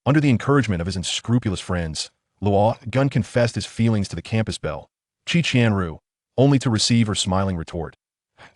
Under the encouragement of his unscrupulous friends, Luo Geng confessed his feelings to the campus belle, Qi Qianru, only to receive her smiling retort.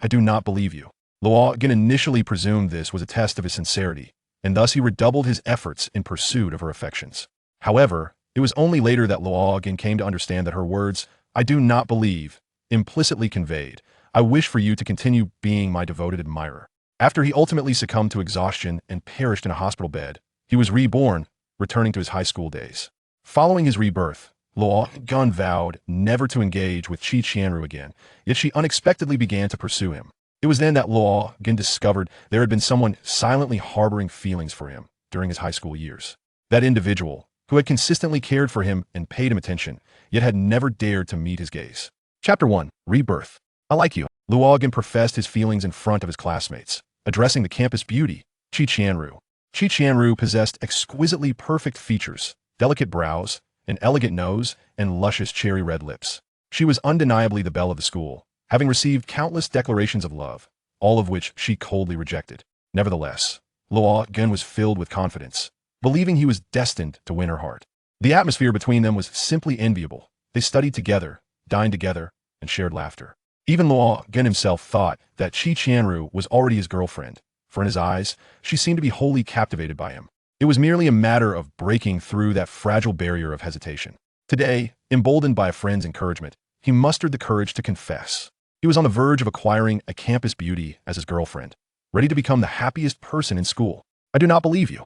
"I do not believe you." Luo Geng initially presumed this was a test of his sincerity, and thus he redoubled his efforts in pursuit of her affections. However, it was only later that Luo Geng came to understand that her words, "I do not believe," implicitly conveyed, "I wish for you to continue being my devoted admirer." After he ultimately succumbed to exhaustion and perished in a hospital bed, he was reborn, returning to his high school days. Following his rebirth, Luo Geng vowed never to engage with Qi Qianru again, yet she unexpectedly began to pursue him. It was then that Luo Geng discovered there had been someone silently harboring feelings for him during his high school years. That individual, who had consistently cared for him and paid him attention, yet had never dared to meet his gaze. Chapter 1. Rebirth. "I like you." Luo Geng professed his feelings in front of his classmates, addressing the campus beauty, Qi Qianru. Qi Qianru possessed exquisitely perfect features, delicate brows, an elegant nose, and luscious cherry red lips. She was undeniably the belle of the school, having received countless declarations of love, all of which she coldly rejected. Nevertheless, Luo Geng was filled with confidence, believing he was destined to win her heart. The atmosphere between them was simply enviable. They studied together, dined together, and shared laughter. Even Luo Geng himself thought that Qi Qianru was already his girlfriend, for in his eyes, she seemed to be wholly captivated by him. It was merely a matter of breaking through that fragile barrier of hesitation. Today, emboldened by a friend's encouragement, he mustered the courage to confess. He was on the verge of acquiring a campus beauty as his girlfriend, ready to become the happiest person in school. "I do not believe you."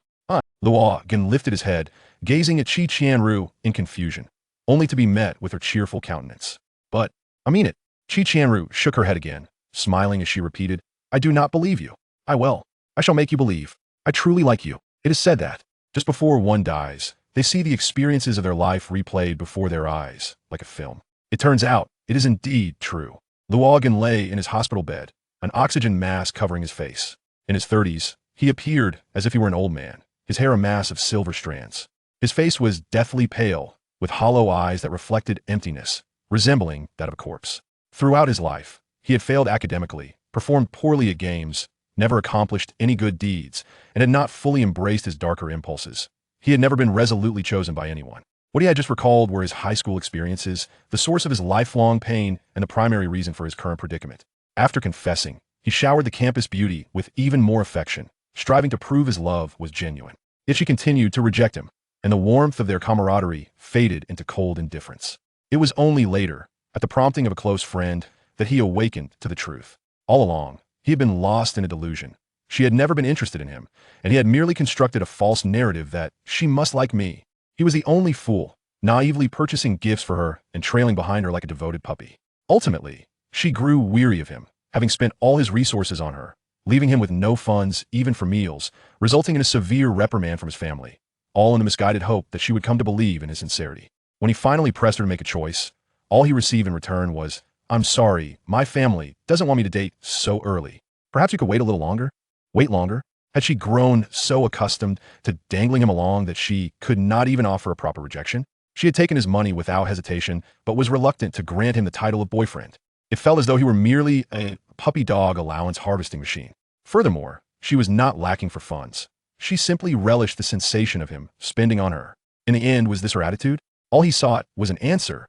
Luo Geng lifted his head, gazing at Qi Qianru in confusion, only to be met with her cheerful countenance. "But, I mean it." Qi Qianru shook her head again, smiling as she repeated, "I do not believe you." I shall make you believe. I truly like you." It is said that, just before one dies, they see the experiences of their life replayed before their eyes, like a film. It turns out, it is indeed true. Luo Geng lay in his hospital bed, an oxygen mask covering his face. In his 30s, he appeared as if he were an old man, his hair a mass of silver strands. His face was deathly pale, with hollow eyes that reflected emptiness, resembling that of a corpse. Throughout his life, he had failed academically, performed poorly at games, never accomplished any good deeds, and had not fully embraced his darker impulses. He had never been resolutely chosen by anyone. What he had just recalled were his high school experiences, the source of his lifelong pain, and the primary reason for his current predicament. After confessing, he showered the campus beauty with even more affection, striving to prove his love was genuine. Yet she continued to reject him, and the warmth of their camaraderie faded into cold indifference. It was only later, at the prompting of a close friend, that he awakened to the truth. All along, he had been lost in a delusion. She had never been interested in him, and he had merely constructed a false narrative that she must like me. He was the only fool, naively purchasing gifts for her and trailing behind her like a devoted puppy. Ultimately, she grew weary of him, having spent all his resources on her, leaving him with no funds even for meals, resulting in a severe reprimand from his family, all in the misguided hope that she would come to believe in his sincerity. When he finally pressed her to make a choice, all he received in return was, "I'm sorry, my family doesn't want me to date so early. Perhaps you could wait a little longer?" Wait longer? Had she grown so accustomed to dangling him along that she could not even offer a proper rejection? She had taken his money without hesitation, but was reluctant to grant him the title of boyfriend. It felt as though he were merely a puppy dog allowance harvesting machine. Furthermore, she was not lacking for funds. She simply relished the sensation of him spending on her. In the end, was this her attitude? All he sought was an answer,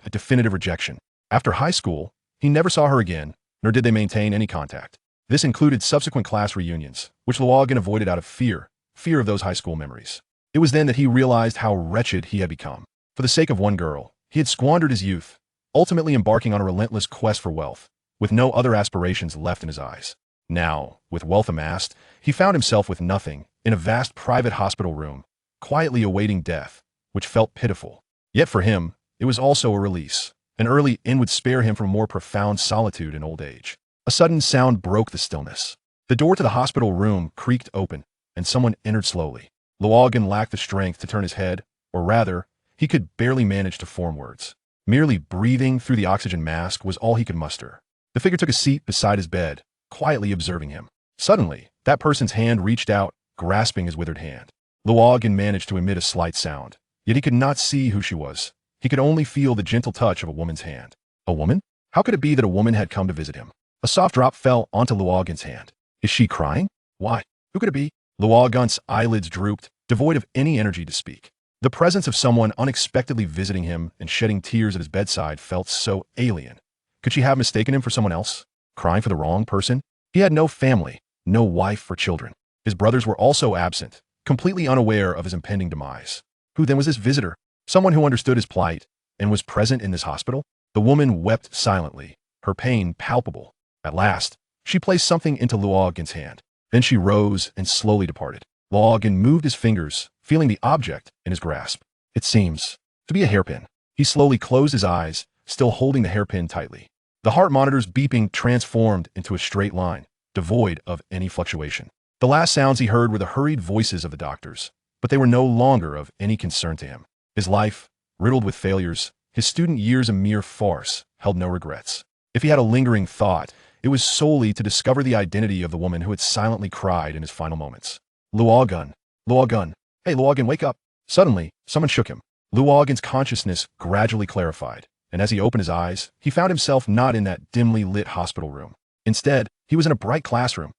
a definitive rejection. After high school, he never saw her again, nor did they maintain any contact. This included subsequent class reunions, which Luo Geng avoided out of fear of those high school memories. It was then that he realized how wretched he had become. For the sake of one girl, he had squandered his youth, ultimately embarking on a relentless quest for wealth, with no other aspirations left in his eyes. Now, with wealth amassed, he found himself with nothing, in a vast private hospital room, quietly awaiting death, which felt pitiful. Yet for him, it was also a release. An early end would spare him from more profound solitude in old age. A sudden sound broke the stillness. The door to the hospital room creaked open, and someone entered slowly. Luo Geng lacked the strength to turn his head, or rather, he could barely manage to form words. Merely breathing through the oxygen mask was all he could muster. The figure took a seat beside his bed, quietly observing him. Suddenly, that person's hand reached out, grasping his withered hand. Luo Geng managed to emit a slight sound, yet he could not see who she was. He could only feel the gentle touch of a woman's hand. A woman? How could it be that a woman had come to visit him? A soft drop fell onto Luo Geng's hand. Is she crying? Why? Who could it be? Luo Geng's eyelids drooped, devoid of any energy to speak. The presence of someone unexpectedly visiting him and shedding tears at his bedside felt so alien. Could she have mistaken him for someone else? Crying for the wrong person? He had no family, no wife or children. His brothers were also absent, completely unaware of his impending demise. Who then was this visitor? Someone who understood his plight and was present in this hospital? The woman wept silently, her pain palpable. At last, she placed something into Luo Geng's hand. Then she rose and slowly departed. Luo Geng moved his fingers, feeling the object in his grasp. It seems to be a hairpin. He slowly closed his eyes, still holding the hairpin tightly. The heart monitor's beeping transformed into a straight line, devoid of any fluctuation. The last sounds he heard were the hurried voices of the doctors, but they were no longer of any concern to him. His life, riddled with failures, his student years a mere farce, held no regrets. If he had a lingering thought, it was solely to discover the identity of the woman who had silently cried in his final moments. Luo Geng. Luo Geng. Hey, Luo Geng, wake up. Suddenly, someone shook him. Luo Geng's consciousness gradually clarified, and as he opened his eyes, he found himself not in that dimly lit hospital room. Instead, he was in a bright classroom.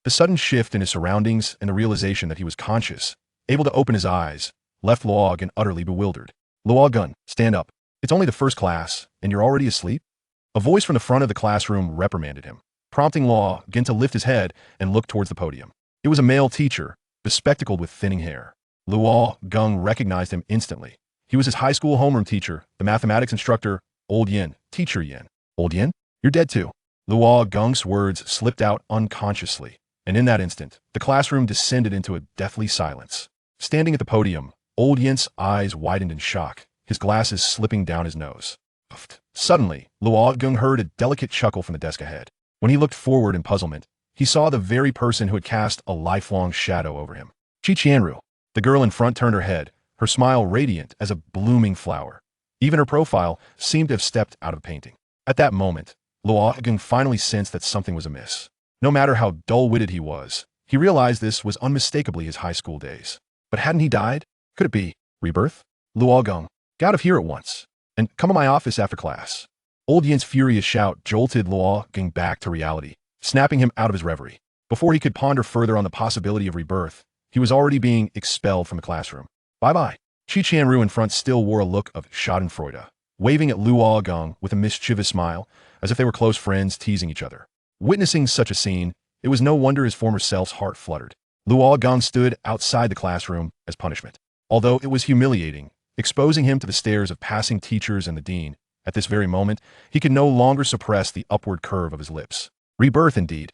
The sudden shift in his surroundings and the realization that he was conscious, able to open his eyes, left Luo Geng utterly bewildered. Luo Geng, stand up. It's only the first class, and you're already asleep? A voice from the front of the classroom reprimanded him, prompting Luo Geng to lift his head and look towards the podium. It was a male teacher, bespectacled with thinning hair. Luo Geng recognized him instantly. He was his high school homeroom teacher, the mathematics instructor, Old Yin, Teacher Yin. Old Yin? You're dead too. Luo Geng's words slipped out unconsciously, and in that instant, the classroom descended into a deathly silence. Standing at the podium, Old Yin's eyes widened in shock, his glasses slipping down his nose. Suddenly, Luo Geng heard a delicate chuckle from the desk ahead. When he looked forward in puzzlement, he saw the very person who had cast a lifelong shadow over him. Qi Qianru. The girl in front turned her head, her smile radiant as a blooming flower. Even her profile seemed to have stepped out of a painting. At that moment, Luo Geng finally sensed that something was amiss. No matter how dull-witted he was, he realized this was unmistakably his high school days. But hadn't he died? Could it be rebirth? Luo Geng, get out of here at once, and come to my office after class. Old Yin's furious shout jolted Luo Geng back to reality, snapping him out of his reverie. Before he could ponder further on the possibility of rebirth, he was already being expelled from the classroom. Bye-bye. Qi Qianru in front still wore a look of schadenfreude, waving at Luo Geng with a mischievous smile, as if they were close friends teasing each other. Witnessing such a scene, it was no wonder his former self's heart fluttered. Luo Geng stood outside the classroom as punishment. Although it was humiliating, exposing him to the stares of passing teachers and the dean, at this very moment, he could no longer suppress the upward curve of his lips. Rebirth indeed.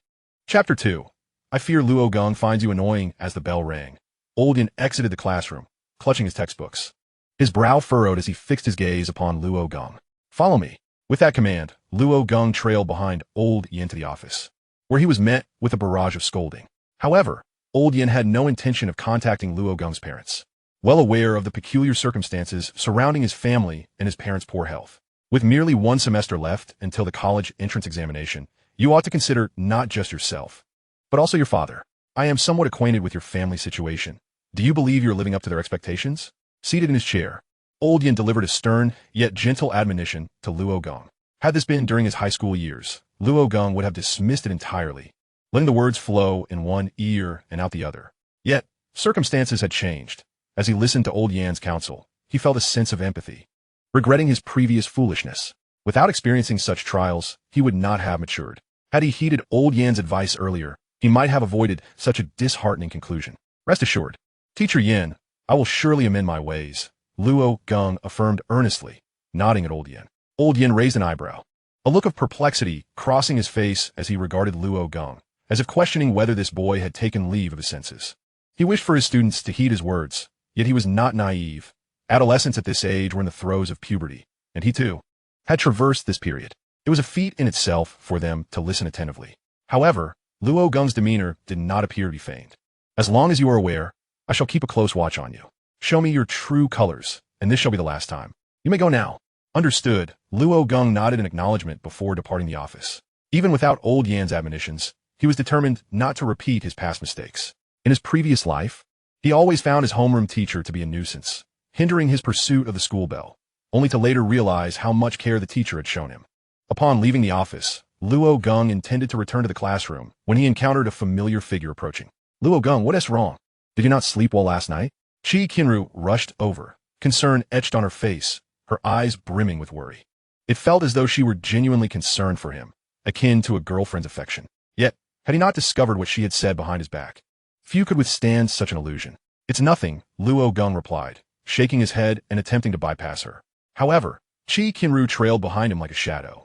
Chapter 2. I fear Luo Geng finds you annoying as the bell rang. Old Yin exited the classroom, clutching his textbooks. His brow furrowed as he fixed his gaze upon Luo Geng. Follow me. With that command, Luo Geng trailed behind Old Yin to the office, where he was met with a barrage of scolding. However, Old Yin had no intention of contacting Luo Geng's parents. Well aware of the peculiar circumstances surrounding his family and his parents' poor health, with merely one semester left until the college entrance examination, you ought to consider not just yourself, but also your father. I am somewhat acquainted with your family situation. Do you believe you're living up to their expectations? Seated in his chair, Old Yin delivered a stern yet gentle admonition to Luo Geng. Had this been during his high school years, Luo Geng would have dismissed it entirely, letting the words flow in one ear and out the other. Yet, circumstances had changed. As he listened to Old Yan's counsel, he felt a sense of empathy, regretting his previous foolishness. Without experiencing such trials, he would not have matured. Had he heeded Old Yan's advice earlier, he might have avoided such a disheartening conclusion. Rest assured, Teacher Yin, I will surely amend my ways, Luo Geng affirmed earnestly, nodding at Old Yin. Old Yin raised an eyebrow, a look of perplexity crossing his face as he regarded Luo Geng, as if questioning whether this boy had taken leave of his senses. He wished for his students to heed his words, yet he was not naive. Adolescents at this age were in the throes of puberty, and he too had traversed this period. It was a feat in itself for them to listen attentively. However, Luo Geng's demeanor did not appear to be feigned. As long as you are aware, I shall keep a close watch on you. Show me your true colors, and this shall be the last time. You may go now. Understood, Luo Geng nodded in acknowledgement before departing the office. Even without Old Yan's admonitions, he was determined not to repeat his past mistakes. In his previous life, he always found his homeroom teacher to be a nuisance, hindering his pursuit of the school bell, only to later realize how much care the teacher had shown him. Upon leaving the office, Luo Geng intended to return to the classroom when he encountered a familiar figure approaching. Luo Geng, what is wrong? Did you not sleep well last night? Qi Qianru rushed over, concern etched on her face, her eyes brimming with worry. It felt as though she were genuinely concerned for him, akin to a girlfriend's affection. Yet, had he not discovered what she had said behind his back? Few could withstand such an illusion. It's nothing, Luo Geng replied, shaking his head and attempting to bypass her. However, Qi Qianru trailed behind him like a shadow.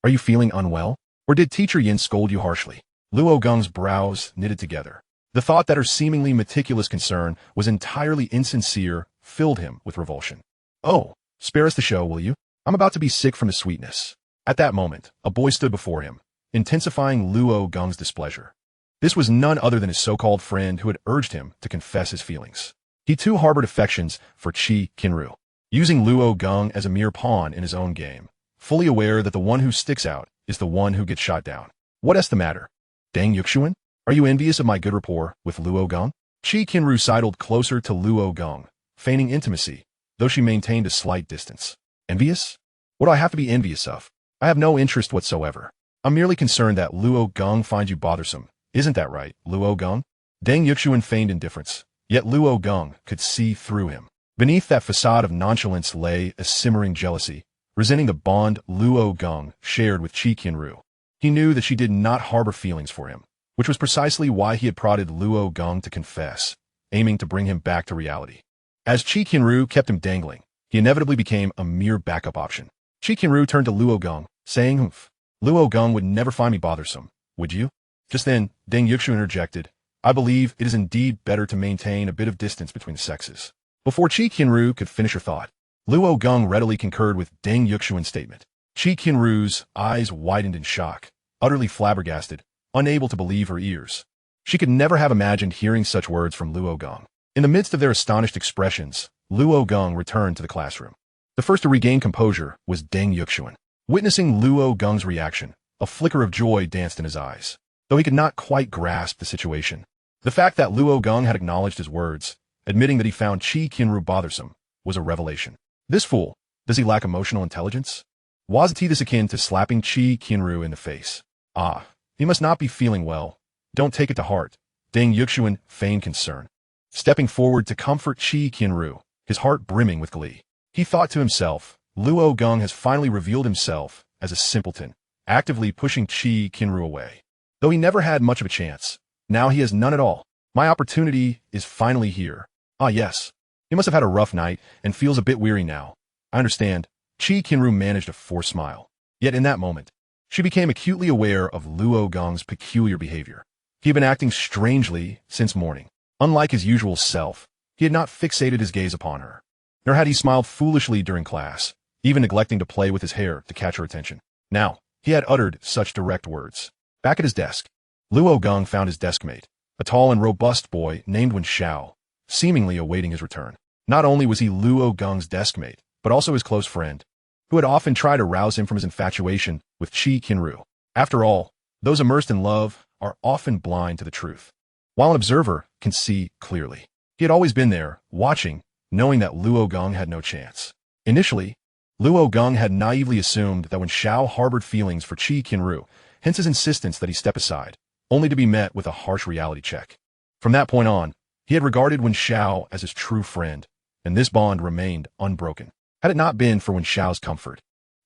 Are you feeling unwell? Or did Teacher Yin scold you harshly? Luo Geng's brows knitted together. The thought that her seemingly meticulous concern was entirely insincere filled him with revulsion. Oh, spare us the show, will you? I'm about to be sick from his sweetness. At that moment, a boy stood before him, intensifying Luo Geng's displeasure. This was none other than his so-called friend who had urged him to confess his feelings. He too harbored affections for Qi Qianru, using Luo Geng as a mere pawn in his own game, fully aware that the one who sticks out is the one who gets shot down. What is the matter? Deng Yuxuan? Are you envious of my good rapport with Luo Geng? Qi Qianru sidled closer to Luo Geng, feigning intimacy, though she maintained a slight distance. Envious? What do I have to be envious of? I have no interest whatsoever. I'm merely concerned that Luo Geng finds you bothersome. Isn't that right, Luo Geng? Deng Yuxuan feigned indifference, yet Luo Geng could see through him. Beneath that facade of nonchalance lay a simmering jealousy, resenting the bond Luo Geng shared with Qi Qianru. He knew that she did not harbor feelings for him, which was precisely why he had prodded Luo Geng to confess, aiming to bring him back to reality. As Qi Qianru kept him dangling, he inevitably became a mere backup option. Qi Qianru turned to Luo Geng, saying, "Humph, Luo Geng would never find me bothersome, would you?" Just then, Deng Yuxuan interjected, "I believe it is indeed better to maintain a bit of distance between the sexes." Before Qi Qianru could finish her thought, Luo Geng readily concurred with Deng Yuxuan's statement. Qi Qianru's eyes widened in shock, utterly flabbergasted, unable to believe her ears. She could never have imagined hearing such words from Luo Geng. In the midst of their astonished expressions, Luo Geng returned to the classroom. The first to regain composure was Deng Yuxuan. Witnessing Luo Geng's reaction, a flicker of joy danced in his eyes, though he could not quite grasp the situation. The fact that Luo Geng had acknowledged his words, admitting that he found Qi Qianru bothersome, was a revelation. This fool, does he lack emotional intelligence? Was this akin to slapping Qi Qianru in the face? Ah, he must not be feeling well. Don't take it to heart. Deng Yuxuan feigned concern, stepping forward to comfort Qi Qianru, his heart brimming with glee. He thought to himself, Luo Geng has finally revealed himself as a simpleton, actively pushing Qi Qianru away. Though he never had much of a chance, now he has none at all. My opportunity is finally here. Ah yes, he must have had a rough night and feels a bit weary now. I understand. Qi Qianru managed a forced smile. Yet in that moment, she became acutely aware of Luo Geng's peculiar behavior. He had been acting strangely since morning. Unlike his usual self, he had not fixated his gaze upon her, nor had he smiled foolishly during class, even neglecting to play with his hair to catch her attention. Now, he had uttered such direct words. Back at his desk, Luo Geng found his deskmate, a tall and robust boy named Wen Xiao, seemingly awaiting his return. Not only was he Luo Geng's deskmate, but also his close friend, who had often tried to rouse him from his infatuation with Qi Qianru. After all, those immersed in love are often blind to the truth, while an observer can see clearly. He had always been there, watching, knowing that Luo Geng had no chance. Initially, Luo Geng had naively assumed that Wen Xiao harbored feelings for Qi Qianru, hence his insistence that he step aside, only to be met with a harsh reality check. From that point on, he had regarded Wen Xiao as his true friend, and this bond remained unbroken. Had it not been for Wen Xiao's comfort,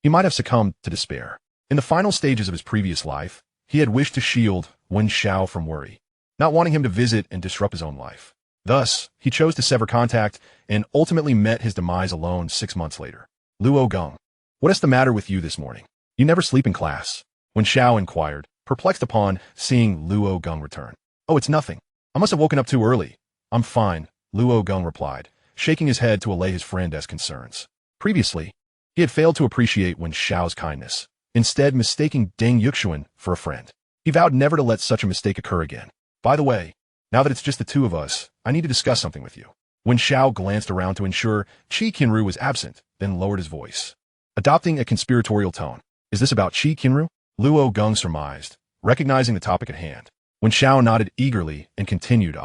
he might have succumbed to despair. In the final stages of his previous life, he had wished to shield Wen Xiao from worry, not wanting him to visit and disrupt his own life. Thus, he chose to sever contact and ultimately met his demise alone 6 months later. Luo Geng, what is the matter with you this morning? You never sleep in class, Wen Xiao inquired, perplexed upon seeing Luo Geng return. Oh, it's nothing. I must have woken up too early. I'm fine, Luo Geng replied, shaking his head to allay his friend's concerns. Previously, he had failed to appreciate Wen Xiao's kindness, instead mistaking Deng Yuxuan for a friend. He vowed never to let such a mistake occur again. By the way, now that it's just the two of us, I need to discuss something with you. Wen Xiao glanced around to ensure Qi Qianru was absent, then lowered his voice, adopting a conspiratorial tone. Is this about Qi Qianru? Luo Geng surmised, recognizing the topic at hand. Wen Xiao nodded eagerly and continued,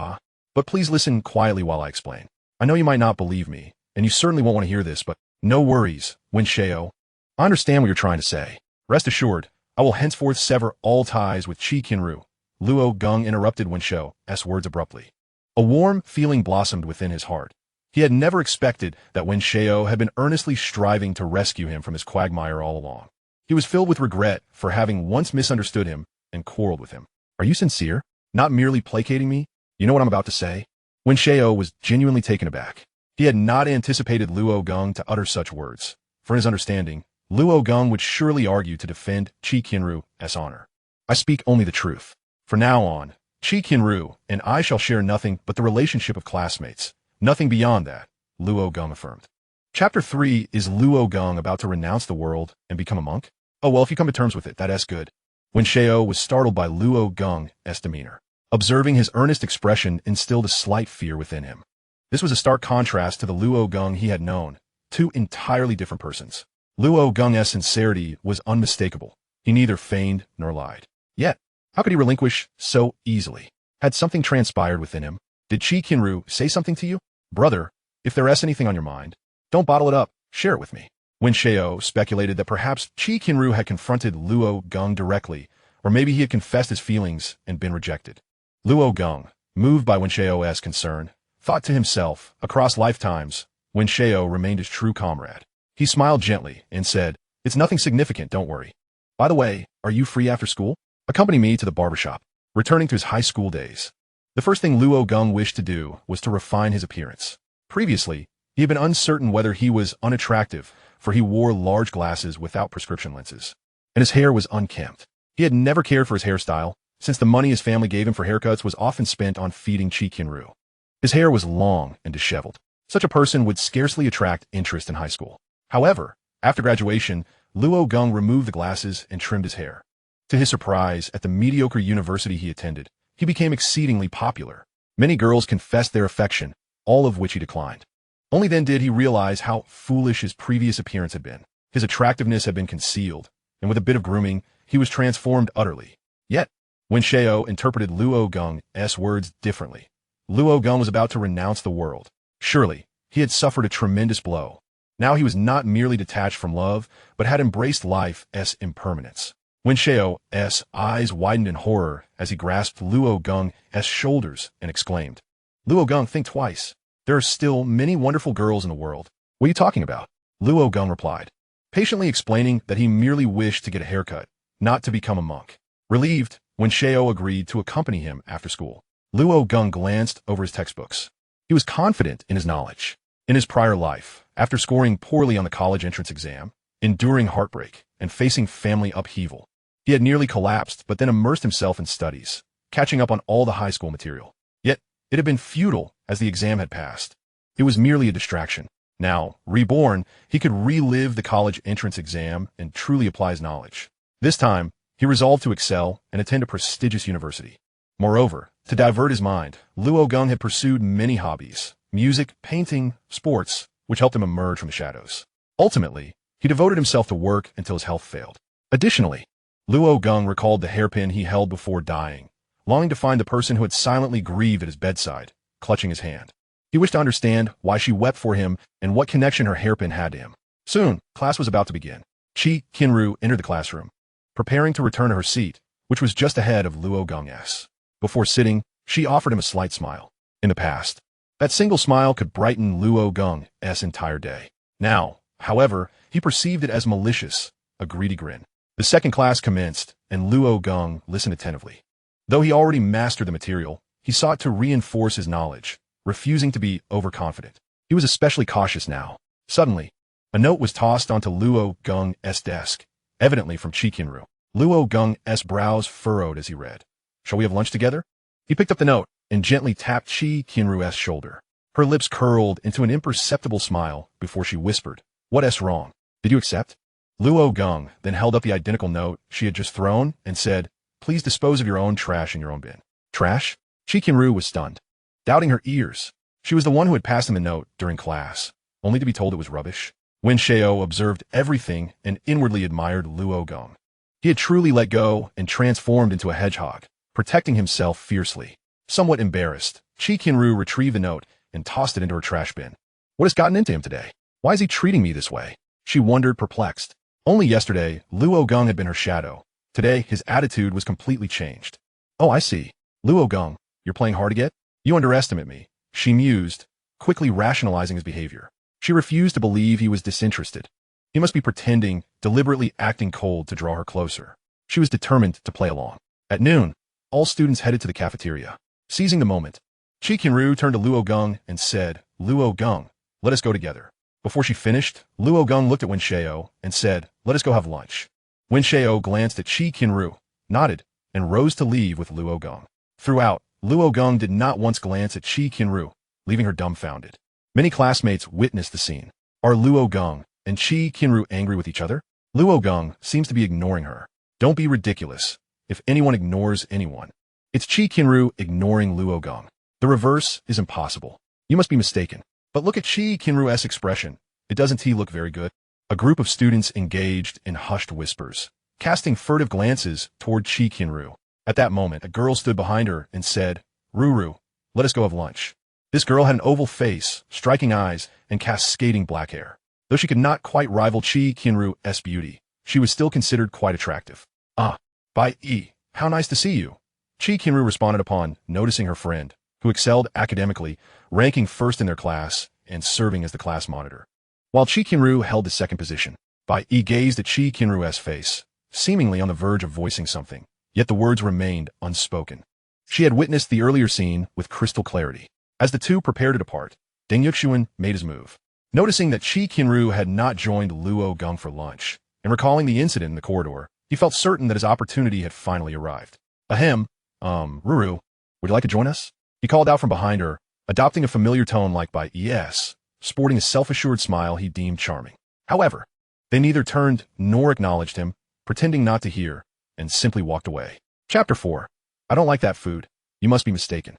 but please listen quietly while I explain. I know you might not believe me, and you certainly won't want to hear this, but no worries, Wen Xiao. I understand what you're trying to say. Rest assured, I will henceforth sever all ties with Qi Qianru. Luo Geng interrupted Wenshou's words abruptly. A warm feeling blossomed within his heart. He had never expected that Wenshou had been earnestly striving to rescue him from his quagmire all along. He was filled with regret for having once misunderstood him and quarreled with him. Are you sincere? Not merely placating me? You know what I'm about to say? Wenshou was genuinely taken aback. He had not anticipated Luo Geng to utter such words. For his understanding, Luo Geng would surely argue to defend Qi Qianru's honor. I speak only the truth. From now on, Qi Qianru and I shall share nothing but the relationship of classmates. Nothing beyond that, Luo Geng affirmed. Chapter 3 is Luo Geng about to renounce the world and become a monk? Oh well, if you come to terms with it, that's good. Wenshou was startled by Luo Geng's demeanor. Observing his earnest expression instilled a slight fear within him. This was a stark contrast to the Luo Geng he had known, two entirely different persons. Luo Geng's sincerity was unmistakable. He neither feigned nor lied. Yet, how could he relinquish so easily? Had something transpired within him? Did Qi Qianru say something to you? Brother, if there is anything on your mind, don't bottle it up, share it with me. Wenshou speculated that perhaps Qi Qianru had confronted Luo Geng directly, or maybe he had confessed his feelings and been rejected. Luo Geng, moved by Wenshou's concern, thought to himself, across lifetimes, Wenshou remained his true comrade. He smiled gently and said, "It's nothing significant, don't worry. By the way, are you free after school? Accompany me to the barbershop." Returning to his high school days, the first thing Luo Geng wished to do was to refine his appearance. Previously, he had been uncertain whether he was unattractive, for he wore large glasses without prescription lenses, and his hair was unkempt. He had never cared for his hairstyle, since the money his family gave him for haircuts was often spent on feeding Qi Qianru. His hair was long and disheveled. Such a person would scarcely attract interest in high school. However, after graduation, Luo Geng removed the glasses and trimmed his hair. To his surprise, at the mediocre university he attended, he became exceedingly popular. Many girls confessed their affection, all of which he declined. Only then did he realize how foolish his previous appearance had been. His attractiveness had been concealed, and with a bit of grooming, he was transformed utterly. Yet, Wenshou interpreted Luo Geng's words differently. Luo Geng was about to renounce the world. Surely, he had suffered a tremendous blow. Now he was not merely detached from love, but had embraced life's impermanence. Wenshou's eyes widened in horror as he grasped Luo Geng's shoulders and exclaimed, "Luo Geng, think twice. There are still many wonderful girls in the world." "What are you talking about?" Luo Geng replied, patiently explaining that he merely wished to get a haircut, not to become a monk. Relieved, Wenshou agreed to accompany him after school. Luo Geng glanced over his textbooks. He was confident in his knowledge. In his prior life, after scoring poorly on the college entrance exam, enduring heartbreak, and facing family upheaval, he had nearly collapsed but then immersed himself in studies, catching up on all the high school material. Yet, it had been futile as the exam had passed. It was merely a distraction. Now, reborn, he could relive the college entrance exam and truly apply his knowledge. This time, he resolved to excel and attend a prestigious university. Moreover, to divert his mind, Luo Geng had pursued many hobbies: music, painting, sports, which helped him emerge from the shadows. Ultimately, he devoted himself to work until his health failed. Additionally, Luo Geng recalled the hairpin he held before dying, longing to find the person who had silently grieved at his bedside, clutching his hand. He wished to understand why she wept for him and what connection her hairpin had to him. Soon, class was about to begin. Qi Qianru entered the classroom, preparing to return to her seat, which was just ahead of Luo Geng's. Before sitting, she offered him a slight smile. In the past, that single smile could brighten Luo Geng's entire day. Now, however, he perceived it as malicious, a greedy grin. The second class commenced, and Luo Geng listened attentively. Though he already mastered the material, he sought to reinforce his knowledge, refusing to be overconfident. He was especially cautious now. Suddenly, a note was tossed onto Luo Geng's desk, evidently from Qi Qianru. Luo Geng's brows furrowed as he read. "Shall we have lunch together?" He picked up the note and gently tapped Qi Qianru's shoulder. Her lips curled into an imperceptible smile before she whispered, "What's wrong? Did you accept?" Luo Geng then held up the identical note she had just thrown and said, "Please dispose of your own trash in your own bin." Trash? Qi Qianru was stunned, doubting her ears. She was the one who had passed him the note during class, only to be told it was rubbish. Wenshou observed everything and inwardly admired Luo Geng. He had truly let go and transformed into a hedgehog, protecting himself fiercely. Somewhat embarrassed, Qi Qianru retrieved the note and tossed it into her trash bin. What has gotten into him today? Why is he treating me this way? She wondered, perplexed. Only yesterday, Luo Geng had been her shadow. Today, his attitude was completely changed. Oh, I see. Luo Geng, you're playing hard to get? You underestimate me, she mused, quickly rationalizing his behavior. She refused to believe he was disinterested. He must be pretending, deliberately acting cold to draw her closer. She was determined to play along. At noon, all students headed to the cafeteria. Seizing the moment, Qi Qianru turned to Luo Geng and said, Luo Geng, let us go together. Before she finished, Luo Geng looked at Wenshao and said, let us go have lunch. Wenshao glanced at Qi Qianru, nodded, and rose to leave with Luo Geng. Throughout, Luo Geng did not once glance at Qi Qianru, leaving her dumbfounded. Many classmates witnessed the scene. Are Luo Geng and Qi Qianru angry with each other? Luo Geng seems to be ignoring her. Don't be ridiculous. If anyone ignores anyone, it's Qi Qianru ignoring Luo Geng. The reverse is impossible. You must be mistaken. But look at Qi Qianru's expression. It doesn't he look very good? A group of students engaged in hushed whispers, casting furtive glances toward Qi Qianru. At that moment, a girl stood behind her and said, Ruru, let us go have lunch. This girl had an oval face, striking eyes, and cascading black hair. Though she could not quite rival Qi Qianru's beauty, she was still considered quite attractive. Ah, Bai Yi, how nice to see you. Qi Qianru responded upon noticing her friend, who excelled academically, ranking first in their class and serving as the class monitor. While Qi Qianru held the second position, Bai Yi gazed at Qi Qianru's face, seemingly on the verge of voicing something, yet the words remained unspoken. She had witnessed the earlier scene with crystal clarity. As the two prepared to depart, Deng Yuxuan made his move. Noticing that Qi Qianru had not joined Luo Geng for lunch, and recalling the incident in the corridor, he felt certain that his opportunity had finally arrived. Ahem, Ruru, would you like to join us? He called out from behind her, adopting a familiar tone like by yes, sporting a self-assured smile he deemed charming. However, they neither turned nor acknowledged him, pretending not to hear, and simply walked away. Chapter 4. I don't like that food. You must be mistaken.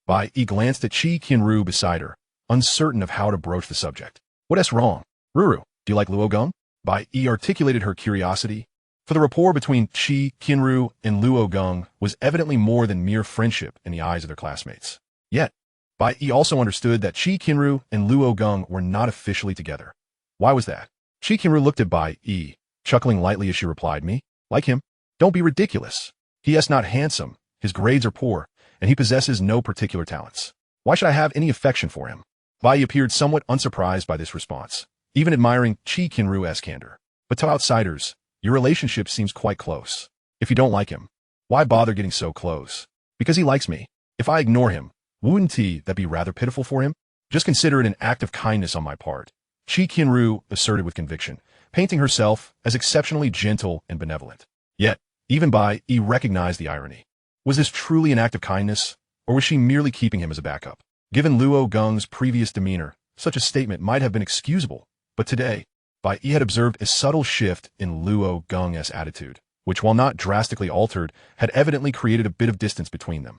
Bai Yi glanced at Qi Qianru beside her, uncertain of how to broach the subject. What's wrong? Ruru, do you like Luo Geng? Bai Yi articulated her curiosity. For the rapport between Qi Qianru and Luo Geng was evidently more than mere friendship in the eyes of their classmates. Yet, Bai Yi also understood that Qi Qianru and Luo Geng were not officially together. Why was that? Qi Qianru looked at Bai Yi, chuckling lightly as she replied, Me? Like him? Don't be ridiculous. He is not handsome, his grades are poor, and he possesses no particular talents. Why should I have any affection for him? Bai Yi appeared somewhat unsurprised by this response, even admiring Qi Qianru's candor. But to outsiders, your relationship seems quite close. If you don't like him, why bother getting so close? Because he likes me. If I ignore him, wouldn't that be rather pitiful for him? Just consider it an act of kindness on my part, Qi Qianru asserted with conviction, painting herself as exceptionally gentle and benevolent. Yet, even Bai Yi recognized the irony. Was this truly an act of kindness, or was she merely keeping him as a backup? Given Luo Geng's previous demeanor, such a statement might have been excusable, but today, Bai Yi had observed a subtle shift in Luo Geng's attitude, which, while not drastically altered, had evidently created a bit of distance between them.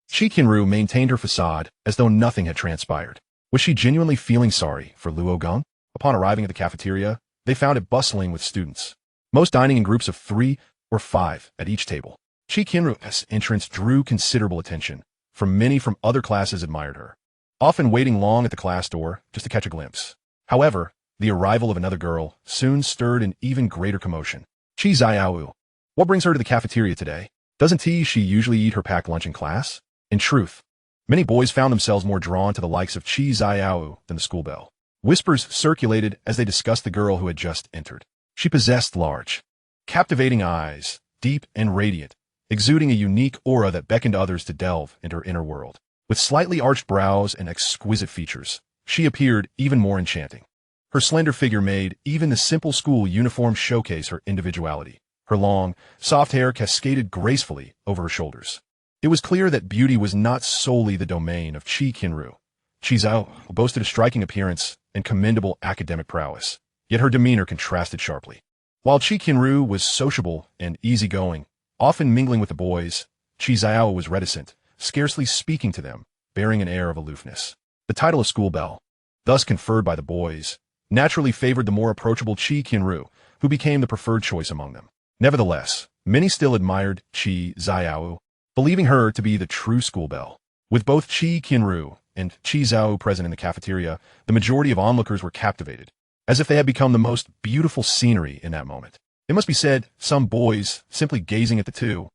Qi Qianru maintained her facade as though nothing had transpired. Was she genuinely feeling sorry for Luo Geng? Upon arriving at the cafeteria, they found it bustling with students, most dining in groups of 3 or 5 at each table. Qi Qianru's entrance drew considerable attention, for many from other classes admired her, often waiting long at the class door just to catch a glimpse. However, the arrival of another girl soon stirred an even greater commotion. Qi Qianru. What brings her to the cafeteria today? Doesn't she usually eat her packed lunch in class? In truth, many boys found themselves more drawn to the likes of Qi Qianru than the school belle. Whispers circulated as they discussed the girl who had just entered. She possessed large, captivating eyes, deep and radiant, exuding a unique aura that beckoned others to delve into her inner world. With slightly arched brows and exquisite features, she appeared even more enchanting. Her slender figure made even the simple school uniform showcase her individuality. Her long, soft hair cascaded gracefully over her shoulders. It was clear that beauty was not solely the domain of Qi Qianru. Qi Zhao boasted a striking appearance and commendable academic prowess, yet her demeanor contrasted sharply. While Qi Qianru was sociable and easygoing, often mingling with the boys, Qi Zhao was reticent, scarcely speaking to them, bearing an air of aloofness. The title of school belle, thus conferred by the boys, naturally favored the more approachable Qi Qianru, who became the preferred choice among them. Nevertheless, many still admired Qi Qianru, believing her to be the true school belle. With both Qi Qianru and Qi Zhao present in the cafeteria, the majority of onlookers were captivated, as if they had become the most beautiful scenery in that moment. It must be said, some boys, simply gazing at the two,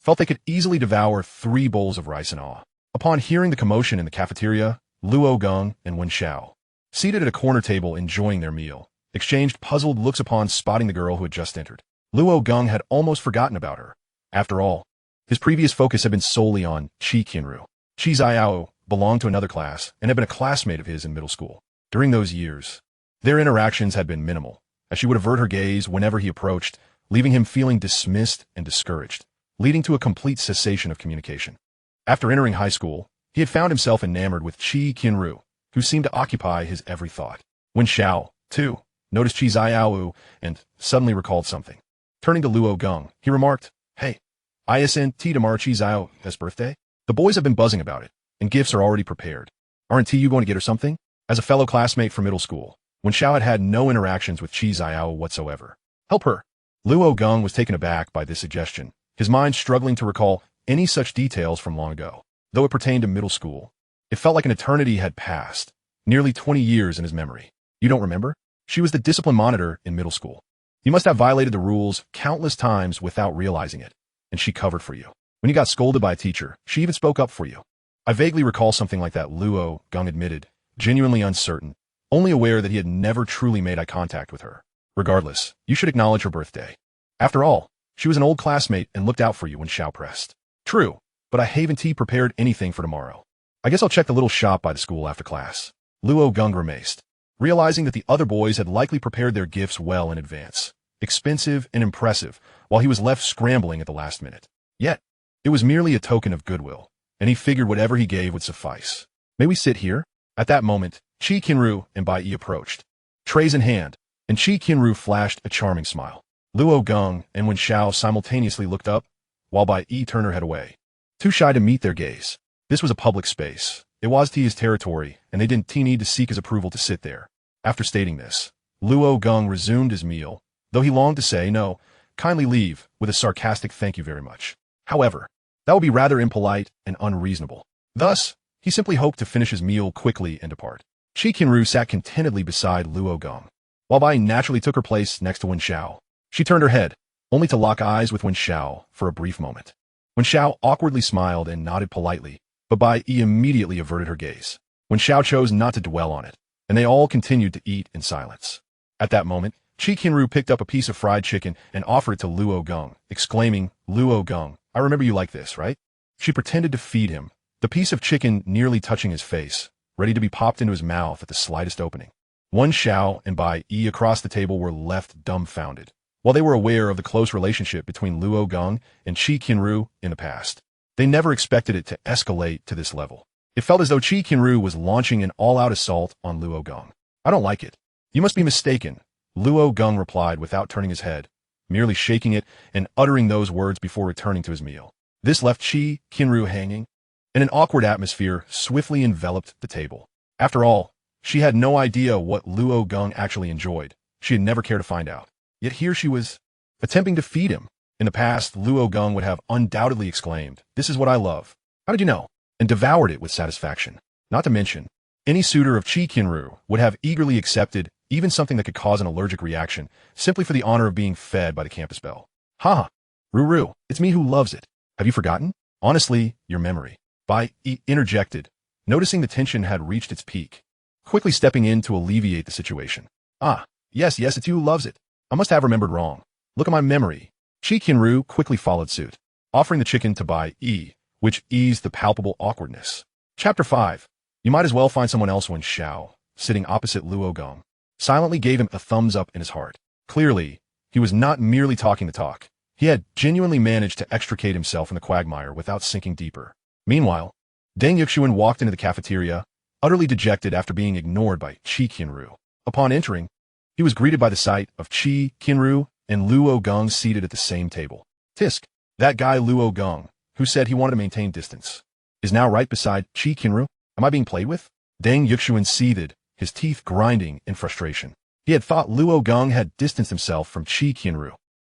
felt they could easily devour 3 bowls of rice in awe. Upon hearing the commotion in the cafeteria, Luo Geng and Wen Xiao, seated at a corner table enjoying their meal, exchanged puzzled looks upon spotting the girl who had just entered. Luo Geng had almost forgotten about her. After all, his previous focus had been solely on Qi Qianru. Qi Xiao belonged to another class and had been a classmate of his in middle school. During those years, their interactions had been minimal, as she would avert her gaze whenever he approached, leaving him feeling dismissed and discouraged, leading to a complete cessation of communication. After entering high school, he had found himself enamored with Qi Qianru, who seemed to occupy his every thought. Wen Xiao, too, noticed Qi Xiao and suddenly recalled something. Turning to Luo Geng, he remarked, "Hey, isn't tomorrow Qi Xiao's birthday? The boys have been buzzing about it, and gifts are already prepared. Aren't you going to get her something?" As a fellow classmate from middle school, Wen Xiao had had no interactions with Qi Xiao whatsoever. Help her. Luo Geng was taken aback by this suggestion, his mind struggling to recall any such details from long ago. Though it pertained to middle school, it felt like an eternity had passed, nearly 20 years in his memory. You don't remember? She was the discipline monitor in middle school. You must have violated the rules countless times without realizing it, and she covered for you. When you got scolded by a teacher, she even spoke up for you. I vaguely recall something like that, Luo Geng admitted, genuinely uncertain, only aware that he had never truly made eye contact with her. Regardless, you should acknowledge her birthday. After all, she was an old classmate and looked out for you when Xiao pressed. True, but I haven't prepared anything for tomorrow. I guess I'll check the little shop by the school after class. Luo Geng grimaced, realizing that the other boys had likely prepared their gifts well in advance, expensive and impressive, while he was left scrambling at the last minute. Yet, it was merely a token of goodwill, and he figured whatever he gave would suffice. May we sit here? At that moment, Qi Qianru and Bai Yi approached, trays in hand, and Qi Qianru flashed a charming smile. Luo Geng and Wen Xiao simultaneously looked up, while Bai Yi turned her head away, too shy to meet their gaze. This was a public space. It was his territory, and they didn't need to seek his approval to sit there. After stating this, Luo Geng resumed his meal, though he longed to say, "No, kindly leave," with a sarcastic "thank you very much." However, that would be rather impolite and unreasonable. Thus, he simply hoped to finish his meal quickly and depart. Qi Qianru sat contentedly beside Luo Geng, while Bai naturally took her place next to Wen Xiao. She turned her head, only to lock eyes with Wen Xiao for a brief moment. Wen Xiao awkwardly smiled and nodded politely, but Bai Yi immediately averted her gaze. Wen Xiao chose not to dwell on it, and they all continued to eat in silence. At that moment, Qi Qianru picked up a piece of fried chicken and offered it to Luo Geng, exclaiming, "Luo Geng, I remember you like this, right?" She pretended to feed him, the piece of chicken nearly touching his face, ready to be popped into his mouth at the slightest opening. Wen Xiao and Bai Yi across the table were left dumbfounded. While they were aware of the close relationship between Luo Geng and Qi Qianru in the past, they never expected it to escalate to this level. It felt as though Qi Qianru was launching an all-out assault on Luo Geng. "I don't like it. You must be mistaken," Luo Geng replied without turning his head, merely shaking it and uttering those words before returning to his meal. This left Qi Qianru hanging, and an awkward atmosphere swiftly enveloped the table. After all, she had no idea what Luo Geng actually enjoyed. She had never cared to find out. Yet here she was, attempting to feed him. In the past, Luo Geng would have undoubtedly exclaimed, "This is what I love. How did you know?" and devoured it with satisfaction. Not to mention, any suitor of Qi Qianru would have eagerly accepted even something that could cause an allergic reaction, simply for the honor of being fed by the campus belle. "Ha! Ruru, it's me who loves it. Have you forgotten? Honestly, your memory." Bai Yi interjected, noticing the tension had reached its peak, quickly stepping in to alleviate the situation. "Ah, yes, it's you who loves it. I must have remembered wrong. Look at my memory." Qi Qianru quickly followed suit, offering the chicken to Bai Yi, which eased the palpable awkwardness. Chapter 5. You might as well find someone else. Wen Xiao, sitting opposite Luo Geng, silently gave him a thumbs up in his heart. Clearly, he was not merely talking the talk. He had genuinely managed to extricate himself from the quagmire without sinking deeper. Meanwhile, Deng Yuxuan walked into the cafeteria, utterly dejected after being ignored by Qi Qianru. Upon entering, he was greeted by the sight of Qi Qianru and Luo Geng seated at the same table. Tisk, that guy Luo Geng, who said he wanted to maintain distance, is now right beside Qi Qianru. Am I being played with? Deng Yuxuan seethed, his teeth grinding in frustration. He had thought Luo Geng had distanced himself from Qi Qianru.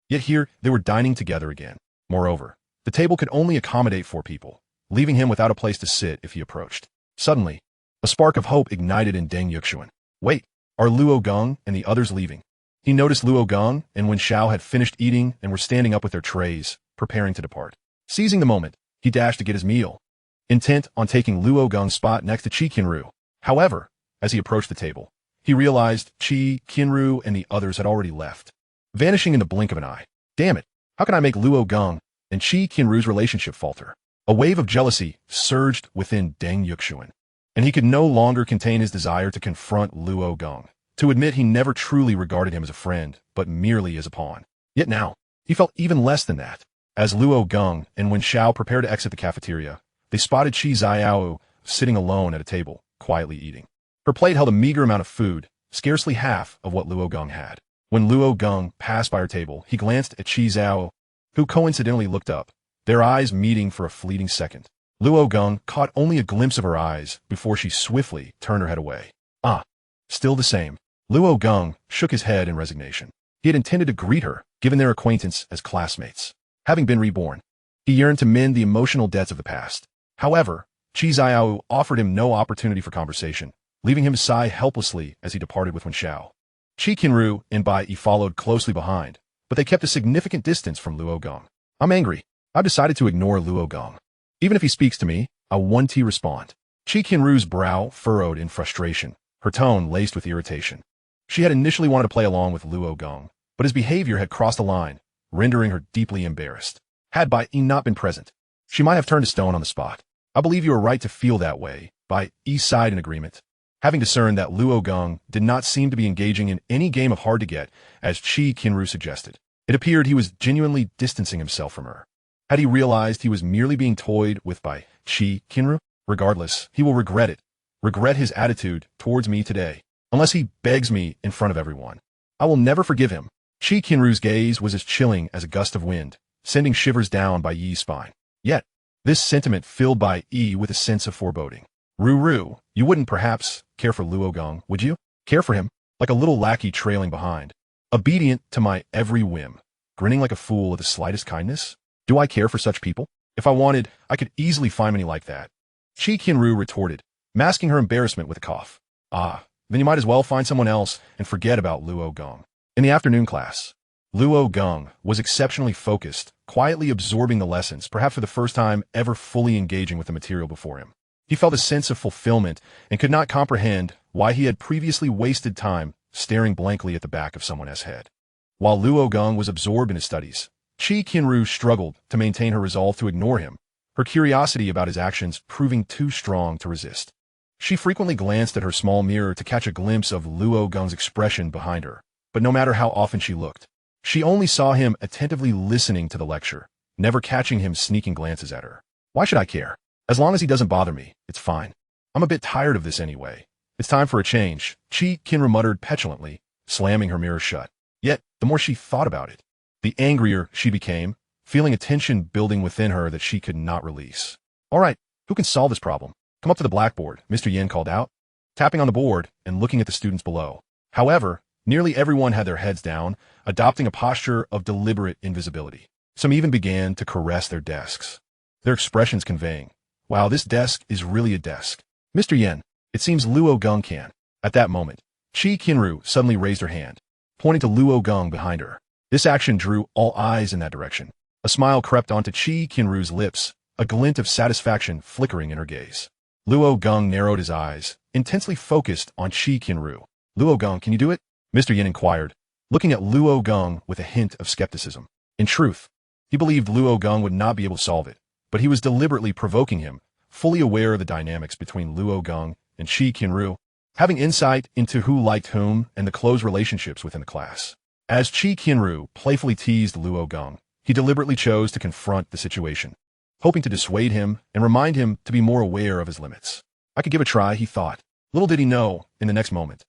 Yet here they were dining together again. Moreover, the table could only accommodate 4 people, leaving him without a place to sit if he approached. Suddenly, a spark of hope ignited in Deng Yuxuan. Wait, are Luo Geng and the others leaving? He noticed Luo Geng and Wen Xiao had finished eating and were standing up with their trays, preparing to depart. Seizing the moment, he dashed to get his meal, intent on taking Luo Geng's spot next to Qi Qianru. However, as he approached the table, he realized Qi Qianru and the others had already left, vanishing in the blink of an eye. Damn it, how can I make Luo Geng and Qi Qianru's relationship falter? A wave of jealousy surged within Deng Yuxuan, and he could no longer contain his desire to confront Luo Geng, to admit he never truly regarded him as a friend, but merely as a pawn. Yet now, he felt even less than that. As Luo Geng and Wen Xiao prepared to exit the cafeteria, they spotted Qi Xiao sitting alone at a table, quietly eating. Her plate held a meager amount of food, scarcely half of what Luo Geng had. When Luo Geng passed by her table, he glanced at Qi Xiao, who coincidentally looked up, their eyes meeting for a fleeting second. Luo Geng caught only a glimpse of her eyes before she swiftly turned her head away. Ah, still the same. Luo Geng shook his head in resignation. He had intended to greet her, given their acquaintance as classmates. Having been reborn, he yearned to mend the emotional debts of the past. However, Qi Xiao offered him no opportunity for conversation, leaving him to sigh helplessly as he departed with Wen Xiao. Qi Qianru and Bai Yi followed closely behind, but they kept a significant distance from Luo Geng. I'm angry. I've decided to ignore Luo Geng. Even if he speaks to me, I won't respond. Qi Qianru's brow furrowed in frustration, her tone laced with irritation. She had initially wanted to play along with Luo Geng, but his behavior had crossed a line, rendering her deeply embarrassed. Had Bai Yi not been present, she might have turned to stone on the spot. I believe you are right to feel that way. Bai Yi sighed in agreement, having discerned that Luo Geng did not seem to be engaging in any game of hard to get, as Qi Qianru suggested. It appeared he was genuinely distancing himself from her. Had he realized he was merely being toyed with by Qi Qianru? Regardless, he will regret it. Regret his attitude towards me today, unless he begs me in front of everyone. I will never forgive him. Qi Qianru's gaze was as chilling as a gust of wind, sending shivers down Bai Yi's spine. Yet, this sentiment filled Bai Yi with a sense of foreboding. Ru, you wouldn't perhaps care for Luo Geng, would you? Care for him, like a little lackey trailing behind, obedient to my every whim, grinning like a fool at the slightest kindness? Do I care for such people? If I wanted, I could easily find many like that. Qi Qianru retorted, masking her embarrassment with a cough. Ah, then you might as well find someone else and forget about Luo Geng. In the afternoon class, Luo Geng was exceptionally focused, quietly absorbing the lessons, perhaps for the first time ever fully engaging with the material before him. He felt a sense of fulfillment and could not comprehend why he had previously wasted time staring blankly at the back of someone else's head. While Luo Geng was absorbed in his studies, Qi Qianru struggled to maintain her resolve to ignore him, her curiosity about his actions proving too strong to resist. She frequently glanced at her small mirror to catch a glimpse of Luo Geng's expression behind her, but no matter how often she looked, she only saw him attentively listening to the lecture, never catching him sneaking glances at her. Why should I care? As long as he doesn't bother me, it's fine. I'm a bit tired of this anyway. It's time for a change, Qi Qianru muttered petulantly, slamming her mirror shut. Yet, the more she thought about it, the angrier she became, feeling a tension building within her that she could not release. All right, who can solve this problem? Come up to the blackboard, Mr. Yin called out, tapping on the board and looking at the students below. However, nearly everyone had their heads down, adopting a posture of deliberate invisibility. Some even began to caress their desks, their expressions conveying, wow, this desk is really a desk. Mr. Yin, it seems Luo Geng can. At that moment, Qi Qianru suddenly raised her hand, pointing to Luo Geng behind her. This action drew all eyes in that direction. A smile crept onto Qi Qianru's lips, a glint of satisfaction flickering in her gaze. Luo Geng narrowed his eyes, intensely focused on Qi Qianru. Luo Geng, can you do it? Mr. Yin inquired, looking at Luo Geng with a hint of skepticism. In truth, he believed Luo Geng would not be able to solve it, but he was deliberately provoking him, fully aware of the dynamics between Luo Geng and Qi Qianru, having insight into who liked whom and the close relationships within the class. As Qi Qianru playfully teased Luo Geng, he deliberately chose to confront the situation, hoping to dissuade him and remind him to be more aware of his limits. I could give a try, he thought. Little did he know, in the next moment,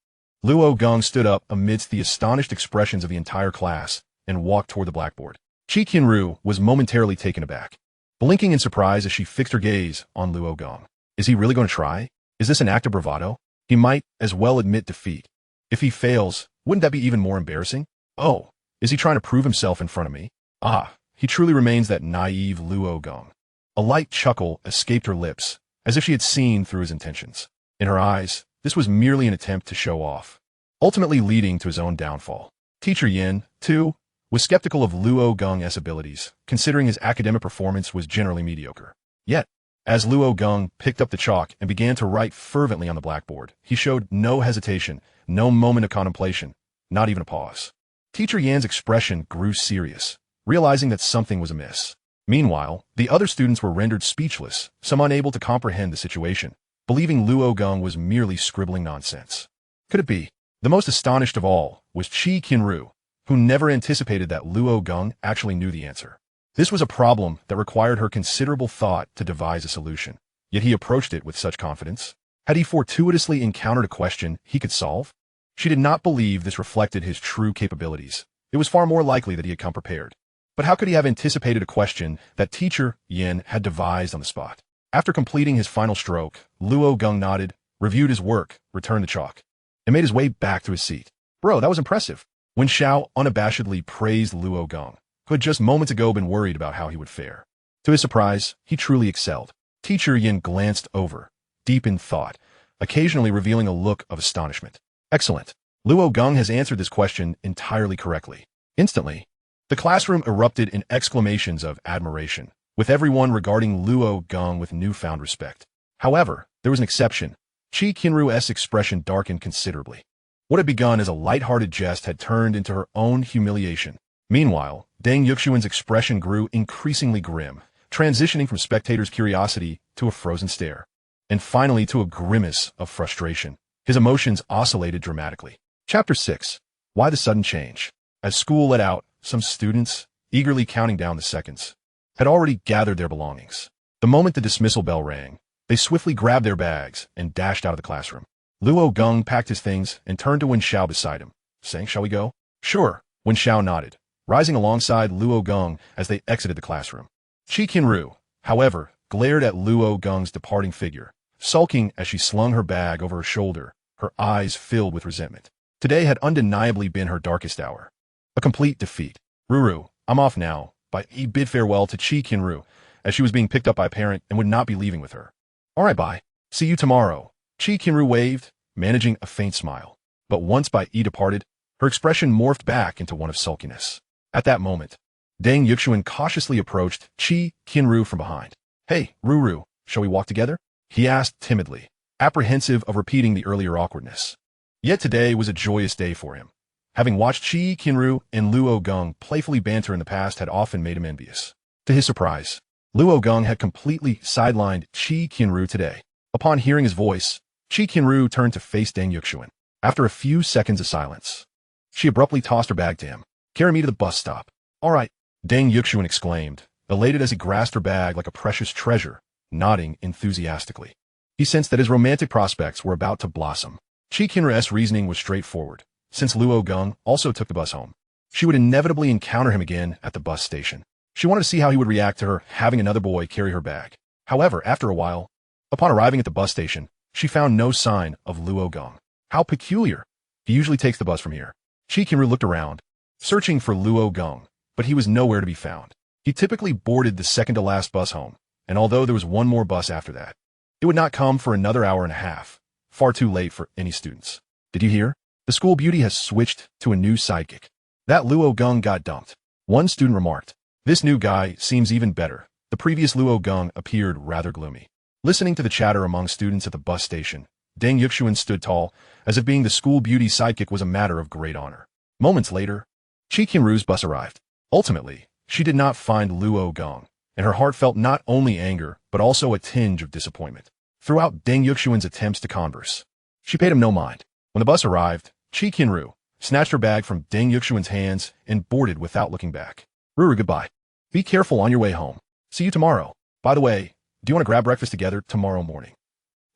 Luo Geng stood up amidst the astonished expressions of the entire class and walked toward the blackboard. Qi Qianru was momentarily taken aback, blinking in surprise as she fixed her gaze on Luo Geng. Is he really going to try? Is this an act of bravado? He might as well admit defeat. If he fails, wouldn't that be even more embarrassing? Oh, is he trying to prove himself in front of me? Ah, he truly remains that naive Luo Geng. A light chuckle escaped her lips, as if she had seen through his intentions. In her eyes, this was merely an attempt to show off, ultimately leading to his own downfall. Teacher Yin, too, was skeptical of Luo Geng's abilities, considering his academic performance was generally mediocre. Yet, as Luo Geng picked up the chalk and began to write fervently on the blackboard, he showed no hesitation, no moment of contemplation, not even a pause. Teacher Yan's expression grew serious, realizing that something was amiss. Meanwhile, the other students were rendered speechless, some unable to comprehend the situation, believing Luo Geng was merely scribbling nonsense. Could it be? The most astonished of all was Qi Qianru, who never anticipated that Luo Geng actually knew the answer. This was a problem that required her considerable thought to devise a solution, yet he approached it with such confidence. Had he fortuitously encountered a question he could solve? She did not believe this reflected his true capabilities. It was far more likely that he had come prepared. But how could he have anticipated a question that Teacher Yan had devised on the spot? After completing his final stroke, Luo Geng nodded, reviewed his work, returned the chalk, and made his way back to his seat. Bro, that was impressive. Wen Xiao unabashedly praised Luo Geng, who had just moments ago been worried about how he would fare. To his surprise, he truly excelled. Teacher Yan glanced over, deep in thought, occasionally revealing a look of astonishment. Excellent. Luo Geng has answered this question entirely correctly. Instantly, the classroom erupted in exclamations of admiration, with everyone regarding Luo Geng with newfound respect. However, there was an exception. Qi Qianru's expression darkened considerably. What had begun as a light-hearted jest had turned into her own humiliation. Meanwhile, Deng Yuxuan's expression grew increasingly grim, transitioning from spectators' curiosity to a frozen stare, and finally to a grimace of frustration. His emotions oscillated dramatically. Chapter 6. Why the Sudden Change? As school let out, some students, eagerly counting down the seconds, had already gathered their belongings. The moment the dismissal bell rang, they swiftly grabbed their bags and dashed out of the classroom. Luo Geng packed his things and turned to Wen Xiao beside him, saying, "Shall we go?" "Sure," Wen Xiao nodded, rising alongside Luo Geng as they exited the classroom. Qi Qianru, however, glared at Luo Geng's departing figure, sulking as she slung her bag over her shoulder, her eyes filled with resentment. Today had undeniably been her darkest hour. A complete defeat. "Ruru, I'm off now," he bid farewell to Qi Qianru, as she was being picked up by a parent and would not be leaving with her. "All right, bye. See you tomorrow." Qi Qianru waved, managing a faint smile. But once Bai departed, her expression morphed back into one of sulkiness. At that moment, Deng Yuxuan cautiously approached Qi Qianru from behind. "Hey, Ruru, shall we walk together?" he asked timidly, apprehensive of repeating the earlier awkwardness. Yet today was a joyous day for him. Having watched Qi Qianru and Luo Geng playfully banter in the past had often made him envious. To his surprise, Luo Geng had completely sidelined Qi Qianru today. Upon hearing his voice, Qi Qianru turned to face Deng Yuxuan. After a few seconds of silence, she abruptly tossed her bag to him. "Carry me to the bus stop." "All right," Deng Yuxuan exclaimed, elated as he grasped her bag like a precious treasure, nodding enthusiastically. He sensed that his romantic prospects were about to blossom. Qi Qianru's reasoning was straightforward. Since Luo Geng also took the bus home, she would inevitably encounter him again at the bus station. She wanted to see how he would react to her having another boy carry her bag. However, after a while, upon arriving at the bus station, she found no sign of Luo Geng. How peculiar. He usually takes the bus from here. Qi Qianru looked around, searching for Luo Geng, but he was nowhere to be found. He typically boarded the second-to-last bus home, and although there was one more bus after that, it would not come for another hour and a half, far too late for any students. "Did you hear? The school beauty has switched to a new sidekick. That Luo Geng got dumped," one student remarked. "This new guy seems even better." The previous Luo Geng appeared rather gloomy. Listening to the chatter among students at the bus station, Deng Yuxuan stood tall, as if being the school beauty's sidekick was a matter of great honor. Moments later, Qi Qianru's bus arrived. Ultimately, she did not find Luo Geng, and her heart felt not only anger, but also a tinge of disappointment. Throughout Deng Yuxuan's attempts to converse, she paid him no mind. When the bus arrived, Qi Qianru snatched her bag from Deng Yuxuan's hands and boarded without looking back. "Ruru, goodbye. Be careful on your way home. See you tomorrow. By the way, do you want to grab breakfast together tomorrow morning?"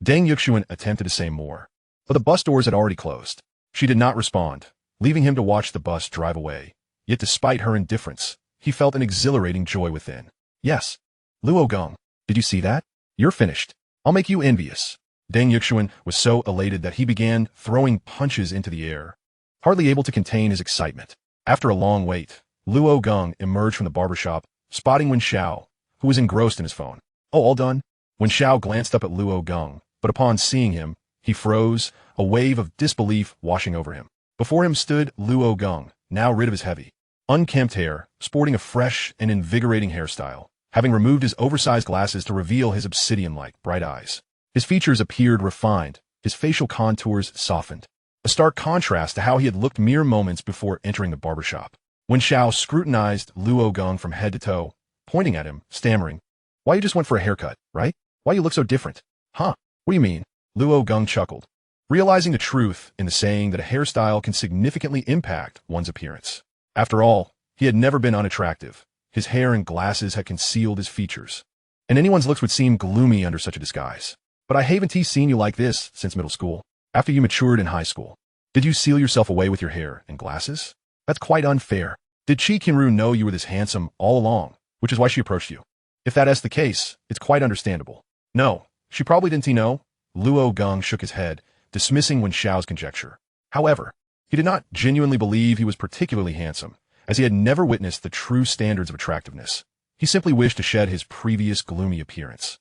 Deng Yuxuan attempted to say more, but the bus doors had already closed. She did not respond, leaving him to watch the bus drive away. Yet despite her indifference, he felt an exhilarating joy within. "Yes. Luo Geng, did you see that? You're finished. I'll make you envious." Deng Yuxuan was so elated that he began throwing punches into the air, hardly able to contain his excitement. After a long wait, Luo Geng emerged from the barbershop, spotting Wen Xiao, who was engrossed in his phone. "Oh, all done?" Wen Xiao glanced up at Luo Geng, but upon seeing him, he froze, a wave of disbelief washing over him. Before him stood Luo Geng, now rid of his heavy unkempt hair, sporting a fresh and invigorating hairstyle, having removed his oversized glasses to reveal his obsidian-like bright eyes. His features appeared refined, his facial contours softened, a stark contrast to how he had looked mere moments before entering the barbershop. When Xiao scrutinized Luo Geng from head to toe, pointing at him, stammering, "Why, you just went for a haircut, right? Why you look so different?" "Huh? What do you mean?" Luo Geng chuckled, realizing the truth in the saying that a hairstyle can significantly impact one's appearance. After all, he had never been unattractive. His hair and glasses had concealed his features, and anyone's looks would seem gloomy under such a disguise. "But I haven't seen you like this since middle school, after you matured in high school. Did you seal yourself away with your hair and glasses? That's quite unfair. Did Qi Qianru know you were this handsome all along, which is why she approached you? If that's the case, it's quite understandable." "No, she probably didn't know." Luo Geng shook his head, dismissing Wen Xiao's conjecture. However, he did not genuinely believe he was particularly handsome, as he had never witnessed the true standards of attractiveness. He simply wished to shed his previous gloomy appearance,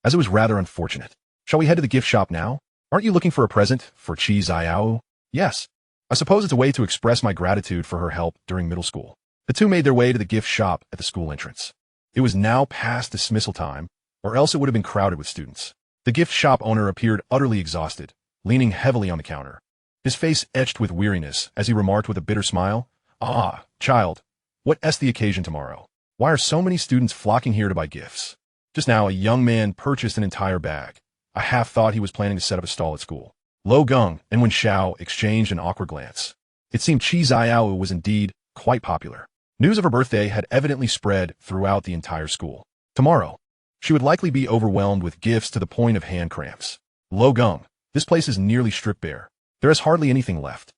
as it was rather unfortunate. "Shall we head to the gift shop now? Aren't you looking for a present for Qi Qianru?" "Yes. I suppose it's a way to express my gratitude for her help during middle school." The two made their way to the gift shop at the school entrance. It was now past dismissal time, or else it would have been crowded with students. The gift shop owner appeared utterly exhausted, leaning heavily on the counter, his face etched with weariness as he remarked with a bitter smile, "Ah, child, what's the occasion tomorrow? Why are so many students flocking here to buy gifts?" Just now, a young man purchased an entire bag. I half thought he was planning to set up a stall at school. Luo Geng and Wen Xiao exchanged an awkward glance. It seemed Qi Qianru was indeed quite popular. News of her birthday had evidently spread throughout the entire school. Tomorrow, she would likely be overwhelmed with gifts to the point of hand cramps. "Luo Geng, this place is nearly stripped bare. There is hardly anything left.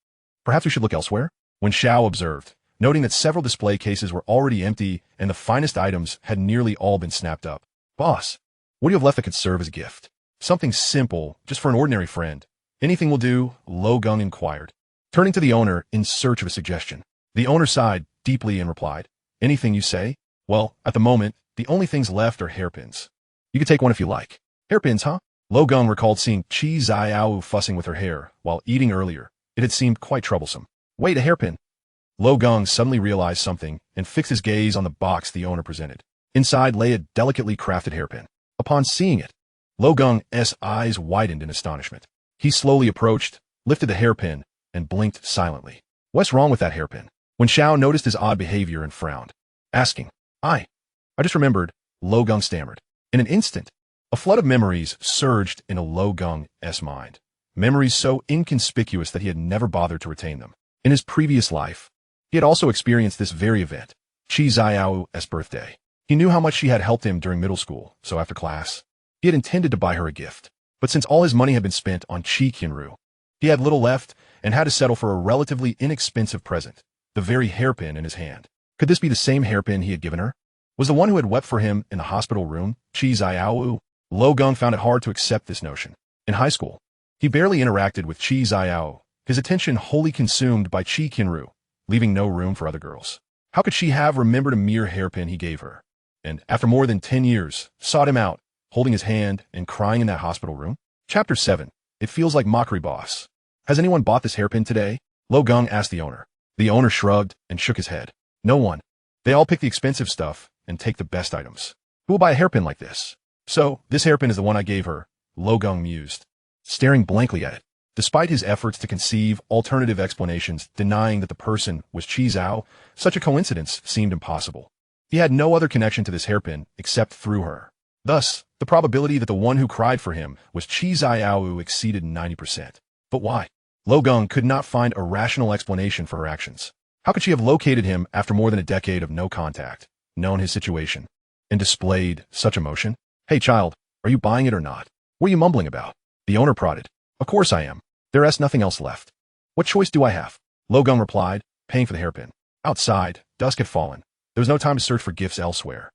Perhaps we should look elsewhere?" Wen Xiao observed, noting that several display cases were already empty and the finest items had nearly all been snapped up. "Boss, what do you have left that could serve as a gift?" "Something simple, just for an ordinary friend. Anything will do," Luo Geng inquired, turning to the owner in search of a suggestion. The owner sighed deeply and replied, "Anything you say? Well, at the moment, the only things left are hairpins. You could take one if you like." "Hairpins, huh?" Luo Geng recalled seeing Qi Qianru fussing with her hair while eating earlier. It had seemed quite troublesome. "Wait, a hairpin." Luo Geng suddenly realized something and fixed his gaze on the box the owner presented. Inside lay a delicately crafted hairpin. Upon seeing it, Luo Geng's eyes widened in astonishment. He slowly approached, lifted the hairpin, and blinked silently. "What's wrong with that hairpin?" Wen Xiao noticed his odd behavior and frowned, asking, I just remembered," Luo Geng stammered. In an instant, a flood of memories surged in Luo Geng's mind. Memories so inconspicuous that he had never bothered to retain them. In his previous life, he had also experienced this very event, Qi Qianru's birthday. He knew how much she had helped him during middle school, so after class, he had intended to buy her a gift. But since all his money had been spent on Qi Qianru, he had little left and had to settle for a relatively inexpensive present, the very hairpin in his hand. Could this be the same hairpin he had given her? Was the one who had wept for him in the hospital room Qi Qianru? Luo Geng found it hard to accept this notion. In high school, he barely interacted with Qi Qianru, his attention wholly consumed by Qi Qianru, leaving no room for other girls. How could she have remembered a mere hairpin he gave her? And after more than 10 years, sought him out, holding his hand and crying in that hospital room? Chapter 7. It feels like mockery, boss. Has anyone bought this hairpin today? Luo Geng asked the owner. The owner shrugged and shook his head. No one. They all pick the expensive stuff and take the best items. Who will buy a hairpin like this? So, this hairpin is the one I gave her, Luo Geng mused, staring blankly at it. Despite his efforts to conceive alternative explanations denying that the person was Qi Zhao, such a coincidence seemed impossible. He had no other connection to this hairpin except through her. Thus, the probability that the one who cried for him was Qi Qianru exceeded 90%. But why? Luo Geng could not find a rational explanation for her actions. How could she have located him after more than a decade of no contact, known his situation, and displayed such emotion? Hey child, are you buying it or not? What are you mumbling about? The owner prodded. Of course I am. There is nothing else left. What choice do I have? Luo Geng replied, paying for the hairpin. Outside, dusk had fallen. There was no time to search for gifts elsewhere.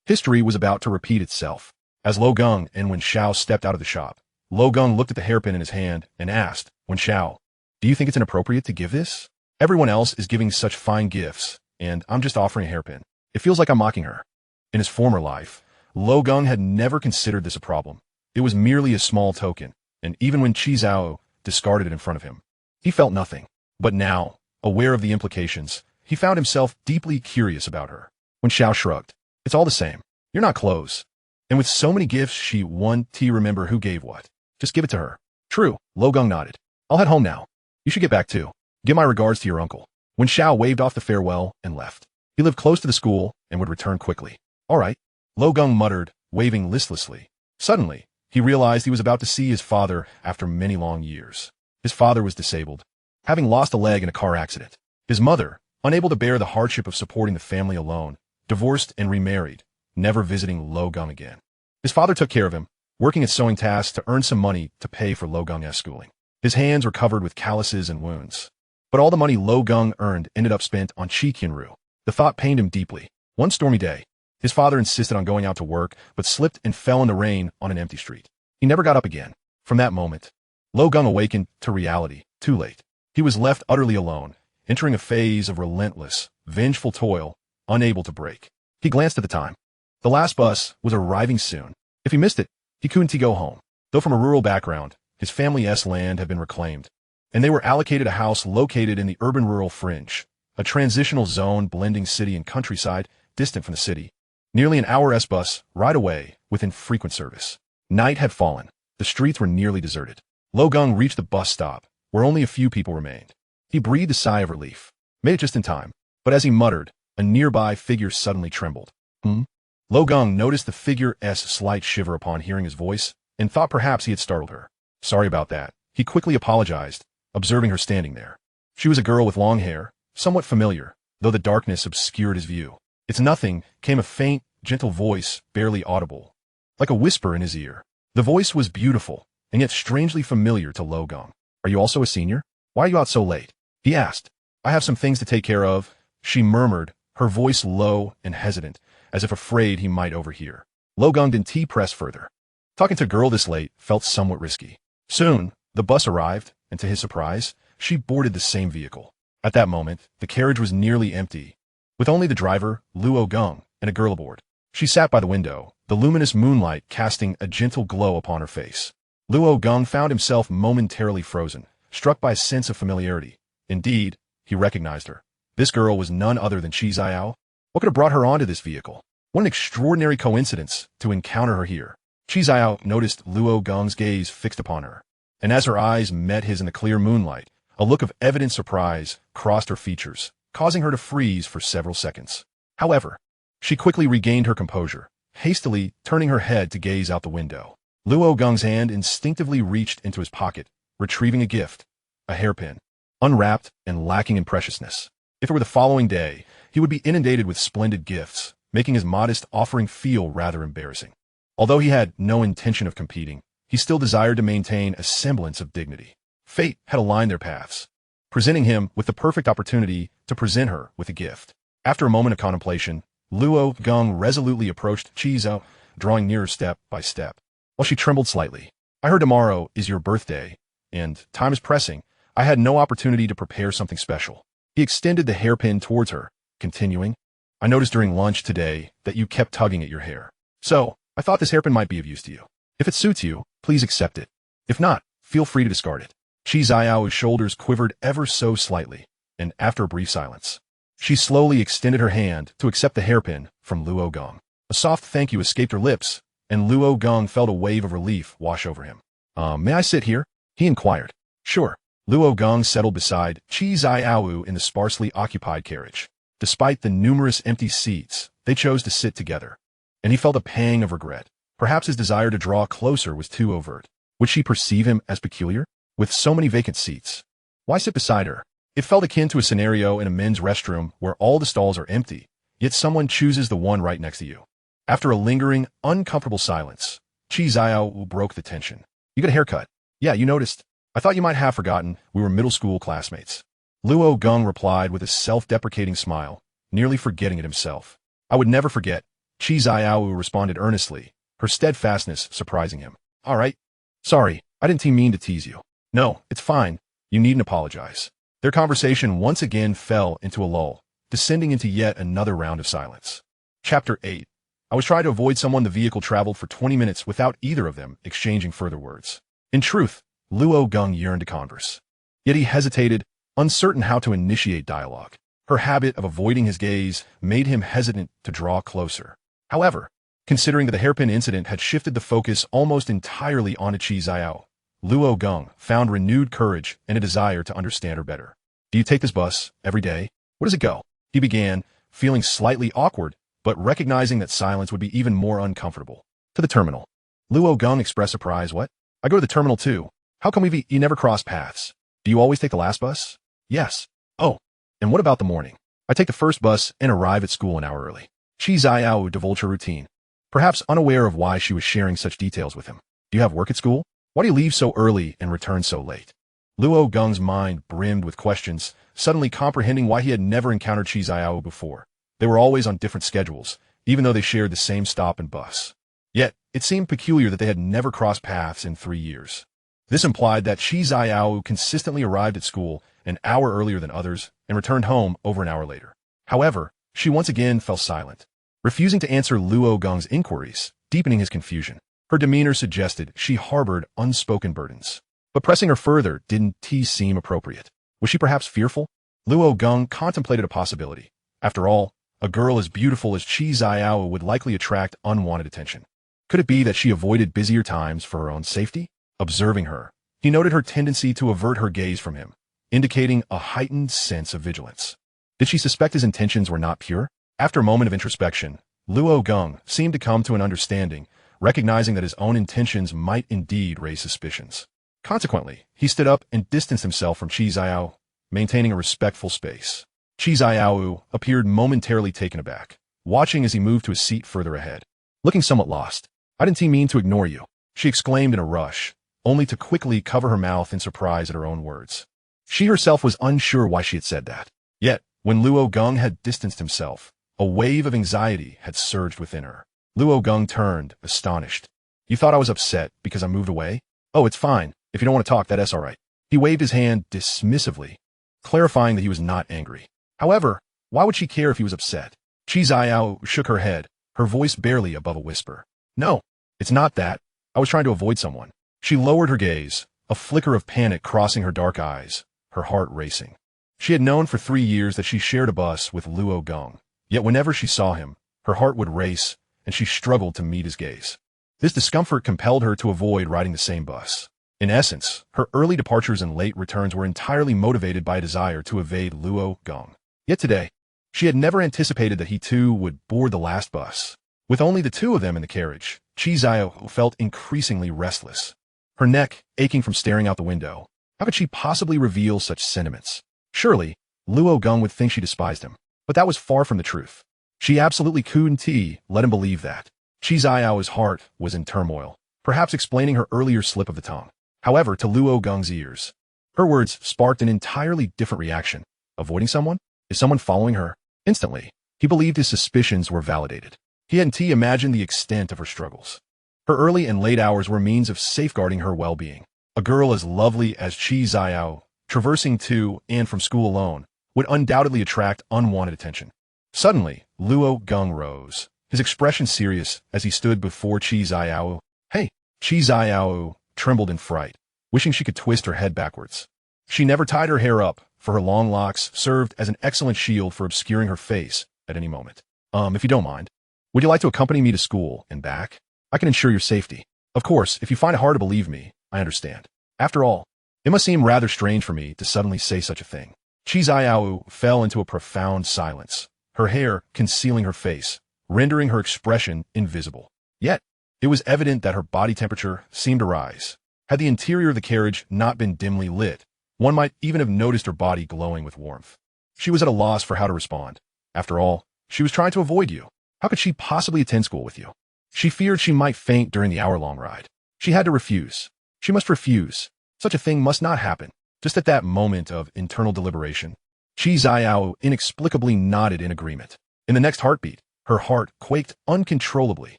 History was about to repeat itself. As Luo Geng and Wen Xiao stepped out of the shop, Luo Geng looked at the hairpin in his hand and asked, Wen Xiao, do you think it's inappropriate to give this? Everyone else is giving such fine gifts, and I'm just offering a hairpin. It feels like I'm mocking her. In his former life, Luo Geng had never considered this a problem. It was merely a small token, and even when Qi Zhao discarded it in front of him, he felt nothing. But now, aware of the implications, he found himself deeply curious about her. When Xiao shrugged, "It's all the same. You're not clothes. And with so many gifts, she won to remember who gave what. Just give it to her." "True," Luo Geng nodded. "I'll head home now. You should get back too. Give my regards to your uncle." When Xiao waved off the farewell and left, he lived close to the school and would return quickly. "All right," Luo Geng muttered, waving listlessly. Suddenly, he realized he was about to see his father after many long years. His father was disabled, having lost a leg in a car accident. His mother, unable to bear the hardship of supporting the family alone, divorced and remarried, never visiting Luo Geng again. His father took care of him, working at sewing tasks to earn some money to pay for Luo Geng's schooling. His hands were covered with calluses and wounds. But all the money Luo Geng earned ended up spent on Qi Qianru. The thought pained him deeply. One stormy day, his father insisted on going out to work, but slipped and fell in the rain on an empty street. He never got up again. From that moment, Luo Geng awakened to reality, too late. He was left utterly alone, entering a phase of relentless, vengeful toil, unable to break. He glanced at the time. The last bus was arriving soon. If he missed it, he couldn't go home. Though from a rural background, his family's land had been reclaimed, and they were allocated a house located in the urban-rural fringe, a transitional zone blending city and countryside, distant from the city. Nearly an hour's bus ride away with infrequent service. Night had fallen. The streets were nearly deserted. Luo Geng reached the bus stop, where only a few people remained. He breathed a sigh of relief. Made it just in time. But as he muttered, a nearby figure suddenly trembled. Luo Geng noticed the figure's slight shiver upon hearing his voice, and thought perhaps he had startled her. "Sorry about that." He quickly apologized, observing her standing there. She was a girl with long hair, somewhat familiar, though the darkness obscured his view. "It's nothing," came a faint, gentle voice, barely audible, like a whisper in his ear. The voice was beautiful, and yet strangely familiar to Luo Geng. "Are you also a senior? Why are you out so late?" he asked. "I have some things to take care of," she murmured, her voice low and hesitant, as if afraid he might overhear. Luo Geng didn't press further. Talking to a girl this late felt somewhat risky. Soon, the bus arrived, and to his surprise, she boarded the same vehicle. At that moment, the carriage was nearly empty, with only the driver, Luo Geng, and a girl aboard. She sat by the window, the luminous moonlight casting a gentle glow upon her face. Luo Geng found himself momentarily frozen, struck by a sense of familiarity. Indeed, he recognized her. This girl was none other than Qi Qianru. What could have brought her onto this vehicle? What an extraordinary coincidence to encounter her here. Qi Qianru noticed Luo Geng's gaze fixed upon her, and as her eyes met his in the clear moonlight, a look of evident surprise crossed her features, causing her to freeze for several seconds. However, she quickly regained her composure, hastily turning her head to gaze out the window. Luo Geng's hand instinctively reached into his pocket, retrieving a gift, a hairpin, unwrapped and lacking in preciousness. If it were the following day, he would be inundated with splendid gifts, making his modest offering feel rather embarrassing. Although he had no intention of competing, he still desired to maintain a semblance of dignity. Fate had aligned their paths, presenting him with the perfect opportunity to present her with a gift. After a moment of contemplation, Luo Geng resolutely approached Qi Qianru, drawing nearer step by step. While she trembled slightly, "I heard tomorrow is your birthday, and time is pressing. I had no opportunity to prepare something special." He extended the hairpin towards her, continuing, "I noticed during lunch today that you kept tugging at your hair. So, I thought this hairpin might be of use to you. If it suits you, please accept it. If not, feel free to discard it." Qi Qianru's shoulders quivered ever so slightly, and after a brief silence, she slowly extended her hand to accept the hairpin from Luo Geng. A soft thank you escaped her lips, and Luo Geng felt a wave of relief wash over him. May I sit here?" he inquired. "Sure." Luo Geng settled beside Qi Qianru in the sparsely occupied carriage. Despite the numerous empty seats, they chose to sit together, and he felt a pang of regret. Perhaps his desire to draw closer was too overt. Would she perceive him as peculiar? With so many vacant seats, why sit beside her? It felt akin to a scenario in a men's restroom where all the stalls are empty, yet someone chooses the one right next to you. After a lingering, uncomfortable silence, Qi Qianru broke the tension. "You got a haircut?" "Yeah, you noticed. I thought you might have forgotten we were middle school classmates." Luo Geng replied with a self-deprecating smile, nearly forgetting it himself. "I would never forget," Qi Qianru responded earnestly, her steadfastness surprising him. "All right. Sorry, I didn't mean to tease you." "No, it's fine. You needn't apologize." Their conversation once again fell into a lull, descending into yet another round of silence. Chapter 8. I was trying to avoid someone. The vehicle traveled for 20 minutes without either of them exchanging further words. In truth, Luo Geng yearned to converse. Yet he hesitated, uncertain how to initiate dialogue. Her habit of avoiding his gaze made him hesitant to draw closer. However, considering that the hairpin incident had shifted the focus almost entirely onto Qi Qianru, Luo Geng found renewed courage and a desire to understand her better. Do you take this bus every day? Where does it go? He began, feeling slightly awkward, but recognizing that silence would be even more uncomfortable. To the terminal. Luo Geng expressed surprise. What? I go to the terminal too. How come you never cross paths? Do you always take the last bus? Yes. Oh. And what about the morning? I take the first bus and arrive at school an hour early. Qi Qianru divulged her routine, perhaps unaware of why she was sharing such details with him. Do you have work at school? Why do you leave so early and return so late? Luo Geng's mind brimmed with questions, suddenly comprehending why he had never encountered Qi Qianru before. They were always on different schedules, even though they shared the same stop and bus. Yet, it seemed peculiar that they had never crossed paths in 3 years. This implied that Qi Qianru consistently arrived at school an hour earlier than others and returned home over an hour later. However, she once again fell silent, refusing to answer Luo Geng's inquiries, deepening his confusion. Her demeanor suggested she harbored unspoken burdens. But pressing her further didn't seem appropriate. Was she perhaps fearful? Luo Geng contemplated a possibility. After all, a girl as beautiful as Qi Qianru would likely attract unwanted attention. Could it be that she avoided busier times for her own safety? Observing her, he noted her tendency to avert her gaze from him, indicating a heightened sense of vigilance. Did she suspect his intentions were not pure? After a moment of introspection, Luo Geng seemed to come to an understanding, recognizing that his own intentions might indeed raise suspicions. Consequently, he stood up and distanced himself from Qi Qianru, maintaining a respectful space. Qi Qianru appeared momentarily taken aback, watching as he moved to a seat further ahead. Looking somewhat lost. I didn't mean to ignore you, she exclaimed in a rush, only to quickly cover her mouth in surprise at her own words. She herself was unsure why she had said that. Yet, when Luo Geng had distanced himself, a wave of anxiety had surged within her. Luo Geng turned, astonished. You thought I was upset because I moved away? Oh, it's fine. If you don't want to talk, that's all right. He waved his hand dismissively, clarifying that he was not angry. However, why would she care if he was upset? Qi Qianru shook her head, her voice barely above a whisper. No, it's not that. I was trying to avoid someone. She lowered her gaze, a flicker of panic crossing her dark eyes, her heart racing. She had known for 3 years that she shared a bus with Luo Geng, yet whenever she saw him, her heart would race, and she struggled to meet his gaze. This discomfort compelled her to avoid riding the same bus. In essence, her early departures and late returns were entirely motivated by a desire to evade Luo Geng. Yet today, she had never anticipated that he too would board the last bus. With only the two of them in the carriage, Qi Qianru felt increasingly restless, her neck aching from staring out the window. How could she possibly reveal such sentiments? Surely, Luo Geng would think she despised him, but that was far from the truth. She absolutely couldn't let him believe that. Qi Qianru's heart was in turmoil, perhaps explaining her earlier slip of the tongue. However, to Luo Geng's ears, her words sparked an entirely different reaction. Avoiding someone? Is someone following her? Instantly, he believed his suspicions were validated. He hadn't imagined the extent of her struggles. Her early and late hours were means of safeguarding her well-being. A girl as lovely as Qi Qianru, traversing to and from school alone, would undoubtedly attract unwanted attention. Suddenly, Luo Geng rose, his expression serious as he stood before Qi Qianru. Hey! Qi Qianru trembled in fright, wishing she could twist her head backwards. She never tied her hair up, for her long locks served as an excellent shield for obscuring her face at any moment. If you don't mind, would you like to accompany me to school and back? I can ensure your safety. Of course, if you find it hard to believe me, I understand. After all, it must seem rather strange for me to suddenly say such a thing. Qi Qianru fell into a profound silence, her hair concealing her face, rendering her expression invisible. Yet, it was evident that her body temperature seemed to rise. Had the interior of the carriage not been dimly lit, one might even have noticed her body glowing with warmth. She was at a loss for how to respond. After all, she was trying to avoid you. How could she possibly attend school with you? She feared she might faint during the hour-long ride. She had to refuse. She must refuse. Such a thing must not happen. Just at that moment of internal deliberation, Qi Qianru inexplicably nodded in agreement. In the next heartbeat, her heart quaked uncontrollably.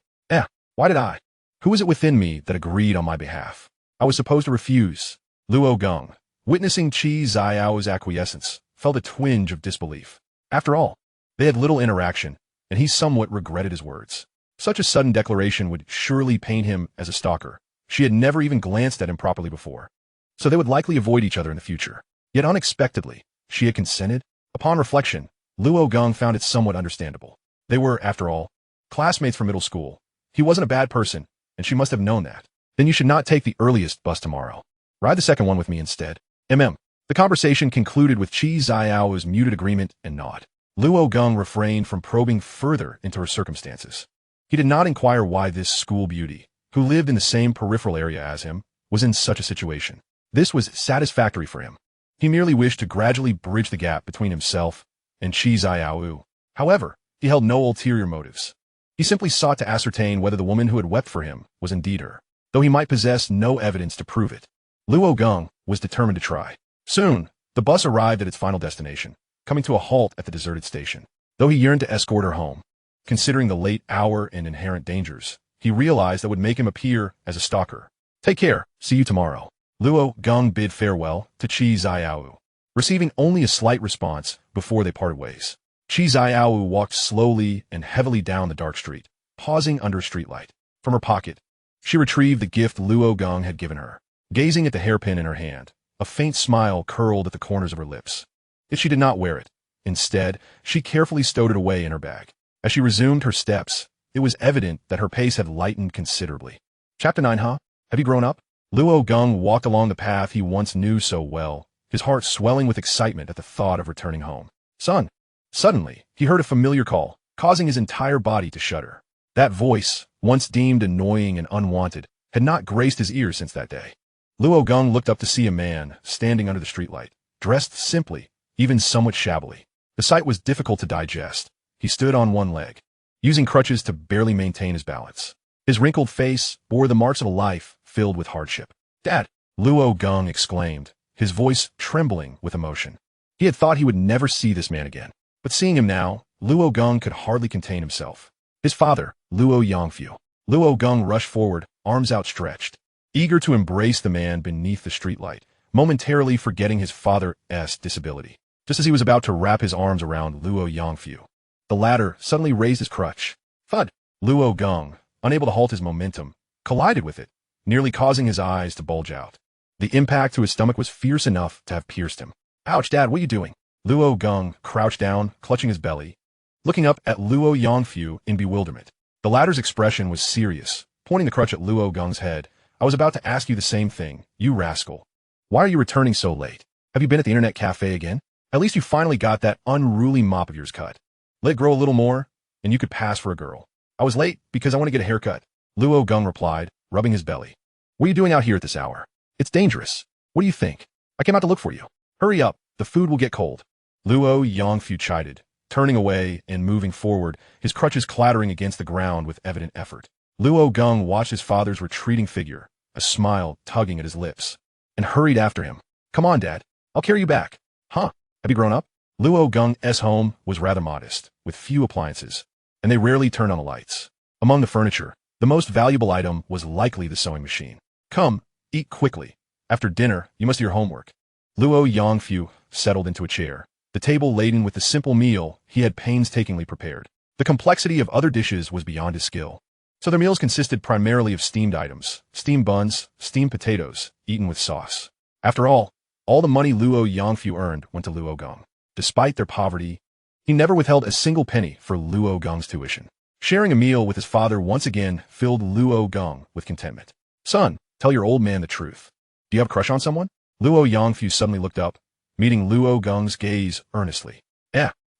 Why did I? Who was it within me that agreed on my behalf? I was supposed to refuse. Luo Geng, witnessing Qi Qianru's acquiescence, felt a twinge of disbelief. After all, they had little interaction, and he somewhat regretted his words. Such a sudden declaration would surely paint him as a stalker. She had never even glanced at him properly before, so they would likely avoid each other in the future. Yet unexpectedly, she had consented. Upon reflection, Luo Geng found it somewhat understandable. They were, after all, classmates from middle school. He wasn't a bad person, and she must have known that. Then you should not take the earliest bus tomorrow. Ride the second one with me instead. The conversation concluded with Qi Qianru's muted agreement and nod. Luo Geng refrained from probing further into her circumstances. He did not inquire why this school beauty, who lived in the same peripheral area as him, was in such a situation. This was satisfactory for him. He merely wished to gradually bridge the gap between himself and Qi Qianru. However, he held no ulterior motives. He simply sought to ascertain whether the woman who had wept for him was indeed her, though he might possess no evidence to prove it. Luo Geng was determined to try. Soon, the bus arrived at its final destination, coming to a halt at the deserted station. Though he yearned to escort her home, considering the late hour and inherent dangers, he realized that would make him appear as a stalker. Take care, see you tomorrow. Luo Geng bid farewell to Qi Qianru, receiving only a slight response before they parted ways. Qi Qianru walked slowly and heavily down the dark street, pausing under a streetlight. From her pocket, she retrieved the gift Luo Geng had given her. Gazing at the hairpin in her hand, a faint smile curled at the corners of her lips. Yet she did not wear it. Instead, she carefully stowed it away in her bag. As she resumed her steps, it was evident that her pace had lightened considerably. Chapter 9, huh? Have you grown up? Luo Geng walked along the path he once knew so well, his heart swelling with excitement at the thought of returning home. Son! Suddenly, he heard a familiar call, causing his entire body to shudder. That voice, once deemed annoying and unwanted, had not graced his ears since that day. Luo Geng looked up to see a man standing under the streetlight, dressed simply, even somewhat shabbily. The sight was difficult to digest. He stood on one leg, using crutches to barely maintain his balance. His wrinkled face bore the marks of a life filled with hardship. Dad! Luo Geng exclaimed, his voice trembling with emotion. He had thought he would never see this man again. But seeing him now, Luo Geng could hardly contain himself. His father, Luo Yangfu. Luo Geng rushed forward, arms outstretched, eager to embrace the man beneath the streetlight, momentarily forgetting his father's disability. Just as he was about to wrap his arms around Luo Yangfu, the latter suddenly raised his crutch. Thud! Luo Geng, unable to halt his momentum, collided with it, nearly causing his eyes to bulge out. The impact to his stomach was fierce enough to have pierced him. Ouch, Dad, what are you doing? Luo Geng crouched down, clutching his belly, looking up at Luo Yangfu in bewilderment. The latter's expression was serious, pointing the crutch at Luo Geng's head. I was about to ask you the same thing, you rascal. Why are you returning so late? Have you been at the internet cafe again? At least you finally got that unruly mop of yours cut. Let it grow a little more, and you could pass for a girl. I was late because I want to get a haircut, Luo Geng replied, rubbing his belly. What are you doing out here at this hour? It's dangerous. What do you think? I came out to look for you. Hurry up, the food will get cold. Luo Yangfu chided, turning away and moving forward, his crutches clattering against the ground with evident effort. Luo Geng watched his father's retreating figure, a smile tugging at his lips, and hurried after him. Come on, Dad. I'll carry you back. Huh? Have you grown up? Luo Geng's home was rather modest, with few appliances, and they rarely turned on the lights. Among the furniture, the most valuable item was likely the sewing machine. Come, eat quickly. After dinner, you must do your homework. Luo Yangfu settled into a chair, the table laden with the simple meal he had painstakingly prepared. The complexity of other dishes was beyond his skill. So their meals consisted primarily of steamed items, steamed buns, steamed potatoes, eaten with sauce. After all the money Luo Yangfu earned went to Luo Geng. Despite their poverty, he never withheld a single penny for Luo Geng's tuition. Sharing a meal with his father once again filled Luo Geng with contentment. Son, tell your old man the truth. Do you have a crush on someone? Luo Yangfu suddenly looked up, meeting Luo Geng's gaze earnestly.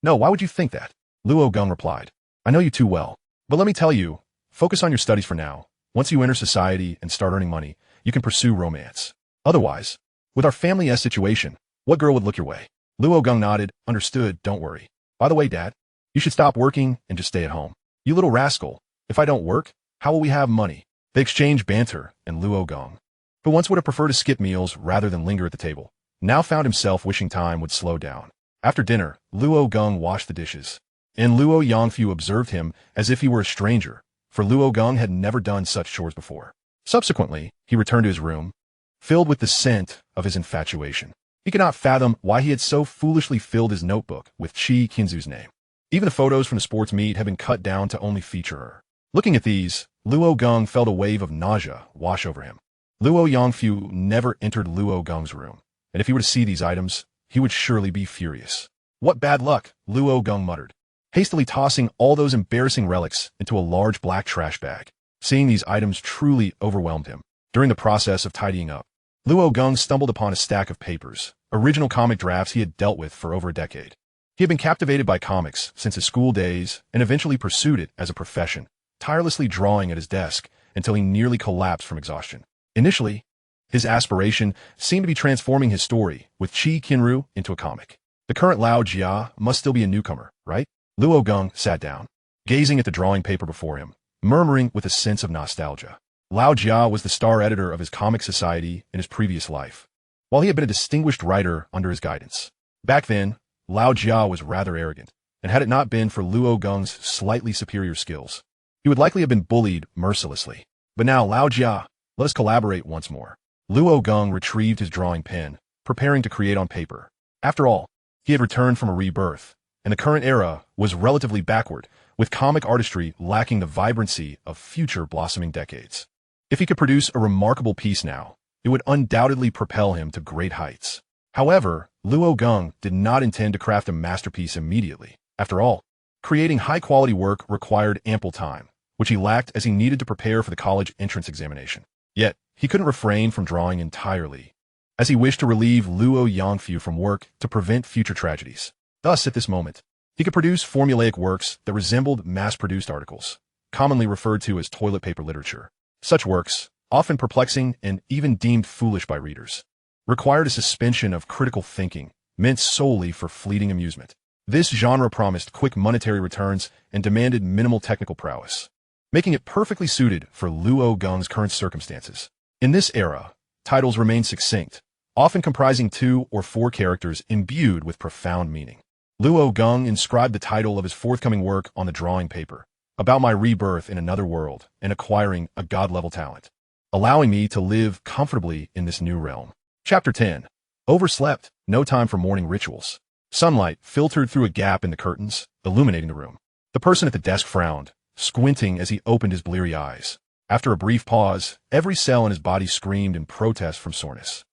No, why would you think that? Luo Geng replied. I know you too well. But let me tell you, focus on your studies for now. Once you enter society and start earning money, you can pursue romance. Otherwise, with our family's situation, what girl would look your way? Luo Geng nodded, understood, don't worry. By the way, Dad, you should stop working and just stay at home. You little rascal, if I don't work, how will we have money? They exchanged banter, and Luo Geng, who once would have preferred to skip meals rather than linger at the table, now found himself wishing time would slow down. After dinner, Luo Geng washed the dishes, and Luo Yangfu observed him as if he were a stranger, for Luo Geng had never done such chores before. Subsequently, he returned to his room, filled with the scent of his infatuation. He could not fathom why he had so foolishly filled his notebook with Qi Qianru's name. Even the photos from the sports meet had been cut down to only feature her. Looking at these, Luo Geng felt a wave of nausea wash over him. Luo Yangfu never entered Luo Geng's room, and if he were to see these items, he would surely be furious. What bad luck, Luo Geng muttered, hastily tossing all those embarrassing relics into a large black trash bag. Seeing these items truly overwhelmed him. During the process of tidying up, Luo Geng stumbled upon a stack of papers, original comic drafts he had dealt with for over a decade. He had been captivated by comics since his school days and eventually pursued it as a profession, tirelessly drawing at his desk until he nearly collapsed from exhaustion. Initially, his aspiration seemed to be transforming his story with Qi Qianru into a comic. The current Lao Jia must still be a newcomer, right? Luo Geng sat down, gazing at the drawing paper before him, murmuring with a sense of nostalgia. Lao Jia was the star editor of his comic society in his previous life, while he had been a distinguished writer under his guidance. Back then, Lao Jia was rather arrogant, and had it not been for Luo Geng's slightly superior skills, he would likely have been bullied mercilessly. But now, Lao Jia, let us collaborate once more. Luo Geng retrieved his drawing pen, preparing to create on paper. After all, he had returned from a rebirth, and the current era was relatively backward, with comic artistry lacking the vibrancy of future blossoming decades. If he could produce a remarkable piece now, it would undoubtedly propel him to great heights. However, Luo Geng did not intend to craft a masterpiece immediately. After all, creating high-quality work required ample time, which he lacked as he needed to prepare for the college entrance examination. Yet, he couldn't refrain from drawing entirely, as he wished to relieve Luo Yangfu from work to prevent future tragedies. Thus, at this moment, he could produce formulaic works that resembled mass-produced articles, commonly referred to as toilet paper literature. Such works, often perplexing and even deemed foolish by readers, required a suspension of critical thinking, meant solely for fleeting amusement. This genre promised quick monetary returns and demanded minimal technical prowess, making it perfectly suited for Luo Geng's current circumstances. In this era, titles remained succinct, often comprising 2 or 4 characters imbued with profound meaning. Luo Geng inscribed the title of his forthcoming work on the drawing paper, about my rebirth in another world and acquiring a god-level talent, allowing me to live comfortably in this new realm. Chapter 10. Overslept, no time for morning rituals. Sunlight filtered through a gap in the curtains, illuminating the room. The person at the desk frowned, squinting as he opened his bleary eyes. After a brief pause, every cell in his body screamed in protest from soreness.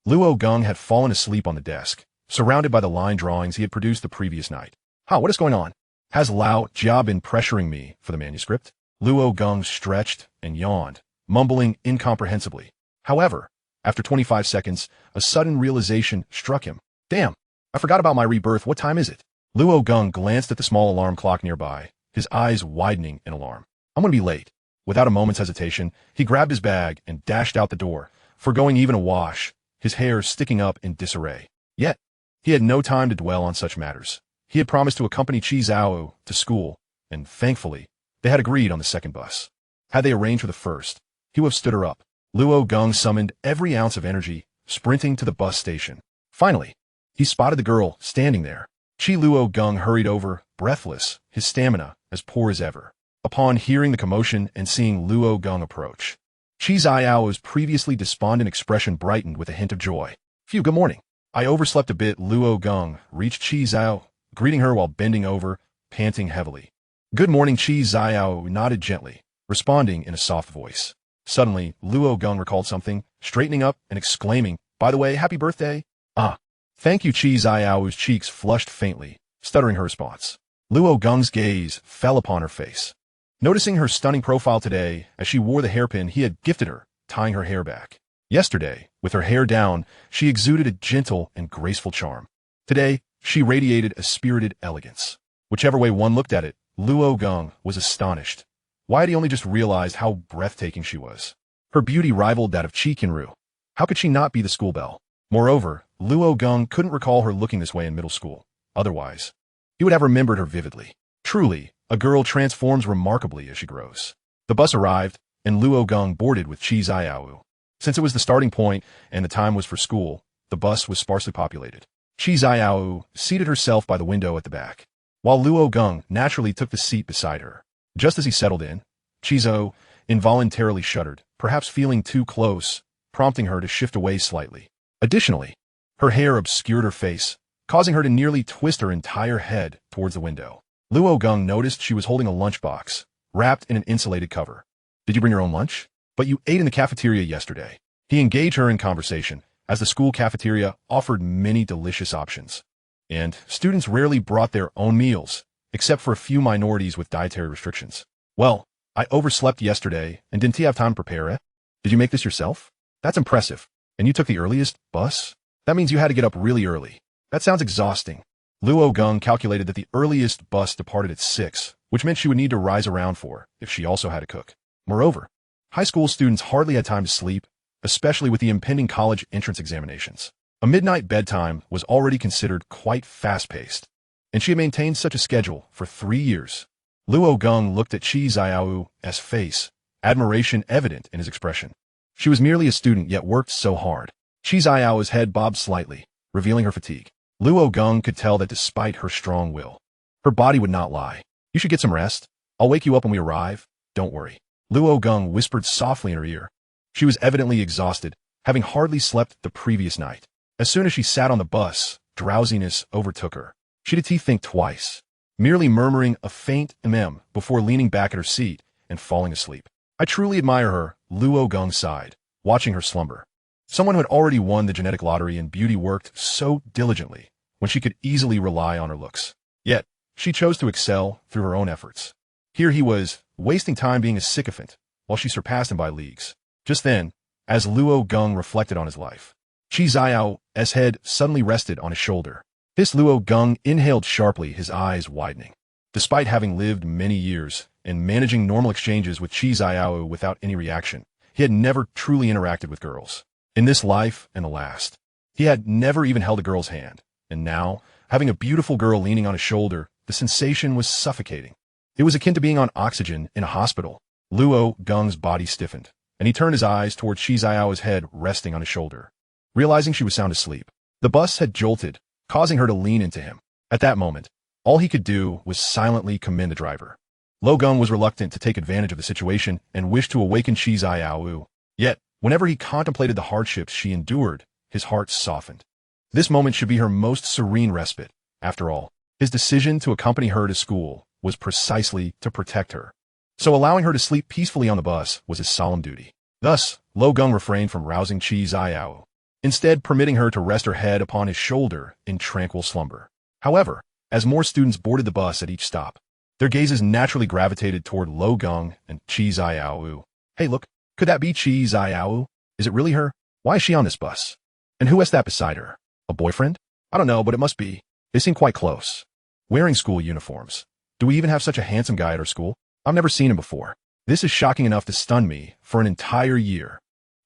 Luo Geng had fallen asleep on the desk, surrounded by the line drawings he had produced the previous night. What is going on? Has Lao Jia been pressuring me for the manuscript? Luo Geng stretched and yawned, mumbling incomprehensibly. However, after 25 seconds, a sudden realization struck him. Damn, I forgot about my rebirth. What time is it? Luo Geng glanced at the small alarm clock nearby, his eyes widening in alarm. I'm going to be late. Without a moment's hesitation, he grabbed his bag and dashed out the door, forgoing even a wash, his hair sticking up in disarray. Yet, he had no time to dwell on such matters. He had promised to accompany Qi Qianru to school, and thankfully, they had agreed on the second bus. Had they arranged for the first, he would have stood her up. Luo Geng summoned every ounce of energy, sprinting to the bus station. Finally, he spotted the girl standing there. Luo Geng hurried over, breathless, his stamina as poor as ever. Upon hearing the commotion and seeing Luo Geng approach, Qi Qianru's previously despondent expression brightened with a hint of joy. Phew, good morning. I overslept a bit. Luo Geng reached Qi Qianru, greeting her while bending over, panting heavily. Good morning. Qi Qianru nodded gently, responding in a soft voice. Suddenly, Luo Geng recalled something, straightening up and exclaiming, by the way, happy birthday. Thank you. Qi Qianru's cheeks flushed faintly, stuttering her response. Luo Geng's gaze fell upon her face, noticing her stunning profile today as she wore the hairpin he had gifted her, tying her hair back. Yesterday, with her hair down, she exuded a gentle and graceful charm. Today, she radiated a spirited elegance. Whichever way one looked at it, Luo Geng was astonished. Why had he only just realized how breathtaking she was? Her beauty rivaled that of Qi Qianru. How could she not be the school belle? Moreover, Luo Geng couldn't recall her looking this way in middle school. Otherwise, he would have remembered her vividly. Truly, a girl transforms remarkably as she grows. The bus arrived, and Luo Geng boarded with Qi Qianru. Since it was the starting point and the time was for school, the bus was sparsely populated. Qi Qianru seated herself by the window at the back, while Luo Geng naturally took the seat beside her. Just as he settled in, Qi involuntarily shuddered, perhaps feeling too close, prompting her to shift away slightly. Additionally, her hair obscured her face, causing her to nearly twist her entire head towards the window. Luo Geng noticed she was holding a lunchbox, wrapped in an insulated cover. Did you bring your own lunch? But you ate in the cafeteria yesterday. He engaged her in conversation, as the school cafeteria offered many delicious options. and students rarely brought their own meals, except for a few minorities with dietary restrictions. Well, I overslept yesterday and didn't have time to prepare it. Did you make this yourself? That's impressive. And you took the earliest bus? That means you had to get up really early. That sounds exhausting. Luo Geng calculated that the earliest bus departed at 6, which meant she would need to rise around 4 if she also had to cook. Moreover, high school students hardly had time to sleep, especially with the impending college entrance examinations. A midnight bedtime was already considered quite fast-paced, and she had maintained such a schedule for 3 years. Luo Geng looked at Qi Qianru's face, admiration evident in his expression. She was merely a student yet worked so hard. Qi Qianru's head bobbed slightly, revealing her fatigue. Luo Geng could tell that despite her strong will, her body would not lie. You should get some rest. I'll wake you up when we arrive. Don't worry. Luo Geng whispered softly in her ear. She was evidently exhausted, having hardly slept the previous night. As soon as she sat on the bus, drowsiness overtook her. She didn't think twice, merely murmuring a faint before leaning back at her seat and falling asleep. I truly admire her, Luo Geng sighed, watching her slumber. Someone who had already won the genetic lottery in beauty worked so diligently when she could easily rely on her looks. Yet, she chose to excel through her own efforts. Here he was, wasting time being a sycophant, while she surpassed him by leagues. Just then, as Luo Geng reflected on his life, Qi Qianru's head suddenly rested on his shoulder. This Luo Geng inhaled sharply, his eyes widening. Despite having lived many years and managing normal exchanges with Qi Qianru without any reaction, he had never truly interacted with girls. In this life and the last, he had never even held a girl's hand, and now, having a beautiful girl leaning on his shoulder, the sensation was suffocating. It was akin to being on oxygen in a hospital. Luo Geng's body stiffened, and he turned his eyes toward Qi Qianru's head resting on his shoulder. Realizing she was sound asleep, the bus had jolted, causing her to lean into him. At that moment, all he could do was silently commend the driver. Luo Geng was reluctant to take advantage of the situation and wished to awaken Qi Qianru. Yet, whenever he contemplated the hardships she endured, his heart softened. This moment should be her most serene respite. After all, his decision to accompany her to school was precisely to protect her. So allowing her to sleep peacefully on the bus was his solemn duty. Thus, Luo Geng refrained from rousing Qi Qianru, instead permitting her to rest her head upon his shoulder in tranquil slumber. However, as more students boarded the bus at each stop, their gazes naturally gravitated toward Luo Geng and Qi Qianru. Hey look, could that be Qi Qianru? Is it really her? Why is she on this bus? And who has that beside her? A boyfriend? I don't know, but it must be. They seem quite close. Wearing school uniforms. Do we even have such a handsome guy at our school? I've never seen him before. This is shocking enough to stun me for an entire year.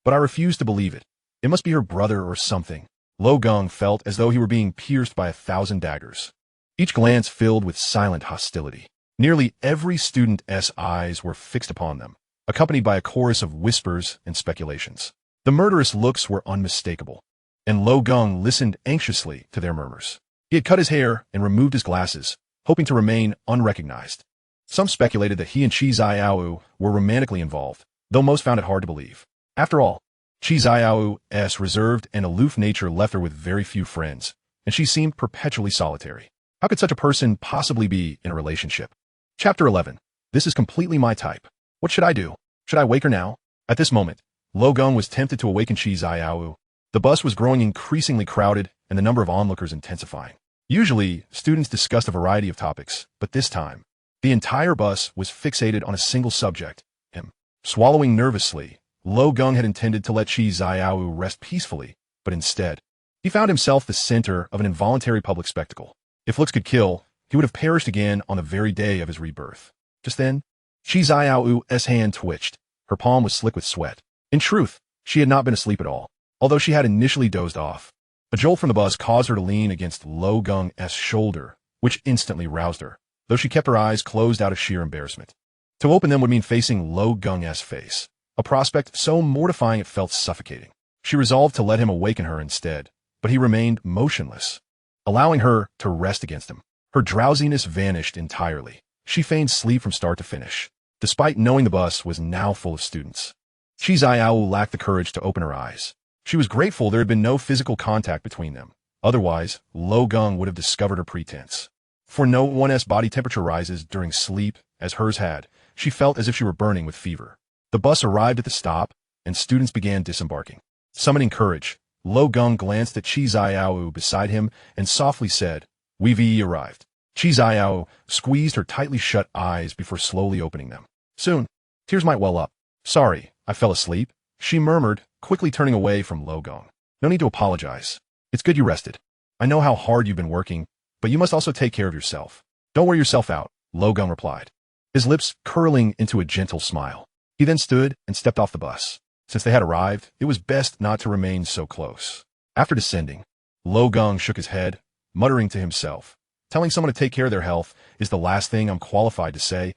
But I refuse to believe it. It must be her brother or something. Luo Geng felt as though he were being pierced by 1,000 daggers, each glance filled with silent hostility. Nearly every student's eyes were fixed upon them, accompanied by a chorus of whispers and speculations. The murderous looks were unmistakable, and Luo Geng listened anxiously to their murmurs. He had cut his hair and removed his glasses, hoping to remain unrecognized. Some speculated that he and Qi Qianru were romantically involved, though most found it hard to believe. After all, Qi Qianru's reserved and aloof nature left her with very few friends, and she seemed perpetually solitary. How could such a person possibly be in a relationship? Chapter 11. This is completely my type. What should I do? Should I wake her now? At this moment, Luo Geng was tempted to awaken Qi Qianru. The bus was growing increasingly crowded and the number of onlookers intensifying. Usually, students discussed a variety of topics, but this time, the entire bus was fixated on a single subject, him. Swallowing nervously, Luo Geng had intended to let Qi Qianru rest peacefully, but instead, he found himself the center of an involuntary public spectacle. If looks could kill, he would have perished again on the very day of his rebirth. Just then, Qi Qianru's hand twitched. Her palm was slick with sweat. In truth, she had not been asleep at all, although she had initially dozed off. A jolt from the bus caused her to lean against Luo Geng's shoulder, which instantly roused her, though she kept her eyes closed out of sheer embarrassment. To open them would mean facing Luo Geng's face, a prospect so mortifying it felt suffocating. She resolved to let him awaken her instead, but he remained motionless, allowing her to rest against him. Her drowsiness vanished entirely. She feigned sleep from start to finish, despite knowing the bus was now full of students. Qi Qianru lacked the courage to open her eyes. She was grateful there had been no physical contact between them. Otherwise, Luo Geng would have discovered her pretense. For no one's body temperature rises during sleep, as hers had. She felt as if she were burning with fever. The bus arrived at the stop, and students began disembarking. Summoning courage, Luo Geng glanced at Qi Qianru beside him and softly said, Wei Ve arrived. Qi Qianru squeezed her tightly shut eyes before slowly opening them. Soon, tears might well up. Sorry, I fell asleep, she murmured, quickly turning away from Luo Geng. No need to apologize. It's good you rested. I know how hard you've been working, but you must also take care of yourself. Don't wear yourself out, Luo Geng replied, his lips curling into a gentle smile. He then stood and stepped off the bus. Since they had arrived, it was best not to remain so close. After descending, Luo Geng shook his head, muttering to himself, telling someone to take care of their health is the last thing I'm qualified to say.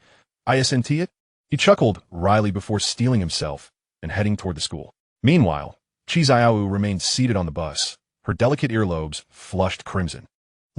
Isn't it? He chuckled wryly before steeling himself and heading toward the school. Meanwhile, Qi Qianru remained seated on the bus, her delicate earlobes flushed crimson.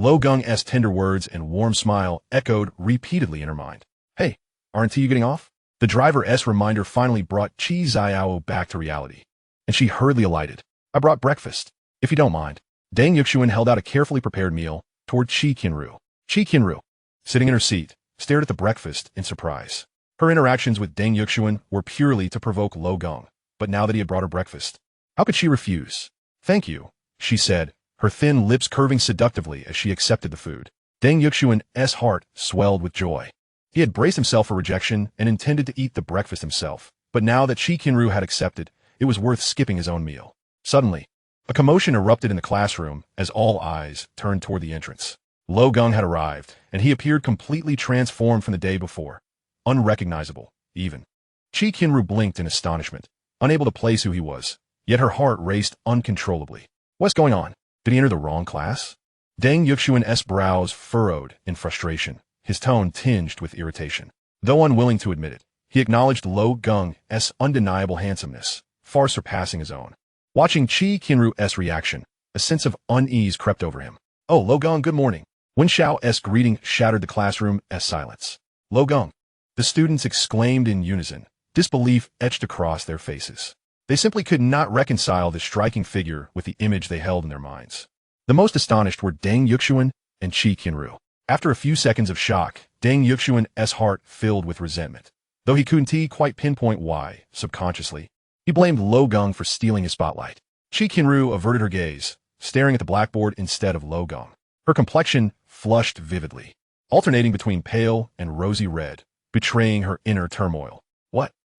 Luo Geng's tender words and warm smile echoed repeatedly in her mind. Hey, aren't you getting off? The driver's reminder finally brought Qi Qianru back to reality, and she hurriedly alighted. I brought breakfast, if you don't mind. Deng Yuxuan held out a carefully prepared meal toward Qi Qianru. Qi Qianru, sitting in her seat, stared at the breakfast in surprise. Her interactions with Deng Yuxuan were purely to provoke Luo Geng, but now that he had brought her breakfast, how could she refuse? Thank you, she said, her thin lips curving seductively as she accepted the food. Deng Yuxuan's heart swelled with joy. He had braced himself for rejection and intended to eat the breakfast himself, but now that Qi Qianru had accepted, it was worth skipping his own meal. Suddenly, a commotion erupted in the classroom as all eyes turned toward the entrance. Luo Geng had arrived, and he appeared completely transformed from the day before. Unrecognizable, even. Qi Qianru blinked in astonishment, unable to place who he was, yet her heart raced uncontrollably. What's going on? Did he enter the wrong class? Deng Yuxuan's brows furrowed in frustration, his tone tinged with irritation. Though unwilling to admit it, he acknowledged Luo Geng's undeniable handsomeness, far surpassing his own. Watching Qi Qianru's reaction, a sense of unease crept over him. Oh, Luo Geng, good morning. Wen Xiao's greeting shattered the classroom's silence. Luo Geng. The students exclaimed in unison, disbelief etched across their faces. They simply could not reconcile the striking figure with the image they held in their minds. The most astonished were Deng Yuxuan and Qi Qianru. After a few seconds of shock, Deng Yuxuan's heart filled with resentment. Though he couldn't quite pinpoint why, subconsciously, he blamed Luo Geng for stealing his spotlight. Qi Qianru averted her gaze, staring at the blackboard instead of Luo Geng. Her complexion flushed vividly, alternating between pale and rosy red, betraying her inner turmoil.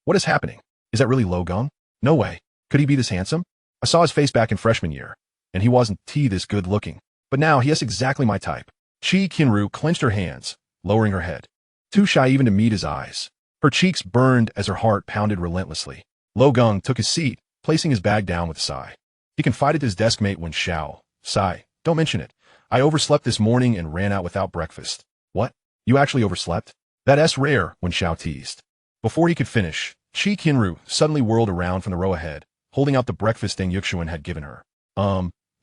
What is happening? Is that really Luo Geng? No way. Could he be this handsome? I saw his face back in freshman year, and he wasn't this good looking. But now he has exactly my type. Qi Qianru clenched her hands, lowering her head. Too shy even to meet his eyes. Her cheeks burned as her heart pounded relentlessly. Luo Geng took his seat, placing his bag down with a sigh. He confided to his desk mate Wen Xiao. Sigh, don't mention it. I overslept this morning and ran out without breakfast. What? You actually overslept? That's rare, Wen Xiao teased. Before he could finish, Qi Qianru suddenly whirled around from the row ahead, holding out the breakfast Deng Yuxuan had given her.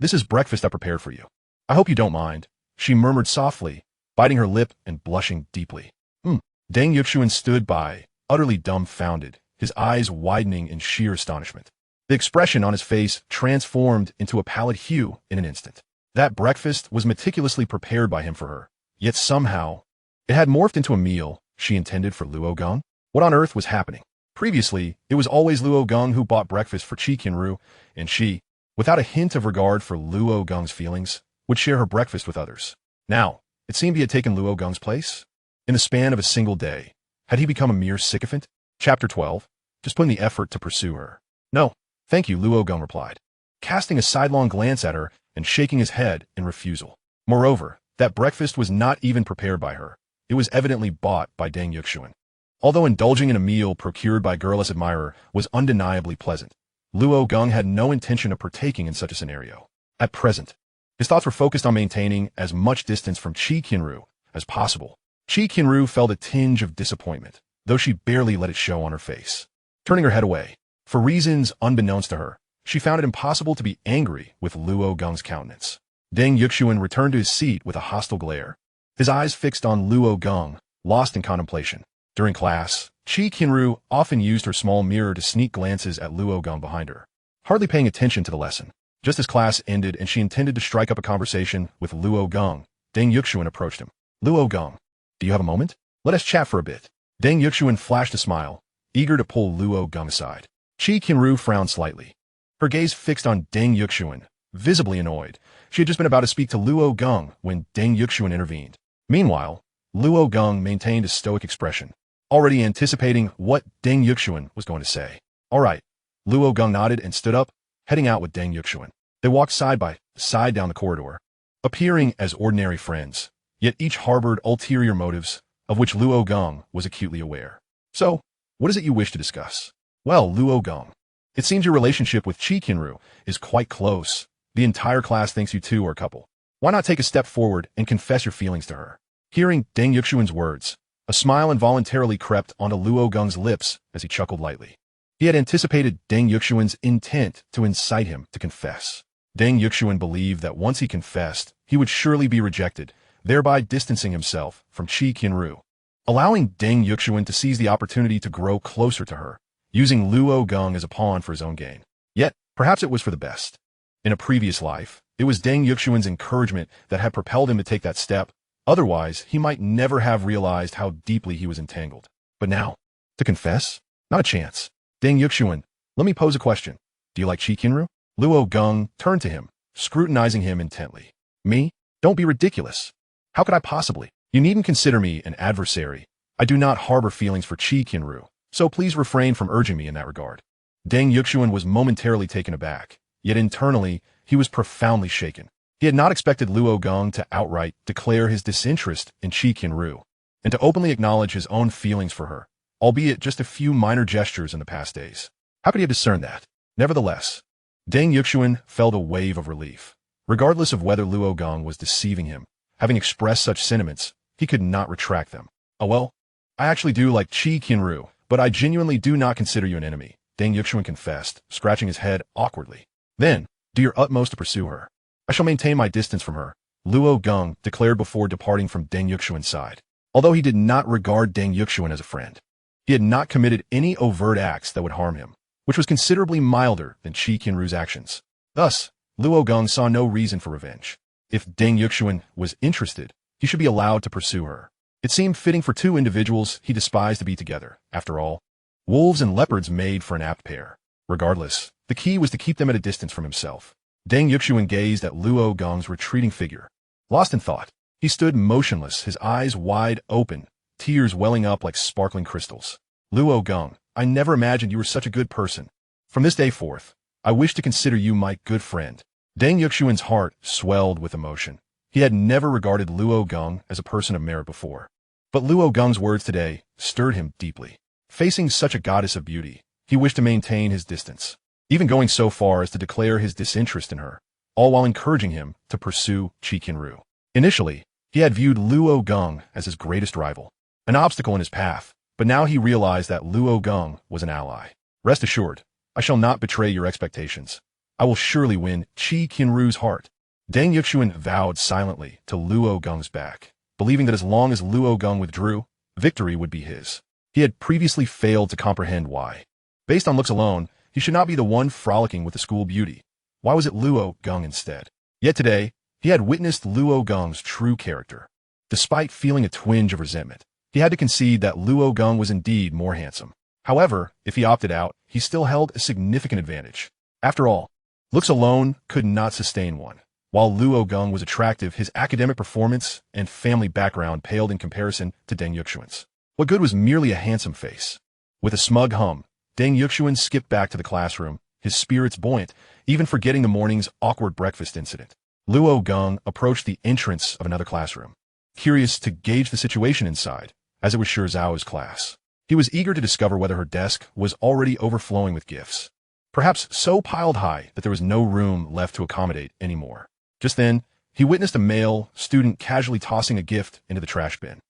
This is breakfast I prepared for you. I hope you don't mind, she murmured softly, biting her lip and blushing deeply. Deng Yuxuan stood by, utterly dumbfounded, his eyes widening in sheer astonishment. The expression on his face transformed into a pallid hue in an instant. That breakfast was meticulously prepared by him for her, yet somehow, it had morphed into a meal she intended for Luo Geng. What on earth was happening? Previously, it was always Luo Geng who bought breakfast for Qi Qianru, and she, without a hint of regard for Luo Geng's feelings, would share her breakfast with others. Now, it seemed he had taken Luo Geng's place. In the span of a single day, had he become a mere sycophant? Chapter 12. Just put in the effort to pursue her. No, thank you, Luo Geng replied, casting a sidelong glance at her and shaking his head in refusal. Moreover, that breakfast was not even prepared by her. It was evidently bought by Deng Yuxuan. Although indulging in a meal procured by girlless admirer was undeniably pleasant, Luo Geng had no intention of partaking in such a scenario. At present, his thoughts were focused on maintaining as much distance from Qi Qianru as possible. Qi Qianru felt a tinge of disappointment, though she barely let it show on her face. Turning her head away, for reasons unbeknownst to her, she found it impossible to be angry with Luo Geng's countenance. Deng Yuxuan returned to his seat with a hostile glare, his eyes fixed on Luo Geng, lost in contemplation. During class, Qi Qianru often used her small mirror to sneak glances at Luo Geng behind her, hardly paying attention to the lesson. Just as class ended and she intended to strike up a conversation with Luo Geng, Deng Yuxuan approached him. Luo Geng, do you have a moment? Let us chat for a bit. Deng Yuxuan flashed a smile, eager to pull Luo Geng aside. Qi Qianru frowned slightly, her gaze fixed on Deng Yuxuan, visibly annoyed, She had just been about to speak to Luo Geng when Deng Yuxuan intervened. Meanwhile, Luo Geng maintained a stoic expression, already anticipating what Deng Yuxuan was going to say. All right. Luo Geng nodded and stood up, heading out with Deng Yuxuan. They walked side by side down the corridor, appearing as ordinary friends, yet each harbored ulterior motives, of which Luo Geng was acutely aware. So, what is it you wish to discuss? Well, Luo Geng, it seems your relationship with Qi Qianru is quite close. The entire class thinks you two are a couple. Why not take a step forward and confess your feelings to her? Hearing Deng Yuxuan's words, a smile involuntarily crept onto Luo Geng's lips as he chuckled lightly. He had anticipated Deng Yuxuan's intent to incite him to confess. Deng Yuxuan believed that once he confessed, he would surely be rejected, thereby distancing himself from Qi Qianru, allowing Deng Yuxuan to seize the opportunity to grow closer to her, using Luo Geng as a pawn for his own gain. Yet, perhaps it was for the best. In a previous life, it was Deng Yuxuan's encouragement that had propelled him to take that step. Otherwise, he might never have realized how deeply he was entangled. But now, to confess? Not a chance. Deng Yuxuan, let me pose a question. Do you like Qi Qianru? Luo Geng turned to him, scrutinizing him intently. Me? Don't be ridiculous. How could I possibly? You needn't consider me an adversary. I do not harbor feelings for Qi Qianru, so please refrain from urging me in that regard. Deng Yuxuan was momentarily taken aback, yet internally, he was profoundly shaken. He had not expected Luo Geng to outright declare his disinterest in Qi Qianru, and to openly acknowledge his own feelings for her, albeit just a few minor gestures in the past days. How could he have discerned that? Nevertheless, Deng Yuxuan felt a wave of relief. Regardless of whether Luo Geng was deceiving him, having expressed such sentiments, he could not retract them. Oh well, I actually do like Qi Qianru, but I genuinely do not consider you an enemy, Deng Yuxuan confessed, scratching his head awkwardly. Then, do your utmost to pursue her. I shall maintain my distance from her, Luo Geng declared before departing from Deng Yuxuan's side. Although he did not regard Deng Yuxuan as a friend, he had not committed any overt acts that would harm him, which was considerably milder than Qi Qianru's actions. Thus, Luo Geng saw no reason for revenge. If Deng Yuxuan was interested, he should be allowed to pursue her. It seemed fitting for two individuals he despised to be together. After all, wolves and leopards made for an apt pair. Regardless, the key was to keep them at a distance from himself. Deng Yuxuan gazed at Luo Geng's retreating figure. Lost in thought, he stood motionless, his eyes wide open, tears welling up like sparkling crystals. Luo Geng, I never imagined you were such a good person. From this day forth, I wish to consider you my good friend. Deng Yuxuan's heart swelled with emotion. He had never regarded Luo Geng as a person of merit before. But Luo Geng's words today stirred him deeply. Facing such a goddess of beauty, he wished to maintain his distance, even going so far as to declare his disinterest in her, all while encouraging him to pursue Qi Qianru. Initially, he had viewed Luo Geng as his greatest rival, an obstacle in his path, but now he realized that Luo Geng was an ally. Rest assured, I shall not betray your expectations. I will surely win Qi Qianru's heart. Deng Yuxuan vowed silently to Luo Geng's back, believing that as long as Luo Geng withdrew, victory would be his. He had previously failed to comprehend why. Based on looks alone, he should not be the one frolicking with the school beauty. Why was it Luo Geng instead? Yet today, he had witnessed Luo Geng's true character. Despite feeling a twinge of resentment, he had to concede that Luo Geng was indeed more handsome. However, if he opted out, he still held a significant advantage. After all, looks alone could not sustain one. While Luo Geng was attractive, his academic performance and family background paled in comparison to Deng Yuxuan's. What good was merely a handsome face? With a smug hum, Deng Yuxuan skipped back to the classroom, his spirits buoyant, even forgetting the morning's awkward breakfast incident. Luo Geng approached the entrance of another classroom, curious to gauge the situation inside, as it was Shi Zhao's class. He was eager to discover whether her desk was already overflowing with gifts, perhaps so piled high that there was no room left to accommodate anymore. Just then, he witnessed a male student casually tossing a gift into the trash bin.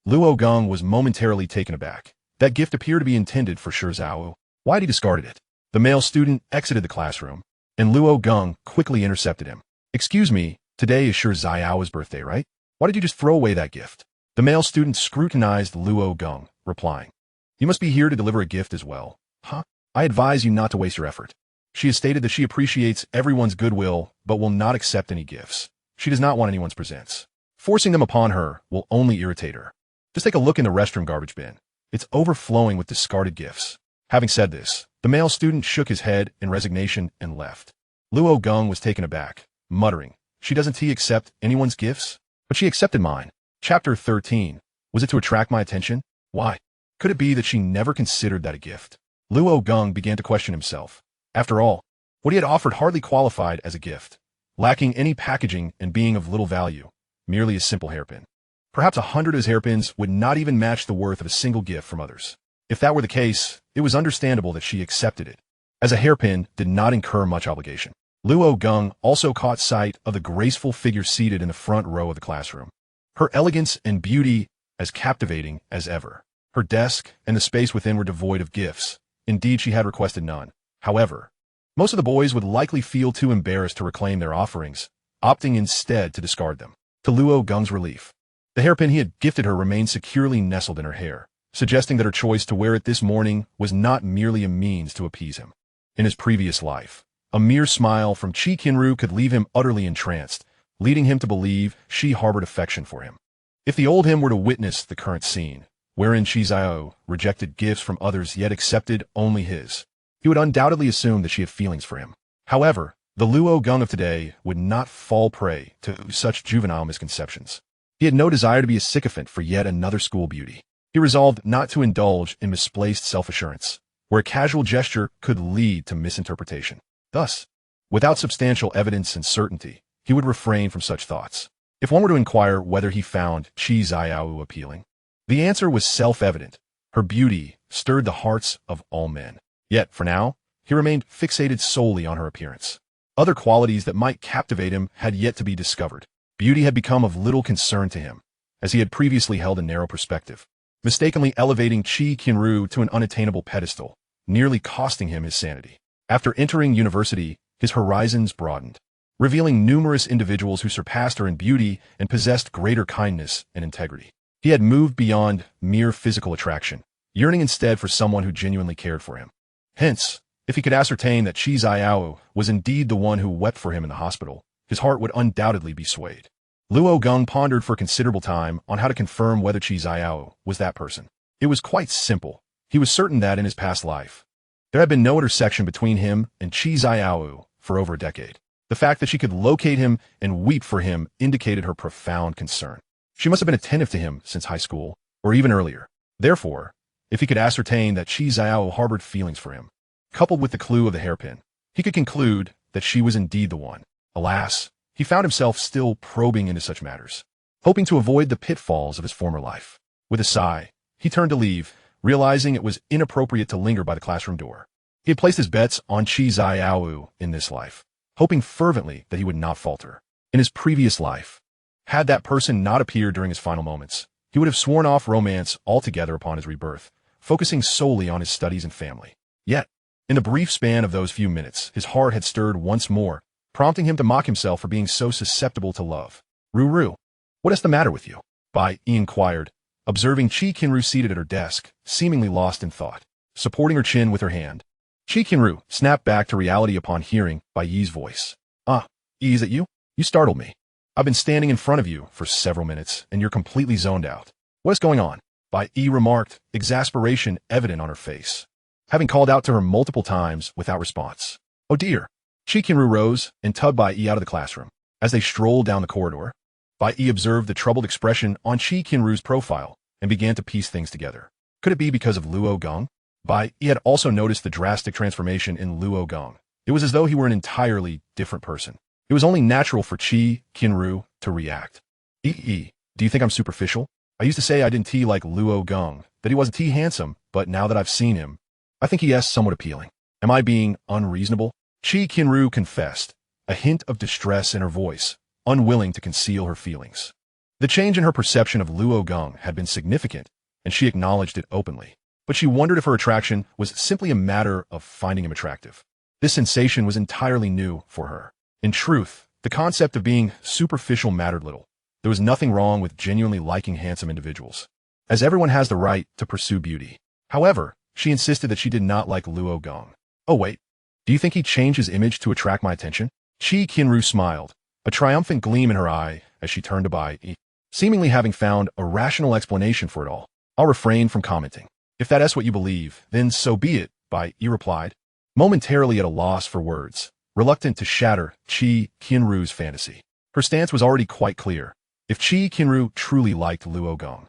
Luo Geng was momentarily taken aback. That gift appeared to be intended for Shi Zhao. Why had he discarded it? The male student exited the classroom, and Luo Geng quickly intercepted him. Excuse me, today is Shi Zhao's birthday, right? Why did you just throw away that gift? The male student scrutinized Luo Geng, replying, You must be here to deliver a gift as well. Huh? I advise you not to waste your effort. She has stated that she appreciates everyone's goodwill, but will not accept any gifts. She does not want anyone's presents. Forcing them upon her will only irritate her. Just take a look in the restroom garbage bin. It's overflowing with discarded gifts. Having said this, the male student shook his head in resignation and left. Luo Geng was taken aback, muttering, "She doesn't accept anyone's gifts? But she accepted mine." Chapter 13. Was it to attract my attention? Why? Could it be that she never considered that a gift? Luo Geng began to question himself. After all, what he had offered hardly qualified as a gift, lacking any packaging and being of little value, merely a simple hairpin. Perhaps 100 of his hairpins would not even match the worth of a single gift from others. If that were the case, it was understandable that she accepted it, as a hairpin did not incur much obligation. Luo Geng also caught sight of the graceful figure seated in the front row of the classroom. Her elegance and beauty as captivating as ever. Her desk and the space within were devoid of gifts. Indeed, she had requested none. However, most of the boys would likely feel too embarrassed to reclaim their offerings, opting instead to discard them. To Luo Geng's relief, the hairpin he had gifted her remained securely nestled in her hair, suggesting that her choice to wear it this morning was not merely a means to appease him. In his previous life, a mere smile from Qi Qianru could leave him utterly entranced, leading him to believe she harbored affection for him. If the old him were to witness the current scene, wherein Qi Qianru rejected gifts from others yet accepted only his, he would undoubtedly assume that she had feelings for him. However, the Luo Geng of today would not fall prey to such juvenile misconceptions. He had no desire to be a sycophant for yet another school beauty. He resolved not to indulge in misplaced self-assurance, where a casual gesture could lead to misinterpretation. Thus, without substantial evidence and certainty, he would refrain from such thoughts. If one were to inquire whether he found Qi Qianru appealing, the answer was self-evident. Her beauty stirred the hearts of all men. Yet, for now, he remained fixated solely on her appearance. Other qualities that might captivate him had yet to be discovered. Beauty had become of little concern to him, as he had previously held a narrow perspective, mistakenly elevating Qi Qianru to an unattainable pedestal, nearly costing him his sanity. After entering university, his horizons broadened, revealing numerous individuals who surpassed her in beauty and possessed greater kindness and integrity. He had moved beyond mere physical attraction, yearning instead for someone who genuinely cared for him. Hence, if he could ascertain that Qi Qianru was indeed the one who wept for him in the hospital, his heart would undoubtedly be swayed. Luo Geng pondered for considerable time on how to confirm whether Qi Qianru was that person. It was quite simple. He was certain that in his past life, there had been no intersection between him and Qi Qianru for over a decade. The fact that she could locate him and weep for him indicated her profound concern. She must have been attentive to him since high school, or even earlier. Therefore, if he could ascertain that Qi Qianru harbored feelings for him, coupled with the clue of the hairpin, he could conclude that she was indeed the one. Alas, he found himself still probing into such matters, hoping to avoid the pitfalls of his former life. With a sigh, he turned to leave, realizing it was inappropriate to linger by the classroom door. He had placed his bets on Qi Qianru in this life, hoping fervently that he would not falter. In his previous life, had that person not appeared during his final moments, he would have sworn off romance altogether upon his rebirth, focusing solely on his studies and family. Yet, in the brief span of those few minutes, his heart had stirred once more, prompting him to mock himself for being so susceptible to love. "Ruru, what is the matter with you?" Bai Yi inquired, observing Qi Qianru seated at her desk, seemingly lost in thought, supporting her chin with her hand. Qi Qianru snapped back to reality upon hearing Bai Yi's voice. "Ah, Yi, is it you? You startled me. I've been standing in front of you for several minutes, and you're completely zoned out. What is going on?" Bai Yi remarked, exasperation evident on her face, having called out to her multiple times without response. "Oh dear." Qi Qianru rose and tugged Bai Yi out of the classroom. As they strolled down the corridor, Bai Yi observed the troubled expression on Qi Qianru's profile and began to piece things together. Could it be because of Luo Geng? Bai Yi had also noticed the drastic transformation in Luo Geng. It was as though he were an entirely different person. It was only natural for Qi Qianru to react. "Yi, do you think I'm superficial? I used to say I didn't like Luo Geng, that he wasn't handsome, but now that I've seen him, I think he is somewhat appealing. Am I being unreasonable?" Qi Qianru confessed, a hint of distress in her voice, unwilling to conceal her feelings. The change in her perception of Luo Geng had been significant, and she acknowledged it openly. But she wondered if her attraction was simply a matter of finding him attractive. This sensation was entirely new for her. In truth, the concept of being superficial mattered little. There was nothing wrong with genuinely liking handsome individuals, as everyone has the right to pursue beauty. However, she insisted that she did not like Luo Geng. "Oh wait, do you think he changed his image to attract my attention?" Qi Qianru smiled, a triumphant gleam in her eye as she turned to Bai Yi, seemingly having found a rational explanation for it all. "I'll refrain from commenting. If that is what you believe, then so be it," Bai Yi replied, momentarily at a loss for words, reluctant to shatter Qi Qianru's fantasy. Her stance was already quite clear. If Qi Qianru truly liked Luo Geng,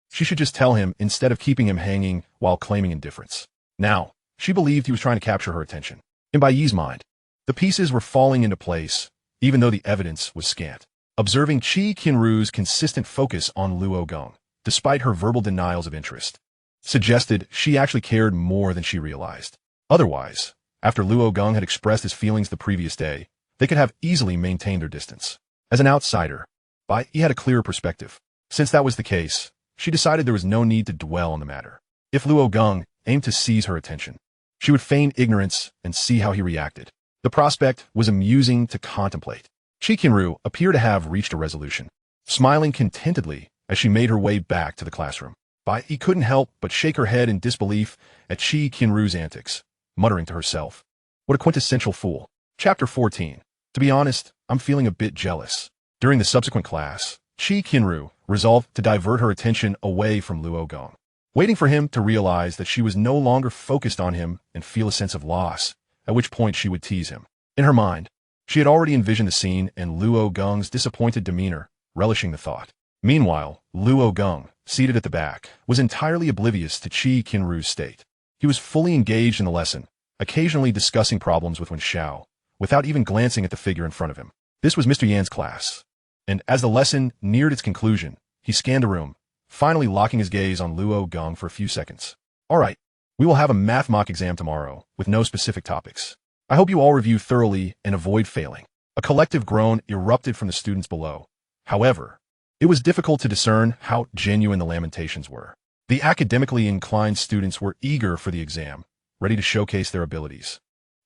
she should just tell him instead of keeping him hanging while claiming indifference. Now, she believed he was trying to capture her attention. In Bai Yi's mind, the pieces were falling into place, even though the evidence was scant. Observing Qi Qianru's consistent focus on Luo Geng, despite her verbal denials of interest, suggested she actually cared more than she realized. Otherwise, after Luo Geng had expressed his feelings the previous day, they could have easily maintained their distance. As an outsider, Bai Yi had a clearer perspective. Since that was the case, she decided there was no need to dwell on the matter. If Luo Geng aimed to seize her attention, she would feign ignorance and see how he reacted. The prospect was amusing to contemplate. Qi Qianru appeared to have reached a resolution, smiling contentedly as she made her way back to the classroom. Bai Yi couldn't help but shake her head in disbelief at Qi Qianru's antics, muttering to herself, "What a quintessential fool." Chapter 14. To be honest, I'm feeling a bit jealous. During the subsequent class, Qi Qianru resolved to divert her attention away from Luo Geng, waiting for him to realize that she was no longer focused on him and feel a sense of loss, at which point she would tease him. In her mind, she had already envisioned the scene and Luo Geng's disappointed demeanor, relishing the thought. Meanwhile, Luo Geng, seated at the back, was entirely oblivious to Qi Qianru's state. He was fully engaged in the lesson, occasionally discussing problems with Wen Xiao, without even glancing at the figure in front of him. This was Mr. Yan's class, and as the lesson neared its conclusion, he scanned the room, finally locking his gaze on Luo Geng for a few seconds. "All right, we will have a math mock exam tomorrow, with no specific topics. I hope you all review thoroughly and avoid failing." A collective groan erupted from the students below. However, it was difficult to discern how genuine the lamentations were. The academically inclined students were eager for the exam, ready to showcase their abilities,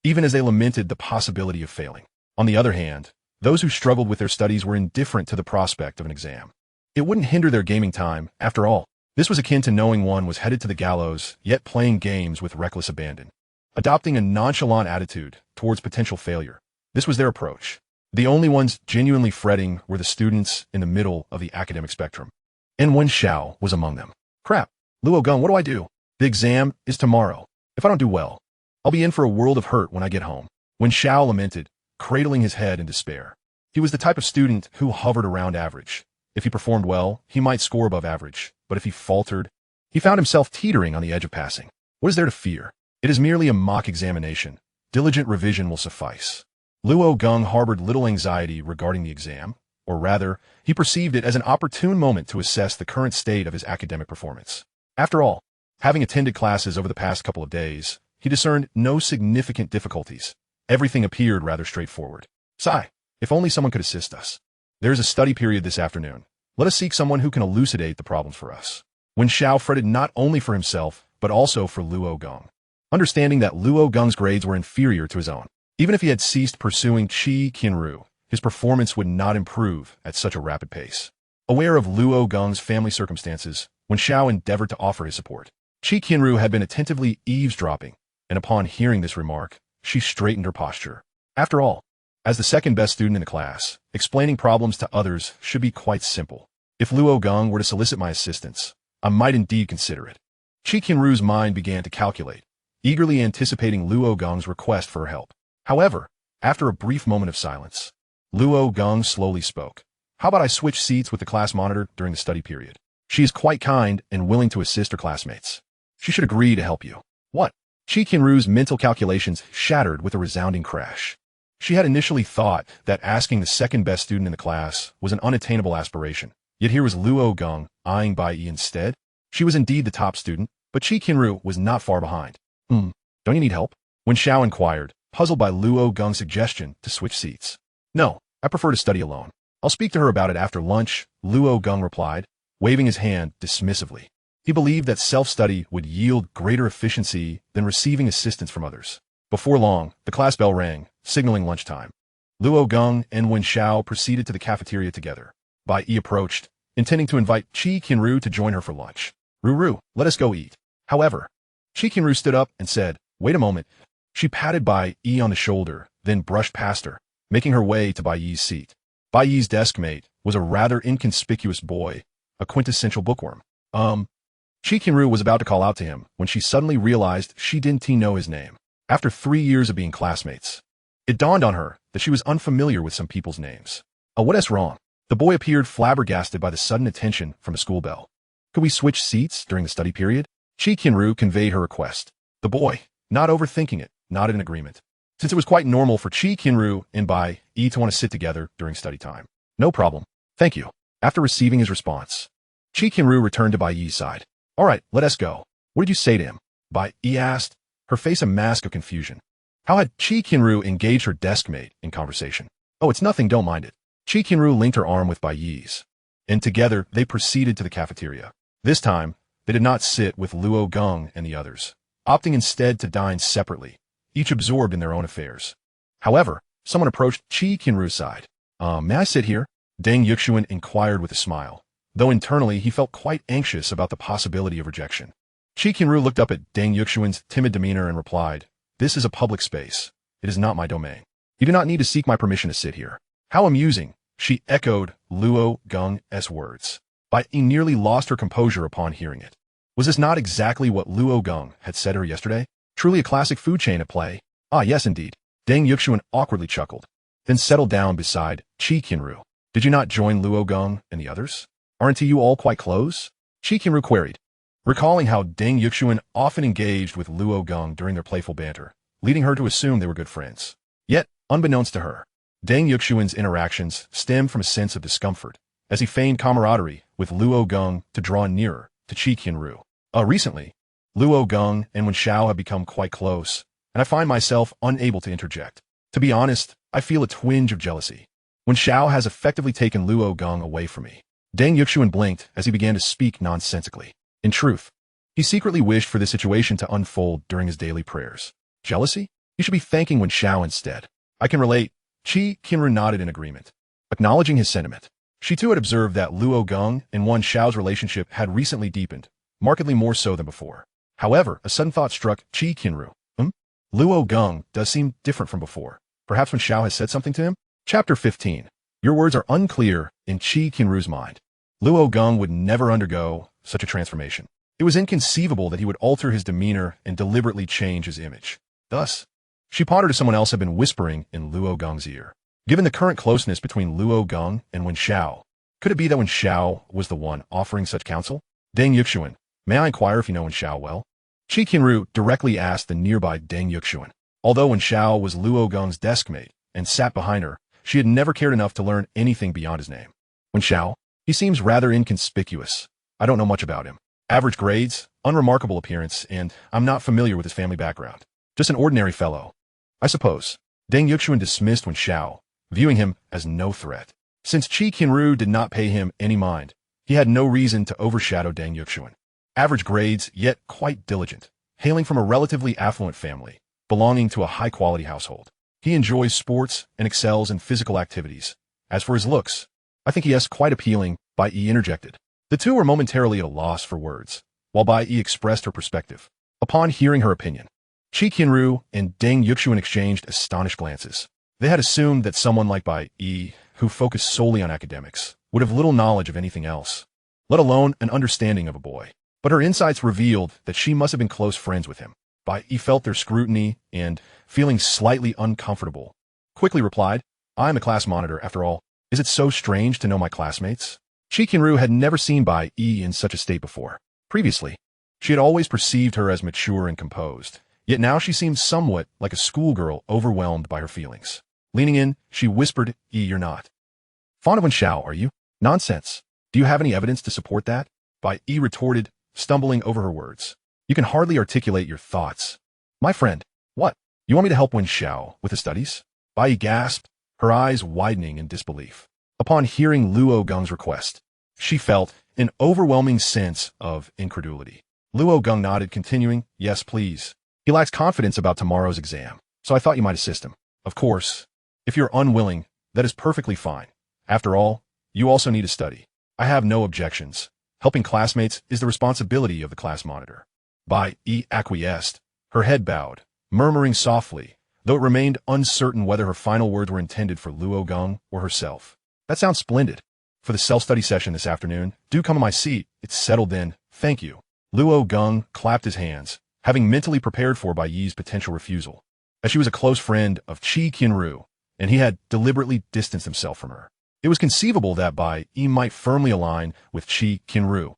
even as they lamented the possibility of failing. On the other hand, those who struggled with their studies were indifferent to the prospect of an exam. It wouldn't hinder their gaming time, after all. This was akin to knowing one was headed to the gallows, yet playing games with reckless abandon. Adopting a nonchalant attitude towards potential failure. This was their approach. The only ones genuinely fretting were the students in the middle of the academic spectrum. And Wen Xiao was among them. "Crap, Luo Geng, what do I do? The exam is tomorrow. If I don't do well, I'll be in for a world of hurt when I get home." Wen Xiao lamented, cradling his head in despair. He was the type of student who hovered around average. If he performed well, he might score above average, but if he faltered, he found himself teetering on the edge of passing. What is there to fear? It is merely a mock examination. Diligent revision will suffice. Luo Geng harbored little anxiety regarding the exam, or rather, he perceived it as an opportune moment to assess the current state of his academic performance. After all, having attended classes over the past couple of days, he discerned no significant difficulties. Everything appeared rather straightforward. "Sigh, if only someone could assist us. There is a study period this afternoon. Let us seek someone who can elucidate the problems for us." Wen Xiao fretted not only for himself, but also for Luo Geng, understanding that Luo Geng's grades were inferior to his own. Even if he had ceased pursuing Qi Qianru, his performance would not improve at such a rapid pace. Aware of Luo Geng's family circumstances, Wen Xiao endeavored to offer his support. Qi Qianru had been attentively eavesdropping, and upon hearing this remark, she straightened her posture. After all, as the second best student in the class, explaining problems to others should be quite simple. If Luo Geng were to solicit my assistance, I might indeed consider it. Qi Qianru's mind began to calculate, eagerly anticipating Luo Geng's request for her help. However, after a brief moment of silence, Luo Geng slowly spoke. "How about I switch seats with the class monitor during the study period? She is quite kind and willing to assist her classmates. She should agree to help you." "What?" Qi Qianru's mental calculations shattered with a resounding crash. She had initially thought that asking the second best student in the class was an unattainable aspiration, yet here was Luo Geng eyeing Bai Yi instead. She was indeed the top student, but Qi Qianru was not far behind. Don't you need help?" Wen Xiao inquired, puzzled by Luo Geng's suggestion to switch seats. "No, I prefer to study alone. I'll speak to her about it after lunch," Luo Geng replied, waving his hand dismissively. He believed that self-study would yield greater efficiency than receiving assistance from others. Before long, the class bell rang, signaling lunchtime. Luo Geng and Wen Xiao proceeded to the cafeteria together. Bai Yi approached, intending to invite Qi Qianru to join her for lunch. "Ruru, let us go eat." However, Qi Qianru stood up and said, "Wait a moment." She patted Bai Yi on the shoulder, then brushed past her, making her way to Bai Yi's seat. Bai Yi's desk mate was a rather inconspicuous boy, a quintessential bookworm. Qi Qianru was about to call out to him when she suddenly realized she didn't know his name. After 3 years of being classmates, It dawned on her that she was unfamiliar with some people's names. What's wrong? The boy appeared flabbergasted by the sudden attention from a school bell. Could we switch seats during the study period? Qi Qianru conveyed her request. The boy, not overthinking it, nodded in agreement, since it was quite normal for Qi Qianru and Bai Yi to want to sit together during study time. No problem. Thank you. After receiving his response, Qi Qianru returned to Bai Yi's side. All right, let us go. What did you say to him? Bai Yi asked, her face a mask of confusion. How had Qi Qianru engaged her deskmate in conversation? Oh, it's nothing, don't mind it. Qi Qianru linked her arm with Bai Yi's, and together they proceeded to the cafeteria. This time, they did not sit with Luo Geng and the others, opting instead to dine separately, each absorbed in their own affairs. However, someone approached Qi Qianru's side. May I sit here? Deng Yuxuan inquired with a smile, though internally he felt quite anxious about the possibility of rejection. Qi Qianru looked up at Deng Yuxuan's timid demeanor and replied, "This is a public space. It is not my domain. You do not need to seek my permission to sit here." How amusing, she echoed Luo Geng's words. Bai Yi nearly lost her composure upon hearing it. Was this not exactly what Luo Geng had said to her yesterday? Truly a classic food chain at play. Ah, yes, indeed. Deng Yuxuan awkwardly chuckled, then settled down beside Qi Qianru. Did you not join Luo Geng and the others? Aren't you all quite close? Qi Qianru queried, recalling how Deng Yuxuan often engaged with Luo Geng during their playful banter, leading her to assume they were good friends. Yet, unbeknownst to her, Deng Yuxuan's interactions stemmed from a sense of discomfort, as he feigned camaraderie with Luo Geng to draw nearer to Qi Qianru. Recently, Luo Geng and Wen Xiao have become quite close, and I find myself unable to interject. To be honest, I feel a twinge of jealousy. Wen Xiao has effectively taken Luo Geng away from me. Deng Yuxuan blinked as he began to speak nonsensically. In truth, he secretly wished for this situation to unfold during his daily prayers. Jealousy? You should be thanking Wen Xiao instead. I can relate. Qi Qianru nodded in agreement, acknowledging his sentiment. She too had observed that Luo Geng and Wen Xiao's relationship had recently deepened, markedly more so than before. However, a sudden thought struck Qi Qianru. Luo Geng does seem different from before. Perhaps Wen Xiao has said something to him? Chapter 15. Your words are unclear in Qi Qianru's mind. Luo Geng would never undergo such a transformation. It was inconceivable that he would alter his demeanor and deliberately change his image. Thus, she pondered if someone else had been whispering in Luo Geng's ear. Given the current closeness between Luo Geng and Wen Xiao, could it be that Wen Xiao was the one offering such counsel? Deng Yuxuan, may I inquire if you know Wen Xiao well? Qi Qianru directly asked the nearby Deng Yuxuan. Although Wen Xiao was Luo Geng's deskmate and sat behind her, she had never cared enough to learn anything beyond his name. Wen Xiao? He seems rather inconspicuous. I don't know much about him. Average grades, unremarkable appearance, and I'm not familiar with his family background. Just an ordinary fellow, I suppose. Deng Yuxuan dismissed Wen Xiao, viewing him as no threat. Since Qi Qianru did not pay him any mind, he had no reason to overshadow Deng Yuxuan. Average grades, yet quite diligent, hailing from a relatively affluent family, belonging to a high-quality household. He enjoys sports and excels in physical activities. As for his looks, I think he is quite appealing, Bai Yi interjected. The two were momentarily at a loss for words, while Bai Yi expressed her perspective. Upon hearing her opinion, Qi Qianru and Deng Yuxuan exchanged astonished glances. They had assumed that someone like Bai Yi, who focused solely on academics, would have little knowledge of anything else, let alone an understanding of a boy. But her insights revealed that she must have been close friends with him. Bai Yi felt their scrutiny and, feeling slightly uncomfortable, quickly replied, I am a class monitor, after all. Is it so strange to know my classmates? Qi Qianru had never seen Bai Yi in such a state before. Previously, she had always perceived her as mature and composed, yet now she seemed somewhat like a schoolgirl overwhelmed by her feelings. Leaning in, she whispered, You're not fond of Wen Xiao, are you? Nonsense. Do you have any evidence to support that? Bai Yi retorted, stumbling over her words. You can hardly articulate your thoughts. My friend, what? You want me to help Wen Xiao with his studies? Bai Yi gasped, her eyes widening in disbelief. Upon hearing Luo Geng's request, she felt an overwhelming sense of incredulity. Luo Geng nodded, continuing, Yes, please. He lacks confidence about tomorrow's exam, so I thought you might assist him. Of course, if you're unwilling, that is perfectly fine. After all, you also need to study. I have no objections. Helping classmates is the responsibility of the class monitor. Bai Yi acquiesced, her head bowed, murmuring softly, though it remained uncertain whether her final words were intended for Luo Geng or herself. That sounds splendid. For the self-study session this afternoon, do come in my seat. It's settled then. Thank you. Luo Geng clapped his hands, having mentally prepared for Bai Yi's potential refusal. as she was a close friend of Qi Qianru, and he had deliberately distanced himself from her. It was conceivable that Bai Yi might firmly align with Qi Qianru,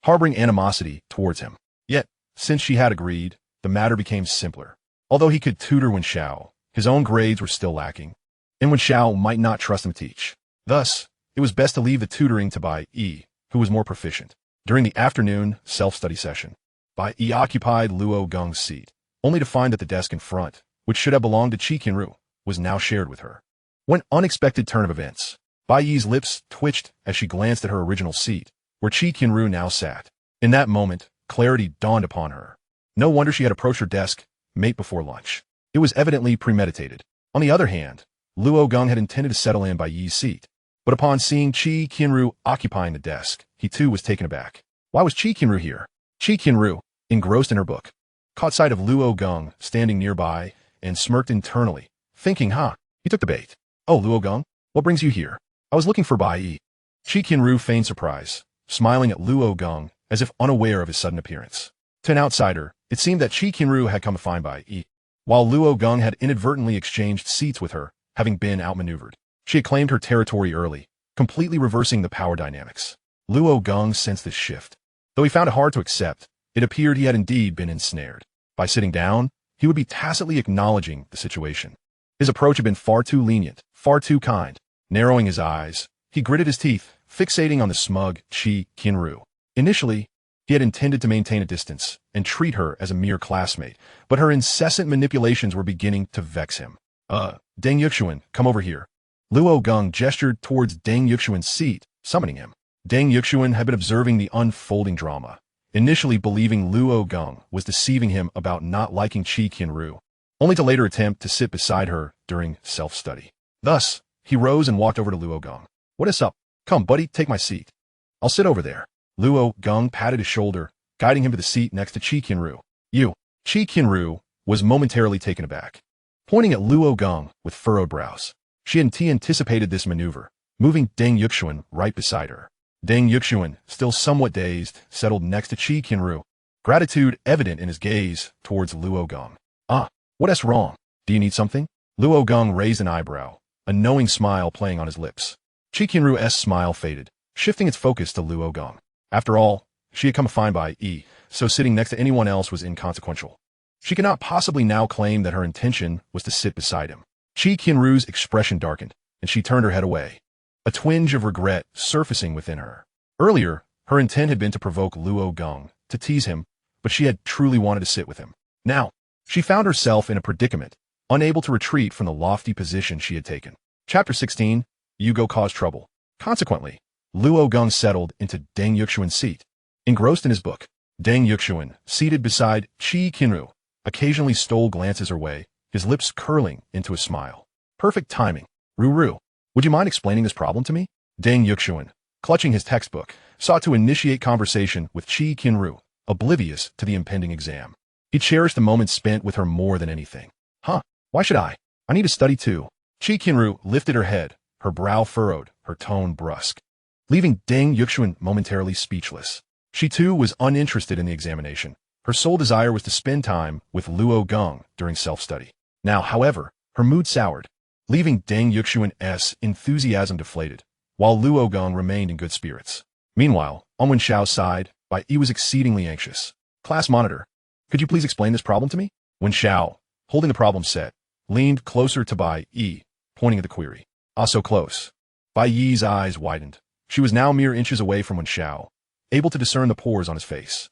harboring animosity towards him. Yet, since she had agreed, the matter became simpler. Although he could tutor Wen Xiao, his own grades were still lacking, and Wen Xiao might not trust him to teach. Thus, it was best to leave the tutoring to Bai Yi, who was more proficient. During the afternoon self-study session, Bai Yi occupied Luo Geng's seat, only to find that the desk in front, which should have belonged to Qi Qianru, was now shared with her. One unexpected turn of events, Bai Yi's lips twitched as she glanced at her original seat, where Qi Qianru now sat. In that moment, clarity dawned upon her. No wonder she had approached her desk mate before lunch. It was evidently premeditated. On the other hand, Luo Geng had intended to settle in Bai Yi's seat, but upon seeing Qi Qianru occupying the desk, he too was taken aback. Why was Qi Qianru here? Qi Qianru, engrossed in her book, caught sight of Luo Geng standing nearby and smirked internally, thinking, he took the bait. Oh, Luo Geng, what brings you here? I was looking for Bai Yi. Qi Qianru feigned surprise, smiling at Luo Geng as if unaware of his sudden appearance. To an outsider, it seemed that Qi Qianru had come to find Bai Yi, while Luo Geng had inadvertently exchanged seats with her, having been outmaneuvered. She had claimed her territory early, completely reversing the power dynamics. Luo Geng sensed this shift. Though he found it hard to accept, it appeared he had indeed been ensnared. By sitting down, he would be tacitly acknowledging the situation. His approach had been far too lenient, far too kind. Narrowing his eyes, he gritted his teeth, fixating on the smug Qi Qianru. Initially, he had intended to maintain a distance and treat her as a mere classmate, but her incessant manipulations were beginning to vex him. Deng Yuxuan, come over here. Luo Geng gestured towards Deng Yuxuan's seat, summoning him. Deng Yuxuan had been observing the unfolding drama, initially believing Luo Geng was deceiving him about not liking Qi Qianru, only to later attempt to sit beside her during self-study. Thus, he rose and walked over to Luo Geng. What is up? Come, buddy, take my seat. I'll sit over there. Luo Geng patted his shoulder, guiding him to the seat next to Qi Qianru. Qi Qianru was momentarily taken aback, pointing at Luo Geng with furrowed brows. She had anticipated this maneuver, moving Deng Yuxuan right beside her. Deng Yuxuan, still somewhat dazed, settled next to Qi Qianru, gratitude evident in his gaze towards Luo Geng. What's wrong? Do you need something? Luo Geng raised an eyebrow, a knowing smile playing on his lips. Qi Qianru's smile faded, shifting its focus to Luo Geng. After all, she had come to find Bai Yi, so sitting next to anyone else was inconsequential. She could not possibly now claim that her intention was to sit beside him. Qi Qianru's expression darkened, and she turned her head away, a twinge of regret surfacing within her. Earlier, her intent had been to provoke Luo Geng, to tease him, but she had truly wanted to sit with him. Now, she found herself in a predicament, unable to retreat from the lofty position she had taken. Chapter 16, Yugo caused trouble. Consequently, Luo Geng settled into Deng Yuxuan's seat, engrossed in his book. Deng Yuxuan, seated beside Qi Qianru, occasionally stole glances her way, his lips curling into a smile. Perfect timing. Ruru, would you mind explaining this problem to me? Deng Yuxuan, clutching his textbook, sought to initiate conversation with Qi Qianru, oblivious to the impending exam. He cherished the moments spent with her more than anything. Why should I? I need to study too. Qi Qianru lifted her head, her brow furrowed, her tone brusque, leaving Deng Yuxuan momentarily speechless. She too was uninterested in the examination. Her sole desire was to spend time with Luo Geng during self-study. Now, however, her mood soured, leaving Deng Yuxuan's enthusiasm deflated, while Luo Geng remained in good spirits. Meanwhile, on Wen Xiao's side, Bai Yi was exceedingly anxious. Class monitor, could you please explain this problem to me? Wen Xiao, holding the problem set, leaned closer to Bai Yi, pointing at the query. So close. Bai Yi's eyes widened. She was now mere inches away from Wen Xiao, able to discern the pores on his face.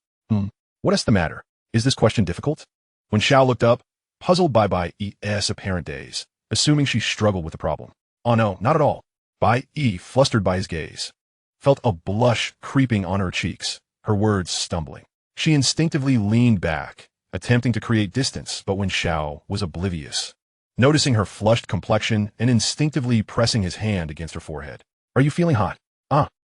What's the matter? Is this question difficult? Wen Xiao looked up, puzzled by Bai Yi's apparent daze, assuming she struggled with the problem. Oh no, not at all. Bai Yi, flustered by his gaze, felt a blush creeping on her cheeks, her words stumbling. She instinctively leaned back, attempting to create distance, but Wen Xiao was oblivious, noticing her flushed complexion and instinctively pressing his hand against her forehead. Are you feeling hot?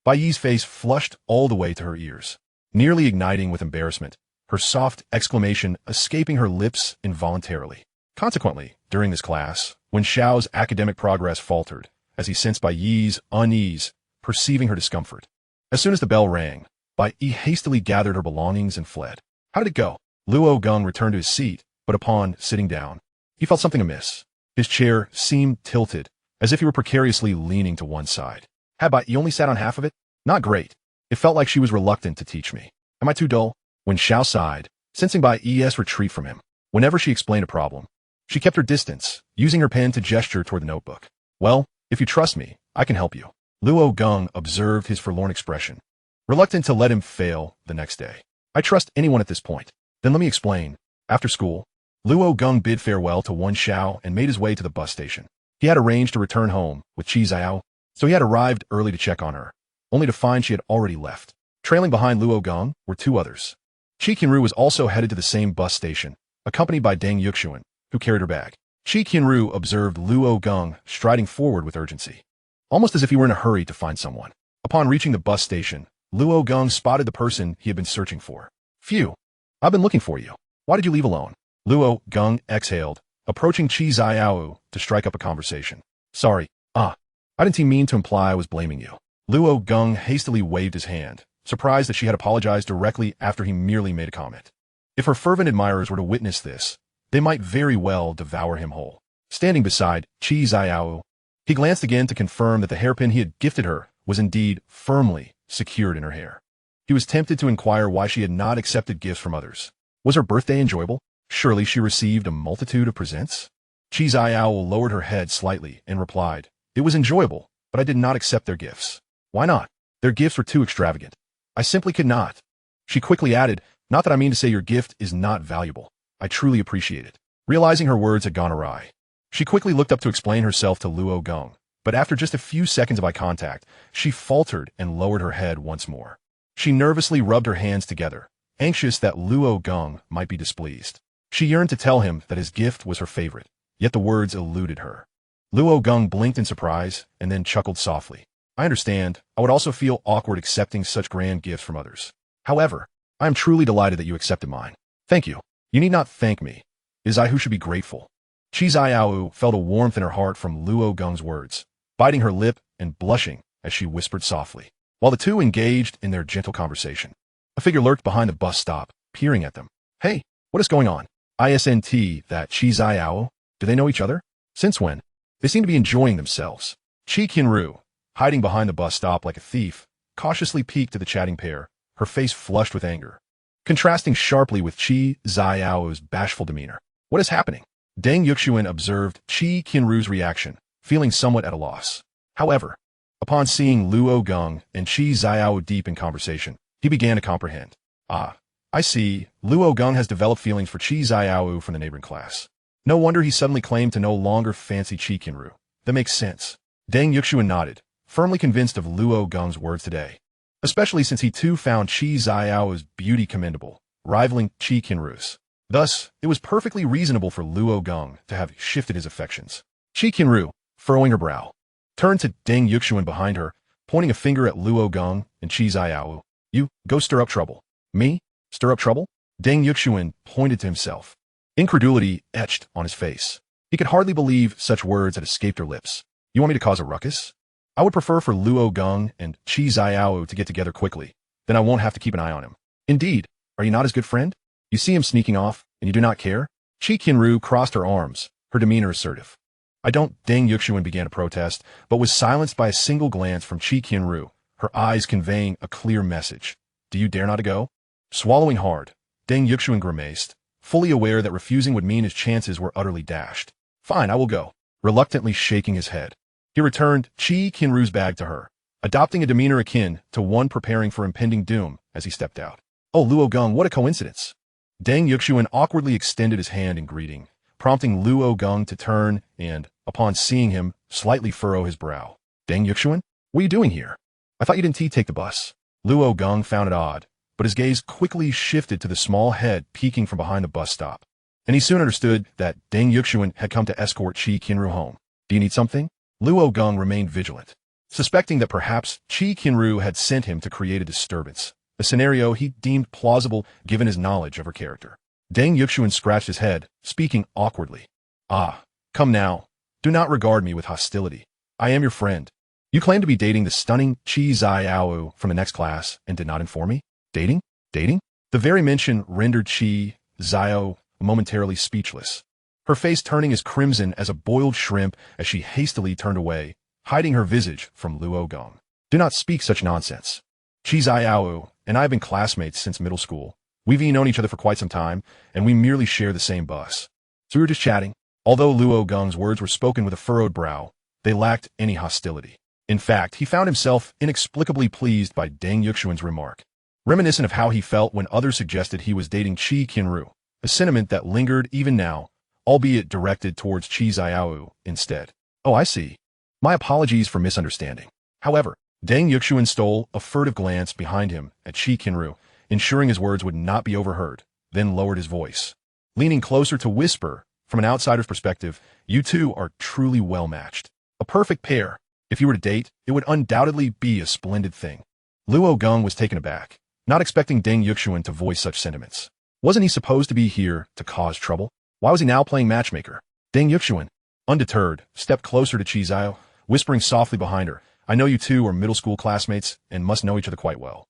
Bai Yi's face flushed all the way to her ears, nearly igniting with embarrassment, her soft exclamation escaping her lips involuntarily. Consequently, during this class, Wen Xiao's academic progress faltered, as he sensed Bai Yi's unease, perceiving her discomfort. As soon as the bell rang, Bai Yi hastily gathered her belongings and fled. How did it go? Luo Geng returned to his seat, but upon sitting down, He felt something amiss. His chair seemed tilted, as if he were precariously leaning to one side. But you only sat on half of it? Not great. It felt like she was reluctant to teach me. Am I too dull? Wen Xiao sighed, sensing Bai's retreat from him. Whenever she explained a problem, she kept her distance, using her pen to gesture toward the notebook. Well, if you trust me, I can help you. Luo Geng observed his forlorn expression, reluctant to let him fail the next day. I trust anyone at this point. Then let me explain. After school, Luo Geng bid farewell to Wen Xiao and made his way to the bus station. He had arranged to return home with Qi Qianru, so he had arrived early to check on her, only to find she had already left. Trailing behind Luo Geng were two others. Qi Qianru was also headed to the same bus station, accompanied by Deng Yuxuan, who carried her bag. Qi Qianru observed Luo Geng striding forward with urgency, almost as if he were in a hurry to find someone. Upon reaching the bus station, Luo Geng spotted the person he had been searching for. Phew, I've been looking for you. Why did you leave alone? Luo Geng exhaled, approaching Qi Qianru to strike up a conversation. Sorry, I didn't mean to imply I was blaming you. Luo Geng hastily waved his hand, surprised that she had apologized directly after he merely made a comment. If her fervent admirers were to witness this, they might very well devour him whole. Standing beside Qi Qianru, he glanced again to confirm that the hairpin he had gifted her was indeed firmly secured in her hair. He was tempted to inquire why she had not accepted gifts from others. Was her birthday enjoyable? Surely she received a multitude of presents? Qi Qianru lowered her head slightly and replied, It was enjoyable, but I did not accept their gifts. Why not? Their gifts were too extravagant. I simply could not. She quickly added, Not that I mean to say your gift is not valuable. I truly appreciate it. Realizing her words had gone awry, she quickly looked up to explain herself to Luo Geng, but after just a few seconds of eye contact, she faltered and lowered her head once more. She nervously rubbed her hands together, anxious that Luo Geng might be displeased. She yearned to tell him that his gift was her favorite, yet the words eluded her. Luo Geng blinked in surprise and then chuckled softly. I understand. I would also feel awkward accepting such grand gifts from others. However, I am truly delighted that you accepted mine. Thank you. You need not thank me. It is I who should be grateful. Qi Qianru felt a warmth in her heart from Luo Geng's words, biting her lip and blushing as she whispered softly. While the two engaged in their gentle conversation, a figure lurked behind the bus stop, peering at them. Hey, what is going on? Isn't that Qi Qianru? Do they know each other? Since when? They seem to be enjoying themselves. Qi Qianru, hiding behind the bus stop like a thief, cautiously peeked at the chatting pair, her face flushed with anger, contrasting sharply with Qi Qianru's bashful demeanor. What is happening? Deng Yuxuan observed Qi Qianru's reaction, feeling somewhat at a loss. However, upon seeing Luo Geng and Qi Qianru deep in conversation, he began to comprehend. I see. Luo Geng has developed feelings for Qi Qianru from the neighboring class. No wonder he suddenly claimed to no longer fancy Qi Qianru. That makes sense. Deng Yuxuan nodded, firmly convinced of Luo Geng's words today, especially since he too found Qi Qianru's beauty commendable, rivaling Qi Qianru's. Thus, it was perfectly reasonable for Luo Geng to have shifted his affections. Qi Qianru, furrowing her brow, turned to Deng Yuxuan behind her, pointing a finger at Luo Geng and Qi Qianru. You, go stir up trouble. Me? Stir up trouble? Deng Yuxuan pointed to himself. Incredulity etched on his face. He could hardly believe such words had escaped her lips. You want me to cause a ruckus? I would prefer for Luo Geng and Qi Qianru to get together quickly. Then I won't have to keep an eye on him. Indeed, are you not his good friend? You see him sneaking off, and you do not care? Qi Qianru crossed her arms, her demeanor assertive. I don't. Deng Yuxuan began to protest, but was silenced by a single glance from Qi Qianru, her eyes conveying a clear message. Do you dare not to go? Swallowing hard, Deng Yuxuan grimaced, fully aware that refusing would mean his chances were utterly dashed. Fine, I will go. Reluctantly shaking his head, he returned Qi Qianru's bag to her, adopting a demeanor akin to one preparing for impending doom as he stepped out. Oh, Luo Geng, what a coincidence. Deng Yuxuan awkwardly extended his hand in greeting, prompting Luo Geng to turn and, upon seeing him, slightly furrow his brow. Deng Yuxuan? What are you doing here? I thought you didn't take the bus. Luo Geng found it odd, but his gaze quickly shifted to the small head peeking from behind the bus stop, and he soon understood that Deng Yuxuan had come to escort Qi Qianru home. Do you need something? Luo Geng remained vigilant, suspecting that perhaps Qi Qianru had sent him to create a disturbance, a scenario he deemed plausible given his knowledge of her character. Deng Yuxuan scratched his head, speaking awkwardly. Come now. Do not regard me with hostility. I am your friend. You claim to be dating the stunning Qi Qianru from the next class and did not inform me? Dating? Dating? The very mention rendered Qi Qianru momentarily speechless. her face turning as crimson as a boiled shrimp as she hastily turned away, hiding her visage from Luo Geng. Do not speak such nonsense. Qi Qianru and I have been classmates since middle school. We've known each other for quite some time, and we merely share the same bus. So we were just chatting. Although Luo Geng's words were spoken with a furrowed brow, they lacked any hostility. In fact, he found himself inexplicably pleased by Deng Yuxuan's remark, reminiscent of how he felt when others suggested he was dating Qi Qianru, a sentiment that lingered even now, albeit directed towards Qi Qianru instead. Oh, I see. My apologies for misunderstanding. However, Deng Yuxuan stole a furtive glance behind him at Qi Qianru, ensuring his words would not be overheard, then lowered his voice, leaning closer to whisper, from an outsider's perspective, you two are truly well matched. A perfect pair. If you were to date, it would undoubtedly be a splendid thing. Luo Geng was taken aback, not expecting Deng Yuxuan to voice such sentiments. Wasn't he supposed to be here to cause trouble? Why was he now playing matchmaker? Deng Yuxuan, undeterred, stepped closer to Qi Qianru, whispering softly behind her, I know you two are middle school classmates and must know each other quite well.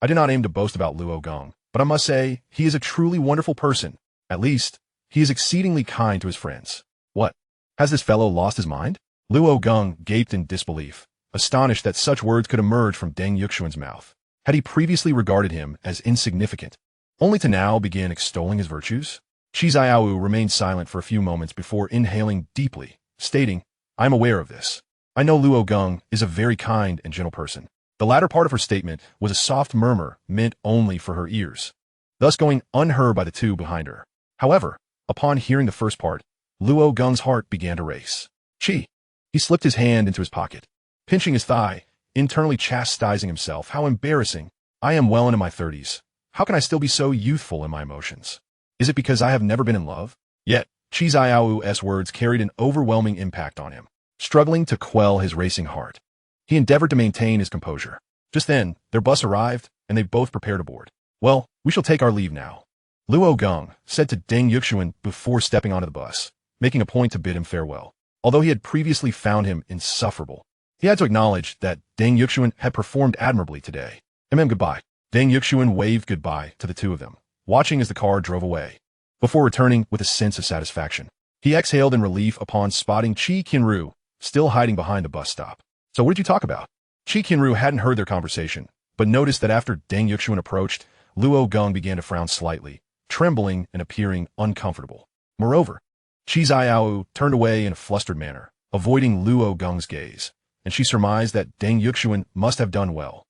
I do not aim to boast about Luo Geng, but I must say he is a truly wonderful person. At least, he is exceedingly kind to his friends. What? Has this fellow lost his mind? Luo Geng gaped in disbelief, astonished that such words could emerge from Deng Yuxuan's mouth. Had he previously regarded him as insignificant, only to now begin extolling his virtues? Qi Qianru remained silent for a few moments before inhaling deeply, stating, I am aware of this. I know Luo Geng is a very kind and gentle person. The latter part of her statement was a soft murmur meant only for her ears, thus going unheard by the two behind her. However, upon hearing the first part, Luo Geng's heart began to race. Qi. He slipped his hand into his pocket, pinching his thigh, internally chastising himself. How embarrassing. I am well into my 30s. How can I still be so youthful in my emotions? Is it because I have never been in love? Yet, Qi Qianru's words carried an overwhelming impact on him. Struggling to quell his racing heart, he endeavored to maintain his composure. Just then, their bus arrived, and they both prepared to board. Well, we shall take our leave now, Luo Geng said to Deng Yuxuan before stepping onto the bus, making a point to bid him farewell. Although he had previously found him insufferable, he had to acknowledge that Deng Yuxuan had performed admirably today. Goodbye. Deng Yuxuan waved goodbye to the two of them, watching as the car drove away. Before returning with a sense of satisfaction, he exhaled in relief upon spotting Qi Qianru still hiding behind the bus stop. So what did you talk about? Qi Qianru hadn't heard their conversation, but noticed that after Deng Yuxuan approached, Luo Geng began to frown slightly, trembling and appearing uncomfortable. Moreover, Qi Qianru turned away in a flustered manner, avoiding Luo Geng's gaze, and she surmised that Deng Yuxuan must have done well.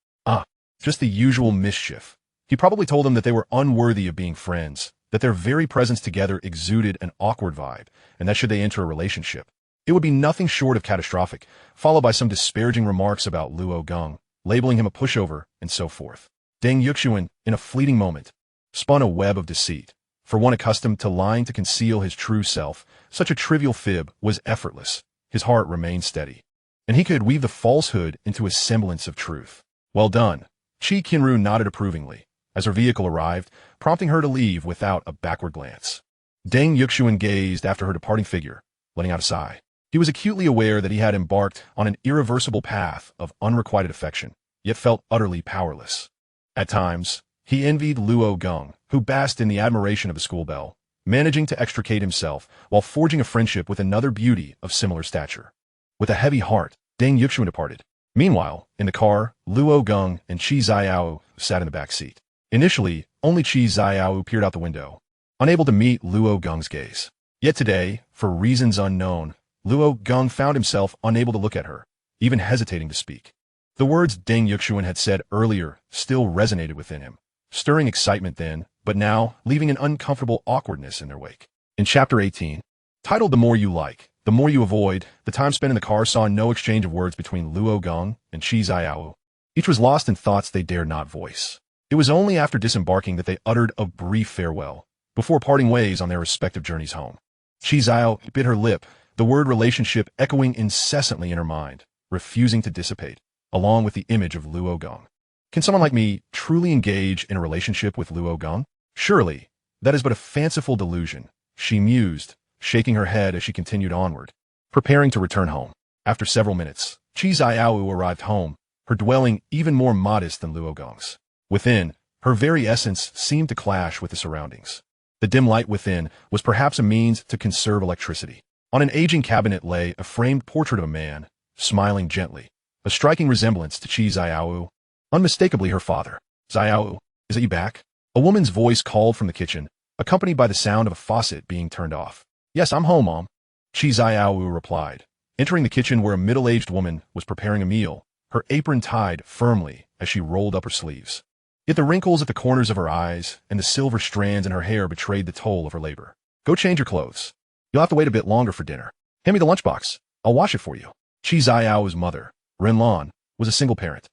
Just the usual mischief. He probably told them that they were unworthy of being friends, that their very presence together exuded an awkward vibe, and that should they enter a relationship, it would be nothing short of catastrophic, followed by some disparaging remarks about Luo Geng, labeling him a pushover, and so forth. Deng Yuxuan, in a fleeting moment, spun a web of deceit. For one accustomed to lying to conceal his true self, such a trivial fib was effortless. His heart remained steady, and he could weave the falsehood into a semblance of truth. Well done. Qi Qianru nodded approvingly, as her vehicle arrived, prompting her to leave without a backward glance. Deng Yuxuan gazed after her departing figure, letting out a sigh. He was acutely aware that he had embarked on an irreversible path of unrequited affection, yet felt utterly powerless. At times, he envied Luo Geng, who basked in the admiration of a school belle, managing to extricate himself while forging a friendship with another beauty of similar stature. With a heavy heart, Deng Yuxuan departed. Meanwhile, in the car, Luo Geng and Qi Qianru sat in the back seat. Initially, only Qi Qianru peered out the window, unable to meet Luo Geng's gaze. Yet today, for reasons unknown, Luo Geng found himself unable to look at her, even hesitating to speak. The words Deng Yuxuan had said earlier still resonated within him, stirring excitement then, but now leaving an uncomfortable awkwardness in their wake. In Chapter 18, titled The More You Like, The More You Avoid, the time spent in the car saw no exchange of words between Luo Geng and Qi Qianru. Each was lost in thoughts they dared not voice. It was only after disembarking that they uttered a brief farewell, before parting ways on their respective journeys home. Qi Qianru bit her lip, the word relationship echoing incessantly in her mind, refusing to dissipate, along with the image of Luo Geng. Can someone like me truly engage in a relationship with Luo Geng? Surely, that is but a fanciful delusion, she mused, shaking her head as she continued onward, preparing to return home. After several minutes, Qi Qianru arrived home, her dwelling even more modest than Luo Geng's. Within, her very essence seemed to clash with the surroundings. The dim light within was perhaps a means to conserve electricity. On an aging cabinet lay a framed portrait of a man, smiling gently, a striking resemblance to Qi Qianru, unmistakably her father. Xiao, is it you back? A woman's voice called from the kitchen, accompanied by the sound of a faucet being turned off. Yes, I'm home, Mom, Qi Qianru replied, entering the kitchen where a middle-aged woman was preparing a meal, her apron tied firmly as she rolled up her sleeves. Yet the wrinkles at the corners of her eyes and the silver strands in her hair betrayed the toll of her labor. Go change your clothes. You'll have to wait a bit longer for dinner. Hand me the lunchbox. I'll wash it for you. Qi Xiao's mother, Renlan, was a single parent.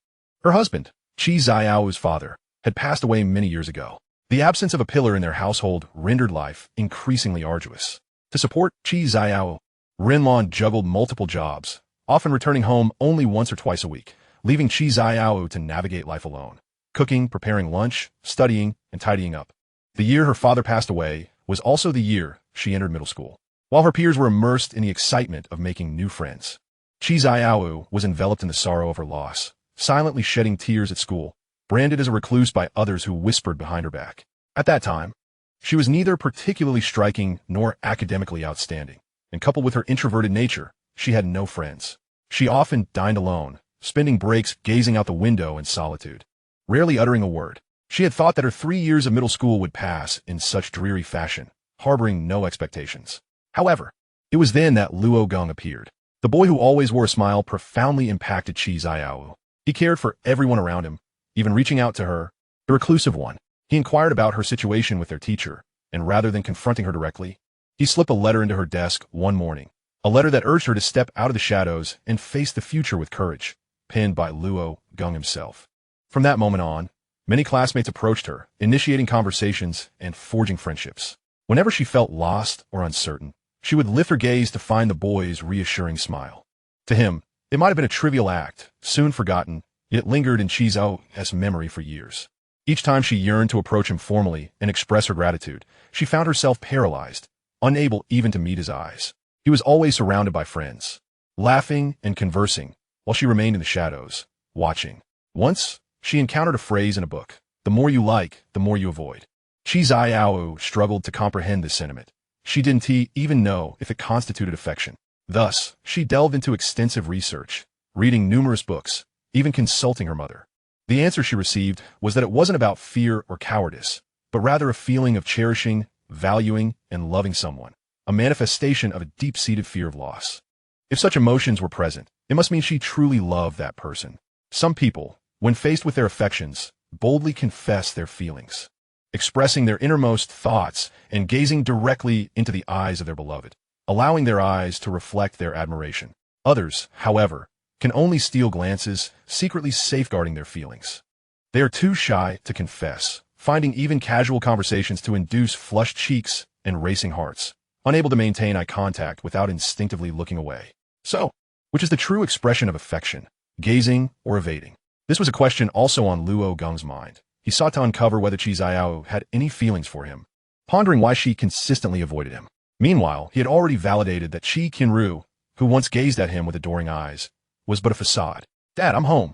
Her husband, Qi Xiao's father, had passed away many years ago. The absence of a pillar in their household rendered life increasingly arduous. To support Qi Xiao, Renlan juggled multiple jobs, often returning home only once or twice a week, leaving Qi Xiao to navigate life alone. Cooking, preparing lunch, studying, and tidying up. The year her father passed away was also the year she entered middle school. While her peers were immersed in the excitement of making new friends, Qi Xiao was enveloped in the sorrow of her loss, silently shedding tears at school, branded as a recluse by others who whispered behind her back. At that time, she was neither particularly striking nor academically outstanding, and coupled with her introverted nature, she had no friends. She often dined alone, spending breaks gazing out the window in solitude, rarely uttering a word. She had thought that her 3 years of middle school would pass in such dreary fashion, harboring no expectations. However, it was then that Luo Geng appeared. The boy who always wore a smile profoundly impacted Qi Xiao. He cared for everyone around him, even reaching out to her, the reclusive one. He inquired about her situation with their teacher, and rather than confronting her directly, he slipped a letter into her desk one morning, a letter that urged her to step out of the shadows and face the future with courage, penned by Luo Geng himself. From that moment on, many classmates approached her, initiating conversations and forging friendships. Whenever she felt lost or uncertain, she would lift her gaze to find the boy's reassuring smile. To him, it might have been a trivial act, soon forgotten, yet lingered in Qi Xiao's memory for years. Each time she yearned to approach him formally and express her gratitude, she found herself paralyzed, unable even to meet his eyes. He was always surrounded by friends, laughing and conversing, while she remained in the shadows, watching. Once, she encountered a phrase in a book: the more you like, the more you avoid. Qi Xiao struggled to comprehend this sentiment. She didn't even know if it constituted affection. Thus, she delved into extensive research, reading numerous books, even consulting her mother. The answer she received was that it wasn't about fear or cowardice, but rather a feeling of cherishing, valuing, and loving someone, a manifestation of a deep-seated fear of loss. If such emotions were present, it must mean she truly loved that person. Some people, when faced with their affections, boldly confess their feelings, expressing their innermost thoughts and gazing directly into the eyes of their beloved, allowing their eyes to reflect their admiration. Others, however, can only steal glances, secretly safeguarding their feelings. They are too shy to confess, finding even casual conversations to induce flushed cheeks and racing hearts, unable to maintain eye contact without instinctively looking away. So, which is the true expression of affection, gazing or evading? This was a question also on Luo Geng's mind. He sought to uncover whether Qi Xiao had any feelings for him, pondering why she consistently avoided him. Meanwhile, he had already validated that Qi Qianru, who once gazed at him with adoring eyes, was but a facade. Dad, I'm home,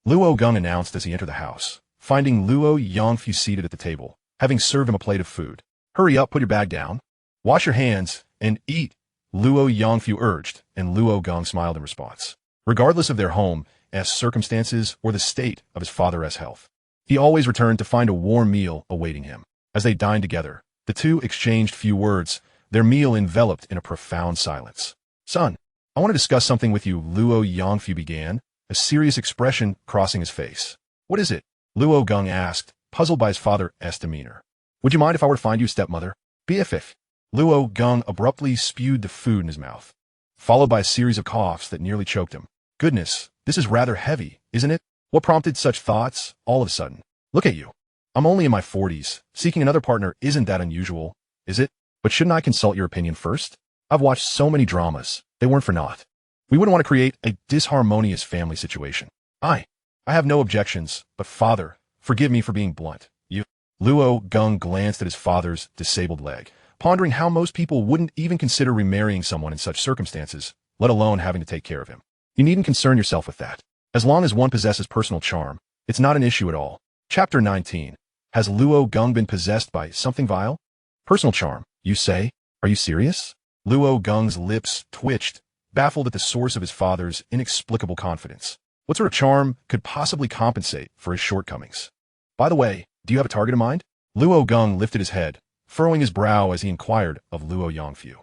Luo Geng announced as he entered the house, finding Luo Yangfu seated at the table, having served him a plate of food. Hurry up, put your bag down, wash your hands, and eat, Luo Yangfu urged, and Luo Geng smiled in response. Regardless of their home, circumstances, or the state of his father's health, he always returned to find a warm meal awaiting him. As they dined together, the two exchanged few words, their meal enveloped in a profound silence. Son, I want to discuss something with you, Luo Yangfu began, a serious expression crossing his face. What is it? Luo Geng asked, puzzled by his father's demeanor. Would you mind if I were to find you a stepmother? BFF. Luo Geng abruptly spewed the food in his mouth, followed by a series of coughs that nearly choked him. Goodness, this is rather heavy, isn't it? What prompted such thoughts all of a sudden? Look at you. I'm only in my 40s. Seeking another partner isn't that unusual, is it? But shouldn't I consult your opinion first? I've watched so many dramas. They weren't for naught. We wouldn't want to create a disharmonious family situation. I have no objections, but father, forgive me for being blunt. You. Luo Geng glanced at his father's disabled leg, pondering how most people wouldn't even consider remarrying someone in such circumstances, let alone having to take care of him. You needn't concern yourself with that. As long as one possesses personal charm, it's not an issue at all. Chapter 19. Has Luo Geng been possessed by something vile? Personal charm, you say? Are you serious? Luo Geng's lips twitched, baffled at the source of his father's inexplicable confidence. What sort of charm could possibly compensate for his shortcomings? By the way, do you have a target in mind? Luo Geng lifted his head, furrowing his brow as he inquired of Luo Yongfu.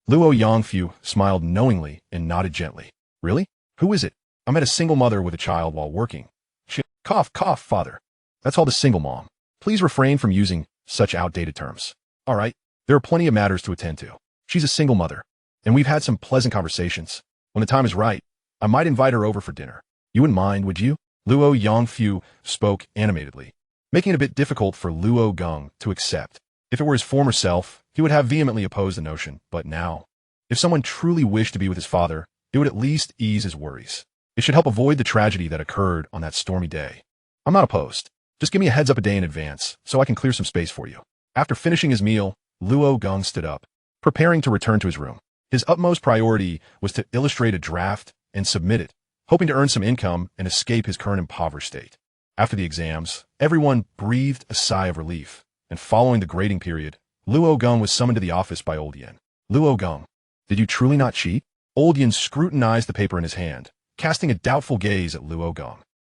Luo Yongfu smiled knowingly and nodded gently. Really? Who is it? I met a single mother with a child while working. Cough, father. That's called a single mom. Please refrain from using such outdated terms. All right, there are plenty of matters to attend to. She's a single mother, and we've had some pleasant conversations. When the time is right, I might invite her over for dinner. You wouldn't mind, would you? Luo Yongfu spoke animatedly, making it a bit difficult for Luo Geng to accept. If it were his former self, he would have vehemently opposed the notion, but now, if someone truly wished to be with his father, it would at least ease his worries. It should help avoid the tragedy that occurred on that stormy day. I'm not opposed. Just give me a heads up a day in advance, so I can clear some space for you. After finishing his meal, Luo Geng stood up, preparing to return to his room. His utmost priority was to illustrate a draft and submit it, hoping to earn some income and escape his current impoverished state. After the exams, everyone breathed a sigh of relief, and following the grading period, Luo Geng was summoned to the office by Old Yen. Luo Geng, did you truly not cheat? Old Yen scrutinized the paper in his hand, casting a doubtful gaze at Luo Geng.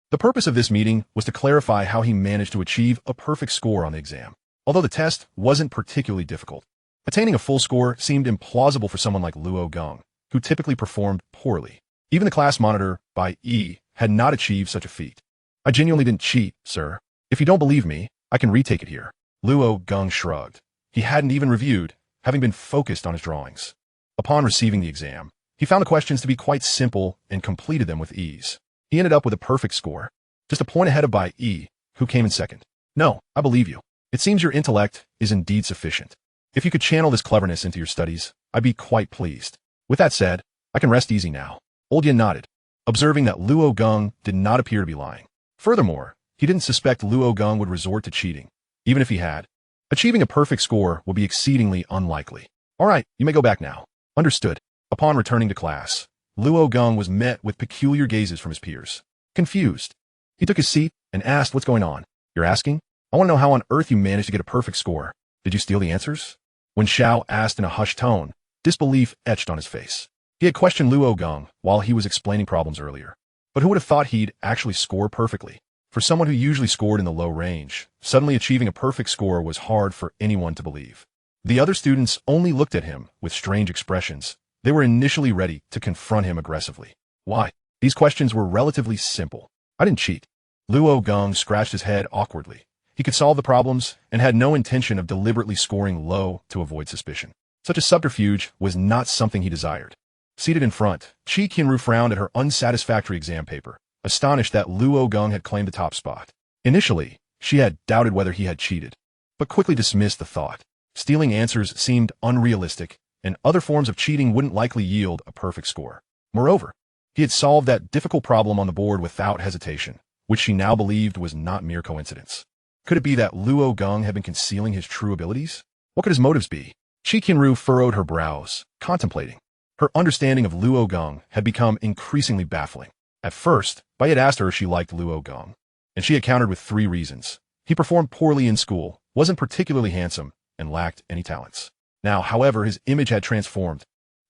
The purpose of this meeting was to clarify how he managed to achieve a perfect score on the exam. Although the test wasn't particularly difficult, attaining a full score seemed implausible for someone like Luo Geng, who typically performed poorly. Even the class monitor, by E, had not achieved such a feat. I genuinely didn't cheat, sir. If you don't believe me, I can retake it here. Luo Geng shrugged. He hadn't even reviewed, having been focused on his drawings. Upon receiving the exam, he found the questions to be quite simple and completed them with ease. He ended up with a perfect score, just a point ahead of Bai E, who came in second. No, I believe you. It seems your intellect is indeed sufficient. If you could channel this cleverness into your studies, I'd be quite pleased. With that said, I can rest easy now. Old Yen nodded, observing that Luo Geng did not appear to be lying. Furthermore, he didn't suspect Luo Geng would resort to cheating. Even if he had, achieving a perfect score would be exceedingly unlikely. All right, you may go back now. Understood. Upon returning to class, Luo Geng was met with peculiar gazes from his peers. Confused, he took his seat and asked what's going on. You're asking? I want to know how on earth you managed to get a perfect score. Did you steal the answers? When Xiao asked in a hushed tone, disbelief etched on his face. He had questioned Luo Geng while he was explaining problems earlier. But who would have thought he'd actually score perfectly? For someone who usually scored in the low range, suddenly achieving a perfect score was hard for anyone to believe. The other students only looked at him with strange expressions. They were initially ready to confront him aggressively. Why? These questions were relatively simple. I didn't cheat. Luo Geng scratched his head awkwardly. He could solve the problems and had no intention of deliberately scoring low to avoid suspicion. Such a subterfuge was not something he desired. Seated in front, Qi Qianru frowned at her unsatisfactory exam paper, astonished that Luo Geng had claimed the top spot. Initially, she had doubted whether he had cheated, but quickly dismissed the thought. Stealing answers seemed unrealistic, and other forms of cheating wouldn't likely yield a perfect score. Moreover, he had solved that difficult problem on the board without hesitation, which she now believed was not mere coincidence. Could it be that Luo Geng had been concealing his true abilities? What could his motives be? Qi Qianru furrowed her brows, contemplating. Her understanding of Luo Geng had become increasingly baffling. At first, Bai had asked her if she liked Luo Geng, and she had countered with 3 reasons. He performed poorly in school, wasn't particularly handsome, and lacked any talents. Now, however, his image had transformed,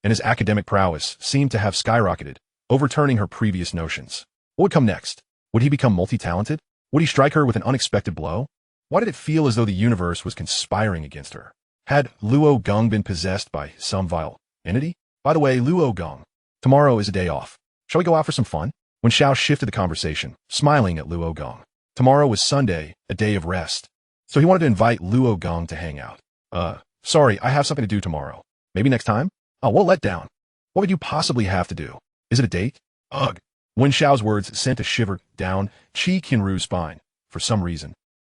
and his academic prowess seemed to have skyrocketed, overturning her previous notions. What would come next? Would he become multi-talented? Would he strike her with an unexpected blow? Why did it feel as though the universe was conspiring against her? Had Luo Geng been possessed by some vile entity? By the way, Luo Geng, tomorrow is a day off. Shall we go out for some fun? When Xiao shifted the conversation, smiling at Luo Geng. Tomorrow was Sunday, a day of rest. So he wanted to invite Luo Geng to hang out. Sorry, I have something to do tomorrow. Maybe next time? Oh, what a letdown. What would you possibly have to do? Is it a date? Ugh. When Xiao's words sent a shiver down Qi Qianru's spine, for some reason,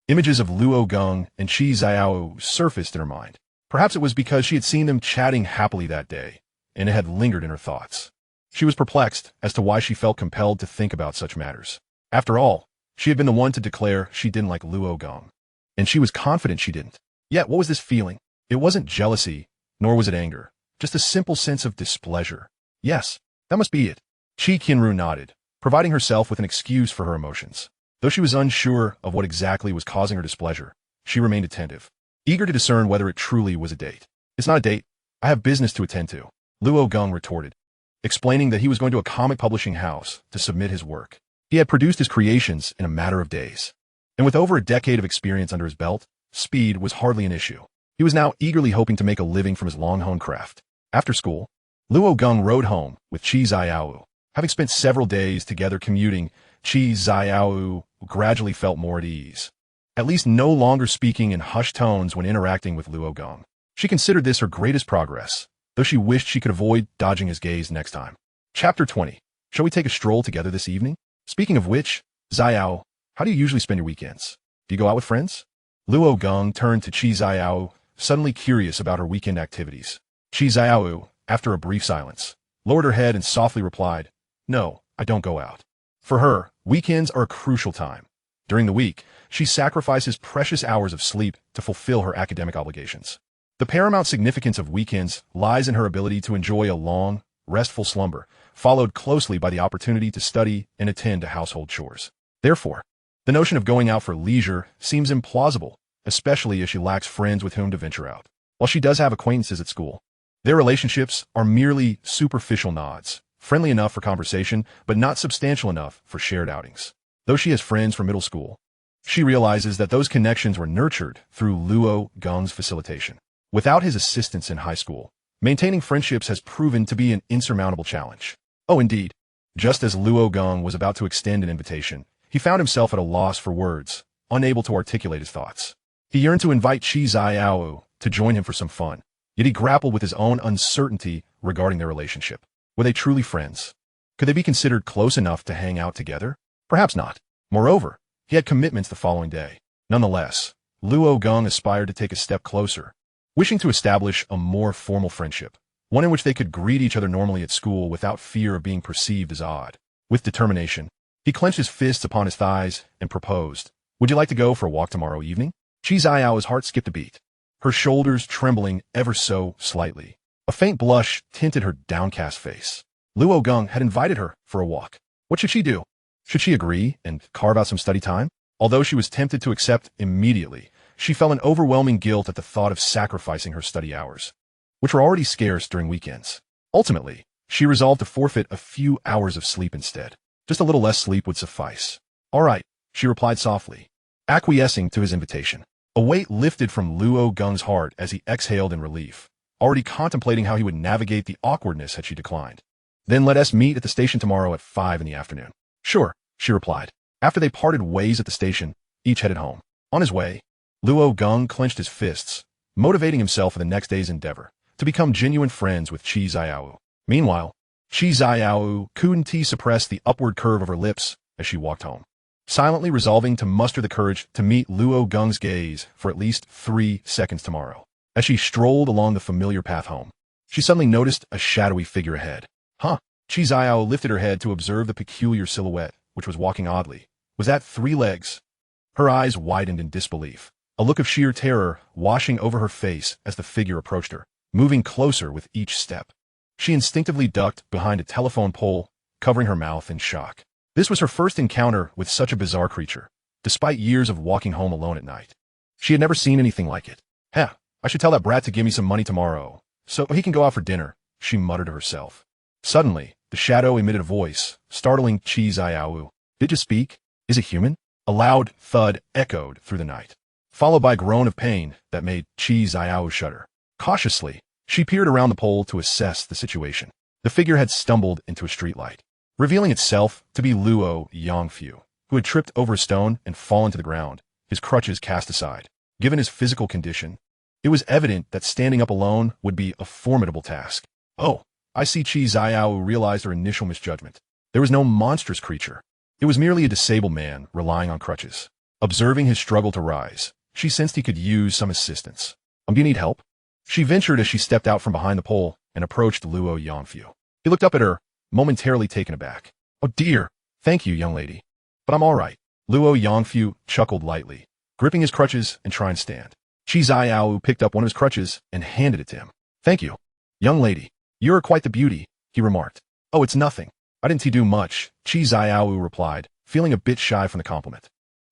images of Luo Geng and Qi Xiao surfaced in her mind. Perhaps it was because she had seen them chatting happily that day, and it had lingered in her thoughts. She was perplexed as to why she felt compelled to think about such matters. After all, she had been the one to declare she didn't like Luo Geng, and she was confident she didn't. Yet, what was this feeling? It wasn't jealousy, nor was it anger, just a simple sense of displeasure. Yes, that must be it. Qi Qianru nodded, providing herself with an excuse for her emotions. Though she was unsure of what exactly was causing her displeasure, she remained attentive. eager to discern whether it truly was a date. "It's not a date. I have business to attend to," Luo Geng retorted, explaining that he was going to a comic publishing house to submit his work. He had produced his creations in a matter of days. And with over a decade of experience under his belt, speed was hardly an issue. He was now eagerly hoping to make a living from his long-honed craft. After school, Luo Geng rode home with Qi Qianru. Having spent several days together commuting, Qi Qianru gradually felt more at ease, at least no longer speaking in hushed tones when interacting with Luo Geng. She considered this her greatest progress, though she wished she could avoid dodging his gaze next time. Chapter 20. Shall we take a stroll together this evening? Speaking of which, Xiao, how do you usually spend your weekends? Do you go out with friends? Luo Geng turned to Qi Qianru, suddenly curious about her weekend activities. Qi Qianru, after a brief silence, lowered her head and softly replied, "No, I don't go out." For her, weekends are a crucial time. During the week, she sacrifices precious hours of sleep to fulfill her academic obligations. The paramount significance of weekends lies in her ability to enjoy a long, restful slumber, followed closely by the opportunity to study and attend to household chores. Therefore, the notion of going out for leisure seems implausible, especially as she lacks friends with whom to venture out. While she does have acquaintances at school, their relationships are merely superficial nods, friendly enough for conversation, but not substantial enough for shared outings. Though she has friends from middle school, she realizes that those connections were nurtured through Luo Geng's facilitation. Without his assistance in high school, maintaining friendships has proven to be an insurmountable challenge. Oh, indeed. Just as Luo Geng was about to extend an invitation, he found himself at a loss for words, unable to articulate his thoughts. He yearned to invite Qi Qianru to join him for some fun, yet he grappled with his own uncertainty regarding their relationship. Were they truly friends? Could they be considered close enough to hang out together? Perhaps not. Moreover, he had commitments the following day. Nonetheless, Luo Geng aspired to take a step closer, wishing to establish a more formal friendship, one in which they could greet each other normally at school without fear of being perceived as odd. With determination, he clenched his fists upon his thighs and proposed, "Would you like to go for a walk tomorrow evening?" Qi Qianru's heart skipped a beat, her shoulders trembling ever so slightly. A faint blush tinted her downcast face. Luo Geng had invited her for a walk. What should she do? Should she agree and carve out some study time? Although she was tempted to accept immediately, she felt an overwhelming guilt at the thought of sacrificing her study hours, which were already scarce during weekends. Ultimately, she resolved to forfeit a few hours of sleep instead. Just a little less sleep would suffice. "All right," she replied softly, acquiescing to his invitation. A weight lifted from Luo Geng's heart as he exhaled in relief, already contemplating how he would navigate the awkwardness had she declined. "Then let us meet at the station tomorrow at 5 in the afternoon." "Sure," she replied. After they parted ways at the station, each headed home. On his way, Luo Geng clenched his fists, motivating himself for the next day's endeavor, to become genuine friends with Qi Qianru. Meanwhile, Qi Qianru couldn't suppress the upward curve of her lips as she walked home, silently resolving to muster the courage to meet Luo Geng's gaze for at least 3 seconds tomorrow. As she strolled along the familiar path home, she suddenly noticed a shadowy figure ahead. Huh? Qi Qianru lifted her head to observe the peculiar silhouette, which was walking oddly. Was that 3 legs? Her eyes widened in disbelief, a look of sheer terror washing over her face as the figure approached her, moving closer with each step. She instinctively ducked behind a telephone pole, covering her mouth in shock. This was her first encounter with such a bizarre creature, despite years of walking home alone at night. She had never seen anything like it. "Heh, I should tell that brat to give me some money tomorrow, so he can go out for dinner," she muttered to herself. Suddenly, the shadow emitted a voice, startling Qi Qianru. "Did you speak? Is it human?" A loud thud echoed through the night, followed by a groan of pain that made Qi Qianru shudder. Cautiously, she peered around the pole to assess the situation. The figure had stumbled into a streetlight, revealing itself to be Luo Geng, who had tripped over a stone and fallen to the ground, his crutches cast aside. Given his physical condition, it was evident that standing up alone would be a formidable task. "Oh, I see." Qi Qianru realized her initial misjudgment. There was no monstrous creature. It was merely a disabled man relying on crutches. Observing his struggle to rise, she sensed he could use some assistance. Do you need help?" She ventured as she stepped out from behind the pole and approached Luo Geng. He looked up at her, momentarily taken aback. "Oh dear, thank you, young lady. But I'm all right." Luo Geng chuckled lightly, gripping his crutches and trying to stand. Qi Qianru picked up one of his crutches and handed it to him. "Thank you, young lady. You're quite the beauty," he remarked. "Oh, it's nothing. I didn't do much," Qi Qianru replied, feeling a bit shy from the compliment.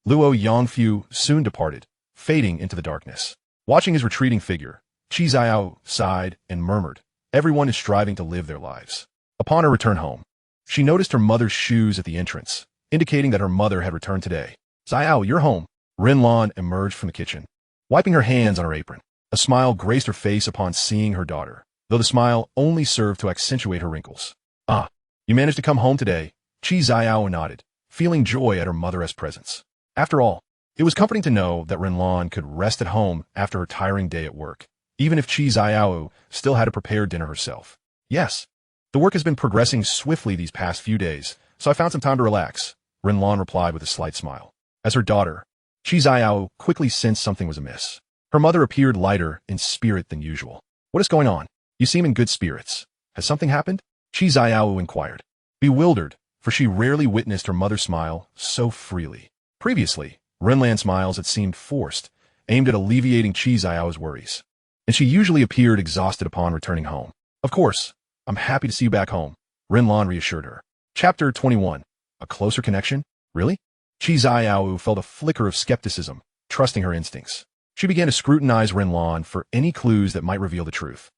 Luo Geng soon departed, fading into the darkness. Watching his retreating figure, Qi Qianru sighed and murmured, "Everyone is striving to live their lives." Upon her return home, she noticed her mother's shoes at the entrance, indicating that her mother had returned today. "Xiao, you're home." Rinlan emerged from the kitchen, wiping her hands on her apron. A smile graced her face upon seeing her daughter, though the smile only served to accentuate her wrinkles. "Ah, you managed to come home today." Qi Qianru nodded, feeling joy at her mother's presence. After all, it was comforting to know that Rinlan could rest at home after her tiring day at work, even if Qi Qianru still had to prepare dinner herself. "Yes, the work has been progressing swiftly these past few days, so I found some time to relax," Rinlan replied with a slight smile. As her daughter, Qi Qianru quickly sensed something was amiss. Her mother appeared lighter in spirit than usual. "What is going on? You seem in good spirits. Has something happened?" Qi Qianru inquired, bewildered, for she rarely witnessed her mother smile so freely. Previously, Rinlan's smiles had seemed forced, aimed at alleviating Qi Qianru's worries, and she usually appeared exhausted upon returning home. "Of course, I'm happy to see you back home," Rinlan reassured her. Chapter 21. A closer connection? Really? Qi Qianru felt a flicker of skepticism, trusting her instincts. She began to scrutinize Rinlan for any clues that might reveal the truth.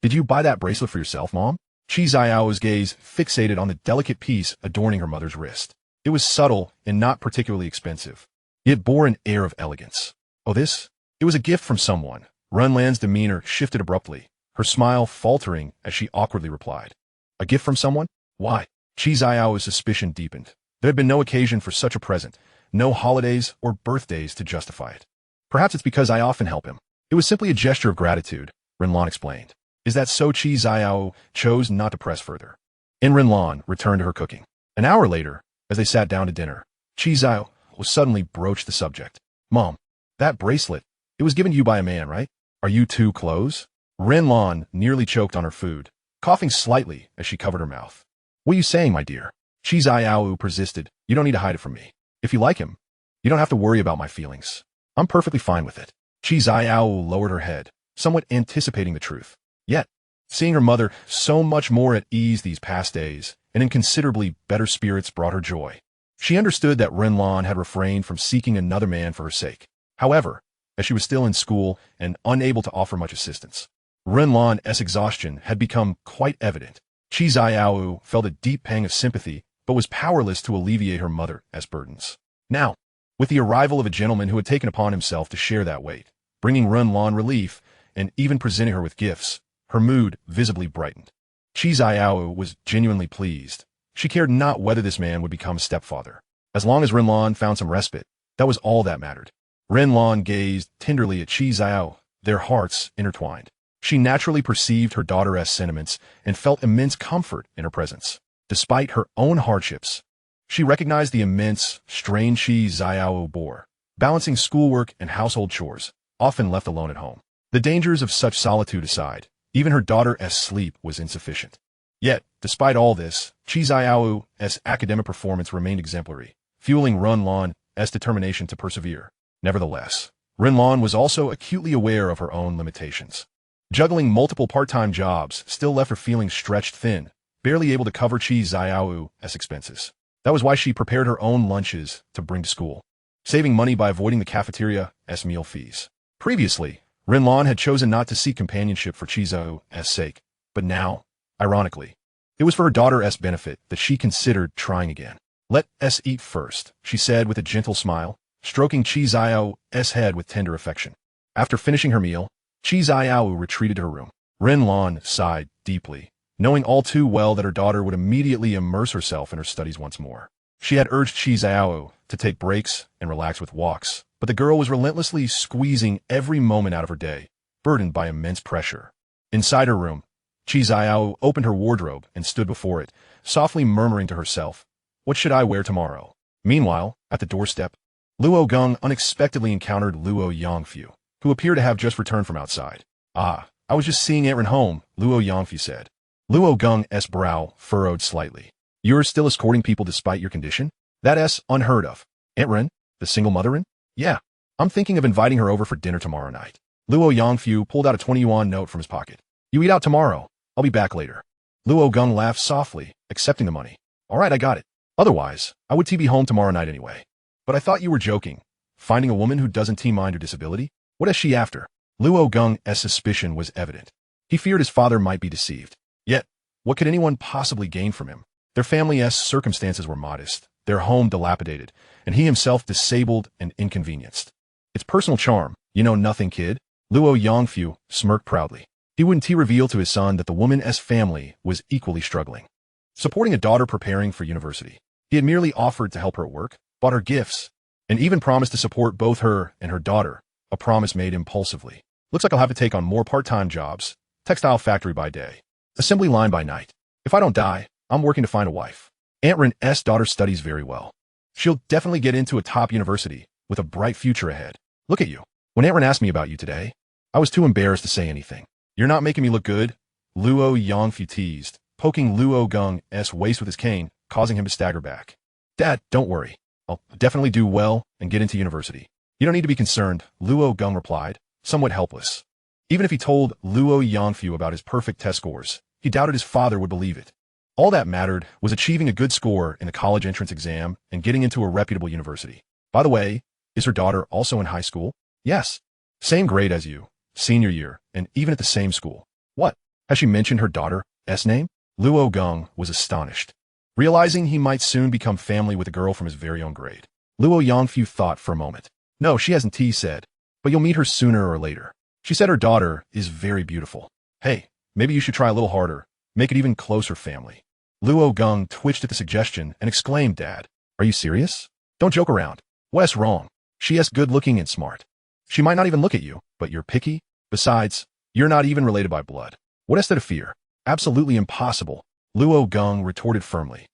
Did you buy that bracelet for yourself, Mom?" Qi Qianru's gaze fixated on the delicate piece adorning her mother's wrist. It was subtle and not particularly expensive, yet bore an air of elegance. "Oh, this? It was a gift from someone." Rinlan's demeanor shifted abruptly, her smile faltering as she awkwardly replied. "A gift from someone? Why?" Qi Qianru's suspicion deepened. There had been no occasion for such a present, no holidays or birthdays to justify it. "Perhaps it's because I often help him. It was simply a gesture of gratitude," Rinlan explained. "Is that so?" Qi Qianru chose not to press further, and Rinlan returned to her cooking. An hour later, as they sat down to dinner, Qi Qianru suddenly broached the subject. "Mom, that bracelet, it was given to you by a man, right? Are you too close?" Rinlan nearly choked on her food, coughing slightly as she covered her mouth. "What are you saying, my dear?" Qi Qianru persisted. "You don't need to hide it from me. If you like him, you don't have to worry about my feelings. I'm perfectly fine with it." Qi Qianru lowered her head, somewhat anticipating the truth. Yet, seeing her mother so much more at ease these past days, and in considerably better spirits brought her joy. She understood that Rinlan had refrained from seeking another man for her sake. However, as she was still in school and unable to offer much assistance, Rinlan's exhaustion had become quite evident. Qi Qianru felt a deep pang of sympathy, but was powerless to alleviate her mother's burdens. Now, with the arrival of a gentleman who had taken upon himself to share that weight, bringing Rinlan relief, and even presenting her with gifts, her mood visibly brightened. Qi Qianru was genuinely pleased. She cared not whether this man would become a stepfather. As long as Rinlan found some respite, that was all that mattered. Rinlan gazed tenderly at Qi Qianru, their hearts intertwined. She naturally perceived her daughter's sentiments and felt immense comfort in her presence. Despite her own hardships, she recognized the immense strain Qi Qianru bore, balancing schoolwork and household chores, often left alone at home. The dangers of such solitude aside, even her daughter's sleep was insufficient. Yet, despite all this, Qi Qianru's academic performance remained exemplary, fueling Rinlan's determination to persevere. Nevertheless, Rinlan was also acutely aware of her own limitations. Juggling multiple part-time jobs still left her feeling stretched thin, barely able to cover Qi Qianru's expenses. That was why she prepared her own lunches to bring to school, saving money by avoiding the cafeteria's meal fees. Previously, Rinlan had chosen not to seek companionship for Qi Qianru's sake, but now, ironically, it was for her daughter's benefit that she considered trying again. "Let us eat first," she said with a gentle smile, stroking Qi Qianru's head with tender affection. After finishing her meal, Qi Qianru retreated to her room. Rinlan sighed deeply, knowing all too well that her daughter would immediately immerse herself in her studies once more. She had urged Qi Qianru to take breaks and relax with walks, but the girl was relentlessly squeezing every moment out of her day, burdened by immense pressure. Inside her room, Qi Qianru opened her wardrobe and stood before it, softly murmuring to herself, "What should I wear tomorrow?" Meanwhile, at the doorstep, Luo Geng unexpectedly encountered Luo Yangfu, who appeared to have just returned from outside. "Ah, I was just seeing Aunt Ren home," Luo Yangfu said. Luo Geng's brow furrowed slightly. "You're still escorting people despite your condition? That's unheard of." "Aunt Ren? The single mother-in?" "Yeah, I'm thinking of inviting her over for dinner tomorrow night." Luo Yangfu pulled out a 20 yuan note from his pocket. "You eat out tomorrow. I'll be back later." Luo Geng laughed softly, accepting the money. "All right, I got it. Otherwise, I would be home tomorrow night anyway. But I thought you were joking. Finding a woman who doesn't mind her disability?" What is she after? Luo Geng's suspicion was evident. He feared his father might be deceived. Yet, what could anyone possibly gain from him? Their family's circumstances were modest, their home dilapidated, and he himself disabled and inconvenienced. It's personal charm, you know nothing, kid. Luo Yongfu smirked proudly. He wouldn't reveal to his son that the woman's family was equally struggling. Supporting a daughter preparing for university. He had merely offered to help her at work, bought her gifts, and even promised to support both her and her daughter, a promise made impulsively. Looks like I'll have to take on more part-time jobs, textile factory by day, assembly line by night. If I don't die, I'm working to find a wife. Aunt Ren's daughter studies very well. She'll definitely get into a top university with a bright future ahead. Look at you. When Aunt Ren asked me about you today, I was too embarrassed to say anything. You're not making me look good, Luo Yongfu teased, poking Luo Geng's waist with his cane, causing him to stagger back. Dad, don't worry. I'll definitely do well and get into university. You don't need to be concerned, Luo Geng replied, somewhat helpless. Even if he told Luo Yongfu about his perfect test scores, he doubted his father would believe it. All that mattered was achieving a good score in the college entrance exam and getting into a reputable university. By the way, is her daughter also in high school? Yes. Same grade as you, senior year, and even at the same school. What? Has she mentioned her daughter's name? Luo Geng was astonished, realizing he might soon become family with a girl from his very own grade. Luo Yongfu thought for a moment. No, she hasn't, he said, but you'll meet her sooner or later. She said her daughter is very beautiful. Hey, maybe you should try a little harder, make it even closer family. Luo Geng twitched at the suggestion and exclaimed, Dad, are you serious? Don't joke around. What's wrong? She is good-looking and smart. She might not even look at you, but you're picky. Besides, you're not even related by blood. What is there to fear? Absolutely impossible, Luo Geng retorted firmly.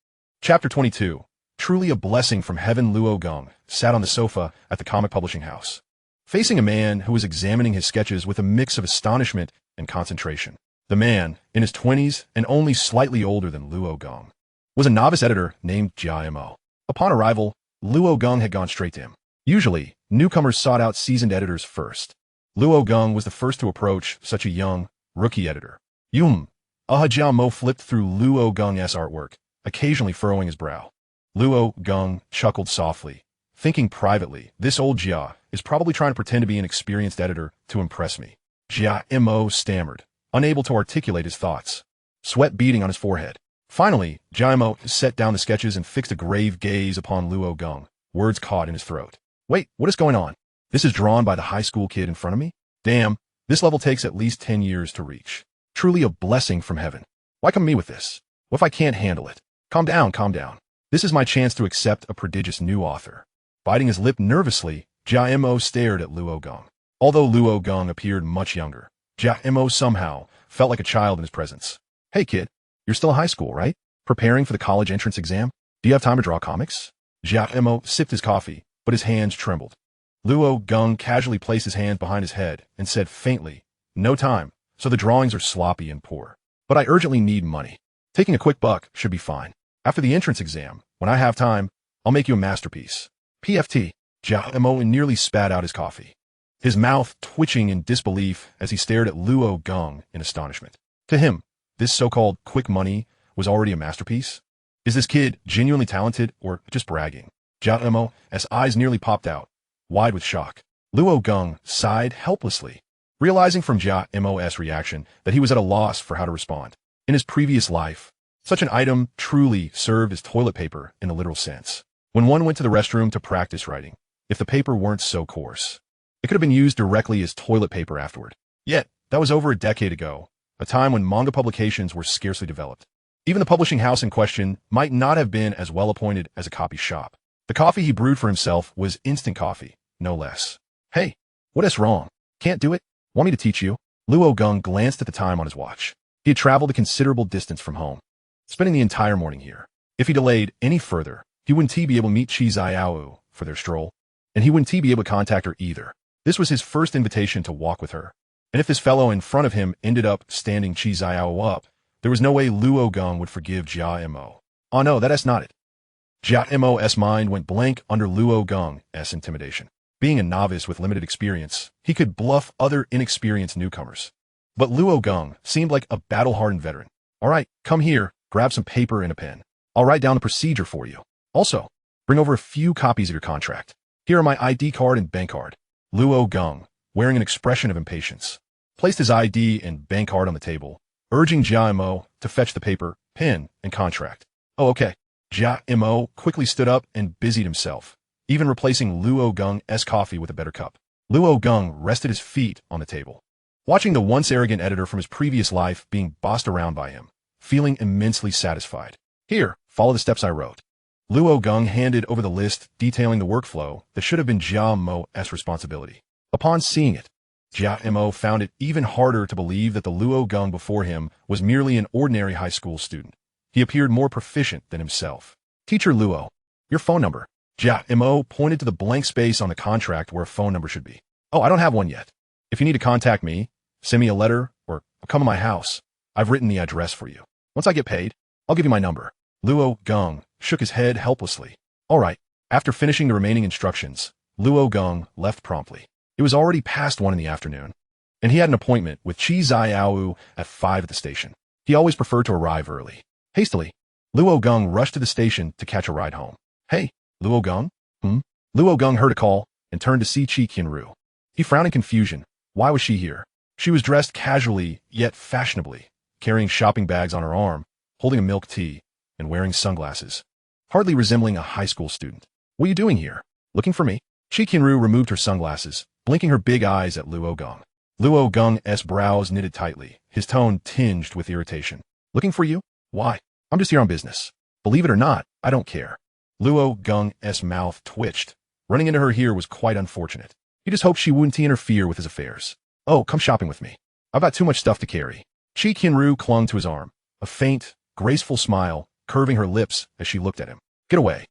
Chapter 22. Truly a blessing from heaven. Luo Geng sat on the sofa at the comic publishing house, facing a man who was examining his sketches with a mix of astonishment and concentration. The man, in his 20s and only slightly older than Luo Geng, was a novice editor named Jia Mo. Upon arrival, Luo Geng had gone straight to him. Usually, newcomers sought out seasoned editors first. Luo Geng was the first to approach such a young, rookie editor. Jia Mo flipped through Luo Geng's artwork, occasionally furrowing his brow. Luo Geng chuckled softly, thinking privately, this old Jia is probably trying to pretend to be an experienced editor to impress me. Jia Mo stammered, unable to articulate his thoughts, sweat beading on his forehead. Finally, Jia Mo set down the sketches and fixed a grave gaze upon Luo Geng, words caught in his throat. Wait, what is going on? This is drawn by the high school kid in front of me? Damn, this level takes at least 10 years to reach. Truly a blessing from heaven. Why come to me with this? What if I can't handle it? Calm down, calm down. This is my chance to accept a prodigious new author. Biting his lip nervously, Jia Mo stared at Luo Geng. Although Luo Geng appeared much younger, Jia Mo somehow felt like a child in his presence. Hey kid, you're still in high school, right? Preparing for the college entrance exam? Do you have time to draw comics? Jia Mo sipped his coffee, but his hands trembled. Luo Geng casually placed his hand behind his head and said faintly, no time, so the drawings are sloppy and poor. But I urgently need money. Taking a quick buck should be fine. After the entrance exam, when I have time, I'll make you a masterpiece. PFT. Jia Mo nearly spat out his coffee, his mouth twitching in disbelief as he stared at Luo Geng in astonishment. To him, this so-called quick money was already a masterpiece? Is this kid genuinely talented or just bragging? Jia Mo's eyes nearly popped out, wide with shock. Luo Geng sighed helplessly, realizing from Jia Mo's reaction that he was at a loss for how to respond. In his previous life, such an item truly served as toilet paper in the literal sense. When one went to the restroom to practice writing, if the paper weren't so coarse, it could have been used directly as toilet paper afterward. Yet, that was over a decade ago, a time when manga publications were scarcely developed. Even the publishing house in question might not have been as well appointed as a copy shop. The coffee he brewed for himself was instant coffee, no less. Hey, what is wrong? Can't do it? Want me to teach you? Luo Geng glanced at the time on his watch. He had traveled a considerable distance from home, spending the entire morning here. If he delayed any further, he wouldn't be able to meet Qi Qianru for their stroll, and he wouldn't be able to contact her either. This was his first invitation to walk with her, and if this fellow in front of him ended up standing Qi Qianru up, there was no way Luo Geng would forgive Jia Mo. Oh no, that's not it. Jia Mo's mind went blank under Luo Geng's intimidation. Being a novice with limited experience, he could bluff other inexperienced newcomers. But Luo Geng seemed like a battle-hardened veteran. All right, come here, grab some paper and a pen. I'll write down the procedure for you. Also, bring over a few copies of your contract. Here are my ID card and bank card. Luo Geng wearing an expression of impatience. Placed his ID and bank card on the table, urging Jia Mo to fetch the paper, pen, and contract. Oh, okay. Jia Mo quickly stood up and busied himself, even replacing Luo Geng's coffee with a better cup. Luo Geng rested his feet on the table, watching the once arrogant editor from his previous life being bossed around by him, feeling immensely satisfied. Here, follow the steps I wrote. Luo Geng handed over the list detailing the workflow that should have been Jia Mo's responsibility. Upon seeing it, Jia Mo found it even harder to believe that the Luo Geng before him was merely an ordinary high school student. He appeared more proficient than himself. Teacher Luo, your phone number. Jia Mo pointed to the blank space on the contract where a phone number should be. Oh, I don't have one yet. If you need to contact me, send me a letter or come to my house. I've written the address for you. Once I get paid, I'll give you my number. Luo Geng shook his head helplessly. All right. After finishing the remaining instructions, Luo Geng left promptly. It was already past 1 in the afternoon, and he had an appointment with Qi Qianru at 5 at the station. He always preferred to arrive early. Hastily, Luo Geng rushed to the station to catch a ride home. Hey, Luo Geng? Luo Geng heard a call and turned to see Qi Qianru. He frowned in confusion. Why was she here? She was dressed casually, yet fashionably, carrying shopping bags on her arm, holding a milk tea, and wearing sunglasses, hardly resembling a high school student. What are you doing here? Looking for me? Qi Qianru removed her sunglasses, blinking her big eyes at Luo Geng. Luo Geng's brows knitted tightly, his tone tinged with irritation. Looking for you? Why? I'm just here on business. Believe it or not, I don't care. Luo Geng's mouth twitched. Running into her here was quite unfortunate. He just hoped she wouldn't interfere with his affairs. Oh, come shopping with me. I've got too much stuff to carry. Qi Qianru clung to his arm, a faint, graceful smile curving her lips as she looked at him. Get away.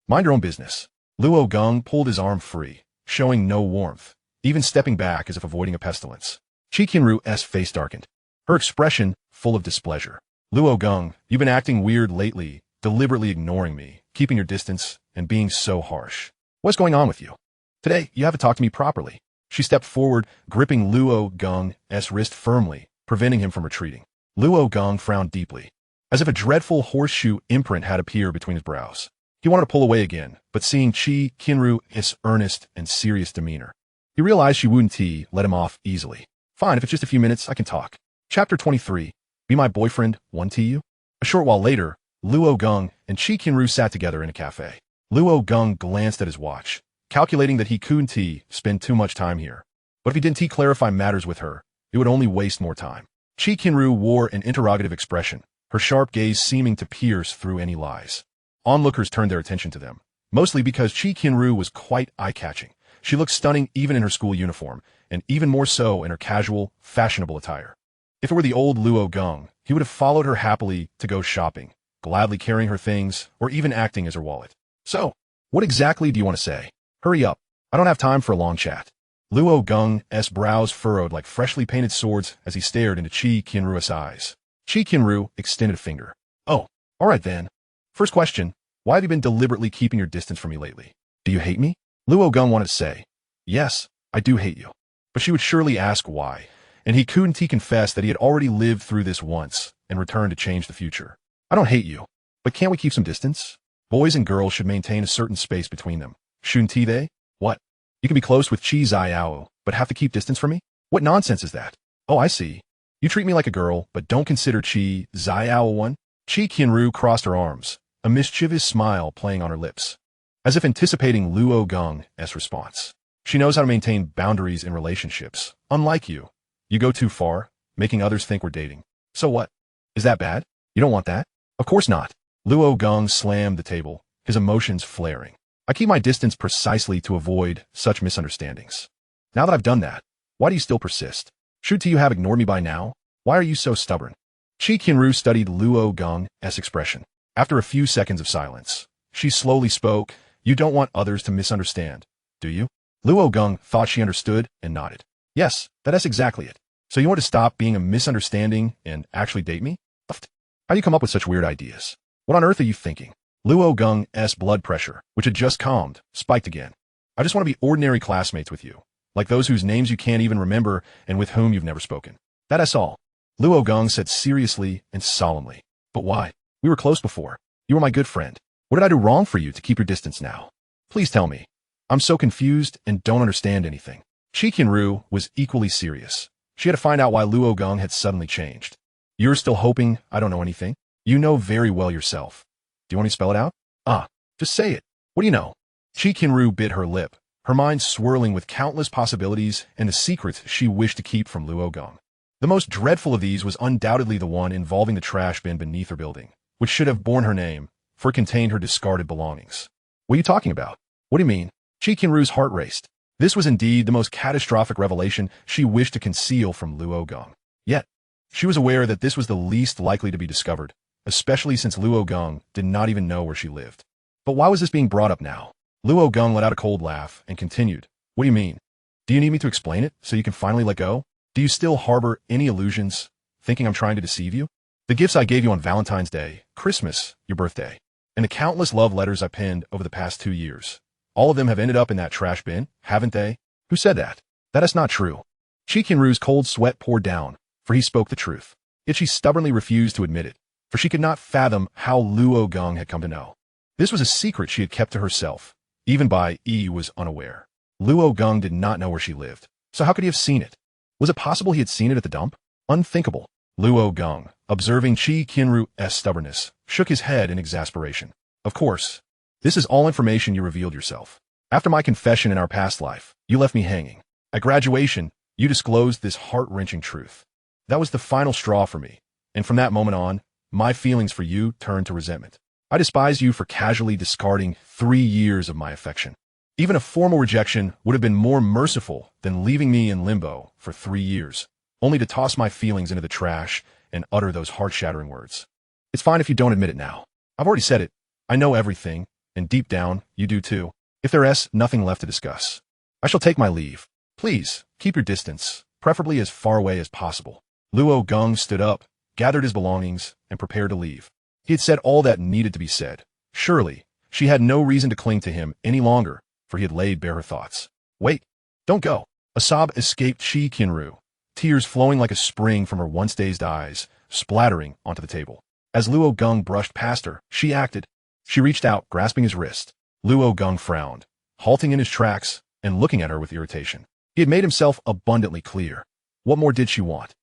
Mind your own business. Luo Geng pulled his arm free, showing no warmth, even stepping back as if avoiding a pestilence. Qi Qianru's face darkened, her expression full of displeasure. Luo Geng, you've been acting weird lately, deliberately ignoring me, keeping your distance, and being so harsh. What's going on with you? Today, you have to talk to me properly. She stepped forward, gripping Luo Geng's wrist firmly, preventing him from retreating. Luo Geng frowned deeply, as if a dreadful horseshoe imprint had appeared between his brows. He wanted to pull away again, but seeing Qi Qianru's earnest and serious demeanor, he realized she wouldn't let him off easily. Fine, if it's just a few minutes, I can talk. Chapter 23. Be my boyfriend, 1T you? A short while later, Luo Geng and Qi Qianru sat together in a cafe. Luo Geng glanced at his watch, calculating that he couldn't spend too much time here. But if he didn't clarify matters with her, it would only waste more time. Qi Qianru wore an interrogative expression, her sharp gaze seeming to pierce through any lies. Onlookers turned their attention to them, mostly because Qi Qianru was quite eye-catching. She looked stunning even in her school uniform, and even more so in her casual, fashionable attire. If it were the old Luo Geng, he would have followed her happily to go shopping, gladly carrying her things, or even acting as her wallet. So, what exactly do you want to say? Hurry up. I don't have time for a long chat. Luo Geng's brows furrowed like freshly painted swords as he stared into Qi Qianru's eyes. Qi Qianru extended a finger. Oh, all right then. First question, why have you been deliberately keeping your distance from me lately? Do you hate me? Luo Geng wanted to say, yes, I do hate you. But she would surely ask why, and he couldn't confess that he had already lived through this once and returned to change the future. I don't hate you, but can't we keep some distance? Boys and girls should maintain a certain space between them. Shouldn't they? What? You can be close with Qi Qianru, but have to keep distance from me? What nonsense is that? Oh, I see. You treat me like a girl, but don't consider Qi Qianru one? Qi Qianru crossed her arms, a mischievous smile playing on her lips, as if anticipating Luo Geng's response. She knows how to maintain boundaries in relationships. Unlike you. You go too far, making others think we're dating. So what? Is that bad? You don't want that? Of course not. Luo Geng slammed the table, his emotions flaring. I keep my distance precisely to avoid such misunderstandings. Now that I've done that, why do you still persist? Should you have ignored me by now? Why are you so stubborn? Qi Qianru studied Luo Geng's expression. After a few seconds of silence, she slowly spoke. You don't want others to misunderstand, do you? Luo Geng thought she understood and nodded. Yes, that's exactly it. So you want to stop being a misunderstanding and actually date me? How do you come up with such weird ideas? What on earth are you thinking? Luo Geng's blood pressure, which had just calmed, spiked again. I just want to be ordinary classmates with you, like those whose names you can't even remember and with whom you've never spoken. That's all. Luo Geng said seriously and solemnly. But why? We were close before. You were my good friend. What did I do wrong for you to keep your distance now? Please tell me. I'm so confused and don't understand anything. Qi Qianru was equally serious. She had to find out why Luo Geng had suddenly changed. You're still hoping I don't know anything? You know very well yourself. Do you want me to spell it out? Just say it. What do you know? Qi Qianru bit her lip, her mind swirling with countless possibilities and the secrets she wished to keep from Luo Geng. The most dreadful of these was undoubtedly the one involving the trash bin beneath her building, which should have borne her name, for it contained her discarded belongings. What are you talking about? What do you mean? Qi Qianru's heart raced. This was indeed the most catastrophic revelation she wished to conceal from Luo Geng. Yet, she was aware that this was the least likely to be discovered, especially since Luo Geng did not even know where she lived. But why was this being brought up now? Luo Geng let out a cold laugh and continued. What do you mean? Do you need me to explain it so you can finally let go? Do you still harbor any illusions, thinking I'm trying to deceive you? The gifts I gave you on Valentine's Day, Christmas, your birthday, and the countless love letters I penned over the past 2 years, all of them have ended up in that trash bin, haven't they? Who said that? That is not true. Qi Qianru's cold sweat poured down, for he spoke the truth. Yet she stubbornly refused to admit it, for she could not fathom how Luo Geng had come to know. This was a secret she had kept to herself. Even Yi was unaware. Luo Geng did not know where she lived, so how could he have seen it? Was it possible he had seen it at the dump? Unthinkable. Luo Geng, observing Qi Qianru's stubbornness, shook his head in exasperation. Of course. This is all information you revealed yourself. After my confession in our past life, you left me hanging. At graduation, you disclosed this heart-wrenching truth. That was the final straw for me, and from that moment on, my feelings for you turned to resentment. I despised you for casually discarding 3 years of my affection. Even a formal rejection would have been more merciful than leaving me in limbo for 3 years, only to toss my feelings into the trash and utter those heart-shattering words. It's fine if you don't admit it now. I've already said it. I know everything, and deep down, you do too. If there is nothing left to discuss, I shall take my leave. Please, keep your distance, preferably as far away as possible. Luo Geng stood up, gathered his belongings, and prepared to leave. He had said all that needed to be said. Surely, she had no reason to cling to him any longer, for he had laid bare her thoughts. Wait, don't go. A sob escaped Qi Qianru, tears flowing like a spring from her once-dazed eyes, splattering onto the table. As Luo Geng brushed past her, she acted. She reached out, grasping his wrist. Luo Geng frowned, halting in his tracks and looking at her with irritation. He had made himself abundantly clear. What more did she want?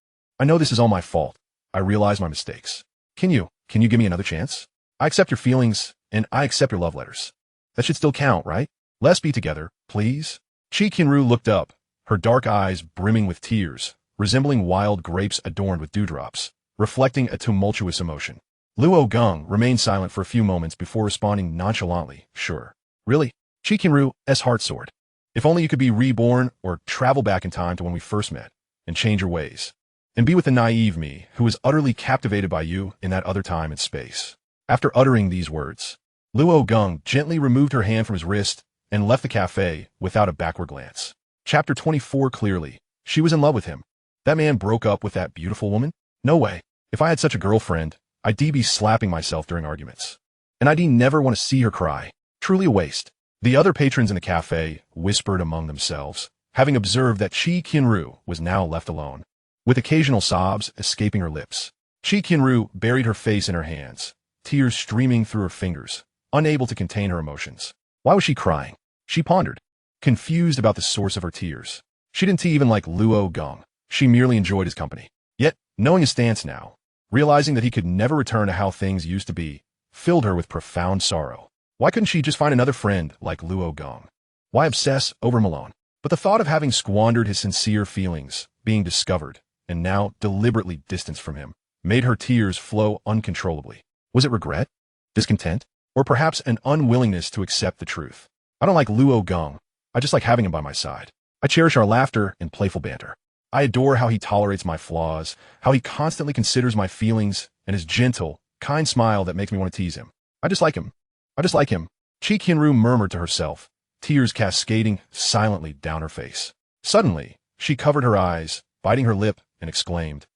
I know this is all my fault. I realize my mistakes. Can you give me another chance? I accept your feelings, and I accept your love letters. That should still count, right? Let's be together, please. Qi Qianru looked up, her dark eyes brimming with tears, resembling wild grapes adorned with dewdrops, reflecting a tumultuous emotion. Luo Geng remained silent for a few moments before responding nonchalantly, sure. Really? Qi Qianru's heart soared. If only you could be reborn or travel back in time to when we first met, and change your ways, and be with the naive me who was utterly captivated by you in that other time and space. After uttering these words, Luo Geng gently removed her hand from his wrist and left the cafe without a backward glance. Chapter 24 clearly, she was in love with him. That man broke up with that beautiful woman? No way. If I had such a girlfriend, I'd be slapping myself during arguments. And I'd never want to see her cry. Truly a waste. The other patrons in the cafe whispered among themselves, having observed that Qi Qianru was now left alone, with occasional sobs escaping her lips. Qi Qianru buried her face in her hands, tears streaming through her fingers, unable to contain her emotions. Why was she crying? She pondered, confused about the source of her tears. She didn't even like Luo Geng. She merely enjoyed his company. Yet, knowing his stance now, realizing that he could never return to how things used to be, filled her with profound sorrow. Why couldn't she just find another friend like Luo Geng? Why obsess over him alone? But the thought of having squandered his sincere feelings, being discovered, and now deliberately distanced from him, made her tears flow uncontrollably. Was it regret? Discontent? Or perhaps an unwillingness to accept the truth? I don't like Luo Geng. I just like having him by my side. I cherish our laughter and playful banter. I adore how he tolerates my flaws, how he constantly considers my feelings, and his gentle, kind smile that makes me want to tease him. I just like him. I just like him. Qi Qianru murmured to herself, tears cascading silently down her face. Suddenly, she covered her eyes, biting her lip, and exclaimed,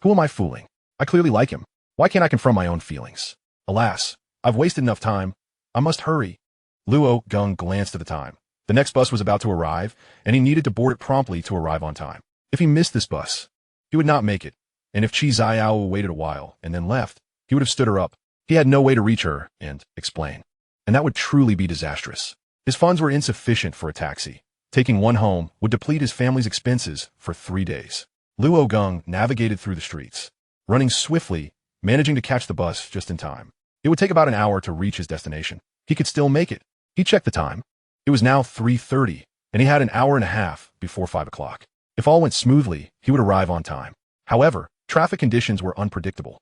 "Who am I fooling? I clearly like him. Why can't I confront my own feelings? Alas, I've wasted enough time. I must hurry." Luo Geng glanced at the time. The next bus was about to arrive, and he needed to board it promptly to arrive on time. If he missed this bus, he would not make it, and if Qi Qianru waited a while and then left, he would have stood her up. He had no way to reach her and explain, and that would truly be disastrous. His funds were insufficient for a taxi, Taking one home would deplete his family's expenses for 3 days. Luo Geng navigated through the streets, running swiftly, managing to catch the bus just in time. It would take about an hour to reach his destination. He could still make it. He checked the time. It was now 3:30, and he had an hour and a half before 5 o'clock. If all went smoothly, he would arrive on time. However, traffic conditions were unpredictable.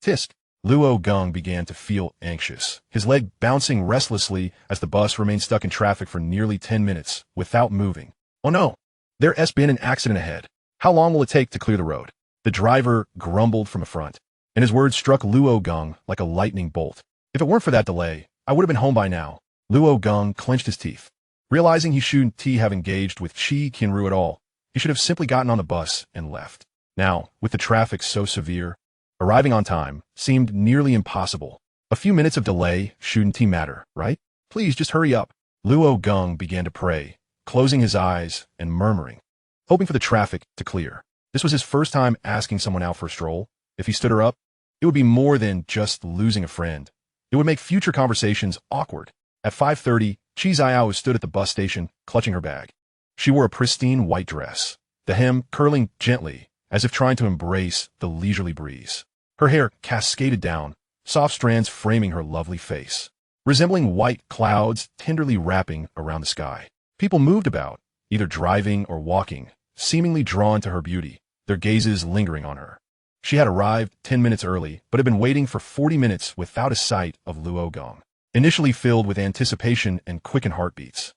Tisk! Luo Geng began to feel anxious, his leg bouncing restlessly as the bus remained stuck in traffic for nearly 10 minutes without moving. Oh no! There's been an accident ahead. How long will it take to clear the road? The driver grumbled from a front, and his words struck Luo Geng like a lightning bolt. If it weren't for that delay, I would have been home by now. Luo Geng clenched his teeth. Realizing he shouldn't have engaged with Qi Qianru at all, he should have simply gotten on the bus and left. Now, with the traffic so severe, arriving on time seemed nearly impossible. A few minutes of delay shouldn't matter, right? Please just hurry up. Luo Geng began to pray, closing his eyes and murmuring, hoping for the traffic to clear. This was his first time asking someone out for a stroll. If he stood her up, it would be more than just losing a friend. It would make future conversations awkward. At 5:30, Qi Qianru stood at the bus station, clutching her bag. She wore a pristine white dress, the hem curling gently, as if trying to embrace the leisurely breeze. Her hair cascaded down, soft strands framing her lovely face, resembling white clouds tenderly wrapping around the sky. People moved about, either driving or walking, seemingly drawn to her beauty, their gazes lingering on her. She had arrived 10 minutes early, but had been waiting for 40 minutes without a sight of Luo Geng. Initially filled with anticipation and quickened heartbeats,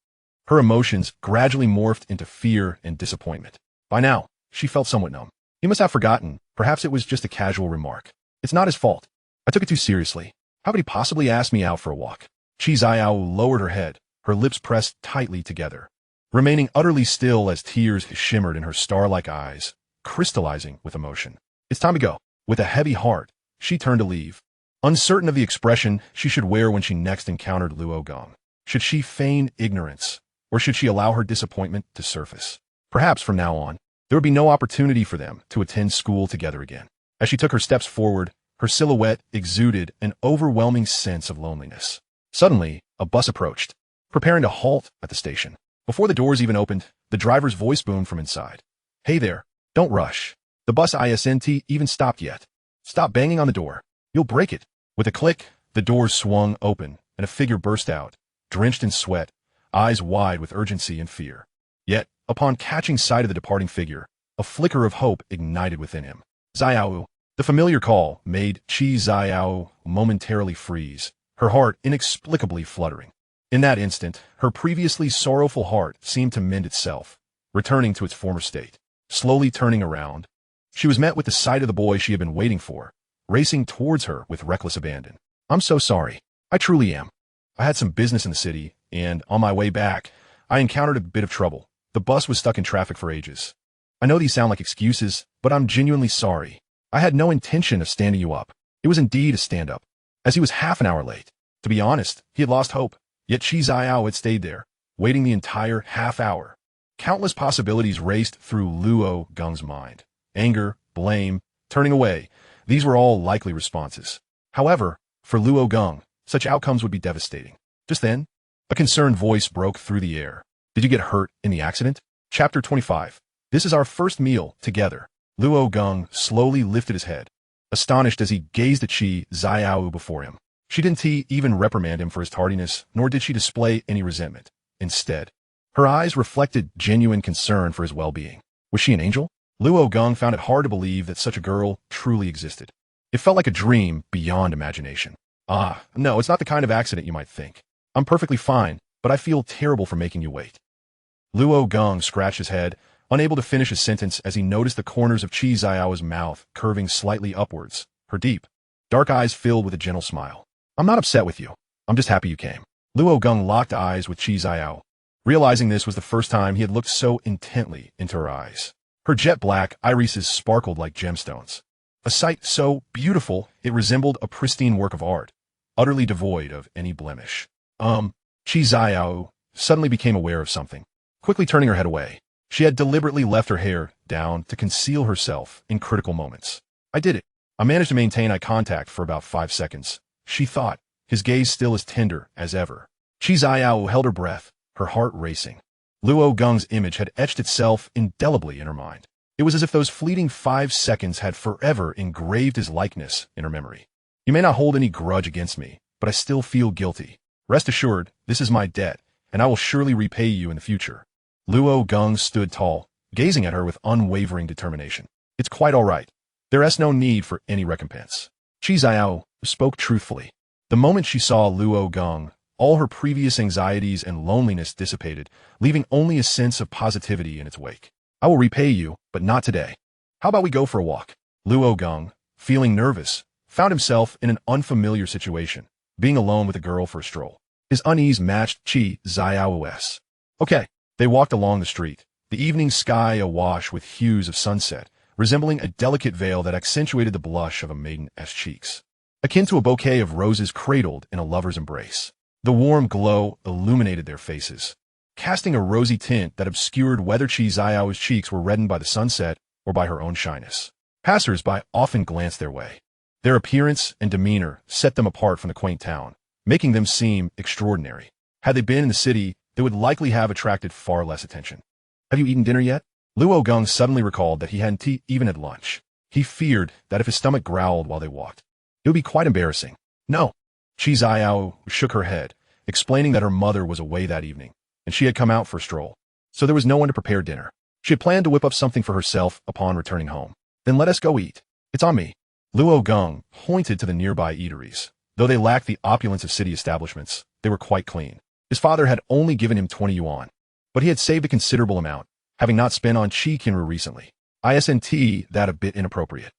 her emotions gradually morphed into fear and disappointment. By now, she felt somewhat numb. He must have forgotten. Perhaps it was just a casual remark. It's not his fault. I took it too seriously. How could he possibly ask me out for a walk? Qi Qianru lowered her head, her lips pressed tightly together, remaining utterly still as tears shimmered in her star-like eyes, crystallizing with emotion. It's time to go. With a heavy heart, she turned to leave, uncertain of the expression she should wear when she next encountered Luo Geng. Should she feign ignorance, or should she allow her disappointment to surface? Perhaps from now on, there would be no opportunity for them to attend school together again. As she took her steps forward, her silhouette exuded an overwhelming sense of loneliness. Suddenly, a bus approached, preparing to halt at the station. Before the doors even opened, the driver's voice boomed from inside. Hey there, don't rush. The bus isn't even stopped yet. Stop banging on the door. You'll break it. With a click, the doors swung open, and a figure burst out, drenched in sweat, eyes wide with urgency and fear. Yet, upon catching sight of the departing figure, a flicker of hope ignited within him. Xiaowu. The familiar call made Qi Qianru momentarily freeze, her heart inexplicably fluttering. In that instant, her previously sorrowful heart seemed to mend itself, returning to its former state. Slowly turning around, she was met with the sight of the boy she had been waiting for, racing towards her with reckless abandon. I'm so sorry. I truly am. I had some business in the city, and on my way back, I encountered a bit of trouble. The bus was stuck in traffic for ages. I know these sound like excuses, but I'm genuinely sorry. I had no intention of standing you up. It was indeed a stand-up, as he was half an hour late. To be honest, he had lost hope. Yet Qi Qianru had stayed there, waiting the entire half hour. Countless possibilities raced through Luo Geng's mind. Anger, blame, turning away. These were all likely responses. However, for Luo Geng, such outcomes would be devastating. Just then, a concerned voice broke through the air. Did you get hurt in the accident? Chapter 25. This is our first meal together. Luo Geng slowly lifted his head, astonished as he gazed at Qi Qianru before him. She didn't even reprimand him for his tardiness, nor did she display any resentment. Instead, her eyes reflected genuine concern for his well-being. Was she an angel? Luo Geng found it hard to believe that such a girl truly existed. It felt like a dream beyond imagination. No, it's not the kind of accident you might think. I'm perfectly fine, but I feel terrible for making you wait. Luo Geng scratched his head, unable to finish his sentence as he noticed the corners of Qi Qianru's mouth curving slightly upwards, her deep, dark eyes filled with a gentle smile. I'm not upset with you. I'm just happy you came. Luo Geng locked eyes with Qi Qianru, realizing this was the first time he had looked so intently into her eyes. Her jet-black irises sparkled like gemstones, a sight so beautiful it resembled a pristine work of art, utterly devoid of any blemish. Qi Qianru suddenly became aware of something. Quickly turning her head away, she had deliberately left her hair down to conceal herself in critical moments. I did it. I managed to maintain eye contact for about 5 seconds. She thought, his gaze still as tender as ever. Qi Qianru held her breath, her heart racing. Luo Geng's image had etched itself indelibly in her mind. It was as if those fleeting 5 seconds had forever engraved his likeness in her memory. You may not hold any grudge against me, but I still feel guilty. Rest assured, this is my debt, and I will surely repay you in the future. Luo Geng stood tall, gazing at her with unwavering determination. It's quite all right. There is no need for any recompense. Qi Qianru spoke truthfully. The moment she saw Luo Geng, all her previous anxieties and loneliness dissipated, leaving only a sense of positivity in its wake. I will repay you, but not today. How about we go for a walk? Luo Geng, feeling nervous, found himself in an unfamiliar situation, being alone with a girl for a stroll. His unease matched Qi Qianru's. Okay. They walked along the street, the evening sky awash with hues of sunset, resembling a delicate veil that accentuated the blush of a maiden's cheeks, akin to a bouquet of roses cradled in a lover's embrace. The warm glow illuminated their faces, casting a rosy tint that obscured whether Qi Qianru's cheeks were reddened by the sunset or by her own shyness. Passers-by often glanced their way. Their appearance and demeanor set them apart from the quaint town, making them seem extraordinary. Had they been in the city, they would likely have attracted far less attention. Have you eaten dinner yet? Luo Geng suddenly recalled that he hadn't even had lunch. He feared that if his stomach growled while they walked, it would be quite embarrassing. No. Qi Qianru shook her head, explaining that her mother was away that evening, and she had come out for a stroll. So there was no one to prepare dinner. She had planned to whip up something for herself upon returning home. Then let us go eat. It's on me. Luo Geng pointed to the nearby eateries. Though they lacked the opulence of city establishments, they were quite clean. His father had only given him 20 yuan, but he had saved a considerable amount, having not spent on Qi Qianru recently. Isn't that a bit inappropriate?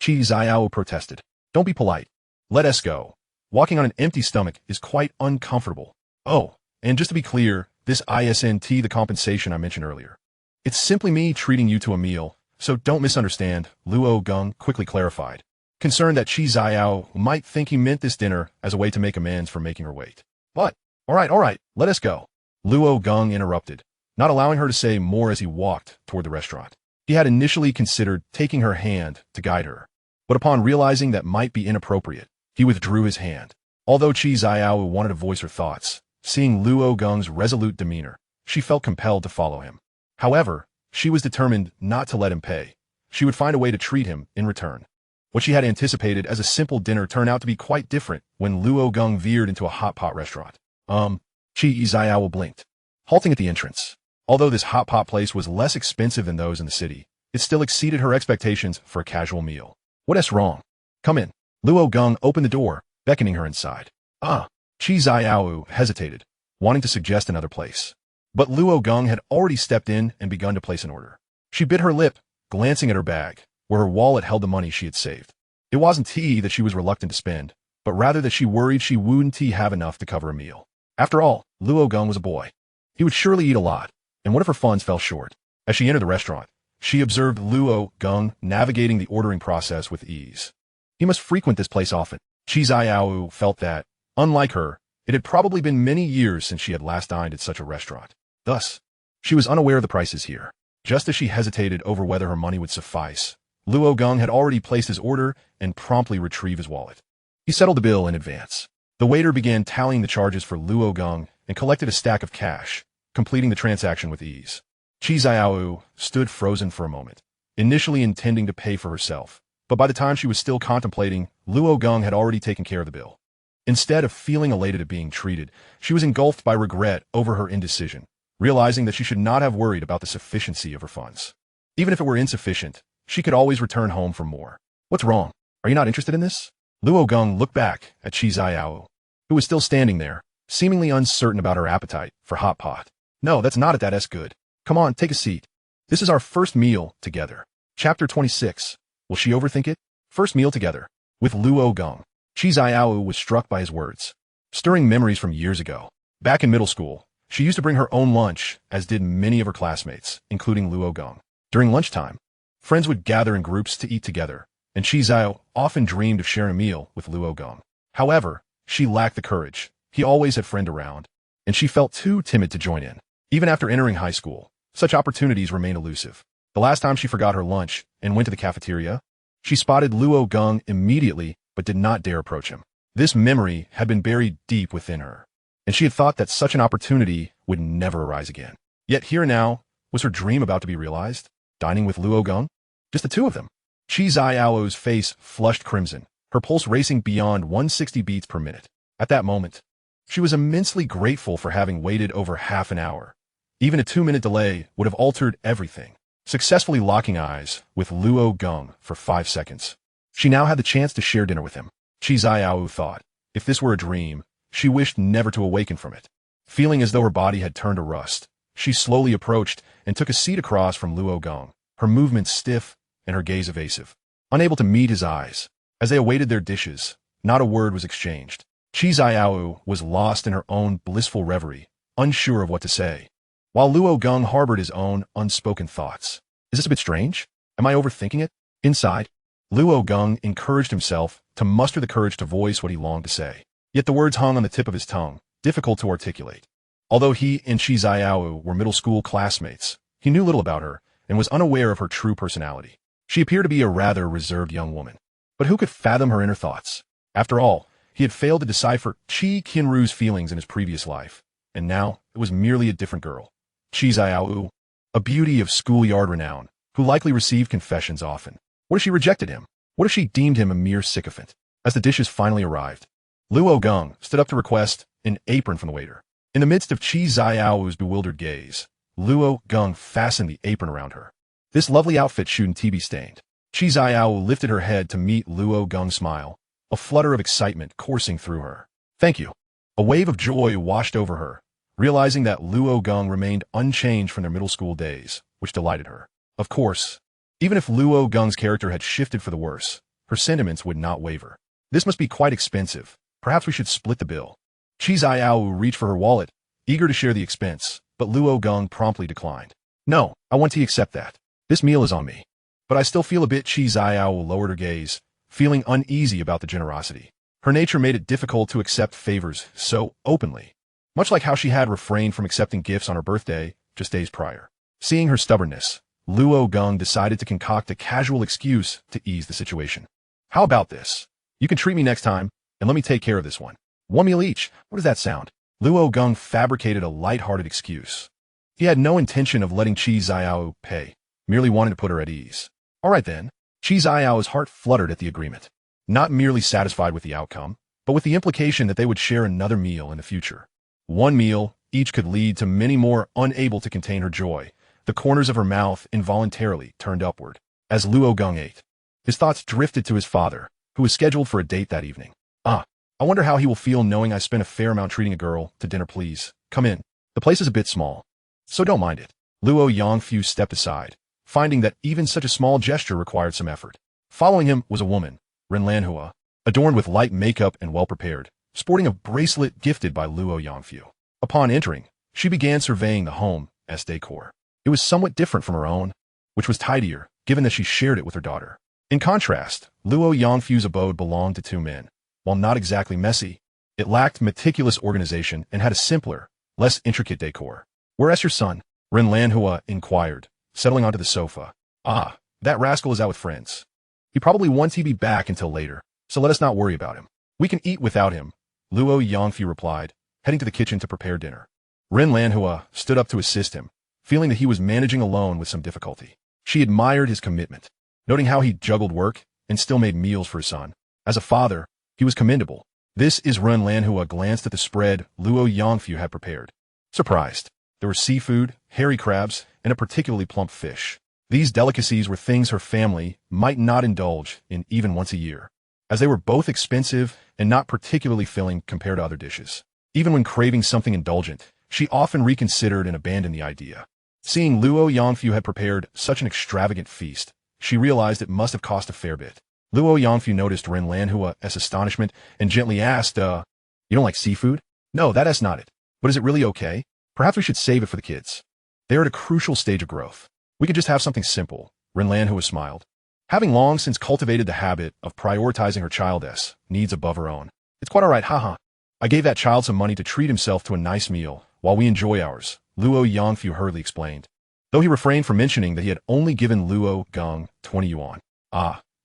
Qi Qianru protested. Don't be polite. Let us go. Walking on an empty stomach is quite uncomfortable. Oh, and just to be clear, this isn't the compensation I mentioned earlier. It's simply me treating you to a meal, so don't misunderstand, Luo Geng quickly clarified, concerned that Qi Qianru might think he meant this dinner as a way to make amends for making her wait. But, all right, let us go. Luo Geng interrupted, not allowing her to say more as he walked toward the restaurant. He had initially considered taking her hand to guide her, but upon realizing that might be inappropriate, he withdrew his hand. Although Qi Qianru wanted to voice her thoughts, seeing Luo Geng's resolute demeanor, she felt compelled to follow him. However, she was determined not to let him pay. She would find a way to treat him in return. What she had anticipated as a simple dinner turned out to be quite different when Luo Geng veered into a hot pot restaurant. Qi Qianru blinked, halting at the entrance. Although this hot pot place was less expensive than those in the city, it still exceeded her expectations for a casual meal. What's wrong? Come in. Luo Geng opened the door, beckoning her inside. Qi Qianru hesitated, wanting to suggest another place. But Luo Geng had already stepped in and begun to place an order. She bit her lip, glancing at her bag, where her wallet held the money she had saved. It wasn't tea that she was reluctant to spend, but rather that she worried she wouldn't have enough to cover a meal. After all, Luo Geng was a boy. He would surely eat a lot, and what if her funds fell short? As she entered the restaurant, she observed Luo Geng navigating the ordering process with ease. He must frequent this place often. Qi Qianru felt that, unlike her, it had probably been many years since she had last dined at such a restaurant. Thus, she was unaware of the prices here. Just as she hesitated over whether her money would suffice, Luo Geng had already placed his order and promptly retrieved his wallet. He settled the bill in advance. The waiter began tallying the charges for Luo Geng and collected a stack of cash, completing the transaction with ease. Qi Qianru stood frozen for a moment, initially intending to pay for herself, but by the time she was still contemplating, Luo Geng had already taken care of the bill. Instead of feeling elated at being treated, she was engulfed by regret over her indecision, realizing that she should not have worried about the sufficiency of her funds. Even if it were insufficient, she could always return home for more. What's wrong? Are you not interested in this? Luo Geng looked back at Qi Qianru, who was still standing there, seemingly uncertain about her appetite for hot pot. No, that's not that's good. Come on, take a seat. This is our first meal together. Chapter 26. Will she overthink it? First meal together. With Luo Geng. Qi Qianru was struck by his words, stirring memories from years ago. Back in middle school, she used to bring her own lunch, as did many of her classmates, including Luo Geng. During lunchtime, friends would gather in groups to eat together, and Qi Qianru often dreamed of sharing a meal with Luo Geng. However, she lacked the courage. He always had friends around, and she felt too timid to join in. Even after entering high school, such opportunities remained elusive. The last time she forgot her lunch and went to the cafeteria, she spotted Luo Geng immediately but did not dare approach him. This memory had been buried deep within her, and she had thought that such an opportunity would never arise again. Yet here and now, was her dream about to be realized? Dining with Luo Geng? Just the two of them. Qi Qianru's face flushed crimson, her pulse racing beyond 160 beats per minute. At that moment, she was immensely grateful for having waited over half an hour. Even a 2-minute delay would have altered everything. Successfully locking eyes with Luo Geng for 5 seconds. She now had the chance to share dinner with him. Qi Qianru thought, if this were a dream, she wished never to awaken from it. Feeling as though her body had turned to rust, she slowly approached and took a seat across from Luo Geng, her movements stiff and her gaze evasive. Unable to meet his eyes, as they awaited their dishes, not a word was exchanged. Qi Qianru was lost in her own blissful reverie, unsure of what to say, while Luo Geng harbored his own unspoken thoughts. Is this a bit strange? Am I overthinking it? Inside, Luo Geng encouraged himself to muster the courage to voice what he longed to say. Yet the words hung on the tip of his tongue, difficult to articulate. Although he and Qi Qianru were middle school classmates, he knew little about her and was unaware of her true personality. She appeared to be a rather reserved young woman. But who could fathom her inner thoughts? After all, he had failed to decipher Qi Qianru's feelings in his previous life, and now it was merely a different girl. Qi Qianru, a beauty of schoolyard renown, who likely received confessions often. What if she rejected him? What if she deemed him a mere sycophant? As the dishes finally arrived, Luo Geng stood up to request an apron from the waiter. In the midst of Qi Qianru's bewildered gaze, Luo Geng fastened the apron around her. This lovely outfit shouldn't be stained. Qi Qianru lifted her head to meet Luo Geng's smile, a flutter of excitement coursing through her. Thank you. A wave of joy washed over her, realizing that Luo Geng remained unchanged from their middle school days, which delighted her. Of course, even if Luo Geng's character had shifted for the worse, her sentiments would not waver. This must be quite expensive. Perhaps we should split the bill. Qi Qianru reached for her wallet, eager to share the expense, but Luo Geng promptly declined. No, I want to accept that. This meal is on me. But I still feel a bit. Qi Qianru lowered her gaze, feeling uneasy about the generosity. Her nature made it difficult to accept favors so openly, much like how she had refrained from accepting gifts on her birthday just days prior. Seeing her stubbornness, Luo Geng decided to concoct a casual excuse to ease the situation. How about this? You can treat me next time, and let me take care of this one. 1 meal each. What does that sound? Luo Geng fabricated a light-hearted excuse. He had no intention of letting Qi Qianru pay, merely wanted to put her at ease. All right then. Qi Qianru's heart fluttered at the agreement, not merely satisfied with the outcome, but with the implication that they would share another meal in the future. 1 meal each could lead to many more. Unable to contain her joy, the corners of her mouth involuntarily turned upward. As Luo Geng ate, his thoughts drifted to his father, who was scheduled for a date that evening. I wonder how he will feel knowing I spent a fair amount treating a girl to dinner. Please, come in. The place is a bit small, so don't mind it. Luo Yongfu stepped aside, finding that even such a small gesture required some effort. Following him was a woman, Ren Lanhua, adorned with light makeup and well-prepared, sporting a bracelet gifted by Luo Yongfu. Upon entering, she began surveying the home's decor. It was somewhat different from her own, which was tidier, given that she shared it with her daughter. In contrast, Luo Yongfu's abode belonged to 2 men. While not exactly messy, it lacked meticulous organization and had a simpler, less intricate decor. Whereas your son? Ren Lanhua inquired, settling onto the sofa. That rascal is out with friends. He probably won't be back until later, so let us not worry about him. We can eat without him, Luo Yongfu replied, heading to the kitchen to prepare dinner. Ren Lanhua stood up to assist him, feeling that he was managing alone with some difficulty. She admired his commitment, noting how he juggled work and still made meals for his son. As a father, he was commendable. This is Ren Lanhua glanced at the spread Luo Yongfu had prepared. Surprised, there were seafood, hairy crabs, and a particularly plump fish. These delicacies were things her family might not indulge in even once a year, as they were both expensive and not particularly filling compared to other dishes. Even when craving something indulgent, she often reconsidered and abandoned the idea. Seeing Luo Yongfu had prepared such an extravagant feast, she realized it must have cost a fair bit. Luo Yongfu noticed Ren Lanhua's astonishment and gently asked, You don't like seafood? No, that's not it. But is it really okay? Perhaps we should save it for the kids. They are at a crucial stage of growth. We could just have something simple, Ren Lanhua smiled. Having long since cultivated the habit of prioritizing her child's needs above her own. It's quite all right, haha. I gave that child some money to treat himself to a nice meal while we enjoy ours, Luo Yongfu hurriedly explained, though he refrained from mentioning that he had only given Luo Geng 20 yuan.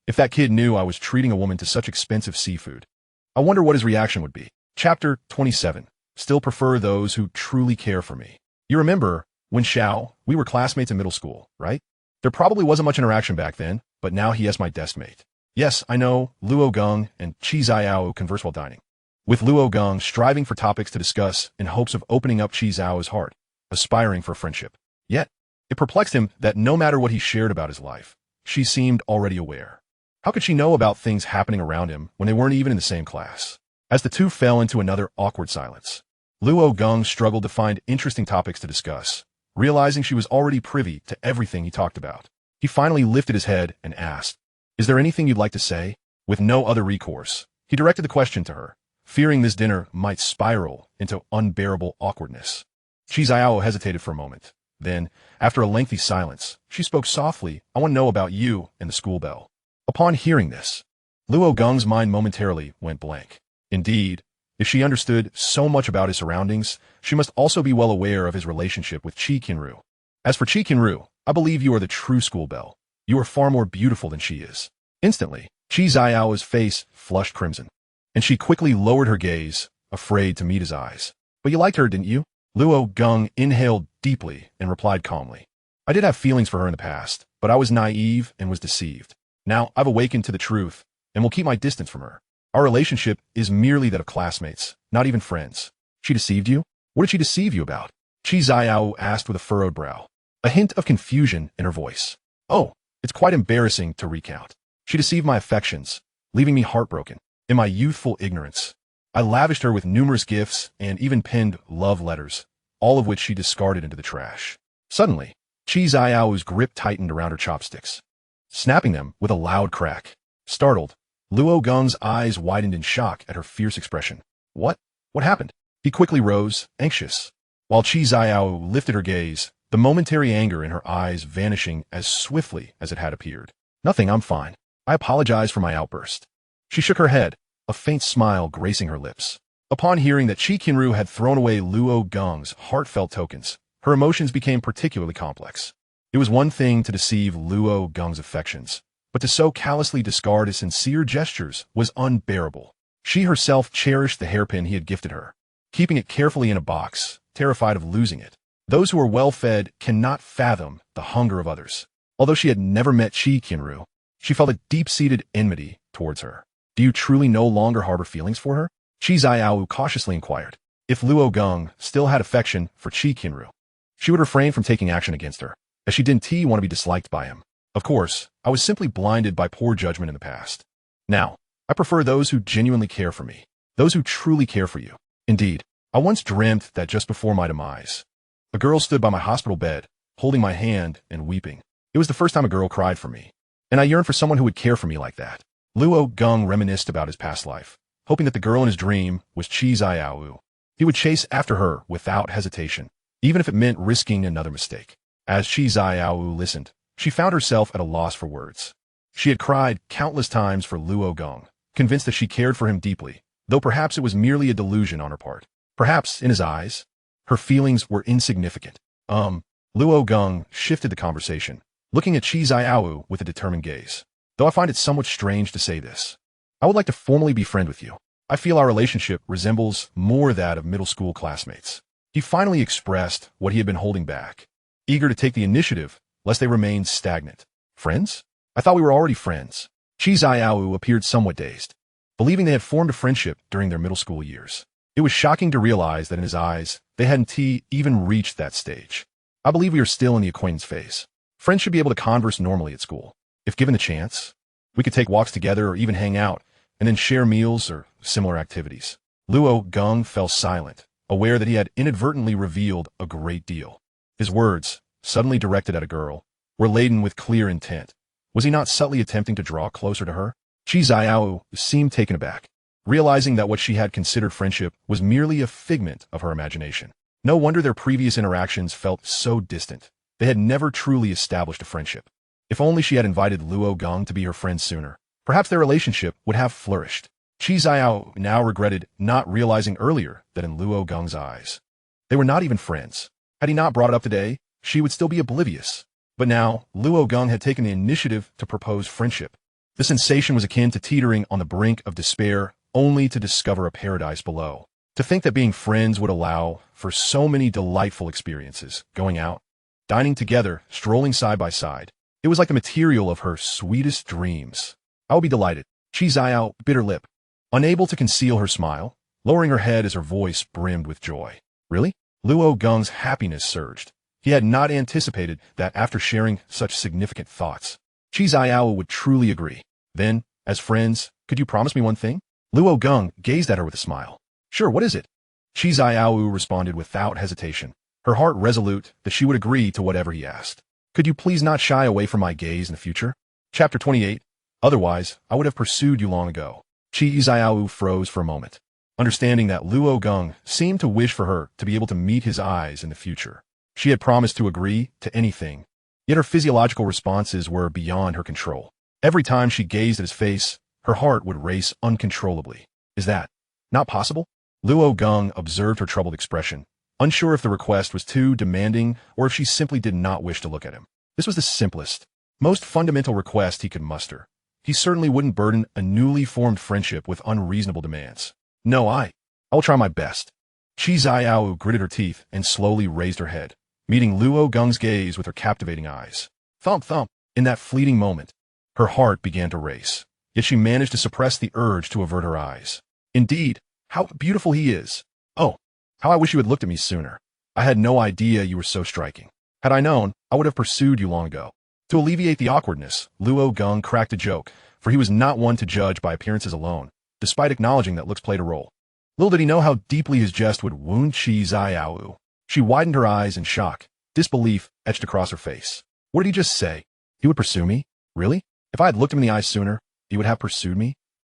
If that kid knew I was treating a woman to such expensive seafood, I wonder what his reaction would be. Chapter 27. Still prefer those who truly care for me. You remember, When Xiao, we were classmates in middle school, right? There probably wasn't much interaction back then, but now he is my deskmate. Yes, I know, Luo Geng and Qi Qianru converse while dining, with Luo Geng striving for topics to discuss in hopes of opening up Qi Qianru's heart, aspiring for friendship. Yet, it perplexed him that no matter what he shared about his life, she seemed already aware. How could she know about things happening around him when they weren't even in the same class? As the two fell into another awkward silence, Luo Geng struggled to find interesting topics to discuss, realizing she was already privy to everything he talked about. He finally lifted his head and asked, "Is there anything you'd like to say?" With no other recourse, he directed the question to her, fearing this dinner might spiral into unbearable awkwardness. Qi Qianru hesitated for a moment. Then, after a lengthy silence, she spoke softly, "I want to know about you and the school bell." Upon hearing this, Luo Geng's mind momentarily went blank. Indeed, if she understood so much about his surroundings, she must also be well aware of his relationship with Qi Qianru. As for Qi Qianru, I believe you are the true school belle. You are far more beautiful than she is. Instantly, Qi Qianru's face flushed crimson, and she quickly lowered her gaze, afraid to meet his eyes. "But you liked her, didn't you?" Luo Geng inhaled deeply and replied calmly. "I did have feelings for her in the past, but I was naive and was deceived. Now I've awakened to the truth and will keep my distance from her. Our relationship is merely that of classmates, not even friends." "She deceived you? What did she deceive you about?" Qi Qianru asked with a furrowed brow, a hint of confusion in her voice. "Oh, it's quite embarrassing to recount. She deceived my affections, leaving me heartbroken. In my youthful ignorance, I lavished her with numerous gifts and even penned love letters, all of which she discarded into the trash." Suddenly, Qi Qianru's grip tightened around her chopsticks, snapping them with a loud crack. Startled, Luo Geng's eyes widened in shock at her fierce expression. What? What happened?" He quickly rose, anxious, while Qi Qianru lifted her gaze, the momentary anger in her eyes vanishing as swiftly as it had appeared. "Nothing, I'm fine. I apologize for my outburst." She shook her head, a faint smile gracing her lips. Upon hearing that Qi Qianru had thrown away Luo Geng's heartfelt tokens, her emotions became particularly complex. It was one thing to deceive Luo Geng's affections, but to so callously discard his sincere gestures was unbearable. She herself cherished the hairpin he had gifted her, keeping it carefully in a box, terrified of losing it. Those who are well-fed cannot fathom the hunger of others. Although she had never met Qi Qianru, she felt a deep-seated enmity towards her. "Do you truly no longer harbor feelings for her?" Qi Qianru cautiously inquired. If Luo Geng still had affection for Qi Qianru, she would refrain from taking action against her, as she didn't want to be disliked by him. "Of course, I was simply blinded by poor judgment in the past. Now, I prefer those who genuinely care for me, those who truly care for you. Indeed, I once dreamt that just before my demise, a girl stood by my hospital bed, holding my hand and weeping. It was the first time a girl cried for me, and I yearned for someone who would care for me like that." Luo Geng reminisced about his past life, hoping that the girl in his dream was Qi Qianru. He would chase after her without hesitation, even if it meant risking another mistake. As Qi Qianru listened, she found herself at a loss for words. She had cried countless times for Luo Geng, convinced that she cared for him deeply, though perhaps it was merely a delusion on her part. Perhaps, in his eyes, her feelings were insignificant. Luo Geng shifted the conversation, looking at Qi Qianru with a determined gaze. "Though I find it somewhat strange to say this, I would like to formally be friends with you. I feel our relationship resembles more that of middle school classmates." He finally expressed what he had been holding back, eager to take the initiative lest they remain stagnant. "Friends? I thought we were already friends." Qi Qianru appeared somewhat dazed, believing they had formed a friendship during their middle school years. It was shocking to realize that in his eyes, they hadn't even reached that stage. "I believe we are still in the acquaintance phase. Friends should be able to converse normally at school. If given the chance, we could take walks together or even hang out, and then share meals or similar activities." Luo Geng fell silent, aware that he had inadvertently revealed a great deal. His words, suddenly directed at a girl, were laden with clear intent. Was he not subtly attempting to draw closer to her? Qi Qianru seemed taken aback, realizing that what she had considered friendship was merely a figment of her imagination. No wonder their previous interactions felt so distant. They had never truly established a friendship. If only she had invited Luo Geng to be her friend sooner, perhaps their relationship would have flourished. Qi Qianru now regretted not realizing earlier that in Luo Geng's eyes, they were not even friends. Had he not brought it up today, she would still be oblivious. But now, Luo Geng had taken the initiative to propose friendship. The sensation was akin to teetering on the brink of despair, only to discover a paradise below. To think that being friends would allow for so many delightful experiences, going out, dining together, strolling side by side. It was like the material of her sweetest dreams. I will be delighted. Qi Qianru bit her lip, unable to conceal her smile, lowering her head as her voice brimmed with joy. Really? Luo Geng's happiness surged. He had not anticipated that after sharing such significant thoughts, Qi Qianru would truly agree. Then, as friends, could you promise me one thing? Luo Geng gazed at her with a smile. Sure, what is it? Qi Qianru responded without hesitation, her heart resolute that she would agree to whatever he asked. Could you please not shy away from my gaze in the future? Chapter 28. Otherwise, I would have pursued you long ago. Qi Qianru froze for a moment, understanding that Luo Geng seemed to wish for her to be able to meet his eyes in the future. She had promised to agree to anything, yet her physiological responses were beyond her control. Every time she gazed at his face, her heart would race uncontrollably. Is that not possible? Luo Geng observed her troubled expression, unsure if the request was too demanding or if she simply did not wish to look at him. This was the simplest, most fundamental request he could muster. He certainly wouldn't burden a newly formed friendship with unreasonable demands. No, I will try my best. Qi Qianru gritted her teeth and slowly raised her head, meeting Luo Geng's gaze with her captivating eyes. Thump, thump. In that fleeting moment, her heart began to race, yet she managed to suppress the urge to avert her eyes. Indeed, how beautiful he is. Oh, how I wish you had looked at me sooner. I had no idea you were so striking. Had I known, I would have pursued you long ago. To alleviate the awkwardness, Luo Geng cracked a joke, for he was not one to judge by appearances alone, despite acknowledging that looks played a role. Little did he know how deeply his jest would wound Qi Qianru. She widened her eyes in shock, disbelief etched across her face. What did he just say? He would pursue me? Really? If I had looked him in the eyes sooner, he would have pursued me?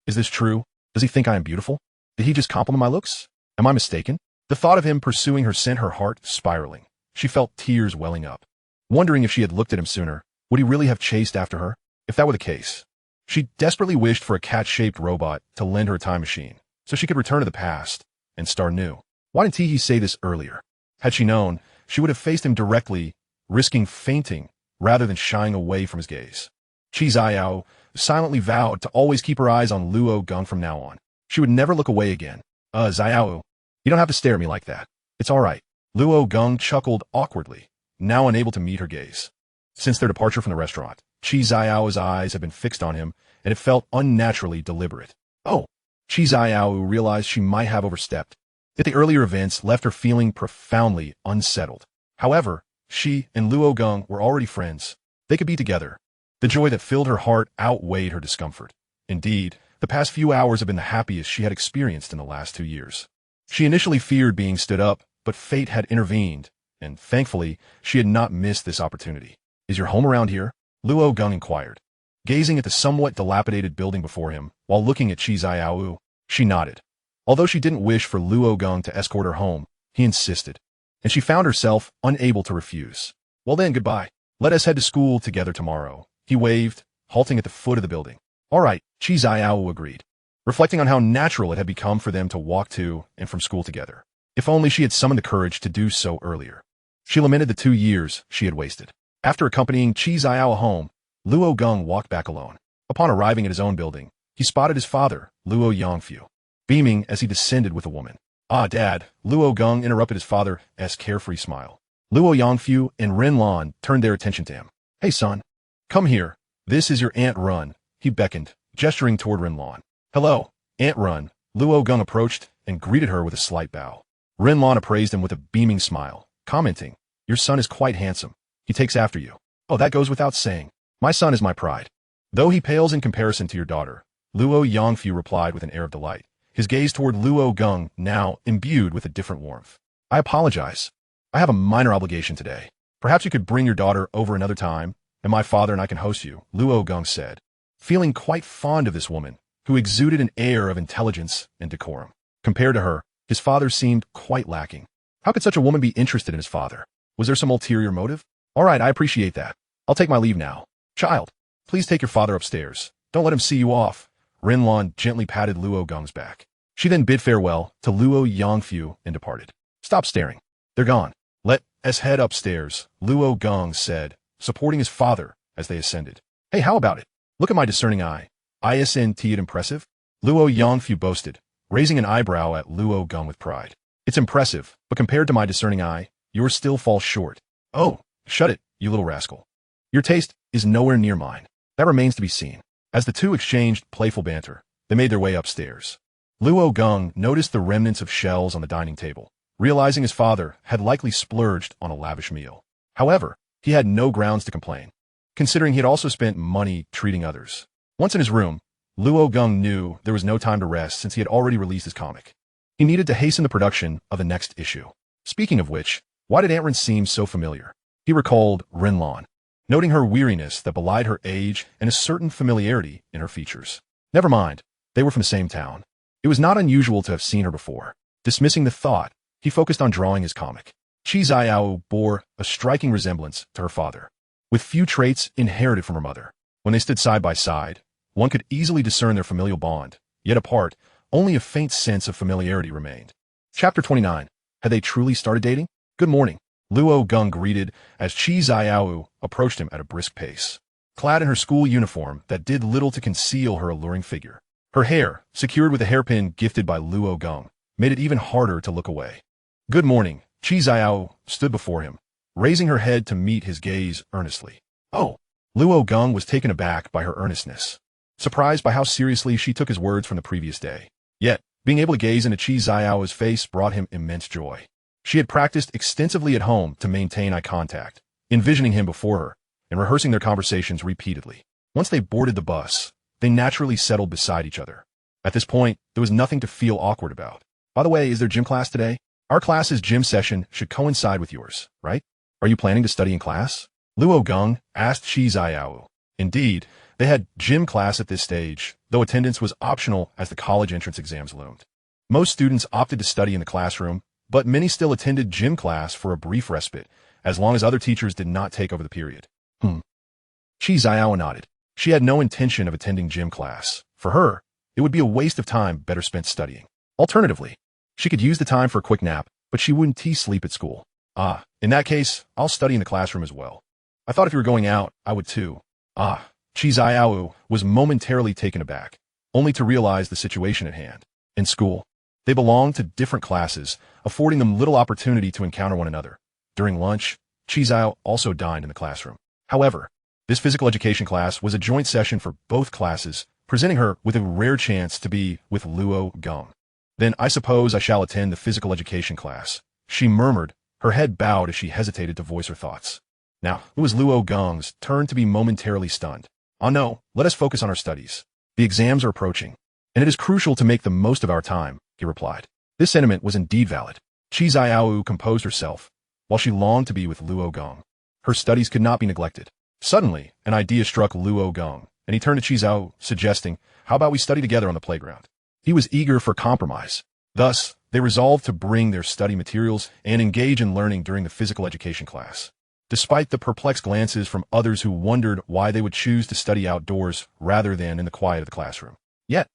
Is this true? Does he think I am beautiful? Did he just compliment my looks? Am I mistaken? The thought of him pursuing her sent her heart spiraling. She felt tears welling up. Wondering if she had looked at him sooner, would he really have chased after her? If that were the case, she desperately wished for a cat-shaped robot to lend her a time machine, so she could return to the past and start new. Why didn't he say this earlier? Had she known, she would have faced him directly, risking fainting rather than shying away from his gaze. Qi Qianru silently vowed to always keep her eyes on Luo Geng from now on. She would never look away again. Qianru, you don't have to stare at me like that. It's all right. Luo Geng chuckled awkwardly, now unable to meet her gaze. Since their departure from the restaurant, Qi Qianru's eyes had been fixed on him, and it felt unnaturally deliberate. Oh, Qi Qianru realized she might have overstepped, yet the earlier events left her feeling profoundly unsettled. However, she and Luo Geng were already friends. They could be together. The joy that filled her heart outweighed her discomfort. Indeed, the past few hours had been the happiest she had experienced in the last 2 years. She initially feared being stood up, but fate had intervened, and thankfully, she had not missed this opportunity. Is your home around here? Luo Geng inquired. Gazing at the somewhat dilapidated building before him, while looking at Qi Qianru, she nodded. Although she didn't wish for Luo Geng to escort her home, he insisted, and she found herself unable to refuse. Well then, goodbye. Let us head to school together tomorrow. He waved, halting at the foot of the building. All right, Qi Qianru agreed, reflecting on how natural it had become for them to walk to and from school together. If only she had summoned the courage to do so earlier. She lamented the 2 years she had wasted. After accompanying Qi Qianru home, Luo Geng walked back alone. Upon arriving at his own building, he spotted his father, Luo Yangfu, beaming as he descended with a woman. Ah, Dad, Luo Geng interrupted his father's carefree smile. Luo Yangfu and Renlan turned their attention to him. Hey son, come here. This is your Aunt Run. He beckoned, gesturing toward Renlan. Hello, Aunt Run. Luo Geng approached and greeted her with a slight bow. Renlan appraised him with a beaming smile, commenting, your son is quite handsome. He takes after you. Oh, that goes without saying. My son is my pride. Though he pales in comparison to your daughter, Luo Yangfu replied with an air of delight, his gaze toward Luo Geng now imbued with a different warmth. I apologize. I have a minor obligation today. Perhaps you could bring your daughter over another time, and my father and I can host you, Luo Geng said, feeling quite fond of this woman, who exuded an air of intelligence and decorum. Compared to her, his father seemed quite lacking. How could such a woman be interested in his father? Was there some ulterior motive? All right, I appreciate that. I'll take my leave now. Child, please take your father upstairs. Don't let him see you off. Renlan gently patted Luo Geng's back. She then bid farewell to Luo Yangfu and departed. Stop staring. They're gone. Let us head upstairs, Luo Geng said, supporting his father as they ascended. Hey, how about it? Look at my discerning eye. Isn't it impressive? Luo Yangfu boasted, raising an eyebrow at Luo Geng with pride. It's impressive, but compared to my discerning eye, yours still falls short. Oh, shut it, you little rascal. Your taste is nowhere near mine. That remains to be seen. As the two exchanged playful banter, they made their way upstairs. Luo Geng noticed the remnants of shells on the dining table, realizing his father had likely splurged on a lavish meal. However, he had no grounds to complain, considering he had also spent money treating others. Once in his room, Luo Geng knew there was no time to rest since he had already released his comic. He needed to hasten the production of the next issue. Speaking of which, why did Aunt Ren seem so familiar? He recalled Renlan, noting her weariness that belied her age and a certain familiarity in her features. Never mind, they were from the same town. It was not unusual to have seen her before. Dismissing the thought, he focused on drawing his comic. Qi Qianru bore a striking resemblance to her father, with few traits inherited from her mother. When they stood side by side, one could easily discern their familial bond, yet apart, only a faint sense of familiarity remained. Chapter 29. Had they truly started dating? Good morning, Luo Geng greeted as Qi Qianru approached him at a brisk pace. Clad in her school uniform that did little to conceal her alluring figure, her hair, secured with a hairpin gifted by Luo Geng, made it even harder to look away. Good morning, Qi Qianru stood before him, raising her head to meet his gaze earnestly. Oh, Luo Geng was taken aback by her earnestness, surprised by how seriously she took his words from the previous day. Yet, being able to gaze into Qi Qianru's face brought him immense joy. She had practiced extensively at home to maintain eye contact, envisioning him before her, and rehearsing their conversations repeatedly. Once they boarded the bus, they naturally settled beside each other. At this point, there was nothing to feel awkward about. By the way, is there gym class today? Our class's gym session should coincide with yours, right? Are you planning to study in class? Luo Geng asked Qi Qianru. Indeed, they had gym class at this stage, though attendance was optional as the college entrance exams loomed. Most students opted to study in the classroom, but many still attended gym class for a brief respite, as long as other teachers did not take over the period. Qi Qianru nodded. She had no intention of attending gym class. For her, it would be a waste of time better spent studying. Alternatively, she could use the time for a quick nap, but she wouldn't sleep at school. In that case, I'll study in the classroom as well. I thought if you were going out, I would too. Qi Qianru was momentarily taken aback, only to realize the situation at hand. In school, they belonged to different classes, affording them little opportunity to encounter one another. During lunch, Qi Qianru also dined in the classroom. However, this physical education class was a joint session for both classes, presenting her with a rare chance to be with Luo Geng. Then I suppose I shall attend the physical education class, she murmured, her head bowed as she hesitated to voice her thoughts. Now, it was Luo Geng's turn to be momentarily stunned. Oh no, let us focus on our studies. The exams are approaching, and it is crucial to make the most of our time, he replied. This sentiment was indeed valid. Qi Qianru composed herself, while she longed to be with Luo Geng. Her studies could not be neglected. Suddenly, an idea struck Luo Geng, and he turned to Qi Qianru, suggesting, how about we study together on the playground? He was eager for compromise. Thus, they resolved to bring their study materials and engage in learning during the physical education class. Despite the perplexed glances from others who wondered why they would choose to study outdoors rather than in the quiet of the classroom. Yet,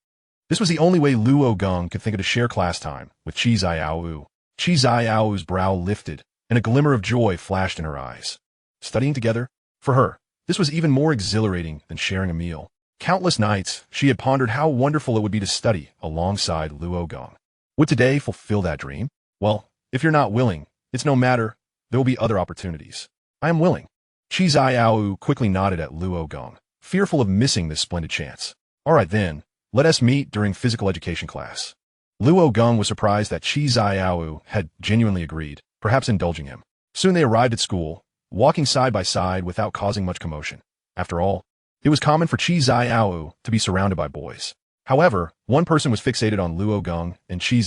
this was the only way Luo Geng could think of to share class time with Qi Qianru. Qi Qianru's brow lifted, and a glimmer of joy flashed in her eyes. Studying together? For her, this was even more exhilarating than sharing a meal. Countless nights, she had pondered how wonderful it would be to study alongside Luo Geng. Would today fulfill that dream? Well, if you're not willing, it's no matter. There will be other opportunities. I am willing. Qi Qianru quickly nodded at Luo Geng, fearful of missing this splendid chance. All right then, let us meet during physical education class. Luo Geng was surprised that Qi Qianru had genuinely agreed, perhaps indulging him. Soon they arrived at school, walking side by side without causing much commotion. After all, it was common for Qi Qianru to be surrounded by boys. However, one person was fixated on Luo Geng and Qi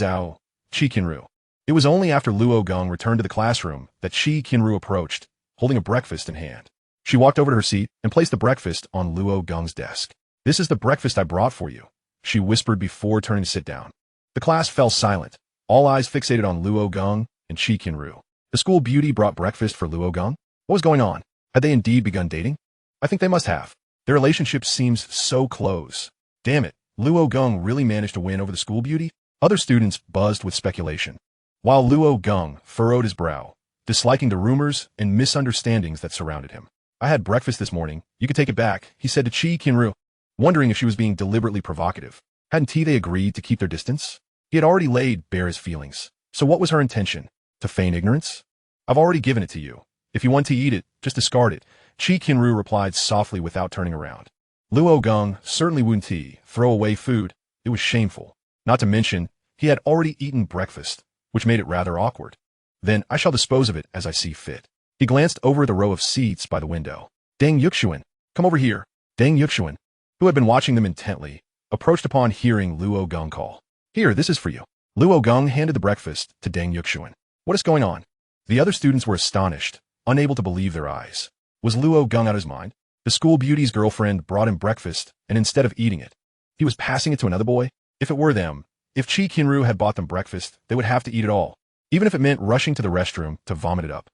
Qianru. It was only after Luo Geng returned to the classroom that Qi Qianru approached, holding a breakfast in hand. She walked over to her seat and placed the breakfast on Luo Geng's desk. This is the breakfast I brought for you, she whispered before turning to sit down. The class fell silent, all eyes fixated on Luo Geng and Qi Qianru. The school beauty brought breakfast for Luo Geng? What was going on? Had they indeed begun dating? I think they must have. Their relationship seems so close. Damn it, Luo Geng really managed to win over the school beauty? Other students buzzed with speculation, while Luo Geng furrowed his brow, disliking the rumors and misunderstandings that surrounded him. I had breakfast this morning. You could take it back, he said to Qi Qianru, wondering if she was being deliberately provocative. Hadn't they agreed to keep their distance? He had already laid bare his feelings. So what was her intention? To feign ignorance? I've already given it to you. If you want to eat it, just discard it, Qi Qianru replied softly without turning around. Luo Geng certainly wouldn't throw away food. It was shameful. Not to mention, he had already eaten breakfast, which made it rather awkward. Then I shall dispose of it as I see fit. He glanced over the row of seats by the window. Deng Yuxuan, come over here. Deng Yuxuan, who had been watching them intently, approached upon hearing Luo Geng call. Here, this is for you. Luo Geng handed the breakfast to Deng Yuxuan. What is going on? The other students were astonished, unable to believe their eyes. Was Luo Geng out of his mind? The school beauty's girlfriend brought him breakfast, and instead of eating it, he was passing it to another boy? If it were them, if Qi Qianru had bought them breakfast, they would have to eat it all, even if it meant rushing to the restroom to vomit it up.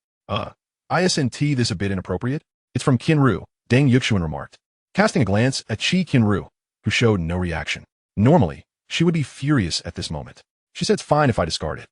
Isn't this a bit inappropriate? It's from Qianru, Deng Yuxuan remarked, casting a glance at Qi Qianru, who showed no reaction. Normally, she would be furious at this moment. She said it's fine if I discard it.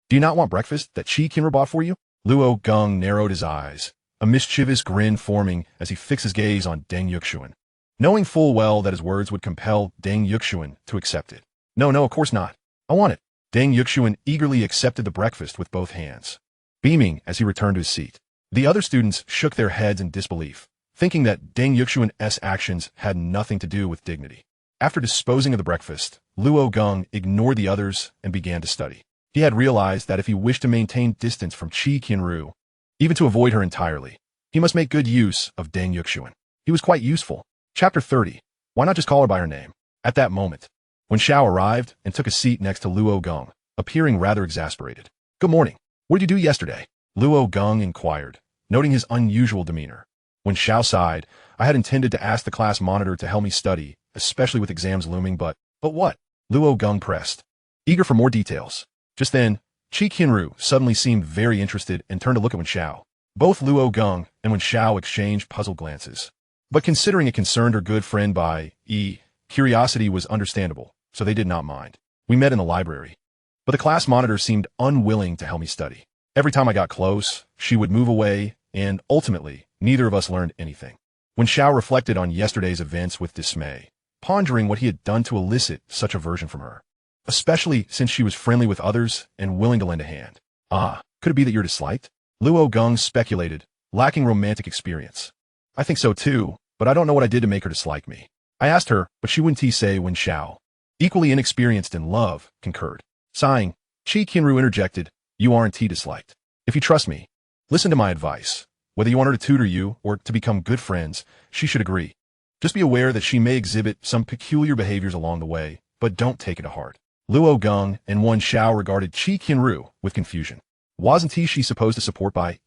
Do you not want breakfast that Qi Qianru bought for you? Luo Geng narrowed his eyes, a mischievous grin forming as he fixed his gaze on Deng Yuxuan, knowing full well that his words would compel Deng Yuxuan to accept it. No, of course not. I want it. Deng Yuxuan eagerly accepted the breakfast with both hands, beaming as he returned to his seat. The other students shook their heads in disbelief, thinking that Deng Yuxuan's actions had nothing to do with dignity. After disposing of the breakfast, Luo Geng ignored the others and began to study. He had realized that if he wished to maintain distance from Qi Qianru, even to avoid her entirely, he must make good use of Deng Yuxuan. He was quite useful. Chapter 30. Why not just call her by her name? At that moment, when Xiao arrived and took a seat next to Luo Geng, appearing rather exasperated. Good morning. What did you do yesterday? Luo Geng inquired, noting his unusual demeanor. When Xiao sighed, I had intended to ask the class monitor to help me study, especially with exams looming, but what? Luo Geng pressed, eager for more details. Just then, Qi Qianru suddenly seemed very interested and turned to look at Wen Xiao. Both Luo Geng and Wen Xiao exchanged puzzled glances. But considering it concerned her good friend by curiosity was understandable, so they did not mind. We met in the library. But the class monitor seemed unwilling to help me study. Every time I got close, she would move away, and ultimately, neither of us learned anything. Wen Xiao reflected on yesterday's events with dismay, pondering what he had done to elicit such aversion from her, especially since she was friendly with others and willing to lend a hand. Could it be that you're disliked? Luo Geng speculated, lacking romantic experience. I think so too, but I don't know what I did to make her dislike me. I asked her, but she wouldn't say. Wen Xiao, equally inexperienced in love, concurred. Sighing, Qi Qianru interjected, you aren't disliked. If you trust me, listen to my advice. Whether you want her to tutor you or to become good friends, she should agree. Just be aware that she may exhibit some peculiar behaviors along the way, but don't take it to heart. Luo Geng and Wen Xiao regarded Qi Qianru with confusion. Wasn't she supposed to support by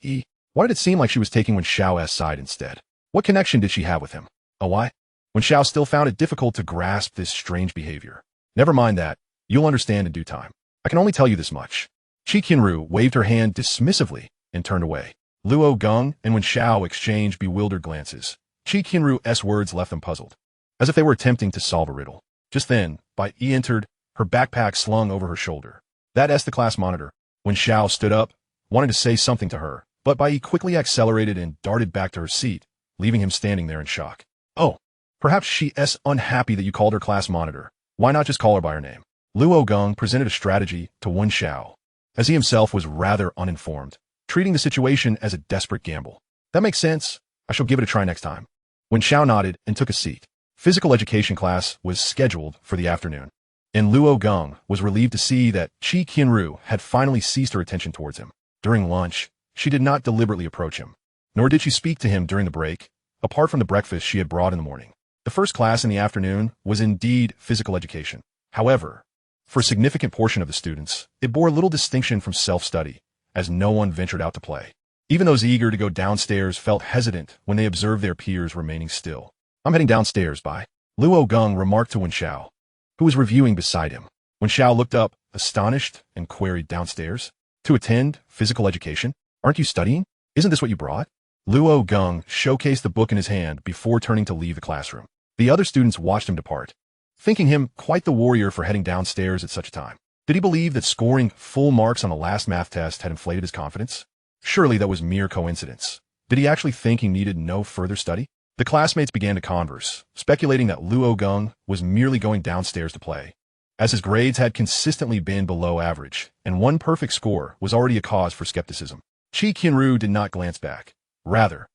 Why did it seem like she was taking Wen Xiao's side instead? What connection did she have with him? Why? Wen Xiao still found it difficult to grasp this strange behavior. Never mind that. You'll understand in due time. I can only tell you this much. Qi Qianru waved her hand dismissively and turned away. Luo Geng and Wen Xiao exchanged bewildered glances. Qi Qianru's words left them puzzled, as if they were attempting to solve a riddle. Just then, Bai entered, her backpack slung over her shoulder. That's the class monitor. Wen Xiao stood up, wanted to say something to her, but Bai quickly accelerated and darted back to her seat, leaving him standing there in shock. Oh, perhaps she's unhappy that you called her class monitor. Why not just call her by her name? Luo Geng presented a strategy to Wen Xiao, as he himself was rather uninformed, treating the situation as a desperate gamble. That makes sense. I shall give it a try next time. Wen Xiao nodded and took a seat. Physical education class was scheduled for the afternoon, and Luo Geng was relieved to see that Qi Qianru had finally ceased her attention towards him. During lunch, she did not deliberately approach him, nor did she speak to him during the break, apart from the breakfast she had brought in the morning. The first class in the afternoon was indeed physical education. However, for a significant portion of the students, it bore little distinction from self-study, as no one ventured out to play. Even those eager to go downstairs felt hesitant when they observed their peers remaining still. I'm heading downstairs, Bai. Luo Geng remarked to Wen Xiao, who was reviewing beside him. Wen Xiao looked up, astonished, and queried, downstairs? To attend physical education? Aren't you studying? Isn't this what you brought? Luo Geng showcased the book in his hand before turning to leave the classroom. The other students watched him depart, thinking him quite the warrior for heading downstairs at such a time. Did he believe that scoring full marks on the last math test had inflated his confidence? Surely that was mere coincidence. Did he actually think he needed no further study? The classmates began to converse, speculating that Luo Geng was merely going downstairs to play. as his grades had consistently been below average, and one perfect score was already a cause for skepticism. Qi Qianru did not glance back. Rather,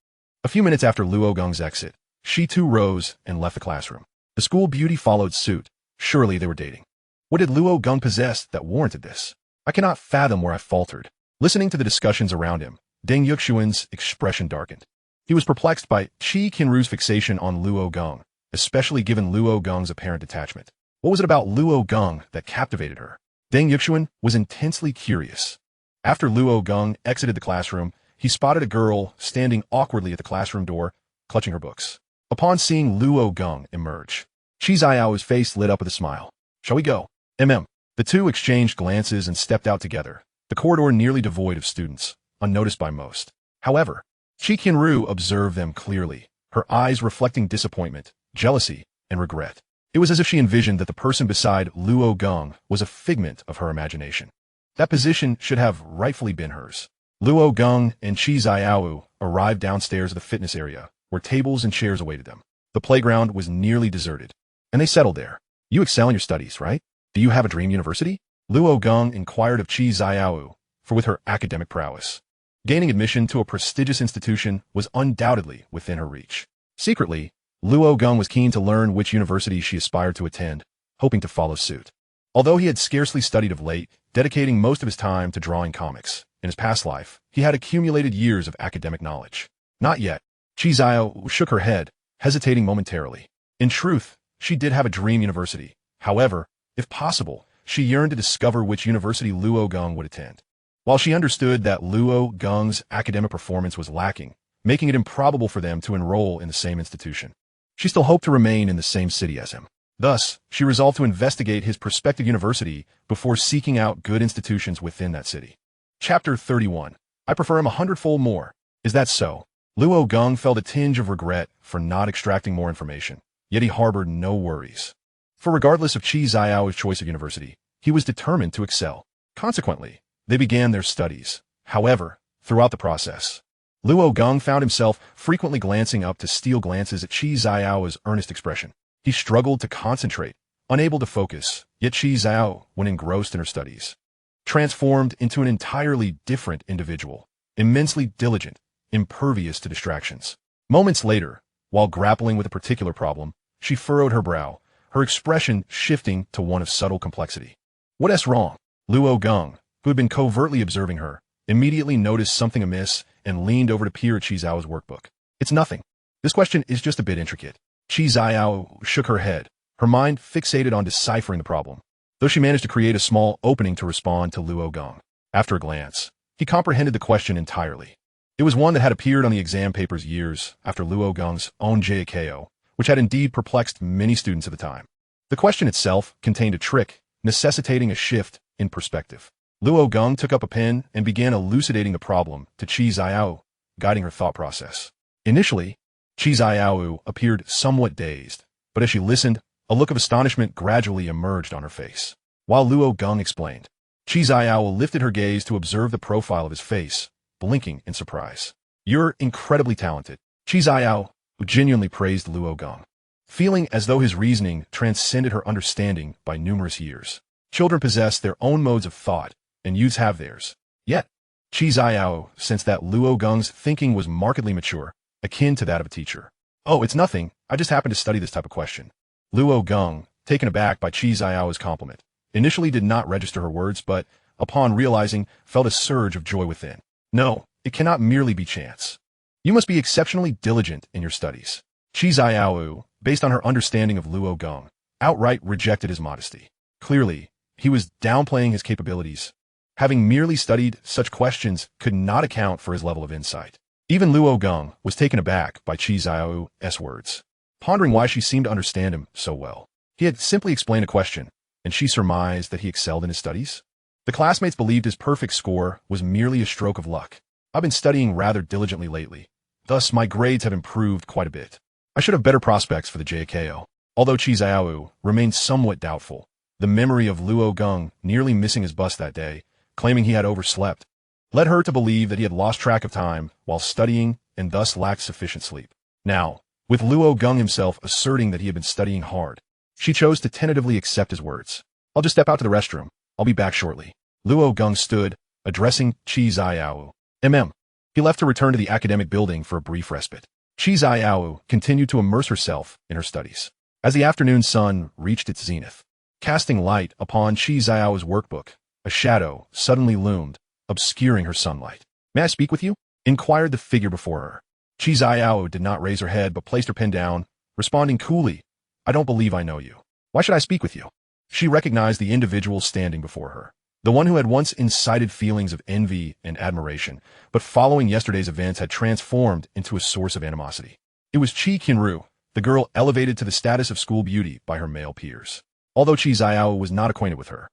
a few minutes after Luo Geng's exit, she too rose and left the classroom. The school beauty followed suit. Surely they were dating. What did Luo Geng possess that warranted this? I cannot fathom where I faltered. Listening to the discussions around him, Deng Yuxuan's expression darkened. He was perplexed by Qi Qianru's fixation on Luo Geng, especially given Luo Geng's apparent attachment. What was it about Luo Geng that captivated her? Deng Yuxuan was intensely curious. After Luo Geng exited the classroom, he spotted a girl standing awkwardly at the classroom door, clutching her books. Upon seeing Luo Geng emerge, Qi Qianru's face lit up with a smile. Shall we go? The two exchanged glances and stepped out together, the corridor nearly devoid of students, unnoticed by most. However, Qi Qianru observed them clearly, her eyes reflecting disappointment, jealousy, and regret. It was as if she envisioned that the person beside Luo Geng was a figment of her imagination. That position should have rightfully been hers. Luo Geng and Qi Qianru arrived downstairs at the fitness area, where tables and chairs awaited them. The playground was nearly deserted, and they settled there. You excel in your studies, right? Do you have a dream university? Luo Geng inquired of Qi Qianru, for with her academic prowess, gaining admission to a prestigious institution was undoubtedly within her reach. Secretly, Luo Geng was keen to learn which university she aspired to attend, hoping to follow suit. Although he had scarcely studied of late, dedicating most of his time to drawing comics, in his past life, he had accumulated years of academic knowledge. Not yet. Qi Qianru shook her head, hesitating momentarily. In truth, she did have a dream university. However, if possible, she yearned to discover which university Luo Geng would attend. While she understood that Luo Geng's academic performance was lacking, making it improbable for them to enroll in the same institution, she still hoped to remain in the same city as him. Thus, she resolved to investigate his prospective university before seeking out good institutions within that city. Chapter 31. I prefer him 100-fold more. Is that so? Luo Geng felt a tinge of regret for not extracting more information, yet he harbored no worries. For regardless of Qi Qianru's choice of university, he was determined to excel. Consequently, they began their studies. However, throughout the process, Luo Geng found himself frequently glancing up to steal glances at Qi Qianru's earnest expression. He struggled to concentrate, unable to focus, yet Qi Qianru, when engrossed in her studies, transformed into an entirely different individual, immensely diligent, impervious to distractions. Moments later, while grappling with a particular problem, she furrowed her brow, her expression shifting to one of subtle complexity. What's wrong? Luo Geng, who had been covertly observing her, immediately noticed something amiss and leaned over to peer at Qi Qianru's workbook. It's nothing. This question is just a bit intricate. Qi Qianru shook her head, her mind fixated on deciphering the problem, though she managed to create a small opening to respond to Luo Geng. After a glance, he comprehended the question entirely. It was one that had appeared on the exam papers years after Luo Geng's own JKO, which had indeed perplexed many students at the time. The question itself contained a trick, necessitating a shift in perspective. Luo Geng took up a pen and began elucidating the problem to Qi Qianru, guiding her thought process. Initially, Qi Qianru appeared somewhat dazed, but as she listened, a look of astonishment gradually emerged on her face. While Luo Geng explained, Qi Qianru lifted her gaze to observe the profile of his face, blinking in surprise. You're incredibly talented. Qi Qianru genuinely praised Luo Geng, feeling as though his reasoning transcended her understanding by numerous years. Children possess their own modes of thought, and youths have theirs. Yet, Qi Qianru sensed that Luo Geng's thinking was markedly mature, akin to that of a teacher. Oh, it's nothing. I just happen to study this type of question. Luo Geng, taken aback by Qi Qianru's compliment, initially did not register her words, but, upon realizing, felt a surge of joy within. No, it cannot merely be chance. You must be exceptionally diligent in your studies. Qi Qianru, based on her understanding of Luo Geng, outright rejected his modesty. Clearly, he was downplaying his capabilities. Having merely studied such questions could not account for his level of insight. Even Luo Geng was taken aback by Qi Qianru's words, pondering why she seemed to understand him so well. He had simply explained a question, and she surmised that he excelled in his studies. The classmates believed his perfect score was merely a stroke of luck. I've been studying rather diligently lately. Thus, my grades have improved quite a bit. I should have better prospects for the JKO. Although Qi Qianru remained somewhat doubtful, the memory of Luo Geng nearly missing his bus that day, claiming he had overslept, led her to believe that he had lost track of time while studying and thus lacked sufficient sleep. Now, with Luo Geng himself asserting that he had been studying hard, she chose to tentatively accept his words. I'll just step out to the restroom. I'll be back shortly. Luo Geng stood, addressing Qi Qianru. He left to return to the academic building for a brief respite. Qi Qianru continued to immerse herself in her studies. As the afternoon sun reached its zenith, casting light upon Qi Qianru's workbook, a shadow suddenly loomed, obscuring her sunlight. "May I speak with you?" inquired the figure before her. Qi Qianru did not raise her head but placed her pen down, responding coolly, "I don't believe I know you. Why should I speak with you?" She recognized the individual standing before her, the one who had once incited feelings of envy and admiration, but following yesterday's events had transformed into a source of animosity. It was Qi Qianru, the girl elevated to the status of school beauty by her male peers. Although Qi Qianru was not acquainted with her,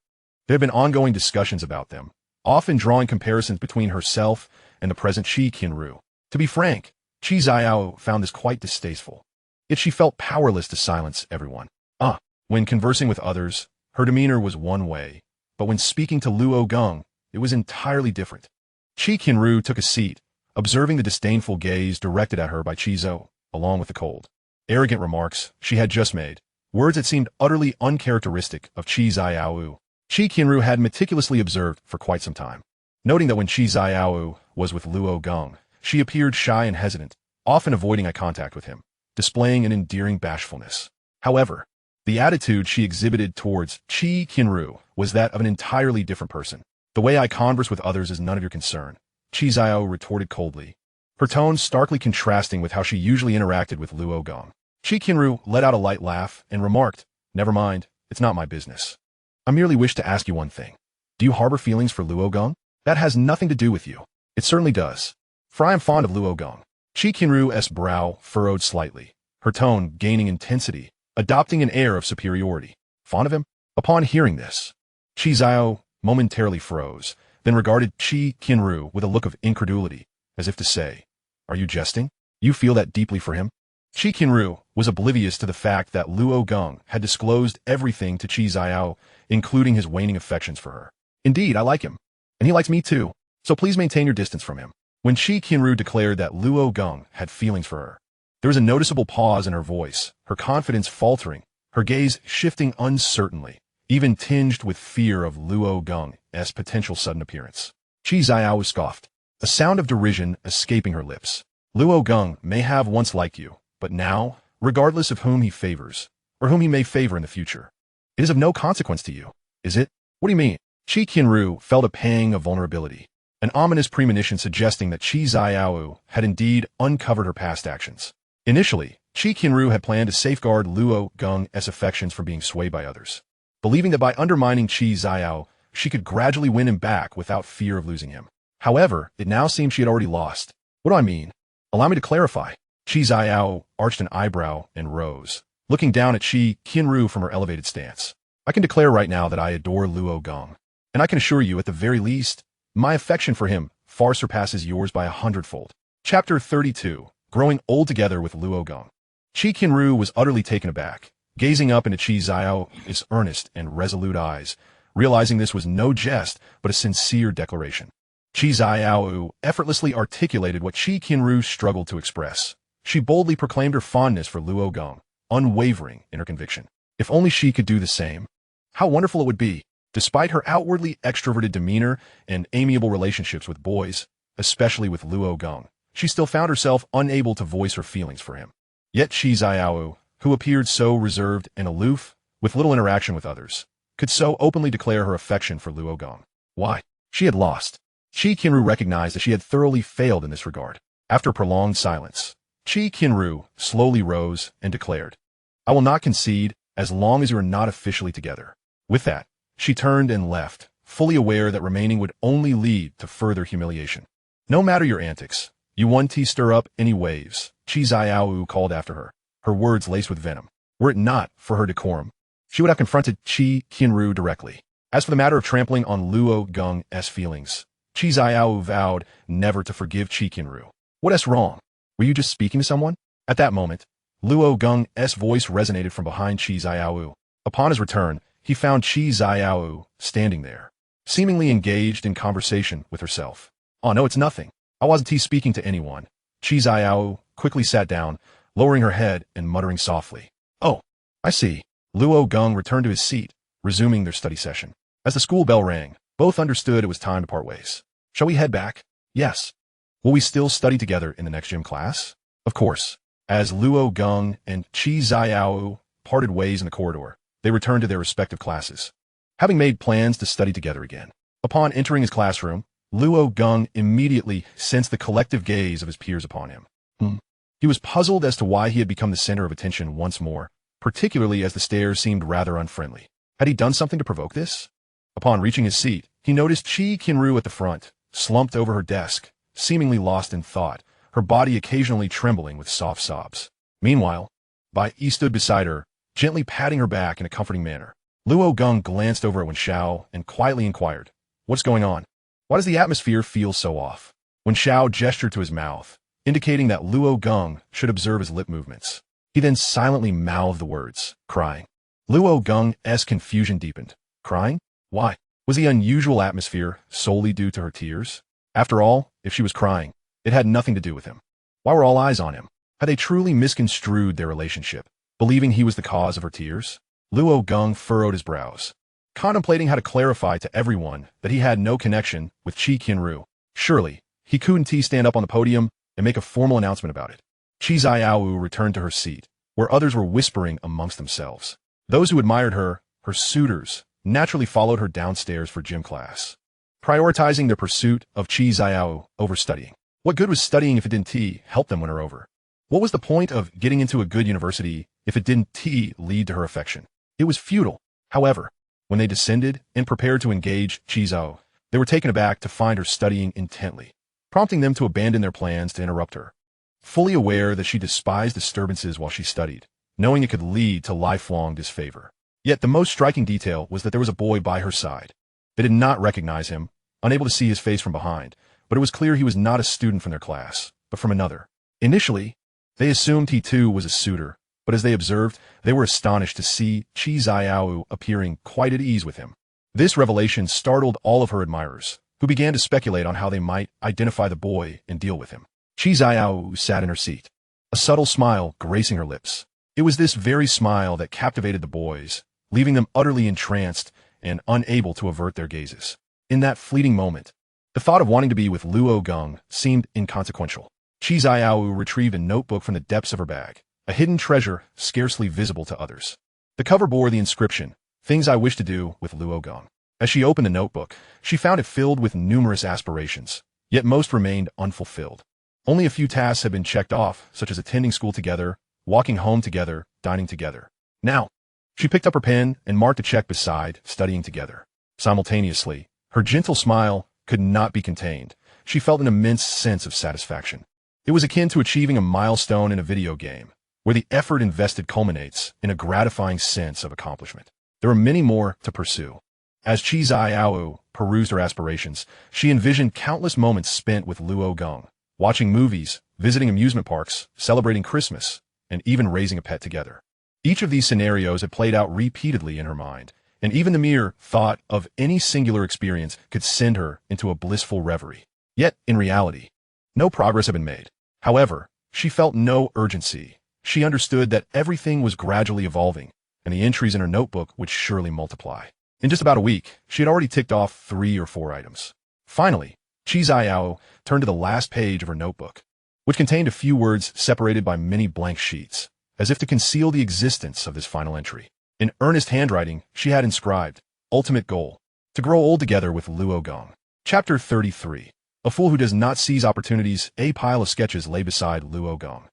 there had been ongoing discussions about them, often drawing comparisons between herself and the present Qi Qianru. To be frank, Qi Qianru found this quite distasteful. Yet she felt powerless to silence everyone. When conversing with others, her demeanor was one way, but when speaking to Luo Geng, it was entirely different. Qi Qianru took a seat, observing the disdainful gaze directed at her by Qizo, along with the cold, arrogant remarks she had just made, words that seemed utterly uncharacteristic of Qi Qianru. Qi Qianru had meticulously observed for quite some time, noting that when Qi Qianru was with Luo Geng, she appeared shy and hesitant, often avoiding eye contact with him, displaying an endearing bashfulness. However, the attitude she exhibited towards Qi Qianru was that of an entirely different person. "The way I converse with others is none of your concern," Qi Qianru retorted coldly, her tone starkly contrasting with how she usually interacted with Luo Geng. Qi Qianru let out a light laugh and remarked, "Never mind, it's not my business. I merely wish to ask you one thing. Do you harbor feelings for Luo Geng? That has nothing to do with you." "It certainly does, for I am fond of Luo Geng." Qi Qianru's brow furrowed slightly, her tone gaining intensity, adopting an air of superiority. "Fond of him?" Upon hearing this, Qi Qianru momentarily froze, then regarded Qi Qianru with a look of incredulity, as if to say, "Are you jesting? You feel that deeply for him?" Qi Qianru was oblivious to the fact that Luo Geng had disclosed everything to Qi Qianru, including his waning affections for her. "Indeed, I like him, and he likes me too, so please maintain your distance from him." When Qi Qianru declared that Luo Geng had feelings for her, there was a noticeable pause in her voice, her confidence faltering, her gaze shifting uncertainly, even tinged with fear of Luo Geng's potential sudden appearance. Qi Qianru scoffed, a sound of derision escaping her lips. "Luo Geng may have once liked you, but now, regardless of whom he favors, or whom he may favor in the future, it is of no consequence to you, is it?" "What do you mean?" Qi Qianru felt a pang of vulnerability, an ominous premonition suggesting that Qi Qianru had indeed uncovered her past actions. Initially, Qi Qianru had planned to safeguard Luo Geng's affections from being swayed by others, believing that by undermining Qi Qianru, she could gradually win him back without fear of losing him. However, it now seemed she had already lost. "What do I mean? Allow me to clarify." Qi Qianru arched an eyebrow and rose, looking down at Qi Qianru from her elevated stance. "I can declare right now that I adore Luo Geng, and I can assure you, at the very least, my affection for him far surpasses yours by 100-fold. Chapter 32. Growing old together with Luo Geng. Qi Qianru was utterly taken aback, gazing up into Qi Qianru's earnest and resolute eyes, realizing this was no jest but a sincere declaration. Qi Qianru effortlessly articulated what Qi Qianru struggled to express. She boldly proclaimed her fondness for Luo Geng, unwavering in her conviction. If only she could do the same. How wonderful it would be. Despite her outwardly extroverted demeanor and amiable relationships with boys, especially with Luo Geng, she still found herself unable to voice her feelings for him. Yet Qi Qianru, who appeared so reserved and aloof, with little interaction with others, could so openly declare her affection for Luo Geng. Why? She had lost. Qi Qianru recognized that she had thoroughly failed in this regard. After prolonged silence, Qi Qianru slowly rose and declared, "I will not concede as long as you are not officially together." With that, she turned and left, fully aware that remaining would only lead to further humiliation. "No matter your antics, you won't stir up any waves," Qi Qianru called after her, her words laced with venom. Were it not for her decorum, she would have confronted Qi Qianru directly. As for the matter of trampling on Luo Geng's feelings, Qi Qianru vowed never to forgive Qi Qianru. "What is wrong? Were you just speaking to someone?" At that moment, Luo Geng's voice resonated from behind Qi Qianru. Upon his return, he found Qi Qianru standing there, seemingly engaged in conversation with herself. "Oh no, it's nothing. I wasn't speaking to anyone." Qi Qianru quickly sat down, lowering her head and muttering softly, "Oh, I see." Luo Geng returned to his seat, resuming their study session. As the school bell rang, both understood it was time to part ways. Shall we head back? Yes. Will we still study together in the next gym class? Of course. As Luo Geng and Qi Qianru parted ways in the corridor, they returned to their respective classes, having made plans to study together again. Upon entering his classroom, Luo Geng immediately sensed the collective gaze of his peers upon him. He was puzzled as to why he had become the center of attention once more, particularly as the stares seemed rather unfriendly. Had he done something to provoke this? Upon reaching his seat, he noticed Qi Qianru at the front, slumped over her desk, seemingly lost in thought, her body occasionally trembling with soft sobs. Meanwhile, Bai Yi stood beside her, gently patting her back in a comforting manner. Luo Geng glanced over at Wen Xiao and quietly inquired, "What's going on? Why does the atmosphere feel so off?" Wen Xiao gestured to his mouth, indicating that Luo Geng should observe his lip movements. He then silently mouthed the words, "Crying." Luo Geng's confusion deepened. Crying? Why? Was the unusual atmosphere solely due to her tears? After all, if she was crying, it had nothing to do with him. Why were all eyes on him? Had they truly misconstrued their relationship, believing he was the cause of her tears? Luo Geng furrowed his brows, contemplating how to clarify to everyone that he had no connection with Qi Qianru. Surely, he couldn't stand up on the podium and make a formal announcement about it. Qi Qianru returned to her seat, where others were whispering amongst themselves. Those who admired her, her suitors, naturally followed her downstairs for gym class, prioritizing their pursuit of Qi Qianru over studying. What good was studying if it didn't help them win her over? What was the point of getting into a good university if it didn't lead to her affection? It was futile. However, when they descended and prepared to engage Qi Qianru, they were taken aback to find her studying intently, prompting them to abandon their plans to interrupt her. Fully aware that she despised disturbances while she studied, knowing it could lead to lifelong disfavor. Yet the most striking detail was that there was a boy by her side. They did not recognize him, unable to see his face from behind, but it was clear he was not a student from their class, but from another. Initially, they assumed he too was a suitor, but as they observed, they were astonished to see Qi Qianru appearing quite at ease with him. This revelation startled all of her admirers, who began to speculate on how they might identify the boy and deal with him. Qi Qianru sat in her seat, a subtle smile gracing her lips. It was this very smile that captivated the boys, leaving them utterly entranced and unable to avert their gazes. In that fleeting moment, the thought of wanting to be with Luo Geng seemed inconsequential. Qi Qianru retrieved a notebook from the depths of her bag, a hidden treasure scarcely visible to others. The cover bore the inscription, "Things I wish to do with Luo Geng." As she opened the notebook, she found it filled with numerous aspirations, yet most remained unfulfilled. Only a few tasks had been checked off, such as attending school together, walking home together, dining together. Now, she picked up her pen and marked a check beside studying together. Simultaneously, her gentle smile could not be contained. She felt an immense sense of satisfaction. It was akin to achieving a milestone in a video game, where the effort invested culminates in a gratifying sense of accomplishment. There were many more to pursue. As Qi Qianru perused her aspirations, she envisioned countless moments spent with Luo Geng, watching movies, visiting amusement parks, celebrating Christmas, and even raising a pet together. Each of these scenarios had played out repeatedly in her mind, and even the mere thought of any singular experience could send her into a blissful reverie. Yet, in reality, no progress had been made. However, she felt no urgency. She understood that everything was gradually evolving, and the entries in her notebook would surely multiply. In just about a week, she had already ticked off 3 or 4 items. Finally, Qi Qianru turned to the last page of her notebook, which contained a few words separated by many blank sheets, as if to conceal the existence of this final entry. In earnest handwriting, she had inscribed, "Ultimate goal, to grow old together with Luo Geng." Chapter 33. A fool who does not seize opportunities. A pile of sketches lay beside Luo Geng,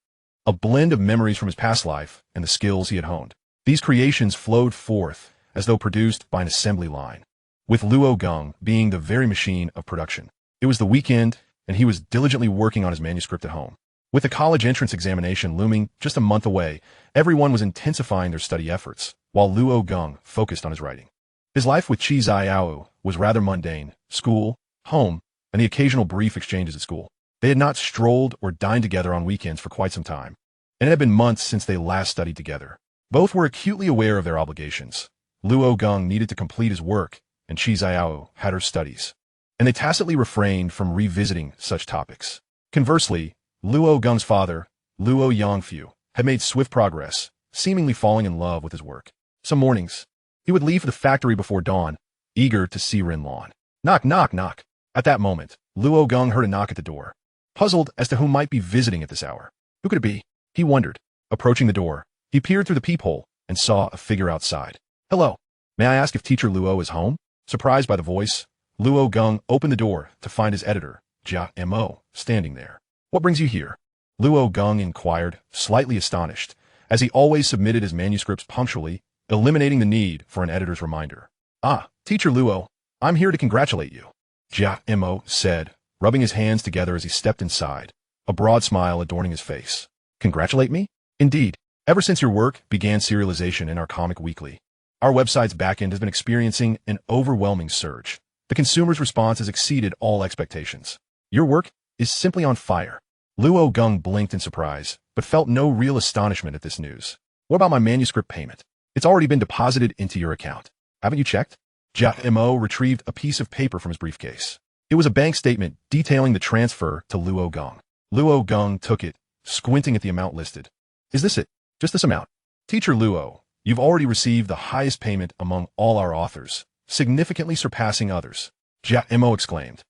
a blend of memories from his past life and the skills he had honed. These creations flowed forth as though produced by an assembly line, with Luo Geng being the very machine of production. It was the weekend, and he was diligently working on his manuscript at home. With the college entrance examination looming just a month away, everyone was intensifying their study efforts, while Luo Geng focused on his writing. His life with Qi Qianru was rather mundane: school, home, and the occasional brief exchanges at school. They had not strolled or dined together on weekends for quite some time, and it had been months since they last studied together. Both were acutely aware of their obligations. Luo Geng needed to complete his work, and Qi Qianru had her studies, and they tacitly refrained from revisiting such topics. Conversely, Luo Geng's father, Luo Yangfu, had made swift progress, seemingly falling in love with his work. Some mornings, He would leave for the factory before dawn, eager to see Rin Lan. Knock, knock, knock. At that moment, Luo Geng heard a knock at the door. Puzzled as to who might be visiting at this hour. Who could it be? He wondered. Approaching the door, he peered through the peephole and saw a figure outside. Hello. May I ask if Teacher Luo is home? Surprised by the voice, Luo Geng opened the door to find his editor, Jia Mo, standing there. What brings you here? Luo Geng inquired, slightly astonished, as he always submitted his manuscripts punctually, eliminating the need for an editor's reminder. Ah, Teacher Luo, I'm here to congratulate you, Jia Mo said, rubbing his hands together as he stepped inside, a broad smile adorning his face. Congratulate me? Indeed. Ever since your work began serialization in our comic weekly, our website's backend has been experiencing an overwhelming surge. The consumer's response has exceeded all expectations. Your work is simply on fire. Luo Geng blinked in surprise, but felt no real astonishment at this news. What about my manuscript payment? It's already been deposited into your account. Haven't you checked? Jia Mo retrieved a piece of paper from his briefcase. It was a bank statement detailing the transfer to Luo Geng. Luo Geng took it, squinting at the amount listed. Is this it? Just this amount? Teacher Luo, you've already received the highest payment among all our authors, significantly surpassing others, Jia Mo exclaimed,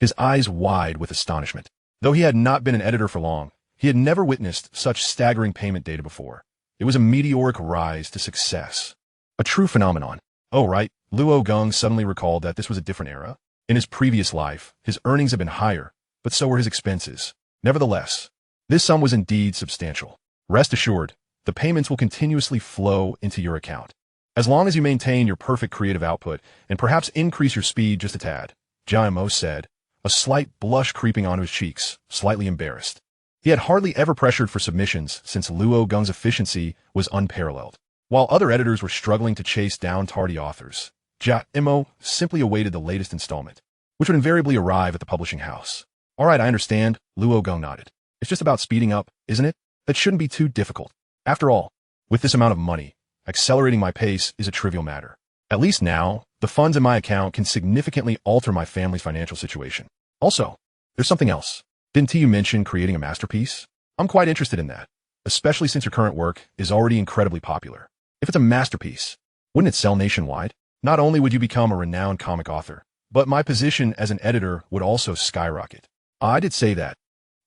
his eyes wide with astonishment. Though he had not been an editor for long, he had never witnessed such staggering payment data before. It was a meteoric rise to success. A true phenomenon. Oh, right, Luo Geng suddenly recalled that this was a different era. In his previous life, his earnings had been higher, but so were his expenses. Nevertheless, this sum was indeed substantial. Rest assured, the payments will continuously flow into your account. As long as you maintain your perfect creative output and perhaps increase your speed just a tad, Jia Mo said, a slight blush creeping onto his cheeks, slightly embarrassed. He had hardly ever pressured for submissions since Luo Geng's efficiency was unparalleled. While other editors were struggling to chase down tardy authors, Jia Mo simply awaited the latest installment, which would invariably arrive at the publishing house. All right, I understand, Luo Geng nodded. It's just about speeding up, isn't it? That shouldn't be too difficult. After all, with this amount of money, accelerating my pace is a trivial matter. At least now, the funds in my account can significantly alter my family's financial situation. Also, there's something else. Didn't you mention creating a masterpiece? I'm quite interested in that, especially since your current work is already incredibly popular. If it's a masterpiece, wouldn't it sell nationwide? Not only would you become a renowned comic author, but my position as an editor would also skyrocket. I did say that,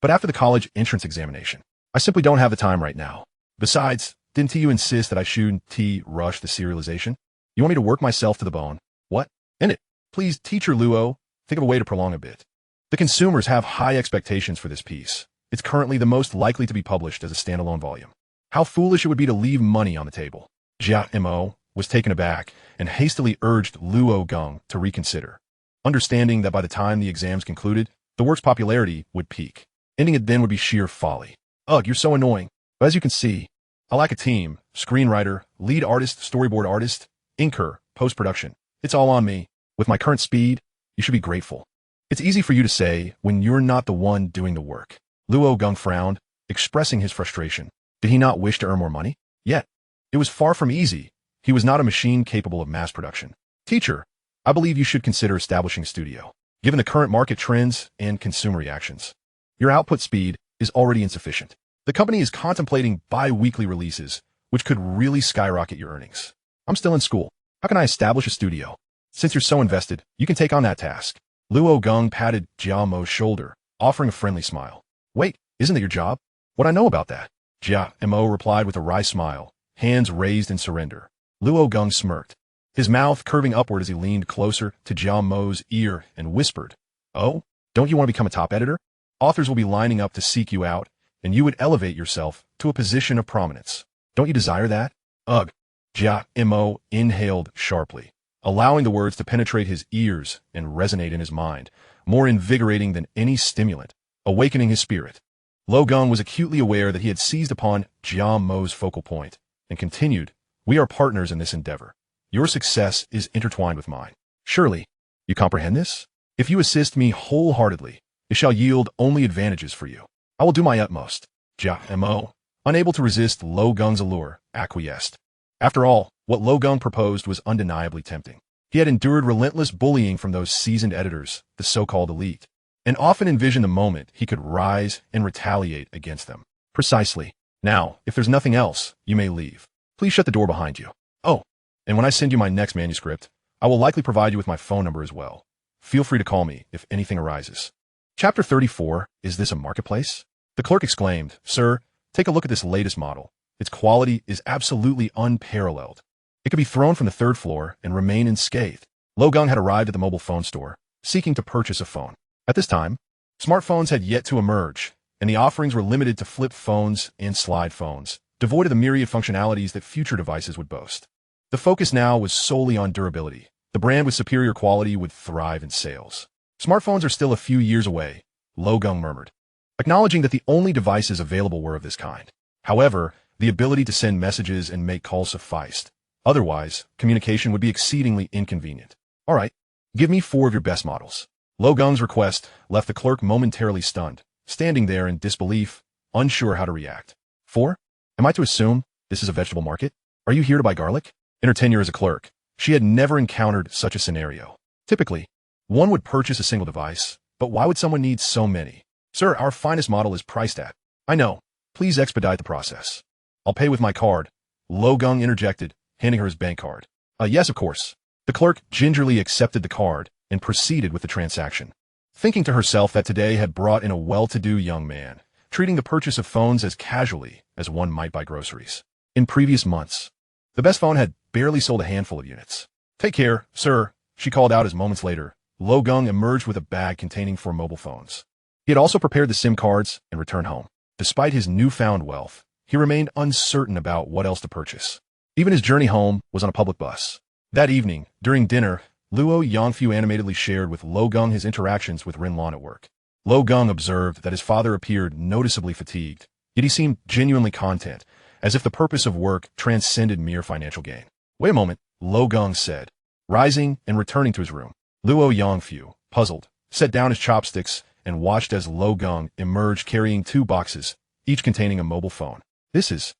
but after the college entrance examination, I simply don't have the time right now. Besides, didn't you insist that I shouldn't rush the serialization? You want me to work myself to the bone? What? In it. Please, Teacher Luo, think of a way to prolong a bit. The consumers have high expectations for this piece. It's currently the most likely to be published as a standalone volume. How foolish it would be to leave money on the table. Jia Mo was taken aback and hastily urged Luo Geng to reconsider, understanding that by the time the exams concluded, the work's popularity would peak. Ending it then would be sheer folly. Ugh, you're so annoying. But as you can see, I lack a team, screenwriter, lead artist, storyboard artist, inker, post-production. It's all on me. With my current speed, you should be grateful. It's easy for you to say when you're not the one doing the work. Luo Geng frowned, expressing his frustration. Did he not wish to earn more money? Yet, it was far from easy. He was not a machine capable of mass production. Teacher, I believe you should consider establishing a studio, given the current market trends and consumer reactions. Your output speed is already insufficient. The company is contemplating bi-weekly releases, which could really skyrocket your earnings. I'm still in school. How can I establish a studio? Since you're so invested, you can take on that task. Luo Geng patted Jia Mo's shoulder, offering a friendly smile. Wait, isn't it your job? What I know about that? Jia Mo replied with a wry smile, hands raised in surrender. Luo Geng smirked, his mouth curving upward as he leaned closer to Jia Mo's ear and whispered, Oh, don't you want to become a top editor? Authors will be lining up to seek you out, and you would elevate yourself to a position of prominence. Don't you desire that? Ugh. Jia Mo inhaled sharply, allowing the words to penetrate his ears and resonate in his mind, more invigorating than any stimulant, awakening his spirit. Luo Geng was acutely aware that he had seized upon Jia Mo's focal point, and continued, We are partners in this endeavor. Your success is intertwined with mine. Surely, you comprehend this? If you assist me wholeheartedly, it shall yield only advantages for you. I will do my utmost. Jia Mo, unable to resist Luo Geng's allure, acquiesced. After all, what Luo Geng proposed was undeniably tempting. He had endured relentless bullying from those seasoned editors, the so-called elite, and often envisioned the moment he could rise and retaliate against them. Precisely. Now, if there's nothing else, you may leave. Please shut the door behind you. Oh, And when I send you my next manuscript, I will likely provide you with my phone number as well. Feel free to call me if anything arises. Chapter 34, Is This a Marketplace? The clerk exclaimed, Sir, take a look at this latest model. Its quality is absolutely unparalleled. It could be thrown from the third floor and remain unscathed. Luo Geng had arrived at the mobile phone store, seeking to purchase a phone. At this time, smartphones had yet to emerge, and the offerings were limited to flip phones and slide phones, devoid of the myriad functionalities that future devices would boast. The focus now was solely on durability. The brand with superior quality would thrive in sales. Smartphones are still a few years away, Luo Geng murmured, acknowledging that the only devices available were of this kind. However, the ability to send messages and make calls sufficed. Otherwise, communication would be exceedingly inconvenient. All right, give me 4 of your best models. Luo Geng's request left the clerk momentarily stunned, standing there in disbelief, unsure how to react. 4? Am I to assume this is a vegetable market? Are you here to buy garlic? In her tenure as a clerk, she had never encountered such a scenario. Typically, one would purchase a single device, but why would someone need so many? Sir, our finest model is priced at. I know. Please expedite the process. I'll pay with my card. Luo Geng interjected, handing her his bank card. Yes, of course. The clerk gingerly accepted the card and proceeded with the transaction, thinking to herself that today had brought in a well-to-do young man, treating the purchase of phones as casually as one might buy groceries. In previous months, the best phone had barely sold a handful of units. Take care, sir, she called out as moments later, Luo Geng emerged with a bag containing 4 mobile phones. He had also prepared the SIM cards and returned home. Despite his newfound wealth, he remained uncertain about what else to purchase. Even his journey home was on a public bus. That evening, during dinner, Luo Yangfu animatedly shared with Luo Geng his interactions with Rinlan at work. Luo Geng observed that his father appeared noticeably fatigued, yet he seemed genuinely content, as if the purpose of work transcended mere financial gain. Wait a moment, Luo Geng said, rising and returning to his room. Luo Yangfu, puzzled, set down his chopsticks and watched as Luo Geng emerged carrying 2 boxes, each containing a mobile phone. This is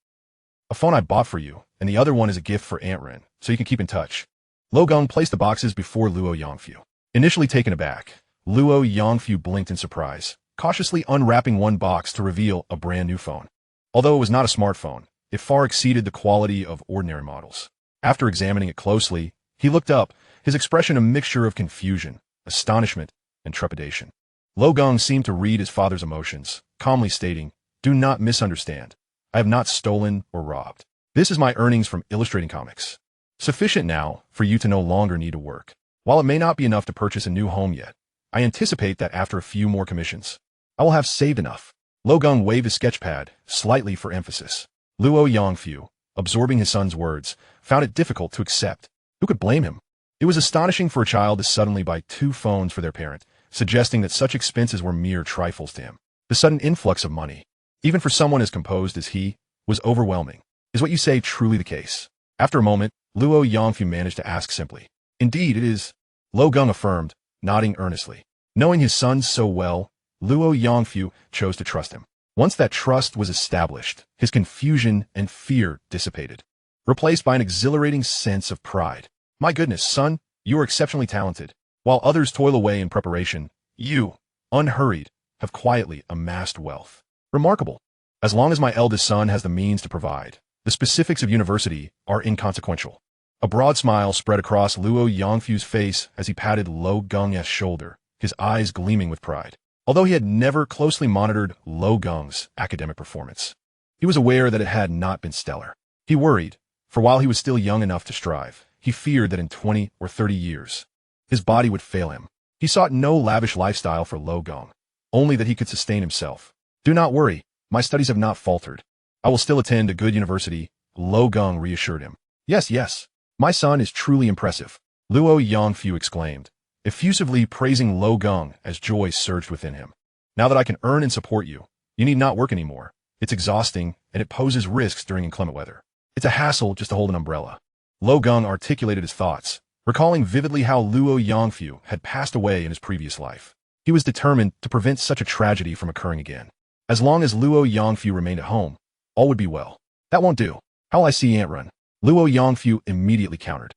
a phone I bought for you, and the other one is a gift for Aunt Rin, so you can keep in touch. Luo Geng placed the boxes before Luo Yangfu. Initially taken aback, Luo Yangfu blinked in surprise, cautiously unwrapping one box to reveal a brand new phone. Although it was not a smartphone, it far exceeded the quality of ordinary models. After examining it closely, he looked up, his expression a mixture of confusion, astonishment, and trepidation. Luo Geng seemed to read his father's emotions, calmly stating, Do not misunderstand. I have not stolen or robbed. This is my earnings from illustrating comics. Sufficient now for you to no longer need to work. While it may not be enough to purchase a new home yet, I anticipate that after a few more commissions, I will have saved enough. Luo Geng waved his sketchpad, slightly for emphasis. Luo Yangfu, absorbing his son's words, found it difficult to accept. Who could blame him? It was astonishing for a child to suddenly buy 2 phones for their parent, suggesting that such expenses were mere trifles to him. The sudden influx of money, even for someone as composed as he, was overwhelming. Is what you say truly the case? After a moment, Luo Yangfu managed to ask simply. Indeed, it is. Luo Geng affirmed, nodding earnestly. Knowing his son so well, Luo Yangfu chose to trust him. Once that trust was established, his confusion and fear dissipated, replaced by an exhilarating sense of pride. My goodness, son, you are exceptionally talented. While others toil away in preparation, you, unhurried, have quietly amassed wealth. Remarkable. As long as my eldest son has the means to provide, the specifics of university are inconsequential. A broad smile spread across Luo Yangfu's face as he patted Luo Geng's shoulder, his eyes gleaming with pride. Although he had never closely monitored Luo Geng's academic performance, he was aware that it had not been stellar. He worried, for while he was still young enough to strive, he feared that in 20 or 30 years, his body would fail him. He sought no lavish lifestyle for Luo Geng, only that he could sustain himself. Do not worry, my studies have not faltered. I will still attend a good university, Luo Geng reassured him. Yes, my son is truly impressive, Luo Yangfu exclaimed, effusively praising Luo Geng as joy surged within him. Now that I can earn and support you, you need not work anymore. It's exhausting, and it poses risks during inclement weather. It's a hassle just to hold an umbrella. Luo Geng articulated his thoughts, recalling vividly how Luo Yangfu had passed away in his previous life. He was determined to prevent such a tragedy from occurring again. As long as Luo Yangfu remained at home, all would be well. That won't do. How will I see Aunt Rin? Luo Yangfu immediately countered.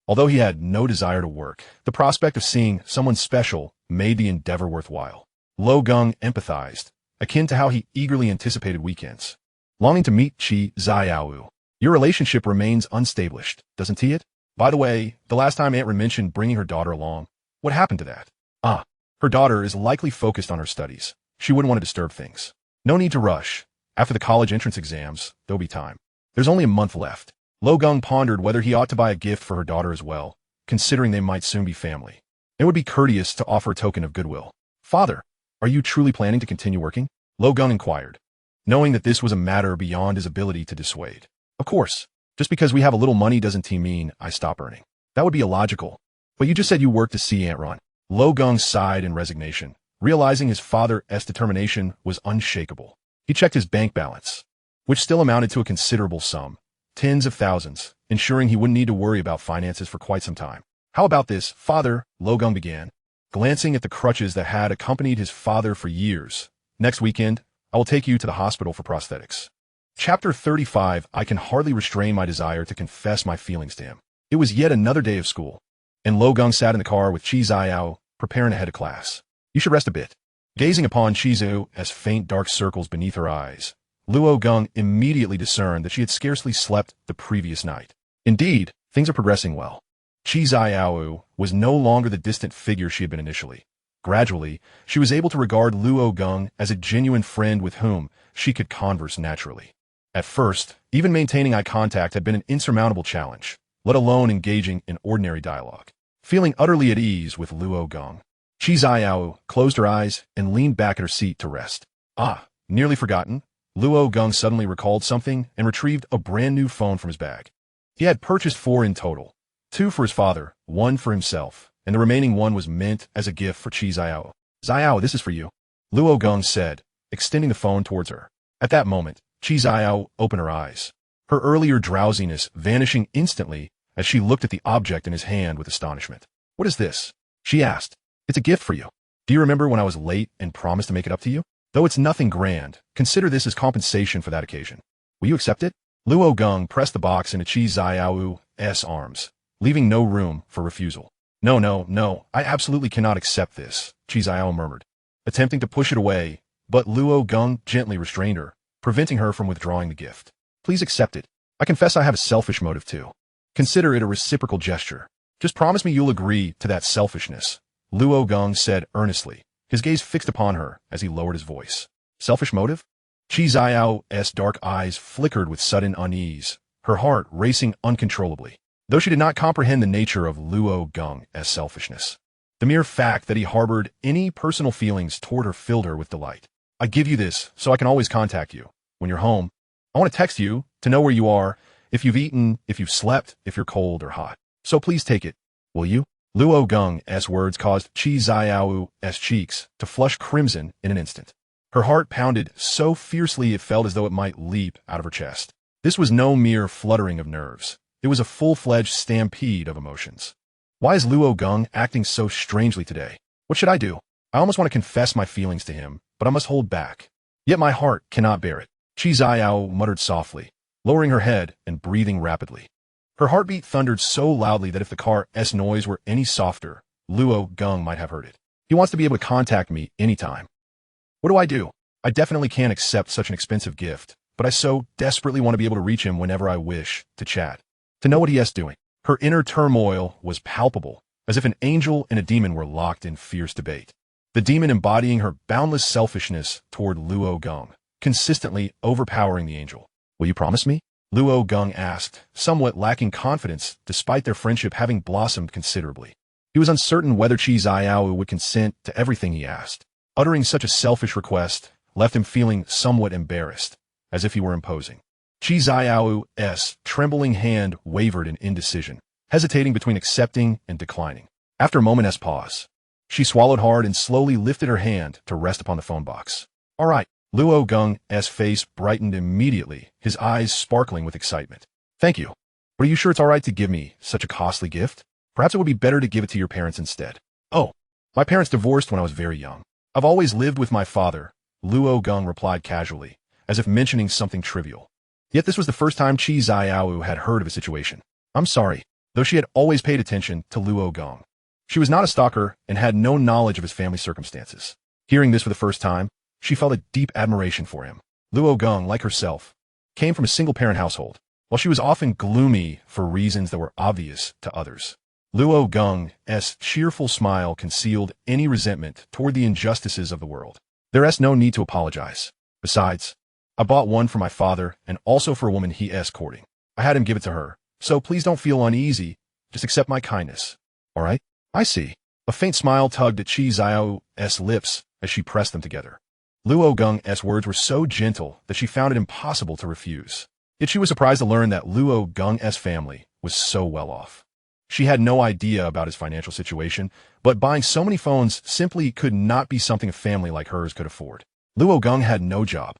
Although he had no desire to work, the prospect of seeing someone special made the endeavor worthwhile. Luo Geng empathized, akin to how he eagerly anticipated weekends. Longing to meet Qi Qianru. Your relationship remains unstablished, doesn't it? By the way, the last time Aunt Ren mentioned bringing her daughter along, what happened to that? Ah, her daughter is likely focused on her studies. She wouldn't want to disturb things. No need to rush. After the college entrance exams, there'll be time. There's only a month left. Luo Geng pondered whether he ought to buy a gift for her daughter as well, considering they might soon be family. It would be courteous to offer a token of goodwill. Father, are you truly planning to continue working? Luo Geng inquired, knowing that this was a matter beyond his ability to dissuade. Of course. Just because we have a little money doesn't mean I stop earning. That would be illogical. But you just said you worked to see Aunt Ren. Luo Geng sighed in resignation, realizing his father's determination was unshakable. He checked his bank balance, which still amounted to a considerable sum, tens of thousands, ensuring he wouldn't need to worry about finances for quite some time. How about this, father? Luo Geng began, glancing at the crutches that had accompanied his father for years. Next weekend, I will take you to the hospital for prosthetics. Chapter 35. I can hardly restrain my desire to confess my feelings to him. It was yet another day of school, and Luo Geng sat in the car with Qi Qianru, preparing to head to class. You should rest a bit. Gazing upon Qi as faint dark circles beneath her eyes, Luo Geng immediately discerned that she had scarcely slept the previous night. Indeed, things are progressing well. Qi Qianru was no longer the distant figure she had been initially. Gradually, she was able to regard Luo Geng as a genuine friend with whom she could converse naturally. At first, even maintaining eye contact had been an insurmountable challenge, let alone engaging in ordinary dialogue. Feeling utterly at ease with Luo Geng, Qi Qianru closed her eyes and leaned back at her seat to rest. Ah, nearly forgotten. Luo Geng suddenly recalled something and retrieved a brand new phone from his bag. He had purchased 4 in total, 2 for his father, 1 for himself, and the remaining 1 was meant as a gift for Qi Qianru. Xiao, this is for you, Luo Geng said, extending the phone towards her. At that moment, Qi Qianru opened her eyes, her earlier drowsiness vanishing instantly as she looked at the object in his hand with astonishment. What is this? She asked. It's a gift for you. Do you remember when I was late and promised to make it up to you? Though it's nothing grand, consider this as compensation for that occasion. Will you accept it? Luo Geng pressed the box into Qi Qianru's arms, leaving no room for refusal. No, I absolutely cannot accept this, Qi Qianru murmured, attempting to push it away, but Luo Geng gently restrained her, preventing her from withdrawing the gift. Please accept it. I confess I have a selfish motive too. Consider it a reciprocal gesture. Just promise me you'll agree to that selfishness, Luo Geng said earnestly, his gaze fixed upon her as he lowered his voice. Selfish motive? Qi Qianru's dark eyes flickered with sudden unease, her heart racing uncontrollably. Though she did not comprehend the nature of Luo Geng's selfishness, the mere fact that he harbored any personal feelings toward her filled her with delight. I give you this so I can always contact you. When you're home, I want to text you to know where you are, if you've eaten, if you've slept, if you're cold or hot. So please take it, will you? Luo Geng's words caused Qi Qianru's cheeks to flush crimson in an instant. Her heart pounded so fiercely it felt as though it might leap out of her chest. This was no mere fluttering of nerves. It was a full-fledged stampede of emotions. Why is Luo Geng acting so strangely today? What should I do? I almost want to confess my feelings to him, but I must hold back. Yet my heart cannot bear it. Qi Qianru muttered softly, lowering her head and breathing rapidly. Her heartbeat thundered so loudly that if the car's noise were any softer, Luo Geng might have heard it. He wants to be able to contact me anytime. What do? I definitely can't accept such an expensive gift, but I so desperately want to be able to reach him whenever I wish, to chat, to know what he is doing. Her inner turmoil was palpable, as if an angel and a demon were locked in fierce debate. The demon embodying her boundless selfishness toward Luo Geng, consistently overpowering the angel. Will you promise me? Luo Geng asked, somewhat lacking confidence despite their friendship having blossomed considerably. He was uncertain whether Qi Qianru would consent to everything he asked. Uttering such a selfish request left him feeling somewhat embarrassed, as if he were imposing. Qi Qianru's trembling hand wavered in indecision, hesitating between accepting and declining. After a moment's pause, she swallowed hard and slowly lifted her hand to rest upon the phone box. All right. Luo Geng's face brightened immediately, his eyes sparkling with excitement. Thank you. But are you sure it's all right to give me such a costly gift? Perhaps it would be better to give it to your parents instead. Oh, my parents divorced when I was very young. I've always lived with my father, Luo Geng replied casually, as if mentioning something trivial. Yet this was the first time Qi Qianru had heard of a situation. I'm sorry, though she had always paid attention to Luo Geng. She was not a stalker and had no knowledge of his family circumstances. Hearing this for the first time, she felt a deep admiration for him. Luo Geng, like herself, came from a single-parent household. while she was often gloomy for reasons that were obvious to others. Luo Geng's cheerful smile concealed any resentment toward the injustices of the world. There's no need to apologize. Besides, I bought one for my father and also for a woman he's courting. I had him give it to her, so please don't feel uneasy. Just accept my kindness. All right? I see. A faint smile tugged at Qi Qianru's lips as she pressed them together. Luo Geng's words were so gentle that she found it impossible to refuse. Yet she was surprised to learn that Luo Geng's family was so well off. She had no idea about his financial situation, but buying so many phones simply could not be something a family like hers could afford. Luo Geng had no job.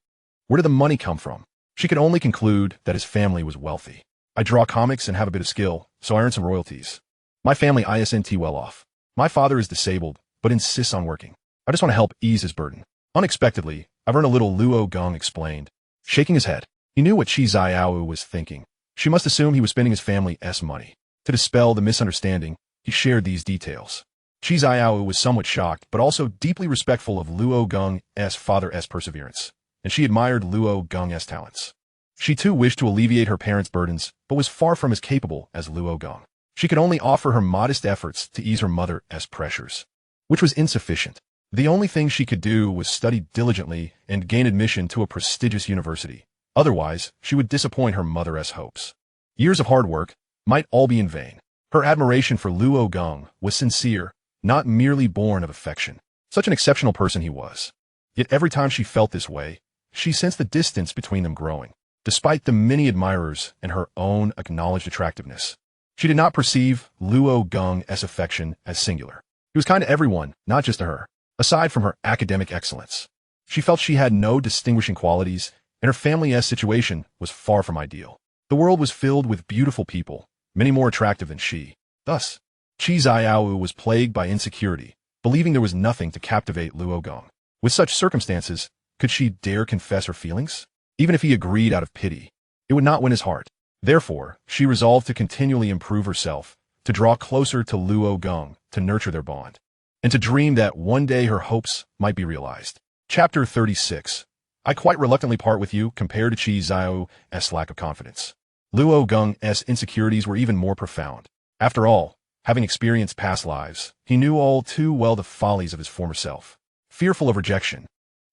Where did the money come from? She could only conclude that his family was wealthy. I draw comics and have a bit of skill, so I earn some royalties. My family isn't well off. My father is disabled, but insists on working. I just want to help ease his burden. Unexpectedly, I've earned a little, Luo Geng explained, shaking his head. He knew what Qi Qianru was thinking. She must assume he was spending his family's money. To dispel the misunderstanding, he shared these details. Qi Qianru was somewhat shocked, but also deeply respectful of Luo Geng's father's perseverance, and she admired Luo Geng's talents. She too wished to alleviate her parents' burdens, but was far from as capable as Luo Geng. She could only offer her modest efforts to ease her mother's pressures, which was insufficient. The only thing she could do was study diligently and gain admission to a prestigious university. Otherwise, she would disappoint her mother's hopes. Years of hard work might all be in vain. Her admiration for Luo Geng was sincere, not merely born of affection. Such an exceptional person he was. Yet every time she felt this way, she sensed the distance between them growing. Despite the many admirers and her own acknowledged attractiveness, she did not perceive Luo Geng's affection as singular. He was kind to everyone, not just to her. Aside from her academic excellence, she felt she had no distinguishing qualities, and her family's situation was far from ideal. The world was filled with beautiful people, many more attractive than she. Thus, Qi Qianru was plagued by insecurity, believing there was nothing to captivate Luo Geng. With such circumstances, could she dare confess her feelings? Even if he agreed out of pity, it would not win his heart. Therefore, she resolved to continually improve herself, to draw closer to Luo Geng, to nurture their bond, and to dream that one day her hopes might be realized. Chapter 36. I quite reluctantly part with you compared to Qi Qianru's lack of confidence. Luo Geng's insecurities were even more profound. After all, having experienced past lives, he knew all too well the follies of his former self. Fearful of rejection,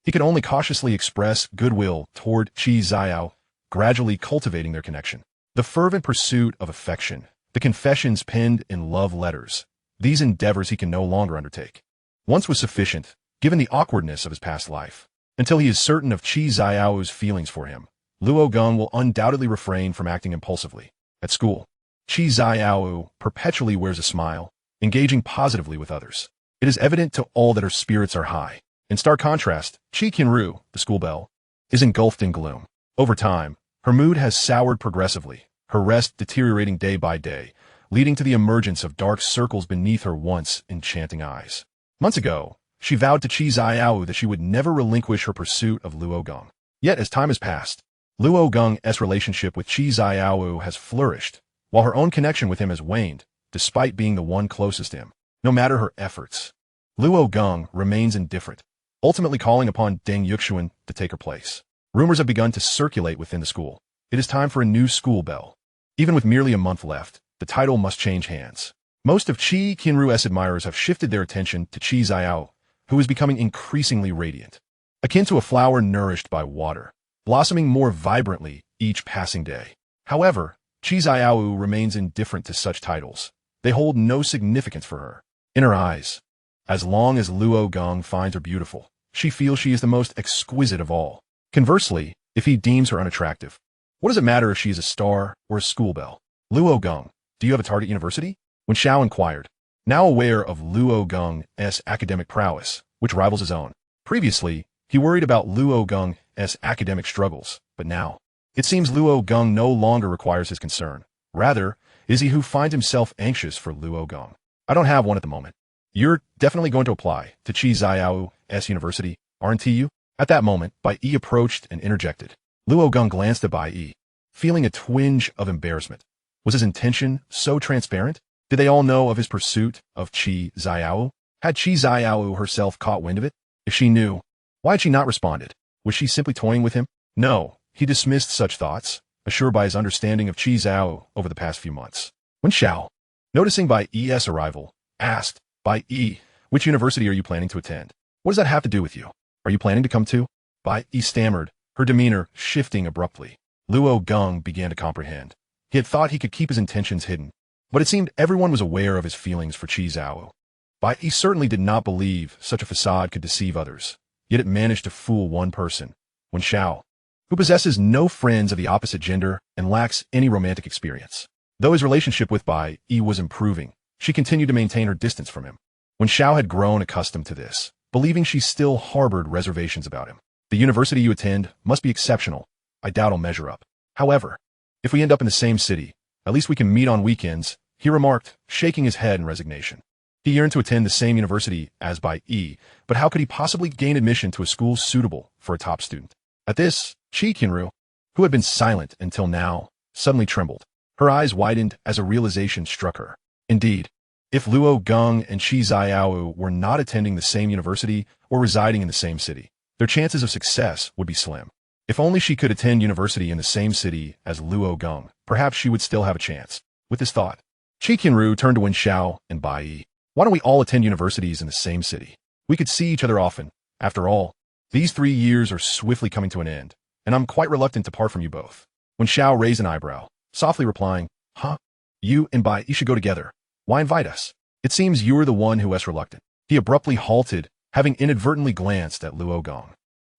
he could only cautiously express goodwill toward Qi Qianru, gradually cultivating their connection. The fervent pursuit of affection, the confessions penned in love letters, these endeavors he can no longer undertake. Once was sufficient, given the awkwardness of his past life. Until he is certain of Qi Qianru's feelings for him, Luo Geng will undoubtedly refrain from acting impulsively. At school, Qi Qianru perpetually wears a smile, engaging positively with others. It is evident to all that her spirits are high. In stark contrast, Qi Qianru, the school belle, is engulfed in gloom. Over time, her mood has soured progressively, her rest deteriorating day by day, leading to the emergence of dark circles beneath her once enchanting eyes. Months ago, she vowed to Qi Qianru that she would never relinquish her pursuit of Luo Geng. Yet as time has passed, Luo Geng's relationship with Qi Qianru has flourished, while her own connection with him has waned, despite being the one closest to him. No matter her efforts, Luo Geng remains indifferent, ultimately calling upon Deng Yuxuan to take her place. Rumors have begun to circulate within the school. It is time for a new school belle. Even with merely a month left, the title must change hands. Most of Qi Qianru's admirers have shifted their attention to Qi Qianru, who is becoming increasingly radiant, akin to a flower nourished by water, blossoming more vibrantly each passing day. However, Qi Qianru remains indifferent to such titles. They hold no significance for her. In her eyes, as long as Luo Geng finds her beautiful, she feels she is the most exquisite of all. Conversely, if he deems her unattractive, what does it matter if she is a star or a school belle? Luo Geng, do you have a target university? When Xiao inquired, now aware of Luo Geng's academic prowess, which rivals his own. Previously, he worried about Luo Geng's academic struggles, but now, it seems Luo Geng no longer requires his concern. Rather, is he who finds himself anxious for Luo Geng. I don't have one at the moment. You're definitely going to apply to Qi Qianru's university, aren't you? At that moment, Bai Yi approached and interjected. Luo Geng glanced at Bai Yi, feeling a twinge of embarrassment. Was his intention so transparent? Did they all know of his pursuit of Qi Qianru? Had Qi Qianru herself caught wind of it? If she knew, why had she not responded? Was she simply toying with him? No, he dismissed such thoughts. assured by his understanding of Qi Zhao over the past few months. When Xiao, noticing Bai Yi's arrival, asked, Bai Yi, which university are you planning to attend? What does that have to do with you? Are you planning to come too? Bai Yi stammered, her demeanor shifting abruptly. Luo Geng began to comprehend. He had thought he could keep his intentions hidden, but it seemed everyone was aware of his feelings for Qi Zhao. Bai Yi certainly did not believe such a facade could deceive others, yet it managed to fool one person. When Xiao, who possesses no friends of the opposite gender and lacks any romantic experience. Though his relationship with Bai Yi was improving, she continued to maintain her distance from him. When Xiao had grown accustomed to this, believing she still harbored reservations about him. The university you attend must be exceptional. I doubt I'll measure up. However, if we end up in the same city, at least we can meet on weekends, he remarked, shaking his head in resignation. He yearned to attend the same university as Bai Yi, but how could he possibly gain admission to a school suitable for a top student? At this, Qi Qianru, who had been silent until now, suddenly trembled. Her eyes widened as a realization struck her. Indeed, if Luo Geng and Qi Zhao were not attending the same university or residing in the same city, their chances of success would be slim. If only she could attend university in the same city as Luo Geng, perhaps she would still have a chance. With this thought, Qi Qianru turned to Wen Xiao and Bai Yi. Why don't we all attend universities in the same city? We could see each other often. After all, these 3 years are swiftly coming to an end, and I'm quite reluctant to part from you both. Wen Xiao raised an eyebrow, softly replying, Huh? You and Bai Yi should go together. Why invite us? It seems you're the one who was reluctant. He abruptly halted, having inadvertently glanced at Luo Geng.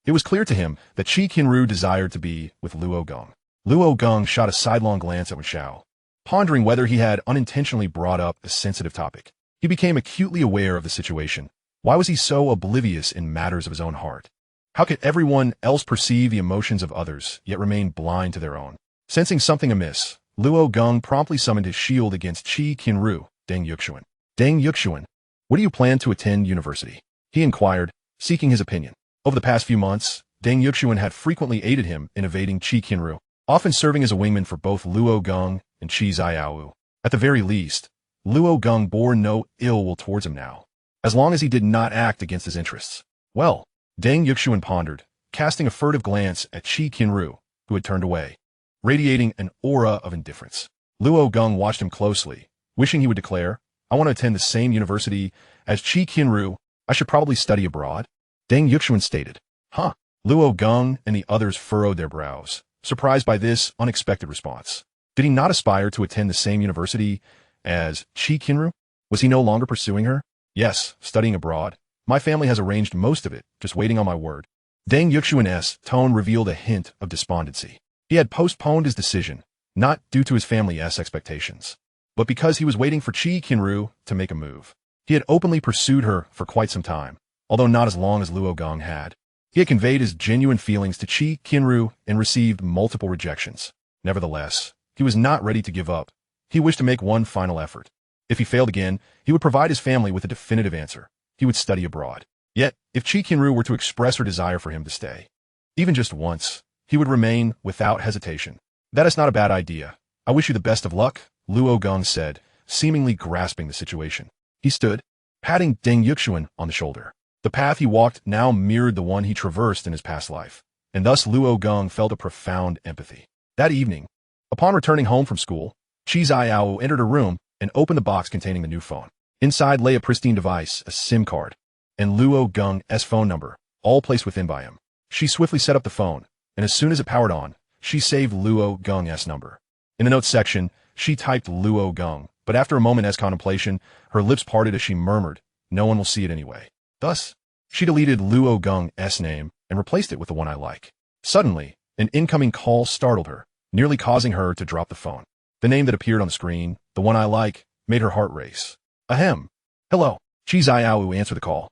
It was clear to him that Qi Qianru desired to be with Luo Geng. Luo Geng shot a sidelong glance at Wen Xiao, pondering whether he had unintentionally brought up a sensitive topic. He became acutely aware of the situation. Why was he so oblivious in matters of his own heart? How could everyone else perceive the emotions of others, yet remain blind to their own? Sensing something amiss, Luo Geng promptly summoned his shield against Qi Qianru, Deng Yuxuan. Deng Yuxuan, what do you plan to attend university? He inquired, seeking his opinion. Over the past few months, Deng Yuxuan had frequently aided him in evading Qi Qianru, often serving as a wingman for both Luo Geng and Qi Zhao. At the very least, Luo Geng bore no ill will towards him now, as long as he did not act against his interests. Well, Deng Yuxuan pondered, casting a furtive glance at Qi Qianru, who had turned away, radiating an aura of indifference. Luo Geng watched him closely, wishing he would declare, I want to attend the same university as Qi Qianru. I should probably study abroad. Deng Yuxuan stated. Huh? Luo Geng and the others furrowed their brows, surprised by this unexpected response. Did he not aspire to attend the same university as Qi Qianru? Was he no longer pursuing her? Yes, studying abroad. My family has arranged most of it, just waiting on my word. Deng Yuxuan's tone revealed a hint of despondency. He had postponed his decision, not due to his family's expectations, but because he was waiting for Qi Qianru to make a move. He had openly pursued her for quite some time, although not as long as Luo Geng had. He had conveyed his genuine feelings to Qi Qianru and received multiple rejections. Nevertheless, he was not ready to give up. He wished to make one final effort. If he failed again, he would provide his family with a definitive answer. He would study abroad. Yet, if Qi Qianru were to express her desire for him to stay, even just once, he would remain without hesitation. That is not a bad idea. I wish you the best of luck, Luo Geng said, seemingly grasping the situation. He stood, patting Deng Yuxuan on the shoulder. The path he walked now mirrored the one he traversed in his past life, and thus Luo Geng felt a profound empathy. That evening, upon returning home from school, Qi Zhao entered her room and opened the box containing the new phone. Inside lay a pristine device, a SIM card, and Luo Geng's phone number, all placed within by him. She swiftly set up the phone, and as soon as it powered on, she saved Luo Geng's number. In the notes section, she typed Luo Geng, but after a moment's contemplation, her lips parted as she murmured, no one will see it anyway. Thus, she deleted Luo Geng's name and replaced it with the one I like. Suddenly, an incoming call startled her, nearly causing her to drop the phone. The name that appeared on the screen, the one I like, made her heart race. Ahem. Hello. Qi Zhao answered the call,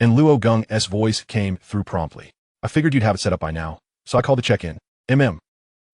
and Luo Geng's voice came through promptly. I figured you'd have it set up by now, so I called to check in. Qi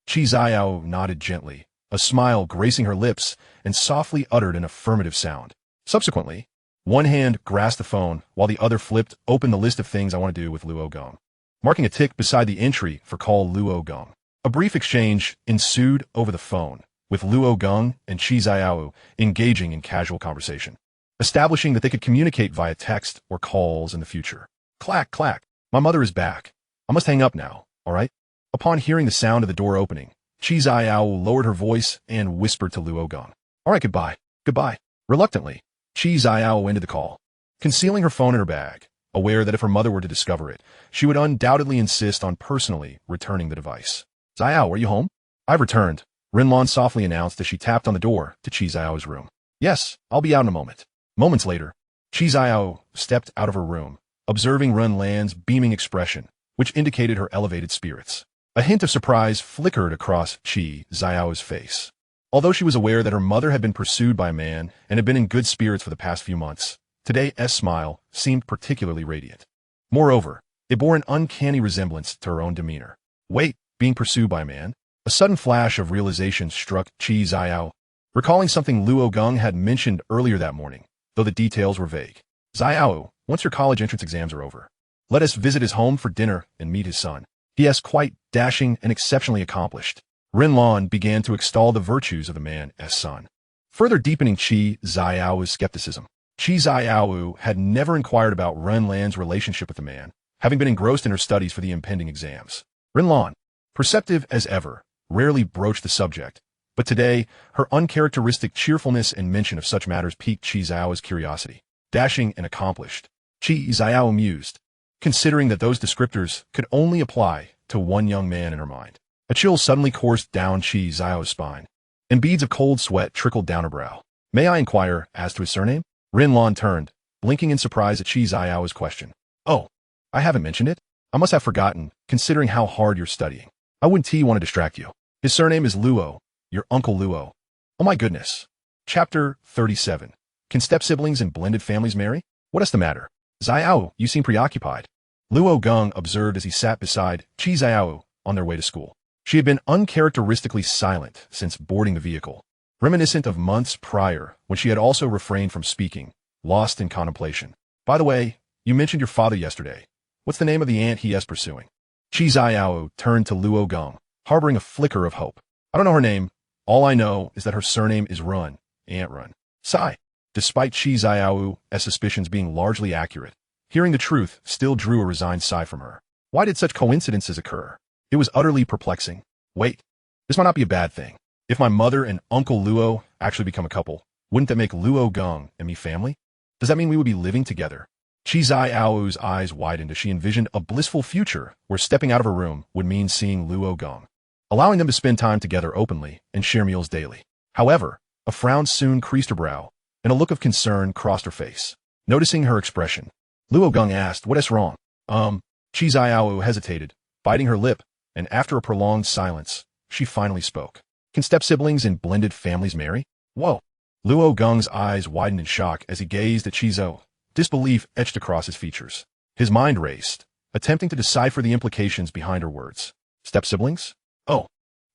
Zhao nodded gently, a smile gracing her lips, and softly uttered an affirmative sound. Subsequently, one hand grasped the phone while the other flipped open the list of things I want to do with Luo Geng, marking a tick beside the entry for call Luo Geng. A brief exchange ensued over the phone, with Luo Geng and Qi Zhao engaging in casual conversation, establishing that they could communicate via text or calls in the future. Clack, clack. My mother is back. I must hang up now, all right? Upon hearing the sound of the door opening, Qi Qianru lowered her voice and whispered to Luo Geng. All right, goodbye. Goodbye. Reluctantly, Qi Qianru ended the call, concealing her phone in her bag, aware that if her mother were to discover it, she would undoubtedly insist on personally returning the device. Xiao, are you home? I've returned, Rinlon softly announced as she tapped on the door to Qi Xiao's room. Yes, I'll be out in a moment. Moments later, Qi Xiao stepped out of her room, observing Rinlan's beaming expression, which indicated her elevated spirits. A hint of surprise flickered across Qi Xiao's face. Although she was aware that her mother had been pursued by a man and had been in good spirits for the past few months, today's smile seemed particularly radiant. Moreover, it bore an uncanny resemblance to her own demeanor. Wait, being pursued by a man? A sudden flash of realization struck Qi Xiao, recalling something Luo Geng had mentioned earlier that morning, though the details were vague. Xiao, once your college entrance exams are over, let us visit his home for dinner and meet his son. He is quite dashing and exceptionally accomplished. Rinlan began to extol the virtues of the man's son, further deepening Qi Xiao's skepticism. Qi Xiao had never inquired about Rinlan's relationship with the man, having been engrossed in her studies for the impending exams. Rinlan, perceptive as ever, rarely broached the subject, but today, her uncharacteristic cheerfulness and mention of such matters piqued Qi Xiao's curiosity. Dashing and accomplished, Qi Xiao mused, considering that those descriptors could only apply to one young man in her mind. A chill suddenly coursed down Qi Xiao's spine, and beads of cold sweat trickled down her brow. May I inquire as to his surname? Rinlan turned, blinking in surprise at Qi Xiao's question. Oh, I haven't mentioned it? I must have forgotten, considering how hard you're studying. I wouldn't want to distract you. His surname is Luo, your Uncle Luo. Oh my goodness. Chapter 37. Can step-siblings and blended families marry? What is the matter? Xiao, you seem preoccupied. Luo Geng observed as he sat beside Qi Xiao on their way to school. She had been uncharacteristically silent since boarding the vehicle, reminiscent of months prior when she had also refrained from speaking, lost in contemplation. By the way, you mentioned your father yesterday. What's the name of the aunt he is pursuing? Qi Xiao turned to Luo Geng, harboring a flicker of hope. I don't know her name. All I know is that her surname is Run, Aunt Run. Sigh. Despite Qi Xiao's suspicions being largely accurate, hearing the truth still drew a resigned sigh from her. Why did such coincidences occur? It was utterly perplexing. Wait, this might not be a bad thing. If my mother and Uncle Luo actually become a couple, wouldn't that make Luo Geng and me family? Does that mean we would be living together? Qi Xiao's eyes widened as she envisioned a blissful future where stepping out of her room would mean seeing Luo Geng, allowing them to spend time together openly and share meals daily. However, a frown soon creased her brow, and a look of concern crossed her face. Noticing her expression, Luo Geng asked, what is wrong? Qi Xiao hesitated, biting her lip, and after a prolonged silence, she finally spoke. Can step-siblings and blended families marry? Whoa! Luo Geng's eyes widened in shock as he gazed at Qi Xiao. Disbelief etched across his features. His mind raced, attempting to decipher the implications behind her words. Step-siblings? Oh,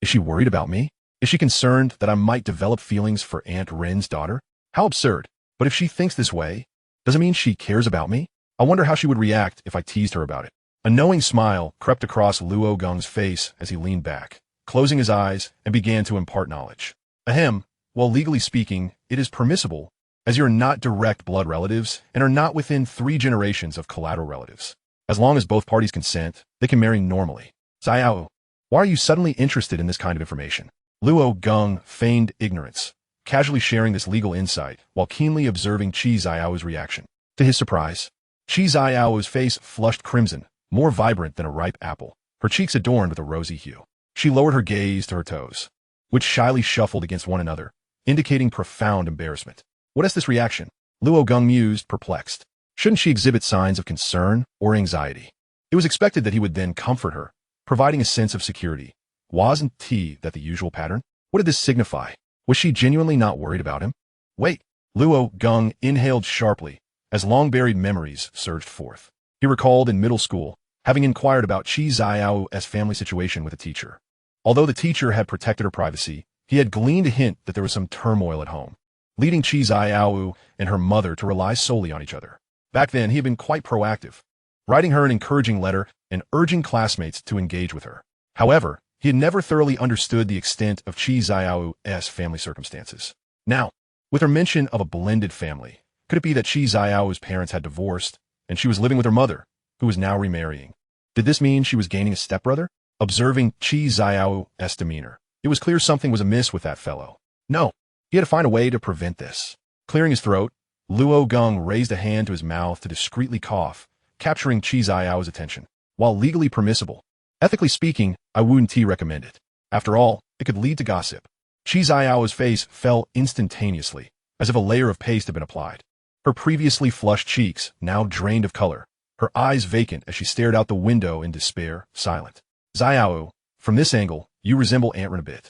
is she worried about me? Is she concerned that I might develop feelings for Aunt Ren's daughter? How absurd. But if she thinks this way, does it mean she cares about me? I wonder how she would react if I teased her about it. A knowing smile crept across Luo Geng's face as he leaned back, closing his eyes and began to impart knowledge. Ahem, well, legally speaking, it is permissible, as you're not direct blood relatives and are not within 3 generations of collateral relatives. As long as both parties consent, they can marry normally. Xiao, why are you suddenly interested in this kind of information? Luo Geng feigned ignorance, casually sharing this legal insight while keenly observing Qi Xiao's reaction. To his surprise, Qi Xiao's face flushed crimson, more vibrant than a ripe apple, her cheeks adorned with a rosy hue. She lowered her gaze to her toes, which shyly shuffled against one another, indicating profound embarrassment. What is this reaction? Luo Geng mused, perplexed. Shouldn't she exhibit signs of concern or anxiety? It was expected that he would then comfort her, providing a sense of security. Wasn't that the usual pattern? What did this signify? Was she genuinely not worried about him? Wait. Luo Geng inhaled sharply as long-buried memories surged forth. He recalled in middle school, having inquired about Qi Xiao's family situation with a teacher. Although the teacher had protected her privacy, he had gleaned a hint that there was some turmoil at home, leading Qi Xiao and her mother to rely solely on each other. Back then, he had been quite proactive, writing her an encouraging letter and urging classmates to engage with her. However, he had never thoroughly understood the extent of Qi Xiao's family circumstances. Now, with her mention of a blended family, could it be that Qi Xiao's parents had divorced and she was living with her mother, who was now remarrying? Did this mean she was gaining a stepbrother? Observing Qi Xiao's demeanor, It was clear something was amiss with that fellow. No, he had to find a way to prevent this. Clearing his throat, Luo Geng raised a hand to his mouth to discreetly cough, capturing Qi Qianru's attention. While legally permissible, ethically speaking, I wouldn't recommend it. After all, it could lead to gossip. Qi Qianru's face fell instantaneously, as if a layer of paste had been applied. Her previously flushed cheeks now drained of color, her eyes vacant as she stared out the window in despair, silent. Xiao, from this angle, you resemble Aunt Ren a bit.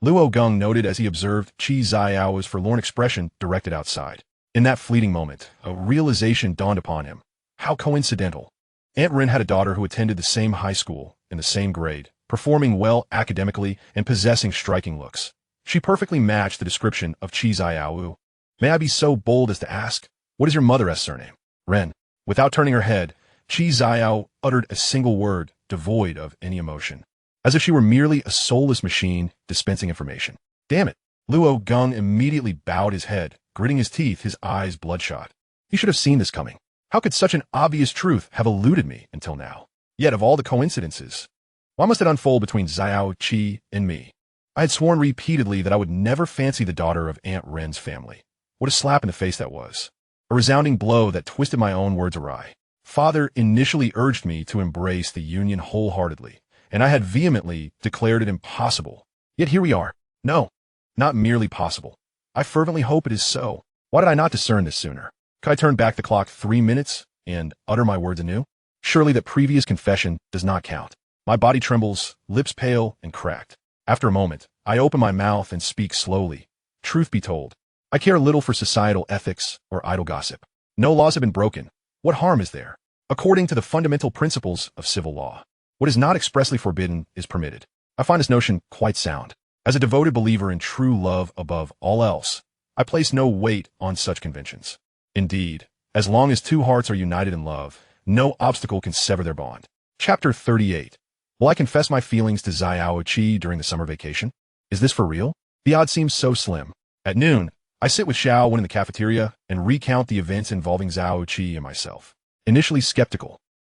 Luo Geng noted as he observed Qi Qianru's forlorn expression directed outside. In that fleeting moment, a realization dawned upon him. How coincidental. Aunt Ren had a daughter who attended the same high school, in the same grade, performing well academically and possessing striking looks. She perfectly matched the description of Qi Qianru. May I be so bold as to ask, what is your mother's surname? Ren. Without turning her head, Qi Qianru uttered a single word, devoid of any emotion, as if she were merely a soulless machine dispensing information. Damn it. Luo Geng immediately bowed his head, gritting his teeth, his eyes bloodshot. He should have seen this coming. How could such an obvious truth have eluded me until now? Yet of all the coincidences, why must it unfold between Xiao, Qi, and me? I had sworn repeatedly that I would never fancy the daughter of Aunt Ren's family. What a slap in the face that was. A resounding blow that twisted my own words awry. Father initially urged me to embrace the union wholeheartedly, and I had vehemently declared it impossible. Yet here we are. No, not merely possible. I fervently hope it is so. Why did I not discern this sooner? Could I turn back the clock 3 minutes and utter my words anew? Surely that previous confession does not count. My body trembles, lips pale and cracked. After a moment, I open my mouth and speak slowly. Truth be told, I care little for societal ethics or idle gossip. No laws have been broken. What harm is there? According to the fundamental principles of civil law, what is not expressly forbidden is permitted. I find this notion quite sound. As a devoted believer in true love above all else, I place no weight on such conventions. Indeed, as long as two hearts are united in love, no obstacle can sever their bond. Chapter 38. Will I confess my feelings to Xiao Qi during the summer vacation? Is this for real? The odds seem so slim. At noon, I sit with Xiao Wen in the cafeteria and recount the events involving Xiao Qi and myself. Initially skeptical,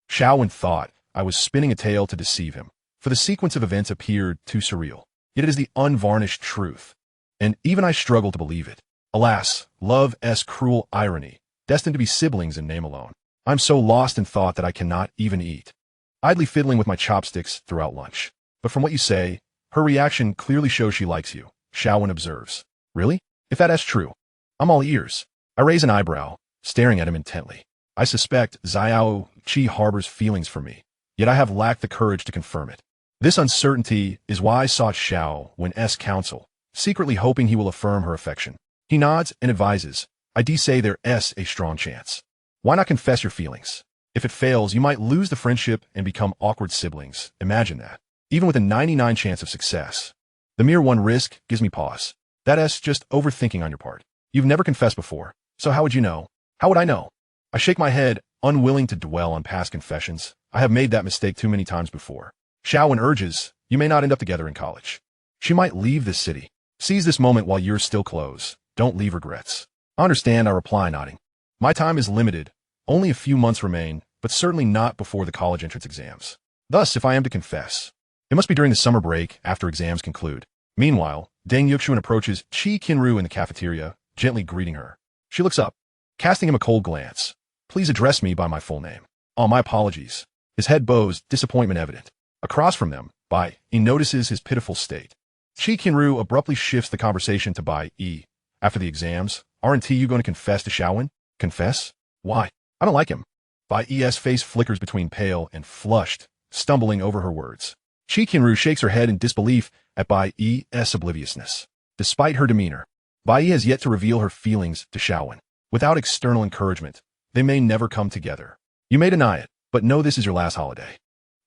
Xiao Wen thought I was spinning a tale to deceive him, for the sequence of events appeared too surreal. Yet it is the unvarnished truth, and even I struggle to believe it. Alas, love's cruel irony, destined to be siblings in name alone. I'm so lost in thought that I cannot even eat, idly fiddling with my chopsticks throughout lunch. But from what you say, her reaction clearly shows she likes you, Xiao Wen observes. Really? If that's true, I'm all ears. I raise an eyebrow, staring at him intently. I suspect Xiao Qi harbors feelings for me, yet I have lacked the courage to confirm it. This uncertainty is why I sought Xiao Wen's counsel, secretly hoping he will affirm her affection. He nods and advises, I say there's a strong chance. Why not confess your feelings? If it fails, you might lose the friendship and become awkward siblings. Imagine that. Even with a 99 chance of success. The mere one risk gives me pause. That's just overthinking on your part. You've never confessed before, so how would you know? How would I know? I shake my head, unwilling to dwell on past confessions. I have made that mistake too many times before. Xiao Wen urges, you may not end up together in college. She might leave this city. Seize this moment while you're still close. Don't leave regrets. I understand, I reply, nodding. My time is limited. Only a few months remain, but certainly not before the college entrance exams. Thus, if I am to confess, it must be during the summer break after exams conclude. Meanwhile, Deng Yuxuan approaches Qi Qianru in the cafeteria, gently greeting her. She looks up, casting him a cold glance. Please address me by my full name. Oh, my apologies. His head bows, disappointment evident. Across from them, Bai Yi notices his pitiful state. Qi Qianru abruptly shifts the conversation to Bai Yi. After the exams, aren't you going to confess to Xiao Wen? Confess? Why? I don't like him. Bai Yi's face flickers between pale and flushed, stumbling over her words. Qi Qianru shakes her head in disbelief at Bai Yi's obliviousness. Despite her demeanor, Bai Yi has yet to reveal her feelings to Xiao Wen. Without external encouragement, they may never come together. You may deny it, but know this is your last holiday.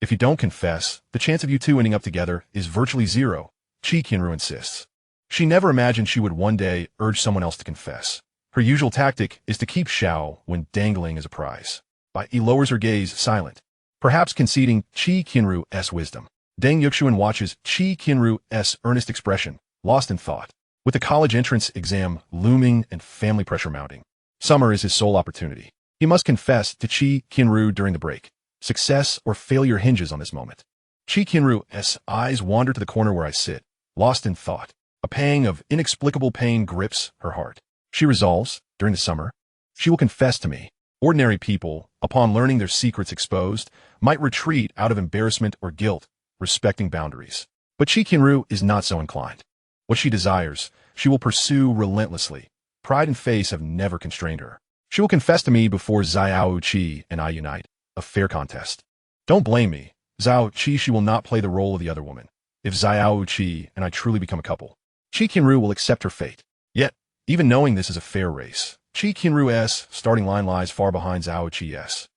If you don't confess, the chance of you two ending up together is virtually zero, Qi Qianru insists. She never imagined she would one day urge someone else to confess. Her usual tactic is to keep Xiao Wen dangling as a prize. Bai Yi lowers her gaze, silent, perhaps conceding Qi Qianru's wisdom. Deng Yuxuan watches Qi Qianru's earnest expression, lost in thought. With the college entrance exam looming and family pressure mounting, summer is his sole opportunity. He must confess to Qi Qianru during the break. Success or failure hinges on this moment. Qi Qianru's eyes wander to the corner where I sit, lost in thought. A pang of inexplicable pain grips her heart. She resolves, during the summer, she will confess to me. Ordinary people, upon learning their secrets exposed, might retreat out of embarrassment or guilt, respecting boundaries. But Qi Qianru is not so inclined. What she desires, she will pursue relentlessly. Pride and face have never constrained her. She will confess to me before Xiao Qi and I unite. A fair contest. Don't blame me. Xiao Qi, she will not play the role of the other woman. If Xiao Qi and I truly become a couple, Qi Qianru will accept her fate. Yet, even knowing this is a fair race, Qi Qianru's starting line lies far behind Xiao Qi's.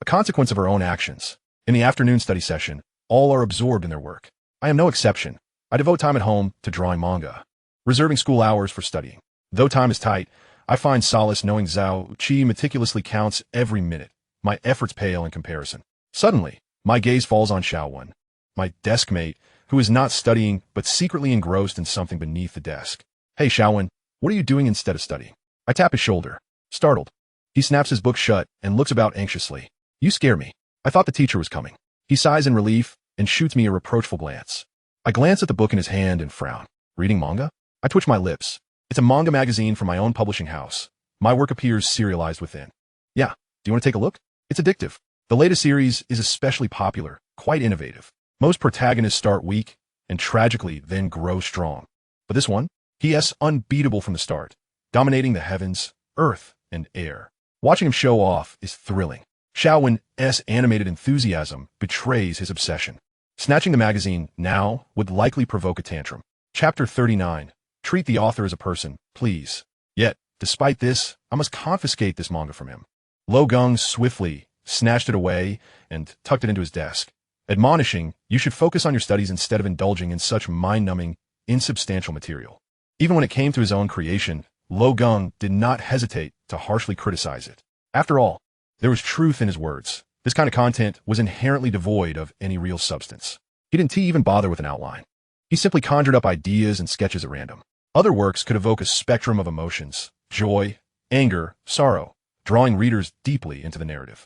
A consequence of her own actions. In the afternoon study session, all are absorbed in their work. I am no exception. I devote time at home to drawing manga, reserving school hours for studying. Though time is tight, I find solace knowing Xiao Qi meticulously counts every minute. My efforts pale in comparison. Suddenly, my gaze falls on Xiaowen, my desk mate, who is not studying but secretly engrossed in something beneath the desk. Hey Xiaowen, what are you doing instead of studying? I tap his shoulder, startled. He snaps his book shut and looks about anxiously. You scare me. I thought the teacher was coming. He sighs in relief and shoots me a reproachful glance. I glance at the book in his hand and frown. Reading manga? I twitch my lips. It's a manga magazine from my own publishing house. My work appears serialized within. Yeah, do you want to take a look? It's addictive. The latest series is especially popular, quite innovative. Most protagonists start weak and tragically then grow strong. But this one, he is unbeatable from the start, dominating the heavens, earth, and air. Watching him show off is thrilling. Xiaowen's animated enthusiasm betrays his obsession. Snatching the magazine now would likely provoke a tantrum. Chapter 39. Treat the author as a person, please. Yet, despite this, I must confiscate this manga from him. Luo Geng swiftly snatched it away and tucked it into his desk, admonishing, you should focus on your studies instead of indulging in such mind-numbing, insubstantial material. Even when it came to his own creation, Luo Geng did not hesitate to harshly criticize it. After all, there was truth in his words. This kind of content was inherently devoid of any real substance. He didn't even bother with an outline. He simply conjured up ideas and sketches at random. Other works could evoke a spectrum of emotions, joy, anger, sorrow, drawing readers deeply into the narrative.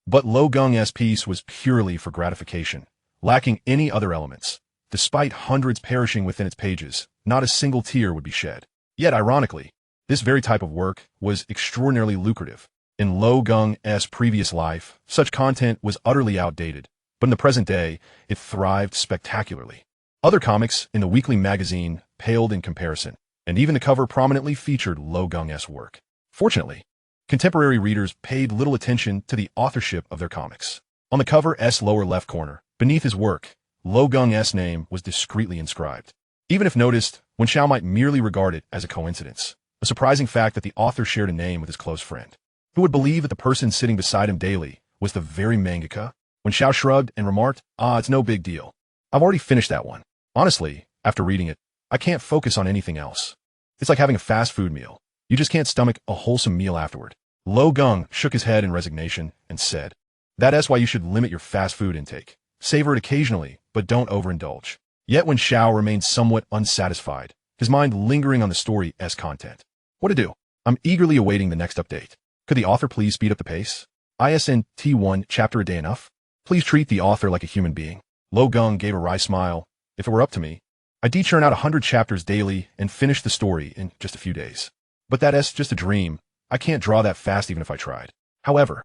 But Luo Geng's piece was purely for gratification, lacking any other elements. Despite hundreds perishing within its pages, not a single tear would be shed. Yet, ironically, this very type of work was extraordinarily lucrative. In Luo Geng's previous life, such content was utterly outdated, but in the present day, it thrived spectacularly. Other comics in the weekly magazine paled in comparison, and even the cover prominently featured Luo Geng's work. Fortunately, contemporary readers paid little attention to the authorship of their comics. On the cover's lower left corner, beneath his work, Luo Geng's name was discreetly inscribed. Even if noticed, Wen Xiao might merely regard it as a coincidence, a surprising fact that the author shared a name with his close friend. Who would believe that the person sitting beside him daily was the very mangaka? Wen Xiao shrugged and remarked, it's no big deal. I've already finished that one. Honestly, after reading it, I can't focus on anything else. It's like having a fast food meal. You just can't stomach a wholesome meal afterward. Luo Geng shook his head in resignation and said, that's why you should limit your fast food intake. Savor it occasionally, but don't overindulge. Yet Wen Xiao remained somewhat unsatisfied, his mind lingering on the story's content. What to do? I'm eagerly awaiting the next update. Could the author please speed up the pace? ISNT 1 chapter a day enough? Please treat the author like a human being. Luo Geng gave a wry smile. If it were up to me, I'd churn out 100 chapters daily and finish the story in just a few days. But that's just a dream. I can't draw that fast even if I tried. However,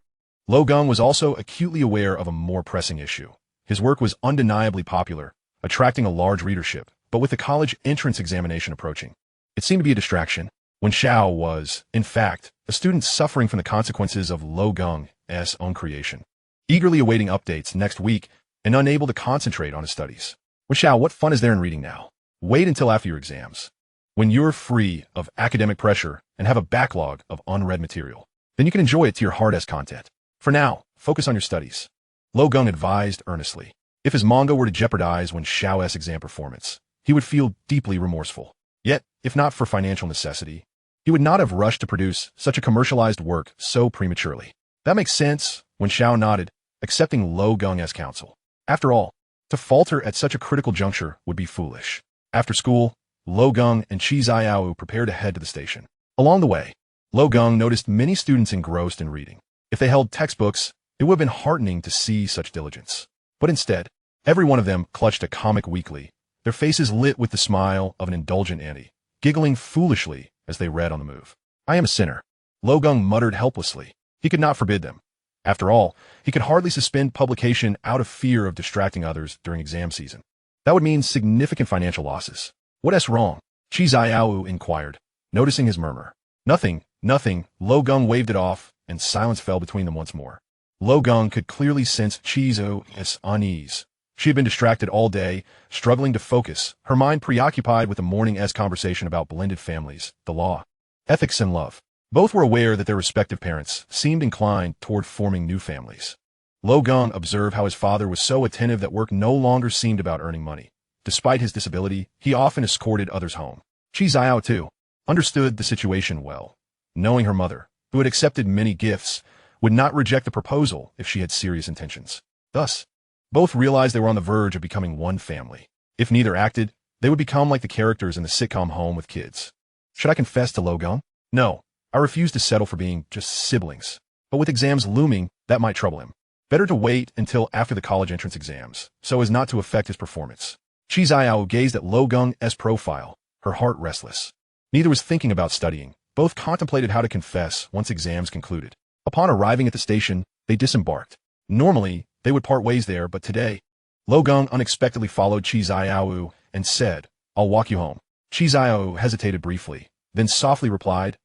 Luo Geng was also acutely aware of a more pressing issue. His work was undeniably popular, attracting a large readership, but with the college entrance examination approaching, it seemed to be a distraction. Wen Xiao was, in fact, a student suffering from the consequences of Luo Geng's own creation, eagerly awaiting updates next week and unable to concentrate on his studies. Wen Xiao, what fun is there in reading now? Wait until after your exams, when you're free of academic pressure and have a backlog of unread material. Then you can enjoy it to your heart's content. For now, focus on your studies. Luo Geng advised earnestly. If his manga were to jeopardize Wen Xiao's exam performance, he would feel deeply remorseful. Yet, if not for financial necessity, he would not have rushed to produce such a commercialized work so prematurely. That makes sense, Wen Xiao nodded, accepting Luo Geng's counsel. After all, to falter at such a critical juncture would be foolish. After school, Luo Geng and Qi Qianru prepared to head to the station. Along the way, Luo Geng noticed many students engrossed in reading. If they held textbooks, it would have been heartening to see such diligence. But instead, every one of them clutched a comic weekly, their faces lit with the smile of an indulgent auntie, giggling foolishly as they read on the move. I am a sinner, Luo Geng muttered helplessly. He could not forbid them. After all, he could hardly suspend publication out of fear of distracting others during exam season. That would mean significant financial losses. What's wrong? Qi Qianru inquired, noticing his murmur. Nothing, nothing, Luo Geng waved it off, and silence fell between them once more. Luo Geng could clearly sense Qi's unease. She had been distracted all day, struggling to focus, her mind preoccupied with the morning-esque conversation about blended families, the law, ethics, and love. Both were aware that their respective parents seemed inclined toward forming new families. Luo Geng observed how his father was so attentive that work no longer seemed about earning money. Despite his disability, he often escorted others home. Qi Qianru, too, understood the situation well, knowing her mother, who had accepted many gifts, would not reject the proposal if she had serious intentions. Thus, both realized they were on the verge of becoming one family. If neither acted, they would become like the characters in the sitcom Home with Kids. Should I confess to Luo Geng? No, I refuse to settle for being just siblings. But with exams looming, that might trouble him. Better to wait until after the college entrance exams, so as not to affect his performance. Qi Qianru gazed at Luo Geng's profile, her heart restless. Neither was thinking about studying. Both contemplated how to confess once exams concluded. Upon arriving at the station, they disembarked. Normally, they would part ways there, but today, Luo Geng unexpectedly followed Qi Qianru and said, I'll walk you home. Qi Qianru hesitated briefly, then softly replied,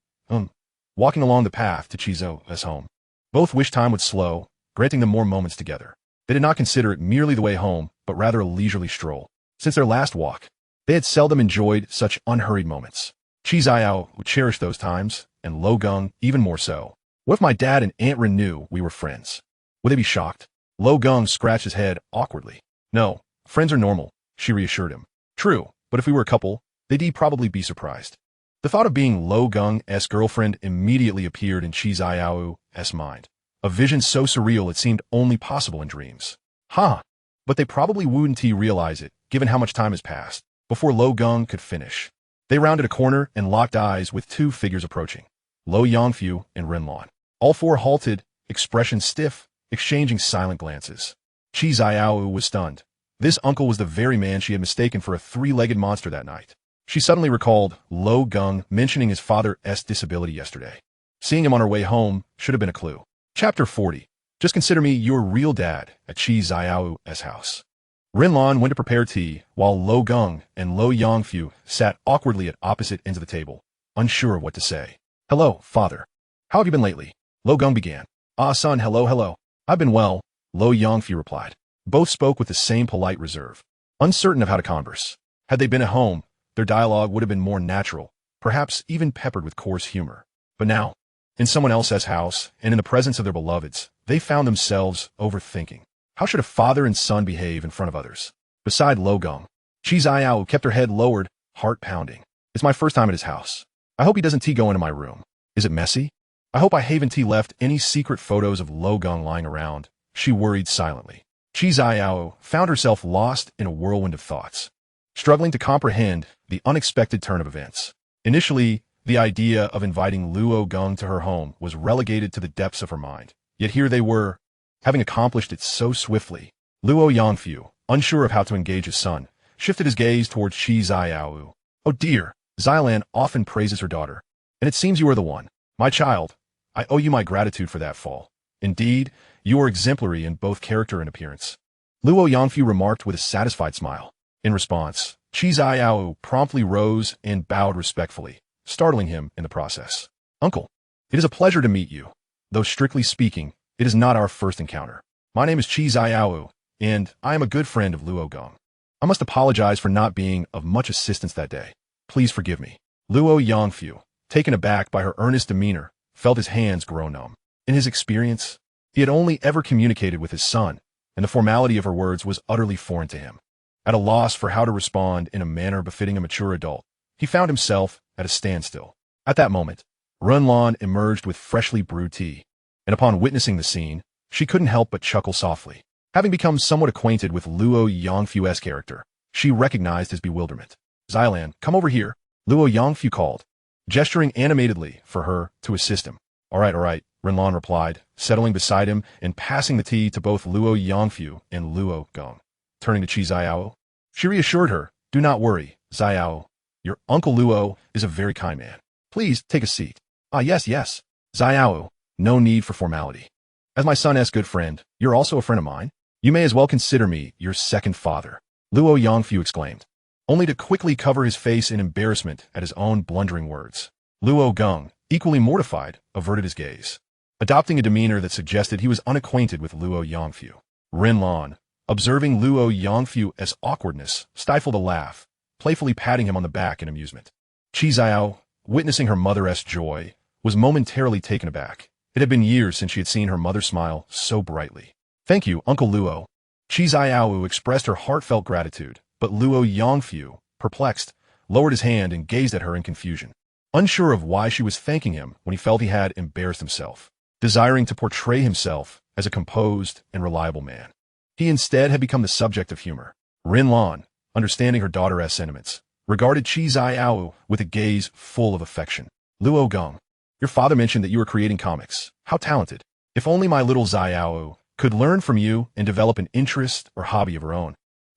walking along the path to Qi's home. Both wished time would slow, granting them more moments together. They did not consider it merely the way home, but rather a leisurely stroll. Since their last walk, they had seldom enjoyed such unhurried moments. Qi Qianru would cherish those times, and Luo Geng even more so. What if my dad and Aunt Ren knew we were friends? Would they be shocked? Luo Geng scratched his head awkwardly. No, friends are normal, she reassured him. True, but if we were a couple, they'd probably be surprised. The thought of being Luo Geng's girlfriend immediately appeared in Qi Qianru's mind. A vision so surreal it seemed only possible in dreams. But they probably wouldn't realize it, given how much time has passed, before Luo Geng could finish. They rounded a corner and locked eyes with two figures approaching, Luo Yangfu and Renlan. All four halted, expressions stiff, exchanging silent glances. Qi Qianru was stunned. This uncle was the very man she had mistaken for a three-legged monster that night. She suddenly recalled Luo Geng mentioning his father's disability yesterday. Seeing him on her way home should have been a clue. Chapter 40. Just consider me your real dad at Qi Qianru's house. Renlan went to prepare tea, while Luo Geng and Luo Yangfu sat awkwardly at opposite ends of the table, unsure of what to say. Hello, father. How have you been lately? Luo Geng began. Son, hello. I've been well, Luo Yangfu replied. Both spoke with the same polite reserve, uncertain of how to converse. Had they been at home, their dialogue would have been more natural, perhaps even peppered with coarse humor. But now, in someone else's house, and in the presence of their beloveds, they found themselves overthinking. How should a father and son behave in front of others? Beside Luo Geng, Qi Qianru kept her head lowered, heart pounding. It's my first time at his house. I hope he doesn't go into my room. Is it messy? I hope I haven't left any secret photos of Luo Geng lying around, she worried silently. Qi Qianru found herself lost in a whirlwind of thoughts, struggling to comprehend the unexpected turn of events. Initially, the idea of inviting Luo Geng to her home was relegated to the depths of her mind. Yet here they were, having accomplished it so swiftly. Luo Yangfu, unsure of how to engage his son, shifted his gaze towards Qi Qianru. Oh dear, Xilan often praises her daughter. And it seems you are the one. My child, I owe you my gratitude for that fall. Indeed, you are exemplary in both character and appearance. Luo Yangfu remarked with a satisfied smile. In response, Qi Qianru promptly rose and bowed respectfully, startling him in the process. Uncle, it is a pleasure to meet you. Though strictly speaking, it is not our first encounter. My name is Qi Qianru, and I am a good friend of Luo Geng. I must apologize for not being of much assistance that day. Please forgive me. Luo Yangfu, taken aback by her earnest demeanor, felt his hands grow numb. In his experience, he had only ever communicated with his son, and the formality of her words was utterly foreign to him. At a loss for how to respond in a manner befitting a mature adult, he found himself at a standstill. At that moment, Renlan emerged with freshly brewed tea, and upon witnessing the scene, she couldn't help but chuckle softly. Having become somewhat acquainted with Luo Yangfu's character, she recognized his bewilderment. Xilan, come over here, Luo Yangfu called, gesturing animatedly for her to assist him. All right, Renlan replied, settling beside him and passing the tea to both Luo Yangfu and Luo Geng. Turning to Qi Qianru, she reassured her, Do not worry, Xiao. Your Uncle Luo is a very kind man. Please take a seat. Ah, yes, yes. Xiao, no need for formality. As my son's good friend, you're also a friend of mine. You may as well consider me your second father, Luo Yongfu exclaimed, only to quickly cover his face in embarrassment at his own blundering words. Luo Geng, equally mortified, averted his gaze, adopting a demeanor that suggested he was unacquainted with Luo Yongfu. Rinlan, observing Luo Yongfu's awkwardness, stifled a laugh, playfully patting him on the back in amusement. Qi Xiao, witnessing her mother's joy, was momentarily taken aback. It had been years since she had seen her mother smile so brightly. Thank you, Uncle Luo. Qi Xiao expressed her heartfelt gratitude, but Luo Yongfu, perplexed, lowered his hand and gazed at her in confusion, unsure of why she was thanking him when he felt he had embarrassed himself, desiring to portray himself as a composed and reliable man. He instead had become the subject of humor. Rinlan, understanding her daughter's sentiments, regarded Qi Xiao with a gaze full of affection. Luo Geng, your father mentioned that you were creating comics. How talented. If only my little Xiao could learn from you and develop an interest or hobby of her own.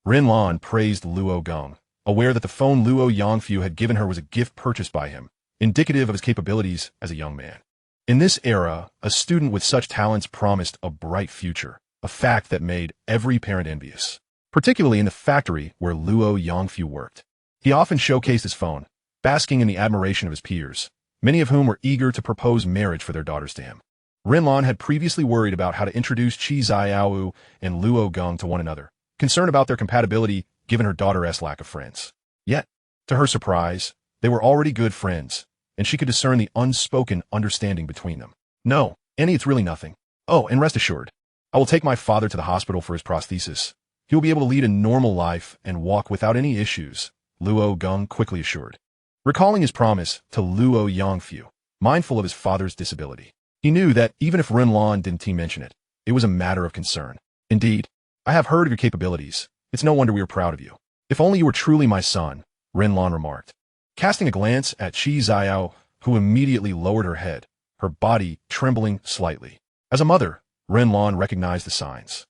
Rinlan praised Luo Geng, aware that the phone Luo Yongfu had given her was a gift purchased by him, indicative of his capabilities as a young man. In this era, a student with such talents promised a bright future, a fact that made every parent envious, particularly in the factory where Luo Yongfu worked. He often showcased his phone, basking in the admiration of his peers, many of whom were eager to propose marriage for their daughters to him. Rinlan had previously worried about how to introduce Qi Xiao and Luo Geng to one another, concerned about their compatibility given her daughter's lack of friends. Yet, to her surprise, they were already good friends, and she could discern the unspoken understanding between them. No, Annie, it's really nothing. Oh, and rest assured, I will take my father to the hospital for his prosthesis. He will be able to lead a normal life and walk without any issues, Luo Geng quickly assured, recalling his promise to Luo Yongfu, mindful of his father's disability. He knew that even if Rinlan didn't mention it, it was a matter of concern. Indeed, I have heard of your capabilities. It's no wonder we are proud of you. If only you were truly my son, Rinlan remarked, casting a glance at Qi Xiao, who immediately lowered her head, her body trembling slightly. As a mother, Rinlan recognized the signs.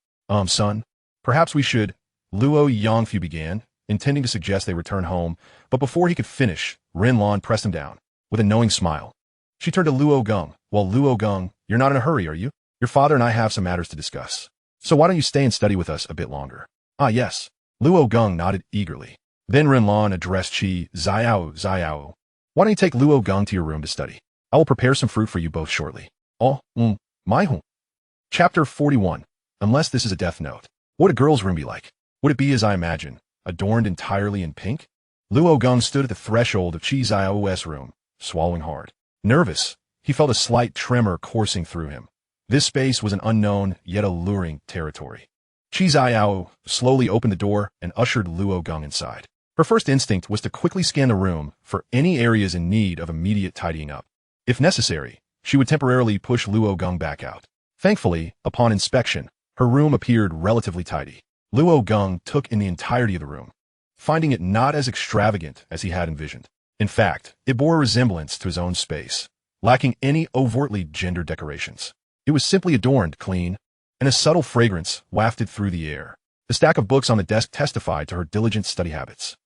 Son, perhaps we should, Luo Yongfu began, intending to suggest they return home, but before he could finish, Rinlan pressed him down, with a knowing smile. She turned to Luo Geng. Well, Luo Geng, you're not in a hurry, are you? Your father and I have some matters to discuss. So why don't you stay and study with us a bit longer? Ah, yes. Luo Geng nodded eagerly. Then Rinlan addressed Qi Xiao. Why don't you take Luo Geng to your room to study? I will prepare some fruit for you both shortly. Oh, my home. Chapter 41. Unless this is a death note. What would a girl's room be like? Would it be as I imagine, adorned entirely in pink? Luo Geng stood at the threshold of Qi Xiao's room, swallowing hard. Nervous, he felt a slight tremor coursing through him. This space was an unknown, yet alluring territory. Qi Xiao slowly opened the door and ushered Luo Geng inside. Her first instinct was to quickly scan the room for any areas in need of immediate tidying up. If necessary, she would temporarily push Luo Geng back out. Thankfully, upon inspection, her room appeared relatively tidy. Luo Geng took in the entirety of the room, finding it not as extravagant as he had envisioned. In fact, it bore a resemblance to his own space, lacking any overtly gendered decorations. It was simply adorned, clean, and a subtle fragrance wafted through the air. The stack of books on the desk testified to her diligent study habits.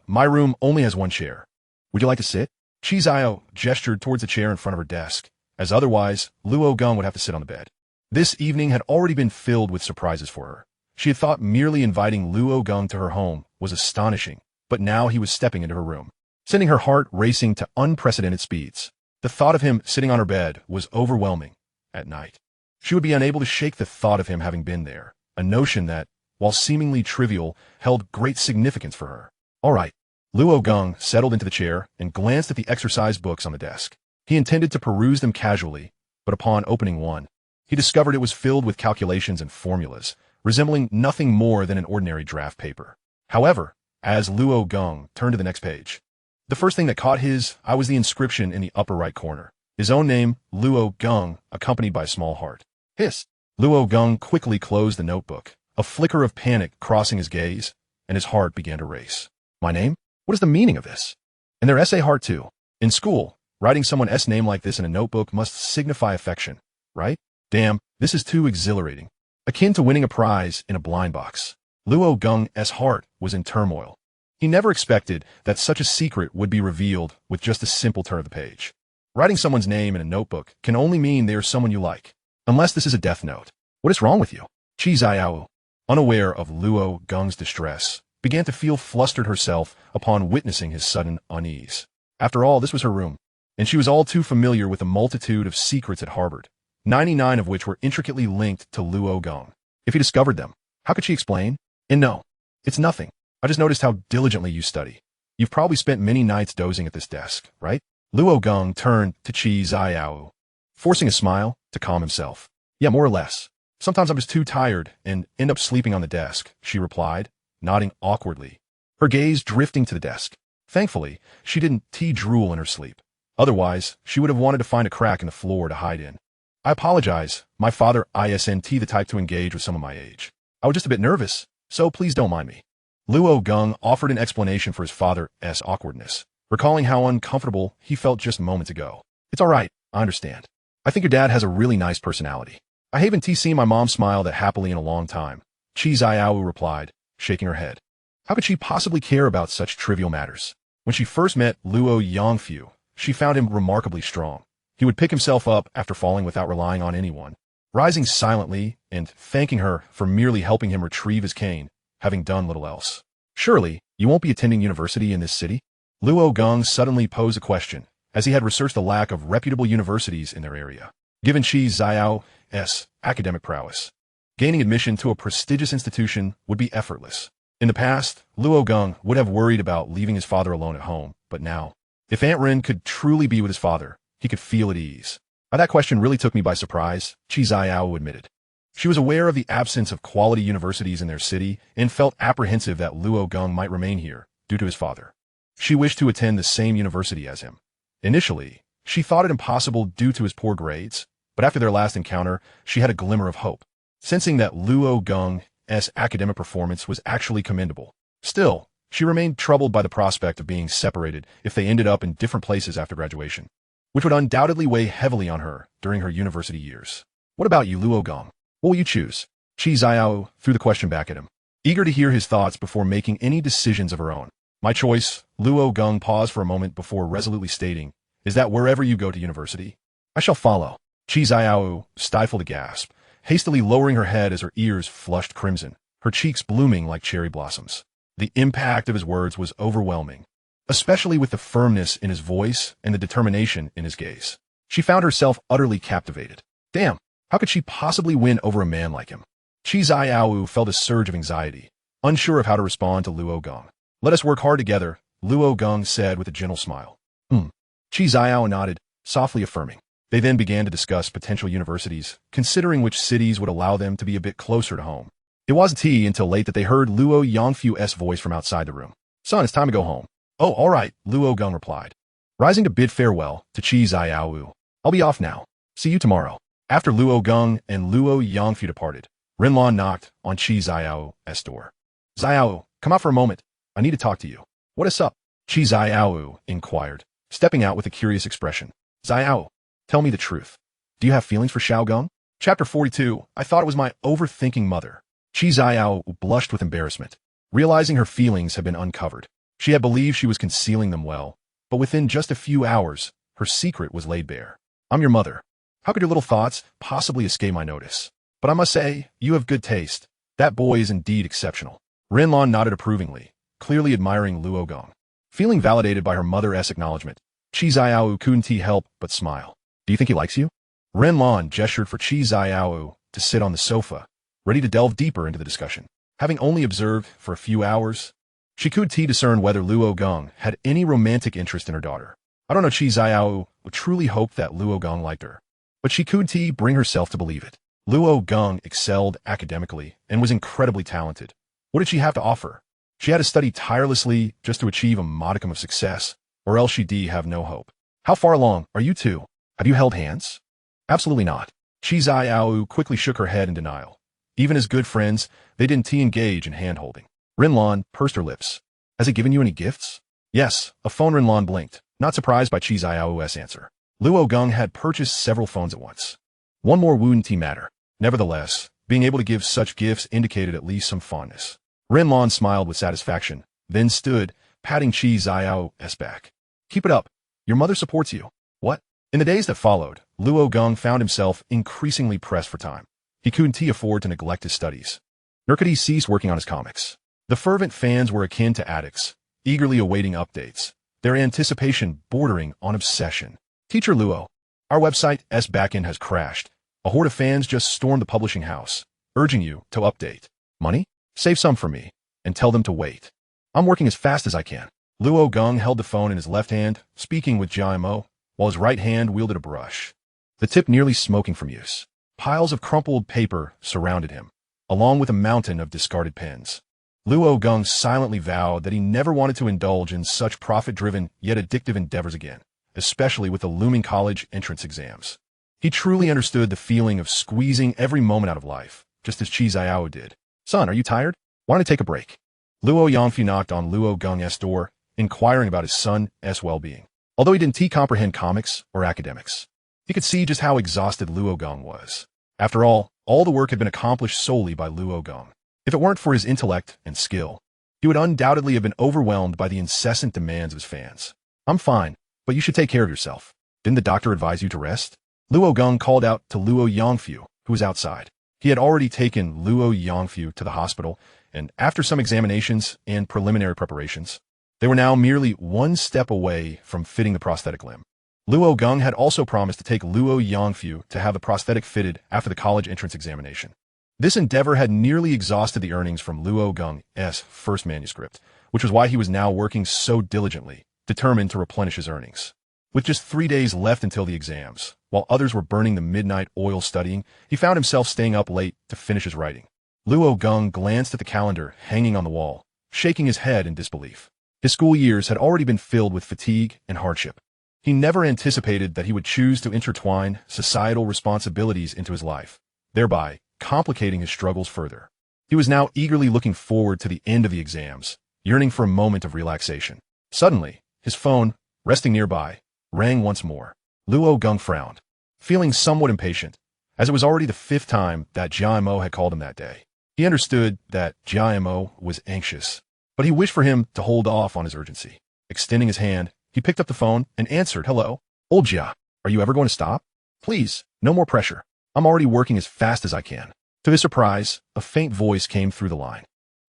My room only has one chair. Would you like to sit? Qi Xiao gestured towards the chair in front of her desk, as otherwise, Luo Geng would have to sit on the bed. This evening had already been filled with surprises for her. She had thought merely inviting Luo Geng to her home was astonishing, but now he was stepping into her room, sending her heart racing to unprecedented speeds. The thought of him sitting on her bed was overwhelming. At night, she would be unable to shake the thought of him having been there, a notion that, while seemingly trivial, held great significance for her. All right. Luo Geng settled into the chair and glanced at the exercise books on the desk. He intended to peruse them casually, but upon opening one, he discovered it was filled with calculations and formulas, resembling nothing more than an ordinary draft paper. However, as Luo Geng turned to the next page, the first thing that caught his eye was the inscription in the upper right corner. His own name, Luo Geng, accompanied by a small heart. Hiss! Luo Geng quickly closed the notebook, a flicker of panic crossing his gaze, and his heart began to race. My name? What is the meaning of this? And their essay heart too. In school, writing someone's name like this in a notebook must signify affection, right? Damn, this is too exhilarating. Akin to winning a prize in a blind box. Luo Geng's heart was in turmoil. He never expected that such a secret would be revealed with just a simple turn of the page. Writing someone's name in a notebook can only mean they are someone you like. Unless this is a death note. What is wrong with you? Qi Qianru, unaware of Luo Geng's distress, began to feel flustered herself upon witnessing his sudden unease. After all, this was her room, and she was all too familiar with the multitude of secrets it harbored, 99 of which were intricately linked to Luo Geng. If he discovered them, how could she explain? And no, it's nothing. I just noticed how diligently you study. You've probably spent many nights dozing at this desk, right? Luo Geng turned to Qi Qianru, forcing a smile to calm himself. Yeah, more or less. Sometimes I'm just too tired and end up sleeping on the desk, she replied, nodding awkwardly, her gaze drifting to the desk. Thankfully, she didn't drool in her sleep. Otherwise, she would have wanted to find a crack in the floor to hide in. I apologize. My father isn't the type to engage with someone my age. I was just a bit nervous, so please don't mind me. Luo Geng offered an explanation for his father's awkwardness, recalling how uncomfortable he felt just moments ago. It's all right, I understand. I think your dad has a really nice personality. I haven't seen my mom smile that happily in a long time, Qi Qianru replied, shaking her head. How could she possibly care about such trivial matters? When she first met Luo Yangfu, she found him remarkably strong. He would pick himself up after falling without relying on anyone, rising silently and thanking her for merely helping him retrieve his cane, having done little else. Surely, you won't be attending university in this city? Luo Geng suddenly posed a question, as he had researched the lack of reputable universities in their area. Given Qi Qianru's academic prowess, gaining admission to a prestigious institution would be effortless. In the past, Luo Geng would have worried about leaving his father alone at home, but now, if Aunt Rin could truly be with his father, he could feel at ease. That question really took me by surprise, Qi Qianru admitted. She was aware of the absence of quality universities in their city and felt apprehensive that Luo Geng might remain here due to his father. She wished to attend the same university as him. Initially, she thought it impossible due to his poor grades, but after their last encounter, she had a glimmer of hope, sensing that Luo Geng's academic performance was actually commendable. Still, she remained troubled by the prospect of being separated if they ended up in different places after graduation, which would undoubtedly weigh heavily on her during her university years. What about you, Luo Geng? What will you choose? Qi Qianru threw the question back at him, eager to hear his thoughts before making any decisions of her own. My choice, Luo Geng paused for a moment before resolutely stating, is that wherever you go to university, I shall follow. Qi Qianru stifled a gasp, hastily lowering her head as her ears flushed crimson, her cheeks blooming like cherry blossoms. The impact of his words was overwhelming, especially with the firmness in his voice and the determination in his gaze. She found herself utterly captivated. Damn, how could she possibly win over a man like him? Qi Qianru felt a surge of anxiety, unsure of how to respond to Luo Geng. Let us work hard together, Luo Geng said with a gentle smile. Qi Qianru nodded, softly affirming. They then began to discuss potential universities, considering which cities would allow them to be a bit closer to home. It wasn't until late that they heard Luo Yangfu's voice from outside the room. Son, it's time to go home. Oh, all right, Luo Geng replied, rising to bid farewell to Qi Qianru. I'll be off now. See you tomorrow. After Luo Geng and Luo Yangfu departed, Rinlan knocked on Qi Qianru's door. Xiao, come out for a moment. I need to talk to you. What is up? Qi Qianru inquired, stepping out with a curious expression. Xiao, tell me the truth. Do you have feelings for Xiao Geng? Chapter 42, I thought it was my overthinking mother. Qi Qianru blushed with embarrassment, realizing her feelings had been uncovered. She had believed she was concealing them well, but within just a few hours, her secret was laid bare. I'm your mother. How could your little thoughts possibly escape my notice? But I must say, you have good taste. That boy is indeed exceptional. Rinlan nodded approvingly, clearly admiring Luo Geng. Feeling validated by her mother's acknowledgement, Qi Qianru couldn't help but smile. Do you think he likes you? Rinlan gestured for Qi Qianru to sit on the sofa, ready to delve deeper into the discussion. Having only observed for a few hours, she could discern whether Luo Geng had any romantic interest in her daughter. I don't know, Qi Qianru would truly hope that Luo Geng liked her, but she could bring herself to believe it. Luo Geng excelled academically and was incredibly talented. What did she have to offer? She had to study tirelessly just to achieve a modicum of success, or else she'd have no hope. How far along are you two? Have you held hands? Absolutely not. Qi Qianru quickly shook her head in denial. Even as good friends, they didn't engage in hand-holding. Rinlan pursed her lips. Has he given you any gifts? Yes, a phone. Rinlan blinked, not surprised by Qi Qianru's answer. Luo Geng had purchased several phones at once. One more wouldn't matter. Nevertheless, being able to give such gifts indicated at least some fondness. Rinlan smiled with satisfaction, then stood, patting Qi Qianru's back. "Keep it up. Your mother supports you." "What?" In the days that followed, Luo Geng found himself increasingly pressed for time. He couldn't afford to neglect his studies, nor could he cease working on his comics. The fervent fans were akin to addicts, eagerly awaiting updates, their anticipation bordering on obsession. "Teacher Luo, our website's backend has crashed. A horde of fans just stormed the publishing house, urging you to update. Money? Save some for me, and tell them to wait. I'm working as fast as I can." Luo Geng held the phone in his left hand, speaking with Jiamo, while his right hand wielded a brush, the tip nearly smoking from use. Piles of crumpled paper surrounded him, along with a mountain of discarded pens. Luo Geng silently vowed that he never wanted to indulge in such profit-driven yet addictive endeavors again, especially with the looming college entrance exams. He truly understood the feeling of squeezing every moment out of life, just as Qi Qianru did. "Son, are you tired? Why don't I take a break?" Luo Yangfu knocked on Luo Geng's door, inquiring about his son's well-being. Although he didn't comprehend comics or academics, he could see just how exhausted Luo Geng was. After all the work had been accomplished solely by Luo Geng. If it weren't for his intellect and skill, he would undoubtedly have been overwhelmed by the incessant demands of his fans. "I'm fine, but you should take care of yourself. Didn't the doctor advise you to rest?" Luo Geng called out to Luo Yangfu, who was outside. He had already taken Luo Yangfu to the hospital, and after some examinations and preliminary preparations, they were now merely one step away from fitting the prosthetic limb. Luo Geng had also promised to take Luo Yangfu to have the prosthetic fitted after the college entrance examination. This endeavor had nearly exhausted the earnings from Luo Geng's first manuscript, which was why he was now working so diligently, determined to replenish his earnings. With just 3 days left until the exams, while others were burning the midnight oil studying, he found himself staying up late to finish his writing. Luo Geng glanced at the calendar hanging on the wall, shaking his head in disbelief. His school years had already been filled with fatigue and hardship. He never anticipated that he would choose to intertwine societal responsibilities into his life, thereby complicating his struggles further. He was now eagerly looking forward to the end of the exams, yearning for a moment of relaxation. Suddenly, his phone, resting nearby, rang once more. Luo Geng frowned, feeling somewhat impatient, as it was already the 5th time that Jiamo had called him that day. He understood that Jiamo was anxious, but he wished for him to hold off on his urgency. Extending his hand, he picked up the phone and answered, "Hello, old Jia. Are you ever going to stop? Please, no more pressure. I'm already working as fast as I can." To his surprise, a faint voice came through the line.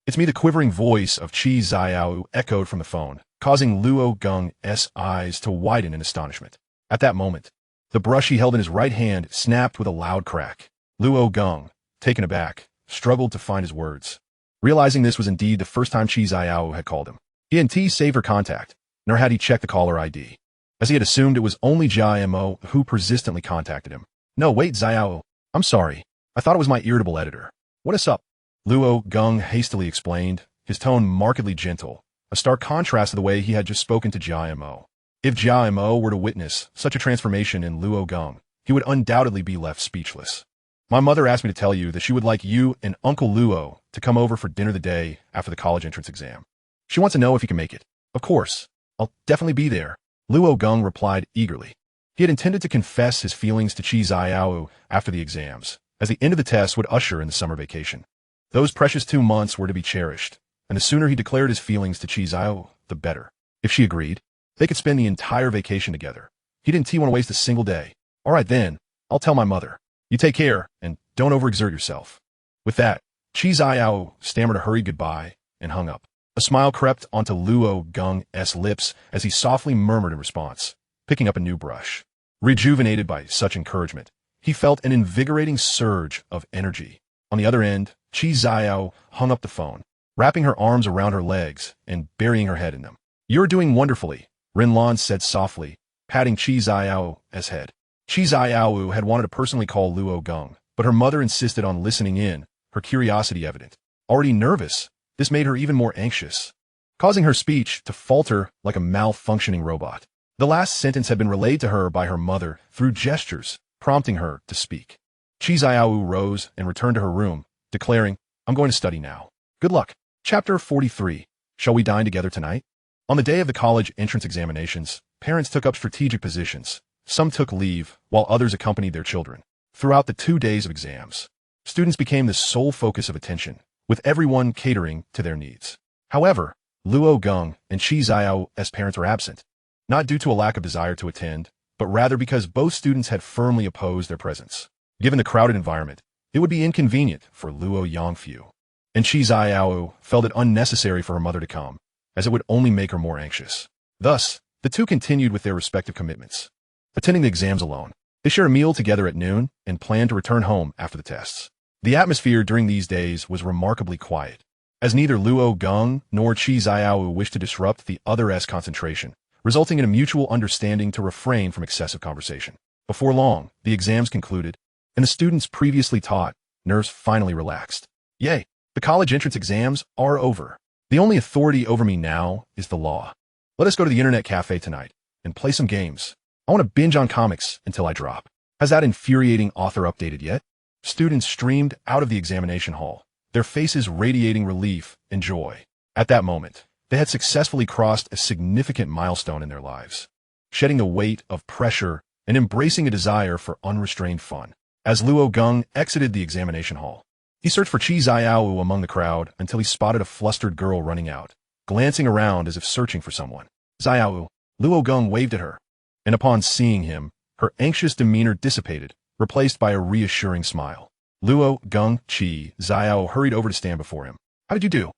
"It's me." The quivering voice of Qi Qianru echoed from the phone, causing Luo Geng's eyes to widen in astonishment. At that moment, the brush he held in his right hand snapped with a loud crack. Luo Geng, taken aback, struggled to find his words. Realizing this was indeed the first time Qi Qianru had called him, he hadn't saved her contact, nor had he checked the caller ID, as he had assumed it was only Jiamo who persistently contacted him. "No, wait, Xiao. I'm sorry. I thought it was my irritable editor. What is up?" Luo Geng hastily explained, his tone markedly gentle, a stark contrast to the way he had just spoken to Jiamo. If Jiamo were to witness such a transformation in Luo Geng, he would undoubtedly be left speechless. "My mother asked me to tell you that she would like you and Uncle Luo to come over for dinner the day after the college entrance exam. She wants to know if you can make it." "Of course. I'll definitely be there," Luo Geng replied eagerly. He had intended to confess his feelings to Qi Qianru after the exams, as the end of the test would usher in the summer vacation. Those precious 2 months were to be cherished, and the sooner he declared his feelings to Qi Qianru, the better. If she agreed, they could spend the entire vacation together. He didn't want to waste a single day. "All right then, I'll tell my mother. You take care, and don't overexert yourself." With that, Qi Qianru stammered a hurried goodbye and hung up. A smile crept onto Luo Geng's lips as he softly murmured in response, picking up a new brush. Rejuvenated by such encouragement, he felt an invigorating surge of energy. On the other end, Qi Qianru hung up the phone, wrapping her arms around her legs and burying her head in them. "You're doing wonderfully," Rinlan said softly, patting Qi Qianru's head. Qi Qianru had wanted to personally call Luo Geng, but her mother insisted on listening in, her curiosity evident. Already nervous, this made her even more anxious, causing her speech to falter like a malfunctioning robot. The last sentence had been relayed to her by her mother through gestures, prompting her to speak. Qi Qianru rose and returned to her room, declaring, "I'm going to study now. Good luck." Chapter 43. Shall we dine together tonight? On the day of the college entrance examinations, parents took up strategic positions. Some took leave, while others accompanied their children. Throughout the 2 days of exams, students became the sole focus of attention, with everyone catering to their needs. However, Luo Geng and Qi Qianru's parents were absent, not due to a lack of desire to attend, but rather because both students had firmly opposed their presence. Given the crowded environment, it would be inconvenient for Luo Yongfu, and Qi Qianru felt it unnecessary for her mother to come, as it would only make her more anxious. Thus, the two continued with their respective commitments. Attending the exams alone, they shared a meal together at noon and planned to return home after the tests. The atmosphere during these days was remarkably quiet, as neither Luo Geng nor Qi Qianru wished to disrupt the other's concentration, resulting in a mutual understanding to refrain from excessive conversation. Before long, the exams concluded, and the students previously taught nerves finally relaxed. Yay, the college entrance exams are over. The only authority over me now is the law. Let us go to the internet cafe tonight and play some games. I want to binge on comics until I drop. Has that infuriating author updated yet? Students streamed out of the examination hall, their faces radiating relief and joy. At that moment, they had successfully crossed a significant milestone in their lives, shedding the weight of pressure and embracing a desire for unrestrained fun. As Luo Geng exited the examination hall, he searched for Qi Qianru among the crowd until he spotted a flustered girl running out, glancing around as if searching for someone. Qianru, Luo Geng waved at her, and upon seeing him, her anxious demeanor dissipated, replaced by a reassuring smile. Luo Geng Qi Qianru hurried over to stand before him. How did you do?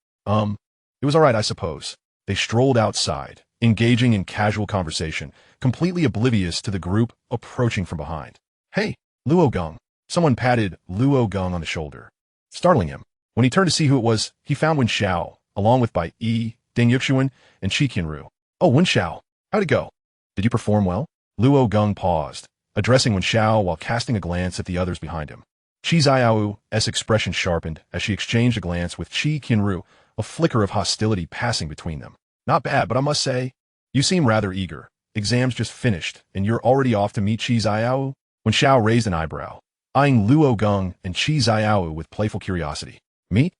It was all right, I suppose. They strolled outside, engaging in casual conversation, completely oblivious to the group approaching from behind. Hey, Luo Geng. Someone patted Luo Geng on the shoulder, startling him. When he turned to see who it was, he found Wen Xiao, along with Bai Yi, Deng Yuxuan, and Qi Qianru. Oh, Wen Xiao. How'd it go? Did you perform well? Luo Geng paused, addressing Wen Xiao while casting a glance at the others behind him. Qi Qianru's expression sharpened as she exchanged a glance with Qi Qianru, a flicker of hostility passing between them. Not bad, but I must say, you seem rather eager. Exams just finished, and you're already off to meet Qi Qianru? Wen Xiao raised an eyebrow, eyeing Luo Geng and Qi Qianru with playful curiosity. Meet?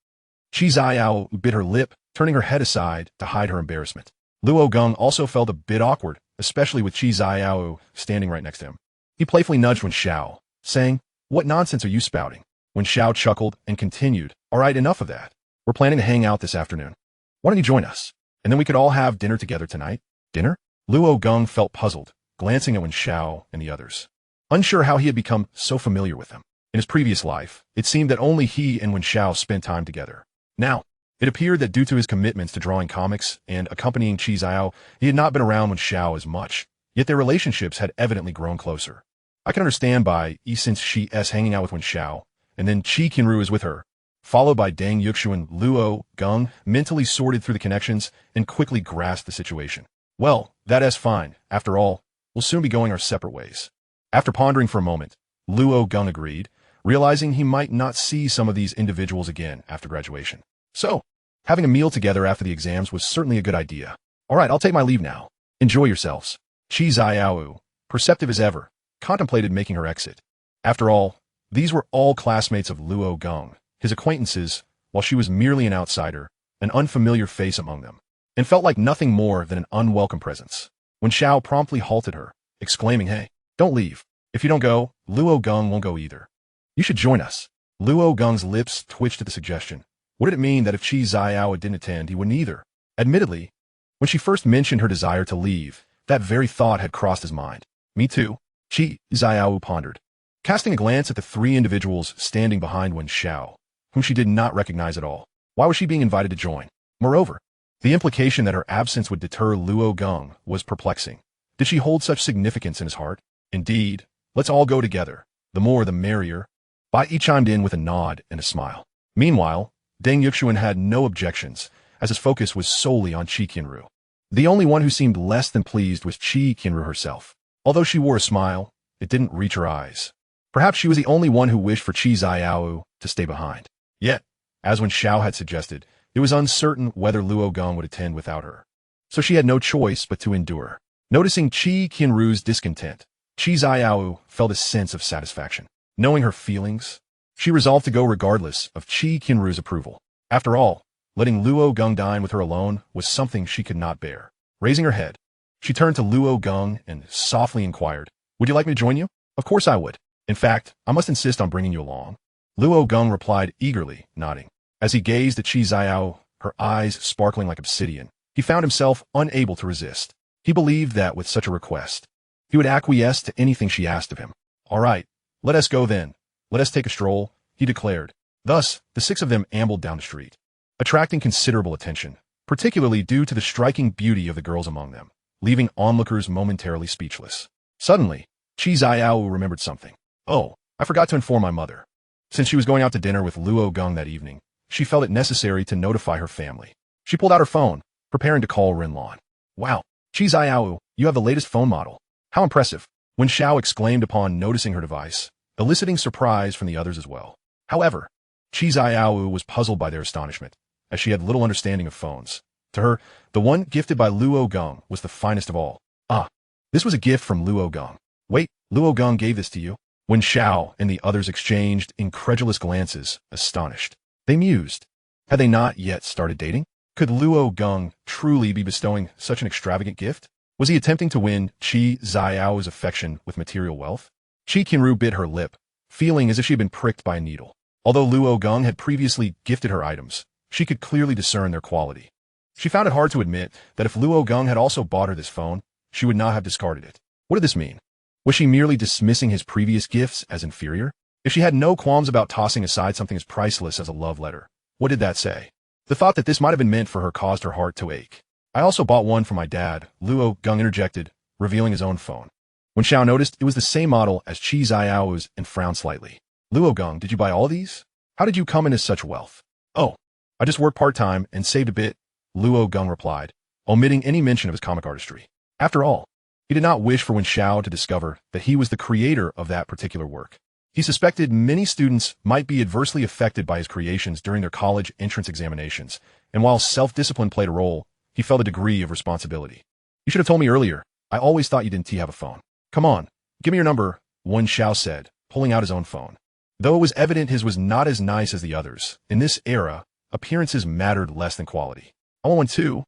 Qi Qianru bit her lip, turning her head aside to hide her embarrassment. Luo Geng also felt a bit awkward, especially with Qi Qianru standing right next to him. He playfully nudged Wen Xiao, saying, What nonsense are you spouting? Wen Xiao chuckled and continued, All right, enough of that. We're planning to hang out this afternoon. Why don't you join us? And then we could all have dinner together tonight. Dinner? Luo Geng felt puzzled, glancing at Wen Xiao and the others, unsure how he had become so familiar with them. In his previous life, it seemed that only he and Wen Xiao spent time together. Now, it appeared that due to his commitments to drawing comics and accompanying Qi Qianru, he had not been around Wen Xiao as much, yet their relationships had evidently grown closer. I can understand Bai Yi since she is hanging out with Wen Xiao, and then Qi Qianru is with her, followed by Deng Yuxuan. Luo Geng mentally sorted through the connections and quickly grasped the situation. Well, that is fine. After all, we'll soon be going our separate ways. After pondering for a moment, Luo Geng agreed, realizing he might not see some of these individuals again after graduation. So, having a meal together after the exams was certainly a good idea. All right, I'll take my leave now. Enjoy yourselves. Qi Qianru, perceptive as ever, contemplated making her exit. After all, these were all classmates of Luo Geng, his acquaintances, while she was merely an outsider, an unfamiliar face among them, and felt like nothing more than an unwelcome presence. Wen Xiao promptly halted her, exclaiming, Hey, don't leave. If you don't go, Luo Geng won't go either. You should join us. Luo Geng's lips twitched at the suggestion. What did it mean that if Qi Qianru didn't attend, he wouldn't either? Admittedly, when she first mentioned her desire to leave, that very thought had crossed his mind. Me too, Qi Qianru pondered, casting a glance at the three individuals standing behind Wen Xiao, whom she did not recognize at all. Why was she being invited to join? Moreover, the implication that her absence would deter Luo Geng was perplexing. Did she hold such significance in his heart? Indeed, let's all go together. The more the merrier. Bai Yi chimed in with a nod and a smile. Meanwhile, Deng Yuxuan had no objections, as his focus was solely on Qi Qianru. The only one who seemed less than pleased was Qi Qianru herself. Although she wore a smile, it didn't reach her eyes. Perhaps she was the only one who wished for Qi Qianru to stay behind. Yet, as Wen Xiao had suggested, it was uncertain whether Luo Geng would attend without her. So she had no choice but to endure. Noticing Qi Qianru's discontent, Qi Qianru felt a sense of satisfaction. Knowing her feelings, she resolved to go regardless of Qi Qianru's approval. After all, letting Luo Geng dine with her alone was something she could not bear. Raising her head, she turned to Luo Geng and softly inquired, Would you like me to join you? Of course I would. In fact, I must insist on bringing you along. Luo Geng replied eagerly, nodding. As he gazed at Qi Qianru, her eyes sparkling like obsidian. He found himself unable to resist. He believed that with such a request, he would acquiesce to anything she asked of him. "All right, let us go then. Let us take a stroll," he declared. Thus, the six of them ambled down the street, attracting considerable attention, particularly due to the striking beauty of the girls among them, leaving onlookers momentarily speechless. Suddenly, Qi Qianru remembered something. "Oh, I forgot to inform my mother." Since she was going out to dinner with Luo Geng that evening, she felt it necessary to notify her family. She pulled out her phone, preparing to call Rinlan. "Wow, Qi Qianru, you have the latest phone model. How impressive," Wen Xiao exclaimed upon noticing her device, eliciting surprise from the others as well. However, Qi Qianru was puzzled by their astonishment, as she had little understanding of phones. To her, the one gifted by Luo Geng was the finest of all. "Ah, this was a gift from Luo Geng. Wait, Luo Geng gave this to you?" Wen Xiao and the others exchanged incredulous glances, astonished. They mused. Had they not yet started dating? Could Luo Geng truly be bestowing such an extravagant gift? Was he attempting to win Qi Qianru's affection with material wealth? Qi Qianru bit her lip, feeling as if she had been pricked by a needle. Although Luo Geng had previously gifted her items, she could clearly discern their quality. She found it hard to admit that if Luo Geng had also bought her this phone, she would not have discarded it. What did this mean? Was she merely dismissing his previous gifts as inferior? If she had no qualms about tossing aside something as priceless as a love letter, what did that say? The thought that this might have been meant for her caused her heart to ache. "I also bought one for my dad," Luo Geng interjected, revealing his own phone. When Xiao noticed it was the same model as Qi Qianru's and frowned slightly. "Luo Geng, did you buy all these? How did you come into such wealth?" "Oh, I just worked part-time and saved a bit," Luo Geng replied, omitting any mention of his comic artistry. After all, he did not wish for Wen Xiao to discover that he was the creator of that particular work. He suspected many students might be adversely affected by his creations during their college entrance examinations, and while self-discipline played a role, he felt a degree of responsibility. "You should have told me earlier. I always thought you didn't have a phone." "Come on, give me your number," Wen Xiao said, pulling out his own phone. Though it was evident his was not as nice as the others, in this era, appearances mattered less than quality. "I want one too,"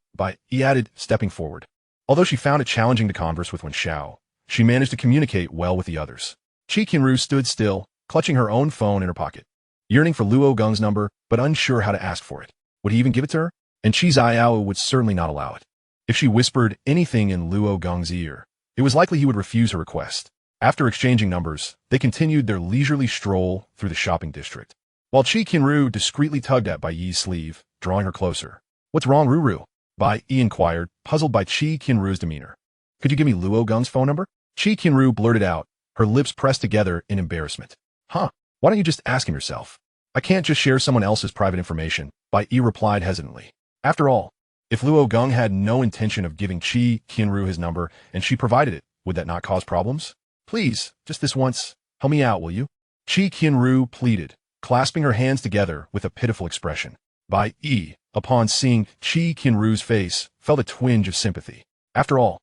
he added, stepping forward. Although she found it challenging to converse with Wen Xiao, she managed to communicate well with the others. Qi Qianru stood still, clutching her own phone in her pocket, yearning for Luo Geng's number, but unsure how to ask for it. Would he even give it to her? And Qi Qianru would certainly not allow it. If she whispered anything in Luo Geng's ear, it was likely he would refuse her request. After exchanging numbers, they continued their leisurely stroll through the shopping district, while Qi Qianru discreetly tugged at Bai Yi's sleeve, drawing her closer. "What's wrong, Ruru?" Bai Yi inquired, puzzled by Qi Qianru's demeanor. "Could you give me Luo Geng's phone number?" Qi Qianru blurted out, her lips pressed together in embarrassment. "Huh, why don't you just ask him yourself?" "I can't just share someone else's private information," Bai Yi replied hesitantly. After all, if Luo Geng had no intention of giving Qi Qianru his number and she provided it, would that not cause problems? "Please, just this once, help me out, will you?" Qi Qianru pleaded, clasping her hands together with a pitiful expression. Bai Yi, upon seeing Qi Qianru's face, felt a twinge of sympathy. After all,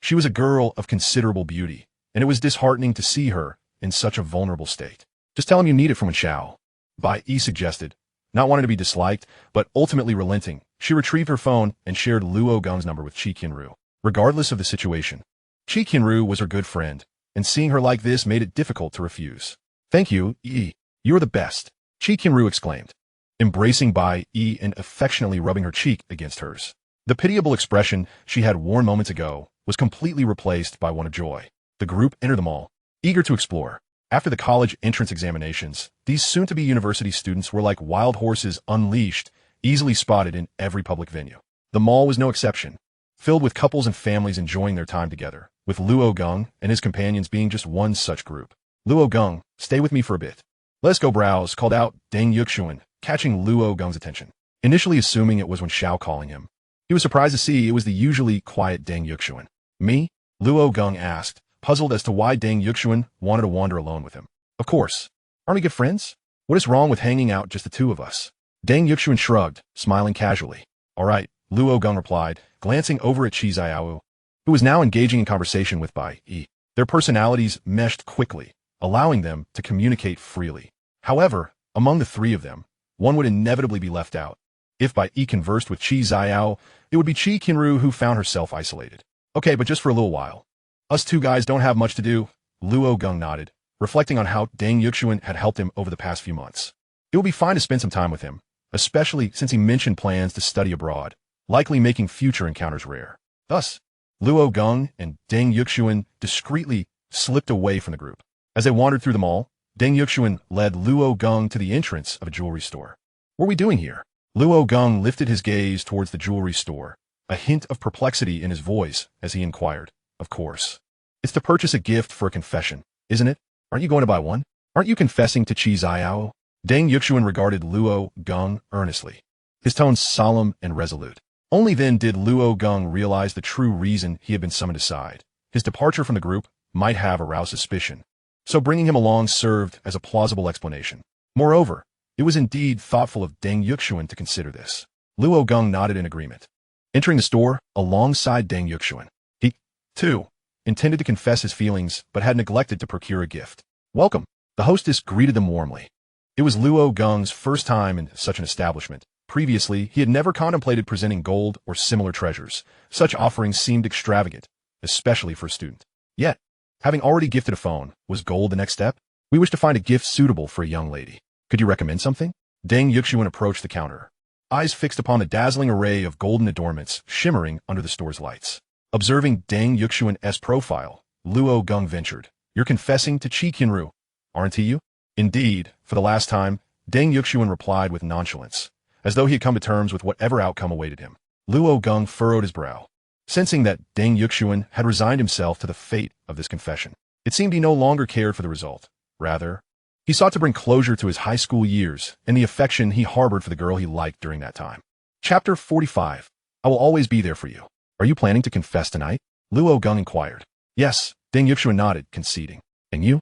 she was a girl of considerable beauty, and it was disheartening to see her in such a vulnerable state. "Just tell him you need it from Wen Xiao," Bai Yi suggested. Not wanting to be disliked, but ultimately relenting, she retrieved her phone and shared Luo Geng's number with Qi Qianru. Regardless of the situation, Qi Qianru was her good friend, and seeing her like this made it difficult to refuse. "Thank you, Yi. You are the best," Qi Qianru exclaimed, embracing Bai Yi and affectionately rubbing her cheek against hers. The pitiable expression she had worn moments ago was completely replaced by one of joy. The group entered the mall, eager to explore. After the college entrance examinations, these soon-to-be university students were like wild horses unleashed, easily spotted in every public venue. The mall was no exception, filled with couples and families enjoying their time together, with Luo Geng and his companions being just one such group. "Luo Geng, stay with me for a bit. Let's go browse," called out Deng Yuxuan, catching Luo Geng's attention. Initially assuming it was Wen Xiao calling him, he was surprised to see it was the usually quiet Deng Yuxuan. "Me?" Luo Geng asked, puzzled as to why Deng Yuxuan wanted to wander alone with him. "Of course. Aren't we good friends? What is wrong with hanging out just the two of us?" Deng Yuxuan shrugged, smiling casually. "All right," Luo Geng replied, glancing over at Qi Qianru, who was now engaging in conversation with Bai Yi. Their personalities meshed quickly, allowing them to communicate freely. However, among the three of them, one would inevitably be left out. If Bai Yi conversed with Qi Qianru, it would be Qi Qianru who found herself isolated. "Okay, but just for a little while. Us two guys don't have much to do," Luo Geng nodded, reflecting on how Deng Yuxuan had helped him over the past few months. It would be fine to spend some time with him, especially since he mentioned plans to study abroad, likely making future encounters rare. Thus, Luo Geng and Deng Yuxuan discreetly slipped away from the group. As they wandered through the mall, Deng Yuxuan led Luo Geng to the entrance of a jewelry store. "What are we doing here?" Luo Geng lifted his gaze towards the jewelry store, a hint of perplexity in his voice as he inquired. "Of course. It's to purchase a gift for a confession, isn't it? Aren't you going to buy one? Aren't you confessing to Qi Qianru?" Deng Yuxuan regarded Luo Geng earnestly, his tone solemn and resolute. Only then did Luo Geng realize the true reason he had been summoned aside. His departure from the group might have aroused suspicion, so bringing him along served as a plausible explanation. Moreover, it was indeed thoughtful of Deng Yuxuan to consider this. Luo Geng nodded in agreement. Entering the store alongside Deng Yuxuan, he, too, intended to confess his feelings but had neglected to procure a gift. "Welcome." The hostess greeted them warmly. It was Luo Geng's first time in such an establishment. Previously, he had never contemplated presenting gold or similar treasures. Such offerings seemed extravagant, especially for a student. Yet, having already gifted a phone, was gold the next step? "We wish to find a gift suitable for a young lady. Could you recommend something?" Deng Yuxuan approached the counter, eyes fixed upon the dazzling array of golden adornments shimmering under the store's lights. Observing Deng Yuxuan's profile, Luo Geng ventured. "You're confessing to Qi Qianru, aren't you?" "Indeed, for the last time," Deng Yuxuan replied with nonchalance, as though he had come to terms with whatever outcome awaited him. Luo Geng furrowed his brow, sensing that Deng Yuxuan had resigned himself to the fate of this confession. It seemed he no longer cared for the result. Rather, he sought to bring closure to his high school years and the affection he harbored for the girl he liked during that time. Chapter 45. I will always be there for you. "Are you planning to confess tonight?" Luo Geng inquired. "Yes," Deng Yuxuan nodded, conceding. "And you?"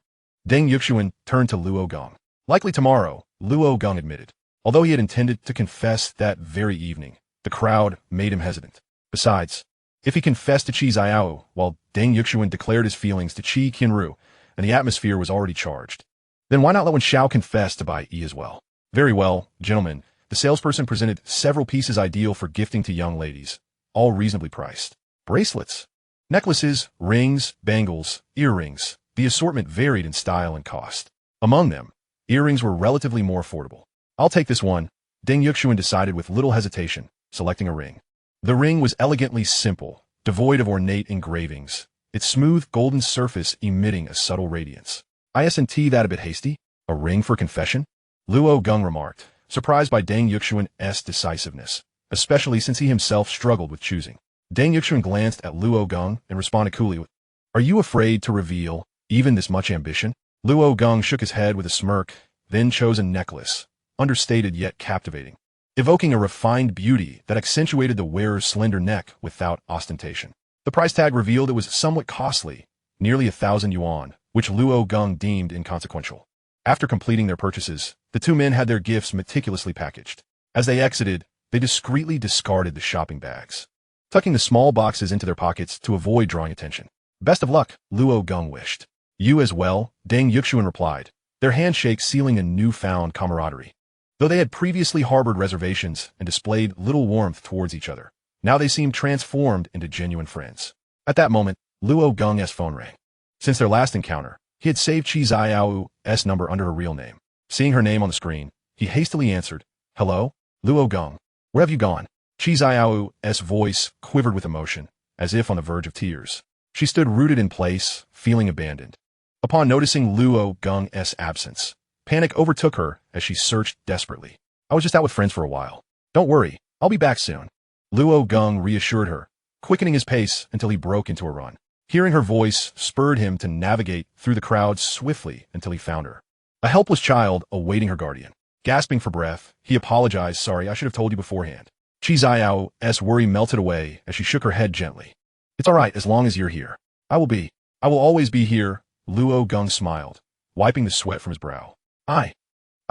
Deng Yuxuan turned to Luo Geng. "Likely tomorrow," Luo Geng admitted. Although he had intended to confess that very evening, the crowd made him hesitant. Besides, if he confessed to Qi Qianru while Deng Yuxuan declared his feelings to Qi Qianru, and the atmosphere was already charged, then why not let Wen Xiao confess to Bai Yi as well? "Very well, gentlemen." The salesperson presented several pieces ideal for gifting to young ladies, all reasonably priced. Bracelets, necklaces, rings, bangles, earrings. The assortment varied in style and cost. Among them, earrings were relatively more affordable. "I'll take this one," Deng Yuxuan decided with little hesitation, selecting a ring. The ring was elegantly simple, devoid of ornate engravings, its smooth golden surface emitting a subtle radiance. "Isn't that a bit hasty? A ring for confession?" Luo Geng remarked, surprised by Deng Yuxuan's decisiveness, especially since he himself struggled with choosing. Deng Yuxuan glanced at Luo Geng and responded coolly with, "Are you afraid to reveal even this much ambition?" Luo Geng shook his head with a smirk, then chose a necklace, understated yet captivating, evoking a refined beauty that accentuated the wearer's slender neck without ostentation. The price tag revealed it was somewhat costly, nearly 1,000 yuan, which Luo Geng deemed inconsequential. After completing their purchases, the two men had their gifts meticulously packaged. As they exited, they discreetly discarded the shopping bags, tucking the small boxes into their pockets to avoid drawing attention. "Best of luck," Luo Geng wished. "You as well," Deng Yuxuan replied, their handshake sealing a newfound camaraderie. Though they had previously harbored reservations and displayed little warmth towards each other, now they seemed transformed into genuine friends. At that moment, Luo Geng's phone rang. Since their last encounter, he had saved Qi Qianru's number under her real name. Seeing her name on the screen, he hastily answered, "Hello, Luo Geng. Where have you gone?" Qi Qianru's voice quivered with emotion, as if on the verge of tears. She stood rooted in place, feeling abandoned. Upon noticing Luo Geng's absence, panic overtook her as she searched desperately. "I was just out with friends for a while. Don't worry, I'll be back soon." Luo Geng reassured her, quickening his pace until he broke into a run. Hearing her voice spurred him to navigate through the crowd swiftly until he found her, a helpless child awaiting her guardian. Gasping for breath, he apologized. "Sorry, I should have told you beforehand." Qi Qianru's worry melted away as she shook her head gently. "It's all right as long as you're here. I will always be here." Luo Geng smiled, wiping the sweat from his brow. I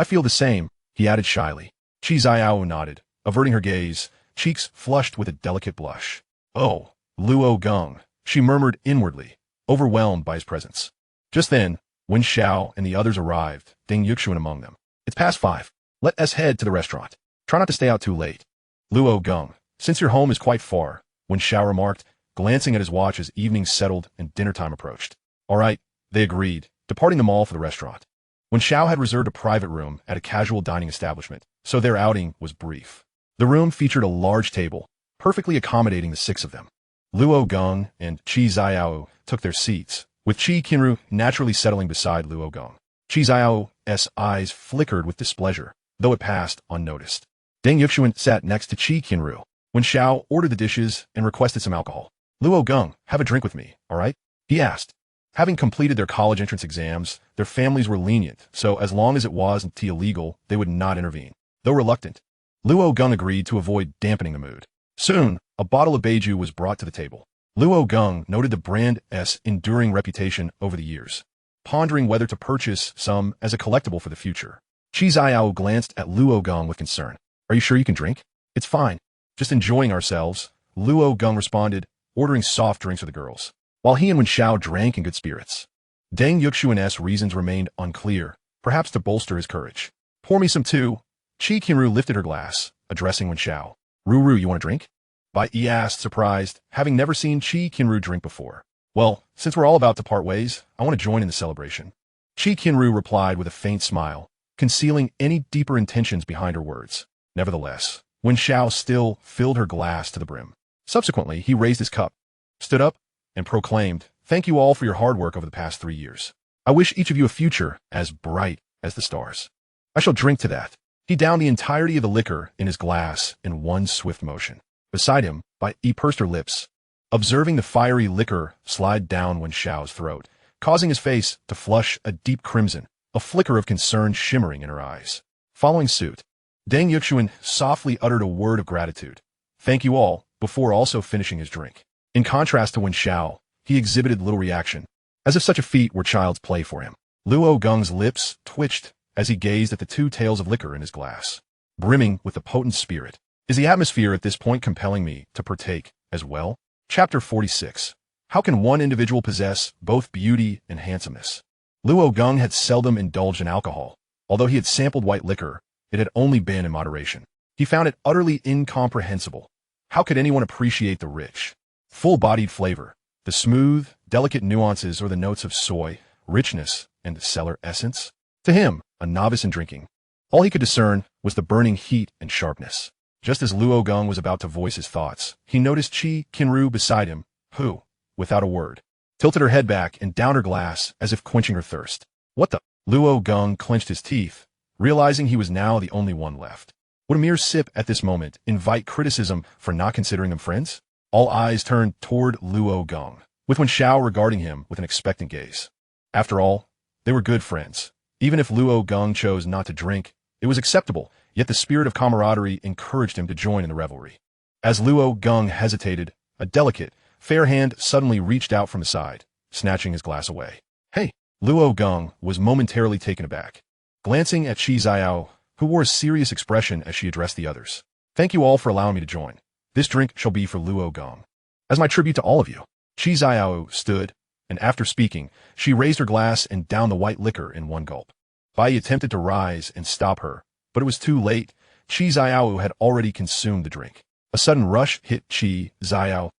feel the same," he added shyly. Qi Qianru nodded, averting her gaze, cheeks flushed with a delicate blush. "Oh, Luo Geng," she murmured inwardly, overwhelmed by his presence. Just then, Wen Xiao and the others arrived, Deng Yuxuan among them. "It's past 5. Let us head to the restaurant. Try not to stay out too late." "Luo Geng, since your home is quite far," Wen Xiao remarked, glancing at his watch as evening settled and dinner time approached. "All right," they agreed, departing the mall for the restaurant. Wen Xiao had reserved a private room at a casual dining establishment, so their outing was brief. The room featured a large table, perfectly accommodating the 6 of them. Luo Geng and Qi Qianru took their seats, with Qi Qianru naturally settling beside Luo Geng. Qi Qianru's eyes flickered with displeasure, though it passed unnoticed. Deng Yuxuan sat next to Qi Qianru. Wen Xiao ordered the dishes and requested some alcohol. Luo Geng, have a drink with me, all right? He asked. Having completed their college entrance exams, their families were lenient, so as long as it wasn't illegal, they would not intervene. Though reluctant, Luo Geng agreed to avoid dampening the mood. Soon, a bottle of beiju was brought to the table. Luo Geng noted the brand's enduring reputation over the years, pondering whether to purchase some as a collectible for the future. Qi Qianru glanced at Luo Geng with concern. Are you sure you can drink? It's fine. Just enjoying ourselves, Luo Geng responded, ordering soft drinks for the girls, while he and Wen Xiao drank in good spirits. Deng Yuxuan's reasons remained unclear, perhaps to bolster his courage. Pour me some too. Qi Qianru lifted her glass, addressing Wen Xiao. Ruru, you want a drink? Bai Yi asked, surprised, having never seen Qi Qianru drink before. Well, since we're all about to part ways, I want to join in the celebration. Qi Qianru replied with a faint smile, concealing any deeper intentions behind her words. Nevertheless, Wen Xiao still filled her glass to the brim. Subsequently, he raised his cup, stood up, and proclaimed, "Thank you all for your hard work over the past 3 years. I wish each of you a future as bright as the stars. I shall drink to that." He downed the entirety of the liquor in his glass in one swift motion. Beside him, Bai Yi pursed her lips, observing the fiery liquor slide down Wen Xiao's throat, causing his face to flush a deep crimson, a flicker of concern shimmering in her eyes. Following suit, Deng Yuxuan softly uttered a word of gratitude. "Thank you all," before also finishing his drink. In contrast to Wen Xiao, he exhibited little reaction, as if such a feat were child's play for him. Luo Geng's lips twitched as he gazed at the 2 tails of liquor in his glass, brimming with the potent spirit. Is the atmosphere at this point compelling me to partake as well? Chapter 46. How can one individual possess both beauty and handsomeness? Luo Geng had seldom indulged in alcohol. Although he had sampled white liquor, it had only been in moderation. He found it utterly incomprehensible. How could anyone appreciate the rich, full-bodied flavor, the smooth, delicate nuances or the notes of soy, richness, and cellar essence? To him, a novice in drinking, all he could discern was the burning heat and sharpness. Just as Luo Geng was about to voice his thoughts, he noticed Qi Qianru beside him, who, without a word, tilted her head back and downed her glass as if quenching her thirst. What the? Luo Geng clenched his teeth, realizing he was now the only one left. Would a mere sip at this moment invite criticism for not considering them friends? All eyes turned toward Luo Geng, with Wen Xiao regarding him with an expectant gaze. After all, they were good friends. Even if Luo Geng chose not to drink, it was acceptable, yet the spirit of camaraderie encouraged him to join in the revelry. As Luo Geng hesitated, a delicate, fair hand suddenly reached out from his side, snatching his glass away. Hey! Luo Geng was momentarily taken aback, glancing at Qi Qianru, who wore a serious expression as she addressed the others. "Thank you all for allowing me to join. This drink shall be for Luo Geng, as my tribute to all of you." Qi Qianru stood, and after speaking, she raised her glass and downed the white liquor in one gulp. Bai attempted to rise and stop her, but it was too late. Qi Qianru had already consumed the drink. A sudden rush hit Qi Qianru,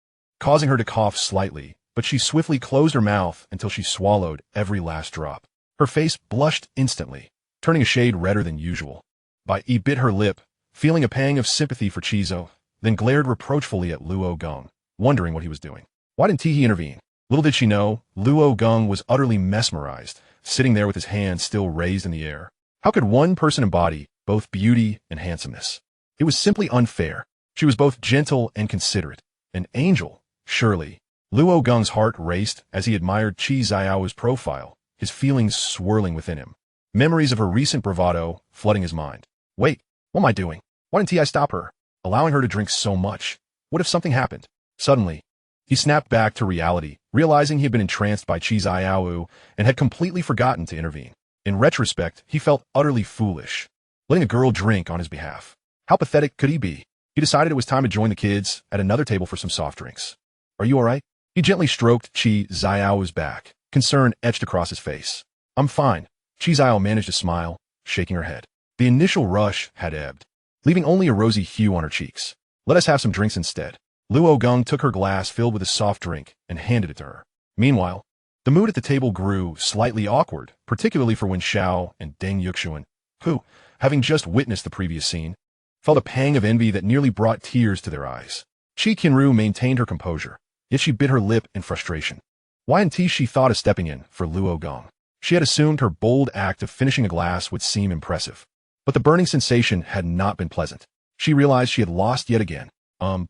causing her to cough slightly, but she swiftly closed her mouth until she swallowed every last drop. Her face blushed instantly, turning a shade redder than usual. Bai Yi bit her lip, feeling a pang of sympathy for Qizo, then glared reproachfully at Luo Geng, wondering what he was doing. Why didn't he intervene? Little did she know, Luo Geng was utterly mesmerized, sitting there with his hands still raised in the air. How could one person embody both beauty and handsomeness? It was simply unfair. She was both gentle and considerate. An angel, surely. Luo Geng's heart raced as he admired Qi Qianru's profile, his feelings swirling within him. Memories of her recent bravado flooding his mind. Wait, what am I doing? Why didn't I stop her? Allowing her to drink so much? What if something happened? Suddenly, he snapped back to reality, realizing he had been entranced by Qi Qianru and had completely forgotten to intervene. In retrospect, he felt utterly foolish, letting a girl drink on his behalf. How pathetic could he be? He decided it was time to join the kids at another table for some soft drinks. Are you all right? He gently stroked Qi Qianru's back, concern etched across his face. I'm fine. Qi Qianru managed to smile, shaking her head. The initial rush had ebbed, leaving only a rosy hue on her cheeks. Let us have some drinks instead. Luo Geng took her glass filled with a soft drink and handed it to her. Meanwhile, the mood at the table grew slightly awkward, particularly for Wen Xiao and Deng Yuxuan, who, having just witnessed the previous scene, felt a pang of envy that nearly brought tears to their eyes. Qi Qianru maintained her composure, yet she bit her lip in frustration. Why until she thought of stepping in for Luo Geng? She had assumed her bold act of finishing a glass would seem impressive. But the burning sensation had not been pleasant. She realized she had lost yet again.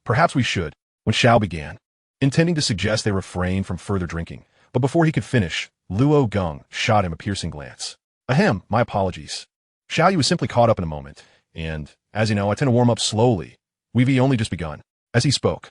Perhaps we should, when Xiao began, intending to suggest they refrain from further drinking. But before he could finish, Luo Geng shot him a piercing glance. Ahem, my apologies. Xiao Yu was simply caught up in a moment, and, as you know, I tend to warm up slowly. We've only just begun. As he spoke,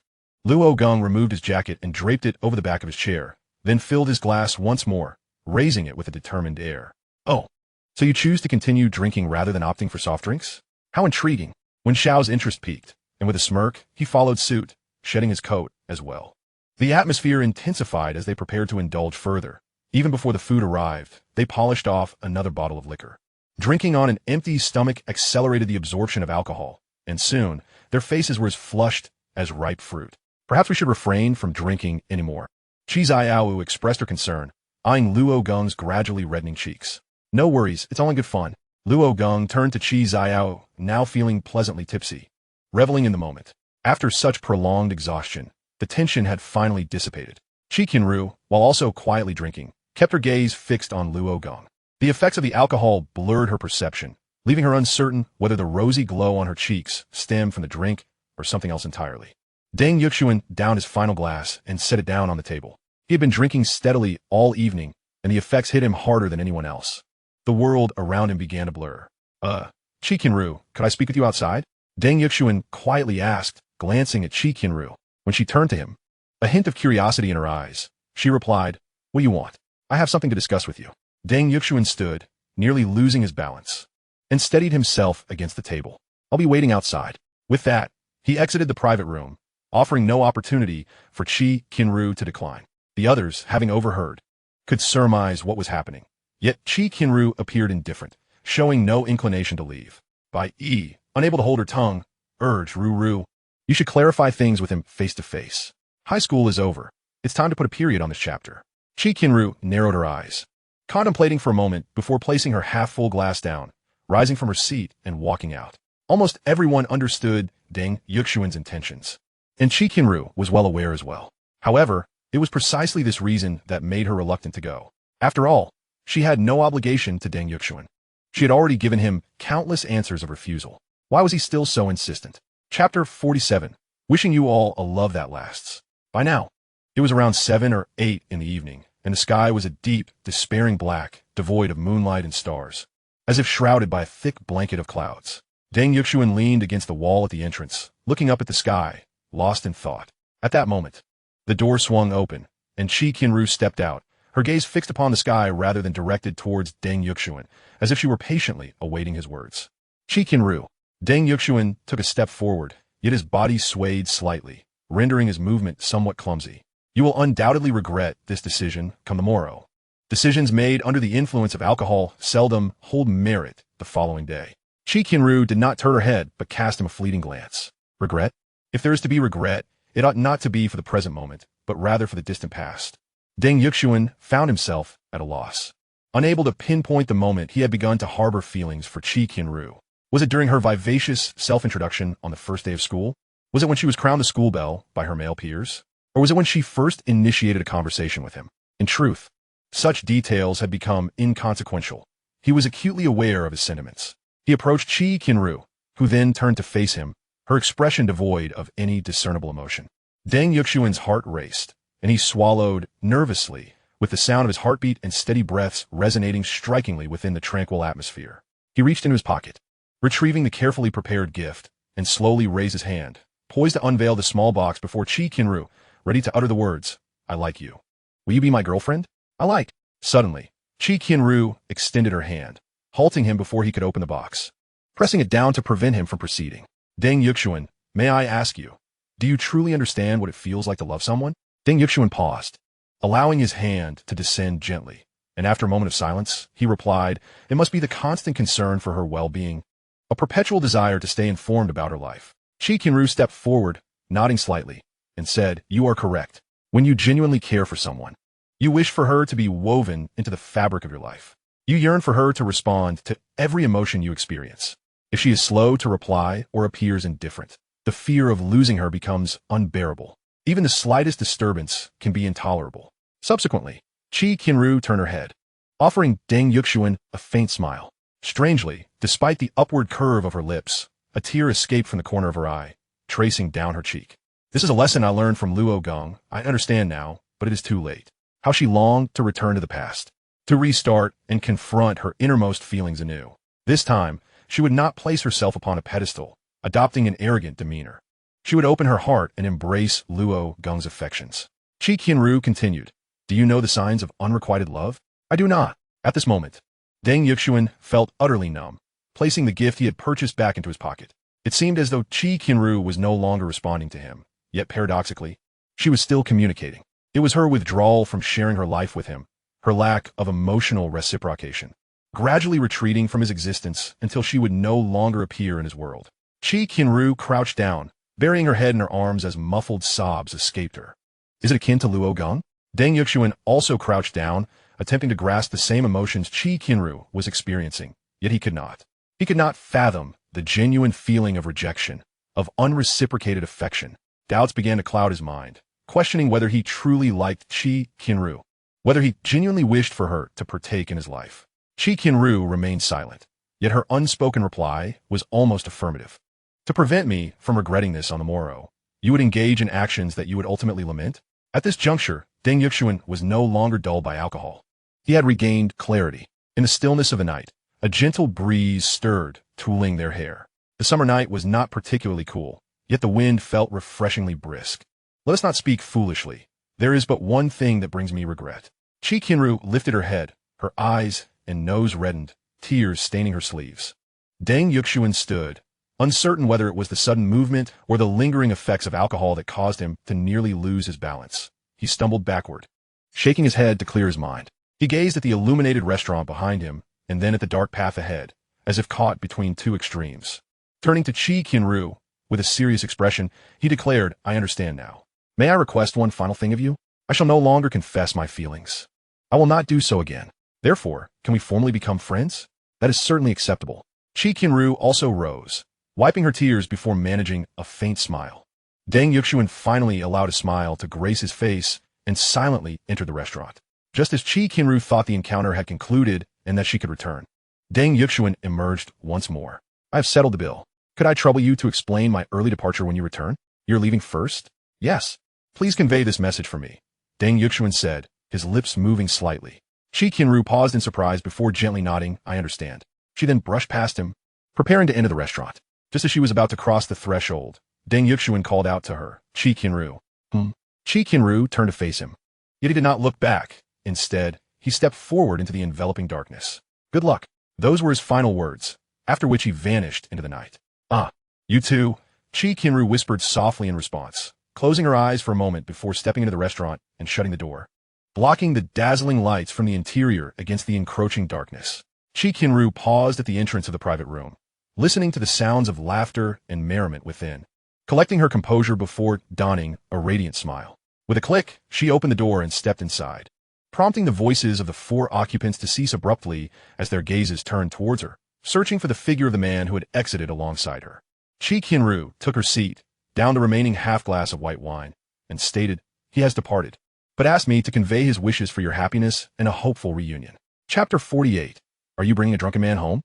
Luo Geng removed his jacket and draped it over the back of his chair, then filled his glass once more, raising it with a determined air. Oh, so you choose to continue drinking rather than opting for soft drinks? How intriguing. When Xiao's interest peaked, and with a smirk, he followed suit, shedding his coat as well. The atmosphere intensified as they prepared to indulge further. Even before the food arrived, they polished off another bottle of liquor. Drinking on an empty stomach accelerated the absorption of alcohol, and soon, their faces were as flushed as ripe fruit. Perhaps we should refrain from drinking anymore. Qi Qianru expressed her concern, eyeing Luo Geng's gradually reddening cheeks. No worries, it's all in good fun. Luo Geng turned to Qi Qianru, now feeling pleasantly tipsy, reveling in the moment. After such prolonged exhaustion, the tension had finally dissipated. Qi Qianru, while also quietly drinking, kept her gaze fixed on Luo Geng. The effects of the alcohol blurred her perception, leaving her uncertain whether the rosy glow on her cheeks stemmed from the drink or something else entirely. Deng Yuxuan downed his final glass and set it down on the table. He had been drinking steadily all evening, and the effects hit him harder than anyone else. The world around him began to blur. Qi Qianru, could I speak with you outside? Deng Yuxuan quietly asked, glancing at Qi Qianru. When she turned to him, a hint of curiosity in her eyes, she replied, "What do you want? I have something to discuss with you." Deng Yuxuan stood, nearly losing his balance, and steadied himself against the table. "I'll be waiting outside." With that, he exited the private room, offering no opportunity for Qi Qianru to decline. The others, having overheard, could surmise what was happening. Yet Qi Qianru appeared indifferent, showing no inclination to leave. Unable to hold her tongue, urged Ruru, "You should clarify things with him face to face. High school is over. It's time to put a period on this chapter." Qi Qianru narrowed her eyes, contemplating for a moment before placing her half-full glass down, rising from her seat and walking out. Almost everyone understood Deng Yuxuan's intentions, and Qi Qianru was well aware as well. However, it was precisely this reason that made her reluctant to go. After all, she had no obligation to Deng Yuxuan. She had already given him countless answers of refusal. Why was he still so insistent? Chapter 47. Wishing you all a love that lasts. By now, it was around 7 or 8 in the evening, and the sky was a deep, despairing black, devoid of moonlight and stars, as if shrouded by a thick blanket of clouds. Deng Yuxuan leaned against the wall at the entrance, looking up at the sky, lost in thought. At that moment, the door swung open, and Qi Qianru stepped out, her gaze fixed upon the sky rather than directed towards Deng Yuxuan, as if she were patiently awaiting his words. Qi Qianru. Deng Yuxuan took a step forward, yet his body swayed slightly, rendering his movement somewhat clumsy. "You will undoubtedly regret this decision come the morrow. Decisions made under the influence of alcohol seldom hold merit the following day." Qi Qianru did not turn her head, but cast him a fleeting glance. Regret? If there is to be regret, it ought not to be for the present moment, but rather for the distant past. Deng Yuxuan found himself at a loss. Unable to pinpoint the moment he had begun to harbor feelings for Qi Qianru. Was it during her vivacious self-introduction on the first day of school? Was it when she was crowned the school belle by her male peers? Or was it when she first initiated a conversation with him? In truth, such details had become inconsequential. He was acutely aware of his sentiments. He approached Qi Qianru, who then turned to face him, her expression devoid of any discernible emotion. Deng Yuxuan's heart raced, and he swallowed nervously, with the sound of his heartbeat and steady breaths resonating strikingly within the tranquil atmosphere. He reached into his pocket, retrieving the carefully prepared gift, and slowly raised his hand, poised to unveil the small box before Qi Qianru, ready to utter the words, "I like you. Will you be my girlfriend?" "I like." Suddenly, Qi Qianru extended her hand, halting him before he could open the box, pressing it down to prevent him from proceeding. "Deng Yuxuan, may I ask you, do you truly understand what it feels like to love someone?" Deng Yuxuan paused, allowing his hand to descend gently, and after a moment of silence, he replied, "It must be the constant concern for her well-being, a perpetual desire to stay informed about her life." Qi Qianru stepped forward, nodding slightly, and said, "You are correct. When you genuinely care for someone, you wish for her to be woven into the fabric of your life. You yearn for her to respond to every emotion you experience. If she is slow to reply or appears indifferent, the fear of losing her becomes unbearable. Even the slightest disturbance can be intolerable. Subsequently, Qi Qianru turned her head, offering Deng Yuxuan a faint smile. Strangely, despite the upward curve of her lips, a tear escaped from the corner of her eye, tracing down her cheek. This is a lesson I learned from Luo Geng. I understand now, but it is too late. How she longed to return to the past, to restart and confront her innermost feelings anew. This time, she would not place herself upon a pedestal, adopting an arrogant demeanor. She would open her heart and embrace Luo Geng's affections. Qi Qianru continued, "Do you know the signs of unrequited love?" "I do not." At this moment, Deng Yuxuan felt utterly numb, placing the gift he had purchased back into his pocket. It seemed as though Qi Qianru was no longer responding to him, yet paradoxically, she was still communicating. It was her withdrawal from sharing her life with him, her lack of emotional reciprocation, gradually retreating from his existence until she would no longer appear in his world. Qi Qianru crouched down, burying her head in her arms as muffled sobs escaped her. Is it akin to Luo Geng? Deng Yuxuan also crouched down, attempting to grasp the same emotions Qi Qianru was experiencing, yet he could not. He could not fathom the genuine feeling of rejection, of unreciprocated affection. Doubts began to cloud his mind, questioning whether he truly liked Qi Qianru, whether he genuinely wished for her to partake in his life. Qi Qianru remained silent, yet her unspoken reply was almost affirmative. To prevent me from regretting this on the morrow, you would engage in actions that you would ultimately lament? At this juncture, Deng Yuxuan was no longer dulled by alcohol. He had regained clarity. In the stillness of the night, a gentle breeze stirred, tooling their hair. The summer night was not particularly cool, yet the wind felt refreshingly brisk. Let us not speak foolishly. There is but one thing that brings me regret. Qi Qianru lifted her head, her eyes and nose reddened, tears staining her sleeves. Deng Yuxuan stood, uncertain whether it was the sudden movement or the lingering effects of alcohol that caused him to nearly lose his balance. He stumbled backward, shaking his head to clear his mind. He gazed at the illuminated restaurant behind him and then at the dark path ahead, as if caught between two extremes. Turning to Qi Qianru, with a serious expression, he declared, "I understand now. May I request one final thing of you? I shall no longer confess my feelings. I will not do so again. Therefore, can we formally become friends? That is certainly acceptable." Qi Qianru also rose, wiping her tears before managing a faint smile. Deng Yuxuan finally allowed a smile to grace his face and silently entered the restaurant. Just as Qi Qianru thought the encounter had concluded and that she could return, Deng Yuxuan emerged once more. "I have settled the bill. Could I trouble you to explain my early departure when you return? You're leaving first?" "Yes. Please convey this message for me," Deng Yuxuan said, his lips moving slightly. Qi Qianru paused in surprise before gently nodding, "I understand." She then brushed past him, preparing to enter the restaurant. Just as she was about to cross the threshold, Deng Yuxuan called out to her, "Qi Qianru." Qi Qianru turned to face him. Yet he did not look back. Instead, he stepped forward into the enveloping darkness. "Good luck." Those were his final words, after which he vanished into the night. "Ah, you too," Qi Qianru whispered softly in response, closing her eyes for a moment before stepping into the restaurant and shutting the door, blocking the dazzling lights from the interior against the encroaching darkness. Qi Qianru paused at the entrance of the private room, listening to the sounds of laughter and merriment within, collecting her composure before donning a radiant smile. With a click, she opened the door and stepped inside, prompting the voices of the four occupants to cease abruptly as their gazes turned towards her, searching for the figure of the man who had exited alongside her. Qi Qianru took her seat, downed the remaining half-glass of white wine, and stated, "He has departed, but asked me to convey his wishes for your happiness and a hopeful reunion." Chapter 48. Are you bringing a drunken man home?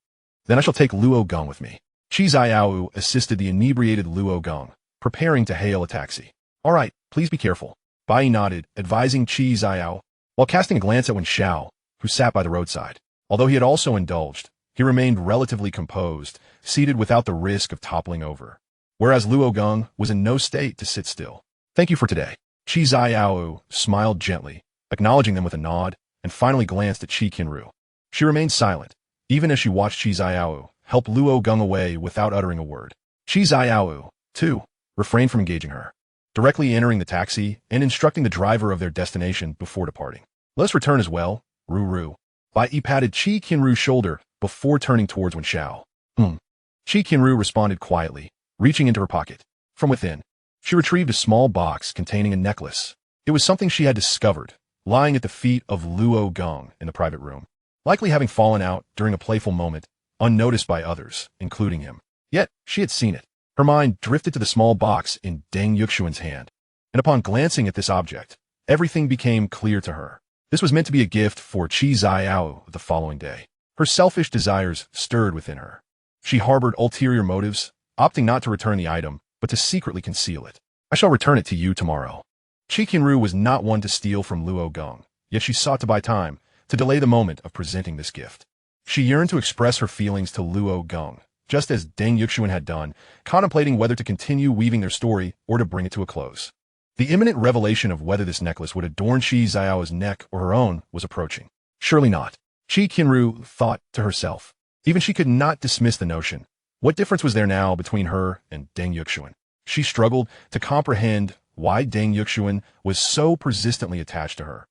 Then I shall take Luo Geng with me. Qi Qianru assisted the inebriated Luo Geng, preparing to hail a taxi. "All right, please be careful." Bai nodded, advising Qi Qianru, while casting a glance at Wen Xiao, who sat by the roadside. Although he had also indulged, he remained relatively composed, seated without the risk of toppling over, whereas Luo Geng was in no state to sit still. "Thank you for today." Qi Qianru smiled gently, acknowledging them with a nod, and finally glanced at Qi Qianru. She remained silent, even as she watched Qi Qianru help Luo Geng away without uttering a word. Qi Qianru, too, refrained from engaging her, directly entering the taxi and instructing the driver of their destination before departing. "Let us return as well, Ru." Bai patted Qi Qianru's shoulder before turning towards Wen Xiao. Qi Qianru responded quietly, reaching into her pocket. From within, she retrieved a small box containing a necklace. It was something she had discovered, lying at the feet of Luo Geng in the private room. likely having fallen out during a playful moment, unnoticed by others, including him. Yet, she had seen it. Her mind drifted to the small box in Deng Yuxuan's hand, and upon glancing at this object, everything became clear to her. This was meant to be a gift for Qi Qianru the following day. Her selfish desires stirred within her. She harbored ulterior motives, opting not to return the item, but to secretly conceal it. I shall return it to you tomorrow. Qi Qianru was not one to steal from Luo Geng, yet she sought to buy time, to delay the moment of presenting this gift. She yearned to express her feelings to Luo Geng, just as Deng Yuxuan had done, contemplating whether to continue weaving their story or to bring it to a close. The imminent revelation of whether this necklace would adorn Qi Xiao's neck or her own was approaching. Surely not. Qi Qianru thought to herself. Even she could not dismiss the notion. What difference was there now between her and Deng Yuxuan? She struggled to comprehend why Deng Yuxuan was so persistently attached to her.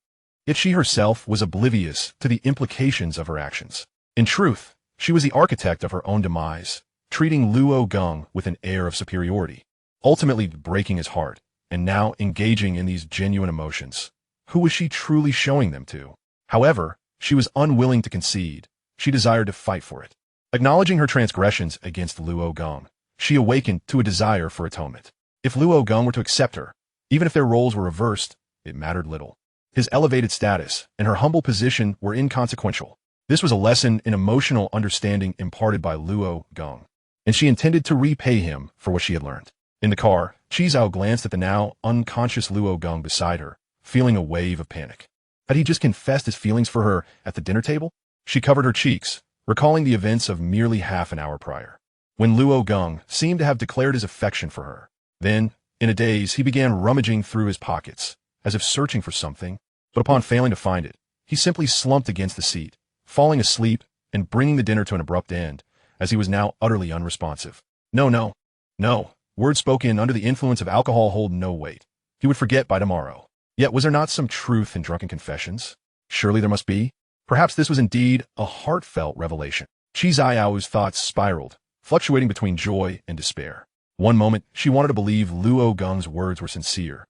Yet she herself was oblivious to the implications of her actions. In truth, she was the architect of her own demise, treating Luo Geng with an air of superiority, ultimately breaking his heart, and now engaging in these genuine emotions. Who was she truly showing them to? However, she was unwilling to concede. She desired to fight for it. Acknowledging her transgressions against Luo Geng, she awakened to a desire for atonement. If Luo Geng were to accept her, even if their roles were reversed, it mattered little. His elevated status and her humble position were inconsequential. This was a lesson in emotional understanding imparted by Luo Geng, and she intended to repay him for what she had learned. In the car, Qi Xiao glanced at the now unconscious Luo Geng beside her, feeling a wave of panic. Had he just confessed his feelings for her at the dinner table? She covered her cheeks, recalling the events of merely half an hour prior, when Luo Geng seemed to have declared his affection for her. Then, in a daze, he began rummaging through his pockets, as if searching for something, but upon failing to find it, he simply slumped against the seat, falling asleep and bringing the dinner to an abrupt end, as he was now utterly unresponsive. No. Words spoken under the influence of alcohol hold no weight. He would forget by tomorrow. Yet was there not some truth in drunken confessions? Surely there must be. Perhaps this was indeed a heartfelt revelation. Qi Xiao's thoughts spiraled, fluctuating between joy and despair. One moment, she wanted to believe Luo Geng's words were sincere.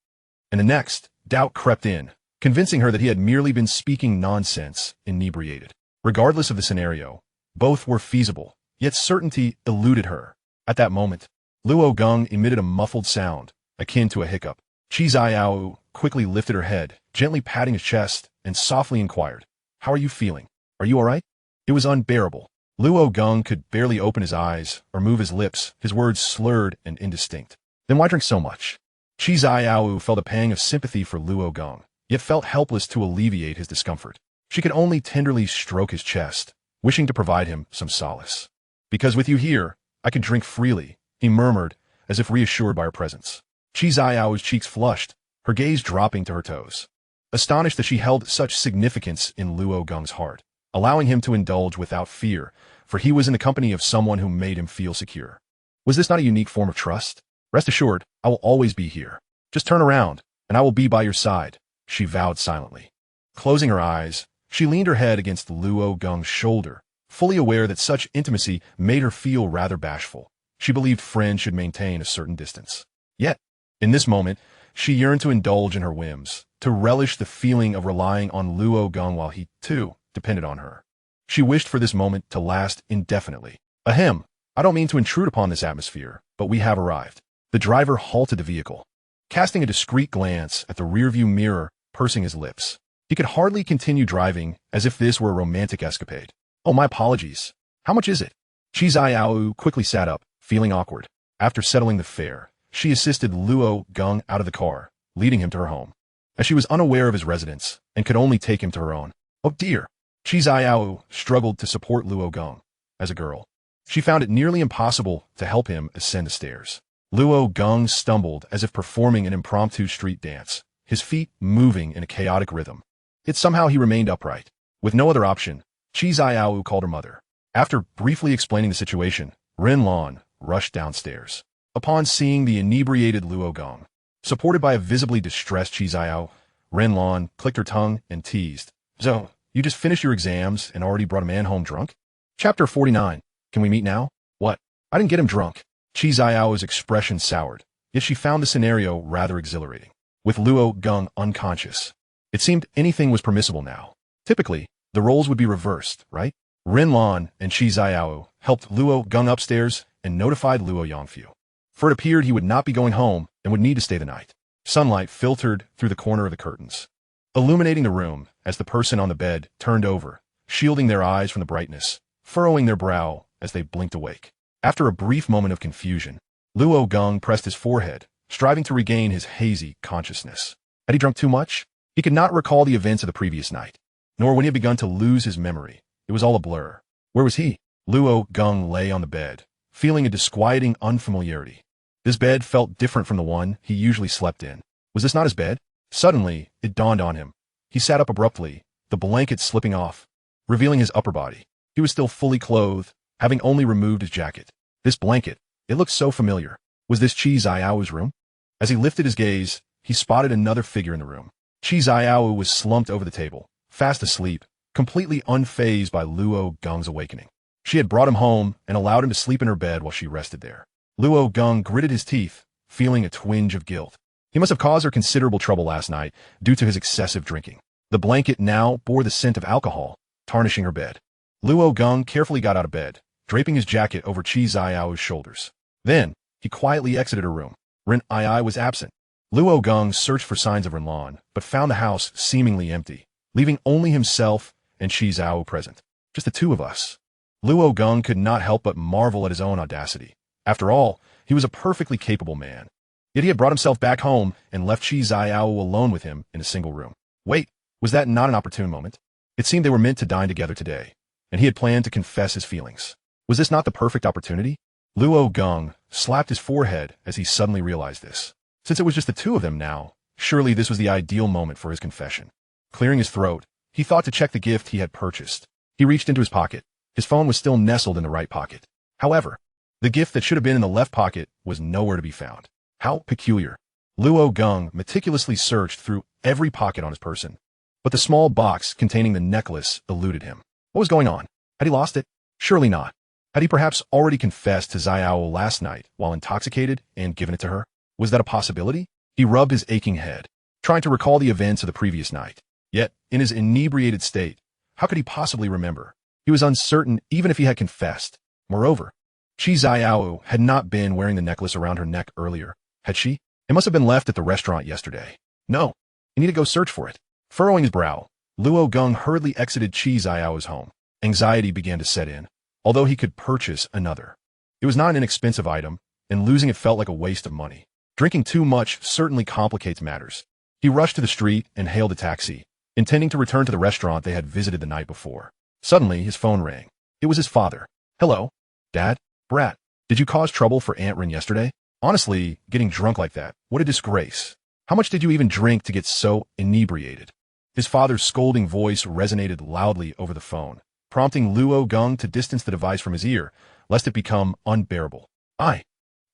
And the next, doubt crept in, convincing her that he had merely been speaking nonsense, inebriated. Regardless of the scenario, both were feasible, yet certainty eluded her. At that moment, Luo Geng emitted a muffled sound, akin to a hiccup. Qi Xiao quickly lifted her head, gently patting his chest, and softly inquired, "How are you feeling? Are you all right?" It was unbearable. Luo Geng could barely open his eyes or move his lips, his words slurred and indistinct. Then why drink so much? Qi Xiao felt a pang of sympathy for Luo Geng, yet felt helpless to alleviate his discomfort. She could only tenderly stroke his chest, wishing to provide him some solace. "Because with you here, I can drink freely," he murmured, as if reassured by her presence. Qi Xiao's cheeks flushed, her gaze dropping to her toes. Astonished that she held such significance in Luo Geng's heart, allowing him to indulge without fear, for he was in the company of someone who made him feel secure. Was this not a unique form of trust? "Rest assured, I will always be here. Just turn around, and I will be by your side," she vowed silently. Closing her eyes, she leaned her head against Luo Geng's shoulder, fully aware that such intimacy made her feel rather bashful. She believed friends should maintain a certain distance. Yet, in this moment, she yearned to indulge in her whims, to relish the feeling of relying on Luo Geng while he, too, depended on her. She wished for this moment to last indefinitely. "Ahem, I don't mean to intrude upon this atmosphere, but we have arrived." The driver halted the vehicle, casting a discreet glance at the rearview mirror, pursing his lips. He could hardly continue driving as if this were a romantic escapade. "Oh, my apologies. How much is it?" Qi Xiao quickly sat up, feeling awkward. After settling the fare, she assisted Luo Geng out of the car, leading him to her home, as she was unaware of his residence and could only take him to her own. "Oh dear." Qi Xiao struggled to support Luo Geng. As a girl, she found it nearly impossible to help him ascend the stairs. Luo Geng stumbled as if performing an impromptu street dance, his feet moving in a chaotic rhythm. Yet somehow he remained upright. With no other option, Qi Xiao called her mother. After briefly explaining the situation, Renlan rushed downstairs. Upon seeing the inebriated Luo Geng, supported by a visibly distressed Qi Xiao, Renlan clicked her tongue and teased, "So, you just finished your exams and already brought a man home drunk?" Chapter 49. Can we meet now? "What? I didn't get him drunk." Qi Xiao's expression soured, yet she found the scenario rather exhilarating. With Luo Geng unconscious, it seemed anything was permissible now. Typically, the The roles would be reversed, right? Rin Lan and Qi Qianru helped Luo Geng upstairs and notified Luo Yongfu. For it appeared he would not be going home and would need to stay the night. Sunlight filtered through the corner of the curtains, illuminating the room as the person on the bed turned over, shielding their eyes from the brightness, furrowing their brow as they blinked awake. After a brief moment of confusion, Luo Geng pressed his forehead, striving to regain his hazy consciousness. Had he drunk too much? He could not recall the events of the previous night, nor when he had begun to lose his memory. It was all a blur. Where was he? Luo Geng lay on the bed, feeling a disquieting unfamiliarity. This bed felt different from the one he usually slept in. Was this not his bed? Suddenly, it dawned on him. He sat up abruptly, the blanket slipping off, revealing his upper body. He was still fully clothed, having only removed his jacket. This blanket, it looked so familiar. Was this Qi Qianru's room? As he lifted his gaze, he spotted another figure in the room. Qi Qianru was slumped over the table, fast asleep, completely unfazed by Luo Geng's awakening. She had brought him home and allowed him to sleep in her bed while she rested there. Luo Geng gritted his teeth, feeling a twinge of guilt. He must have caused her considerable trouble last night due to his excessive drinking. The blanket now bore the scent of alcohol, tarnishing her bed. Luo Geng carefully got out of bed, draping his jacket over Qi Qianru's shoulders. Then, he quietly exited her room. Rin Ai was absent. Luo Geng searched for signs of Rin Lan, but found the house seemingly empty, leaving only himself and Qi Qianru present. Just the two of us. Luo Geng could not help but marvel at his own audacity. After all, he was a perfectly capable man. Yet he had brought himself back home and left Qi Qianru alone with him in a single room. Wait, was that not an opportune moment? It seemed they were meant to dine together today, and he had planned to confess his feelings. Was this not the perfect opportunity? Luo Geng slapped his forehead as he suddenly realized this. Since it was just the two of them now, surely this was the ideal moment for his confession. Clearing his throat, he thought to check the gift he had purchased. He reached into his pocket. His phone was still nestled in the right pocket. However, the gift that should have been in the left pocket was nowhere to be found. How peculiar. Luo Geng meticulously searched through every pocket on his person, but the small box containing the necklace eluded him. What was going on? Had he lost it? Surely not. Had he perhaps already confessed to Xiao last night while intoxicated and given it to her? Was that a possibility? He rubbed his aching head, trying to recall the events of the previous night. Yet, in his inebriated state, how could he possibly remember? He was uncertain even if he had confessed. Moreover, Qi Qianru had not been wearing the necklace around her neck earlier, had she? It must have been left at the restaurant yesterday. No, he needed to go search for it. Furrowing his brow, Luo Geng hurriedly exited Qi Qianru's home. Anxiety began to set in, although he could purchase another. It was not an inexpensive item, and losing it felt like a waste of money. Drinking too much certainly complicates matters. He rushed to the street and hailed a taxi, intending to return to the restaurant they had visited the night before. Suddenly, his phone rang. It was his father. Hello? Dad? Brat, did you cause trouble for Aunt Rin yesterday? Honestly, getting drunk like that, what a disgrace. How much did you even drink to get so inebriated? His father's scolding voice resonated loudly over the phone, prompting Luo Geng to distance the device from his ear, lest it become unbearable. I'm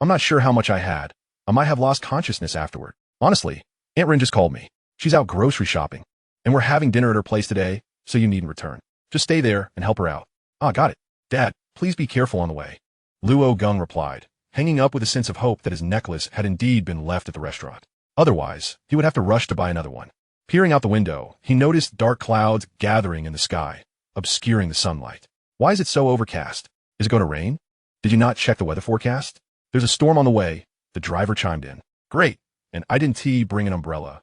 not sure how much I had. I might have lost consciousness afterward. Honestly, Aunt Rin just called me. She's out grocery shopping, and we're having dinner at her place today, so you needn't return. Just stay there and help her out. Ah, got it. Dad, please be careful on the way. Luo Geng replied, hanging up with a sense of hope that his necklace had indeed been left at the restaurant. Otherwise, he would have to rush to buy another one. Peering out the window, he noticed dark clouds gathering in the sky, obscuring the sunlight. Why is it so overcast? Is it going to rain? Did you not check the weather forecast? There's a storm on the way, the driver chimed in. Great, and I didn't bring an umbrella.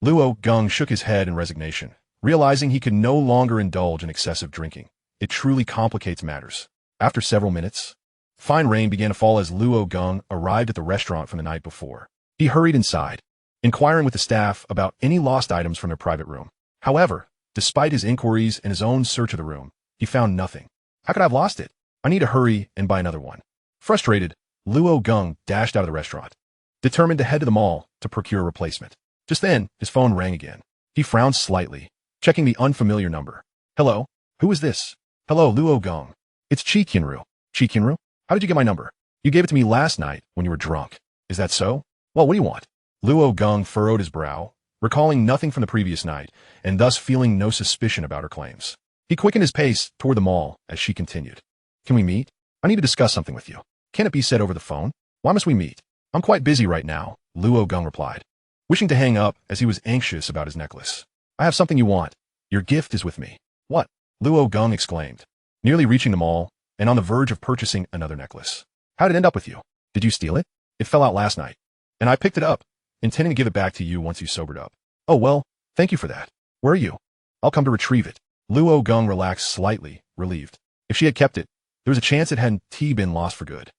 Luo Geng shook his head in resignation, realizing he could no longer indulge in excessive drinking. It truly complicates matters. After several minutes, fine rain began to fall as Luo Geng arrived at the restaurant from the night before. He hurried inside, inquiring with the staff about any lost items from their private room. However, despite his inquiries and his own search of the room, he found nothing. How could I have lost it? I need to hurry and buy another one. Frustrated, Luo Geng dashed out of the restaurant, determined to head to the mall to procure a replacement. Just then, his phone rang again. He frowned slightly, checking the unfamiliar number. Hello? Who is this? Hello, Luo Geng. It's Qi Qianru. Qi Qianru? How did you get my number? You gave it to me last night when you were drunk. Is that so? Well, what do you want? Luo Geng furrowed his brow, recalling nothing from the previous night, and thus feeling no suspicion about her claims. He quickened his pace toward the mall as she continued. Can we meet? I need to discuss something with you. Can it be said over the phone? Why must we meet? I'm quite busy right now, Luo Geng replied, wishing to hang up as he was anxious about his necklace. I have something you want. Your gift is with me. What? Luo Geng exclaimed, nearly reaching the mall and on the verge of purchasing another necklace. How'd it end up with you? Did you steal it? It fell out last night, and I picked it up, intending to give it back to you once you sobered up. Oh well, thank you for that. Where are you? I'll come to retrieve it. Luo Geng relaxed slightly, relieved. If she had kept it, there was a chance it hadn't been lost for good.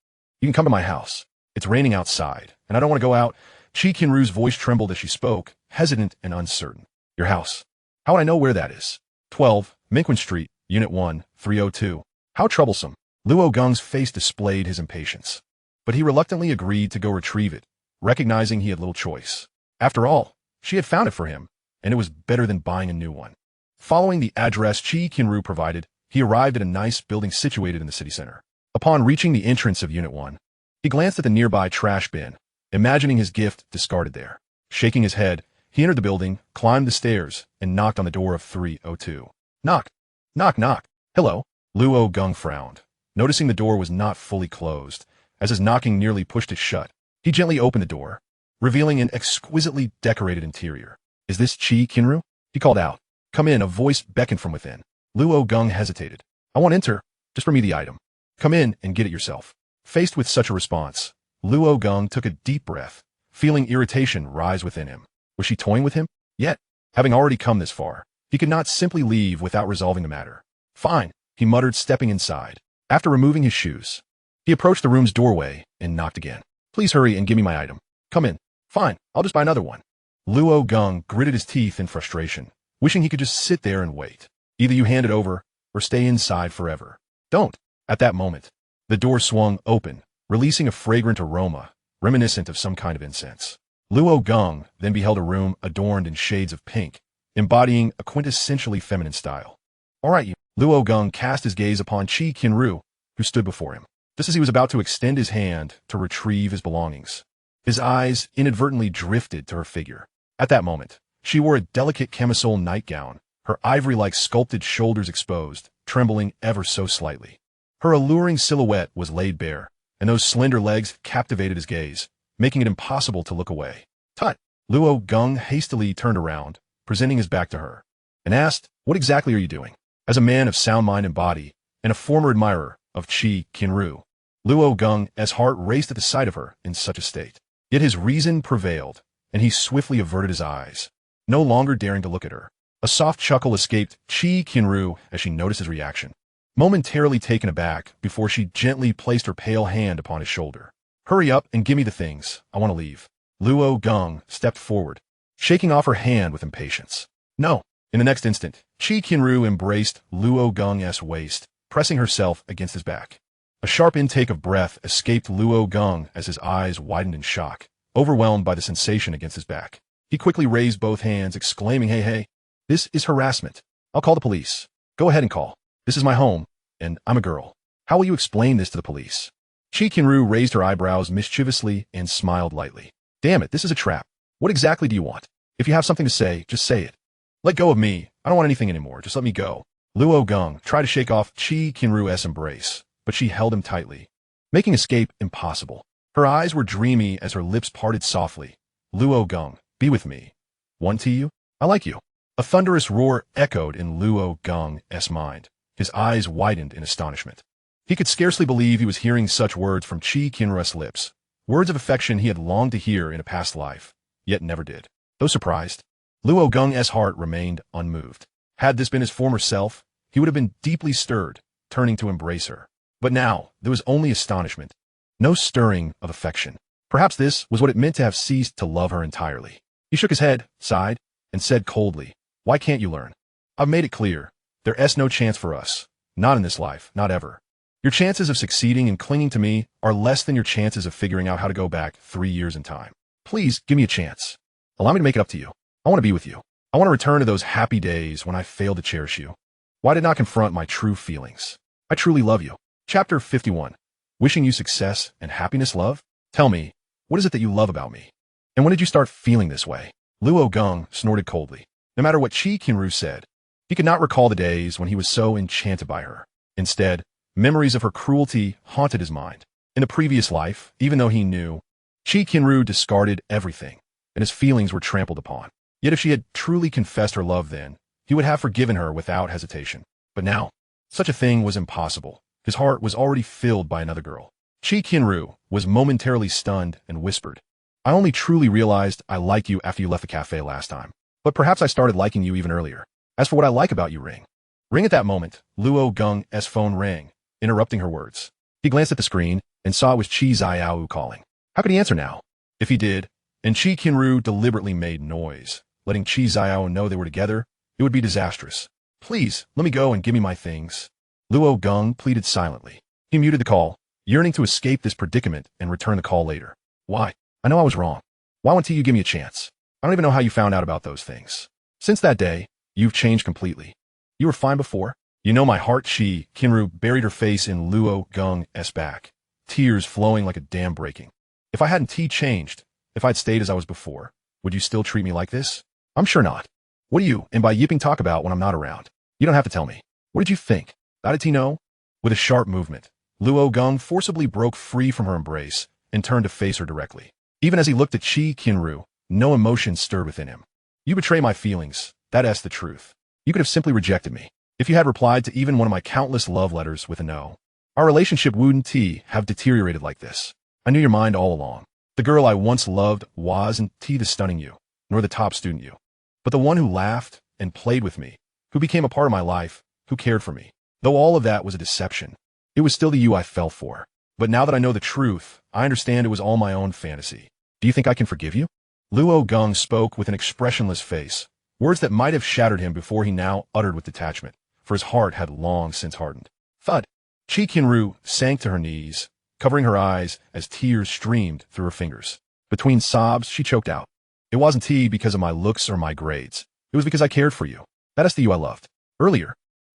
You can come to my house. It's raining outside, and I don't want to go out. Qi Qianru's voice trembled as she spoke, hesitant and uncertain. Your house. How would I know where that is? 12, Minquin Street, Unit 1, 302. How troublesome. Luo Geng's face displayed his impatience. But he reluctantly agreed to go retrieve it, recognizing he had little choice. After all, she had found it for him, and it was better than buying a new one. Following the address Qi Qianru provided, he arrived at a nice building situated in the city center. Upon reaching the entrance of Unit 1, he glanced at the nearby trash bin, imagining his gift discarded there. Shaking his head, he entered the building, climbed the stairs, and knocked on the door of 302. Knock. Knock, knock. Hello. Luo Geng frowned, noticing the door was not fully closed. As his knocking nearly pushed it shut, he gently opened the door, revealing an exquisitely decorated interior. Is this Qi Qianru? He called out. Come in, a voice beckoned from within. Luo Geng hesitated. I won't enter. Just bring me the item. Come in and get it yourself. Faced with such a response, Luo Geng took a deep breath, feeling irritation rise within him. Was she toying with him? Yet, having already come this far, he could not simply leave without resolving the matter. Fine, he muttered, stepping inside. After removing his shoes, he approached the room's doorway and knocked again. Please hurry and give me my item. Come in. Fine, I'll just buy another one. Luo Geng gritted his teeth in frustration, wishing he could just sit there and wait. Either you hand it over or stay inside forever. Don't. At that moment, the door swung open, releasing a fragrant aroma, reminiscent of some kind of incense. Luo Geng then beheld a room adorned in shades of pink, embodying a quintessentially feminine style. All right, you. Luo Geng cast his gaze upon Qi Qianru, who stood before him. Just as he was about to extend his hand to retrieve his belongings, his eyes inadvertently drifted to her figure. At that moment, she wore a delicate camisole nightgown, her ivory-like sculpted shoulders exposed, trembling ever so slightly. Her alluring silhouette was laid bare, and those slender legs captivated his gaze, making it impossible to look away. Tut! Luo Geng hastily turned around, presenting his back to her, and asked, What exactly are you doing? As a man of sound mind and body, and a former admirer of Qi Qianru, Luo Geng's heart raced at the sight of her in such a state. Yet his reason prevailed, and he swiftly averted his eyes, no longer daring to look at her. A soft chuckle escaped Qi Qianru as she noticed his reaction, momentarily taken aback before she gently placed her pale hand upon his shoulder. Hurry up and give me the things. I want to leave. Luo Geng stepped forward, shaking off her hand with impatience. No. In the next instant, Qi Qianru embraced Luo Geng's waist, pressing herself against his back. A sharp intake of breath escaped Luo Geng as his eyes widened in shock, overwhelmed by the sensation against his back. He quickly raised both hands, exclaiming, Hey, this is harassment. I'll call the police. Go ahead and call. This is my home, and I'm a girl. How will you explain this to the police? Qi Qianru raised her eyebrows mischievously and smiled lightly. Damn it, this is a trap. What exactly do you want? If you have something to say, just say it. Let go of me. I don't want anything anymore. Just let me go. Luo Geng tried to shake off Qi Qianru's embrace, but she held him tightly, making escape impossible. Her eyes were dreamy as her lips parted softly. Luo Geng, be with me. Want to you? I like you. A thunderous roar echoed in Luo Geng's mind. His eyes widened in astonishment. He could scarcely believe he was hearing such words from Qi Qianru's lips, words of affection he had longed to hear in a past life, yet never did. Though surprised, Luo Geng's heart remained unmoved. Had this been his former self, he would have been deeply stirred, turning to embrace her. But now, there was only astonishment, no stirring of affection. Perhaps this was what it meant to have ceased to love her entirely. He shook his head, sighed, and said coldly, Why can't you learn? I've made it clear. There's no chance for us. Not in this life, not ever. Your chances of succeeding and clinging to me are less than your chances of figuring out how to go back 3 years in time. Please, give me a chance. Allow me to make it up to you. I want to be with you. I want to return to those happy days when I failed to cherish you. Why did not confront my true feelings? I truly love you. Chapter 51. Wishing you success and happiness, love? Tell me, what is it that you love about me? And when did you start feeling this way? Luo Geng snorted coldly. No matter what Qi Qianru said, he could not recall the days when he was so enchanted by her. Instead, memories of her cruelty haunted his mind. In a previous life, even though he knew, Qi Qianru discarded everything, and his feelings were trampled upon. Yet if she had truly confessed her love then, he would have forgiven her without hesitation. But now, such a thing was impossible. His heart was already filled by another girl. Qi Qianru was momentarily stunned and whispered, I only truly realized I like you after you left the cafe last time. But perhaps I started liking you even earlier. As for what I like about you, ring. Ring at that moment, Luo Geng's phone rang, interrupting her words. He glanced at the screen and saw it was Qi Qianru calling. How could he answer now? If he did, and Qi Qianru deliberately made noise, letting Qi Qianru know they were together, it would be disastrous. Please, let me go and give me my things. Luo Geng pleaded silently. He muted the call, yearning to escape this predicament and return the call later. Why? I know I was wrong. Why won't you give me a chance? I don't even know how you found out about those things. Since that day, you've changed completely. You were fine before. You know my heart. Qi Qianru buried her face in Luo Geng's back, tears flowing like a dam breaking. If I hadn't changed, if I'd stayed as I was before, would you still treat me like this? I'm sure not. What do you and by yipping talk about when I'm not around? You don't have to tell me. What did you think? How did he know? With a sharp movement, Luo Geng forcibly broke free from her embrace and turned to face her directly. Even as he looked at Qi Qianru, no emotion stirred within him. You betray my feelings. That's the truth. You could have simply rejected me. If you had replied to even one of my countless love letters with a no, our relationship wouldn't have deteriorated like this. I knew your mind all along. The girl I once loved wasn't the stunning you, nor the top student you, but the one who laughed and played with me, who became a part of my life, who cared for me. Though all of that was a deception, it was still the you I fell for. But now that I know the truth, I understand it was all my own fantasy. Do you think I can forgive you? Luo Geng spoke with an expressionless face, words that might have shattered him before he now uttered with detachment, for his heart had long since hardened. Thud. Qi Qianru sank to her knees, covering her eyes as tears streamed through her fingers. Between sobs, she choked out. It wasn't because of my looks or my grades. It was because I cared for you. That is the you I loved. Earlier,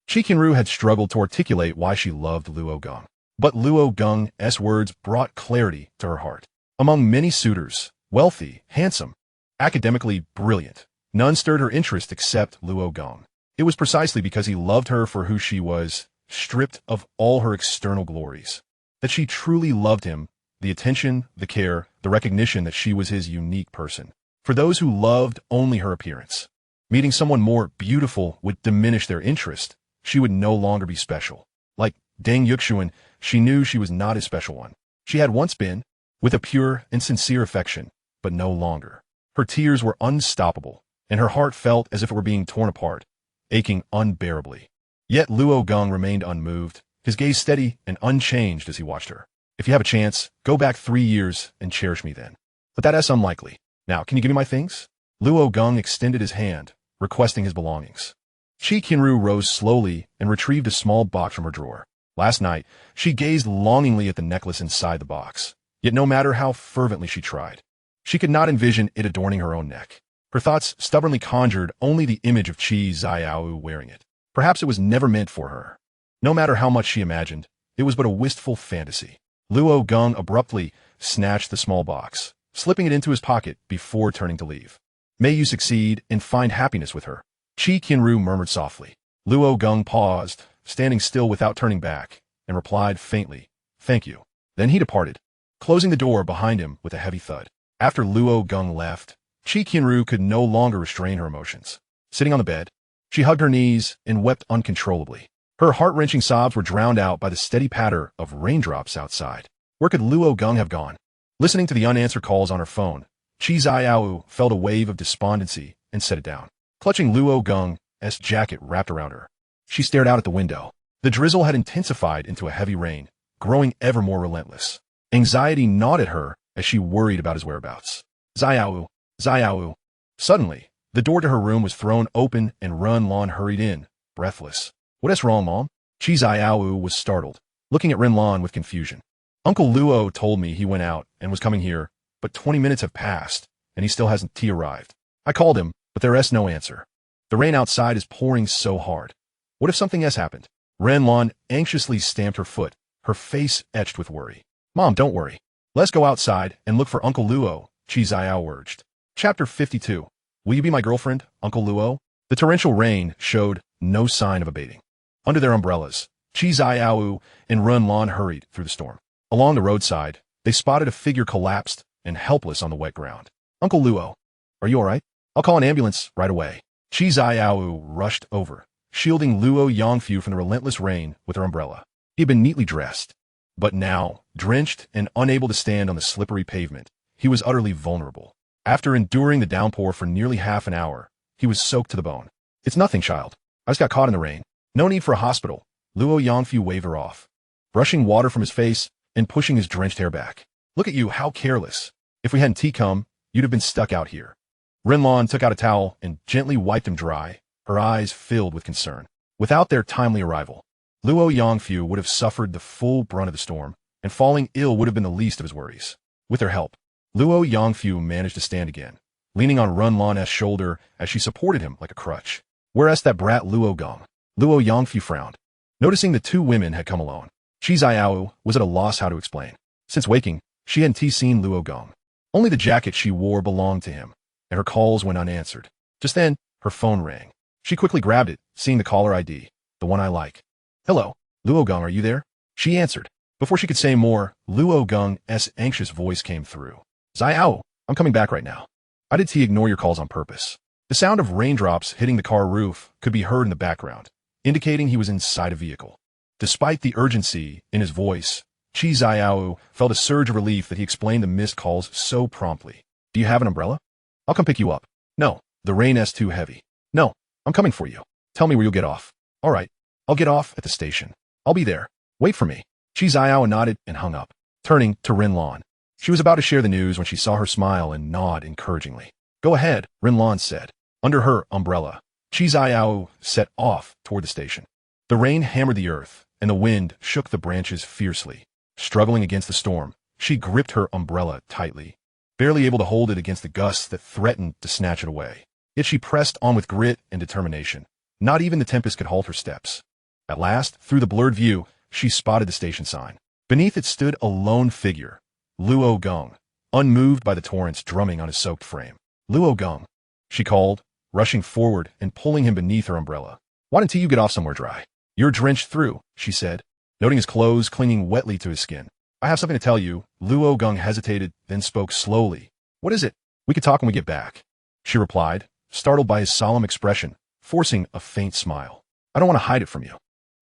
Qi Qianru had struggled to articulate why she loved Luo Geng. But Luo Geng's words brought clarity to her heart. Among many suitors, wealthy, handsome, academically brilliant, none stirred her interest except Luo Geng. It was precisely because he loved her for who she was, stripped of all her external glories, that she truly loved him, the attention, the care, the recognition that she was his unique person. For those who loved only her appearance, meeting someone more beautiful would diminish their interest. She would no longer be special. Like Deng Yuxuan, she knew she was not his special one. She had once been, with a pure and sincere affection, but no longer. Her tears were unstoppable, and her heart felt as if it were being torn apart, aching unbearably. Yet Luo Geng remained unmoved, his gaze steady and unchanged as he watched her. If you have a chance, go back 3 years and cherish me then. But that is unlikely. Now, can you give me my things? Luo Geng extended his hand, requesting his belongings. Qi Qianru rose slowly and retrieved a small box from her drawer. Last night, she gazed longingly at the necklace inside the box. Yet no matter how fervently she tried, she could not envision it adorning her own neck. Her thoughts stubbornly conjured only the image of Qi Qianru wearing it. Perhaps it was never meant for her. No matter how much she imagined, it was but a wistful fantasy. Luo Geng abruptly snatched the small box, slipping it into his pocket before turning to leave. May you succeed and find happiness with her. Qi Qianru murmured softly. Luo Geng paused, standing still without turning back, and replied faintly, Thank you. Then he departed, closing the door behind him with a heavy thud. After Luo Geng left, Qi Qianru could no longer restrain her emotions. Sitting on the bed, she hugged her knees and wept uncontrollably. Her heart-wrenching sobs were drowned out by the steady patter of raindrops outside. Where could Luo Geng have gone? Listening to the unanswered calls on her phone, Qi Qianru felt a wave of despondency and set it down. Clutching Luo Geng's jacket wrapped around her, she stared out at the window. The drizzle had intensified into a heavy rain, growing ever more relentless. Anxiety gnawed at her as she worried about his whereabouts. Xiaowu. Suddenly, the door to her room was thrown open and Renlan hurried in, breathless. What is wrong, Mom? Qi Qianru was startled, looking at Renlan with confusion. Uncle Luo told me he went out and was coming here, but 20 minutes have passed, and he still hasn't arrived. I called him, but there is no answer. The rain outside is pouring so hard. What if something has happened? Renlan anxiously stamped her foot, her face etched with worry. Mom, don't worry. Let's go outside and look for Uncle Luo, Qi Qianru urged. Chapter 52. Will you be my girlfriend, Uncle Luo? The torrential rain showed no sign of abating. Under their umbrellas, Qi Qianru and Renlan hurried through the storm. Along the roadside, they spotted a figure collapsed and helpless on the wet ground. Uncle Luo, are you all right? I'll call an ambulance right away. Qi Qianru rushed over, shielding Luo Yongfu from the relentless rain with her umbrella. He had been neatly dressed, but now, drenched and unable to stand on the slippery pavement, he was utterly vulnerable. After enduring the downpour for nearly half an hour, he was soaked to the bone. "It's nothing, child. I just got caught in the rain. No need for a hospital." Luo Yongfu waved her off, brushing water from his face and pushing his drenched hair back. "Look at you, how careless. If we hadn't come, you'd have been stuck out here." Renlan took out a towel and gently wiped him dry, her eyes filled with concern. Without their timely arrival, Luo Yongfu would have suffered the full brunt of the storm, and falling ill would have been the least of his worries. With their help, Luo Yongfu managed to stand again, leaning on Renlan's shoulder as she supported him like a crutch. Whereas that brat Luo Geng. Luo Yongfu frowned, noticing the two women had come alone. Qi Qianru was at a loss how to explain. Since waking, she hadn't seen Luo Geng. Only the jacket she wore belonged to him, and her calls went unanswered. Just then, her phone rang. She quickly grabbed it, seeing the caller ID, the one I like. "Hello, Luo Geng, are you there?" She answered. Before she could say more, Luo Geng's anxious voice came through. "Xiao, I'm coming back right now. I did ignore your calls on purpose." The sound of raindrops hitting the car roof could be heard in the background, indicating he was inside a vehicle. Despite the urgency in his voice, Qi Qianru felt a surge of relief that he explained the missed calls so promptly. "Do you have an umbrella? I'll come pick you up." "No, the rain is too heavy." "No, I'm coming for you. Tell me where you'll get off." "All right, I'll get off at the station. I'll be there. Wait for me." Qi Qianru nodded and hung up, turning to Renlan. She was about to share the news when she saw her smile and nod encouragingly. "Go ahead," Renlan said. Under her umbrella, Qi Qianru set off toward the station. The rain hammered the earth, and the wind shook the branches fiercely. Struggling against the storm, she gripped her umbrella tightly, barely able to hold it against the gusts that threatened to snatch it away. Yet she pressed on with grit and determination. Not even the tempest could halt her steps. At last, through the blurred view, she spotted the station sign. Beneath it stood a lone figure, Luo Geng, unmoved by the torrents drumming on his soaked frame. "Luo Geng," she called, rushing forward and pulling him beneath her umbrella. "Why didn't you get off somewhere dry?" "You're drenched through," she said, noting his clothes clinging wetly to his skin. "I have something to tell you." Luo Geng hesitated, then spoke slowly. "What is it?" "We can talk when we get back," she replied, startled by his solemn expression, forcing a faint smile. "I don't want to hide it from you.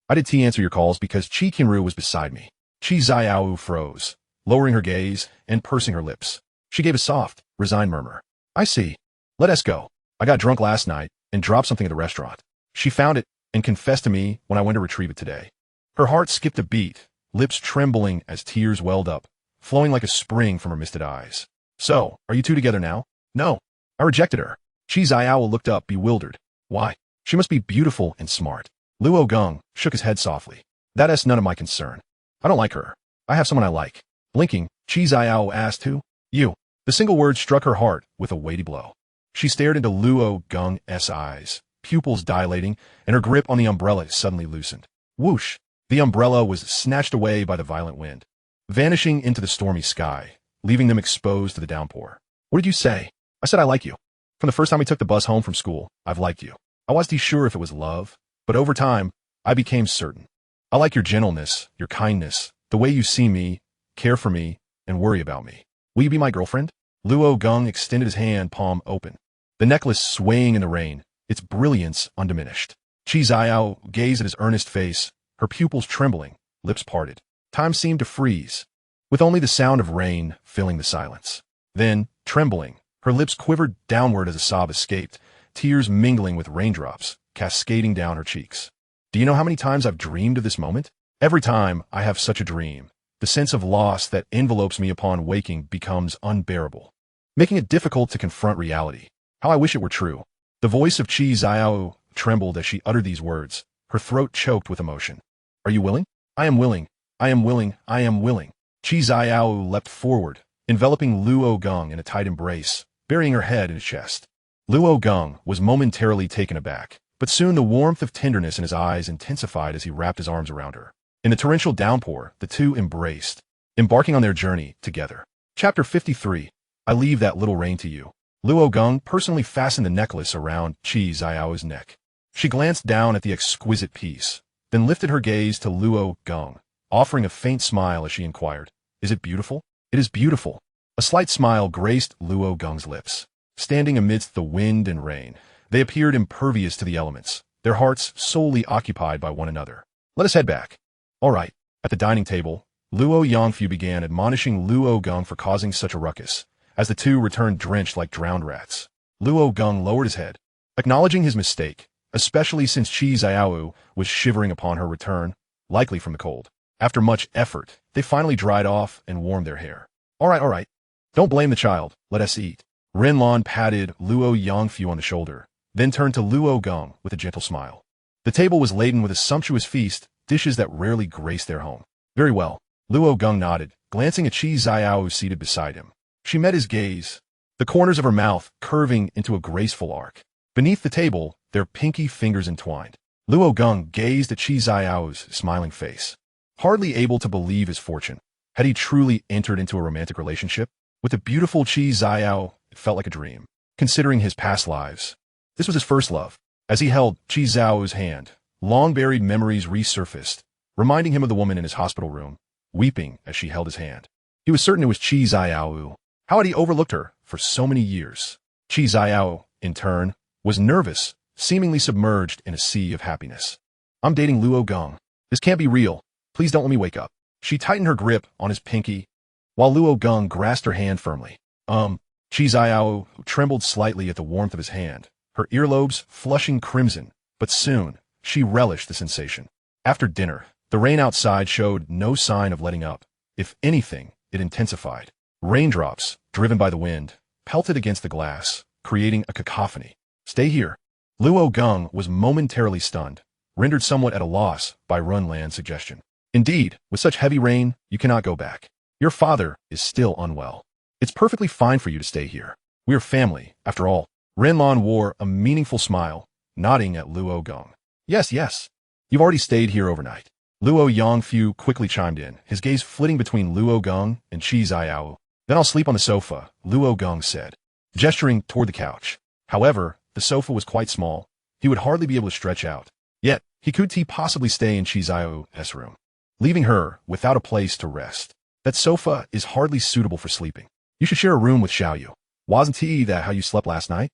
I did answer your calls because Qi Qianru was beside me." Qi Qianru froze, lowering her gaze and pursing her lips. She gave a soft, resigned murmur. "I see. Let us go. I got drunk last night and dropped something at the restaurant. She found it and confessed to me when I went to retrieve it today." Her heart skipped a beat, lips trembling as tears welled up, flowing like a spring from her misted eyes. "So, are you two together now?" "No. I rejected her." Qi Qianru looked up, bewildered. "Why? She must be beautiful and smart." Luo Geng shook his head softly. "That is none of my concern. I don't like her. I have someone I like." Blinking, Qi Qianru asked who. "You." The single word struck her heart with a weighty blow. She stared into Luo Geng's eyes, pupils dilating, and her grip on the umbrella suddenly loosened. Whoosh! The umbrella was snatched away by the violent wind, vanishing into the stormy sky, leaving them exposed to the downpour. "What did you say?" "I said I like you. From the first time we took the bus home from school, I've liked you. I wasn't sure if it was love, but over time, I became certain. I like your gentleness, your kindness, the way you see me, care for me, and worry about me. Will you be my girlfriend?" Luo Geng extended his hand, palm open, the necklace swaying in the rain, its brilliance undiminished. Qi Qianru gazed at his earnest face, her pupils trembling, lips parted. Time seemed to freeze, with only the sound of rain filling the silence. Then, trembling, her lips quivered downward as a sob escaped, tears mingling with raindrops, cascading down her cheeks. "Do you know how many times I've dreamed of this moment? Every time I have such a dream, the sense of loss that envelopes me upon waking becomes unbearable, making it difficult to confront reality. How I wish it were true." The voice of Qi Qianru trembled as she uttered these words, her throat choked with emotion. "Are you willing?" "I am willing. I am willing. I am willing." Qi Qianru leapt forward, enveloping Luo Geng in a tight embrace, burying her head in his chest. Luo Geng was momentarily taken aback, but soon the warmth of tenderness in his eyes intensified as he wrapped his arms around her. In the torrential downpour, the two embraced, embarking on their journey together. Chapter 53. I leave that little rain to you. Luo Geng personally fastened the necklace around Qi Qianru's neck. She glanced down at the exquisite piece, then lifted her gaze to Luo Geng, offering a faint smile as she inquired, "Is it beautiful?" "It is beautiful." A slight smile graced Luo Geng's lips. Standing amidst the wind and rain, they appeared impervious to the elements, their hearts solely occupied by one another. Let us head back. All right. At the dining table, Luo Yongfu began admonishing Luo Geng for causing such a ruckus, as the two returned drenched like drowned rats. Luo Geng lowered his head, acknowledging his mistake, especially since Qi Qianru was shivering upon her return, likely from the cold. After much effort, they finally dried off and warmed their hair. All right. Don't blame the child. Let us eat. Renlan patted Luo Yongfu on the shoulder, then turned to Luo Geng with a gentle smile. The table was laden with a sumptuous feast, dishes that rarely graced their home. Very well. Luo Geng nodded, glancing at Qi Qianru seated beside him. She met his gaze, the corners of her mouth curving into a graceful arc. Beneath the table, their pinky fingers entwined. Luo Geng gazed at Qi Qianru's smiling face, hardly able to believe his fortune. Had he truly entered into a romantic relationship? With the beautiful Qi Qianru, it felt like a dream. Considering his past lives, this was his first love. As he held Qi Qianru's hand, long-buried memories resurfaced, reminding him of the woman in his hospital room, weeping as she held his hand. He was certain it was Qi Qianru. How had he overlooked her for so many years? Qi Qianru, in turn, was nervous, seemingly submerged in a sea of happiness. I'm dating Luo Geng. This can't be real. Please don't let me wake up. She tightened her grip on his pinky, while Luo Geng grasped her hand firmly. Qi Qianru trembled slightly at the warmth of his hand, her earlobes flushing crimson, but soon she relished the sensation. After dinner, the rain outside showed no sign of letting up. If anything, it intensified. Raindrops, driven by the wind, pelted against the glass, creating a cacophony. Stay here. Luo Geng was momentarily stunned, rendered somewhat at a loss by Renlan's suggestion. Indeed, with such heavy rain, you cannot go back. Your father is still unwell. It's perfectly fine for you to stay here. We are family, after all. Renlan wore a meaningful smile, nodding at Luo Geng. Yes. You've already stayed here overnight. Luo Yongfu quickly chimed in, his gaze flitting between Luo Geng and Qi Qianru. Then I'll sleep on the sofa, Luo Geng said, gesturing toward the couch. However, the sofa was quite small. He would hardly be able to stretch out. Yet, he could possibly stay in Qi Qianru's room, leaving her without a place to rest. That sofa is hardly suitable for sleeping. You should share a room with Xiaoyu. Wasn't that how you slept last night?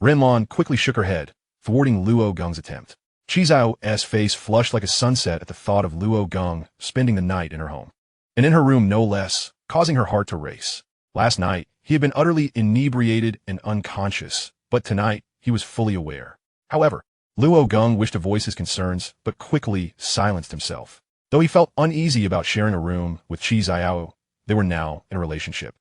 Renlan quickly shook her head, thwarting Luo Geng's attempt. Qi Qianru's face flushed like a sunset at the thought of Luo Geng spending the night in her home. And in her room no less, causing her heart to race. Last night, he had been utterly inebriated and unconscious, but tonight, he was fully aware. However, Luo Geng wished to voice his concerns, but quickly silenced himself. Though he felt uneasy about sharing a room with Qi Qianru, they were now in a relationship.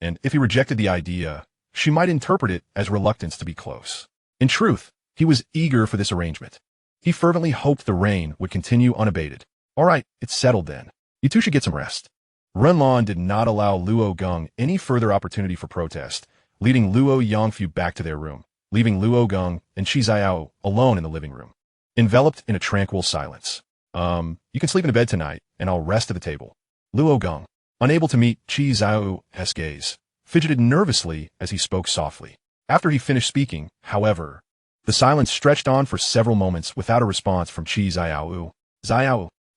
And if he rejected the idea, she might interpret it as reluctance to be close. In truth, he was eager for this arrangement. He fervently hoped the rain would continue unabated. All right, it's settled then. You two should get some rest. Renlan did not allow Luo Geng any further opportunity for protest, leading Luo Yongfu back to their room, leaving Luo Geng and Qi Qianru alone in the living room, enveloped in a tranquil silence. You can sleep in a bed tonight, and I'll rest at the table. Luo Geng, unable to meet Qi Qianru's gaze, fidgeted nervously as he spoke softly. After he finished speaking, however, the silence stretched on for several moments without a response from Qi Qianru.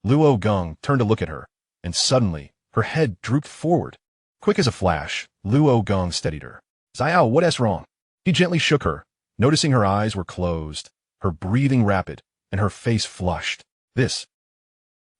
Luo Geng turned to look at her, and suddenly, her head drooped forward. Quick as a flash, Luo Geng steadied her. Xiao, what's wrong? He gently shook her, noticing her eyes were closed, her breathing rapid, and her face flushed. This.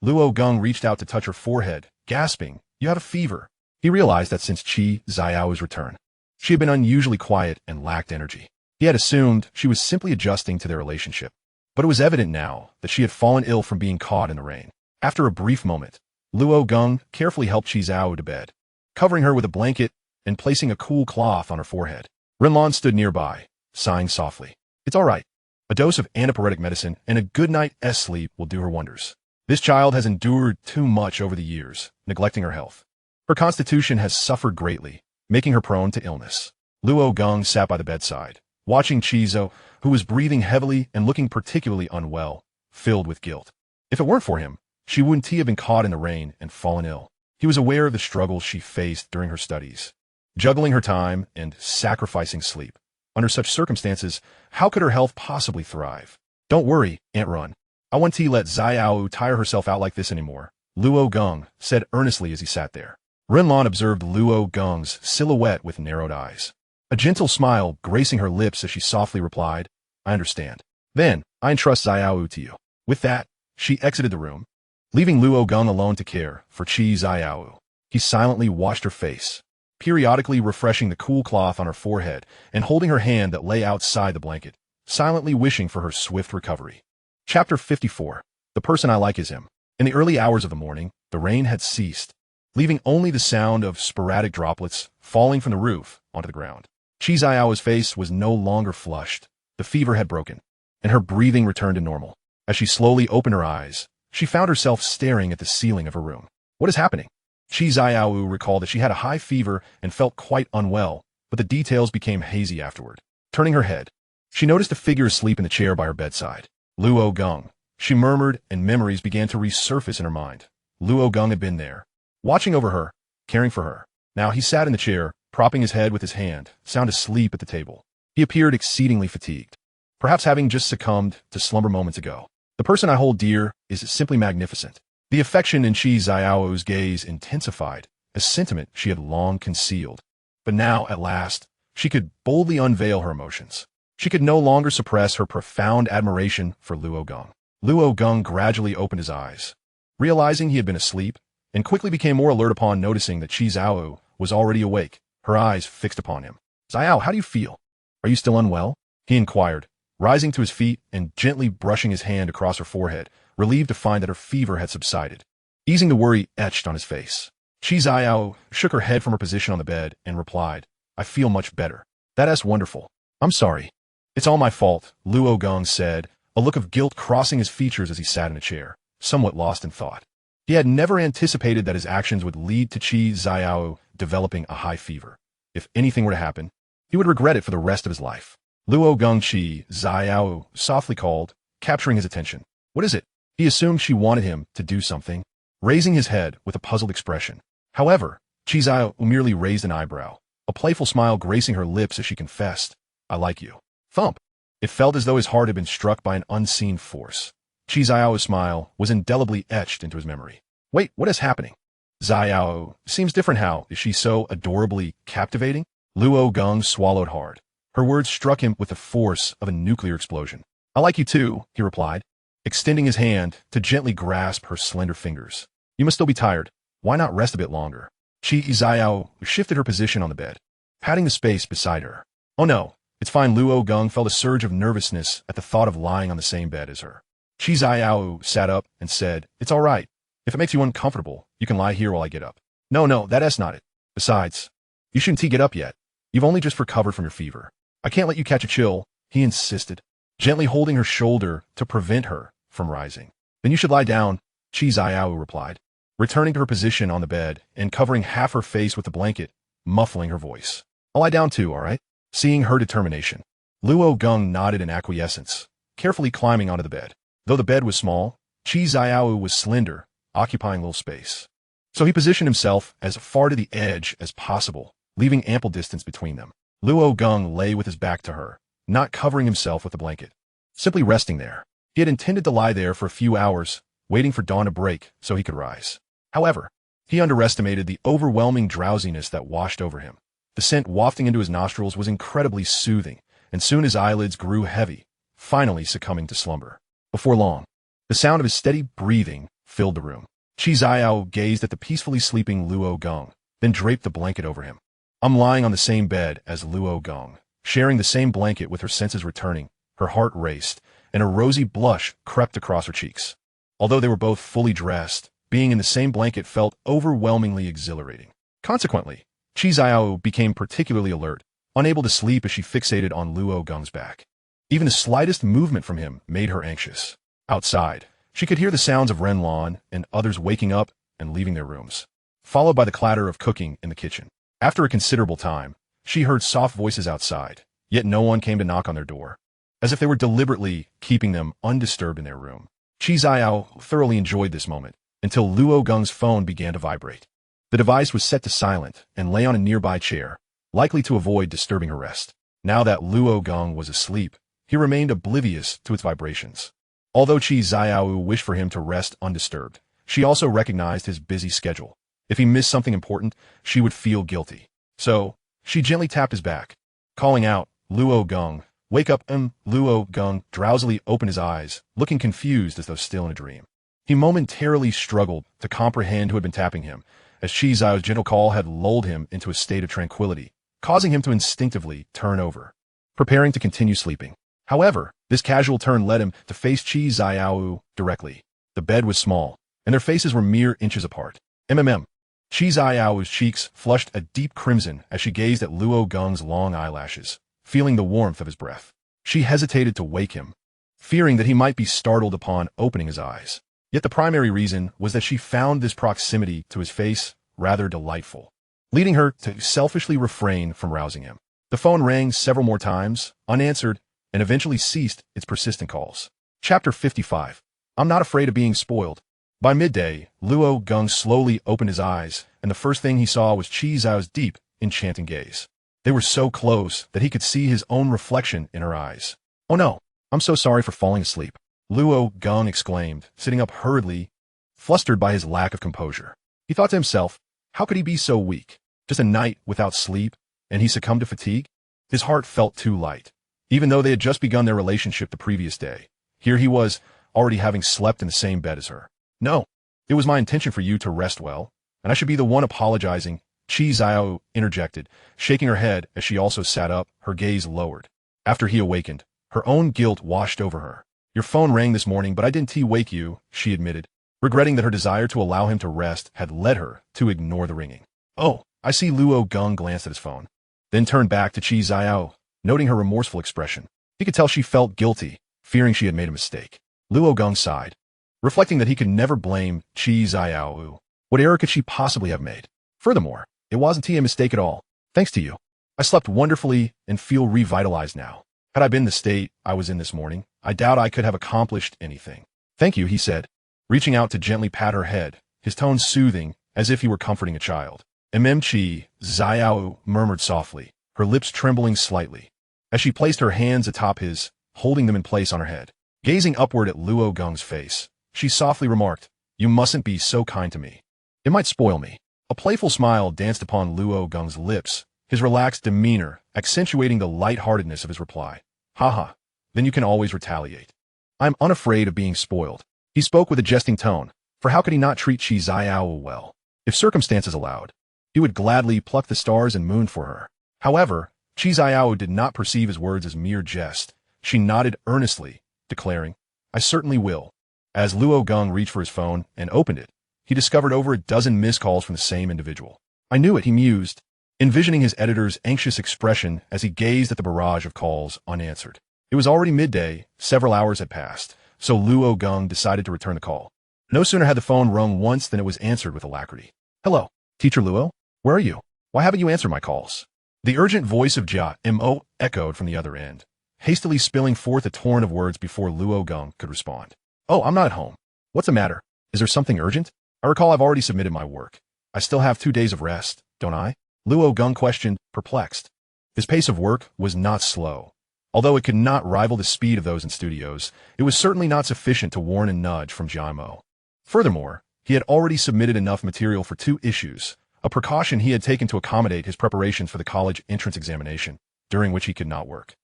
Luo Geng reached out to touch her forehead, gasping, you have a fever. He realized that since Qi Qianru's return, she had been unusually quiet and lacked energy. He had assumed she was simply adjusting to their relationship, but it was evident now that she had fallen ill from being caught in the rain. After a brief moment, Luo Geng carefully helped Qi Qianru to bed, covering her with a blanket and placing a cool cloth on her forehead. Renlan stood nearby, sighing softly. It's all right. A dose of antipyretic medicine and a good night's sleep will do her wonders. This child has endured too much over the years, neglecting her health. Her constitution has suffered greatly, making her prone to illness. Luo Geng sat by the bedside, watching Qizo, who was breathing heavily and looking particularly unwell, filled with guilt. If it weren't for him, she wouldn't have been caught in the rain and fallen ill. He was aware of the struggles she faced during her studies, juggling her time and sacrificing sleep. Under such circumstances, how could her health possibly thrive? Don't worry, Aunt Run. I won't let Xiaoyu tire herself out like this anymore, Luo Geng said earnestly as he sat there. Renlan observed Luo Geng's silhouette with narrowed eyes. A gentle smile gracing her lips as she softly replied, I understand. Then, I entrust Xiaowu to you. With that, she exited the room, leaving Luo Geng alone to care for Qi Qianru. He silently washed her face, periodically refreshing the cool cloth on her forehead and holding her hand that lay outside the blanket, silently wishing for her swift recovery. Chapter 54. The person I like is him. In the early hours of the morning, the rain had ceased, leaving only the sound of sporadic droplets falling from the roof onto the ground. Qi Qianru's face was no longer flushed. The fever had broken, and her breathing returned to normal. As she slowly opened her eyes, she found herself staring at the ceiling of her room. What is happening? Qi Qianru recalled that she had a high fever and felt quite unwell, but the details became hazy afterward. Turning her head, she noticed a figure asleep in the chair by her bedside. Luo Geng, she murmured, and memories began to resurface in her mind. Luo Geng had been there, watching over her, caring for her. Now he sat in the chair, propping his head with his hand, sound asleep at the table. He appeared exceedingly fatigued, perhaps having just succumbed to slumber moments ago. The person I hold dear is simply magnificent. The affection in Qi Qianru's gaze intensified, a sentiment she had long concealed. But now, at last, she could boldly unveil her emotions. She could no longer suppress her profound admiration for Luo Geng. Luo Geng gradually opened his eyes, realizing he had been asleep, and quickly became more alert upon noticing that Qi Qianru was already awake, her eyes fixed upon him. "Xiao, how do you feel? Are you still unwell?" he inquired, rising to his feet and gently brushing his hand across her forehead, relieved to find that her fever had subsided, easing the worry etched on his face. Qi Qianru shook her head from her position on the bed and replied, "I feel much better." "That's wonderful. I'm sorry. It's all my fault," Luo Geng said, a look of guilt crossing his features as he sat in a chair, somewhat lost in thought. He had never anticipated that his actions would lead to Qi Qianru developing a high fever. If anything were to happen, he would regret it for the rest of his life. Luo Geng Qi Qianru softly called, capturing his attention. "What is it?" He assumed she wanted him to do something, raising his head with a puzzled expression. However, Qi Qianru merely raised an eyebrow, a playful smile gracing her lips as she confessed, "I like you." Thump! It felt as though his heart had been struck by an unseen force. Qi Qianru's smile was indelibly etched into his memory. "Wait, what is happening? Xiao seems different. How is she so adorably captivating?" Luo Geng swallowed hard. Her words struck him with the force of a nuclear explosion. "I like you too," he replied, extending his hand to gently grasp her slender fingers. "You must still be tired. Why not rest a bit longer?" Qi Qianru shifted her position on the bed, patting the space beside her. "Oh no, it's fine." Luo Geng felt a surge of nervousness at the thought of lying on the same bed as her. Qi Qianru sat up and said, "It's all right. If it makes you uncomfortable, you can lie here while I get up." No, that's not it. Besides, you shouldn't get up yet. You've only just recovered from your fever. I can't let you catch a chill," he insisted, gently holding her shoulder to prevent her from rising. "Then you should lie down," Qi Qianru replied, returning to her position on the bed and covering half her face with the blanket, muffling her voice. "I'll lie down too, all right?" Seeing her determination, Luo Geng nodded in acquiescence, carefully climbing onto the bed. Though the bed was small, Qi Qianru was slender, occupying little space. So he positioned himself as far to the edge as possible, leaving ample distance between them. Luo Geng lay with his back to her, not covering himself with the blanket, simply resting there. He had intended to lie there for a few hours, waiting for dawn to break so he could rise. However, he underestimated the overwhelming drowsiness that washed over him. The scent wafting into his nostrils was incredibly soothing, and soon his eyelids grew heavy, finally succumbing to slumber. Before long, the sound of his steady breathing filled the room. Qi Qianru gazed at the peacefully sleeping Luo Geng, then draped the blanket over him. "I'm lying on the same bed as Luo Geng, sharing the same blanket with her senses returning." Her heart raced, and a rosy blush crept across her cheeks. Although they were both fully dressed, being in the same blanket felt overwhelmingly exhilarating. Consequently, Qi Qianru became particularly alert, unable to sleep as she fixated on Luo Geng's back. Even the slightest movement from him made her anxious. Outside, she could hear the sounds of Renlan and others waking up and leaving their rooms, followed by the clatter of cooking in the kitchen. After a considerable time, she heard soft voices outside, yet no one came to knock on their door, as if they were deliberately keeping them undisturbed in their room. Qi Qianru thoroughly enjoyed this moment, until Luo Geng's phone began to vibrate. The device was set to silent and lay on a nearby chair, likely to avoid disturbing her rest. Now that Luo Geng was asleep, he remained oblivious to its vibrations. Although Qi Qianru wished for him to rest undisturbed, she also recognized his busy schedule. If he missed something important, she would feel guilty. So, she gently tapped his back, calling out, "Luo Geng, Wake up, Luo Geng drowsily opened his eyes, looking confused as though still in a dream. He momentarily struggled to comprehend who had been tapping him, as Qi Xiao's gentle call had lulled him into a state of tranquility, causing him to instinctively turn over, preparing to continue sleeping. However, this casual turn led him to face Qi Xiao directly. The bed was small, and their faces were mere inches apart. Qi Xiao's cheeks flushed a deep crimson as she gazed at Luo Geng's long eyelashes, feeling the warmth of his breath. She hesitated to wake him, fearing that he might be startled upon opening his eyes. Yet the primary reason was that she found this proximity to his face rather delightful, leading her to selfishly refrain from rousing him. The phone rang several more times, unanswered, and eventually ceased its persistent calls. Chapter 55. I'm not afraid of being spoiled. By midday, Luo Geng slowly opened his eyes, and the first thing he saw was Qi Xiao's deep, enchanting gaze. They were so close that he could see his own reflection in her eyes. Oh no, I'm so sorry for falling asleep, Luo Geng exclaimed, sitting up hurriedly, flustered by his lack of composure. He thought to himself, how could he be so weak? Just a night without sleep, and he succumbed to fatigue? His heart felt too light. Even though they had just begun their relationship the previous day, here he was, already having slept in the same bed as her. No, it was my intention for you to rest well, and I should be the one apologizing, Qi Xiao interjected, shaking her head as she also sat up, her gaze lowered. After he awakened, her own guilt washed over her. Your phone rang this morning, but I didn't wake you, she admitted, regretting that her desire to allow him to rest had led her to ignore the ringing. Oh, I see. Luo Geng glanced at his phone, then turned back to Qi Xiao, noting her remorseful expression. He could tell she felt guilty, fearing she had made a mistake. Luo Geng sighed, reflecting that he could never blame Qi Xiao. What error could she possibly have made? Furthermore, it wasn't a mistake at all. Thanks to you, I slept wonderfully and feel revitalized now. Had I been in the state I was in this morning, I doubt I could have accomplished anything. Thank you, he said, reaching out to gently pat her head, his tone soothing, as if he were comforting a child. Qi Xiao murmured softly, her lips trembling slightly, as she placed her hands atop his, holding them in place on her head. Gazing upward at Luo Geng's face, she softly remarked, you mustn't be so kind to me. It might spoil me. A playful smile danced upon Luo Geng's lips, his relaxed demeanor accentuating the lightheartedness of his reply. Haha, then you can always retaliate. I'm unafraid of being spoiled. He spoke with a jesting tone, for how could he not treat Qi Xiao well? If circumstances allowed, he would gladly pluck the stars and moon for her. However, Qi Xiao did not perceive his words as mere jest. She nodded earnestly, declaring, I certainly will. As Luo Geng reached for his phone and opened it, he discovered over a dozen missed calls from the same individual. I knew it, he mused, envisioning his editor's anxious expression as he gazed at the barrage of calls unanswered. It was already midday, several hours had passed, so Luo Geng decided to return the call. No sooner had the phone rung once than it was answered with alacrity. Hello, Teacher Luo? Where are you? Why haven't you answered my calls? The urgent voice of Jia Mo echoed from the other end, hastily spilling forth a torrent of words before Luo Geng could respond. Oh, I'm not at home. What's the matter? Is there something urgent? I recall I've already submitted my work. I still have 2 days of rest, don't I? Luo Geng questioned, perplexed. His pace of work was not slow. Although it could not rival the speed of those in studios, it was certainly not sufficient to warrant a nudge from Jia Mo. Furthermore, he had already submitted enough material for 2 issues, a precaution he had taken to accommodate his preparations for the college entrance examination, during which he could not work.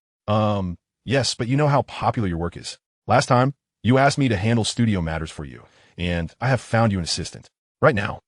Yes, but you know how popular your work is. Last time, you asked me to handle studio matters for you, and I have found you an assistant. Right now,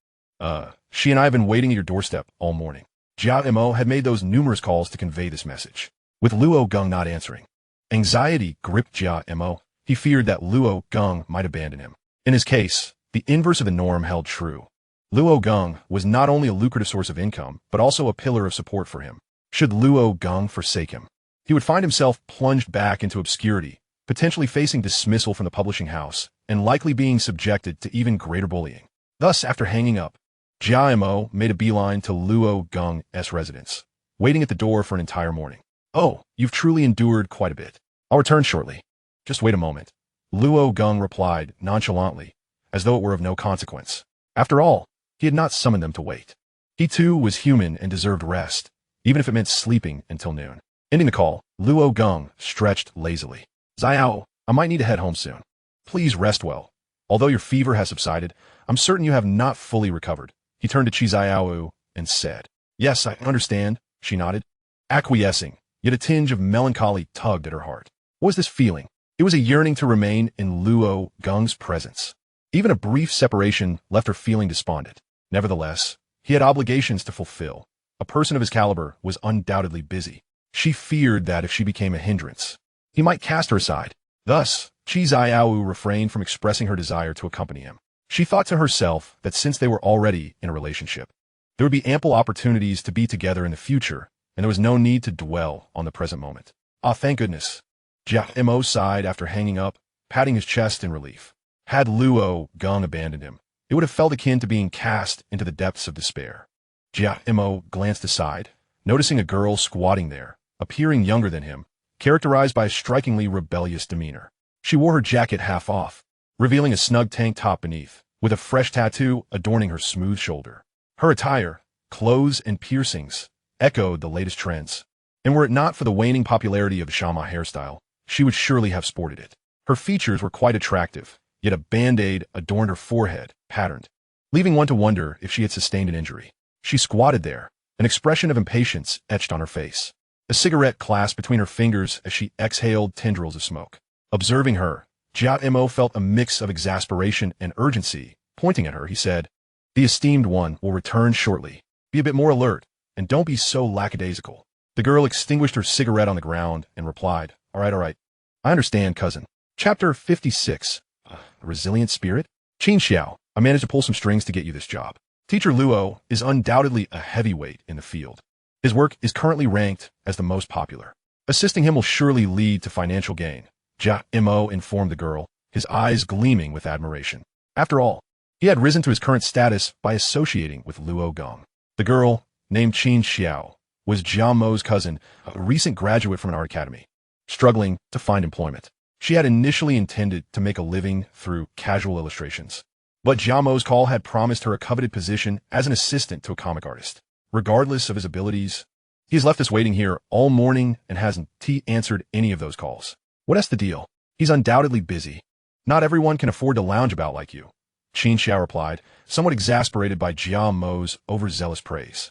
she and I have been waiting at your doorstep all morning. Jia Mo had made those numerous calls to convey this message, with Luo Geng not answering. Anxiety gripped Jia Mo. He feared that Luo Geng might abandon him. In his case, the inverse of the norm held true. Luo Geng was not only a lucrative source of income, but also a pillar of support for him. Should Luo Geng forsake him, he would find himself plunged back into obscurity, potentially facing dismissal from the publishing house, and likely being subjected to even greater bullying. Thus, after hanging up, Jia Mo made a beeline to Luo Geng's residence, waiting at the door for an entire morning. Oh, you've truly endured quite a bit. I'll return shortly. Just wait a moment. Luo Geng replied nonchalantly, as though it were of no consequence. After all, he had not summoned them to wait. He too was human and deserved rest, even if it meant sleeping until noon. Ending the call, Luo Geng stretched lazily. Xiao, I might need to head home soon. Please rest well. Although your fever has subsided, I'm certain you have not fully recovered. He turned to Qi Xiao and said, Yes, I understand, she nodded, acquiescing, yet a tinge of melancholy tugged at her heart. What was this feeling? It was a yearning to remain in Luo Geng's presence. Even a brief separation left her feeling despondent. Nevertheless, he had obligations to fulfill. A person of his caliber was undoubtedly busy. She feared that if she became a hindrance, he might cast her aside. Thus, Qi Qianru refrained from expressing her desire to accompany him. She thought to herself that since they were already in a relationship, there would be ample opportunities to be together in the future, and there was no need to dwell on the present moment. Ah, thank goodness. Jia Mo sighed after hanging up, patting his chest in relief. Had Luo Geng abandoned him, it would have felt akin to being cast into the depths of despair. Jia Mo glanced aside, noticing a girl squatting there, appearing younger than him, characterized by a strikingly rebellious demeanor. She wore her jacket half off, revealing a snug tank top beneath, with a fresh tattoo adorning her smooth shoulder. Her attire, clothes, and piercings echoed the latest trends, and were it not for the waning popularity of the Shama hairstyle, she would surely have sported it. Her features were quite attractive, yet a band-aid adorned her forehead, patterned, leaving one to wonder if she had sustained an injury. She squatted there, an expression of impatience etched on her face. A cigarette clasped between her fingers as she exhaled tendrils of smoke. Observing her, Jia Mo felt a mix of exasperation and urgency. Pointing at her, he said, "The esteemed one will return shortly. Be a bit more alert, and don't be so lackadaisical." The girl extinguished her cigarette on the ground and replied, all right. I understand, cousin." Chapter 56. A resilient spirit? Qin Xiao, I managed to pull some strings to get you this job. Teacher Luo is undoubtedly a heavyweight in the field. His work is currently ranked as the most popular. Assisting him will surely lead to financial gain, Jia Mo informed the girl, his eyes gleaming with admiration. After all, he had risen to his current status by associating with Luo Geng. The girl, named Qin Xiao, was Jia Mo's cousin, a recent graduate from an art academy, struggling to find employment. She had initially intended to make a living through casual illustrations, but Jia Mo's call had promised her a coveted position as an assistant to a comic artist. Regardless of his abilities, he's left us waiting here all morning and hasn't answered any of those calls. What's the deal? He's undoubtedly busy. Not everyone can afford to lounge about like you, Qin Xiao replied, somewhat exasperated by Jia Mo's overzealous praise.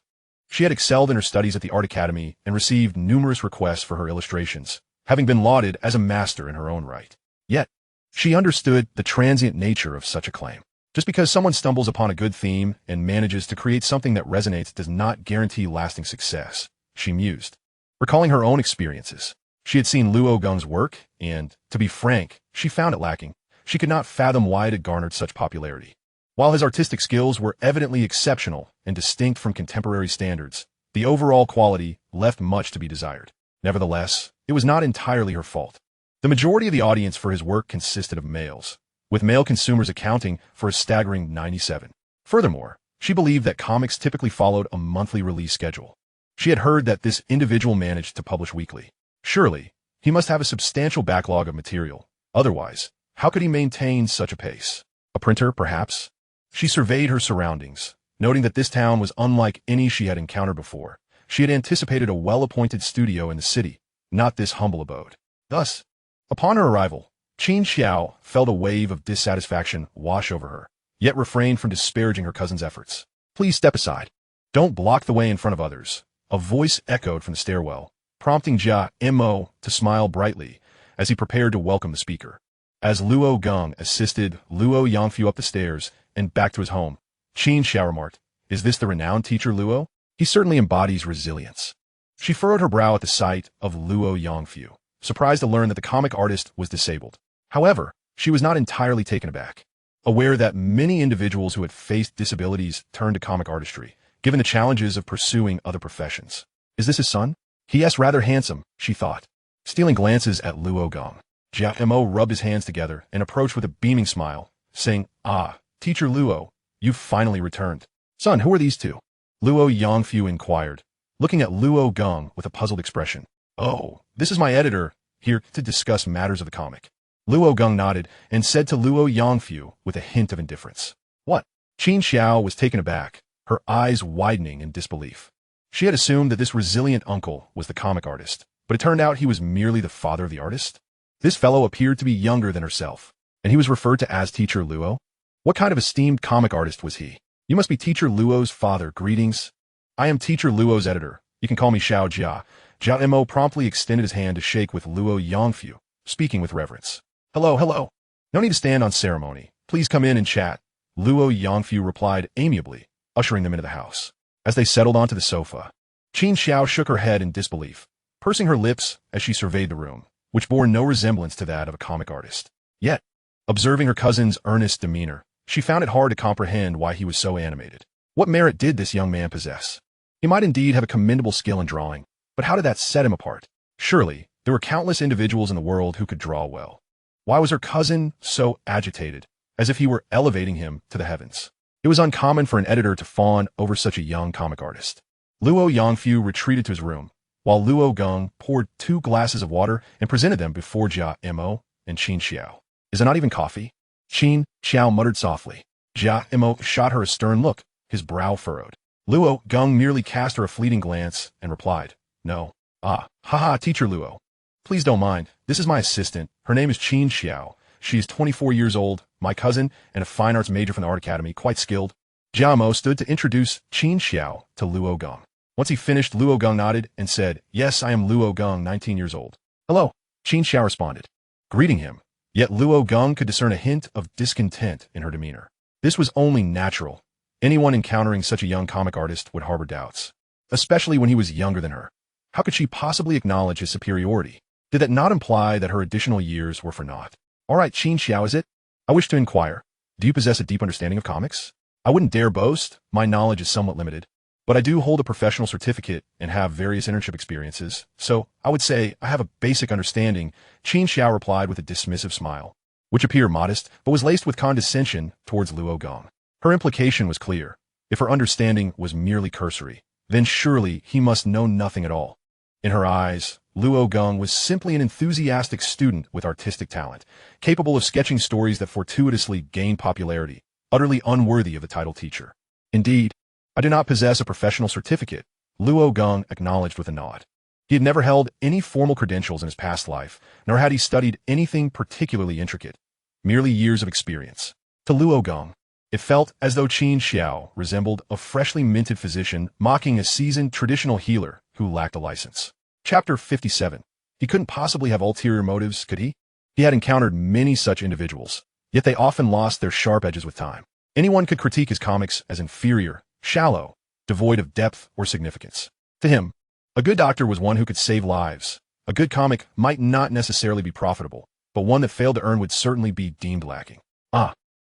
She had excelled in her studies at the art academy and received numerous requests for her illustrations, having been lauded as a master in her own right. Yet, she understood the transient nature of such a claim. Just because someone stumbles upon a good theme and manages to create something that resonates does not guarantee lasting success, she mused. Recalling her own experiences, she had seen Luo Geng's work, and, to be frank, she found it lacking. She could not fathom why it had garnered such popularity. While his artistic skills were evidently exceptional and distinct from contemporary standards, the overall quality left much to be desired. Nevertheless, it was not entirely her fault. The majority of the audience for his work consisted of males, with male consumers accounting for a staggering 97%. Furthermore, she believed that comics typically followed a monthly release schedule. She had heard that this individual managed to publish weekly. Surely, he must have a substantial backlog of material. Otherwise, how could he maintain such a pace? A printer, perhaps? She surveyed her surroundings, noting that this town was unlike any she had encountered before. She had anticipated a well-appointed studio in the city, not this humble abode. Thus, upon her arrival, Qin Xiao felt a wave of dissatisfaction wash over her, yet refrained from disparaging her cousin's efforts. "Please step aside. Don't block the way in front of others," a voice echoed from the stairwell, prompting Jia Mo to smile brightly as he prepared to welcome the speaker. As Luo Geng assisted Luo Yangfu up the stairs and back to his home, Qin Xiao remarked, "Is this the renowned teacher Luo? He certainly embodies resilience." She furrowed her brow at the sight of Luo Yangfu, surprised to learn that the comic artist was disabled. However, she was not entirely taken aback, aware that many individuals who had faced disabilities turned to comic artistry, given the challenges of pursuing other professions. "Is this his son? He is rather handsome," she thought. Stealing glances at Luo Geng, Jia Mo rubbed his hands together and approached with a beaming smile, saying, "Ah, Teacher Luo, you've finally returned. Son, who are these two?" Luo Yangfu inquired, looking at Luo Geng with a puzzled expression. "Oh, this is my editor, here to discuss matters of the comic." Luo Geng nodded and said to Luo Yangfu with a hint of indifference, "What?" Qin Xiao was taken aback, her eyes widening in disbelief. She had assumed that this resilient uncle was the comic artist, but it turned out he was merely the father of the artist. This fellow appeared to be younger than herself, and he was referred to as Teacher Luo. What kind of esteemed comic artist was he? "You must be Teacher Luo's father. Greetings. I am Teacher Luo's editor. You can call me Xiao Jia," Jia Mo promptly extended his hand to shake with Luo Yongfu, speaking with reverence. Hello, hello. No need to stand on ceremony. Please come in and chat. Luo Yongfu replied amiably, ushering them into the house. As they settled onto the sofa, Qin Xiao shook her head in disbelief, pursing her lips as she surveyed the room, which bore no resemblance to that of a comic artist. Yet, observing her cousin's earnest demeanor, she found it hard to comprehend why he was so animated. What merit did this young man possess? He might indeed have a commendable skill in drawing, but how did that set him apart? Surely, there were countless individuals in the world who could draw well. Why was her cousin so agitated, as if he were elevating him to the heavens? It was uncommon for an editor to fawn over such a young comic artist. Luo Yongfu retreated to his room, while Luo Geng poured 2 glasses of water and presented them before Jia Mo and Qin Xiao. Is it not even coffee? Qin Xiao muttered softly. Jia Mo shot her a stern look, his brow furrowed. Luo Geng merely cast her a fleeting glance and replied, No. Haha, Teacher Luo. Please don't mind. This is my assistant. Her name is Qin Xiao. She is 24 years old, my cousin, and a fine arts major from the Art Academy, quite skilled. Jia Mo stood to introduce Qin Xiao to Luo Geng. Once he finished, Luo Geng nodded and said, Yes, I am Luo Geng, 19 years old. Hello, Qin Xiao responded, greeting him. Yet Luo Geng could discern a hint of discontent in her demeanor. This was only natural. Anyone encountering such a young comic artist would harbor doubts, especially when he was younger than her. How could she possibly acknowledge his superiority? Did that not imply that her additional years were for naught? All right, Qin Xiao, is it? I wish to inquire. Do you possess a deep understanding of comics? I wouldn't dare boast. My knowledge is somewhat limited. But I do hold a professional certificate and have various internship experiences, so I would say I have a basic understanding, Qin Xiao replied with a dismissive smile, which appeared modest, but was laced with condescension towards Luo Geng. Her implication was clear. If her understanding was merely cursory, then surely he must know nothing at all. In her eyes, Luo Geng was simply an enthusiastic student with artistic talent, capable of sketching stories that fortuitously gained popularity, utterly unworthy of the title teacher. Indeed, I do not possess a professional certificate, Luo Geng acknowledged with a nod. He had never held any formal credentials in his past life, nor had he studied anything particularly intricate, merely years of experience. To Luo Geng, it felt as though Qin Xiao resembled a freshly minted physician mocking a seasoned traditional healer who lacked a license. Chapter 57. He couldn't possibly have ulterior motives, could he? He had encountered many such individuals, yet they often lost their sharp edges with time. Anyone could critique his comics as inferior, shallow, devoid of depth or significance. To him, a good doctor was one who could save lives. A good comic might not necessarily be profitable, but one that failed to earn would certainly be deemed lacking.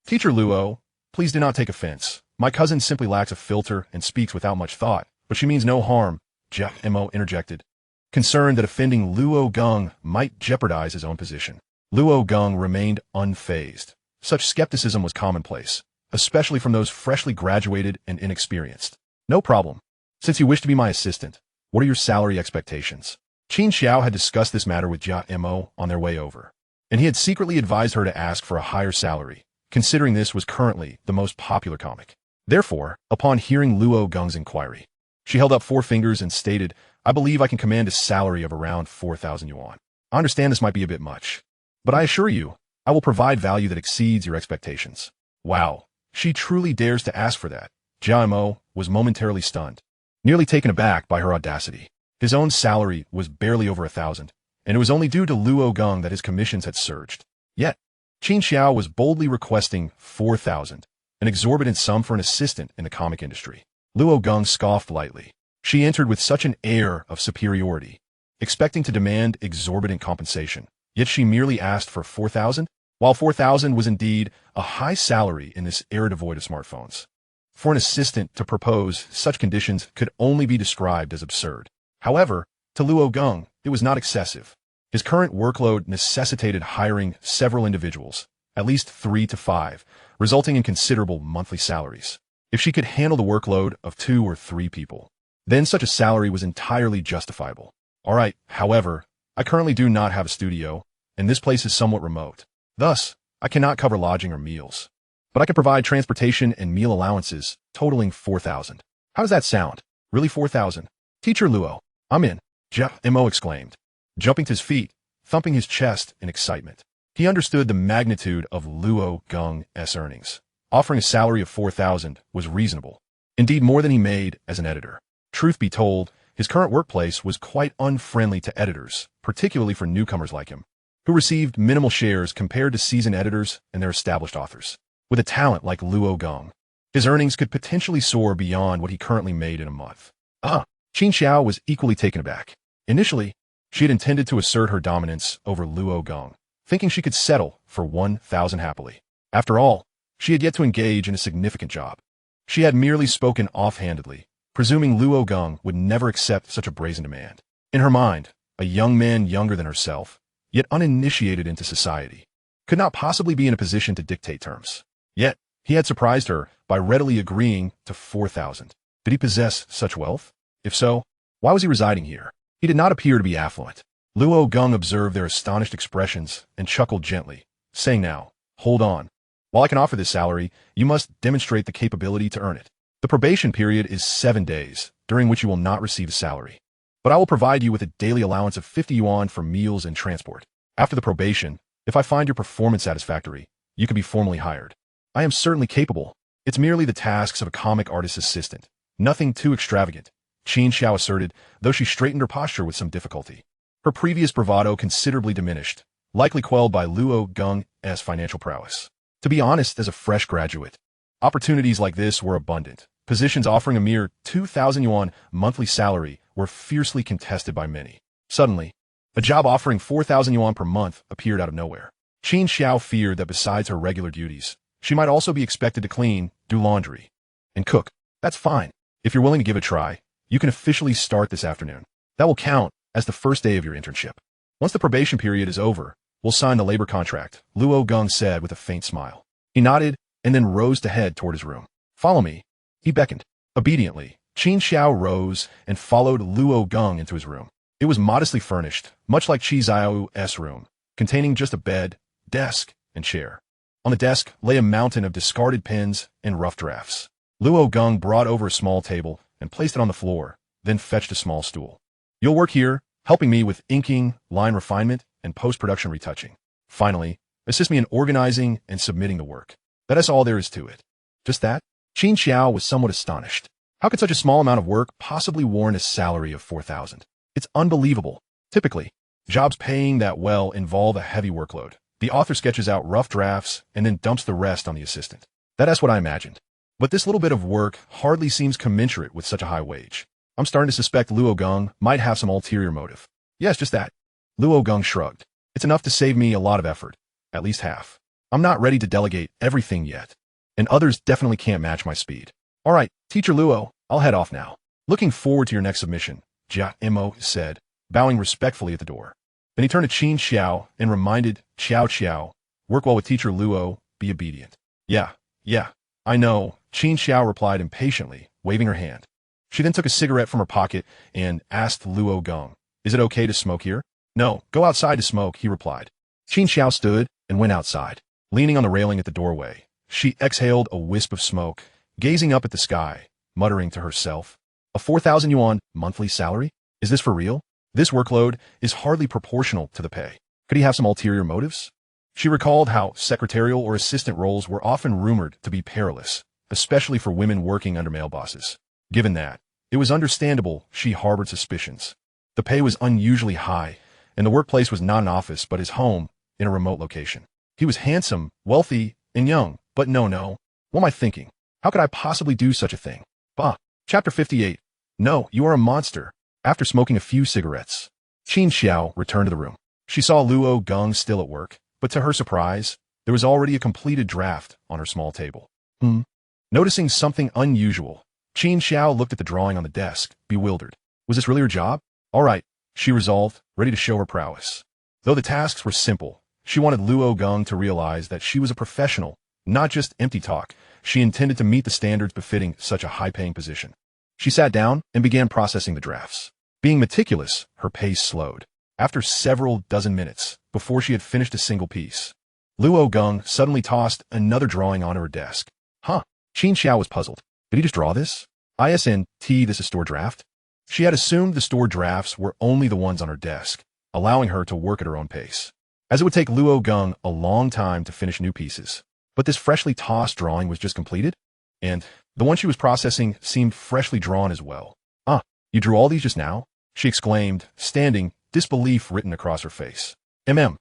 Teacher Luo, please do not take offense. My cousin simply lacks a filter and speaks without much thought, but she means no harm, Jia Mo interjected, concerned that offending Luo Geng might jeopardize his own position. Luo Geng remained unfazed. Such skepticism was commonplace, especially from those freshly graduated and inexperienced. No problem. Since you wish to be my assistant, what are your salary expectations? Qin Xiao had discussed this matter with Jia Mo on their way over, and he had secretly advised her to ask for a higher salary, considering this was currently the most popular comic. Therefore, upon hearing Luo Geng's inquiry, she held up 4 fingers and stated, I believe I can command a salary of around 4,000 yuan. I understand this might be a bit much, but I assure you, I will provide value that exceeds your expectations. Wow, she truly dares to ask for that. Jia Mo was momentarily stunned, nearly taken aback by her audacity. His own salary was barely over 1,000, and it was only due to Luo Geng that his commissions had surged. Yet, Qin Xiao was boldly requesting 4,000, an exorbitant sum for an assistant in the comic industry. Luo Geng scoffed lightly. She entered with such an air of superiority, expecting to demand exorbitant compensation, yet she merely asked for 4,000, while 4,000 was indeed a high salary in this era devoid of smartphones. For an assistant to propose such conditions could only be described as absurd. However, to Luo Geng, it was not excessive. His current workload necessitated hiring several individuals, at least 3 to 5, resulting in considerable monthly salaries. If she could handle the workload of 2 or 3 people, then such a salary was entirely justifiable. All right, however, I currently do not have a studio, and this place is somewhat remote. Thus, I cannot cover lodging or meals. But I can provide transportation and meal allowances, totaling 4,000. How does that sound? Really 4,000? Teacher Luo, I'm in, Jia Mo exclaimed, jumping to his feet, thumping his chest in excitement. He understood the magnitude of Luo Geng's earnings. Offering a salary of 4,000 was reasonable, indeed more than he made as an editor. Truth be told, His current workplace was quite unfriendly to editors, particularly for newcomers like him, who received minimal shares compared to seasoned editors and their established authors. With a talent like Luo Geng, his earnings could potentially soar beyond what he currently made in a month. Qin Xiao was equally taken aback. Initially, she had intended to assert her dominance over Luo Geng, thinking she could settle for 1,000 happily. After all, she had yet to engage in a significant job. She had merely spoken offhandedly, presuming Luo Geng would never accept such a brazen demand. In her mind, a young man younger than herself, yet uninitiated into society, could not possibly be in a position to dictate terms. Yet, he had surprised her by readily agreeing to 4,000. Did he possess such wealth? If so, why was he residing here? He did not appear to be affluent. Luo Geng observed their astonished expressions and chuckled gently, saying now, "Hold on. While I can offer this salary, you must demonstrate the capability to earn it. The probation period is 7 days, during which you will not receive a salary. But I will provide you with a daily allowance of 50 yuan for meals and transport. After the probation, if I find your performance satisfactory, you can be formally hired. I am certainly capable. It's merely the tasks of a comic artist's assistant. Nothing too extravagant," Qin Xiao asserted, though she straightened her posture with some difficulty. Her previous bravado considerably diminished, likely quelled by Luo Geng's financial prowess. To be honest, as a fresh graduate, opportunities like this were abundant. Positions offering a mere 2,000 yuan monthly salary were fiercely contested by many. Suddenly, a job offering 4,000 yuan per month appeared out of nowhere. Qin Xiao feared that besides her regular duties, she might also be expected to clean, do laundry, and cook. That's fine. If you're willing to give it a try, you can officially start this afternoon. That will count as the first day of your internship. Once the probation period is over, we'll sign the labor contract, Luo Geng said with a faint smile. He nodded and then rose to head toward his room. Follow me, he beckoned. Obediently, Qin Xiao rose and followed Luo Geng into his room. It was modestly furnished, much like Qi Qianru's room, containing just a bed, desk, and chair. On the desk lay a mountain of discarded pens and rough drafts. Luo Geng brought over a small table and placed it on the floor, then fetched a small stool. "You'll work here, helping me with inking, line refinement, and post-production retouching. Finally, assist me in organizing and submitting the work. That is all there is to it." Just that? Qin Xiao was somewhat astonished. How could such a small amount of work possibly warrant a salary of 4,000? It's unbelievable. Typically, jobs paying that well involve a heavy workload. The author sketches out rough drafts and then dumps the rest on the assistant. That's what I imagined. But this little bit of work hardly seems commensurate with such a high wage. I'm starting to suspect Luo Geng might have some ulterior motive. Yes, just that. Luo Geng shrugged. It's enough to save me a lot of effort. At least half. I'm not ready to delegate everything yet. And others definitely can't match my speed. All right, Teacher Luo, I'll head off now. Looking forward to your next submission, Jia Imo said, bowing respectfully at the door. Then he turned to Qin Xiao and reminded Xiao, work well with Teacher Luo, be obedient. Yeah, I know, Qin Xiao replied impatiently, waving her hand. She then took a cigarette from her pocket and asked Luo Geng, "Is it okay to smoke here?" "No, go outside to smoke," he replied. Qin Xiao stood and went outside. Leaning on the railing at the doorway, she exhaled a wisp of smoke, gazing up at the sky, muttering to herself, "A 4,000 yuan monthly salary? Is this for real? This workload is hardly proportional to the pay. Could he have some ulterior motives?" She recalled how secretarial or assistant roles were often rumored to be perilous, especially for women working under male bosses. Given that, it was understandable she harbored suspicions. The pay was unusually high, and the workplace was not an office but his home in a remote location. He was handsome, wealthy, and young, but no. What am I thinking? How could I possibly do such a thing? Bah. Chapter 58. No, you are a monster. After smoking a few cigarettes, Qin Xiao returned to the room. She saw Luo Geng still at work, but to her surprise, there was already a completed draft on her small table. Noticing something unusual, Qin Xiao looked at the drawing on the desk, bewildered. Was this really her job? All right, she resolved, ready to show her prowess. Though the tasks were simple, she wanted Luo Geng to realize that she was a professional, not just empty talk. She intended to meet the standards befitting such a high-paying position. She sat down and began processing the drafts. Being meticulous, her pace slowed. After several dozen minutes, before she had finished a single piece, Luo Geng suddenly tossed another drawing onto her desk. Qin Xiao was puzzled. Did he just draw this? Isn't this a store draft? She had assumed the store drafts were only the ones on her desk, allowing her to work at her own pace, as it would take Luo Geng a long time to finish new pieces. But this freshly tossed drawing was just completed, and the one she was processing seemed freshly drawn as well. You drew all these just now? She exclaimed, standing, disbelief written across her face. Luo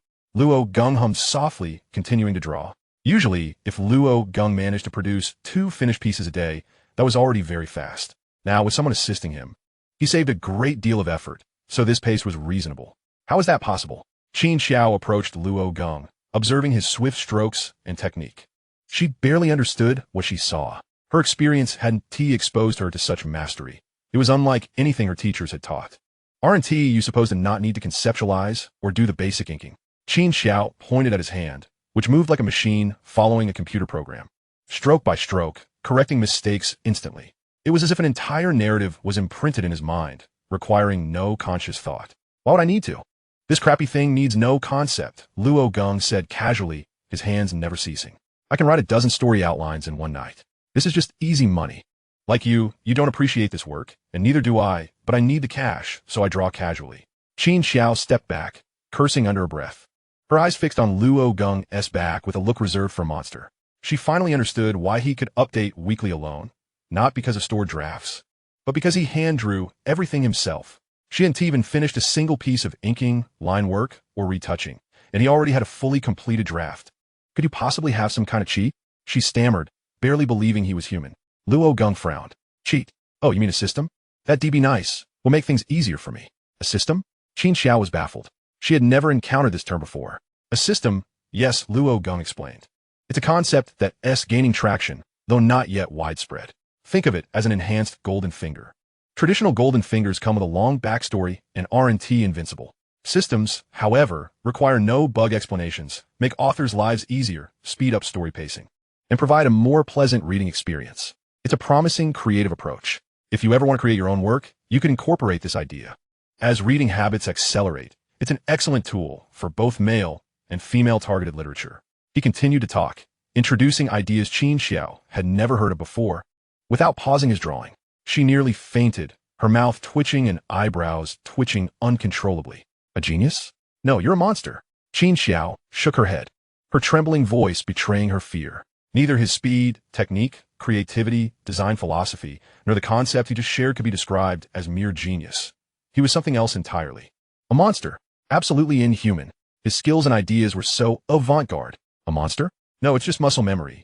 Geng hummed softly, continuing to draw. Usually, if Luo Geng managed to produce 2 finished pieces a day, that was already very fast. Now, with someone assisting him, he saved a great deal of effort, so this pace was reasonable. How is that possible? Qin Xiao approached Luo Geng, observing his swift strokes and technique. She barely understood what she saw. Her experience hadn't exposed her to such mastery. It was unlike anything her teachers had taught. Aren't you supposed to not need to conceptualize or do the basic inking? Qin Xiao pointed at his hand, which moved like a machine following a computer program. Stroke by stroke, correcting mistakes instantly. It was as if an entire narrative was imprinted in his mind, requiring no conscious thought. Why would I need to? This crappy thing needs no concept, Luo Geng said casually, his hands never ceasing. I can write a dozen story outlines in one night. This is just easy money. Like you don't appreciate this work, and neither do I, but I need the cash, so I draw casually. Qin Xiao stepped back, cursing under her breath. Her eyes fixed on Luo Geng's back with a look reserved for a monster. She finally understood why he could update weekly alone, not because of stored drafts, but because he hand-drew everything himself. She hadn't even finished a single piece of inking, line work, or retouching, and he already had a fully completed draft. Could you possibly have some kind of cheat? She stammered, barely believing he was human. Luo Geng frowned. Cheat? Oh, you mean a system? That'd be nice. Will make things easier for me. A system? Qin Xiao was baffled. She had never encountered this term before. A system? Yes, Luo Geng explained. It's a concept that's gaining traction, though not yet widespread. Think of it as an enhanced golden finger. Traditional golden fingers come with a long backstory and aren't invincible. Systems, however, require no bug explanations, make authors' lives easier, speed up story pacing, and provide a more pleasant reading experience. It's a promising, creative approach. If you ever want to create your own work, you can incorporate this idea. As reading habits accelerate, it's an excellent tool for both male and female-targeted literature. He continued to talk, introducing ideas Qin Xiao had never heard of before. Without pausing his drawing, she nearly fainted, her mouth twitching and eyebrows twitching uncontrollably. A genius? No, you're a monster. Qin Xiao shook her head, her trembling voice betraying her fear. Neither his speed, technique, creativity, design philosophy, nor the concept he just shared could be described as mere genius. He was something else entirely. A monster. Absolutely inhuman. His skills and ideas were so avant-garde. A monster? No, it's just muscle memory.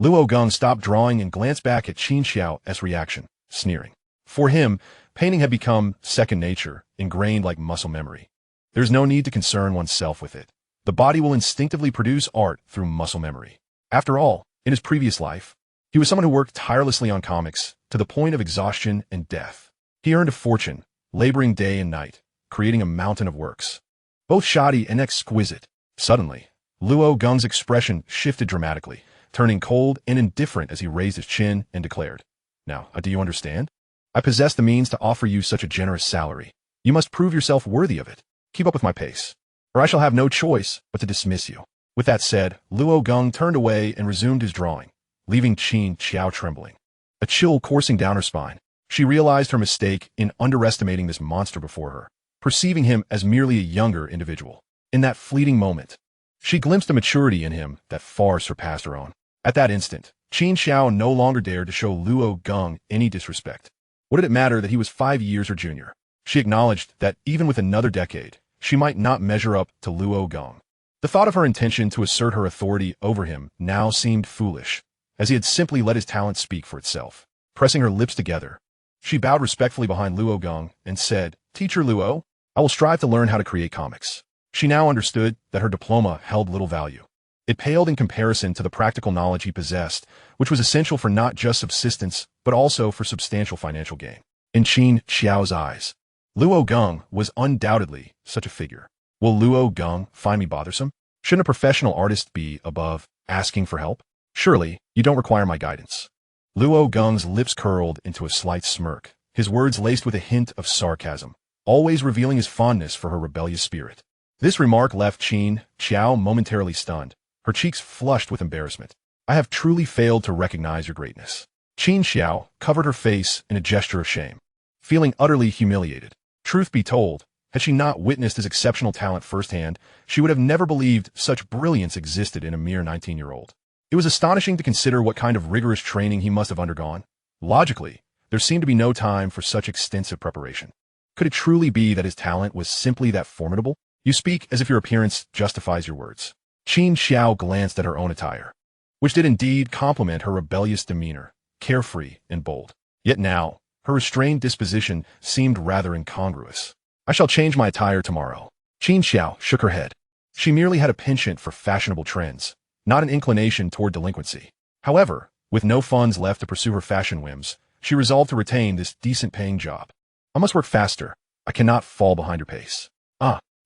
Luo Geng stopped drawing and glanced back at Qin Xiao's reaction, sneering. For him, painting had become second nature, ingrained like muscle memory. There's no need to concern oneself with it. The body will instinctively produce art through muscle memory. After all, in his previous life, he was someone who worked tirelessly on comics to the point of exhaustion and death. He earned a fortune, laboring day and night, creating a mountain of works, both shoddy and exquisite. Suddenly, Luo Geng's expression shifted dramatically, turning cold and indifferent as he raised his chin and declared, Now, do you understand? I possess the means to offer you such a generous salary. You must prove yourself worthy of it. Keep up with my pace, or I shall have no choice but to dismiss you. With that said, Luo Geng turned away and resumed his drawing, leaving Qin Xiao trembling. A chill coursing down her spine. She realized her mistake in underestimating this monster before her, perceiving him as merely a younger individual. In that fleeting moment, she glimpsed a maturity in him that far surpassed her own. At that instant, Qin Xiao no longer dared to show Luo Geng any disrespect. What did it matter that he was 5 years her junior? She acknowledged that even with another decade, she might not measure up to Luo Geng. The thought of her intention to assert her authority over him now seemed foolish, as he had simply let his talent speak for itself. Pressing her lips together, she bowed respectfully behind Luo Geng and said, Teacher Luo, I will strive to learn how to create comics. She now understood that her diploma held little value. It paled in comparison to the practical knowledge he possessed, which was essential for not just subsistence, but also for substantial financial gain. In Qin Xiao's eyes, Luo Geng was undoubtedly such a figure. Will Luo Geng find me bothersome? Shouldn't a professional artist be above asking for help? Surely, you don't require my guidance. Luo Geng's lips curled into a slight smirk, his words laced with a hint of sarcasm, always revealing his fondness for her rebellious spirit. This remark left Qin Xiao momentarily stunned, her cheeks flushed with embarrassment. I have truly failed to recognize your greatness. Qin Xiao covered her face in a gesture of shame, feeling utterly humiliated. Truth be told, had she not witnessed his exceptional talent firsthand, she would have never believed such brilliance existed in a mere 19-year-old. It was astonishing to consider what kind of rigorous training he must have undergone. Logically, There seemed to be no time for such extensive preparation. Could it truly be that his talent was simply that formidable? You speak as if your appearance justifies your words. Qin Xiao glanced at her own attire, which did indeed complement her rebellious demeanor, carefree and bold. Yet now, her restrained disposition seemed rather incongruous. I shall change my attire tomorrow. Qin Xiao shook her head. She merely had a penchant for fashionable trends, not an inclination toward delinquency. However, with no funds left to pursue her fashion whims, she resolved to retain this decent-paying job. I must work faster. I cannot fall behind her pace.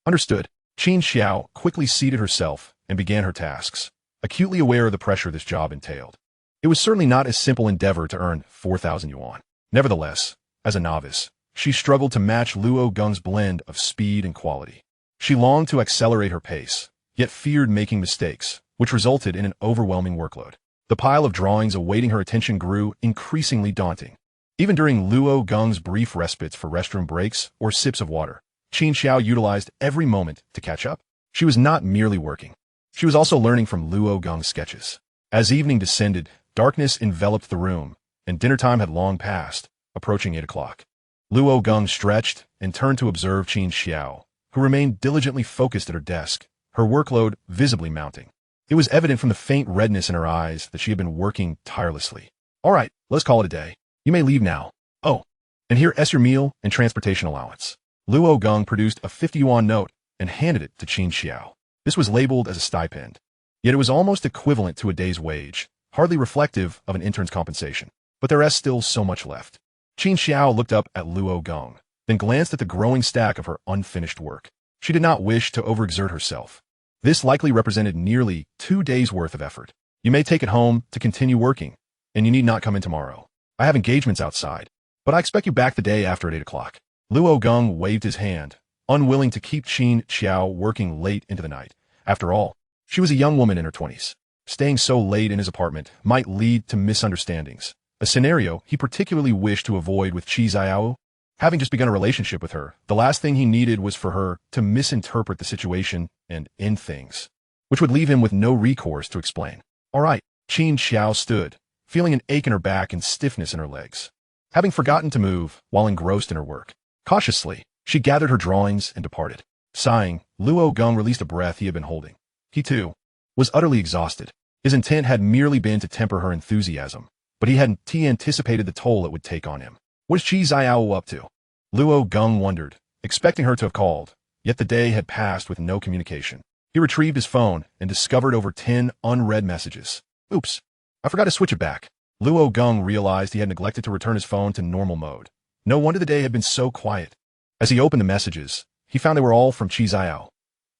Understood. Qin Xiao quickly seated herself and began her tasks, acutely aware of the pressure this job entailed. It was certainly not a simple endeavor to earn 4,000 yuan. Nevertheless, as a novice, she struggled to match Luo Geng's blend of speed and quality. She longed to accelerate her pace, yet feared making mistakes, which resulted in an overwhelming workload. The pile of drawings awaiting her attention grew increasingly daunting. Even during Luo Geng's brief respites for restroom breaks or sips of water, Qin Xiao utilized every moment to catch up. She was not merely working. She was also learning from Luo Geng's sketches. As evening descended, darkness enveloped the room, and dinner time had long passed, approaching 8 o'clock. Luo Geng stretched and turned to observe Qin Xiao, who remained diligently focused at her desk, her workload visibly mounting. It was evident from the faint redness in her eyes that she had been working tirelessly. All right, let's call it a day. You may leave now. Oh, and here's your meal and transportation allowance. Luo Geng produced a 50 yuan note and handed it to Qin Xiao. This was labeled as a stipend, yet it was almost equivalent to a day's wage, hardly reflective of an intern's compensation. But there is still so much left. Qin Xiao looked up at Luo Geng, then glanced at the growing stack of her unfinished work. She did not wish to overexert herself. This likely represented nearly 2 days' worth of effort. You may take it home to continue working, and you need not come in tomorrow. I have engagements outside, but I expect you back the day after at 8 o'clock. Luo Geng waved his hand, unwilling to keep Qin Xiao working late into the night. After all, she was a young woman in her 20s. Staying so late in his apartment might lead to misunderstandings, a scenario he particularly wished to avoid with Qi Qianru. Having just begun a relationship with her, the last thing he needed was for her to misinterpret the situation and end things, which would leave him with no recourse to explain. All right, Qin Xiao stood, feeling an ache in her back and stiffness in her legs, having forgotten to move while engrossed in her work. Cautiously, she gathered her drawings and departed. Sighing, Luo Geng released a breath he had been holding. He, too, was utterly exhausted. His intent had merely been to temper her enthusiasm, but he hadn't anticipated the toll it would take on him. What is Qi Qianru up to? Luo Geng wondered, expecting her to have called, yet the day had passed with no communication. He retrieved his phone and discovered over 10 unread messages. Oops, I forgot to switch it back. Luo Geng realized he had neglected to return his phone to normal mode. No wonder the day had been so quiet. As he opened the messages, he found they were all from Qi Qianru.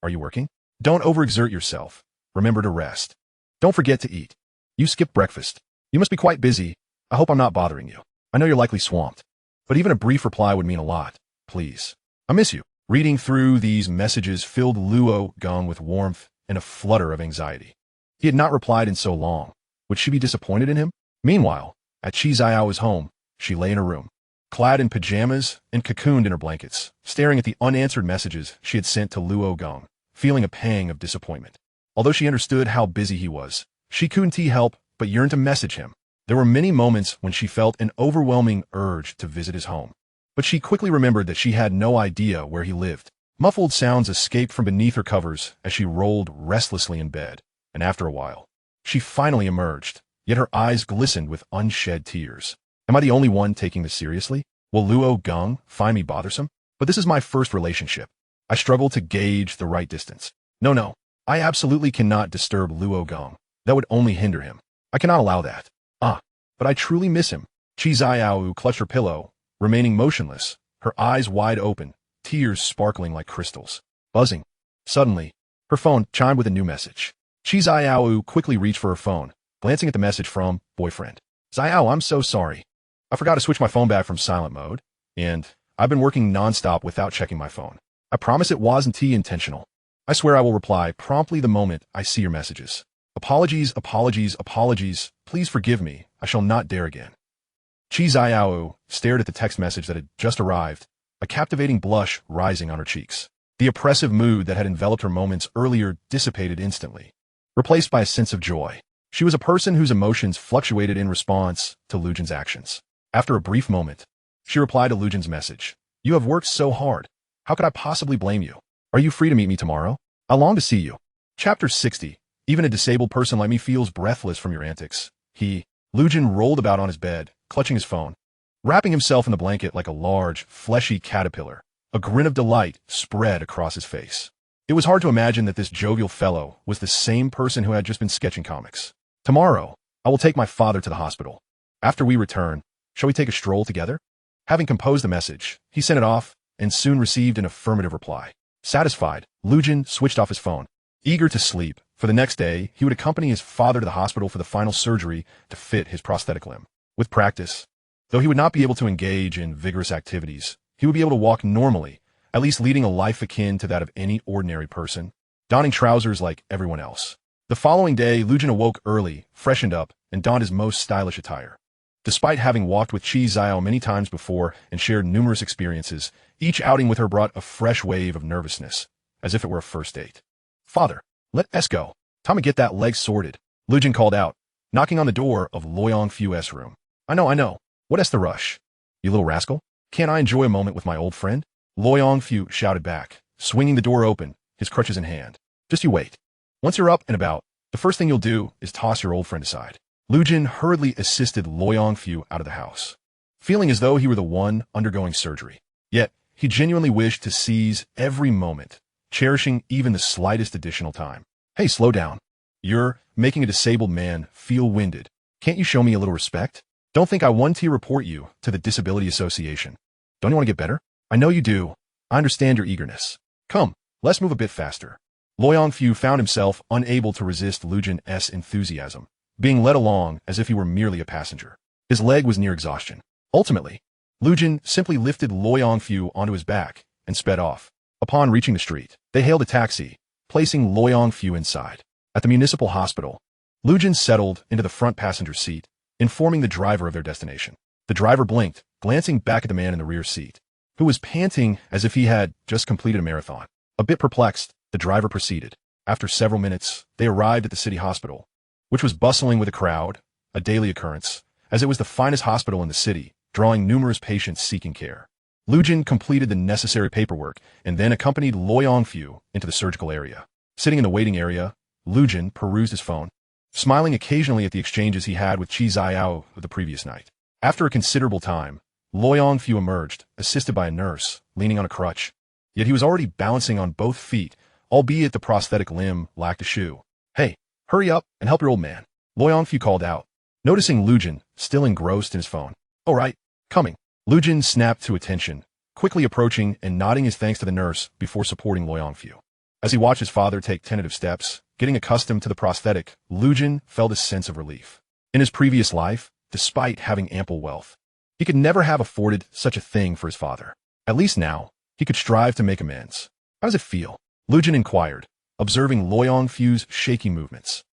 Are you working? Don't overexert yourself. Remember to rest. Don't forget to eat. You skipped breakfast. You must be quite busy. I hope I'm not bothering you. I know you're likely swamped, but even a brief reply would mean a lot. Please. I miss you. Reading through these messages filled Luo Geng with warmth and a flutter of anxiety. He had not replied in so long. Would she be disappointed in him? Meanwhile, at Qi Qianru's home, she lay in her room, clad in pajamas and cocooned in her blankets, staring at the unanswered messages she had sent to Luo Geng, feeling a pang of disappointment. Although she understood how busy he was, she couldn't help but yearn to message him. There were many moments when she felt an overwhelming urge to visit his home, but she quickly remembered that she had no idea where he lived. Muffled sounds escaped from beneath her covers as she rolled restlessly in bed, and after a while, she finally emerged, yet her eyes glistened with unshed tears. Am I the only one taking this seriously? Will Luo Geng find me bothersome? But this is my first relationship. I struggle to gauge the right distance. No, I absolutely cannot disturb Luo Geng. That would only hinder him. I cannot allow that. But I truly miss him. Qi Qianru clutched her pillow, remaining motionless, her eyes wide open, tears sparkling like crystals. Buzzing. Suddenly, her phone chimed with a new message. Qi Qianru quickly reached for her phone, glancing at the message from boyfriend. Xiao, I'm so sorry. I forgot to switch my phone back from silent mode, and I've been working nonstop without checking my phone. I promise it wasn't intentional. I swear I will reply promptly the moment I see your messages. Apologies. Please forgive me. I shall not dare again. Qi Qianru stared at the text message that had just arrived, a captivating blush rising on her cheeks. The oppressive mood that had enveloped her moments earlier dissipated instantly, replaced by a sense of joy. She was a person whose emotions fluctuated in response to Luo Geng's actions. After a brief moment, she replied to Luo Geng's message. You have worked so hard. How could I possibly blame you? Are you free to meet me tomorrow? I long to see you. Chapter 60. Even a disabled person like me feels breathless from your antics. Luo Geng rolled about on his bed, clutching his phone, wrapping himself in the blanket like a large, fleshy caterpillar. A grin of delight spread across his face. It was hard to imagine that this jovial fellow was the same person who had just been sketching comics. Tomorrow, I will take my father to the hospital. After we return, shall we take a stroll together? Having composed the message, he sent it off and soon received an affirmative reply. Satisfied, Luo Geng switched off his phone. Eager to sleep, for the next day, he would accompany his father to the hospital for the final surgery to fit his prosthetic limb. With practice, though he would not be able to engage in vigorous activities, he would be able to walk normally, at least leading a life akin to that of any ordinary person, donning trousers like everyone else. The following day, Luo Geng awoke early, freshened up, and donned his most stylish attire. Despite having walked with Qi Qianru many times before and shared numerous experiences, each outing with her brought a fresh wave of nervousness, as if it were a first date. Father, let us go. Time to get that leg sorted, Luo Geng called out, knocking on the door of Luo Geng's room. I know. What is the rush? You little rascal. Can't I enjoy a moment with my old friend? Luo Geng shouted back, swinging the door open, his crutches in hand. Just you wait. Once you're up and about, the first thing you'll do is toss your old friend aside. Luo Geng hurriedly assisted Luo Geng out of the house, feeling as though he were the one undergoing surgery. Yet, he genuinely wished to seize every moment, cherishing even the slightest additional time. Hey, slow down. You're making a disabled man feel winded. Can't you show me a little respect? Don't think I want to report you to the Disability Association. Don't you want to get better? I know you do. I understand your eagerness. Come, let's move a bit faster. Luo Geng found himself unable to resist Luo Geng's enthusiasm, being led along as if he were merely a passenger. His leg was near exhaustion. Ultimately, Luo Geng simply lifted Luo Geng onto his back and sped off. Upon reaching the street, they hailed a taxi, placing Luo Geng inside. At the municipal hospital, Luo Geng settled into the front passenger seat, informing the driver of their destination. The driver blinked, glancing back at the man in the rear seat, who was panting as if he had just completed a marathon. A bit perplexed, the driver proceeded. After several minutes, they arrived at the city hospital, which was bustling with a crowd, a daily occurrence, as it was the finest hospital in the city, drawing numerous patients seeking care. Luo Geng completed the necessary paperwork and then accompanied Luo Geng into the surgical area. Sitting in the waiting area, Luo Geng perused his phone, smiling occasionally at the exchanges he had with Qi Qianru the previous night. After a considerable time, Luo Geng emerged, assisted by a nurse, leaning on a crutch. Yet he was already balancing on both feet, albeit the prosthetic limb lacked a shoe. Hey, hurry up and help your old man, Luo Geng called out, noticing Luo Geng still engrossed in his phone. All right, coming. Luo Geng snapped to attention, quickly approaching and nodding his thanks to the nurse before supporting Luo Geng. As he watched his father take tentative steps, getting accustomed to the prosthetic, Luo Geng felt a sense of relief. In his previous life, despite having ample wealth, he could never have afforded such a thing for his father. At least now, he could strive to make amends. How does it feel? Luo Geng inquired, observing Luo Geng's shaky movements.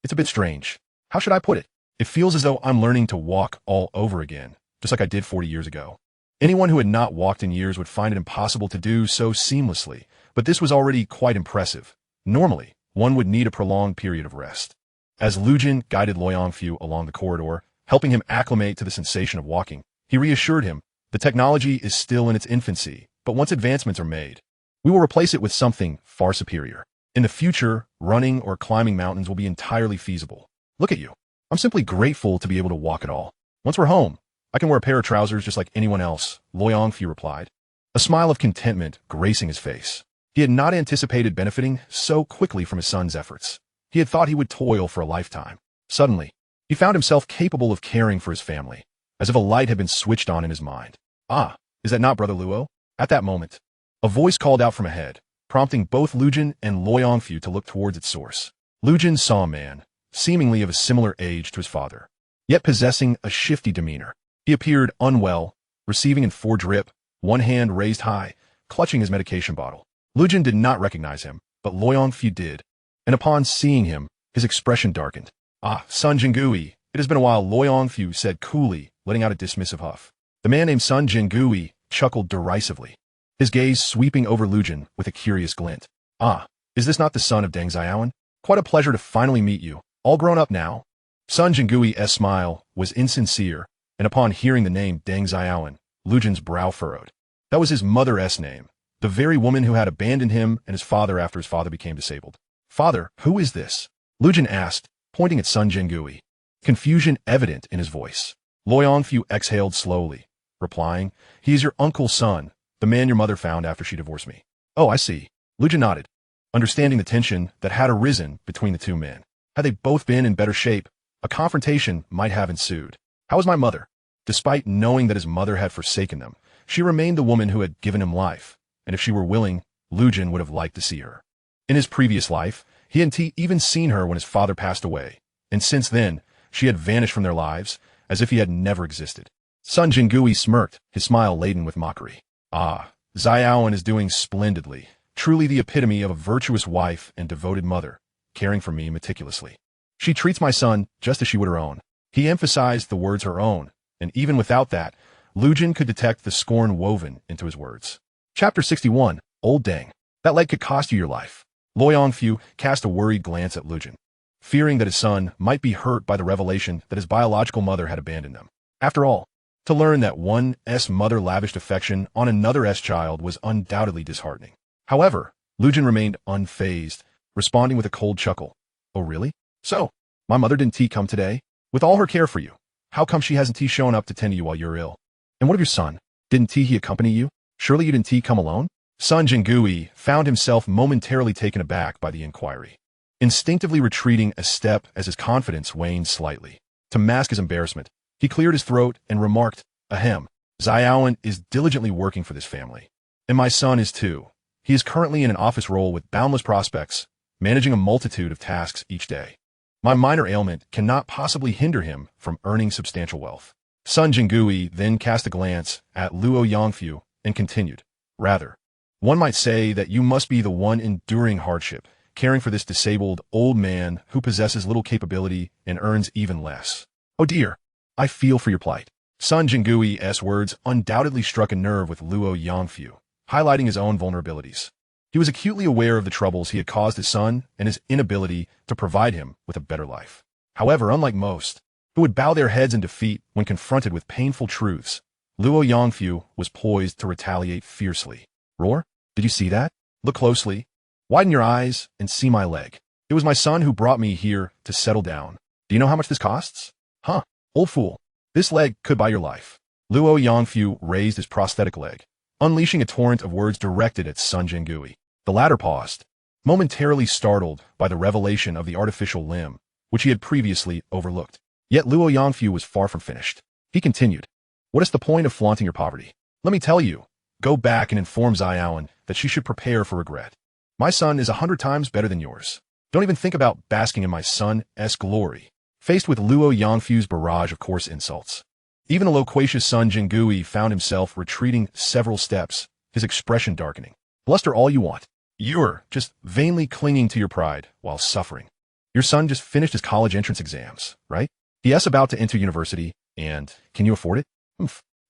It's a bit strange. How should I put it? It feels as though I'm learning to walk all over again, just like I did 40 years ago. Anyone who had not walked in years would find it impossible to do so seamlessly, but this was already quite impressive. Normally, one would need a prolonged period of rest. As Luo Geng guided Luo Geng along the corridor, helping him acclimate to the sensation of walking, he reassured him, the technology is still in its infancy, but once advancements are made, we will replace it with something far superior. In the future, running or climbing mountains will be entirely feasible. Look at you. I'm simply grateful to be able to walk at all. Once we're home, I can wear a pair of trousers just like anyone else, Luo Geng replied, a smile of contentment gracing his face. He had not anticipated benefiting so quickly from his son's efforts. He had thought he would toil for a lifetime. Suddenly, he found himself capable of caring for his family, as if a light had been switched on in his mind. Ah, is that not Brother Luo? At that moment, a voice called out from ahead, prompting both Luo Geng and Luo Geng to look towards its source. Luo Geng saw a man, seemingly of a similar age to his father, yet possessing a shifty demeanor. He appeared unwell, receiving in full drip, one hand raised high, clutching his medication bottle. Luo Geng did not recognize him, but Luo Geng did, and upon seeing him, his expression darkened. Ah, Sun Jingui, it has been a while, Luo Geng said coolly, letting out a dismissive huff. The man named Sun Jingui chuckled derisively, his gaze sweeping over Luo Geng with a curious glint. Ah, is this not the son of Deng Xiaoan? Quite a pleasure to finally meet you, all grown up now. Sun Jingui's smile was insincere, and upon hearing the name Deng Xiaoan, Luo Geng's brow furrowed. That was his mother's name, the very woman who had abandoned him and his father after his father became disabled. Father, who is this? Luo Geng asked, pointing at Sun Jingui, confusion evident in his voice. Luo Yongfu exhaled slowly, replying, he is your uncle's son, the man your mother found after she divorced me. Oh, I see. Luo Geng nodded, understanding the tension that had arisen between the two men. Had they both been in better shape, a confrontation might have ensued. How was my mother? Despite knowing that his mother had forsaken them, she remained the woman who had given him life, and if she were willing, Luo Geng would have liked to see her. In his previous life, he hadn't even seen her when his father passed away, and since then, she had vanished from their lives, as if he had never existed. Sun Jingui smirked, his smile laden with mockery. Ah, Xiaoan is doing splendidly, truly the epitome of a virtuous wife and devoted mother, caring for me meticulously. She treats my son just as she would her own. He emphasized the words her own, and even without that, Luo Geng could detect the scorn woven into his words. Chapter 61, Old Deng. That leg could cost you your life. Luo Yongfu cast a worried glance at Luo Geng, fearing that his son might be hurt by the revelation that his biological mother had abandoned him. After all, to learn that one's mother lavished affection on another's child was undoubtedly disheartening. However, Luo Geng remained unfazed, responding with a cold chuckle. Oh really? So, my mother didn't come today? With all her care for you, how come she hasn't shown up to tend to you while you're ill? And what of your son? Didn't he accompany you? Surely you didn't come alone? Sun Jingui found himself momentarily taken aback by the inquiry, instinctively retreating a step as his confidence waned slightly. To mask his embarrassment, he cleared his throat and remarked, ahem, Xiaoan is diligently working for this family. And my son is too. He is currently in an office role with boundless prospects, managing a multitude of tasks each day. My minor ailment cannot possibly hinder him from earning substantial wealth. Sun Jingui then cast a glance at Luo Yongfu and continued, rather, one might say that you must be the one enduring hardship, caring for this disabled old man who possesses little capability and earns even less. Oh dear, I feel for your plight. Sun Jingui's words undoubtedly struck a nerve with Luo Yongfu, highlighting his own vulnerabilities. He was acutely aware of the troubles he had caused his son and his inability to provide him with a better life. However, unlike most, who would bow their heads in defeat when confronted with painful truths, Luo Yongfu was poised to retaliate fiercely. Roar? Did you see that? Look closely. Widen your eyes and see my leg. It was my son who brought me here to settle down. Do you know how much this costs? Huh, old fool. This leg could buy your life. Luo Yongfu raised his prosthetic leg, unleashing a torrent of words directed at Sun Jingui. The latter paused, momentarily startled by the revelation of the artificial limb, which he had previously overlooked. Yet Luo Yongfu was far from finished. He continued, what is the point of flaunting your poverty? Let me tell you, go back and inform Xiaoan that she should prepare for regret. My son is 100 times better than yours. Don't even think about basking in my son's glory. Faced with Luo Yongfu's barrage of coarse insults, even the loquacious Sun Jingui found himself retreating several steps, his expression darkening. Bluster all you want. You're just vainly clinging to your pride while suffering. Your son just finished his college entrance exams, right? He is about to enter university, and can you afford it?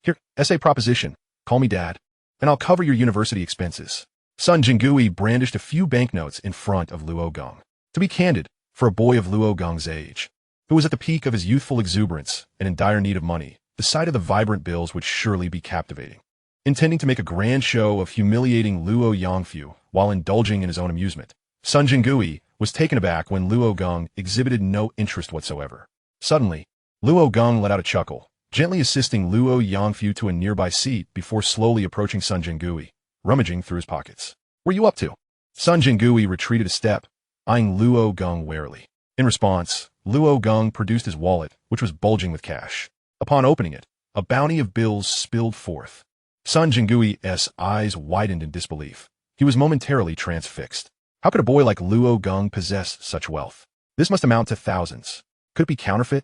Here, essay proposition. Call me dad, and I'll cover your university expenses. Sun Jingui brandished a few banknotes in front of Luo Geng. To be candid, for a boy of Luo Geng's age, who was at the peak of his youthful exuberance and in dire need of money, the sight of the vibrant bills would surely be captivating. Intending to make a grand show of humiliating Luo Yongfu while indulging in his own amusement, Sun Jingui was taken aback when Luo Geng exhibited no interest whatsoever. Suddenly, Luo Geng let out a chuckle, gently assisting Luo Yongfu to a nearby seat before slowly approaching Sun Jingui, rummaging through his pockets. What are you up to? Sun Jingui retreated a step, eyeing Luo Geng warily. In response, Luo Geng produced his wallet, which was bulging with cash. Upon opening it, a bounty of bills spilled forth. Sun Jingui's eyes widened in disbelief. He was momentarily transfixed. How could a boy like Luo Geng possess such wealth? This must amount to thousands. Could it be counterfeit?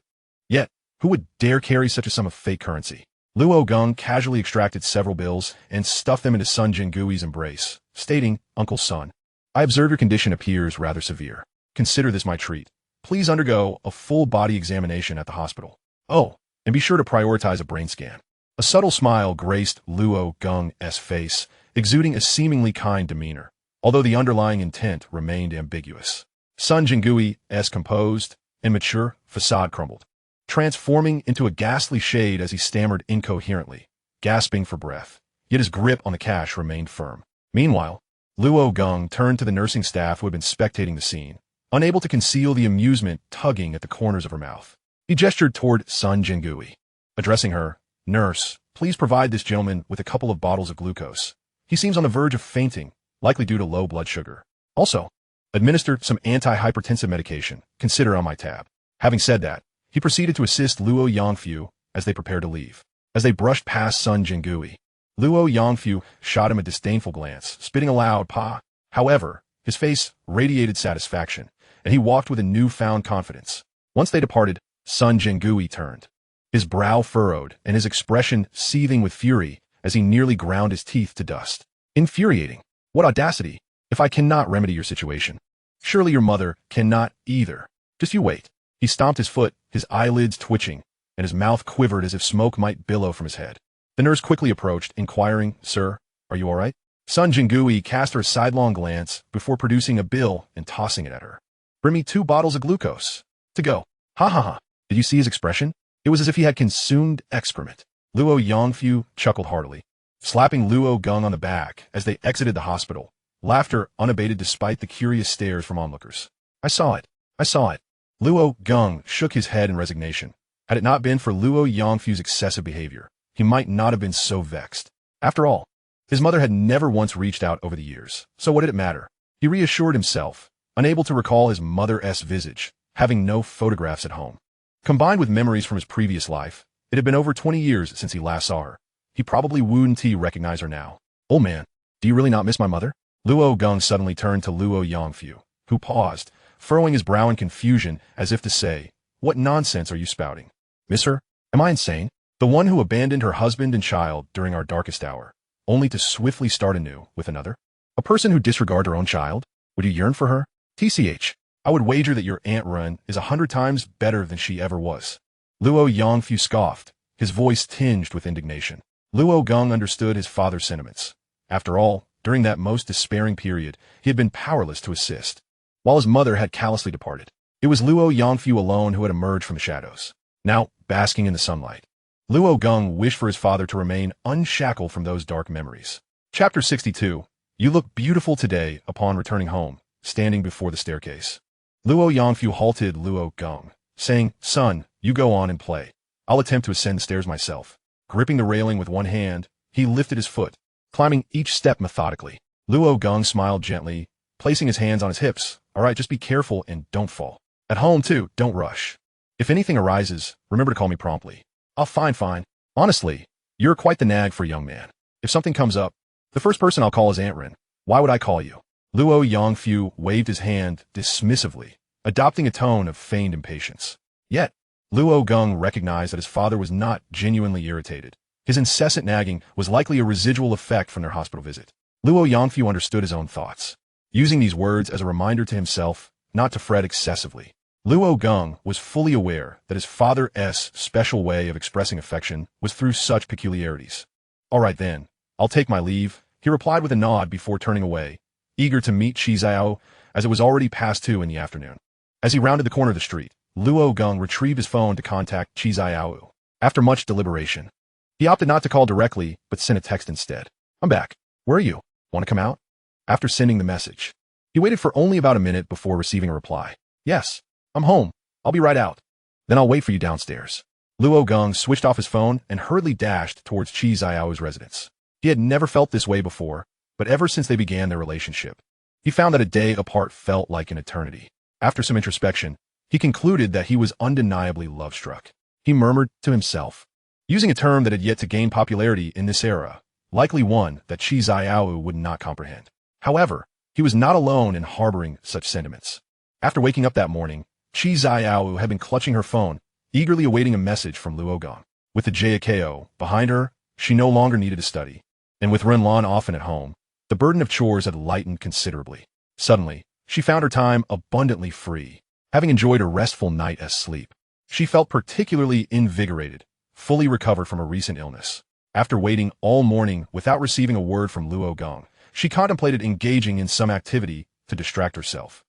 Yet, who would dare carry such a sum of fake currency? Luo Geng casually extracted several bills and stuffed them into Sun Jingui's embrace, stating, Uncle Sun, I observe your condition appears rather severe. Consider this my treat. Please undergo a full-body examination at the hospital. Oh, and be sure to prioritize a brain scan. A subtle smile graced Luo Geng's face, exuding a seemingly kind demeanor, although the underlying intent remained ambiguous. Sun Jingui's composed and mature facade crumbled. transforming into a ghastly shade as he stammered incoherently, gasping for breath. Yet his grip on the cash remained firm. Meanwhile, Luo Geng turned to the nursing staff who had been spectating the scene, unable to conceal the amusement tugging at the corners of her mouth. He gestured toward Sun Jingui. Addressing her, "Nurse, please provide this gentleman with a couple of bottles of glucose. He seems on the verge of fainting, likely due to low blood sugar. Also, administer some anti-hypertensive medication. Consider on my tab." Having said that, he proceeded to assist Luo Yangfu as they prepared to leave. As they brushed past Sun Jingui, Luo Yangfu shot him a disdainful glance, spitting aloud, "Pa." However, his face radiated satisfaction, and he walked with a newfound confidence. Once they departed, Sun Jingui turned, his brow furrowed and his expression seething with fury as he nearly ground his teeth to dust. Infuriating. What audacity! If I cannot remedy your situation, surely your mother cannot either. Just you wait. He stomped his foot, his eyelids twitching, and his mouth quivered as if smoke might billow from his head. The nurse quickly approached, inquiring, "Sir, are you all right?" Sun Jingui cast her a sidelong glance before producing a bill and tossing it at her. "Bring me 2 bottles of glucose. To go." Ha ha ha. Did you see his expression? It was as if he had consumed excrement. Luo Yangfu chuckled heartily, slapping Luo Geng on the back as they exited the hospital, laughter unabated despite the curious stares from onlookers. I saw it. Luo Geng shook his head in resignation. Had it not been for Luo Yangfu's excessive behavior, he might not have been so vexed. After all, his mother had never once reached out over the years, so what did it matter? He reassured himself, unable to recall his mother's visage, having no photographs at home. Combined with memories from his previous life, it had been over 20 years since he last saw her. He probably wouldn't recognize her now. "Old man, do you really not miss my mother?" Luo Geng suddenly turned to Luo Yangfu, who paused, furrowing his brow in confusion as if to say, "What nonsense are you spouting? Miss her? Am I insane? The one who abandoned her husband and child during our darkest hour, only to swiftly start anew with another? A person who disregarded her own child? Would you yearn for her? TCH, I would wager that your Aunt Run is 100 times better than she ever was." Luo Yangfu scoffed, his voice tinged with indignation. Luo Geng understood his father's sentiments. After all, during that most despairing period, he had been powerless to assist. While his mother had callously departed, it was Luo Yangfu alone who had emerged from the shadows, now basking in the sunlight. Luo Geng wished for his father to remain unshackled from those dark memories. Chapter 62. You look beautiful today upon returning home, standing before the staircase. Luo Yangfu halted Luo Geng, saying, "Son, you go on and play. I'll attempt to ascend the stairs myself." Gripping the railing with one hand, he lifted his foot, climbing each step methodically. Luo Geng smiled gently, placing his hands on his hips. "All right, just be careful and don't fall. At home, too, don't rush. If anything arises, remember to call me promptly." "Oh, fine. Honestly, you're quite the nag for a young man. If something comes up, the first person I'll call is Aunt Rin. Why would I call you?" Luo Yangfu waved his hand dismissively, adopting a tone of feigned impatience. Yet, Luo Geng recognized that his father was not genuinely irritated. His incessant nagging was likely a residual effect from their hospital visit. Luo Yangfu understood his own thoughts, using these words as a reminder to himself not to fret excessively. Luo Geng was fully aware that his father's special way of expressing affection was through such peculiarities. "All right then, I'll take my leave," he replied with a nod before turning away, eager to meet Qi Qianru as it was already past 2 in the afternoon. As he rounded the corner of the street, Luo Geng retrieved his phone to contact Qi Qianru. After much deliberation, he opted not to call directly but sent a text instead. "I'm back. Where are you? Want to come out?" After sending the message, he waited for only about a minute before receiving a reply. "Yes, I'm home. I'll be right out. Then I'll wait for you downstairs." Luo Geng switched off his phone and hurriedly dashed towards Qi Qianru's residence. He had never felt this way before, but ever since they began their relationship, he found that a day apart felt like an eternity. After some introspection, he concluded that he was undeniably love-struck. He murmured to himself, using a term that had yet to gain popularity in this era, likely one that Qi Qianru would not comprehend. However, he was not alone in harboring such sentiments. After waking up that morning, Qi Qianru had been clutching her phone, eagerly awaiting a message from Luo Geng. With the JKO behind her, she no longer needed to study, and with Renlan often at home, the burden of chores had lightened considerably. Suddenly, she found her time abundantly free. Having enjoyed a restful night's sleep, she felt particularly invigorated, fully recovered from a recent illness. After waiting all morning without receiving a word from Luo Geng, she contemplated engaging in some activity to distract herself.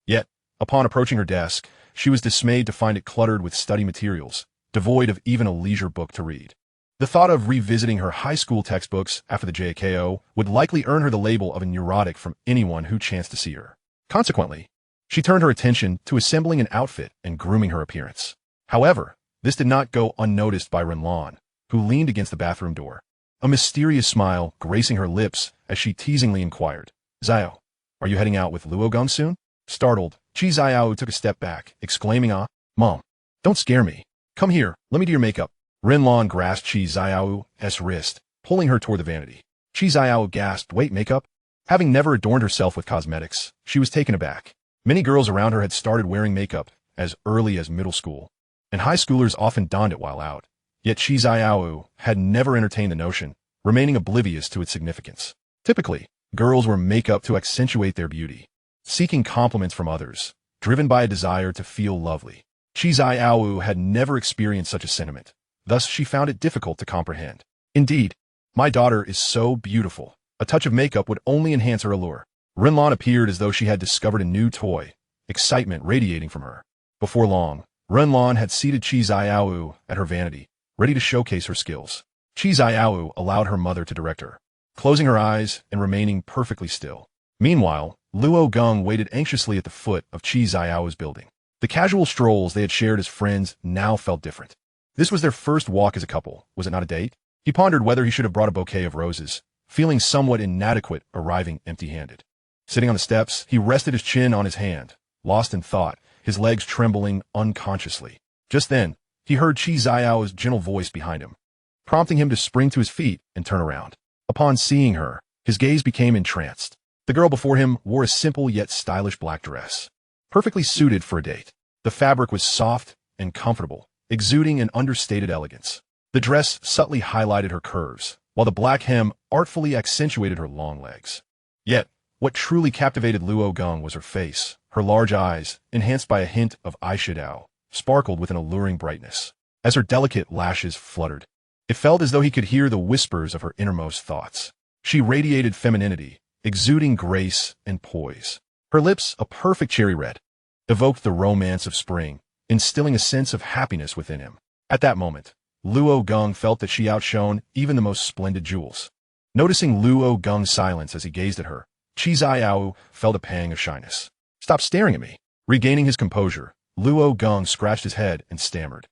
Yet, upon approaching her desk, she was dismayed to find it cluttered with study materials, devoid of even a leisure book to read. The thought of revisiting her high school textbooks after the JKO would likely earn her the label of a neurotic from anyone who chanced to see her. Consequently, she turned her attention to assembling an outfit and grooming her appearance. However, this did not go unnoticed by Renlan, who leaned against the bathroom door, a mysterious smile gracing her lips as she teasingly inquired, "Xiao, are you heading out with Luo Geng soon?" Startled, Qi Qianru took a step back, exclaiming, Mom, don't scare me. Come here, let me do your makeup." Renlan grasped Qi Qianru's wrist, pulling her toward the vanity. Qi Qianru gasped, "Wait, makeup?" Having never adorned herself with cosmetics, she was taken aback. Many girls around her had started wearing makeup as early as middle school, and high schoolers often donned it while out. Yet Qi Qianru had never entertained the notion, remaining oblivious to its significance. Typically, girls wear makeup to accentuate their beauty, seeking compliments from others, driven by a desire to feel lovely. Qi Qianru had never experienced such a sentiment, thus she found it difficult to comprehend. "Indeed, my daughter is so beautiful. A touch of makeup would only enhance her allure." Renlan appeared as though she had discovered a new toy, excitement radiating from her. Before long, Renlan had seated Qi Qianru at her vanity, ready to showcase her skills. Qi Qianru allowed her mother to direct her, closing her eyes and remaining perfectly still. Meanwhile, Luo Geng waited anxiously at the foot of Qi Qianru's building. The casual strolls they had shared as friends now felt different. This was their first walk as a couple, was it not a date? He pondered whether he should have brought a bouquet of roses, feeling somewhat inadequate arriving empty-handed. Sitting on the steps, he rested his chin on his hand, lost in thought, his legs trembling unconsciously. Just then, he heard Qi Qianru's gentle voice behind him, prompting him to spring to his feet and turn around. Upon seeing her, his gaze became entranced. The girl before him wore a simple yet stylish black dress, perfectly suited for a date. The fabric was soft and comfortable, exuding an understated elegance. The dress subtly highlighted her curves, while the black hem artfully accentuated her long legs. Yet, what truly captivated Luo Geng was her face. Her large eyes, enhanced by a hint of eyeshadow, sparkled with an alluring brightness. As her delicate lashes fluttered, it felt as though he could hear the whispers of her innermost thoughts. She radiated femininity, exuding grace and poise. Her lips, a perfect cherry red, evoked the romance of spring, instilling a sense of happiness within him. At that moment, Luo Geng felt that she outshone even the most splendid jewels. Noticing Luo Geng's silence as he gazed at her, Qi Qianru felt a pang of shyness. "Stop staring at me." Regaining his composure, Luo Geng scratched his head and stammered,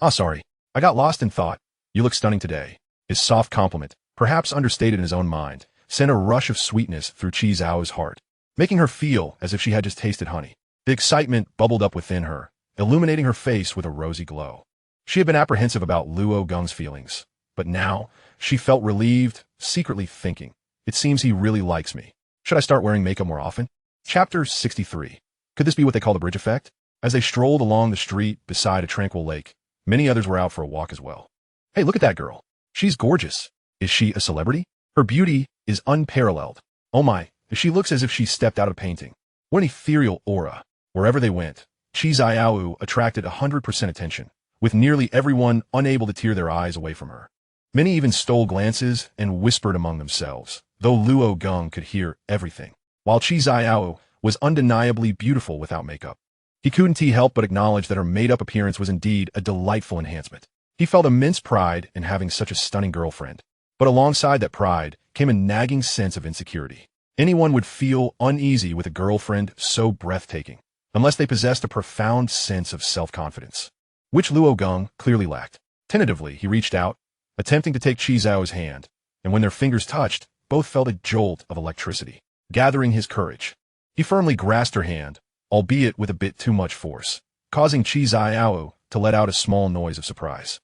Sorry, I got lost in thought. You look stunning today." His soft compliment, perhaps understated in his own mind, sent a rush of sweetness through Qi Qianru's heart, making her feel as if she had just tasted honey. The excitement bubbled up within her, illuminating her face with a rosy glow. She had been apprehensive about Luo Geng's feelings, but now she felt relieved, secretly thinking, "It seems he really likes me. Should I start wearing makeup more often?" Chapter 63. Could this be what they call the bridge effect? As they strolled along the street beside a tranquil lake, many others were out for a walk as well. "Hey, look at that girl. She's gorgeous. Is she a celebrity? Her beauty is unparalleled. Oh my, she looks as if she stepped out of a painting. What an ethereal aura." Wherever they went, Qi Qianru attracted 100% attention, with nearly everyone unable to tear their eyes away from her. Many even stole glances and whispered among themselves, though Luo Geng could hear everything. While Qi Qianru was undeniably beautiful without makeup, he couldn't help but acknowledge that her made-up appearance was indeed a delightful enhancement. He felt immense pride in having such a stunning girlfriend, but alongside that pride came a nagging sense of insecurity. Anyone would feel uneasy with a girlfriend so breathtaking, unless they possessed a profound sense of self-confidence, which Luo Geng clearly lacked. Tentatively, he reached out, attempting to take Qi Qianru's hand, and when their fingers touched, both felt a jolt of electricity. Gathering his courage, he firmly grasped her hand, albeit with a bit too much force, causing Qi Qianru to let out a small noise of surprise.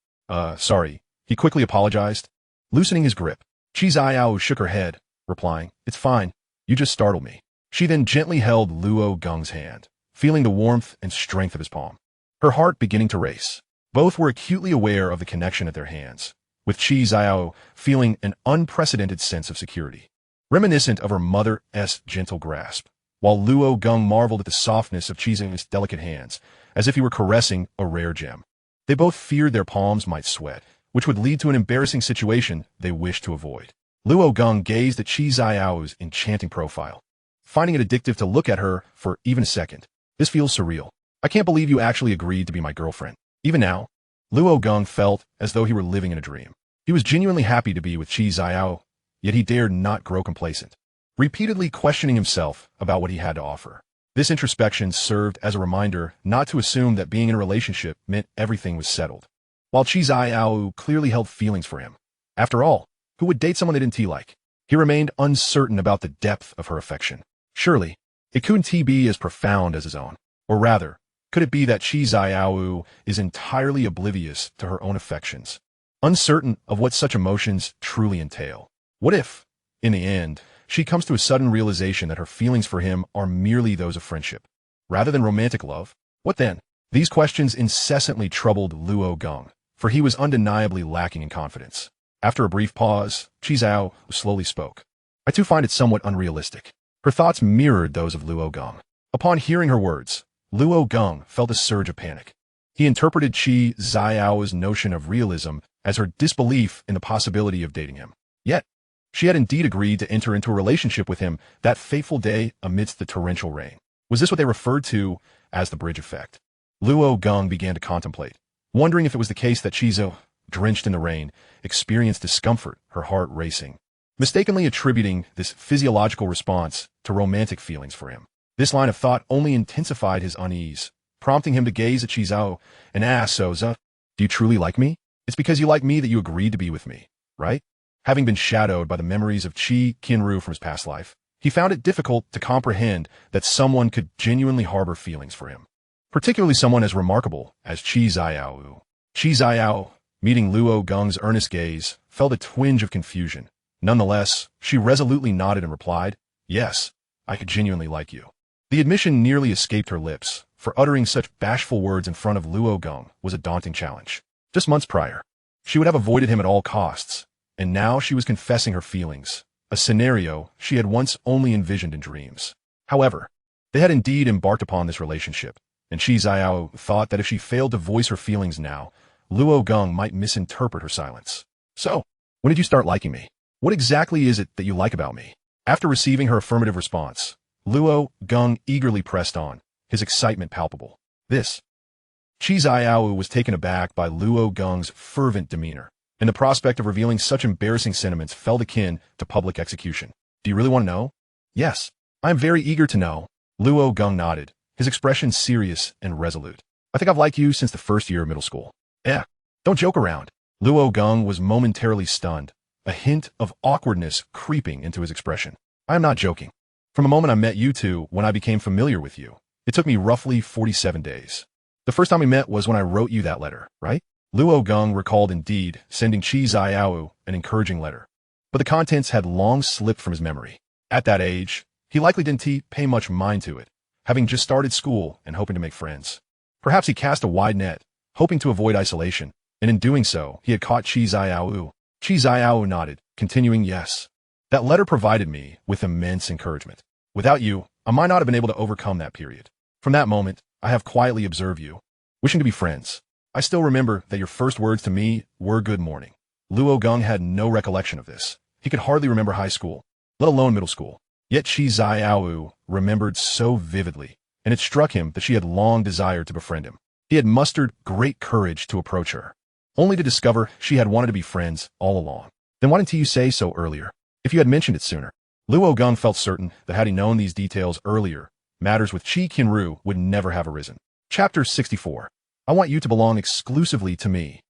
Sorry," he quickly apologized, loosening his grip. Qi Qianru shook her head, replying, "It's fine, you just startled me." She then gently held Luo Geng's hand, feeling the warmth and strength of his palm, her heart beginning to race. Both were acutely aware of the connection at their hands, with Qi Qianru feeling an unprecedented sense of security, reminiscent of her mother's gentle grasp, while Luo Geng marveled at the softness of Qi Qianru's delicate hands, as if he were caressing a rare gem. They both feared their palms might sweat, which would lead to an embarrassing situation they wished to avoid. Luo Geng gazed at Qi Qianru's enchanting profile, finding it addictive to look at her for even a second. "This feels surreal." I can't believe you actually agreed to be my girlfriend. Even now, Luo Geng felt as though he were living in a dream. He was genuinely happy to be with Qi Qianru, yet he dared not grow complacent, repeatedly questioning himself about what he had to offer. This introspection served as a reminder not to assume that being in a relationship meant everything was settled. While Qi Qianru clearly held feelings for him, after all, who would date someone they didn't like? He remained uncertain about the depth of her affection. Surely, it couldn't be as profound as his own. Or rather, could it be that Qi Qianru is entirely oblivious to her own affections, uncertain of what such emotions truly entail? What if, in the end, she comes to a sudden realization that her feelings for him are merely those of friendship, rather than romantic love? What then? These questions incessantly troubled Luo Geng, for he was undeniably lacking in confidence. After a brief pause, Qi Qianru slowly spoke. I too find it somewhat unrealistic. Her thoughts mirrored those of Luo Geng. Upon hearing her words, Luo Geng felt a surge of panic. He interpreted Qi Qianru's notion of realism as her disbelief in the possibility of dating him. Yet, she had indeed agreed to enter into a relationship with him that fateful day amidst the torrential rain. Was this what they referred to as the bridge effect? Luo Geng began to contemplate, wondering if it was the case that Qizo, drenched in the rain, experienced discomfort, her heart racing, mistakenly attributing this physiological response to romantic feelings for him. This line of thought only intensified his unease, prompting him to gaze at Qizo and ask, So, do you truly like me? It's because you like me that you agreed to be with me, right? Having been shadowed by the memories of Qi Qianru from his past life, he found it difficult to comprehend that someone could genuinely harbor feelings for him, particularly someone as remarkable as Qi Qianru. Qi Qianru, meeting Luo Geng's earnest gaze, felt a twinge of confusion. Nonetheless, she resolutely nodded and replied, Yes, I could genuinely like you. The admission nearly escaped her lips, for uttering such bashful words in front of Luo Geng was a daunting challenge. Just months prior, she would have avoided him at all costs, and now she was confessing her feelings, a scenario she had once only envisioned in dreams. However, they had indeed embarked upon this relationship, and Qi Qianru thought that if she failed to voice her feelings now, Luo Geng might misinterpret her silence. So, when did you start liking me? What exactly is it that you like about me? After receiving her affirmative response, Luo Geng eagerly pressed on, his excitement palpable. Qi Qianru was taken aback by Luo Geng's fervent demeanor, and the prospect of revealing such embarrassing sentiments felt akin to public execution. Do you really want to know? Yes, I am very eager to know. Luo Geng nodded, his expression serious and resolute. I think I've liked you since the first year of middle school. Don't joke around. Luo Geng was momentarily stunned, a hint of awkwardness creeping into his expression. I am not joking. From the moment I met you two when I became familiar with you, it took me roughly 47 days. The first time we met was when I wrote you that letter, right? Luo Geng recalled indeed sending Qi Qianru an encouraging letter, but the contents had long slipped from his memory. At that age, he likely didn't pay much mind to it, having just started school and hoping to make friends. Perhaps he cast a wide net, hoping to avoid isolation, and in doing so, he had caught Qi Qianru. Qi Qianru nodded, continuing, Yes. That letter provided me with immense encouragement. Without you, I might not have been able to overcome that period. From that moment, I have quietly observed you, wishing to be friends. I still remember that your first words to me were good morning. Luo Geng had no recollection of this. He could hardly remember high school, let alone middle school. Yet Qi Qianru remembered so vividly, and it struck him that she had long desired to befriend him. He had mustered great courage to approach her, only to discover she had wanted to be friends all along. Then why didn't you say so earlier? If you had mentioned it sooner. Luo Geng felt certain that had he known these details earlier, matters with Qi Qianru would never have arisen. Chapter 64. I want you to belong exclusively to me.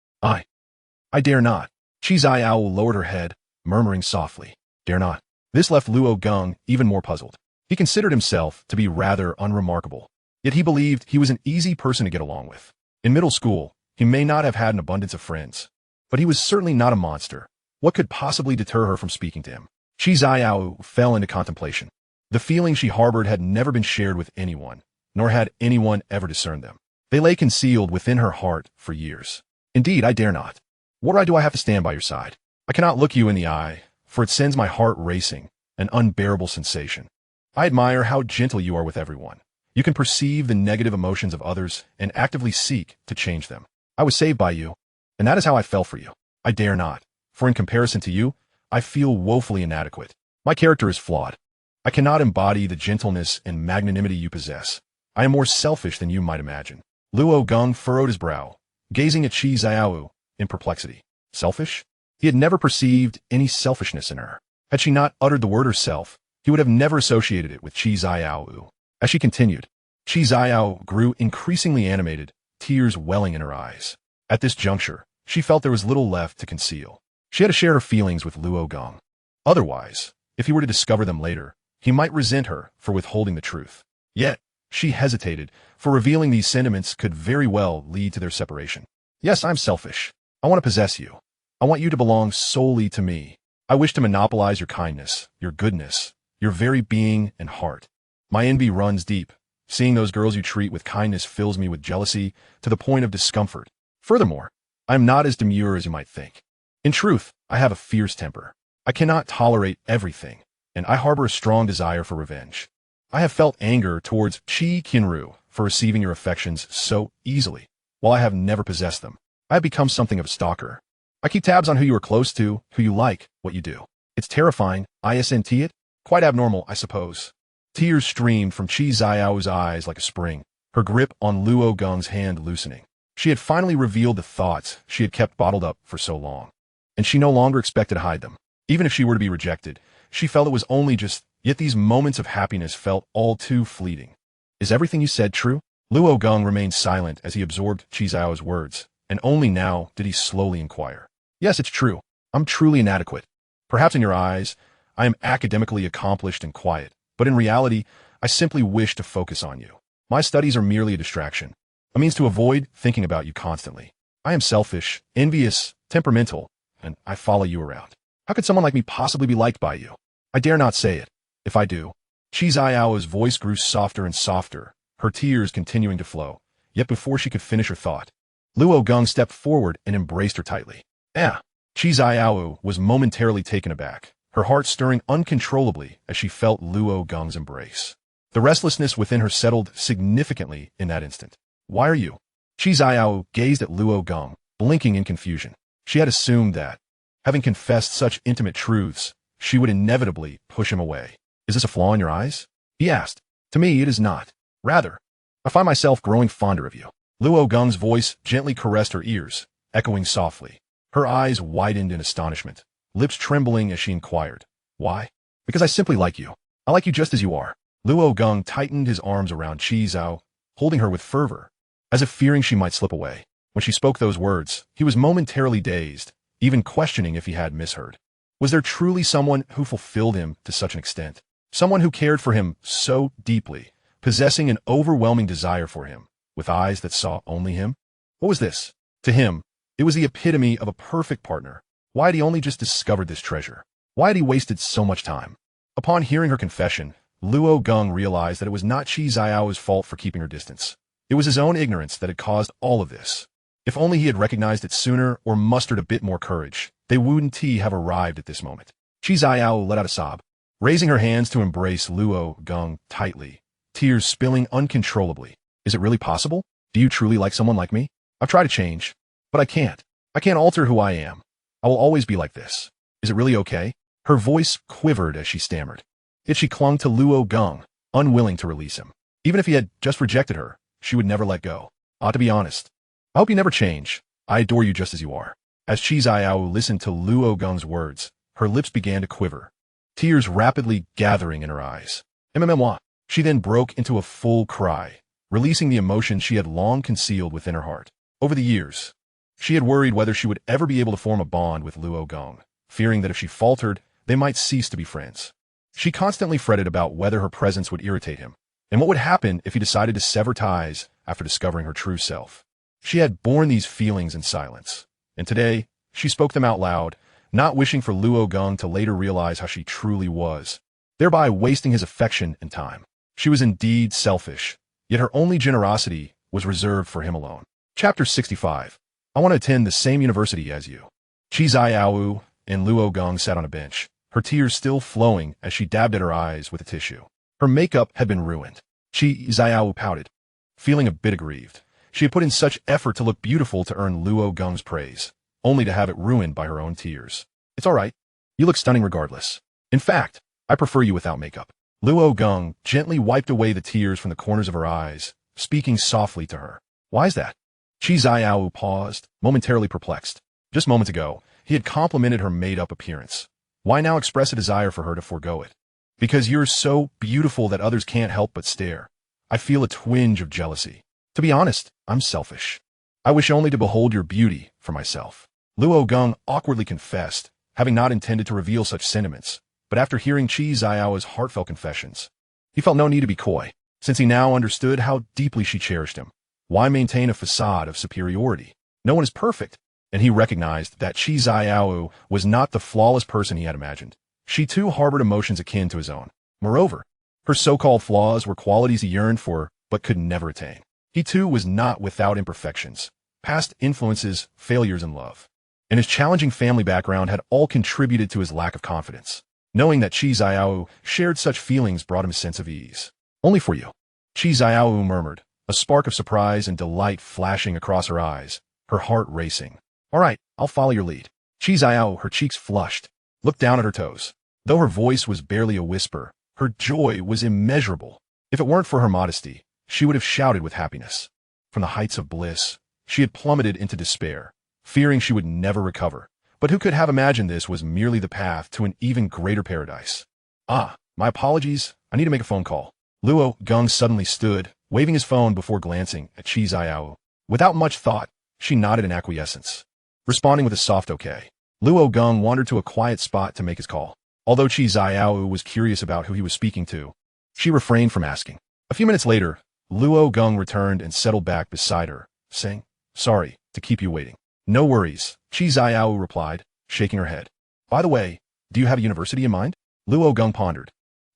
I dare not. Qi Qianru lowered her head, murmuring softly, Dare not. This left Luo Geng even more puzzled. He considered himself to be rather unremarkable, yet he believed he was an easy person to get along with. In middle school, he may not have had an abundance of friends, but he was certainly not a monster. What could possibly deter her from speaking to him? Qi Qianru fell into contemplation. The feelings she harbored had never been shared with anyone, nor had anyone ever discerned them. They lay concealed within her heart for years. Indeed, I dare not. What right do I have to stand by your side? I cannot look you in the eye, for it sends my heart racing, an unbearable sensation. I admire how gentle you are with everyone. You can perceive the negative emotions of others and actively seek to change them. I was saved by you, and that is how I fell for you. I dare not, for in comparison to you, I feel woefully inadequate. My character is flawed. I cannot embody the gentleness and magnanimity you possess. I am more selfish than you might imagine. Luo Geng furrowed his brow, gazing at Qi Qianru in perplexity. Selfish? He had never perceived any selfishness in her. Had she not uttered the word herself, he would have never associated it with Qi Qianru. As she continued, Qi Qianru grew increasingly animated, tears welling in her eyes. At this juncture, she felt there was little left to conceal. She had to share her feelings with Luo Geng. Otherwise, if he were to discover them later, he might resent her for withholding the truth. Yet, she hesitated, for revealing these sentiments could very well lead to their separation. Yes, I'm selfish. I want to possess you. I want you to belong solely to me. I wish to monopolize your kindness, your goodness, your very being and heart. My envy runs deep. Seeing those girls you treat with kindness fills me with jealousy to the point of discomfort. Furthermore, I am not as demure as you might think. In truth, I have a fierce temper. I cannot tolerate everything, and I harbor a strong desire for revenge. I have felt anger towards Qi Qianru for receiving your affections so easily, while I have never possessed them. I have become something of a stalker. I keep tabs on who you are close to, who you like, what you do. It's terrifying, isn't it? Quite abnormal, I suppose. Tears streamed from Qi Qianru's eyes like a spring, her grip on Luo Geng's hand loosening. She had finally revealed the thoughts she had kept bottled up for so long, and she no longer expected to hide them. Even if she were to be rejected, she felt it was only just, yet these moments of happiness felt all too fleeting. Is everything you said true? Luo Geng remained silent as he absorbed Qi Qianru's words, and only now did he slowly inquire. Yes, it's true. I'm truly inadequate. Perhaps in your eyes, I am academically accomplished and quiet, but in reality, I simply wish to focus on you. My studies are merely a distraction, a means to avoid thinking about you constantly. I am selfish, envious, temperamental, and I follow you around. How could someone like me possibly be liked by you? I dare not say it. If I do. Qi Qianru's voice grew softer and softer, her tears continuing to flow. Yet before she could finish her thought, Luo Geng stepped forward and embraced her tightly. Qi Qianru was momentarily taken aback, her heart stirring uncontrollably as she felt Luo Geng's embrace. The restlessness within her settled significantly in that instant. Why are you? Qi Qianru gazed at Luo Geng, blinking in confusion. She had assumed that, having confessed such intimate truths, she would inevitably push him away. Is this a flaw in your eyes? He asked. To me, it is not. Rather, I find myself growing fonder of you. Luo Geng's voice gently caressed her ears, echoing softly. Her eyes widened in astonishment, lips trembling as she inquired. Why? Because I simply like you. I like you just as you are. Luo Geng tightened his arms around Qi Qianru, holding her with fervor, as if fearing she might slip away. When she spoke those words, he was momentarily dazed, even questioning if he had misheard. Was there truly someone who fulfilled him to such an extent? Someone who cared for him so deeply, possessing an overwhelming desire for him, with eyes that saw only him? What was this? To him, it was the epitome of a perfect partner. Why had he only just discovered this treasure? Why had he wasted so much time? Upon hearing her confession, Luo Geng realized that it was not Qi Qianru's fault for keeping her distance. It was his own ignorance that had caused all of this. If only he had recognized it sooner or mustered a bit more courage, they wouldn't have arrived at this moment. Qi Qianru let out a sob, raising her hands to embrace Luo Geng tightly, tears spilling uncontrollably. Is it really possible? Do you truly like someone like me? I've tried to change, but I can't. I can't alter who I am. I will always be like this. Is it really okay? Her voice quivered as she stammered. Yet she clung to Luo Geng, unwilling to release him. Even if he had just rejected her, she would never let go. To be honest, I hope you never change. I adore you just as you are. As Qi Qianru listened to Luo Geng's words, her lips began to quiver, tears rapidly gathering in her eyes. Moi. She then broke into a full cry, releasing the emotion she had long concealed within her heart. Over the years, she had worried whether she would ever be able to form a bond with Luo Geng, fearing that if she faltered, they might cease to be friends. She constantly fretted about whether her presence would irritate him, and what would happen if he decided to sever ties after discovering her true self. She had borne these feelings in silence, and today, she spoke them out loud, not wishing for Luo Geng to later realize how she truly was, thereby wasting his affection and time. She was indeed selfish, yet her only generosity was reserved for him alone. Chapter 65. I want to attend the same university as you. Qi Qianru and Luo Geng sat on a bench, her tears still flowing as she dabbed at her eyes with a tissue. Her makeup had been ruined. Qi Qianru pouted, feeling a bit aggrieved. She had put in such effort to look beautiful to earn Luo Geng's praise, only to have it ruined by her own tears. It's all right. You look stunning regardless. In fact, I prefer you without makeup. Luo Geng gently wiped away the tears from the corners of her eyes, speaking softly to her. Why is that? Qi Qianru paused, momentarily perplexed. Just moments ago, he had complimented her made-up appearance. Why now express a desire for her to forego it? Because you're so beautiful that others can't help but stare. I feel a twinge of jealousy. To be honest, I'm selfish. I wish only to behold your beauty for myself. Luo Geng awkwardly confessed, having not intended to reveal such sentiments, but after hearing Qi Qianru's heartfelt confessions, he felt no need to be coy, since he now understood how deeply she cherished him. Why maintain a facade of superiority? No one is perfect, and he recognized that Qi Qianru was not the flawless person he had imagined. She too harbored emotions akin to his own. Moreover, her so-called flaws were qualities he yearned for but could never attain. He too was not without imperfections, past influences, failures in love, and his challenging family background had all contributed to his lack of confidence. Knowing that Qi Qianru shared such feelings brought him a sense of ease. Only for you, Qi Qianru murmured, a spark of surprise and delight flashing across her eyes, her heart racing. All right, I'll follow your lead. Qi Qianru, her cheeks flushed, looked down at her toes. Though her voice was barely a whisper, her joy was immeasurable. If it weren't for her modesty, she would have shouted with happiness. From the heights of bliss, she had plummeted into despair, fearing she would never recover. But who could have imagined this was merely the path to an even greater paradise? Ah, my apologies, I need to make a phone call. Luo Geng suddenly stood, waving his phone before glancing at Qi Qianru. Without much thought, she nodded in acquiescence, responding with a soft okay. Luo Geng wandered to a quiet spot to make his call. Although Qi Qianru was curious about who he was speaking to, she refrained from asking. A few minutes later, Luo Geng returned and settled back beside her, saying, Sorry to keep you waiting. No worries, Qi Qianru replied, shaking her head. By the way, do you have a university in mind? Luo Geng pondered,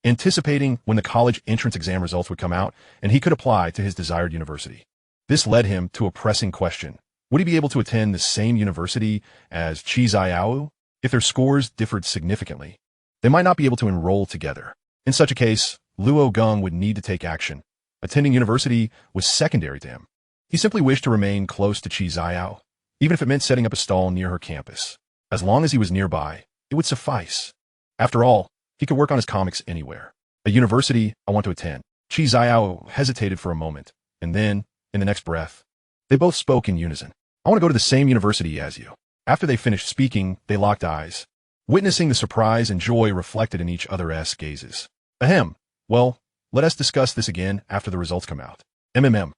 anticipating when the college entrance exam results would come out and he could apply to his desired university. This led him to a pressing question. Would he be able to attend the same university as Qi Qianru? If their scores differed significantly, they might not be able to enroll together. In such a case, Luo Geng would need to take action. Attending university was secondary to him. He simply wished to remain close to Qi Qianru, even if it meant setting up a stall near her campus. As long as he was nearby, it would suffice. After all, he could work on his comics anywhere. A university I want to attend. Qi Qianru hesitated for a moment, and then, in the next breath, they both spoke in unison. I want to go to the same university as you. After they finished speaking, they locked eyes, witnessing the surprise and joy reflected in each other's gazes. Ahem. Well, let us discuss this again after the results come out. MMM.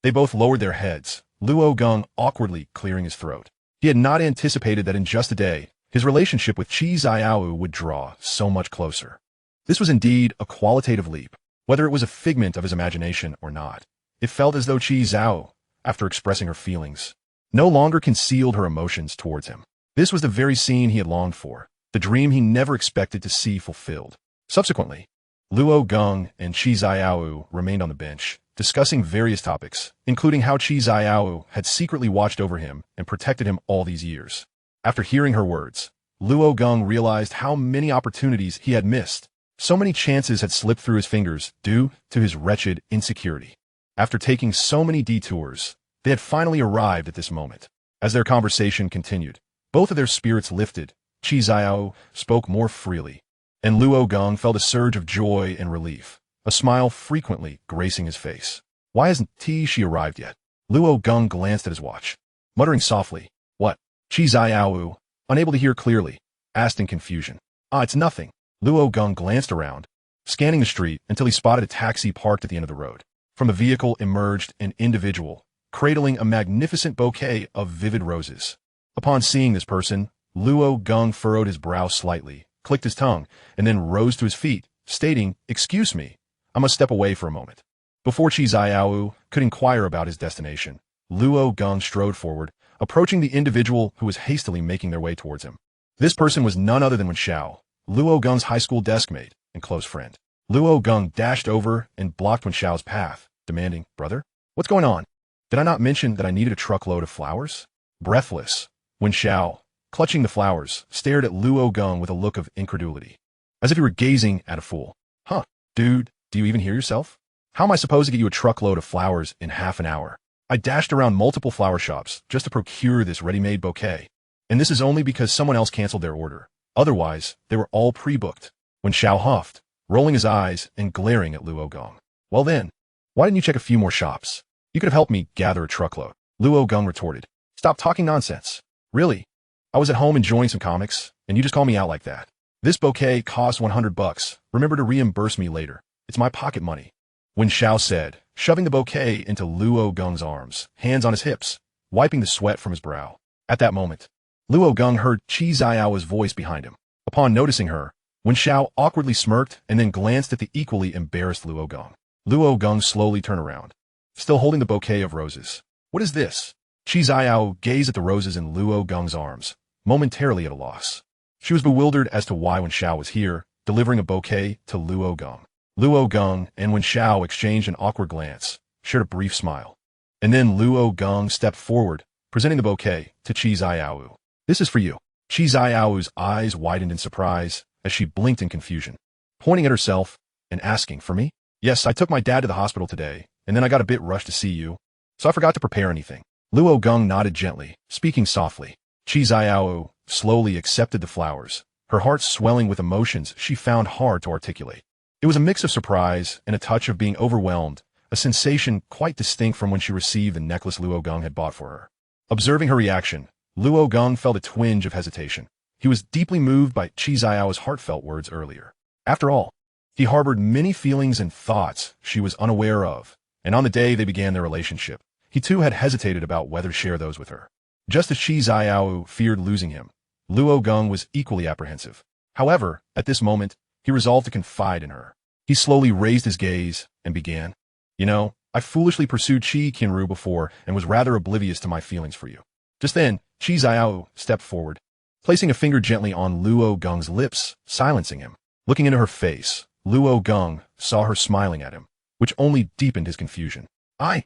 They both lowered their heads, Luo Geng awkwardly clearing his throat. He had not anticipated that in just a day, his relationship with Qi Qianru would draw so much closer. This was indeed a qualitative leap, whether it was a figment of his imagination or not. It felt as though Qi Qianru, after expressing her feelings, no longer concealed her emotions towards him. This was the very scene he had longed for, the dream he never expected to see fulfilled. Subsequently, Luo Geng and Qi Qianru remained on the bench, discussing various topics, including how Qi Qianru had secretly watched over him and protected him all these years. After hearing her words, Luo Geng realized how many opportunities he had missed. So many chances had slipped through his fingers due to his wretched insecurity. After taking so many detours, they had finally arrived at this moment. As their conversation continued, both of their spirits lifted. Qi Qianru spoke more freely, and Luo Geng felt a surge of joy and relief, a smile frequently gracing his face. Why hasn't she arrived yet? Luo Geng glanced at his watch, muttering softly. What? Qi Qianru, unable to hear clearly, asked in confusion. It's nothing. Luo Geng glanced around, scanning the street until he spotted a taxi parked at the end of the road. From the vehicle emerged an individual, cradling a magnificent bouquet of vivid roses. Upon seeing this person, Luo Geng furrowed his brow slightly, clicked his tongue, and then rose to his feet, stating, Excuse me, I must step away for a moment. Before Qi Qianru could inquire about his destination, Luo Geng strode forward, approaching the individual who was hastily making their way towards him. This person was none other than Wen Xiao, Luo Geng's high school deskmate and close friend. Luo Geng dashed over and blocked Wen Xiao's path, demanding, Brother, what's going on? Did I not mention that I needed a truckload of flowers? Breathless, Wen Xiao, clutching the flowers, stared at Luo Geng with a look of incredulity, as if he were gazing at a fool. Huh, dude, do you even hear yourself? How am I supposed to get you a truckload of flowers in half an hour? I dashed around multiple flower shops just to procure this ready-made bouquet, and this is only because someone else canceled their order. Otherwise, they were all pre-booked. Wen Xiao huffed, rolling his eyes and glaring at Luo Geng. Well then, why didn't you check a few more shops? You could have helped me gather a truckload. Luo Geng retorted. Stop talking nonsense. Really? I was at home enjoying some comics, and you just call me out like that. This bouquet cost $100. Remember to reimburse me later. It's my pocket money. Wen Xiao said, shoving the bouquet into Luo Geng's arms, hands on his hips, wiping the sweat from his brow. At that moment, Luo Geng heard Qi Qianru's voice behind him. Upon noticing her, Wen Xiao awkwardly smirked and then glanced at the equally embarrassed Luo Geng. Luo Geng slowly turned around, still holding the bouquet of roses. What is this? Qi Qianru gazed at the roses in Luo Geng's arms, momentarily at a loss. She was bewildered as to why Wen Xiao was here, delivering a bouquet to Luo Geng. Luo Geng and Wen Xiao exchanged an awkward glance, shared a brief smile. And then Luo Geng stepped forward, presenting the bouquet to Qi Qianru. This is for you. Qi Qianru's eyes widened in surprise as she blinked in confusion, pointing at herself and asking, for me? Yes, I took my dad to the hospital today, and then I got a bit rushed to see you, so I forgot to prepare anything. Luo Geng nodded gently, speaking softly. Qi Qianru slowly accepted the flowers, her heart swelling with emotions she found hard to articulate. It was a mix of surprise and a touch of being overwhelmed, a sensation quite distinct from when she received the necklace Luo Geng had bought for her. Observing her reaction, Luo Geng felt a twinge of hesitation. He was deeply moved by Qi Qianru's heartfelt words earlier. After all, he harbored many feelings and thoughts she was unaware of, and on the day they began their relationship, he too had hesitated about whether to share those with her. Just as Qi Qianru feared losing him, Luo Geng was equally apprehensive. However, at this moment, he resolved to confide in her. He slowly raised his gaze and began. You know, I foolishly pursued Qi Qianru before and was rather oblivious to my feelings for you. Just then, Qi Qianru stepped forward, placing a finger gently on Luo Geng's lips, silencing him. Looking into her face, Luo Geng saw her smiling at him, which only deepened his confusion. Qi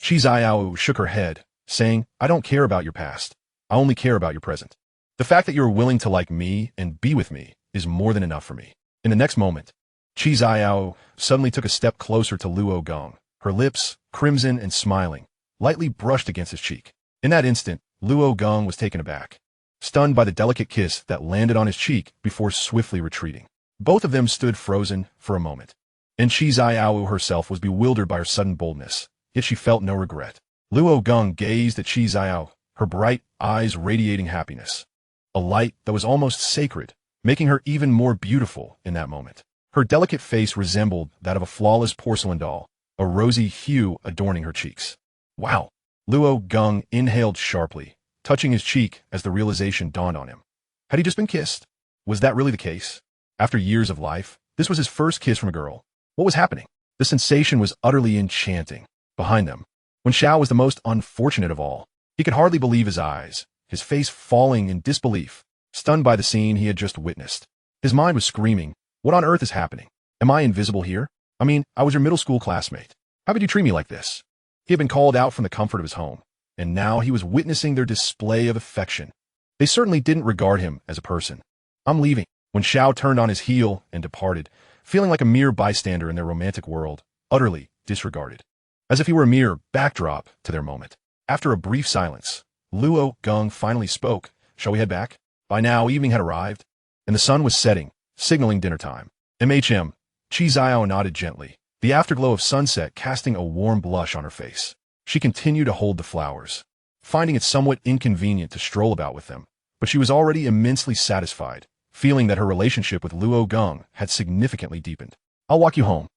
Qianru shook her head, saying, I don't care about your past. I only care about your present. The fact that you're willing to like me and be with me is more than enough for me. In the next moment, Qi Qianru suddenly took a step closer to Luo Geng, her lips, crimson and smiling, lightly brushed against his cheek. In that instant, Luo Geng was taken aback, stunned by the delicate kiss that landed on his cheek before swiftly retreating. Both of them stood frozen for a moment, and Qi Qianru herself was bewildered by her sudden boldness, yet she felt no regret. Luo Geng gazed at Qi Qianru, her bright eyes radiating happiness, a light that was almost sacred, making her even more beautiful in that moment. Her delicate face resembled that of a flawless porcelain doll, a rosy hue adorning her cheeks. Wow! Luo Geng inhaled sharply, touching his cheek as the realization dawned on him. Had he just been kissed? Was that really the case? After years of life, this was his first kiss from a girl. What was happening? The sensation was utterly enchanting. Behind them, Wen Xiao was the most unfortunate of all. He could hardly believe his eyes, his face falling in disbelief, stunned by the scene he had just witnessed. His mind was screaming, what on earth is happening? Am I invisible here? I mean, I was your middle school classmate. How could you treat me like this? He had been called out from the comfort of his home, and now he was witnessing their display of affection. They certainly didn't regard him as a person. I'm leaving. Wen Xiao turned on his heel and departed, feeling like a mere bystander in their romantic world, utterly disregarded, as if he were a mere backdrop to their moment. After a brief silence, Luo Geng finally spoke. Shall we head back? By now, evening had arrived, and the sun was setting, signaling dinner time. Qi Qianru nodded gently, the afterglow of sunset casting a warm blush on her face. She continued to hold the flowers, finding it somewhat inconvenient to stroll about with them, but she was already immensely satisfied, feeling that her relationship with Luo Geng had significantly deepened. I'll walk you home.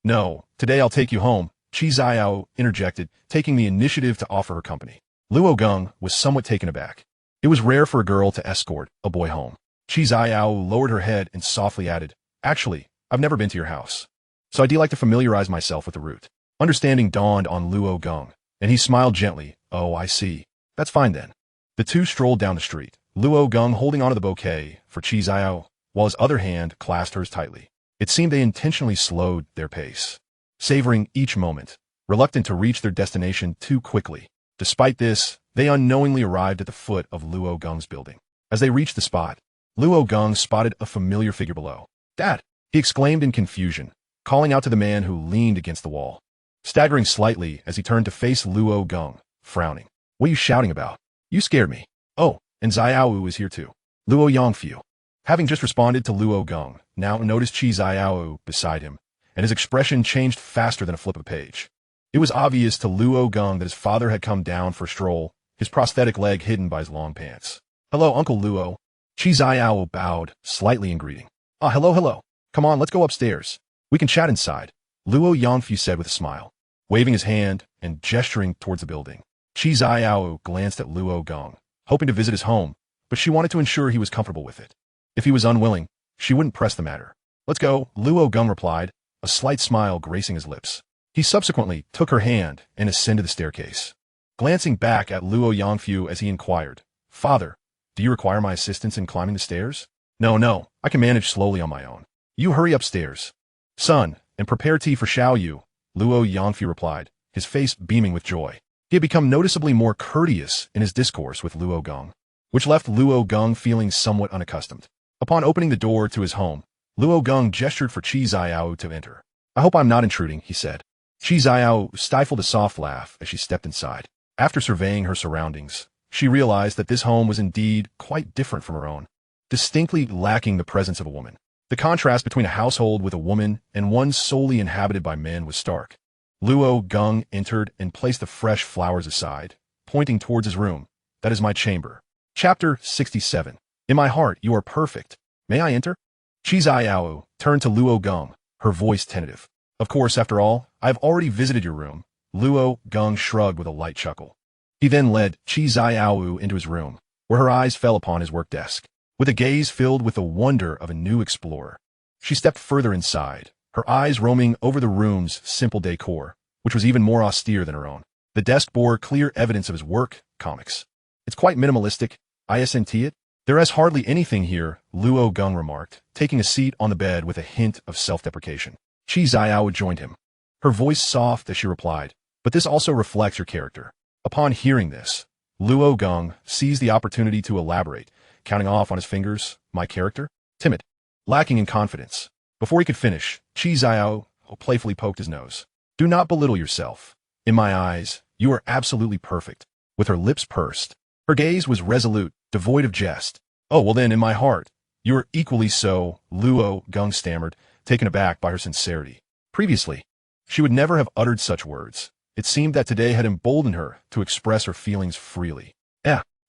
No, today I'll take you home, Qi Qianru interjected, taking the initiative to offer her company. Luo Geng was somewhat taken aback. It was rare for a girl to escort a boy home. Qi Qianru lowered her head and softly added, actually, I've never been to your house, so I'd like to familiarize myself with the route. Understanding dawned on Luo Geng, and he smiled gently. Oh, I see. That's fine then. The two strolled down the street, Luo Geng holding onto the bouquet for Qi Qianru, while his other hand clasped hers tightly. It seemed they intentionally slowed their pace, savoring each moment, reluctant to reach their destination too quickly. Despite this, they unknowingly arrived at the foot of Luo Geng's building. As they reached the spot, Luo Geng spotted a familiar figure below. Dad! He exclaimed in confusion, calling out to the man who leaned against the wall, staggering slightly as he turned to face Luo Geng, frowning. What are you shouting about? You scared me. Oh, and Xiaowu is here too. Luo Yongfu. Having just responded to Luo Geng, now noticed Qi Qianru beside him, and his expression changed faster than a flip of a page. It was obvious to Luo Geng that his father had come down for a stroll, his prosthetic leg hidden by his long pants. "Hello, Uncle Luo." Qi Qianru bowed, slightly in greeting. "Ah, hello. Come on, let's go upstairs. We can chat inside," Luo Yangfu said with a smile, waving his hand and gesturing towards the building. Qi Qianru glanced at Luo Geng, hoping to visit his home, but she wanted to ensure he was comfortable with it. If he was unwilling, she wouldn't press the matter. "Let's go," Luo Geng replied, a slight smile gracing his lips. He subsequently took her hand and ascended the staircase. Glancing back at Luo Yangfu as he inquired, "Father, do you require my assistance in climbing the stairs?" No, I can manage slowly on my own. You hurry upstairs, son, and prepare tea for Xiao Yu," Luo Yangfu replied, his face beaming with joy. He had become noticeably more courteous in his discourse with Luo Geng, which left Luo Geng feeling somewhat unaccustomed. Upon opening the door to his home, Luo Geng gestured for Qi Qianru to enter. "I hope I'm not intruding," he said. Qi Qianru stifled a soft laugh as she stepped inside. After surveying her surroundings, she realized that this home was indeed quite different from her own, distinctly lacking the presence of a woman. The contrast between a household with a woman and one solely inhabited by men was stark. Luo Geng entered and placed the fresh flowers aside, pointing towards his room. "That is my chamber." Chapter 67. "In my heart, you are perfect. May I enter?" Qi Qianru turned to Luo Geng, her voice tentative. "Of course, after all, I have already visited your room." Luo Geng shrugged with a light chuckle. He then led Qi Qianru into his room, where her eyes fell upon his work desk, with a gaze filled with the wonder of a new explorer. She stepped further inside, her eyes roaming over the room's simple decor, which was even more austere than her own. The desk bore clear evidence of his work, comics. "It's quite minimalistic, isn't it?" "There is hardly anything here," Luo Geng remarked, taking a seat on the bed with a hint of self-deprecation. Qi Qianru joined him, her voice soft as she replied, "But this also reflects your character." Upon hearing this, Luo Geng seized the opportunity to elaborate, counting off on his fingers, "My character? Timid, lacking in confidence." Before he could finish, Qi Qianru playfully poked his nose. "Do not belittle yourself. In my eyes, you are absolutely perfect." With her lips pursed, her gaze was resolute, devoid of jest. "Oh, well then, in my heart, you are equally so," Luo Geng stammered, taken aback by her sincerity. Previously, she would never have uttered such words. It seemed that today had emboldened her to express her feelings freely.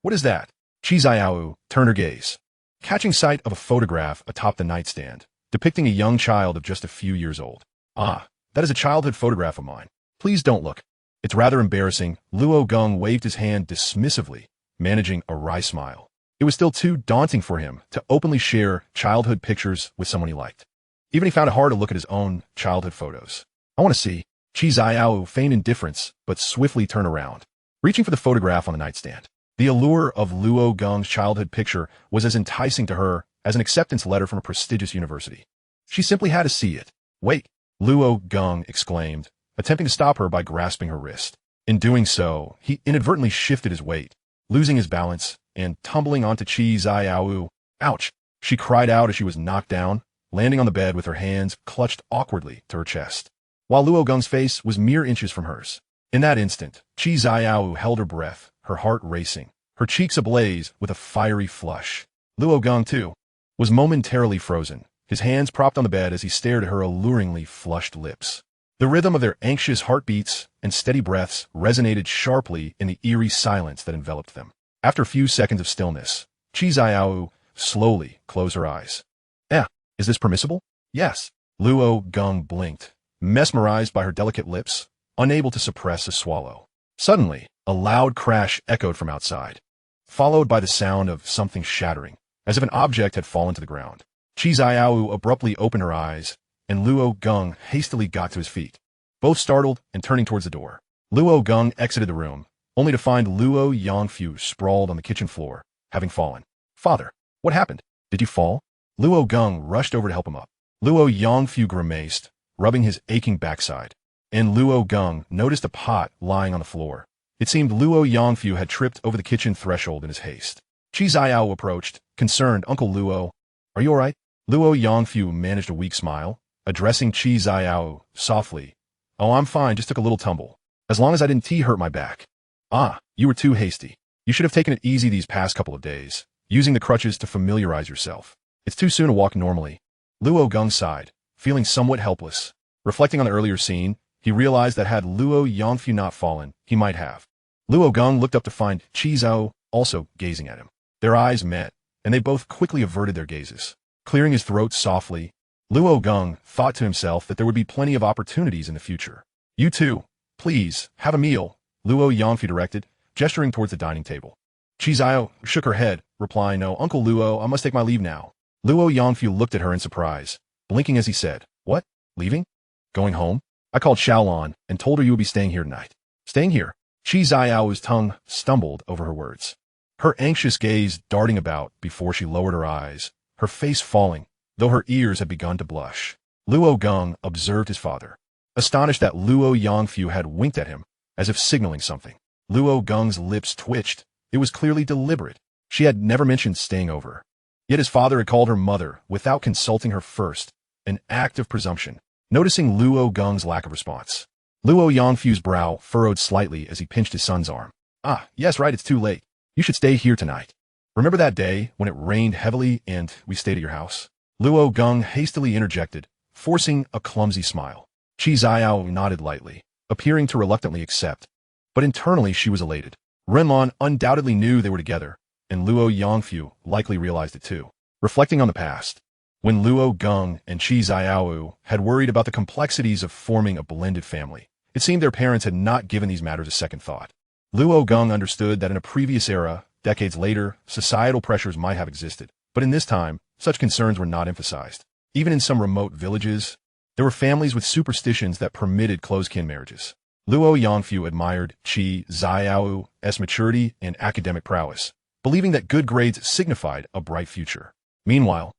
What is that?" Qi Qianru turned her gaze, catching sight of a photograph atop the nightstand, depicting a young child of just a few years old. "Ah, that is a childhood photograph of mine. Please don't look. It's rather embarrassing." Luo Geng waved his hand dismissively, managing a wry smile. It was still too daunting for him to openly share childhood pictures with someone he liked. Even he found it hard to look at his own childhood photos. "I want to see." Qi Qianru feigned indifference, but swiftly turned around, reaching for the photograph on the nightstand. The allure of Luo Geng's childhood picture was as enticing to her as an acceptance letter from a prestigious university. She simply had to see it. "Wait!" Luo Geng exclaimed, attempting to stop her by grasping her wrist. In doing so, he inadvertently shifted his weight, losing his balance and tumbling onto Qi Qianru. "Ouch!" she cried out as she was knocked down, landing on the bed with her hands clutched awkwardly to her chest, while Luo Geng's face was mere inches from hers. In that instant, Qi Qianru held her breath, her heart racing, her cheeks ablaze with a fiery flush. Luo Geng, too, was momentarily frozen, his hands propped on the bed as he stared at her alluringly flushed lips. The rhythm of their anxious heartbeats and steady breaths resonated sharply in the eerie silence that enveloped them. After a few seconds of stillness, Qi Qianru slowly closed her eyes. Is this permissible?" "Yes." Luo Geng blinked, mesmerized by her delicate lips, unable to suppress a swallow. Suddenly, a loud crash echoed from outside, followed by the sound of something shattering, as if an object had fallen to the ground. Qi Qianru abruptly opened her eyes, and Luo Geng hastily got to his feet, both startled and turning towards the door. Luo Geng exited the room, only to find Luo Yangfu sprawled on the kitchen floor, having fallen. "Father, what happened? Did you fall?" Luo Geng rushed over to help him up. Luo Yangfu grimaced, rubbing his aching backside, and Luo Geng noticed a pot lying on the floor. It seemed Luo Yangfu had tripped over the kitchen threshold in his haste. Qi Qianru approached, concerned. "Uncle Luo, are you all right?" Luo Yangfu managed a weak smile, addressing Qi Qianru softly. "Oh, I'm fine, just took a little tumble. As long as I didn't hurt my back." "Ah, you were too hasty. You should have taken it easy these past couple of days, using the crutches to familiarize yourself." It's too soon to walk normally. Luo Geng sighed, feeling somewhat helpless. Reflecting on the earlier scene, he realized that had Luo Yongfu not fallen, he might have. Luo Geng looked up to find Qi Qianru also gazing at him. Their eyes met, and they both quickly averted their gazes. Clearing his throat softly, Luo Geng thought to himself that there would be plenty of opportunities in the future. You two, please, have a meal, Luo Yongfu directed, gesturing towards the dining table. Qi Qianru shook her head, replying, No, Uncle Luo, I must take my leave now. Luo Yongfu looked at her in surprise, blinking as he said, What? Leaving? Going home? I called Xiaolan and told her you would be staying here tonight. Staying here? Qi Qianru's tongue stumbled over her words. Her anxious gaze darting about before she lowered her eyes, her face falling, though her ears had begun to blush. Luo Geng observed his father, astonished that Luo Yongfu had winked at him, as if signaling something. Luo Geng's lips twitched. It was clearly deliberate. She had never mentioned staying over. Yet his father had called her mother without consulting her first, an act of presumption. Noticing Luo Geng's lack of response, Luo Yongfu's brow furrowed slightly as he pinched his son's arm. Ah, yes, right, it's too late. You should stay here tonight. Remember that day when it rained heavily and we stayed at your house? Luo Geng hastily interjected, forcing a clumsy smile. Qi Qianru nodded lightly, appearing to reluctantly accept. But internally she was elated. Renlan undoubtedly knew they were together, and Luo Yongfu likely realized it too. Reflecting on the past, when Luo Geng and Qi Qianru had worried about the complexities of forming a blended family, it seemed their parents had not given these matters a second thought. Luo Geng understood that in a previous era, decades later, societal pressures might have existed, but in this time, such concerns were not emphasized. Even in some remote villages, there were families with superstitions that permitted close-kin marriages. Luo Yongfu admired Qi Qianru's maturity and academic prowess, believing that good grades signified a bright future. Meanwhile,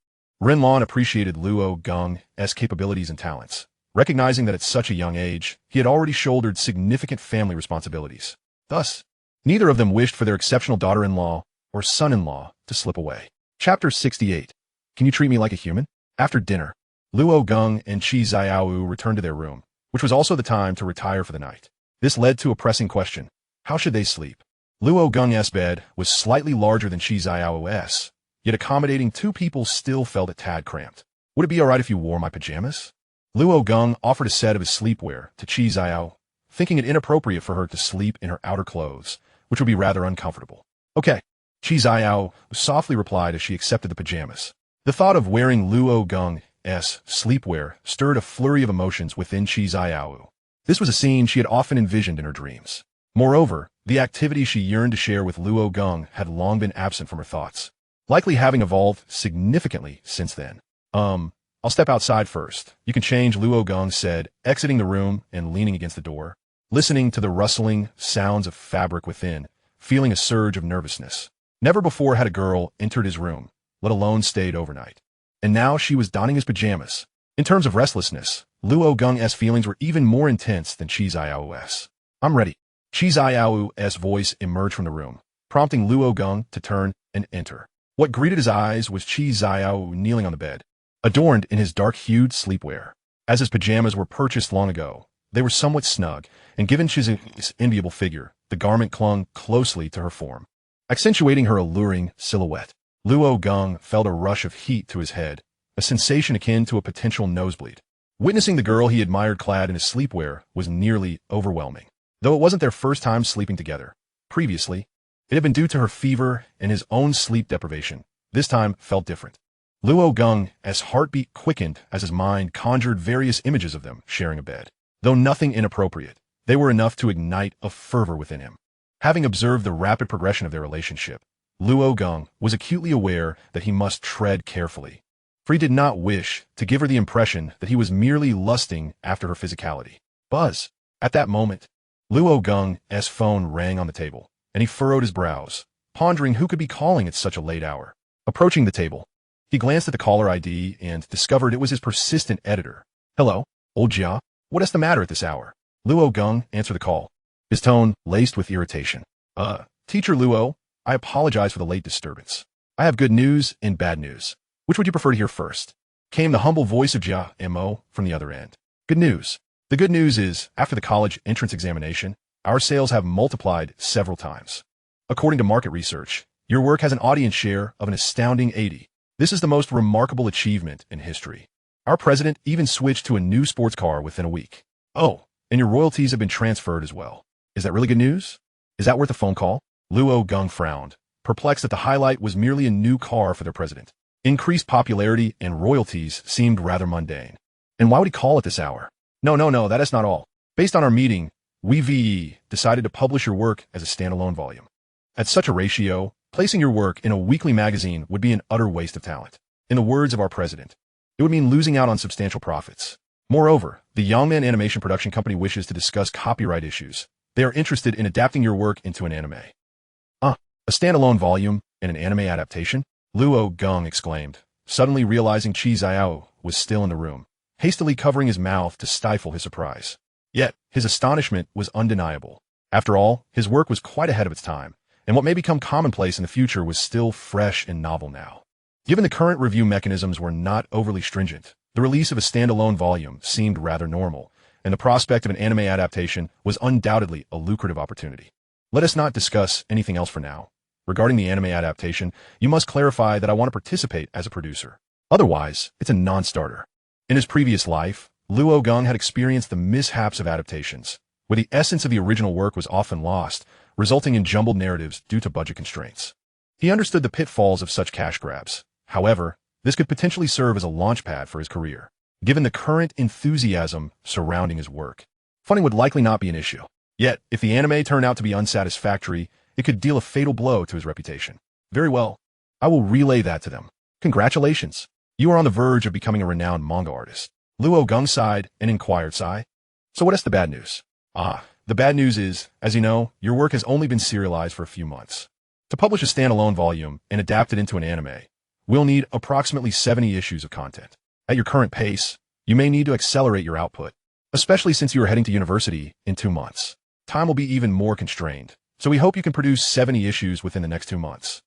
Renlan appreciated Luo Geng's capabilities and talents, recognizing that at such a young age, he had already shouldered significant family responsibilities. Thus, neither of them wished for their exceptional daughter-in-law or son-in-law to slip away. Chapter 68. Can you treat me like a human? After dinner, Luo Geng and Qi Qianru returned to their room, which was also the time to retire for the night. This led to a pressing question. How should they sleep? Luo Geng's bed was slightly larger than Qi Qianru's, yet accommodating two people still felt a tad cramped. Would it be alright if you wore my pajamas? Luo Geng offered a set of his sleepwear to Qi Qianru, thinking it inappropriate for her to sleep in her outer clothes, which would be rather uncomfortable. Okay, Qi Qianru softly replied as she accepted the pajamas. The thought of wearing Luo Geng's sleepwear stirred a flurry of emotions within Qi Qianru. This was a scene she had often envisioned in her dreams. Moreover, the activity she yearned to share with Luo Geng had long been absent from her thoughts, likely having evolved significantly since then. I'll step outside first. You can change, Luo Geng said, exiting the room and leaning against the door, listening to the rustling sounds of fabric within, feeling a surge of nervousness. Never before had a girl entered his room, let alone stayed overnight. And now she was donning his pajamas. In terms of restlessness, Luo Geng's feelings were even more intense than Qi Qianru's. I'm ready. Qi Qianru's voice emerged from the room, prompting Luo Geng to turn and enter. What greeted his eyes was Qi Qianru kneeling on the bed, adorned in his dark-hued sleepwear. As his pajamas were purchased long ago, they were somewhat snug, and given Qi's enviable figure, the garment clung closely to her form, accentuating her alluring silhouette. Luo Geng felt a rush of heat to his head, a sensation akin to a potential nosebleed. Witnessing the girl he admired clad in his sleepwear was nearly overwhelming. Though it wasn't their first time sleeping together. Previously, it had been due to her fever and his own sleep deprivation. This time felt different. Luo Geng's heartbeat quickened as his mind conjured various images of them sharing a bed. Though nothing inappropriate, they were enough to ignite a fervor within him. Having observed the rapid progression of their relationship, Luo Geng was acutely aware that he must tread carefully, for he did not wish to give her the impression that he was merely lusting after her physicality. Buzz. At that moment, Luo Geng's phone rang on the table, and he furrowed his brows, pondering who could be calling at such a late hour. Approaching the table, he glanced at the caller ID and discovered it was his persistent editor. Hello, old Jia. What is the matter at this hour? Luo Geng answered the call, his tone laced with irritation. Teacher Luo, I apologize for the late disturbance. I have good news and bad news. Which would you prefer to hear first? Came the humble voice of Jia Mo from the other end. Good news. The good news is, after the college entrance examination, our sales have multiplied several times. According to market research, your work has an audience share of an astounding 80. This is the most remarkable achievement in history. Our president even switched to a new sports car within a week. Oh, and your royalties have been transferred as well. Is that really good news? Is that worth a phone call? Luo Geng frowned, perplexed that the highlight was merely a new car for their president. Increased popularity and royalties seemed rather mundane. And why would he call at this hour? No, that is not all. Based on our meeting, we decided to publish your work as a standalone volume. At such a ratio, placing your work in a weekly magazine would be an utter waste of talent. In the words of our president, it would mean losing out on substantial profits. Moreover, the Yangman Animation Production Company wishes to discuss copyright issues. They are interested in adapting your work into an anime. A standalone volume and an anime adaptation? Luo Geng exclaimed, suddenly realizing Qi Qianru was still in the room, hastily covering his mouth to stifle his surprise. Yet, his astonishment was undeniable. After all, his work was quite ahead of its time, and what may become commonplace in the future was still fresh and novel now. Given the current review mechanisms were not overly stringent, the release of a standalone volume seemed rather normal, and the prospect of an anime adaptation was undoubtedly a lucrative opportunity. Let us not discuss anything else for now. Regarding the anime adaptation, you must clarify that I want to participate as a producer. Otherwise, it's a non-starter. In his previous life, Luo Geng had experienced the mishaps of adaptations, where the essence of the original work was often lost, resulting in jumbled narratives due to budget constraints. He understood the pitfalls of such cash grabs. However, this could potentially serve as a launchpad for his career. Given the current enthusiasm surrounding his work, funding would likely not be an issue. Yet, if the anime turned out to be unsatisfactory, it could deal a fatal blow to his reputation. Very well. I will relay that to them. Congratulations. You are on the verge of becoming a renowned manga artist. Luo Geng sighed and inquired, So what is the bad news? The bad news is, as you know, your work has only been serialized for a few months. To publish a standalone volume and adapt it into an anime, we'll need approximately 70 issues of content. At your current pace, you may need to accelerate your output, especially since you are heading to university in 2 months. Time will be even more constrained, so we hope you can produce 70 issues within the next 2 months.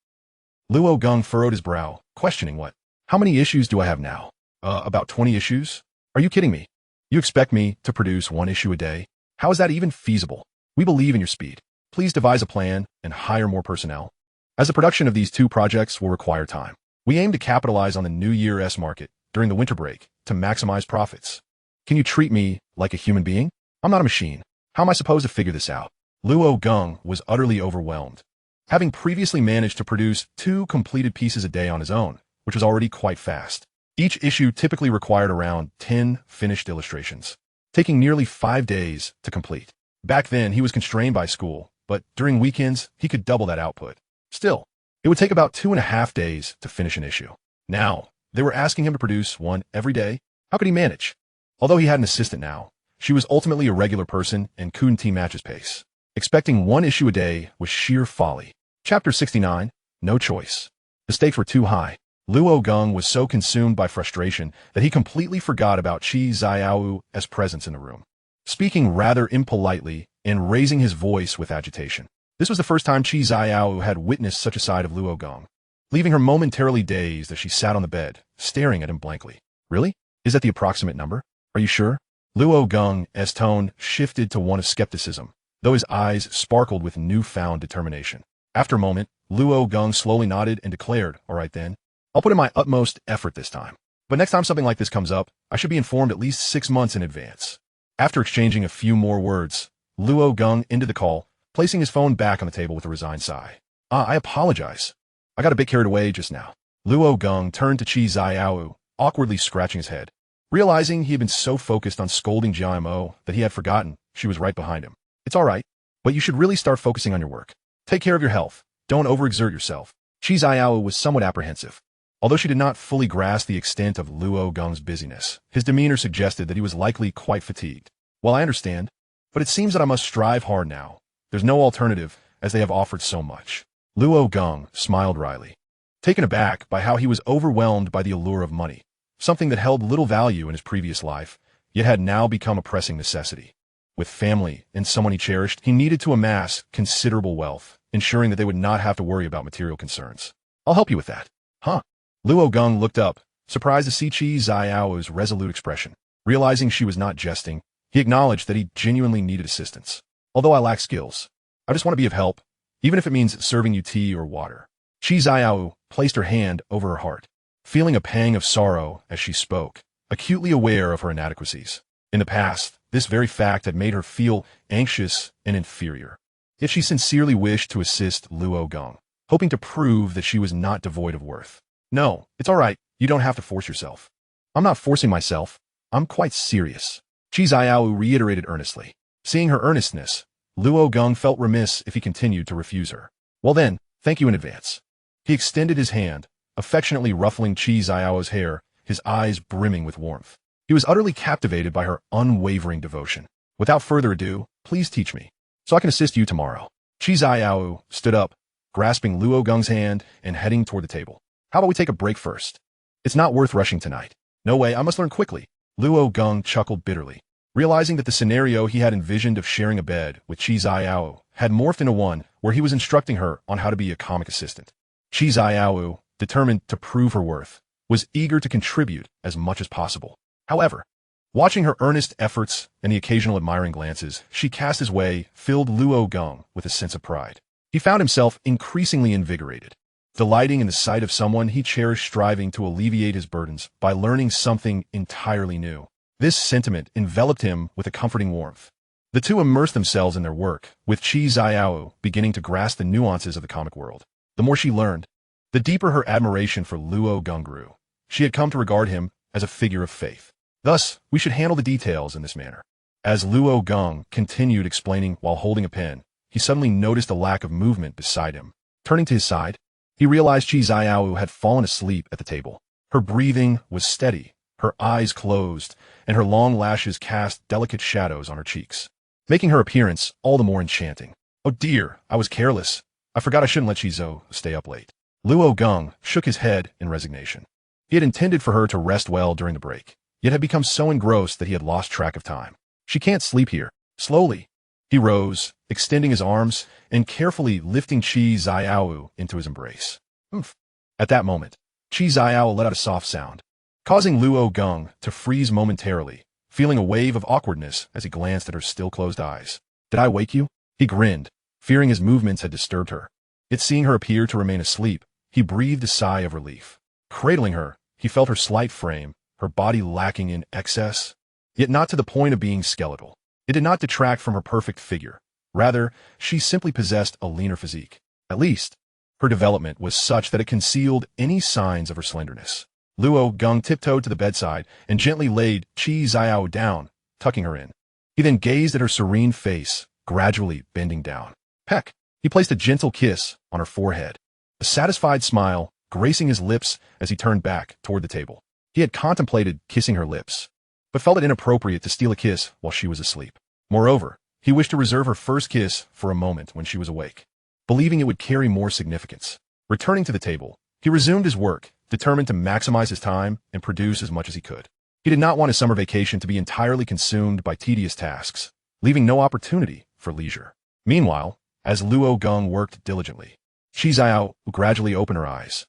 Luo Geng furrowed his brow, questioning what? How many issues do I have now? About 20 issues? Are you kidding me? You expect me to produce 1 issue a day? How is that even feasible? We believe in your speed. Please devise a plan and hire more personnel. As the production of these 2 projects will require time, we aim to capitalize on the New Year's market during the winter break to maximize profits. Can you treat me like a human being? I'm not a machine. How am I supposed to figure this out? Luo Geng was utterly overwhelmed. Having previously managed to produce 2 completed pieces a day on his own, which was already quite fast. Each issue typically required around 10 finished illustrations, taking nearly 5 days to complete. Back then, he was constrained by school, but during weekends, he could double that output. Still, it would take about 2.5 days to finish an issue. Now, they were asking him to produce 1 every day. How could he manage? Although he had an assistant now, she was ultimately a regular person and couldn't match his pace. Expecting 1 issue a day was sheer folly. Chapter 69, No Choice. The stakes were too high. Luo Geng was so consumed by frustration that he completely forgot about Qi Qianru's presence in the room, speaking rather impolitely and raising his voice with agitation. This was the first time Qi Qianru had witnessed such a side of Luo Geng, leaving her momentarily dazed as she sat on the bed, staring at him blankly. Really? Is that the approximate number? Are you sure? Luo Geng's tone shifted to one of skepticism, though his eyes sparkled with newfound determination. After a moment, Luo Geng slowly nodded and declared, All right then, I'll put in my utmost effort this time. But next time something like this comes up, I should be informed at least 6 months in advance. After exchanging a few more words, Luo Geng ended the call, placing his phone back on the table with a resigned sigh. I apologize. I got a bit carried away just now. Luo Geng turned to Qi Qianru, awkwardly scratching his head. Realizing he had been so focused on scolding Jiamo that he had forgotten she was right behind him. It's all right, but you should really start focusing on your work. Take care of your health. Don't overexert yourself. Qi Qianru was somewhat apprehensive. Although she did not fully grasp the extent of Luo Geng's busyness, his demeanor suggested that he was likely quite fatigued. Well, I understand, but it seems that I must strive hard now. There's no alternative, as they have offered so much. Luo Geng smiled wryly, taken aback by how he was overwhelmed by the allure of money, something that held little value in his previous life, yet had now become a pressing necessity. With family and someone he cherished, he needed to amass considerable wealth, ensuring that they would not have to worry about material concerns. I'll help you with that. Huh? Luo Geng looked up, surprised to see Qi Qianru's resolute expression. Realizing she was not jesting, he acknowledged that he genuinely needed assistance. Although I lack skills, I just want to be of help, even if it means serving you tea or water. Qi Qianru placed her hand over her heart. feeling a pang of sorrow as she spoke, acutely aware of her inadequacies. In the past, this very fact had made her feel anxious and inferior. Yet she sincerely wished to assist Luo Geng, hoping to prove that she was not devoid of worth. No, it's all right. You don't have to force yourself. I'm not forcing myself. I'm quite serious. Qi Qianru reiterated earnestly. Seeing her earnestness, Luo Geng felt remiss if he continued to refuse her. Well then, thank you in advance. He extended his hand, affectionately ruffling Qi Qianru's hair, his eyes brimming with warmth. He was utterly captivated by her unwavering devotion. Without further ado, please teach me, so I can assist you tomorrow. Qi Qianru stood up, grasping Luo Geng's hand and heading toward the table. How about we take a break first? It's not worth rushing tonight. No way, I must learn quickly. Luo Geng chuckled bitterly, realizing that the scenario he had envisioned of sharing a bed with Qi Qianru had morphed into one where he was instructing her on how to be a comic assistant. Qi Qianru, determined to prove her worth, was eager to contribute as much as possible. However, watching her earnest efforts and the occasional admiring glances she cast his way filled Luo Geng with a sense of pride. He found himself increasingly invigorated, delighting in the sight of someone he cherished striving to alleviate his burdens by learning something entirely new. This sentiment enveloped him with a comforting warmth. The two immersed themselves in their work, with Qi Qianru beginning to grasp the nuances of the comic world. The more she learned, the deeper her admiration for Luo Geng grew. She had come to regard him as a figure of faith. Thus, we should handle the details in this manner. As Luo Geng continued explaining while holding a pen, he suddenly noticed a lack of movement beside him. Turning to his side, he realized Qi Qianru had fallen asleep at the table. Her breathing was steady, her eyes closed, and her long lashes cast delicate shadows on her cheeks, making her appearance all the more enchanting. Oh dear, I was careless. I forgot I shouldn't let Qi stay up late. Luo Geng shook his head in resignation. He had intended for her to rest well during the break, yet had become so engrossed that he had lost track of time. She can't sleep here. Slowly, he rose, extending his arms and carefully lifting Qi Qianru into his embrace. Oomph. At that moment, Qi Qianru let out a soft sound, causing Luo Geng to freeze momentarily, feeling a wave of awkwardness as he glanced at her still-closed eyes. Did I wake you? He grinned, fearing his movements had disturbed her. Yet seeing her appear to remain asleep, he breathed a sigh of relief. Cradling her, he felt her slight frame, her body lacking in excess, yet not to the point of being skeletal. It did not detract from her perfect figure. Rather, she simply possessed a leaner physique. At least, her development was such that it concealed any signs of her slenderness. Luo Geng tiptoed to the bedside and gently laid Qi Qianru down, tucking her in. He then gazed at her serene face, gradually bending down. Peck! He placed a gentle kiss on her forehead, a satisfied smile gracing his lips as he turned back toward the table. He had contemplated kissing her lips, but felt it inappropriate to steal a kiss while she was asleep. Moreover, he wished to reserve her first kiss for a moment when she was awake, believing it would carry more significance. Returning to the table, he resumed his work, determined to maximize his time and produce as much as he could. He did not want his summer vacation to be entirely consumed by tedious tasks, leaving no opportunity for leisure. Meanwhile, as Luo Geng worked diligently, Qi Qianru gradually opened her eyes.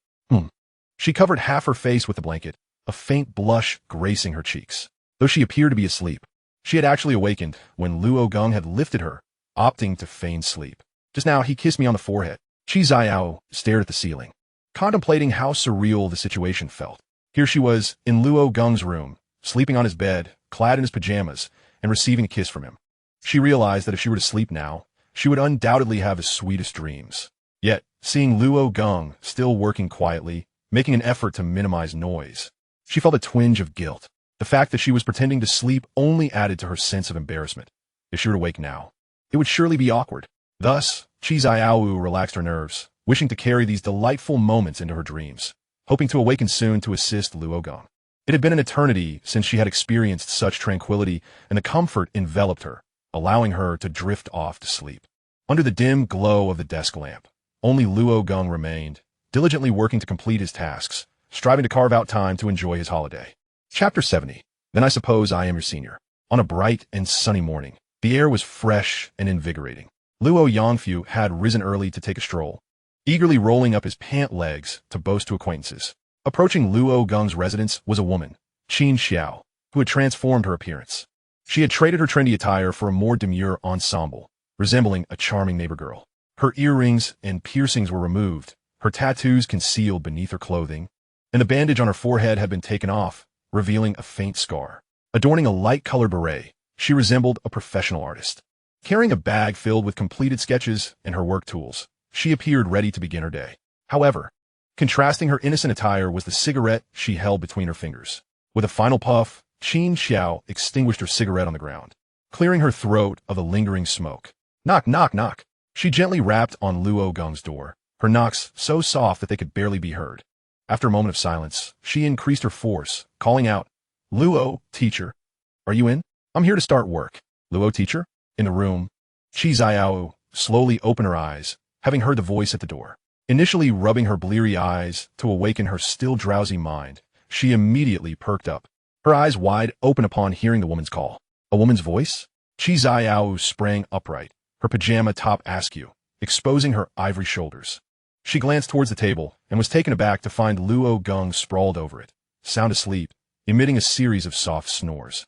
She covered half her face with the blanket, a faint blush gracing her cheeks. Though she appeared to be asleep, she had actually awakened when Luo Geng had lifted her, opting to feign sleep. Just now, he kissed me on the forehead. Qi Qianru stared at the ceiling, contemplating how surreal the situation felt. Here she was, in Luo Geng's room, sleeping on his bed, clad in his pajamas, and receiving a kiss from him. She realized that if she were to sleep now, she would undoubtedly have his sweetest dreams. Yet, seeing Luo Geng still working quietly, making an effort to minimize noise, she felt a twinge of guilt. The fact that she was pretending to sleep only added to her sense of embarrassment. If she were to wake now, it would surely be awkward. Thus, Qi Qianru relaxed her nerves, wishing to carry these delightful moments into her dreams, hoping to awaken soon to assist Luo Geng. It had been an eternity since she had experienced such tranquility, and the comfort enveloped her, allowing her to drift off to sleep. Under the dim glow of the desk lamp, only Luo Geng remained, diligently working to complete his tasks, striving to carve out time to enjoy his holiday. Chapter 70. Then I suppose I am your senior. On a bright and sunny morning, the air was fresh and invigorating. Luo Yangfu had risen early to take a stroll, eagerly rolling up his pant legs to boast to acquaintances. Approaching Luo Geng's residence was a woman, Qin Xiao, who had transformed her appearance. She had traded her trendy attire for a more demure ensemble, resembling a charming neighbor girl. Her earrings and piercings were removed, her tattoos concealed beneath her clothing, and the bandage on her forehead had been taken off, revealing a faint scar. Adorning a light-colored beret, she resembled a professional artist. Carrying a bag filled with completed sketches and her work tools, she appeared ready to begin her day. However, contrasting her innocent attire was the cigarette she held between her fingers. With a final puff, Qin Xiao extinguished her cigarette on the ground, clearing her throat of the lingering smoke. Knock, knock, knock. She gently rapped on Luo Geng's door, her knocks so soft that they could barely be heard. After a moment of silence, she increased her force, calling out, "Luo, teacher, are you in? I'm here to start work." "Luo, teacher?" In the room, Qi Qianru slowly opened her eyes, having heard the voice at the door. Initially rubbing her bleary eyes to awaken her still drowsy mind, she immediately perked up, her eyes wide open upon hearing the woman's call. A woman's voice? Qi Qianru sprang upright, her pajama top askew, exposing her ivory shoulders. She glanced towards the table and was taken aback to find Luo Geng sprawled over it, sound asleep, emitting a series of soft snores.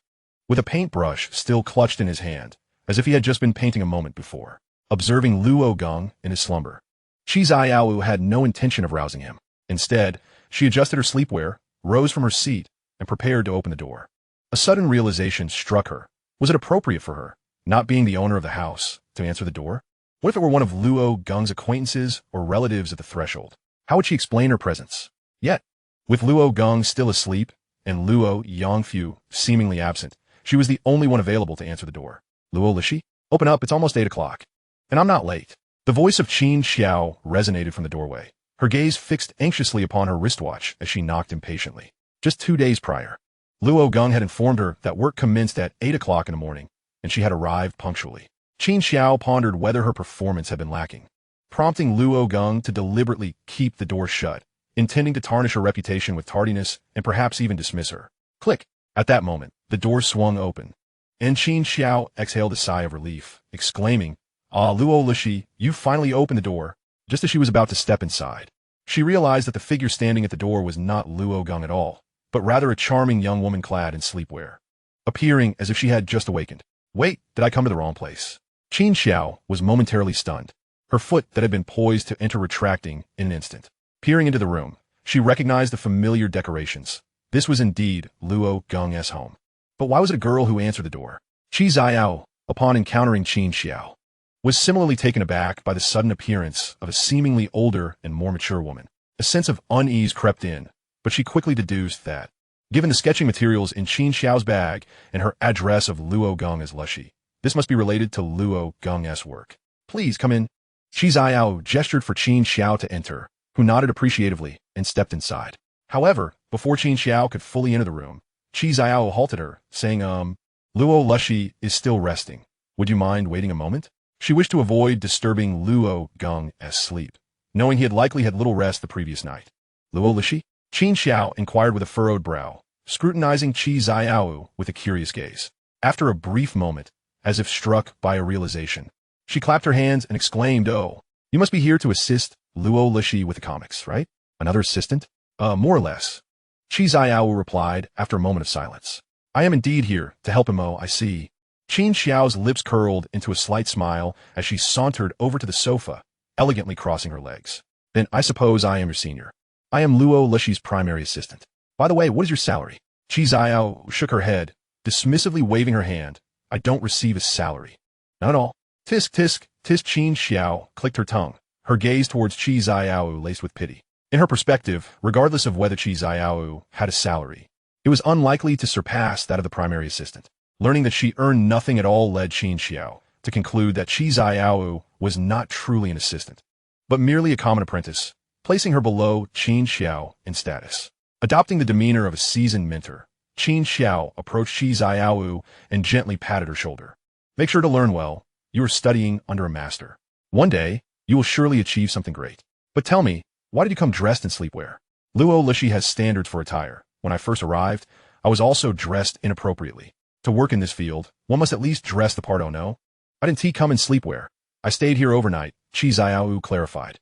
With a paintbrush still clutched in his hand, as if he had just been painting a moment before. Observing Luo Geng in his slumber, Qi Qianru had no intention of rousing him. Instead, she adjusted her sleepwear, rose from her seat, and prepared to open the door. A sudden realization struck her. Was it appropriate for her, not being the owner of the house, to answer the door? What if it were one of Luo Geng's acquaintances or relatives at the threshold? How would she explain her presence? Yet, with Luo Geng still asleep and Luo Yongfu seemingly absent, she was the only one available to answer the door. "Luo Lishi? Open up, it's almost 8 o'clock. And I'm not late." The voice of Qin Xiao resonated from the doorway, her gaze fixed anxiously upon her wristwatch as she knocked impatiently. Just 2 days prior, Luo Geng had informed her that work commenced at 8 o'clock in the morning, and she had arrived punctually. Qin Xiao pondered whether her performance had been lacking, prompting Luo Geng to deliberately keep the door shut, intending to tarnish her reputation with tardiness and perhaps even dismiss her. Click! At that moment, the door swung open, and Qin Xiao exhaled a sigh of relief, exclaiming, "Ah, Luo Lishi, you finally opened the door." Just as she was about to step inside, she realized that the figure standing at the door was not Luo Geng at all, but rather a charming young woman clad in sleepwear, appearing as if she had just awakened. "Wait, did I come to the wrong place?" Qin Xiao was momentarily stunned, her foot that had been poised to enter retracting in an instant. Peering into the room, she recognized the familiar decorations. This was indeed Luo Geng's home. But why was it a girl who answered the door? Qi Qianru, upon encountering Qin Xiao, was similarly taken aback by the sudden appearance of a seemingly older and more mature woman. A sense of unease crept in, but she quickly deduced that, given the sketching materials in Qin Xiao's bag and her address of Luo Geng as Lishi, this must be related to Luo Geng's work. "Please come in." Qi Qianru gestured for Qin Xiao to enter, who nodded appreciatively and stepped inside. However, before Qin Xiao could fully enter the room, Qi Qianru halted her, saying, Luo Lishi is still resting. Would you mind waiting a moment?" She wished to avoid disturbing Luo Geng's sleep, knowing he had likely had little rest the previous night. "Luo Lishi?" Qin Xiao inquired with a furrowed brow, scrutinizing Qi Qianru with a curious gaze. After a brief moment, as if struck by a realization, she clapped her hands and exclaimed, "Oh, you must be here to assist Luo Lishi with the comics, right? Another assistant?" More or less," Qi Qianru replied after a moment of silence. "I am indeed here to help him. Oh, I see." Qin Xiao's lips curled into a slight smile as she sauntered over to the sofa, elegantly crossing her legs. "Then I suppose I am your senior. I am Luo Lishi's primary assistant. By the way, what is your salary?" Qi Qianru shook her head, dismissively waving her hand. "I don't receive a salary." "Not at all." Tisk, tisk, tisk. Qin Xiao clicked her tongue, her gaze towards Qi Qianru laced with pity. In her perspective, regardless of whether Qi Qianru had a salary, it was unlikely to surpass that of the primary assistant. Learning that she earned nothing at all led Qin Xiao to conclude that Qi Qianru was not truly an assistant, but merely a common apprentice, placing her below Qin Xiao in status. Adopting the demeanor of a seasoned mentor, Qin Xiao approached Qi Qianru and gently patted her shoulder. "Make sure to learn well. You are studying under a master. One day, you will surely achieve something great. But tell me, why did you come dressed in sleepwear?" Luo Lishi has standards for attire. When I first arrived, I was also dressed inappropriately. To work in this field, one must at least dress the part. "Oh no, I didn't come in sleepwear. I stayed here overnight," Qi Qianru clarified.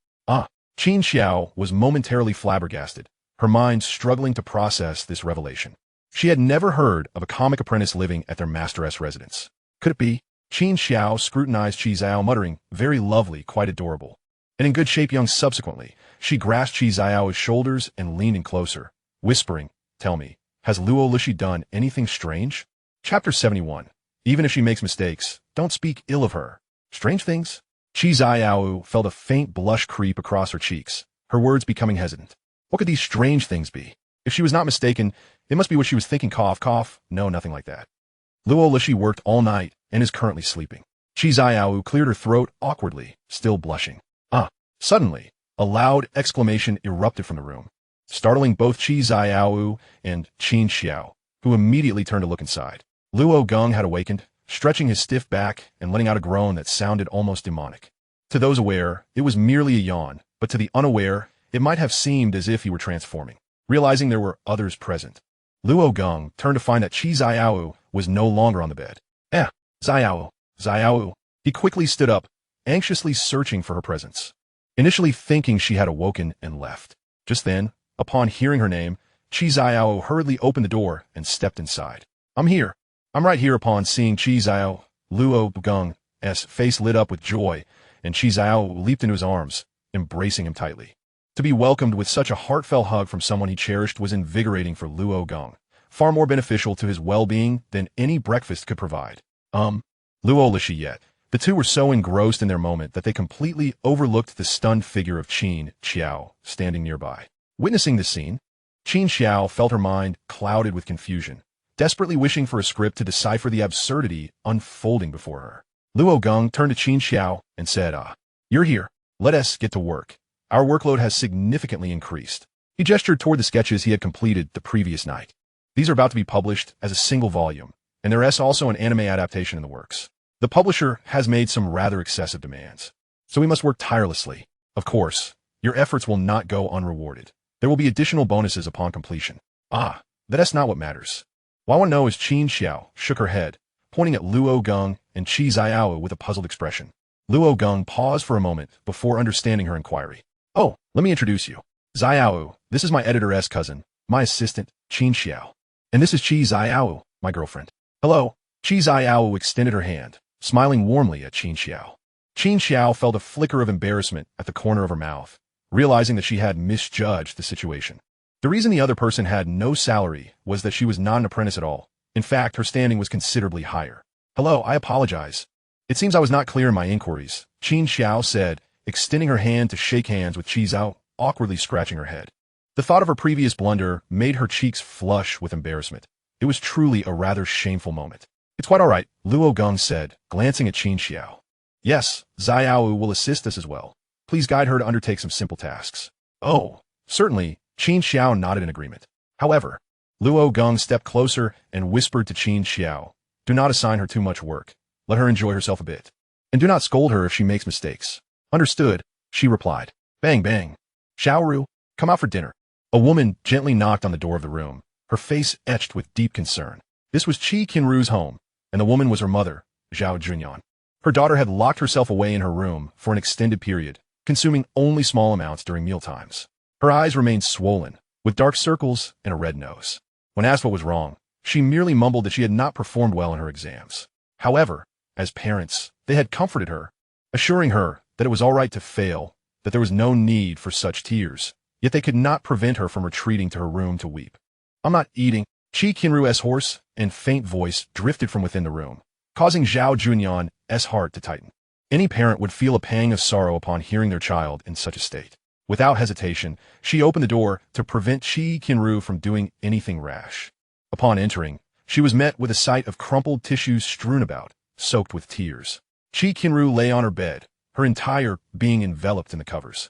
Qin Xiao was momentarily flabbergasted, her mind struggling to process this revelation. She had never heard of a comic apprentice living at their masteress residence. Could it be? Qin Xiao scrutinized Qi Qianru, muttering, "Very lovely, quite adorable." And in good shape young. Subsequently, She grasped Qi Qianru's shoulders and leaned in closer, whispering, "Tell me, has Luo Lishi done anything strange?" Chapter 71. Even if she makes mistakes, don't speak ill of her. Strange things? Qi Qianru felt a faint blush creep across her cheeks, her words becoming hesitant. What could these strange things be? If she was not mistaken, it must be what she was thinking. Cough, cough. No, nothing like that. Luo Lishi worked all night and is currently sleeping. Qi Qianru cleared her throat awkwardly, still blushing. Suddenly, a loud exclamation erupted from the room, startling both Qi Qianru and Qin Xiao, who immediately turned to look inside. Luo Geng had awakened, stretching his stiff back and letting out a groan that sounded almost demonic. To those aware, it was merely a yawn, but to the unaware, it might have seemed as if he were transforming. Realizing there were others present, Luo Geng turned to find that Qi Qianru was no longer on the bed. Xiao. He quickly stood up, anxiously searching for her presence, initially thinking she had awoken and left. Just then, upon hearing her name, Qi Qianru hurriedly opened the door and stepped inside. "I'm here. I'm right here." Upon seeing Qi Qianru, Luo Geng's face lit up with joy, and Qi Qianru leaped into his arms, embracing him tightly. To be welcomed with such a heartfelt hug from someone he cherished was invigorating for Luo Geng, far more beneficial to his well-being than any breakfast could provide. Luo Lishi yet. The two were so engrossed in their moment that they completely overlooked the stunned figure of Qin Xiao standing nearby. Witnessing this scene, Qin Xiao felt her mind clouded with confusion, desperately wishing for a script to decipher the absurdity unfolding before her. Luo Geng turned to Qin Xiao and said, "You're here. Let us get to work. Our workload has significantly increased." He gestured toward the sketches he had completed the previous night. These are about to be published as a single volume, and there is also an anime adaptation in the works. The publisher has made some rather excessive demands, so we must work tirelessly. Of course, your efforts will not go unrewarded. There will be additional bonuses upon completion. That's not what matters. What I want to know is Qin Xiao shook her head, pointing at Luo Geng and Qi Qianru with a puzzled expression. Luo Geng paused for a moment before understanding her inquiry. Let me introduce you. Xiao, this is my editor's cousin, my assistant, Qin Xiao. And this is Qi Qianru, my girlfriend. Hello. Qi Qianru extended her hand, smiling warmly at Qin Xiao. Qin Xiao felt a flicker of embarrassment at the corner of her mouth, realizing that she had misjudged the situation. The reason the other person had no salary was that she was not an apprentice at all. In fact, her standing was considerably higher. "Hello, I apologize. It seems I was not clear in my inquiries," Qin Xiao said, extending her hand to shake hands with Qi Qianru, awkwardly scratching her head. The thought of her previous blunder made her cheeks flush with embarrassment. It was truly a rather shameful moment. "It's quite all right," Luo Geng said, glancing at Qin Xiao. "Yes, Xiao will assist us as well. Please guide her to undertake some simple tasks." Certainly," Qin Xiao nodded in agreement. However, Luo Geng stepped closer and whispered to Qin Xiao, "Do not assign her too much work. Let her enjoy herself a bit. And do not scold her if she makes mistakes." "Understood," she replied. Bang, bang. "Xiaoru, come out for dinner." A woman gently knocked on the door of the room, her face etched with deep concern. This was Qi Qianru's home, and the woman was her mother, Zhao Junyan. Her daughter had locked herself away in her room for an extended period, consuming only small amounts during mealtimes. Her eyes remained swollen, with dark circles and a red nose. When asked what was wrong, she merely mumbled that she had not performed well in her exams. However, as parents, they had comforted her, assuring her that it was all right to fail, that there was no need for such tears, yet they could not prevent her from retreating to her room to weep. "I'm not eating." Qi Qianru's hoarse and faint voice drifted from within the room, causing Zhao Junyan's heart to tighten. Any parent would feel a pang of sorrow upon hearing their child in such a state. Without hesitation, she opened the door to prevent Qi Qianru from doing anything rash. Upon entering, she was met with a sight of crumpled tissues strewn about, soaked with tears. Qi Qianru lay on her bed, her entire being enveloped in the covers,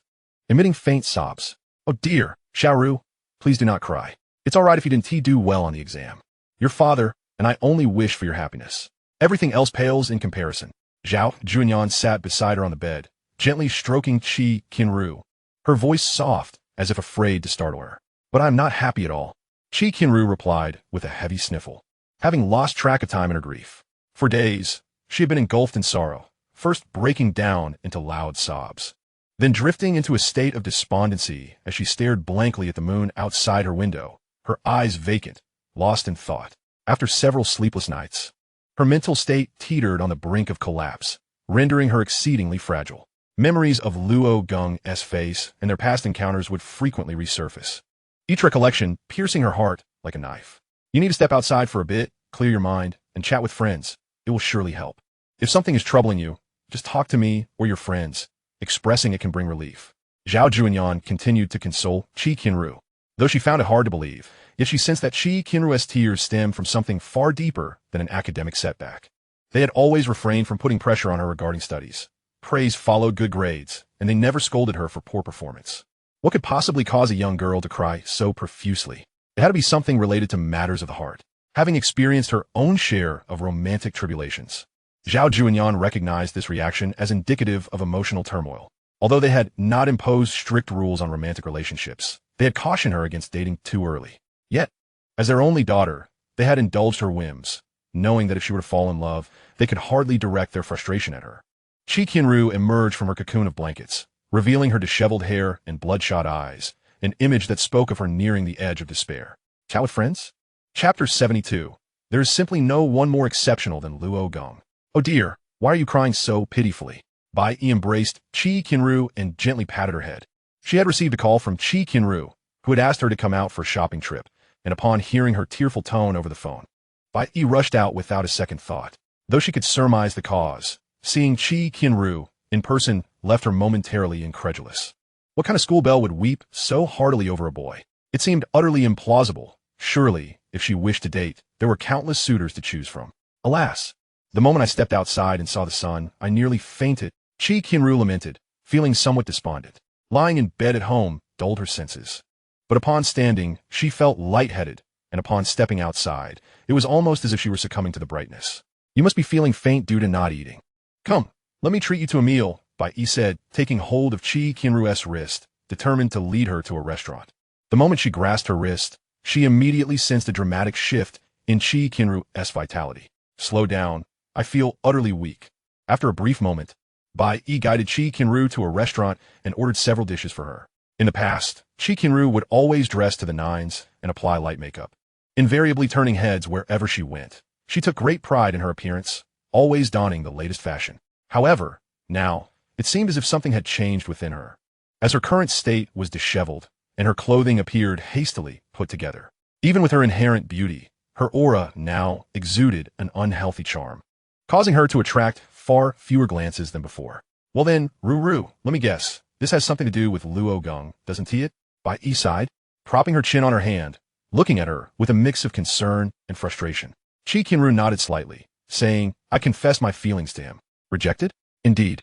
emitting faint sobs. "Oh dear, Xiaoru, please do not cry. It's all right if you didn't do well on the exam. Your father and I only wish for your happiness. Everything else pales in comparison." Zhao Junyan sat beside her on the bed, gently stroking Qi Qianru, her voice soft as if afraid to startle her. "But I'm not happy at all," Qi Qianru replied with a heavy sniffle, having lost track of time in her grief. For days, she had been engulfed in sorrow, first breaking down into loud sobs, then drifting into a state of despondency as she stared blankly at the moon outside her window, her eyes vacant, lost in thought. After several sleepless nights, her mental state teetered on the brink of collapse, rendering her exceedingly fragile. Memories of Luo Geng's face and their past encounters would frequently resurface, each recollection piercing her heart like a knife. You need to step outside for a bit, clear your mind, and chat with friends. It will surely help. If something is troubling you, just talk to me or your friends. Expressing it can bring relief. Zhao Juanyan continued to console Qi Qianru. Though she found it hard to believe, yet she sensed that Qi Qianru's tears stemmed from something far deeper than an academic setback. They had always refrained from putting pressure on her regarding studies. Praise followed good grades, and they never scolded her for poor performance. What could possibly cause a young girl to cry so profusely? It had to be something related to matters of the heart, having experienced her own share of romantic tribulations. Zhao Juanyan recognized this reaction as indicative of emotional turmoil. Although they had not imposed strict rules on romantic relationships, they had cautioned her against dating too early. Yet, as their only daughter, they had indulged her whims, knowing that if she were to fall in love, they could hardly direct their frustration at her. Qi Qianru emerged from her cocoon of blankets, revealing her disheveled hair and bloodshot eyes, an image that spoke of her nearing the edge of despair. Chat with friends? Chapter 72. There is simply no one more exceptional than Luo Geng. Oh dear, why are you crying so pitifully? Bai Yi embraced Qi Qianru and gently patted her head. She had received a call from Qi Qianru, who had asked her to come out for a shopping trip, and upon hearing her tearful tone over the phone, Bai Yi rushed out without a second thought. Though she could surmise the cause, seeing Qi Qianru in person left her momentarily incredulous. What kind of school belle would weep so heartily over a boy? It seemed utterly implausible. Surely, if she wished to date, there were countless suitors to choose from. Alas! The moment I stepped outside and saw the sun, I nearly fainted. Qi Qianru lamented, feeling somewhat despondent. Lying in bed at home dulled her senses. But upon standing, she felt lightheaded, and upon stepping outside, it was almost as if she were succumbing to the brightness. You must be feeling faint due to not eating. Come, let me treat you to a meal, Bai Yi said, taking hold of Qi Qianru's wrist, determined to lead her to a restaurant. The moment she grasped her wrist, she immediately sensed a dramatic shift in Qi Qianru's vitality. Slow down. I feel utterly weak. After a brief moment, Bai Yi guided Qi Qianru to a restaurant and ordered several dishes for her. In the past, Qi Qianru would always dress to the nines and apply light makeup, invariably turning heads wherever she went. She took great pride in her appearance, always donning the latest fashion. However, now, it seemed as if something had changed within her, as her current state was disheveled, and her clothing appeared hastily put together. Even with her inherent beauty, her aura now exuded an unhealthy charm, causing her to attract far fewer glances than before. Well then, Ruru, let me guess. This has something to do with Luo Geng, doesn't it? Bai Yi sighed, propping her chin on her hand, looking at her with a mix of concern and frustration. Qi Qianru nodded slightly, saying, I confess my feelings to him. Rejected? Indeed.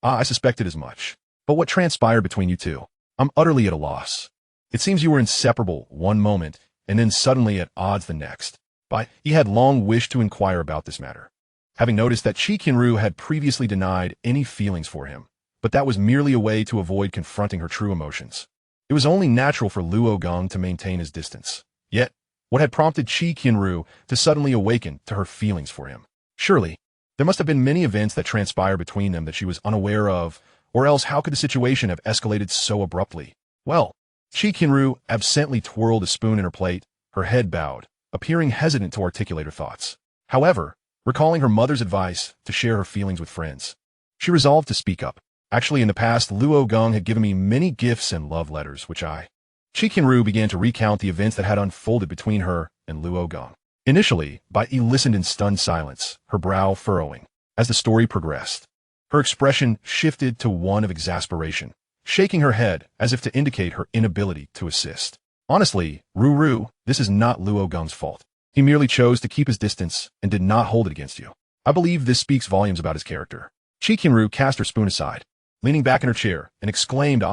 Ah, I suspected as much. But what transpired between you two? I'm utterly at a loss. It seems you were inseparable one moment, and then suddenly at odds the next. Bai Yi had long wished to inquire about this matter, having noticed that Qi Qianru had previously denied any feelings for him, but that was merely a way to avoid confronting her true emotions. It was only natural for Luo Geng to maintain his distance. Yet, what had prompted Qi Qianru to suddenly awaken to her feelings for him? Surely, there must have been many events that transpired between them that she was unaware of, or else how could the situation have escalated so abruptly? Well, Qi Qianru absently twirled a spoon in her plate, her head bowed, appearing hesitant to articulate her thoughts. However, recalling her mother's advice to share her feelings with friends, she resolved to speak up. Actually, in the past, Luo Geng had given me many gifts and love letters, which Qi Qianru began to recount the events that had unfolded between her and Luo Geng. Initially, Bai Yi listened in stunned silence, her brow furrowing. As the story progressed, her expression shifted to one of exasperation, shaking her head as if to indicate her inability to assist. Honestly, Ruru, this is not Luo Geng's fault. He merely chose to keep his distance and did not hold it against you. I believe this speaks volumes about his character. Qi Qianru cast her spoon aside, leaning back in her chair, and exclaimed,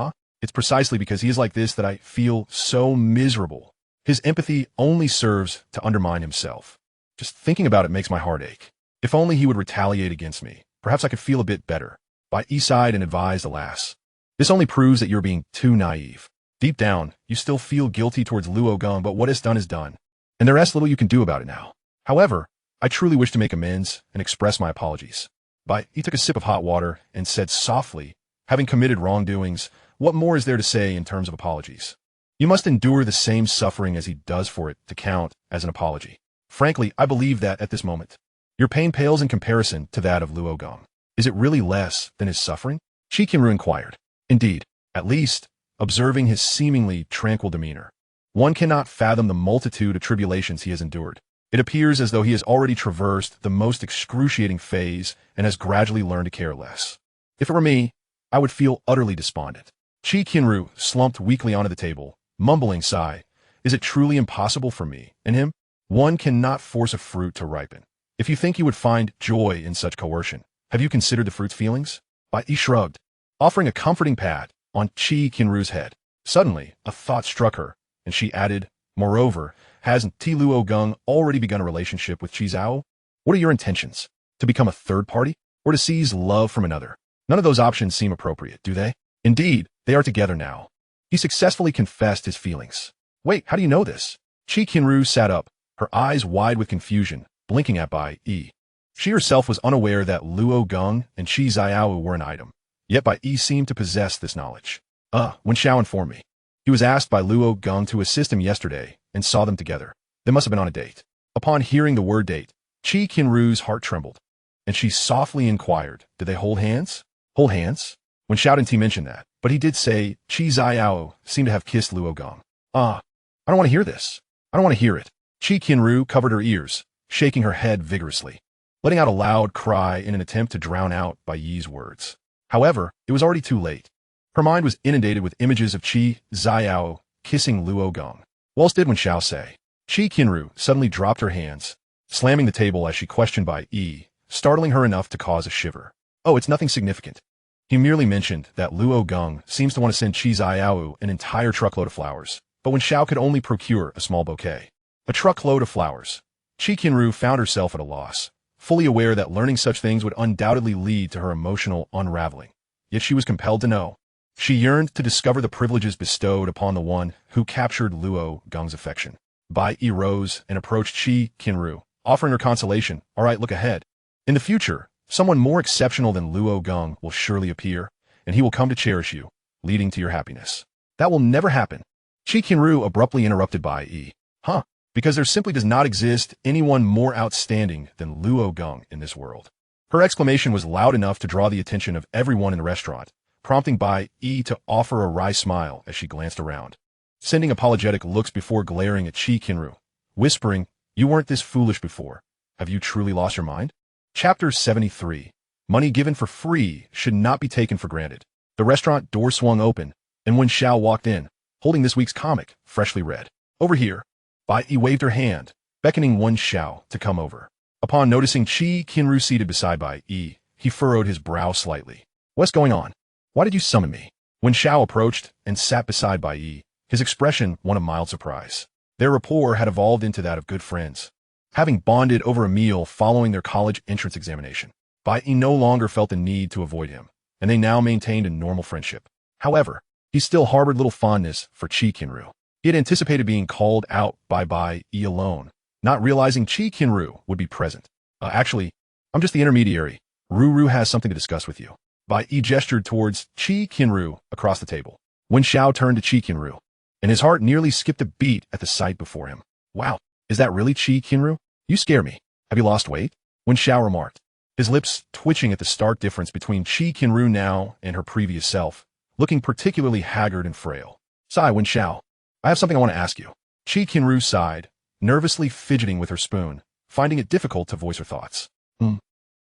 it's precisely because he is like this that I feel so miserable. His empathy only serves to undermine himself. Just thinking about it makes my heart ache. If only he would retaliate against me, perhaps I could feel a bit better. Bai Yi sighed and advised, alas. This only proves that you're being too naive. Deep down, you still feel guilty towards Luo Geng, but what is done is done, and there is little you can do about it now. However, I truly wish to make amends and express my apologies. Bai Yi took a sip of hot water and said softly, having committed wrongdoings, what more is there to say in terms of apologies? You must endure the same suffering as he does for it to count as an apology. Frankly, I believe that at this moment, your pain pales in comparison to that of Luo Geng. Is it really less than his suffering? Qi Qianru inquired. Indeed, at least, observing his seemingly tranquil demeanor, one cannot fathom the multitude of tribulations he has endured. It appears as though he has already traversed the most excruciating phase and has gradually learned to care less. If it were me, I would feel utterly despondent. Qi Qianru slumped weakly onto the table, mumbling sigh. Is it truly impossible for me and him? One cannot force a fruit to ripen. If you think you would find joy in such coercion, have you considered the fruit's feelings? He shrugged, offering a comforting pat on Qi Qianru's head. Suddenly, a thought struck her, and she added, moreover, hasn't Luo Geng already begun a relationship with Qi Zhao? What are your intentions? To become a third party? Or to seize love from another? None of those options seem appropriate, do they? Indeed, they are together now. He successfully confessed his feelings. Wait, how do you know this? Qi Qianru sat up, her eyes wide with confusion, blinking at Bai Yi. She herself was unaware that Luo Geng and Qi Zhao were an item, yet Bai Yi seemed to possess this knowledge. When Xiao informed me. He was asked by Luo Geng to assist him yesterday and saw them together. They must have been on a date. Upon hearing the word date, Qi Qianru's heart trembled, and she softly inquired, did they hold hands? Hold hands? When Xiao didn't mention that, but he did say Qi Zhao seemed to have kissed Luo Geng. I don't want to hear this. I don't want to hear it. Qi Qianru covered her ears, shaking her head vigorously, letting out a loud cry in an attempt to drown out Bai Yi's words. However, it was already too late. Her mind was inundated with images of Qi Zhao kissing Luo Geng. Whilst did when Xiao say. Qi Qianru suddenly dropped her hands, slamming the table as she questioned Bai Yi, startling her enough to cause a shiver. Oh, it's nothing significant. He merely mentioned that Luo Geng seems to want to send Qi Zhao an entire truckload of flowers, but when Xiao could only procure a small bouquet. A truckload of flowers. Qi Qianru found herself at a loss, fully aware that learning such things would undoubtedly lead to her emotional unraveling. Yet she was compelled to know. She yearned to discover the privileges bestowed upon the one who captured Luo Geng's affection. Bai Yi rose and approached Qi Qianru, offering her consolation. All right, look ahead. In the future, someone more exceptional than Luo Geng will surely appear, and he will come to cherish you, leading to your happiness. That will never happen. Qi Qianru abruptly interrupted Bai Yi. Because there simply does not exist anyone more outstanding than Luo Geng in this world. Her exclamation was loud enough to draw the attention of everyone in the restaurant, prompting Bai Yi to offer a wry smile as she glanced around, sending apologetic looks before glaring at Qi Qianru, whispering, you weren't this foolish before. Have you truly lost your mind? Chapter 73. Money given for free should not be taken for granted. The restaurant door swung open, and when Xiao walked in, holding this week's comic, freshly read. Over here. Bai Yi waved her hand, beckoning one Xiao to come over. Upon noticing Qi Qianru seated beside Bai Yi, he furrowed his brow slightly. What's going on? Why did you summon me? When Xiao approached and sat beside Bai Yi, his expression one of mild surprise. Their rapport had evolved into that of good friends, having bonded over a meal following their college entrance examination. Bai Yi no longer felt the need to avoid him, and they now maintained a normal friendship. However, he still harbored little fondness for Qi Qianru. He had anticipated being called out by Bai Yi alone, not realizing Qi Qianru would be present. Actually, I'm just the intermediary. Ruru has something to discuss with you. Bai Yi gestured towards Qi Qianru across the table. When Xiao turned to Qi Qianru, and his heart nearly skipped a beat at the sight before him. Wow, is that really Qi Qianru? You scare me. Have you lost weight? When Xiao remarked, his lips twitching at the stark difference between Qi Qianru now and her previous self, looking particularly haggard and frail. Sigh when Xiao. I have something I want to ask you. Qi Qianru sighed, nervously fidgeting with her spoon, finding it difficult to voice her thoughts.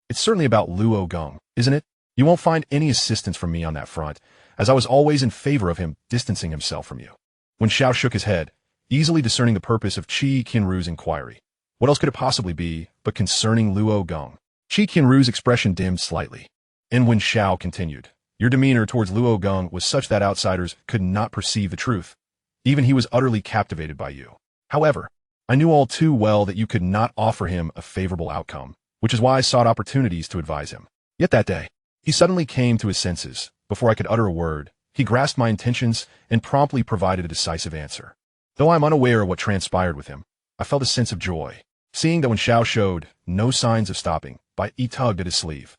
It's certainly about Luo Geng, isn't it? You won't find any assistance from me on that front, as I was always in favor of him distancing himself from you. When Xiao shook his head, easily discerning the purpose of Qi Qianru's inquiry. What else could it possibly be but concerning Luo Geng? Qi Qianru's expression dimmed slightly. And when Xiao continued, your demeanor towards Luo Geng was such that outsiders could not perceive the truth. Even he was utterly captivated by you. However, I knew all too well that you could not offer him a favorable outcome, which is why I sought opportunities to advise him. Yet that day, he suddenly came to his senses. Before I could utter a word, he grasped my intentions and promptly provided a decisive answer. Though I am unaware of what transpired with him, I felt a sense of joy, seeing that when Xiao showed no signs of stopping, Bai Yi tugged at his sleeve,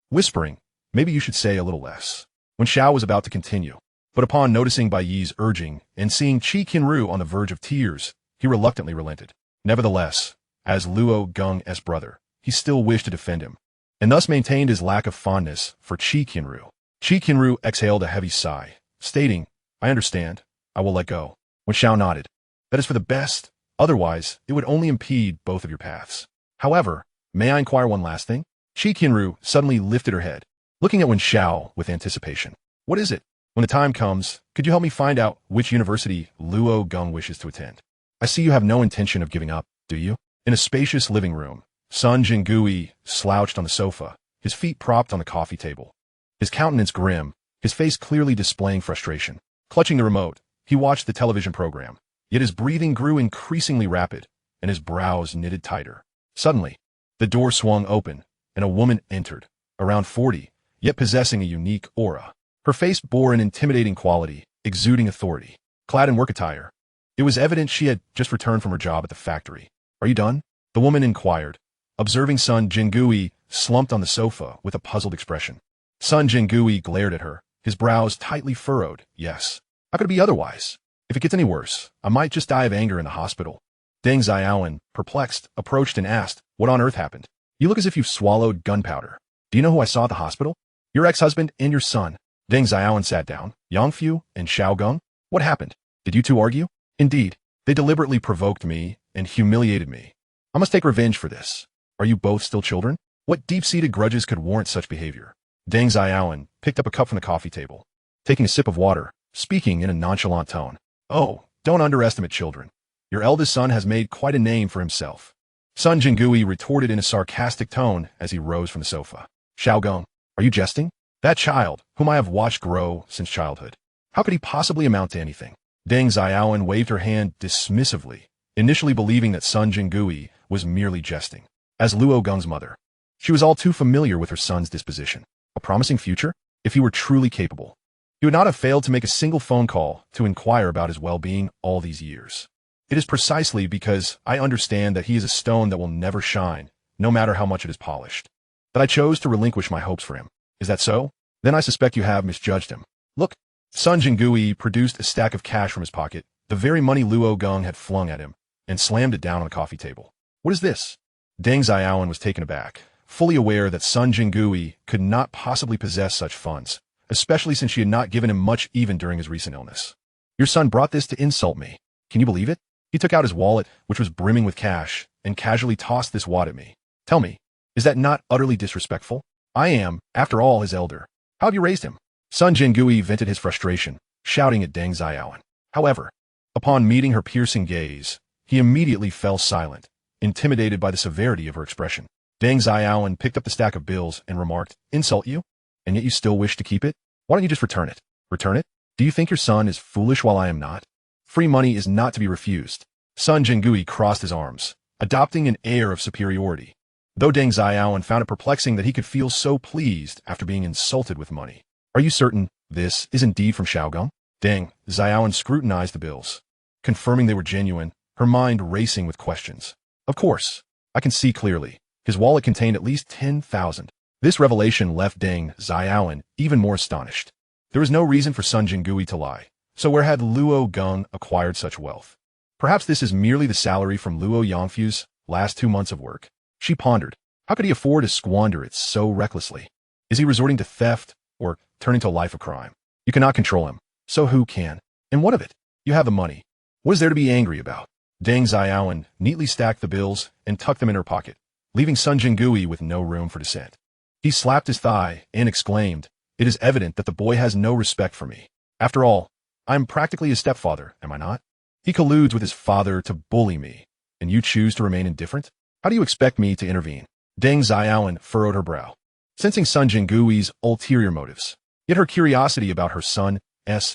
whispering, maybe you should say a little less. When Xiao was about to continue, but upon noticing Bai Yi's urging and seeing Qi Qianru on the verge of tears, he reluctantly relented. Nevertheless, as Luo Geng's brother, he still wished to defend him, and thus maintained his lack of fondness for Qi Qianru. Qi Qianru exhaled a heavy sigh, stating, I understand. I will let go. When Xiao nodded, that is for the best. Otherwise, it would only impede both of your paths. However, may I inquire one last thing? Qi Qianru suddenly lifted her head, looking at Wen Xiao with anticipation. What is it? When the time comes, could you help me find out which university Luo Geng wishes to attend? I see you have no intention of giving up, do you? In a spacious living room, Sun Jingui slouched on the sofa, his feet propped on the coffee table. His countenance grim, his face clearly displaying frustration. Clutching the remote, he watched the television program, yet his breathing grew increasingly rapid, and his brows knitted tighter. Suddenly, the door swung open, and a woman entered, around 40, yet possessing a unique aura. Her face bore an intimidating quality, exuding authority. Clad in work attire, it was evident she had just returned from her job at the factory. Are you done? The woman inquired, observing Sun Jingui slumped on the sofa with a puzzled expression. Sun Jingui glared at her, his brows tightly furrowed. Yes. How could it be otherwise? If it gets any worse, I might just die of anger in the hospital. Deng Xiaowen, perplexed, approached and asked, what on earth happened? You look as if you've swallowed gunpowder. Do you know who I saw at the hospital? Your ex-husband and your son. Deng Xiaowen sat down. Yangfu and Xiao Geng? What happened? Did you two argue? Indeed. They deliberately provoked me and humiliated me. I must take revenge for this. Are you both still children? What deep-seated grudges could warrant such behavior? Deng Xiaowen picked up a cup from the coffee table, taking a sip of water, speaking in a nonchalant tone. Oh, don't underestimate children. Your eldest son has made quite a name for himself. Sun Jingui retorted in a sarcastic tone as he rose from the sofa. Xiao Geng, are you jesting? That child, whom I have watched grow since childhood. How could he possibly amount to anything? Deng Xiaowen waved her hand dismissively, initially believing that Sun Jingui was merely jesting. As Luo Geng's mother, she was all too familiar with her son's disposition. A promising future? If he were truly capable, he would not have failed to make a single phone call to inquire about his well-being all these years. It is precisely because I understand that he is a stone that will never shine, no matter how much it is polished, that I chose to relinquish my hopes for him. Is that so? Then I suspect you have misjudged him. Look, Sun Jingui produced a stack of cash from his pocket, the very money Luo Geng had flung at him, and slammed it down on the coffee table. What is this? Deng Xiaowen was taken aback, fully aware that Sun Jingui could not possibly possess such funds, especially since she had not given him much even during his recent illness. Your son brought this to insult me. Can you believe it? He took out his wallet, which was brimming with cash, and casually tossed this wad at me. Tell me, is that not utterly disrespectful? I am, after all, his elder. How have you raised him? Sun Jingui vented his frustration, shouting at Deng Xiaowen. However, upon meeting her piercing gaze, he immediately fell silent, intimidated by the severity of her expression. Deng Xiaowen picked up the stack of bills and remarked, insult you? And yet you still wish to keep it? Why don't you just return it? Return it? Do you think your son is foolish while I am not? Free money is not to be refused. Sun Jingui crossed his arms, adopting an air of superiority, though Deng Xiaowen found it perplexing that he could feel so pleased after being insulted with money. Are you certain this is indeed from Xiao Geng? Deng Xiaowen scrutinized the bills, confirming they were genuine, her mind racing with questions. Of course, I can see clearly. His wallet contained at least 10,000. This revelation left Deng Xiaowen even more astonished. There was no reason for Sun Jingui to lie, so where had Luo Geng acquired such wealth? Perhaps this is merely the salary from Luo Yangfu's last 2 months of work. She pondered. How could he afford to squander it so recklessly? Is he resorting to theft or turning to a life of crime? You cannot control him, so who can? And what of it? You have the money. What is there to be angry about? Deng Xiaowen neatly stacked the bills and tucked them in her pocket, leaving Sun Jingui with no room for dissent. He slapped his thigh and exclaimed, it is evident that the boy has no respect for me. After all, I am practically his stepfather, am I not? He colludes with his father to bully me, and you choose to remain indifferent? How do you expect me to intervene? Deng Xiaowen furrowed her brow, sensing Sun Jingui's ulterior motives. Yet her curiosity about her son's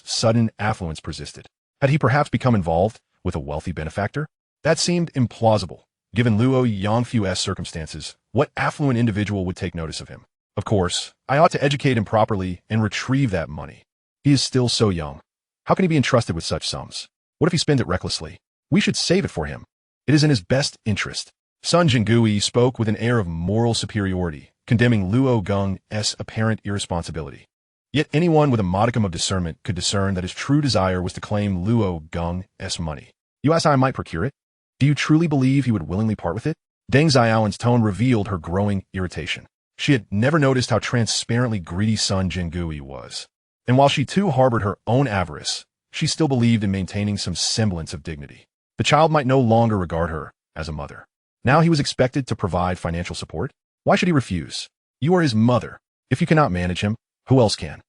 sudden affluence persisted. Had he perhaps become involved with a wealthy benefactor? That seemed implausible. Given Luo Yangfu's circumstances, what affluent individual would take notice of him? Of course, I ought to educate him properly and retrieve that money. He is still so young. How can he be entrusted with such sums? What if he spends it recklessly? We should save it for him. It is in his best interest. Sun Jingui spoke with an air of moral superiority, condemning Luo Geng's apparent irresponsibility. Yet anyone with a modicum of discernment could discern that his true desire was to claim Luo Geng's money. You ask how I might procure it? Do you truly believe he would willingly part with it? Deng Xiaowen's tone revealed her growing irritation. She had never noticed how transparently greedy Sun Jingui was. And while she too harbored her own avarice, she still believed in maintaining some semblance of dignity. The child might no longer regard her as a mother. Now he was expected to provide financial support? Why should he refuse? You are his mother. If you cannot manage him, who else can?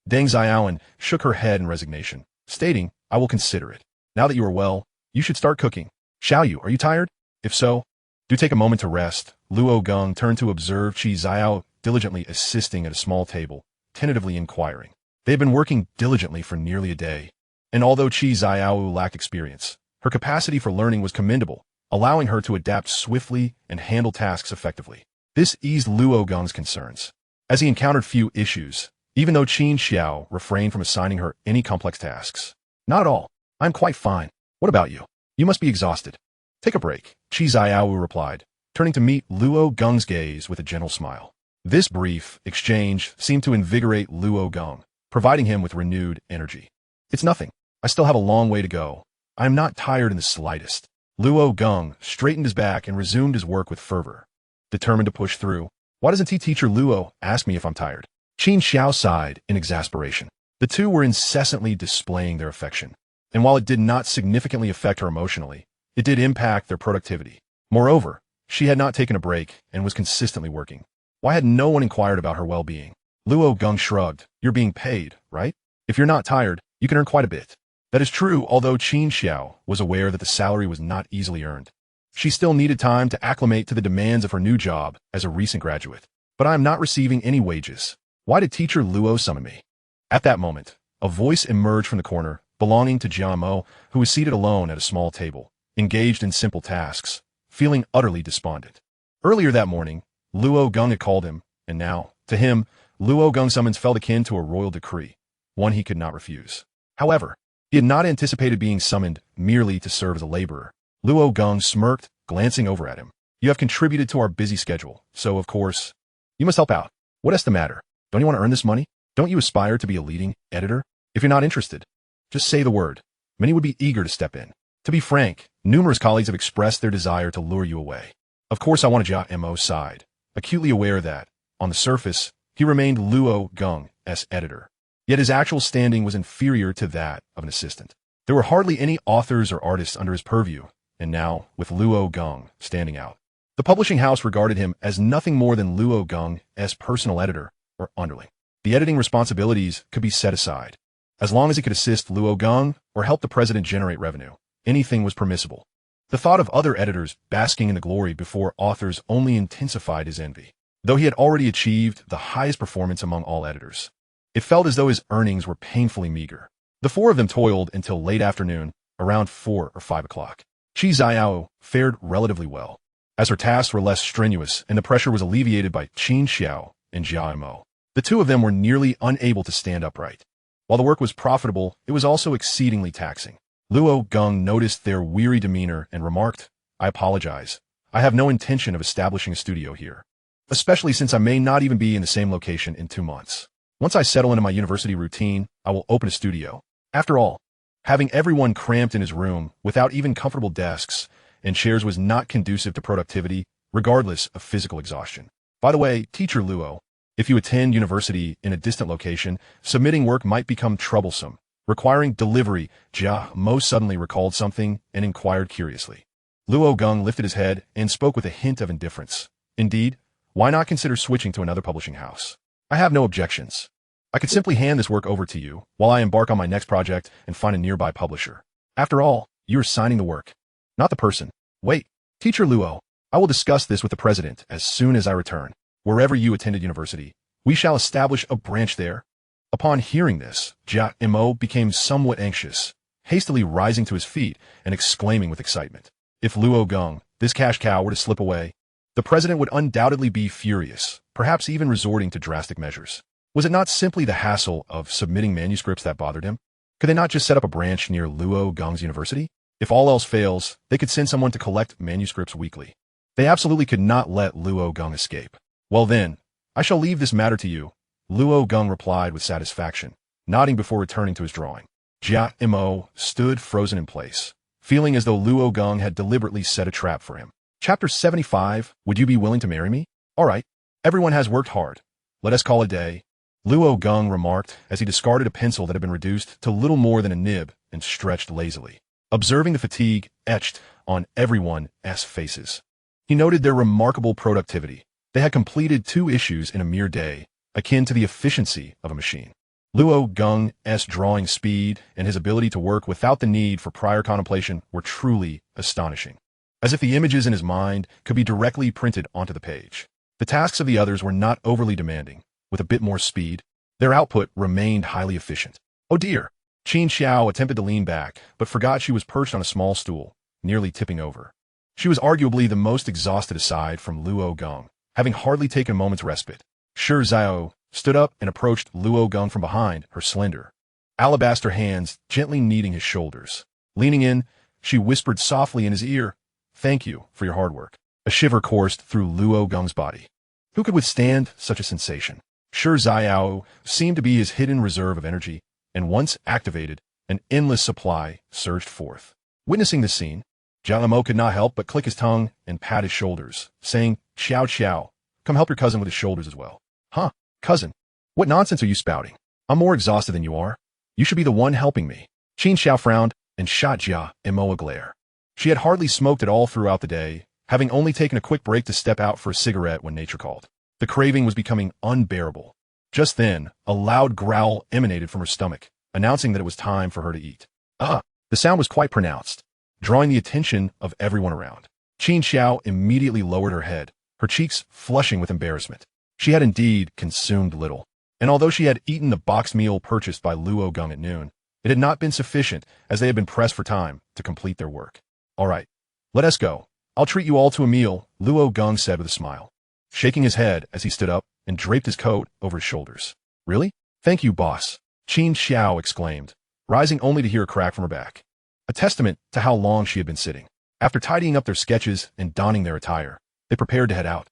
Deng Xiaoan shook her head in resignation, stating, I will consider it. Now that you are well, you should start cooking. Shall you? Are you tired? If so, do take a moment to rest. Luo Geng turned to observe Qi Xiao diligently assisting at a small table, tentatively inquiring. They had been working diligently for nearly a day, and although Qi Xiao lacked experience, her capacity for learning was commendable, allowing her to adapt swiftly and handle tasks effectively. This eased Luo Geng's concerns, as he encountered few issues, even though Qin Xiao refrained from assigning her any complex tasks. Not at all. I'm quite fine. What about you? You must be exhausted. Take a break, Qi Xiao replied, turning to meet Luo Geng's gaze with a gentle smile. This brief exchange seemed to invigorate Luo Geng, providing him with renewed energy. It's nothing. I still have a long way to go. I am not tired in the slightest. Luo Geng straightened his back and resumed his work with fervor, determined to push through. Why doesn't teacher Luo ask me if I'm tired? Qin Xiao sighed in exasperation. The two were incessantly displaying their affection, and while it did not significantly affect her emotionally, it did impact their productivity. Moreover, she had not taken a break and was consistently working. Why had no one inquired about her well-being? Luo Geng shrugged. You're being paid, right? If you're not tired, you can earn quite a bit. That is true, although Qin Xiao was aware that the salary was not easily earned. She still needed time to acclimate to the demands of her new job as a recent graduate. But I am not receiving any wages. Why did teacher Luo summon me? At that moment, a voice emerged from the corner, belonging to Jia Mo, who was seated alone at a small table, engaged in simple tasks, feeling utterly despondent. Earlier that morning, Luo Geng had called him, and now, to him, Luo Geng's summons felt akin to a royal decree, one he could not refuse. However, he had not anticipated being summoned merely to serve as a laborer. Luo Geng smirked, glancing over at him. You have contributed to our busy schedule, so, of course, you must help out. What is the matter? Don't you want to earn this money? Don't you aspire to be a leading editor? If you're not interested, just say the word. Many would be eager to step in. To be frank, numerous colleagues have expressed their desire to lure you away. Of course, I want Jia Mo's side, acutely aware that, on the surface, he remained Luo Geng's editor. Yet his actual standing was inferior to that of an assistant. There were hardly any authors or artists under his purview, and now, with Luo Geng standing out, the publishing house regarded him as nothing more than Luo Geng's personal editor or underling. The editing responsibilities could be set aside. As long as he could assist Luo Geng or help the president generate revenue, anything was permissible. The thought of other editors basking in the glory before authors only intensified his envy. Though he had already achieved the highest performance among all editors, it felt as though his earnings were painfully meager. The four of them toiled until late afternoon, around 4 or 5 o'clock. Qi Xiao fared relatively well, as her tasks were less strenuous and the pressure was alleviated by Qin Xiao and Jia Mo. The two of them were nearly unable to stand upright. While the work was profitable, it was also exceedingly taxing. Luo Geng noticed their weary demeanor and remarked, I apologize. I have no intention of establishing a studio here, especially since I may not even be in the same location in 2 months. Once I settle into my university routine, I will open a studio. After all, having everyone cramped in his room without even comfortable desks and chairs was not conducive to productivity, regardless of physical exhaustion. By the way, teacher Luo, if you attend university in a distant location, submitting work might become troublesome, requiring delivery. Jia Mo suddenly recalled something and inquired curiously. Luo Geng lifted his head and spoke with a hint of indifference. Indeed, why not consider switching to another publishing house? I have no objections. I could simply hand this work over to you while I embark on my next project and find a nearby publisher. After all, you are signing the work, not the person. Wait, teacher Luo, I will discuss this with the president as soon as I return. Wherever you attended university, we shall establish a branch there. Upon hearing this, Jia Mo became somewhat anxious, hastily rising to his feet and exclaiming with excitement. If Luo Geng, this cash cow, were to slip away, the president would undoubtedly be furious, perhaps even resorting to drastic measures. Was it not simply the hassle of submitting manuscripts that bothered him? Could they not just set up a branch near Luo Geng's university? If all else fails, they could send someone to collect manuscripts weekly. They absolutely could not let Luo Geng escape. Well then, I shall leave this matter to you, Luo Geng replied with satisfaction, nodding before returning to his drawing. Jia Mo stood frozen in place, feeling as though Luo Geng had deliberately set a trap for him. Chapter 75, Would you be willing to marry me? All right, Everyone has worked hard. Let us call it a day. Luo Geng remarked as he discarded a pencil that had been reduced to little more than a nib and stretched lazily, observing the fatigue etched on everyone's faces. He noted their remarkable productivity. They had completed 2 issues in a mere day, akin to the efficiency of a machine. Luo Geng's drawing speed and his ability to work without the need for prior contemplation were truly astonishing, as if the images in his mind could be directly printed onto the page. The tasks of the others were not overly demanding. With a bit more speed, their output remained highly efficient. Oh dear! Qin Xiao attempted to lean back, but forgot she was perched on a small stool, nearly tipping over. She was arguably the most exhausted aside from Luo Geng, having hardly taken a moment's respite. Shi Zhao stood up and approached Luo Geng from behind, her slender, alabaster hands gently kneading his shoulders. Leaning in, she whispered softly in his ear, "Thank you for your hard work." A shiver coursed through Luo Geng's body. Who could withstand such a sensation? Shi Zhao seemed to be his hidden reserve of energy, and once activated, an endless supply surged forth. Witnessing this scene, Jiao Mo could not help but click his tongue and pat his shoulders, saying, "Xiao Xiao, come help your cousin with his shoulders as well." "Huh, cousin? What nonsense are you spouting? I'm more exhausted than you are. You should be the one helping me." Qin Xiao frowned and shot Jiao Mo a glare. She had hardly smoked at all throughout the day, having only taken a quick break to step out for a cigarette when nature called. The craving was becoming unbearable. Just then, a loud growl emanated from her stomach, announcing that it was time for her to eat. The sound was quite pronounced, drawing the attention of everyone around. Qin Xiao immediately lowered her head, her cheeks flushing with embarrassment. She had indeed consumed little, and although she had eaten the boxed meal purchased by Luo Geng at noon, it had not been sufficient as they had been pressed for time to complete their work. "All right, let us go. I'll treat you all to a meal," Luo Geng said with a smile, shaking his head as he stood up and draped his coat over his shoulders. "Really? Thank you, boss," Qin Xiao exclaimed, rising only to hear a crack from her back, a testament to how long she had been sitting. After tidying up their sketches and donning their attire, they prepared to head out.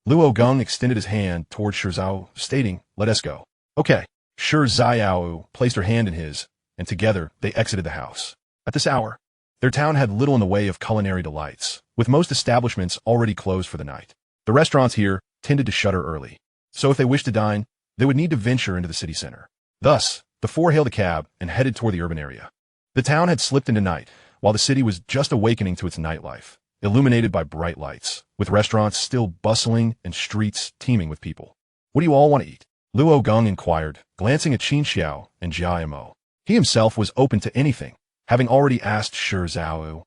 Luo Geng extended his hand toward Shi Zhao, stating, "Let us go." "Okay." Shi Zhao placed her hand in his, and together they exited the house. At this hour, their town had little in the way of culinary delights, with most establishments already closed for the night. The restaurants here tended to shutter early, so if they wished to dine, they would need to venture into the city center. Thus, the 4 hailed a cab and headed toward the urban area. The town had slipped into night, while the city was just awakening to its nightlife, illuminated by bright lights, with restaurants still bustling and streets teeming with people. "What do you all want to eat?" Luo Geng inquired, glancing at Qin Xiao and Jiao Mo. He himself was open to anything, having already asked Shi Zhao,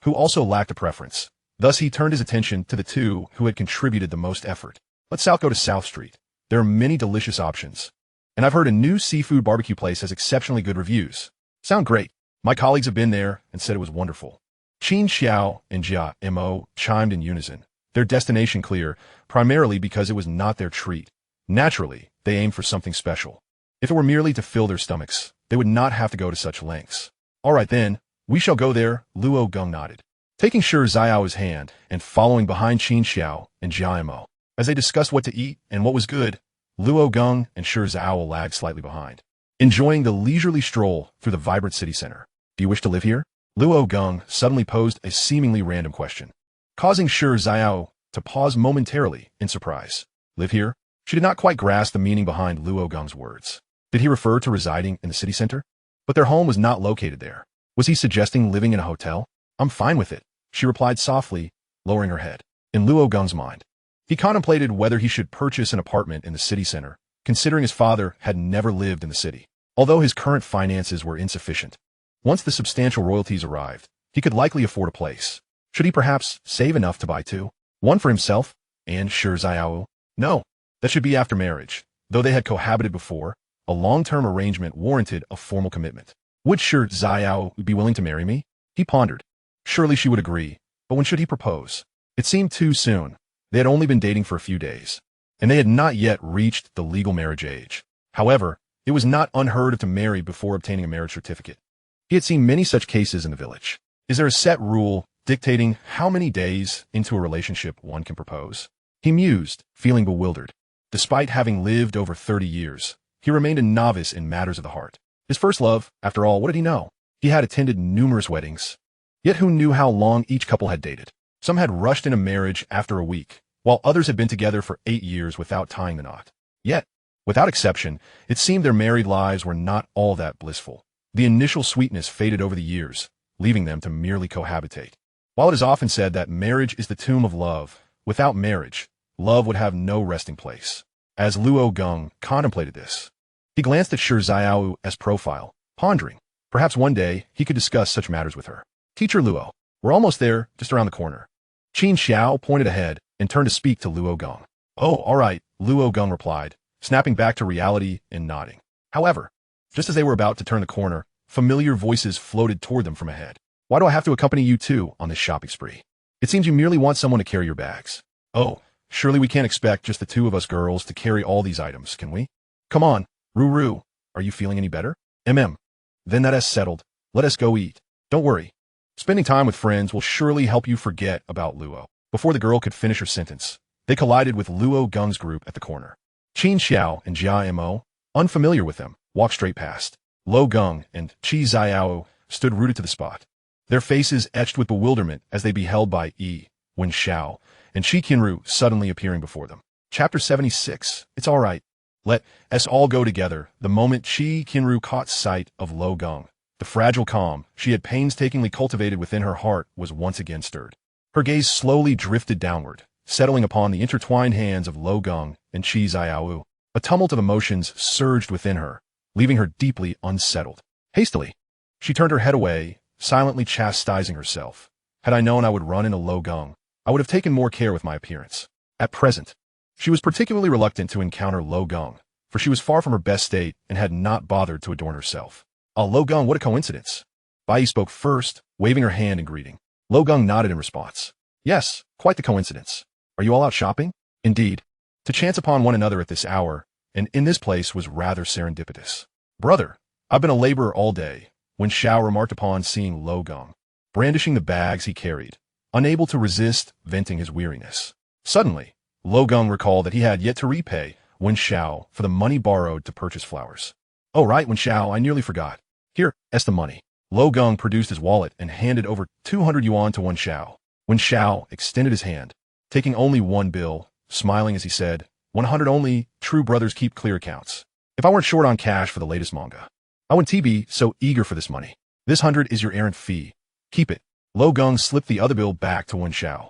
who also lacked a preference. Thus he turned his attention to the 2 who had contributed the most effort. "Let's go to South Street. There are many delicious options. And I've heard a new seafood barbecue place has exceptionally good reviews." "Sound great. My colleagues have been there and said it was wonderful." Qin Xiao and Jiao Mo chimed in unison, their destination clear, primarily because it was not their treat. Naturally, they aimed for something special. If it were merely to fill their stomachs, they would not have to go to such lengths. "All right then, we shall go there," Luo Geng nodded, taking Shi Zhao's hand and following behind Qin Xiao and Jiao Mo. As they discussed what to eat and what was good, Luo Geng and Shi Zhao lagged slightly behind, enjoying the leisurely stroll through the vibrant city center. "Do you wish to live here?" Luo Geng suddenly posed a seemingly random question, causing Shi Zhao to pause momentarily in surprise. "Live here?" She did not quite grasp the meaning behind Luo Geng's words. Did he refer to residing in the city center? But their home was not located there. Was he suggesting living in a hotel? "I'm fine with it," she replied softly, lowering her head. In Luo Geng's mind, he contemplated whether he should purchase an apartment in the city center, considering his father had never lived in the city, although his current finances were insufficient. Once the substantial royalties arrived, he could likely afford a place. Should he perhaps save enough to buy 2? One for himself and Shi Zhao? No, that should be after marriage. Though they had cohabited before, a long-term arrangement warranted a formal commitment. Would Shi Zhao be willing to marry me? He pondered. Surely she would agree, but when should he propose? It seemed too soon. They had only been dating for a few days, and they had not yet reached the legal marriage age. However, it was not unheard of to marry before obtaining a marriage certificate. He had seen many such cases in the village. Is there a set rule dictating how many days into a relationship one can propose? He mused, feeling bewildered. Despite having lived over 30 years, he remained a novice in matters of the heart. His first love, after all, what did he know? He had attended numerous weddings. Yet who knew how long each couple had dated? Some had rushed into marriage after a week, while others had been together for 8 years without tying the knot. Yet, without exception, it seemed their married lives were not all that blissful. The initial sweetness faded over the years, leaving them to merely cohabitate. While it is often said that marriage is the tomb of love, without marriage, love would have no resting place. As Luo Geng contemplated this, he glanced at Shi Xiao's profile, pondering. Perhaps one day he could discuss such matters with her. Teacher Luo, we're almost there, just around the corner. Qin Xiao pointed ahead and turned to speak to Luo Geng. Oh, all right, Luo Geng replied, snapping back to reality and nodding. However, just as they were about to turn the corner, familiar voices floated toward them from ahead. Why do I have to accompany you too on this shopping spree? It seems you merely want someone to carry your bags. Oh, surely we can't expect just the two of us girls to carry all these items, can we? Come on, Ruru, are you feeling any better? Then that is settled. Let us go eat. Don't worry. Spending time with friends will surely help you forget about Luo. Before the girl could finish her sentence, they collided with Luo Geng's group at the corner. Qin Xiao and Jia Mo, unfamiliar with them, walked straight past. Luo Geng and Qi Xiao stood rooted to the spot, their faces etched with bewilderment as they beheld Bai Yi, Wen Xiao, and Qi Qianru suddenly appearing before them. Chapter 76. It's all right. Let us all go together. The moment Qi Qianru caught sight of Luo Geng, the fragile calm she had painstakingly cultivated within her heart was once again stirred. Her gaze slowly drifted downward, settling upon the intertwined hands of Luo Geng and Qi Xiao. A tumult of emotions surged within her, leaving her deeply unsettled. Hastily, she turned her head away, silently chastising herself. Had I known I would run into Luo Geng, I would have taken more care with my appearance. At present, she was particularly reluctant to encounter Luo Geng, for she was far from her best state and had not bothered to adorn herself. Luo Geng, what a coincidence. Bai Yi spoke first, waving her hand in greeting. Luo Geng nodded in response. Yes, quite the coincidence. Are you all out shopping? Indeed. To chance upon one another at this hour, and in this place was rather serendipitous. Brother, I've been a laborer all day, Wen Xiao remarked upon seeing Luo Geng, brandishing the bags he carried, unable to resist venting his weariness. Suddenly, Luo Geng recalled that he had yet to repay Wen Xiao for the money borrowed to purchase flowers. Oh right, Wen Xiao, I nearly forgot. Here, that's the money. Luo Geng produced his wallet and handed over 200 yuan to Wen Xiao. Wen Xiao extended his hand, taking only one bill, smiling as he said, 100 only, true brothers keep clear accounts. If I weren't short on cash for the latest manga, I wouldn't be so eager for this money. This 100 is your errant fee. Keep it. Luo Geng slipped the other bill back to Wen Xiao.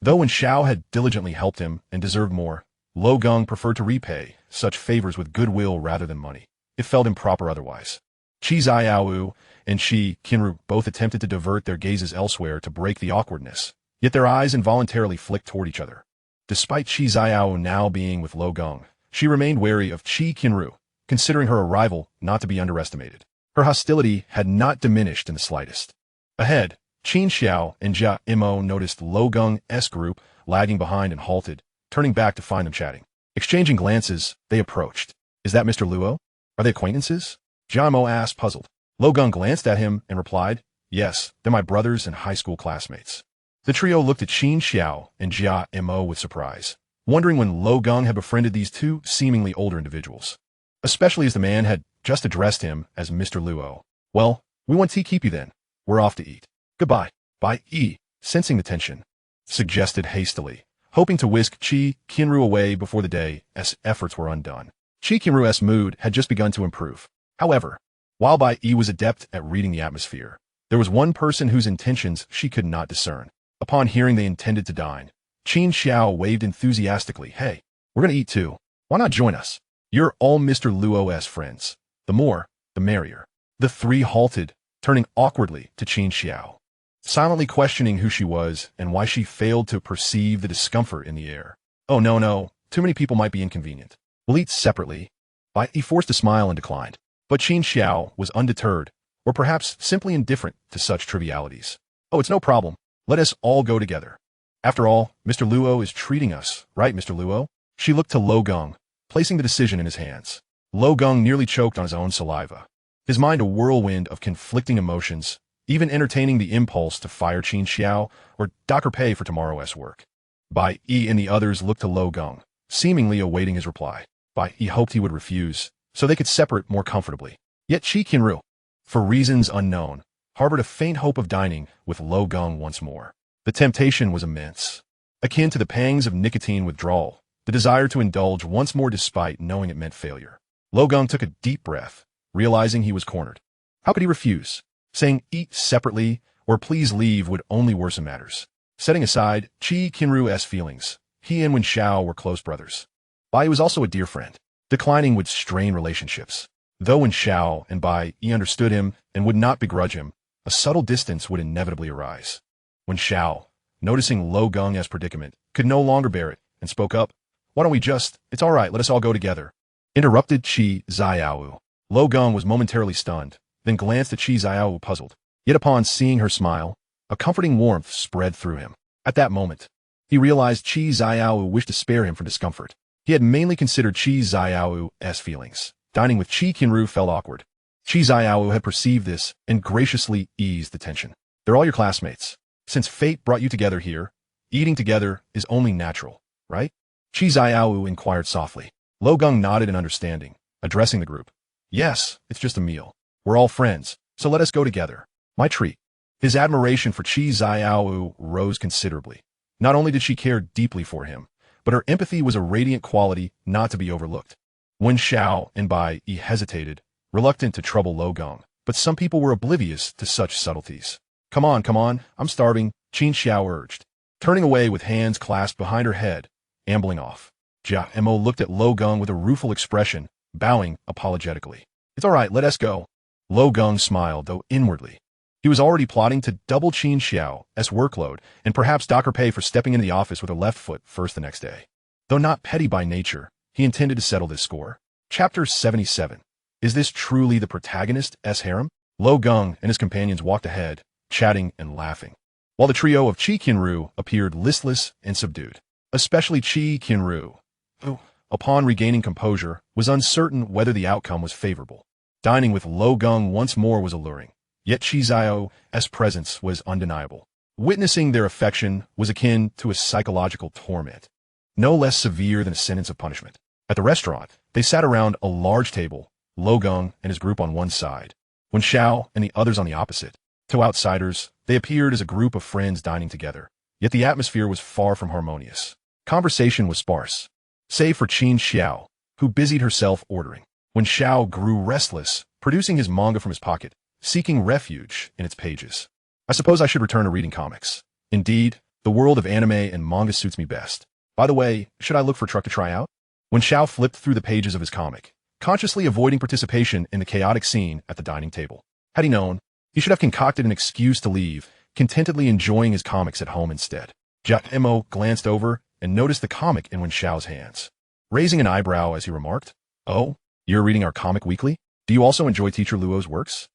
Though Wen Xiao had diligently helped him and deserved more, Luo Geng preferred to repay such favors with goodwill rather than money. It felt improper otherwise. Qi Xiao and Qi Qianru both attempted to divert their gazes elsewhere to break the awkwardness, yet their eyes involuntarily flicked toward each other. Despite Qi Xiao now being with Luo Geng, she remained wary of Qi Qianru, considering her arrival not to be underestimated. Her hostility had not diminished in the slightest. Ahead, Qin Xiao and Jia Mo noticed Luo Geng's group lagging behind and halted, turning back to find them chatting. Exchanging glances, they approached. Is that Mr. Luo? Are they acquaintances? Jia Mo asked, puzzled. Luo Geng glanced at him and replied, yes, they're my brothers and high school classmates. The trio looked at Qin Xiao and Jia Mo with surprise, wondering when Luo Geng had befriended these two seemingly older individuals, especially as the man had just addressed him as Mr. Luo. Well, we want tea keepy then. We're off to eat. Goodbye. Bai Yi, sensing the tension, suggested hastily, hoping to whisk Qi Qianru away before the day's efforts were undone. Qi Qianru's mood had just begun to improve. However, while Bai Yi was adept at reading the atmosphere, there was one person whose intentions she could not discern. Upon hearing they intended to dine, Qin Xiao waved enthusiastically. Hey, we're going to eat too. Why not join us? You're all Mr. Luo's friends. The more, the merrier. The three halted, turning awkwardly to Qin Xiao, silently questioning who she was and why she failed to perceive the discomfort in the air. Oh no, too many people might be inconvenient. We'll eat separately. Bai Yi forced a smile and declined. But Qin Xiao was undeterred, or perhaps simply indifferent to such trivialities. Oh, it's no problem. Let us all go together. After all, Mr. Luo is treating us, right, Mr. Luo? She looked to Luo Geng, placing the decision in his hands. Luo Geng nearly choked on his own saliva, his mind a whirlwind of conflicting emotions, even entertaining the impulse to fire Qin Xiao or dock her pay for tomorrow's work. Bai Yi and the others looked to Luo Geng, seemingly awaiting his reply. Bai Yi hoped he would refuse, so they could separate more comfortably. Yet Qi Qianru, for reasons unknown, harbored a faint hope of dining with Luo Geng once more. The temptation was immense. akin to the pangs of nicotine withdrawal, the desire to indulge once more despite knowing it meant failure. Luo Geng took a deep breath, realizing he was cornered. How could he refuse? Saying eat separately or please leave would only worsen matters. Setting aside Qi Qianru's feelings, he and Wen Xiao were close brothers. Bai was also a dear friend. Declining would strain relationships. Though Wen Xiao and Bai understood him and would not begrudge him, a subtle distance would inevitably arise. Wen Xiao, noticing Luo Geng's predicament, could no longer bear it and spoke up. Why don't we just, it's all right, let us all go together. Interrupted Qi Qianru. Luo Geng was momentarily stunned, then glanced at Qi Qianru puzzled. Yet upon seeing her smile, a comforting warmth spread through him. At that moment, he realized Qi Qianru wished to spare him from discomfort. He had mainly considered Qi Qianru's feelings. Dining with Qi Qianru felt awkward. Qi Qianru had perceived this and graciously eased the tension. They're all your classmates. Since fate brought you together here, eating together is only natural, right? Qi Qianru inquired softly. Luo Geng nodded in understanding, addressing the group. Yes, it's just a meal. We're all friends, so let us go together. My treat. His admiration for Qi Qianru rose considerably. Not only did she care deeply for him, but her empathy was a radiant quality not to be overlooked. Wen Xiao and Bai hesitated, reluctant to trouble Luo Geng, but some people were oblivious to such subtleties. Come on, I'm starving, Qin Xiao urged, turning away with hands clasped behind her head, ambling off. Jia Mo looked at Luo Geng with a rueful expression, bowing apologetically. It's all right, let us go. Luo Geng smiled, though inwardly. He was already plotting to double Qin Xiao's workload and perhaps dock her pay for stepping into the office with her left foot first the next day. Though not petty by nature, he intended to settle this score. Chapter 77. Is this truly the protagonist's harem? Luo Geng and his companions walked ahead, chatting and laughing, while the trio of Qi Qianru appeared listless and subdued. Especially Qi Qianru, who, upon regaining composure, was uncertain whether the outcome was favorable. Dining with Luo Geng once more was alluring, yet Qi Qianru's presence was undeniable. Witnessing their affection was akin to a psychological torment, no less severe than a sentence of punishment. At the restaurant, they sat around a large table, Luo Geng and his group on one side, Wen Xiao and the others on the opposite. To outsiders, they appeared as a group of friends dining together, yet the atmosphere was far from harmonious. Conversation was sparse, save for Qin Xiao, who busied herself ordering. Wen Xiao grew restless, producing his manga from his pocket, seeking refuge in its pages. I suppose I should return to reading comics. Indeed, the world of anime and manga suits me best. By the way, should I look for a truck to try out? Wen Xiao flipped through the pages of his comic, consciously avoiding participation in the chaotic scene at the dining table. Had he known, he should have concocted an excuse to leave, contentedly enjoying his comics at home instead. Jia Mo glanced over and noticed the comic in Wen Xiao's hands, raising an eyebrow as he remarked, "Oh, you're reading our comic weekly? Do you also enjoy Teacher Luo's works?"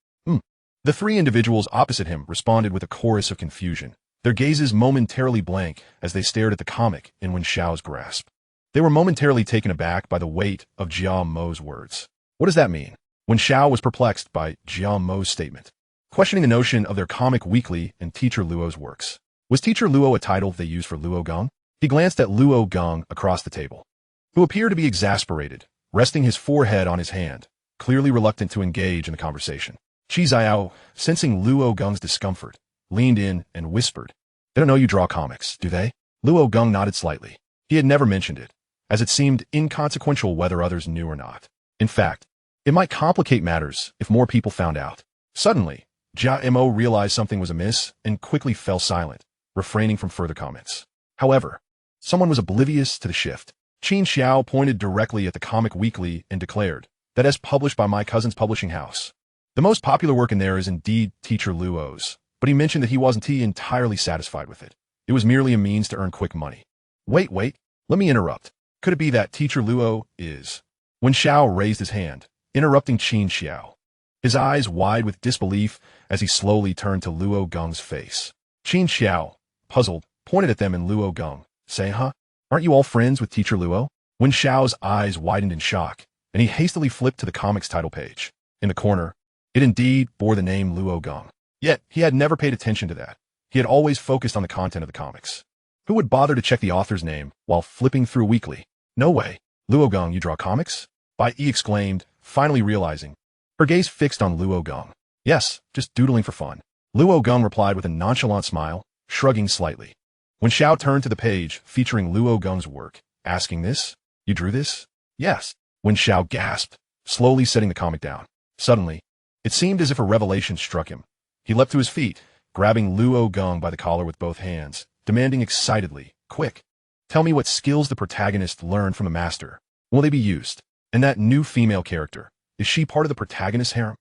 The three individuals opposite him responded with a chorus of confusion, their gazes momentarily blank as they stared at the comic in Wen Xiao's grasp. They were momentarily taken aback by the weight of Jia Mo's words. What does that mean? Wen Xiao was perplexed by Jia Mo's statement, questioning the notion of their comic weekly and Teacher Luo's works. Was Teacher Luo a title they used for Luo Geng? He glanced at Luo Geng across the table, who appeared to be exasperated, resting his forehead on his hand, clearly reluctant to engage in the conversation. Qi Qianru, sensing Luo Geng's discomfort, leaned in and whispered, "They don't know you draw comics, do they?" Luo Geng nodded slightly. He had never mentioned it, as it seemed inconsequential whether others knew or not. In fact, it might complicate matters if more people found out. Suddenly, Jia Mo realized something was amiss and quickly fell silent, refraining from further comments. However, someone was oblivious to the shift. Qin Xiao pointed directly at the comic weekly and declared, "That is published by my cousin's publishing house. The most popular work in there is indeed Teacher Luo's, but he mentioned that he wasn't entirely satisfied with it. It was merely a means to earn quick money." Wait, let me interrupt. Could it be that Teacher Luo is? Wen Xiao raised his hand, interrupting Qin Xiao, his eyes wide with disbelief as he slowly turned to Luo Geng's face. Qin Xiao, puzzled, pointed at them in Luo Geng, saying, Aren't you all friends with Teacher Luo?" Wen Xiao's eyes widened in shock, and he hastily flipped to the comic's title page. In the corner, it indeed bore the name Luo Geng. Yet, he had never paid attention to that. He had always focused on the content of the comics. Who would bother to check the author's name while flipping through a weekly? No way. Luo Geng, you draw comics? Bai exclaimed, finally realizing. Her gaze fixed on Luo Geng. Yes, just doodling for fun. Luo Geng replied with a nonchalant smile, shrugging slightly. When Xiao turned to the page featuring Luo Geng's work, asking this, "You drew this?" "Yes." When Xiao gasped, slowly setting the comic down. Suddenly, it seemed as if a revelation struck him. He leapt to his feet, grabbing Luo Geng by the collar with both hands, demanding excitedly, "Quick, tell me what skills the protagonist learned from a master. Will they be used? And that new female character, is she part of the protagonist's harem?"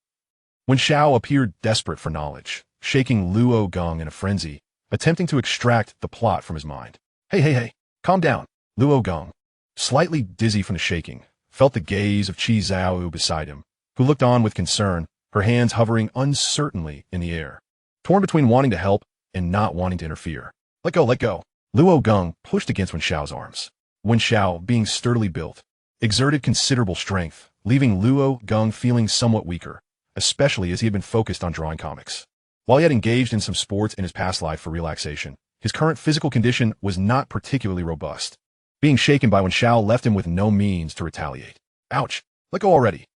When Xiao appeared desperate for knowledge, shaking Luo Geng in a frenzy, attempting to extract the plot from his mind. Hey, calm down." Luo Geng, slightly dizzy from the shaking, felt the gaze of Qi Qianru beside him, who looked on with concern, her hands hovering uncertainly in the air, torn between wanting to help and not wanting to interfere. Let go. Luo Geng pushed against Wen Xiao's arms. Wen Xiao, being sturdily built, exerted considerable strength, leaving Luo Geng feeling somewhat weaker, especially as he had been focused on drawing comics. While he had engaged in some sports in his past life for relaxation, his current physical condition was not particularly robust. Being shaken by Wen Xiao left him with no means to retaliate. "Ouch! Let go already."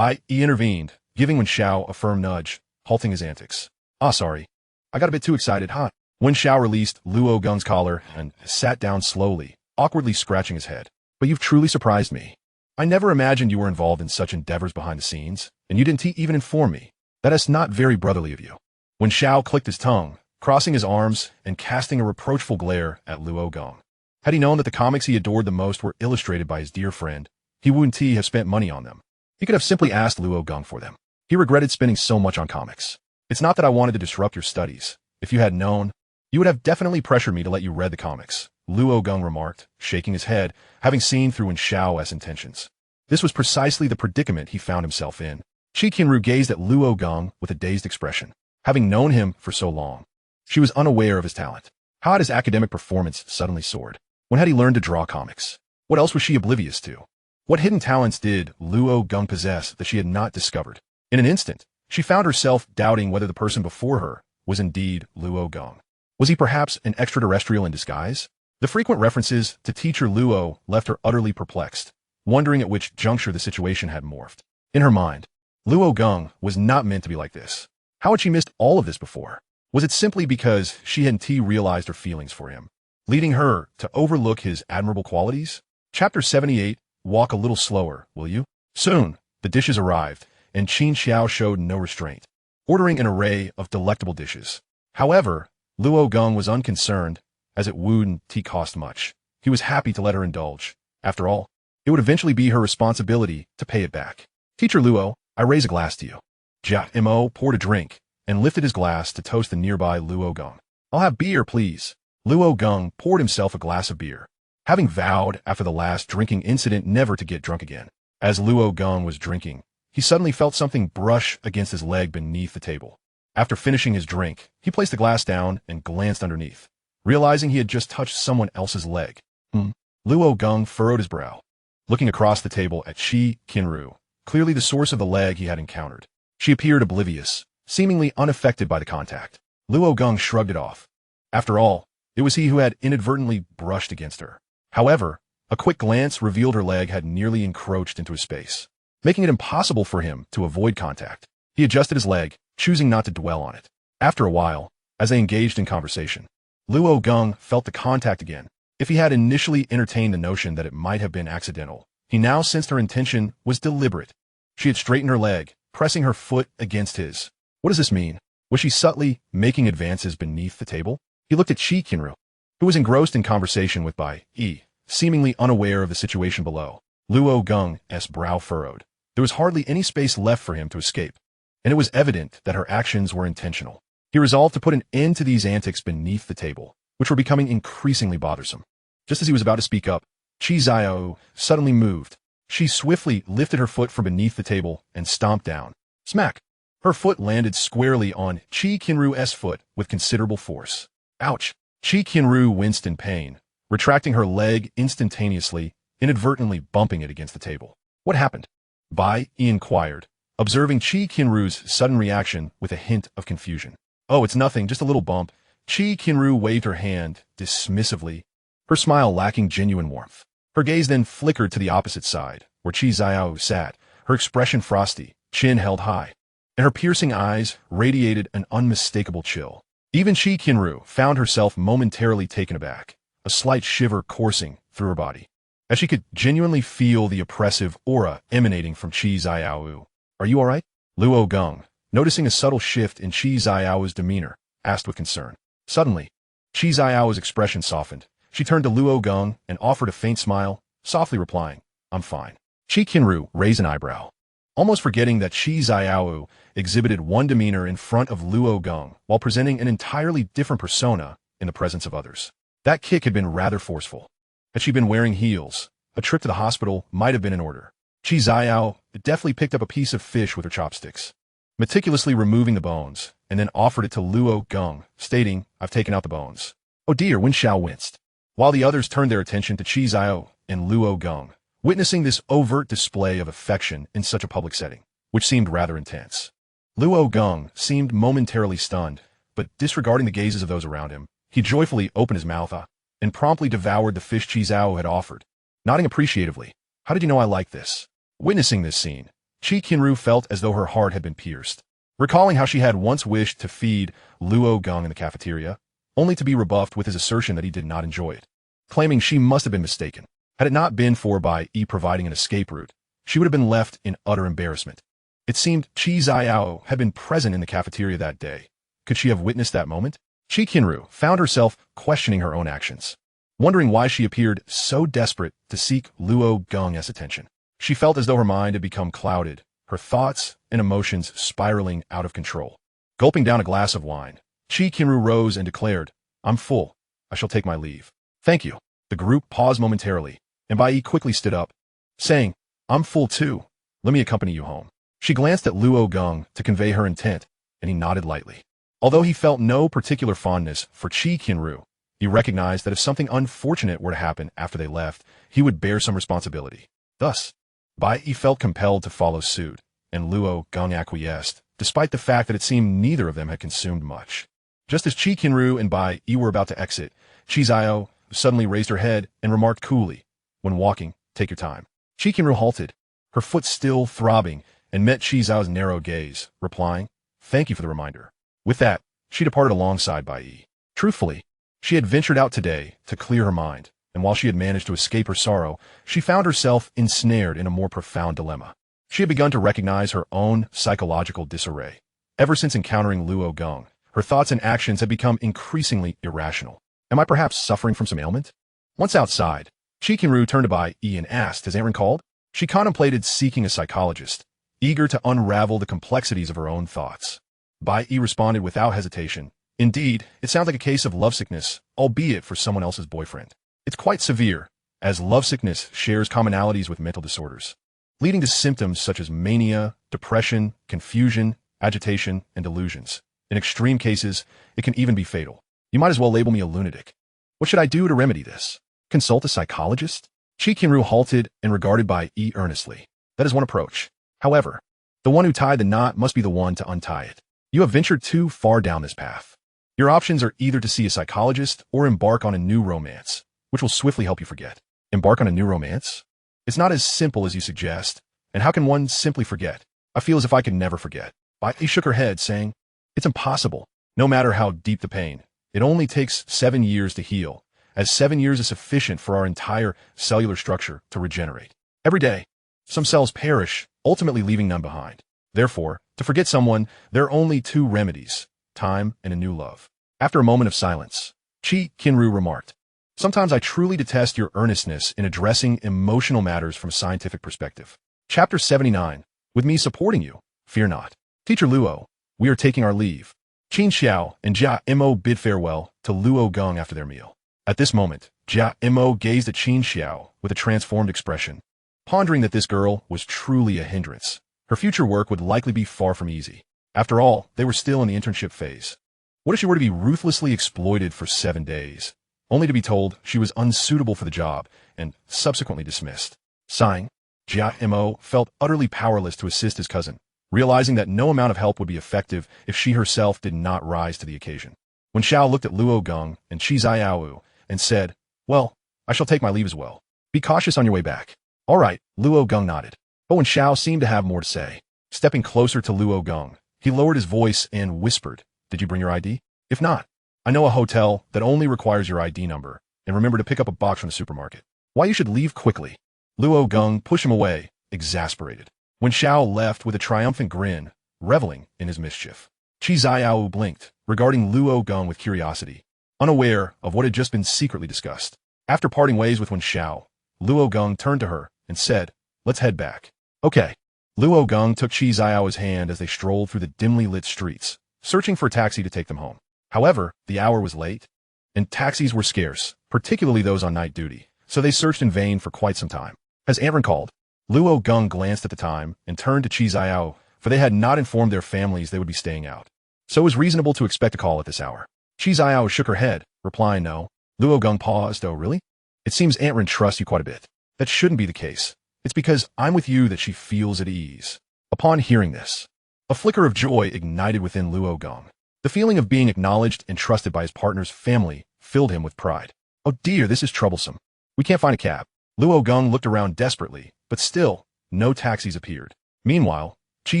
He intervened, giving Wen Xiao a firm nudge, halting his antics. Sorry. I got a bit too excited, huh?" Wen Xiao released Luo Geng's collar and sat down slowly, awkwardly scratching his head. "But you've truly surprised me. I never imagined you were involved in such endeavors behind the scenes, and you didn't even inform me. That is not very brotherly of you." Wen Xiao clicked his tongue, crossing his arms and casting a reproachful glare at Luo Geng. Had he known that the comics he adored the most were illustrated by his dear friend, he wouldn't have spent money on them. He could have simply asked Luo Geng for them. He regretted spending so much on comics. "It's not that I wanted to disrupt your studies. If you had known, you would have definitely pressured me to let you read the comics," Luo Geng remarked, shaking his head, having seen through Wen Xiao's intentions. This was precisely the predicament he found himself in. Qi Qianru gazed at Luo Geng with a dazed expression. Having known him for so long, she was unaware of his talent. How had his academic performance suddenly soared? When had he learned to draw comics? What else was she oblivious to? What hidden talents did Luo Geng possess that she had not discovered? In an instant, she found herself doubting whether the person before her was indeed Luo Geng. Was he perhaps an extraterrestrial in disguise? The frequent references to teacher Luo left her utterly perplexed, wondering at which juncture the situation had morphed. In her mind, Luo Geng was not meant to be like this. How had she missed all of this before? Was it simply because she hadn't realized her feelings for him, leading her to overlook his admirable qualities? Chapter 78, Walk a little slower, will you? Soon, the dishes arrived, and Qin Xiao showed no restraint, ordering an array of delectable dishes. However, Luo Geng was unconcerned, as it wouldn't cost much. He was happy to let her indulge. After all, it would eventually be her responsibility to pay it back. "Teacher Luo, I raise a glass to you." Jia Mo poured a drink and lifted his glass to toast the nearby Luo Geng. "I'll have beer, please." Luo Geng poured himself a glass of beer, having vowed after the last drinking incident never to get drunk again. As Luo Geng was drinking, he suddenly felt something brush against his leg beneath the table. After finishing his drink, he placed the glass down and glanced underneath, realizing he had just touched someone else's leg. Luo Geng furrowed his brow, looking across the table at Qi Qianru, clearly the source of the leg he had encountered. She appeared oblivious, seemingly unaffected by the contact. Luo Geng shrugged it off. After all, it was he who had inadvertently brushed against her. However, a quick glance revealed her leg had nearly encroached into his space, making it impossible for him to avoid contact. He adjusted his leg, choosing not to dwell on it. After a while, as they engaged in conversation, Luo Geng felt the contact again. If he had initially entertained the notion that it might have been accidental, he now sensed her intention was deliberate. She had straightened her leg, pressing her foot against his. What does this mean? Was she subtly making advances beneath the table? He looked at Qi Qianru, who was engrossed in conversation with Bai Yi, seemingly unaware of the situation below. Luo Geng's brow furrowed. There was hardly any space left for him to escape, and it was evident that her actions were intentional. He resolved to put an end to these antics beneath the table, which were becoming increasingly bothersome. Just as he was about to speak up, Qi Qianru suddenly moved. She swiftly lifted her foot from beneath the table and stomped down. Smack! Her foot landed squarely on Qi Qianru's foot with considerable force. Ouch! Qi Qianru winced in pain, retracting her leg instantaneously, inadvertently bumping it against the table. What happened? Bai Yi inquired, observing Qi Qianru's sudden reaction with a hint of confusion. Oh, it's nothing, just a little bump. Qi Qianru waved her hand dismissively, her smile lacking genuine warmth. Her gaze then flickered to the opposite side, where Qi Qianru sat, her expression frosty, chin held high, and her piercing eyes radiated an unmistakable chill. Even Qi Qianru found herself momentarily taken aback, a slight shiver coursing through her body, as she could genuinely feel the oppressive aura emanating from Qi Qianru. "Are you all right?" Luo Geng, noticing a subtle shift in Qi Qianru's demeanor, asked with concern. Suddenly, Qi Qianru's expression softened. She turned to Luo Geng and offered a faint smile, softly replying, "I'm fine." Qi Qianru raised an eyebrow, almost forgetting that Qi Qianru exhibited one demeanor in front of Luo Geng while presenting an entirely different persona in the presence of others. That kick had been rather forceful. Had she been wearing heels, a trip to the hospital might have been in order. Qi Qianru deftly picked up a piece of fish with her chopsticks, meticulously removing the bones, and then offered it to Luo Geng, stating, "I've taken out the bones." "Oh dear," Wen Xiao winced, while the others turned their attention to Qi Qianru and Luo Geng, witnessing this overt display of affection in such a public setting, which seemed rather intense. Luo Geng seemed momentarily stunned, but disregarding the gazes of those around him, he joyfully opened his mouth and promptly devoured the fish Qi Qianru had offered, nodding appreciatively. "How did you know I like this?" Witnessing this scene, Qi Qianru felt as though her heart had been pierced, recalling how she had once wished to feed Luo Geng in the cafeteria, only to be rebuffed with his assertion that he did not enjoy it, claiming she must have been mistaken. Had it not been for Bai Yi providing an escape route, she would have been left in utter embarrassment. It seemed Qi Qianru had been present in the cafeteria that day. Could she have witnessed that moment? Qi Qianru found herself questioning her own actions, wondering why she appeared so desperate to seek Luo Geng's attention. She felt as though her mind had become clouded, her thoughts and emotions spiraling out of control. Gulping down a glass of wine, Qi Qianru rose and declared, "I'm full. I shall take my leave." "Thank you." The group paused momentarily, and Bai Yi quickly stood up, saying, "I'm full too. Let me accompany you home." She glanced at Luo Geng to convey her intent, and he nodded lightly. Although he felt no particular fondness for Qi Qianru, he recognized that if something unfortunate were to happen after they left, he would bear some responsibility. Thus, Bai Yi felt compelled to follow suit, and Luo Geng acquiesced, despite the fact that it seemed neither of them had consumed much. Just as Qi Qianru and Bai Yi were about to exit, Qi Qianru suddenly raised her head and remarked coolly, "When walking, take your time." Qi Qianru halted, her foot still throbbing, and met Qi Qianru's narrow gaze, replying, "Thank you for the reminder." With that, she departed alongside Bai Yi. Truthfully, she had ventured out today to clear her mind, and while she had managed to escape her sorrow, she found herself ensnared in a more profound dilemma. She had begun to recognize her own psychological disarray. Ever since encountering Luo Geng, her thoughts and actions had become increasingly irrational. Am I perhaps suffering from some ailment? Once outside, Qi Qianru turned to Bai Yi and asked, "Has Aaron called?" She contemplated seeking a psychologist, eager to unravel the complexities of her own thoughts. Bai Yi responded without hesitation, "Indeed, it sounds like a case of lovesickness, albeit for someone else's boyfriend. It's quite severe, as lovesickness shares commonalities with mental disorders, leading to symptoms such as mania, depression, confusion, agitation, and delusions. In extreme cases, it can even be fatal. You might as well label me a lunatic. What should I do to remedy this? Consult a psychologist?" Qi Qianru halted and regarded Bai Yi earnestly. That is one approach. However, the one who tied the knot must be the one to untie it. You have ventured too far down this path. Your options are either to see a psychologist or embark on a new romance, which will swiftly help you forget. Embark on a new romance? It's not as simple as you suggest, and how can one simply forget? I feel as if I could never forget. Bai Yi shook her head, saying, "It's impossible. No matter how deep the pain, it only takes 7 years to heal, as 7 years is sufficient for our entire cellular structure to regenerate. Every day, some cells perish, ultimately leaving none behind. Therefore, to forget someone, there are only 2 remedies, time and a new love." After a moment of silence, Qi Qianru remarked, "Sometimes I truly detest your earnestness in addressing emotional matters from a scientific perspective." Chapter 79. With me supporting you, fear not. Teacher Luo, we are taking our leave. Qin Xiao and Jia Mo bid farewell to Luo Geng after their meal. At this moment, Jia Mo gazed at Qin Xiao with a transformed expression, pondering that this girl was truly a hindrance. Her future work would likely be far from easy. After all, they were still in the internship phase. What if she were to be ruthlessly exploited for 7 days, only to be told she was unsuitable for the job and subsequently dismissed? Sighing, Jia Mo felt utterly powerless to assist his cousin, realizing that no amount of help would be effective if she herself did not rise to the occasion. When Xiao looked at Luo Geng and Qi Qianru and said, "Well, I shall take my leave as well. Be cautious on your way back." "All right," Luo Geng nodded. But when Xiao seemed to have more to say, stepping closer to Luo Geng, he lowered his voice and whispered, "Did you bring your ID?" If not, I know a hotel that only requires your ID number, and remember to pick up a box from the supermarket. Why you should leave quickly. Luo Geng pushed him away, exasperated. When Xiao left with a triumphant grin, reveling in his mischief, Qi Qianru blinked, regarding Luo Geng with curiosity, unaware of what had just been secretly discussed. After parting ways with Wen Xiao, Luo Geng turned to her and said, "Let's head back." Okay. Luo Geng took Qi Qianru's hand as they strolled through the dimly lit streets, searching for a taxi to take them home. However, the hour was late, and taxis were scarce, particularly those on night duty, so they searched in vain for quite some time. As Antron called, Luo Geng glanced at the time and turned to Qi Qianru, for they had not informed their families they would be staying out. So it was reasonable to expect a call at this hour. Qi Qianru shook her head, replying no. Luo Geng paused. Oh, really? It seems Antron trusts you quite a bit. That shouldn't be the case. It's because I'm with you that she feels at ease. Upon hearing this, a flicker of joy ignited within Luo Geng. The feeling of being acknowledged and trusted by his partner's family filled him with pride. Oh dear, this is troublesome. We can't find a cab. Luo Geng looked around desperately, but still, no taxis appeared. Meanwhile, Qi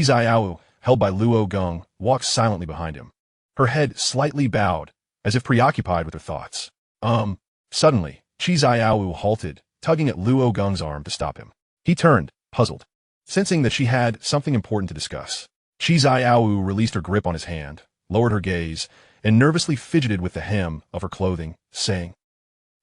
Qianru, held by Luo Geng, walked silently behind him. Her head slightly bowed, as if preoccupied with her thoughts. Suddenly, Qi Qianru halted, tugging at Luo Geng's arm to stop him. He turned, puzzled, sensing that she had something important to discuss. Qi Qianru released her grip on his hand, lowered her gaze, and nervously fidgeted with the hem of her clothing, saying,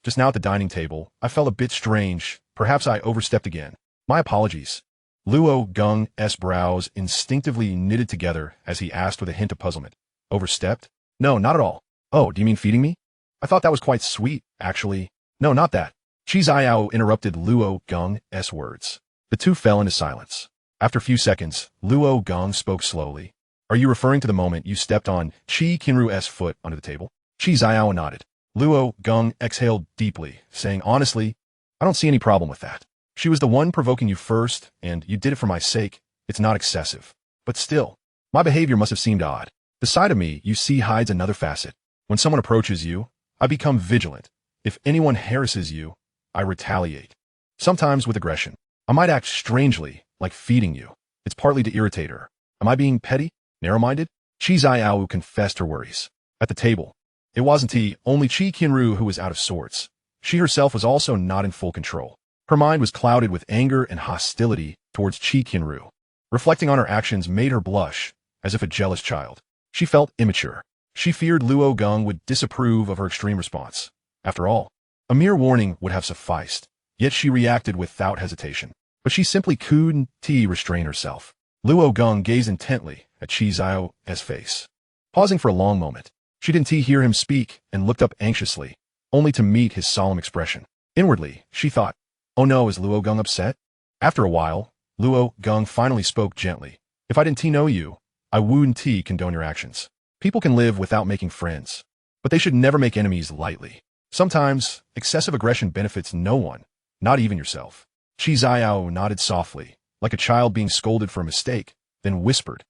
"Just now at the dining table, I felt a bit strange. Perhaps I overstepped again. My apologies." Luo Geng's brows instinctively knitted together as he asked with a hint of puzzlement. Overstepped? No, not at all. Oh, do you mean feeding me? I thought that was quite sweet, actually. No, not that. Qi Qianru interrupted Luo Geng's words. The two fell into silence. After a few seconds, Luo Geng spoke slowly. Are you referring to the moment you stepped on Qi Qianru's foot under the table? Qi Qianru nodded. Luo Geng exhaled deeply, saying honestly, I don't see any problem with that. She was the one provoking you first, and you did it for my sake. It's not excessive. But still, my behavior must have seemed odd. The side of me you see hides another facet. When someone approaches you, I become vigilant. If anyone harasses you, I retaliate. Sometimes with aggression. I might act strangely, like feeding you. It's partly to irritate her. Am I being petty? Narrow-minded? Qi Qianru confessed her worries. At the table, it wasn't only Qi Qianru who was out of sorts. She herself was also not in full control. Her mind was clouded with anger and hostility towards Qi Qianru. Reflecting on her actions made her blush, as if a jealous child. She felt immature. She feared Luo Geng would disapprove of her extreme response. After all, a mere warning would have sufficed. Yet she reacted without hesitation. But she simply couldn't restrain herself. Luo Geng gazed intently at Qi Qianru's face. Pausing for a long moment, she didn't hear him speak and looked up anxiously, only to meet his solemn expression. Inwardly, she thought, oh no, is Luo Geng upset? After a while, Luo Geng finally spoke gently. If I didn't know you, I wouldn't condone your actions. People can live without making friends, but they should never make enemies lightly. Sometimes, excessive aggression benefits no one, not even yourself. Qi Qianru nodded softly, like a child being scolded for a mistake, then whispered,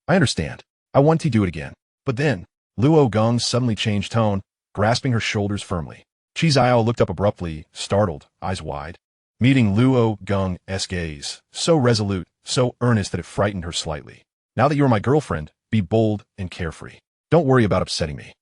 I understand. I want to do it again. But then, Luo Geng suddenly changed tone, grasping her shoulders firmly. Qi Qianru looked up abruptly, startled, eyes wide, meeting Luo Geng's gaze, so resolute, so earnest that it frightened her slightly. Now that you are my girlfriend, be bold and carefree. Don't worry about upsetting me.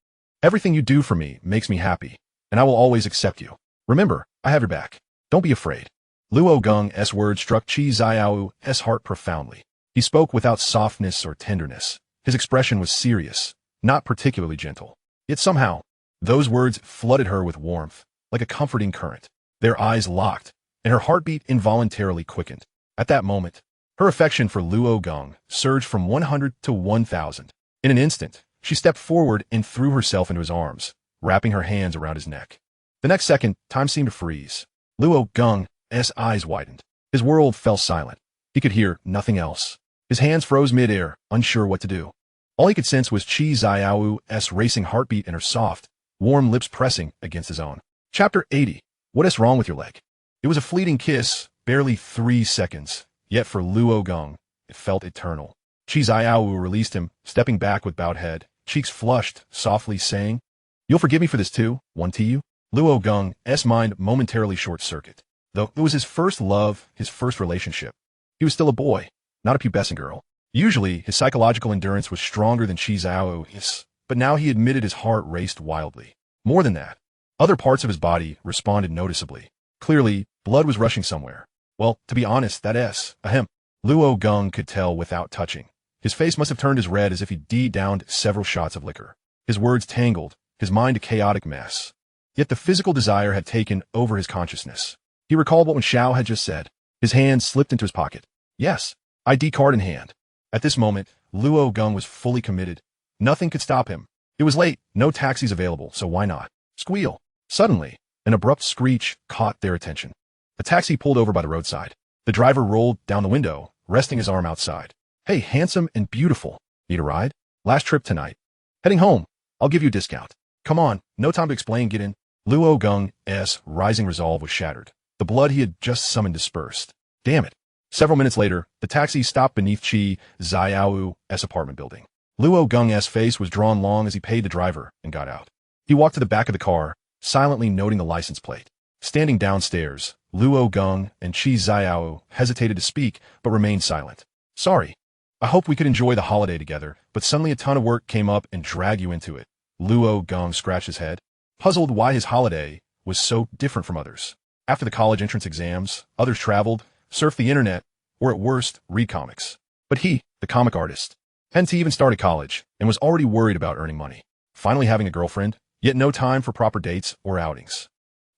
Everything you do for me makes me happy, and I will always accept you. Remember, I have your back. Don't be afraid. Luo Geng's words struck Qi Qianru's heart profoundly. He spoke without softness or tenderness. His expression was serious, not particularly gentle. Yet somehow, those words flooded her with warmth, like a comforting current. Their eyes locked, and her heartbeat involuntarily quickened. At that moment, her affection for Luo Geng surged from 100 to 1,000. In an instant, she stepped forward and threw herself into his arms, wrapping her hands around his neck. The next second, time seemed to freeze. Luo Geng's eyes widened. His world fell silent. He could hear nothing else. His hands froze mid-air, unsure what to do. All he could sense was Qi Qianru's racing heartbeat and her soft, warm lips pressing against his own. Chapter 80. What is wrong with your leg? It was a fleeting kiss, barely 3 seconds, yet for Luo Geng, it felt eternal. Qi Qianru released him, stepping back with bowed head, cheeks flushed, softly saying, You'll forgive me for this too, won't you? Luo Geng's mind momentarily short-circuit. Though it was his first love, his first relationship, he was still a boy, not a pubescent girl. Usually, his psychological endurance was stronger than Qi Qianru's, but now he admitted his heart raced wildly. More than that, other parts of his body responded noticeably. Clearly, blood was rushing somewhere. Well, to be honest, ahem. Luo Geng could tell without touching. His face must have turned as red as if he downed several shots of liquor. His words tangled, his mind a chaotic mess. Yet the physical desire had taken over his consciousness. He recalled what Wen Xiao had just said. His hand slipped into his pocket. Yes, ID card in hand. At this moment, Luo Geng was fully committed. Nothing could stop him. It was late, no taxis available, so why not? Squeal. Suddenly, an abrupt screech caught their attention. A taxi pulled over by the roadside. The driver rolled down the window, resting his arm outside. Hey, handsome and beautiful. Need a ride? Last trip tonight. Heading home. I'll give you a discount. Come on, no time to explain, get in. Luo Geng's rising resolve was shattered. The blood he had just summoned dispersed. Damn it. Several minutes later, the taxi stopped beneath Qi Qianru's apartment building. Luo Geng's face was drawn long as he paid the driver and got out. He walked to the back of the car, silently noting the license plate. Standing downstairs, Luo Geng and Qi Qianru hesitated to speak but remained silent. Sorry. I hoped we could enjoy the holiday together, but suddenly a ton of work came up and dragged you into it. Luo Geng scratched his head, puzzled why his holiday was so different from others. After the college entrance exams, others traveled, surfed the internet, or at worst, read comics. But he, the comic artist, hadn't even started college and was already worried about earning money. Finally having a girlfriend, yet no time for proper dates or outings.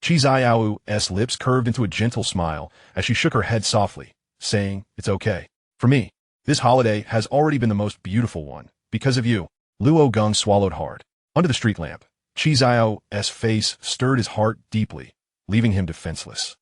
Qi Qianru's lips curved into a gentle smile as she shook her head softly, saying, It's okay. For me, this holiday has already been the most beautiful one, because of you. Luo Geng swallowed hard. Under the street lamp, Qi Qianru's face stirred his heart deeply, leaving him defenseless.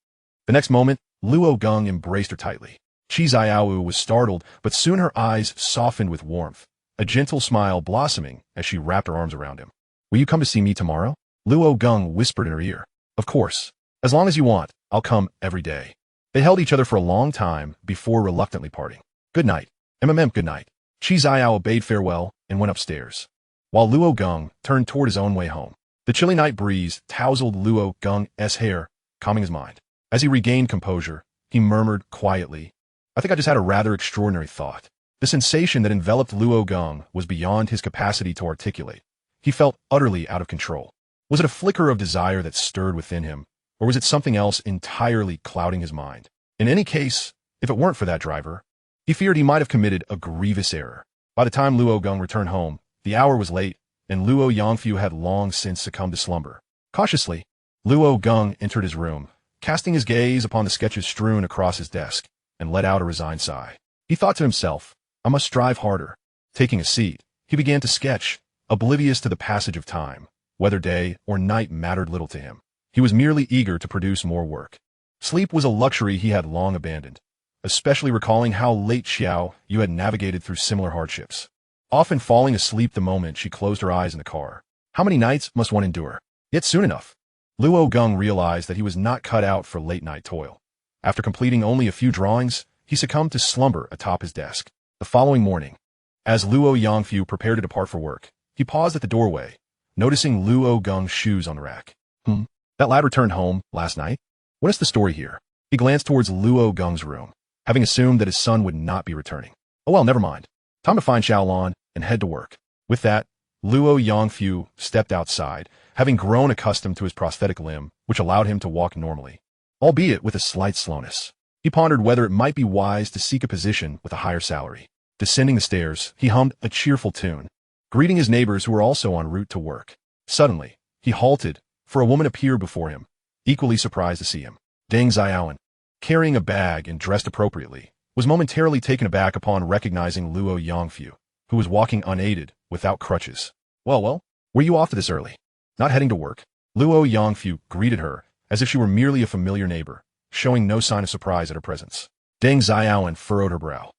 The next moment, Luo Geng embraced her tightly. Qi Qianru was startled, but soon her eyes softened with warmth, a gentle smile blossoming as she wrapped her arms around him. Will you come to see me tomorrow? Luo Geng whispered in her ear. Of course. As long as you want, I'll come every day. They held each other for a long time before reluctantly parting. Good night. Good night. Qi Qianru bade farewell and went upstairs, while Luo Geng turned toward his own way home. The chilly night breeze tousled Luo Geng's hair, calming his mind. As he regained composure, he murmured quietly, I think I just had a rather extraordinary thought. The sensation that enveloped Luo Geng was beyond his capacity to articulate. He felt utterly out of control. Was it a flicker of desire that stirred within him, or was it something else entirely clouding his mind? In any case, if it weren't for that driver, he feared he might have committed a grievous error. By the time Luo Geng returned home, the hour was late, and Luo Yangfu had long since succumbed to slumber. Cautiously, Luo Geng entered his room, casting his gaze upon the sketches strewn across his desk, and let out a resigned sigh. He thought to himself, I must strive harder. Taking a seat, he began to sketch, oblivious to the passage of time. Whether day or night mattered little to him. He was merely eager to produce more work. Sleep was a luxury he had long abandoned, especially recalling how late Xiao Yu had navigated through similar hardships. Often falling asleep the moment she closed her eyes in the car. How many nights must one endure? Yet soon enough, Luo Geng realized that he was not cut out for late-night toil. After completing only a few drawings, he succumbed to slumber atop his desk. The following morning, as Luo Yangfu prepared to depart for work, he paused at the doorway, noticing Luo Geng's shoes on the rack. That lad returned home last night? What is the story here? He glanced towards Luo Geng's room, having assumed that his son would not be returning. Oh well, never mind. Time to find Xiaolon and head to work. With that, Luo Yangfu stepped outside, having grown accustomed to his prosthetic limb, which allowed him to walk normally, albeit with a slight slowness. He pondered whether it might be wise to seek a position with a higher salary. Descending the stairs, he hummed a cheerful tune, greeting his neighbors who were also en route to work. Suddenly, he halted, for a woman appeared before him, equally surprised to see him. Deng Xiaoan, carrying a bag and dressed appropriately, was momentarily taken aback upon recognizing Luo Yangfu, who was walking unaided, without crutches. Well, were you off to this early? Not heading to work? Luo Yangfu greeted her as if she were merely a familiar neighbor, showing no sign of surprise at her presence. Deng Xiaoan furrowed her brow,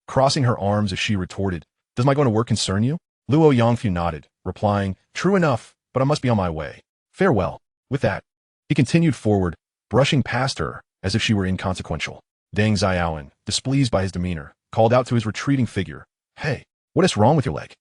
crossing her arms as she retorted, Does my going to work concern you? Luo Yangfu nodded, replying, True enough, but I must be on my way. Farewell. With that, he continued forward, brushing past her as if she were inconsequential. Deng Xiaoan, displeased by his demeanor, called out to his retreating figure, Hey, what is wrong with your leg?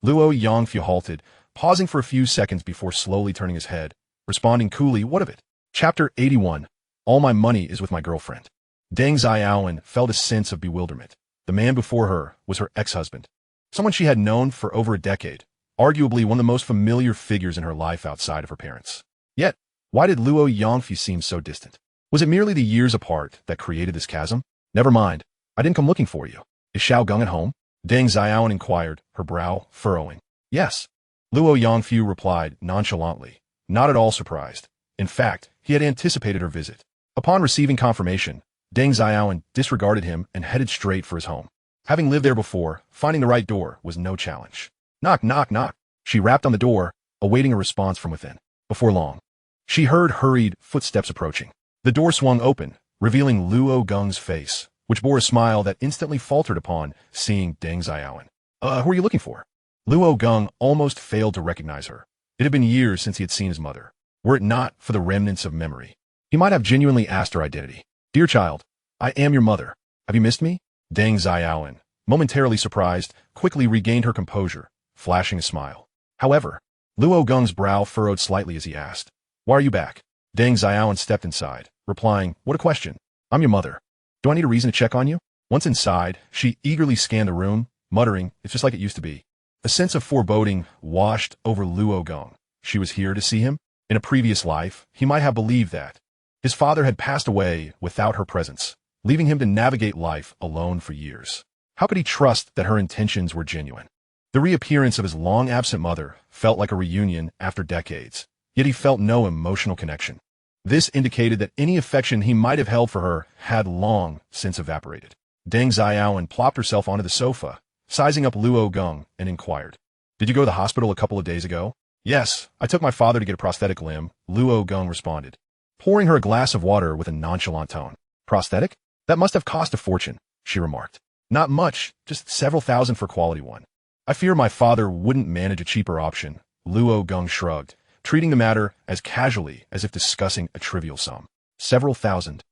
Luo Yangfu halted, pausing for a few seconds before slowly turning his head, responding coolly, What of it? Chapter 81. All my money is with my girlfriend. Deng Xiaoan felt a sense of bewilderment. The man before her was her ex-husband, someone she had known for over a decade, arguably one of the most familiar figures in her life outside of her parents. Yet, why did Luo Yangfu seem so distant? Was it merely the years apart that created this chasm? Never mind. I didn't come looking for you. Is Xiao Geng at home? Deng Xiaoan inquired, her brow furrowing. Yes. Luo Yangfu replied nonchalantly, not at all surprised. In fact, he had anticipated her visit. Upon receiving confirmation, Deng Xiaoan disregarded him and headed straight for his home. Having lived there before, finding the right door was no challenge. Knock, knock, knock. She rapped on the door, awaiting a response from within. Before long, she heard hurried footsteps approaching. The door swung open, revealing Luo Geng's face, which bore a smile that instantly faltered upon seeing Deng Xiaoan. Who are you looking for? Luo Geng almost failed to recognize her. It had been years since he had seen his mother. Were it not for the remnants of memory, he might have genuinely asked her identity. Dear child, I am your mother. Have you missed me? Deng Xiaoan, momentarily surprised, quickly regained her composure, flashing a smile. However, Luo Geng's brow furrowed slightly as he asked, Why are you back? Deng Xiaoan stepped inside, replying, What a question. I'm your mother. Do I need a reason to check on you? Once inside, she eagerly scanned the room, muttering, It's just like it used to be. A sense of foreboding washed over Luo Geng. She was here to see him? In a previous life, he might have believed that. His father had passed away without her presence, leaving him to navigate life alone for years. How could he trust that her intentions were genuine? The reappearance of his long-absent mother felt like a reunion after decades, yet he felt no emotional connection. This indicated that any affection he might have held for her had long since evaporated. Deng Xiaoan plopped herself onto the sofa, sizing up Luo Geng, and inquired, Did you go to the hospital a couple of days ago? Yes, I took my father to get a prosthetic limb, Luo Geng responded, pouring her a glass of water with a nonchalant tone. Prosthetic? That must have cost a fortune, she remarked. Not much, just several thousand for a quality one. I fear my father wouldn't manage a cheaper option, Luo Geng shrugged, treating the matter as casually as if discussing a trivial sum. Several thousand.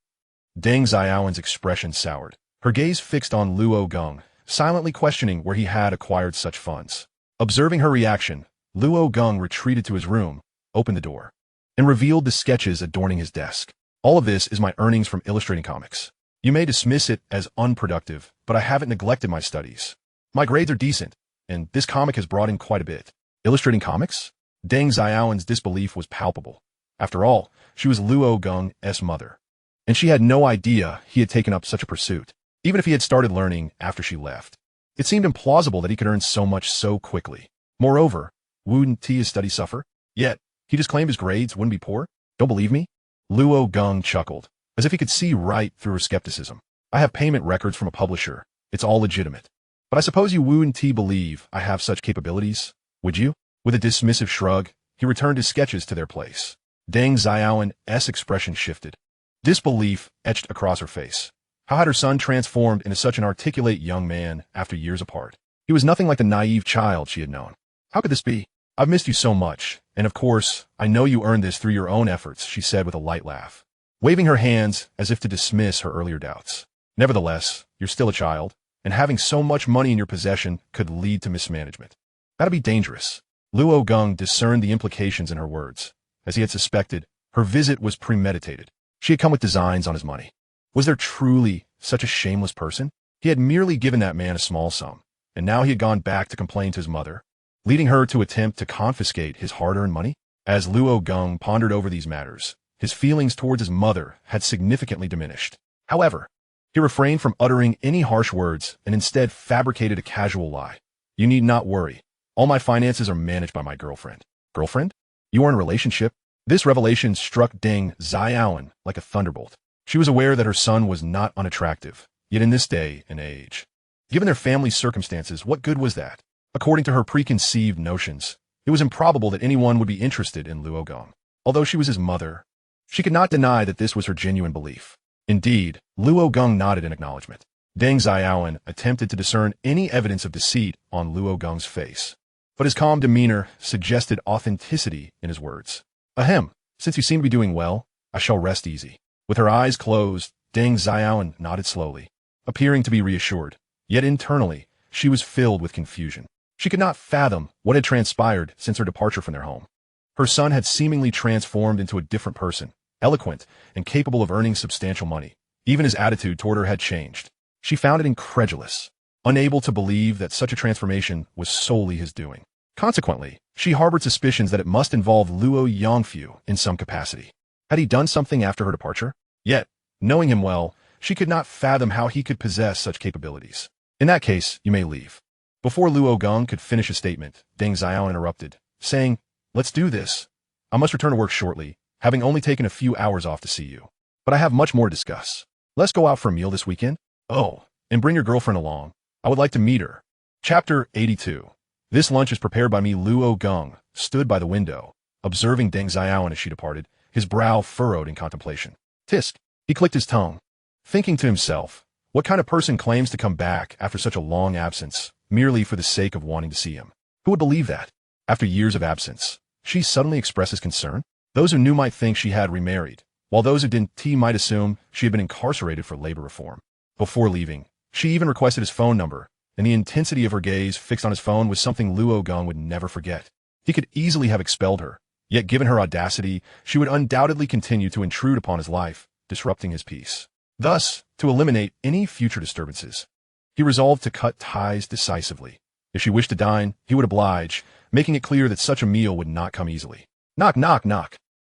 Deng Xiaoan's expression soured, her gaze fixed on Luo Geng, silently questioning where he had acquired such funds. Observing her reaction, Luo Geng retreated to his room, opened the door, and revealed the sketches adorning his desk. All of this is my earnings from illustrating comics. You may dismiss it as unproductive, but I haven't neglected my studies. My grades are decent, and this comic has brought in quite a bit. Illustrating comics? Deng Xiaoan's disbelief was palpable. After all, she was Luo Geng's mother, and she had no idea he had taken up such a pursuit, even if he had started learning after she left. It seemed implausible that he could earn so much so quickly. Moreover, wouldn't his studies suffer? Yet, he just claimed his grades wouldn't be poor? Don't believe me? Luo Geng chuckled, as if he could see right through her skepticism. I have payment records from a publisher. It's all legitimate. But I suppose you wouldn't believe I have such capabilities, would you? With a dismissive shrug, he returned his sketches to their place. Deng Xiaoan's expression shifted. Disbelief etched across her face. How had her son transformed into such an articulate young man after years apart? He was nothing like the naive child she had known. How could this be? I've missed you so much, and of course, I know you earned this through your own efforts, she said with a light laugh, waving her hands as if to dismiss her earlier doubts. Nevertheless, you're still a child, and having so much money in your possession could lead to mismanagement. That'd be dangerous. Luo Geng discerned the implications in her words. As he had suspected, her visit was premeditated. She had come with designs on his money. Was there truly such a shameless person? He had merely given that man a small sum, and now he had gone back to complain to his mother, leading her to attempt to confiscate his hard-earned money? As Luo Geng pondered over these matters, his feelings towards his mother had significantly diminished. However, he refrained from uttering any harsh words and instead fabricated a casual lie. You need not worry. All my finances are managed by my girlfriend. Girlfriend? You are in a relationship? This revelation struck Deng Xiaoan like a thunderbolt. She was aware that her son was not unattractive, yet in this day and age, given their family's circumstances, what good was that? According to her preconceived notions, it was improbable that anyone would be interested in Luo Geng. Although she was his mother, she could not deny that this was her genuine belief. Indeed, Luo Geng nodded in acknowledgement. Deng Xiaoan attempted to discern any evidence of deceit on Luo Geng's face, but his calm demeanor suggested authenticity in his words. Ahem, since you seem to be doing well, I shall rest easy. With her eyes closed, Deng Xiaoan nodded slowly, appearing to be reassured, yet internally, she was filled with confusion. She could not fathom what had transpired since her departure from their home. Her son had seemingly transformed into a different person, eloquent and capable of earning substantial money. Even his attitude toward her had changed. She found it incredulous, unable to believe that such a transformation was solely his doing. Consequently, she harbored suspicions that it must involve Luo Yongfu in some capacity. Had he done something after her departure? Yet, knowing him well, she could not fathom how he could possess such capabilities. In that case, you may leave. Before Luo Geng could finish a statement, Deng Xiao interrupted, saying, "Let's do this. I must return to work shortly, having only taken a few hours off to see you. But I have much more to discuss. Let's go out for a meal this weekend? Oh, and bring your girlfriend along. I would like to meet her." Chapter 82. This lunch is prepared by me. Luo Geng stood by the window, observing Deng Xiao as she departed, his brow furrowed in contemplation. Tisk. He clicked his tongue, thinking to himself, what kind of person claims to come back after such a long absence, merely for the sake of wanting to see him? Who would believe that, after years of absence, she suddenly expresses concern? Those who knew might think she had remarried, while those who didn't might assume she had been incarcerated for labor reform. Before leaving, she even requested his phone number, and the intensity of her gaze fixed on his phone was something Luo Geng would never forget. He could easily have expelled her, yet given her audacity, she would undoubtedly continue to intrude upon his life, disrupting his peace. Thus, to eliminate any future disturbances, he resolved to cut ties decisively. If she wished to dine, he would oblige, making it clear that such a meal would not come easily. Knock, knock, knock.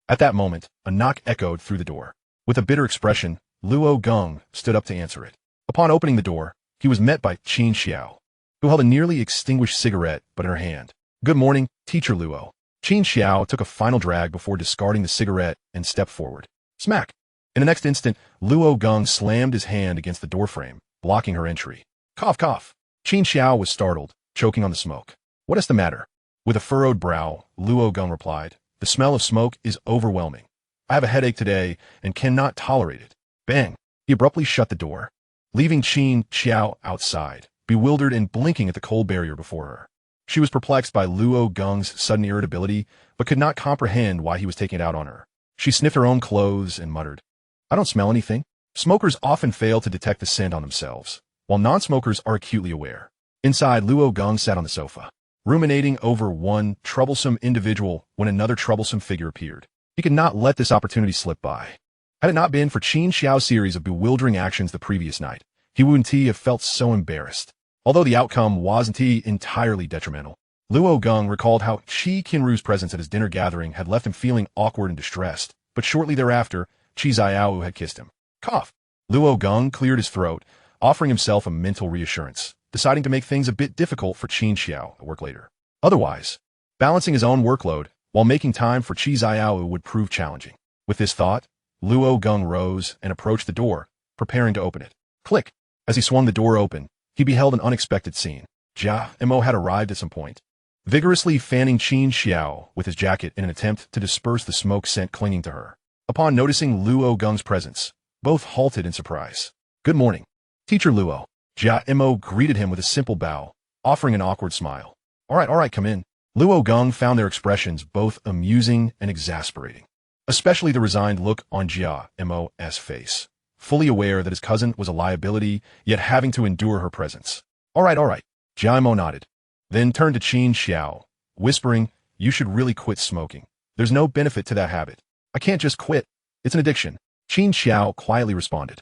At that moment, a knock echoed through the door. With a bitter expression, Luo Geng stood up to answer it. Upon opening the door, he was met by Qin Xiao, who held a nearly extinguished cigarette but in her hand. "Good morning, Teacher Luo." Qin Xiao took a final drag before discarding the cigarette and stepped forward. Smack! In the next instant, Luo Geng slammed his hand against the doorframe, blocking her entry. Cough, cough. Qin Xiao was startled, choking on the smoke. "What is the matter?" With a furrowed brow, Luo Geng replied, "The smell of smoke is overwhelming. I have a headache today and cannot tolerate it." Bang! He abruptly shut the door, leaving Qin Xiao outside, bewildered and blinking at the cold barrier before her. She was perplexed by Luo Geng's sudden irritability, but could not comprehend why he was taking it out on her. She sniffed her own clothes and muttered, "I don't smell anything." Smokers often fail to detect the scent on themselves, while non-smokers are acutely aware. Inside, Luo Geng sat on the sofa, ruminating over one troublesome individual when another troublesome figure appeared. He could not let this opportunity slip by. Had it not been for Qin Xiao's series of bewildering actions the previous night, he wouldn't have felt so embarrassed. Although the outcome wasn't entirely detrimental, Luo Geng recalled how Qi Qianru's presence at his dinner gathering had left him feeling awkward and distressed, but shortly thereafter, Qi Qianru had kissed him. Cough! Luo Geng cleared his throat, offering himself a mental reassurance, deciding to make things a bit difficult for Qin Xiao at work later. Otherwise, balancing his own workload while making time for Qi Qianru would prove challenging. With this thought, Luo Geng rose and approached the door, preparing to open it. Click! As he swung the door open, he beheld an unexpected scene. Jia Mo had arrived at some point, vigorously fanning Qin Xiao with his jacket in an attempt to disperse the smoke scent clinging to her. Upon noticing Luo Geng's presence, both halted in surprise. "Good morning, Teacher Luo." Jia Mo greeted him with a simple bow, offering an awkward smile. All right, come in." Luo Geng found their expressions both amusing and exasperating, especially the resigned look on Jia Mo's face, fully aware that his cousin was a liability, yet having to endure her presence. All right, Jia Mo nodded, then turned to Qin Xiao, whispering, "You should really quit smoking. There's no benefit to that habit." "I can't just quit. It's an addiction," Qin Xiao quietly responded.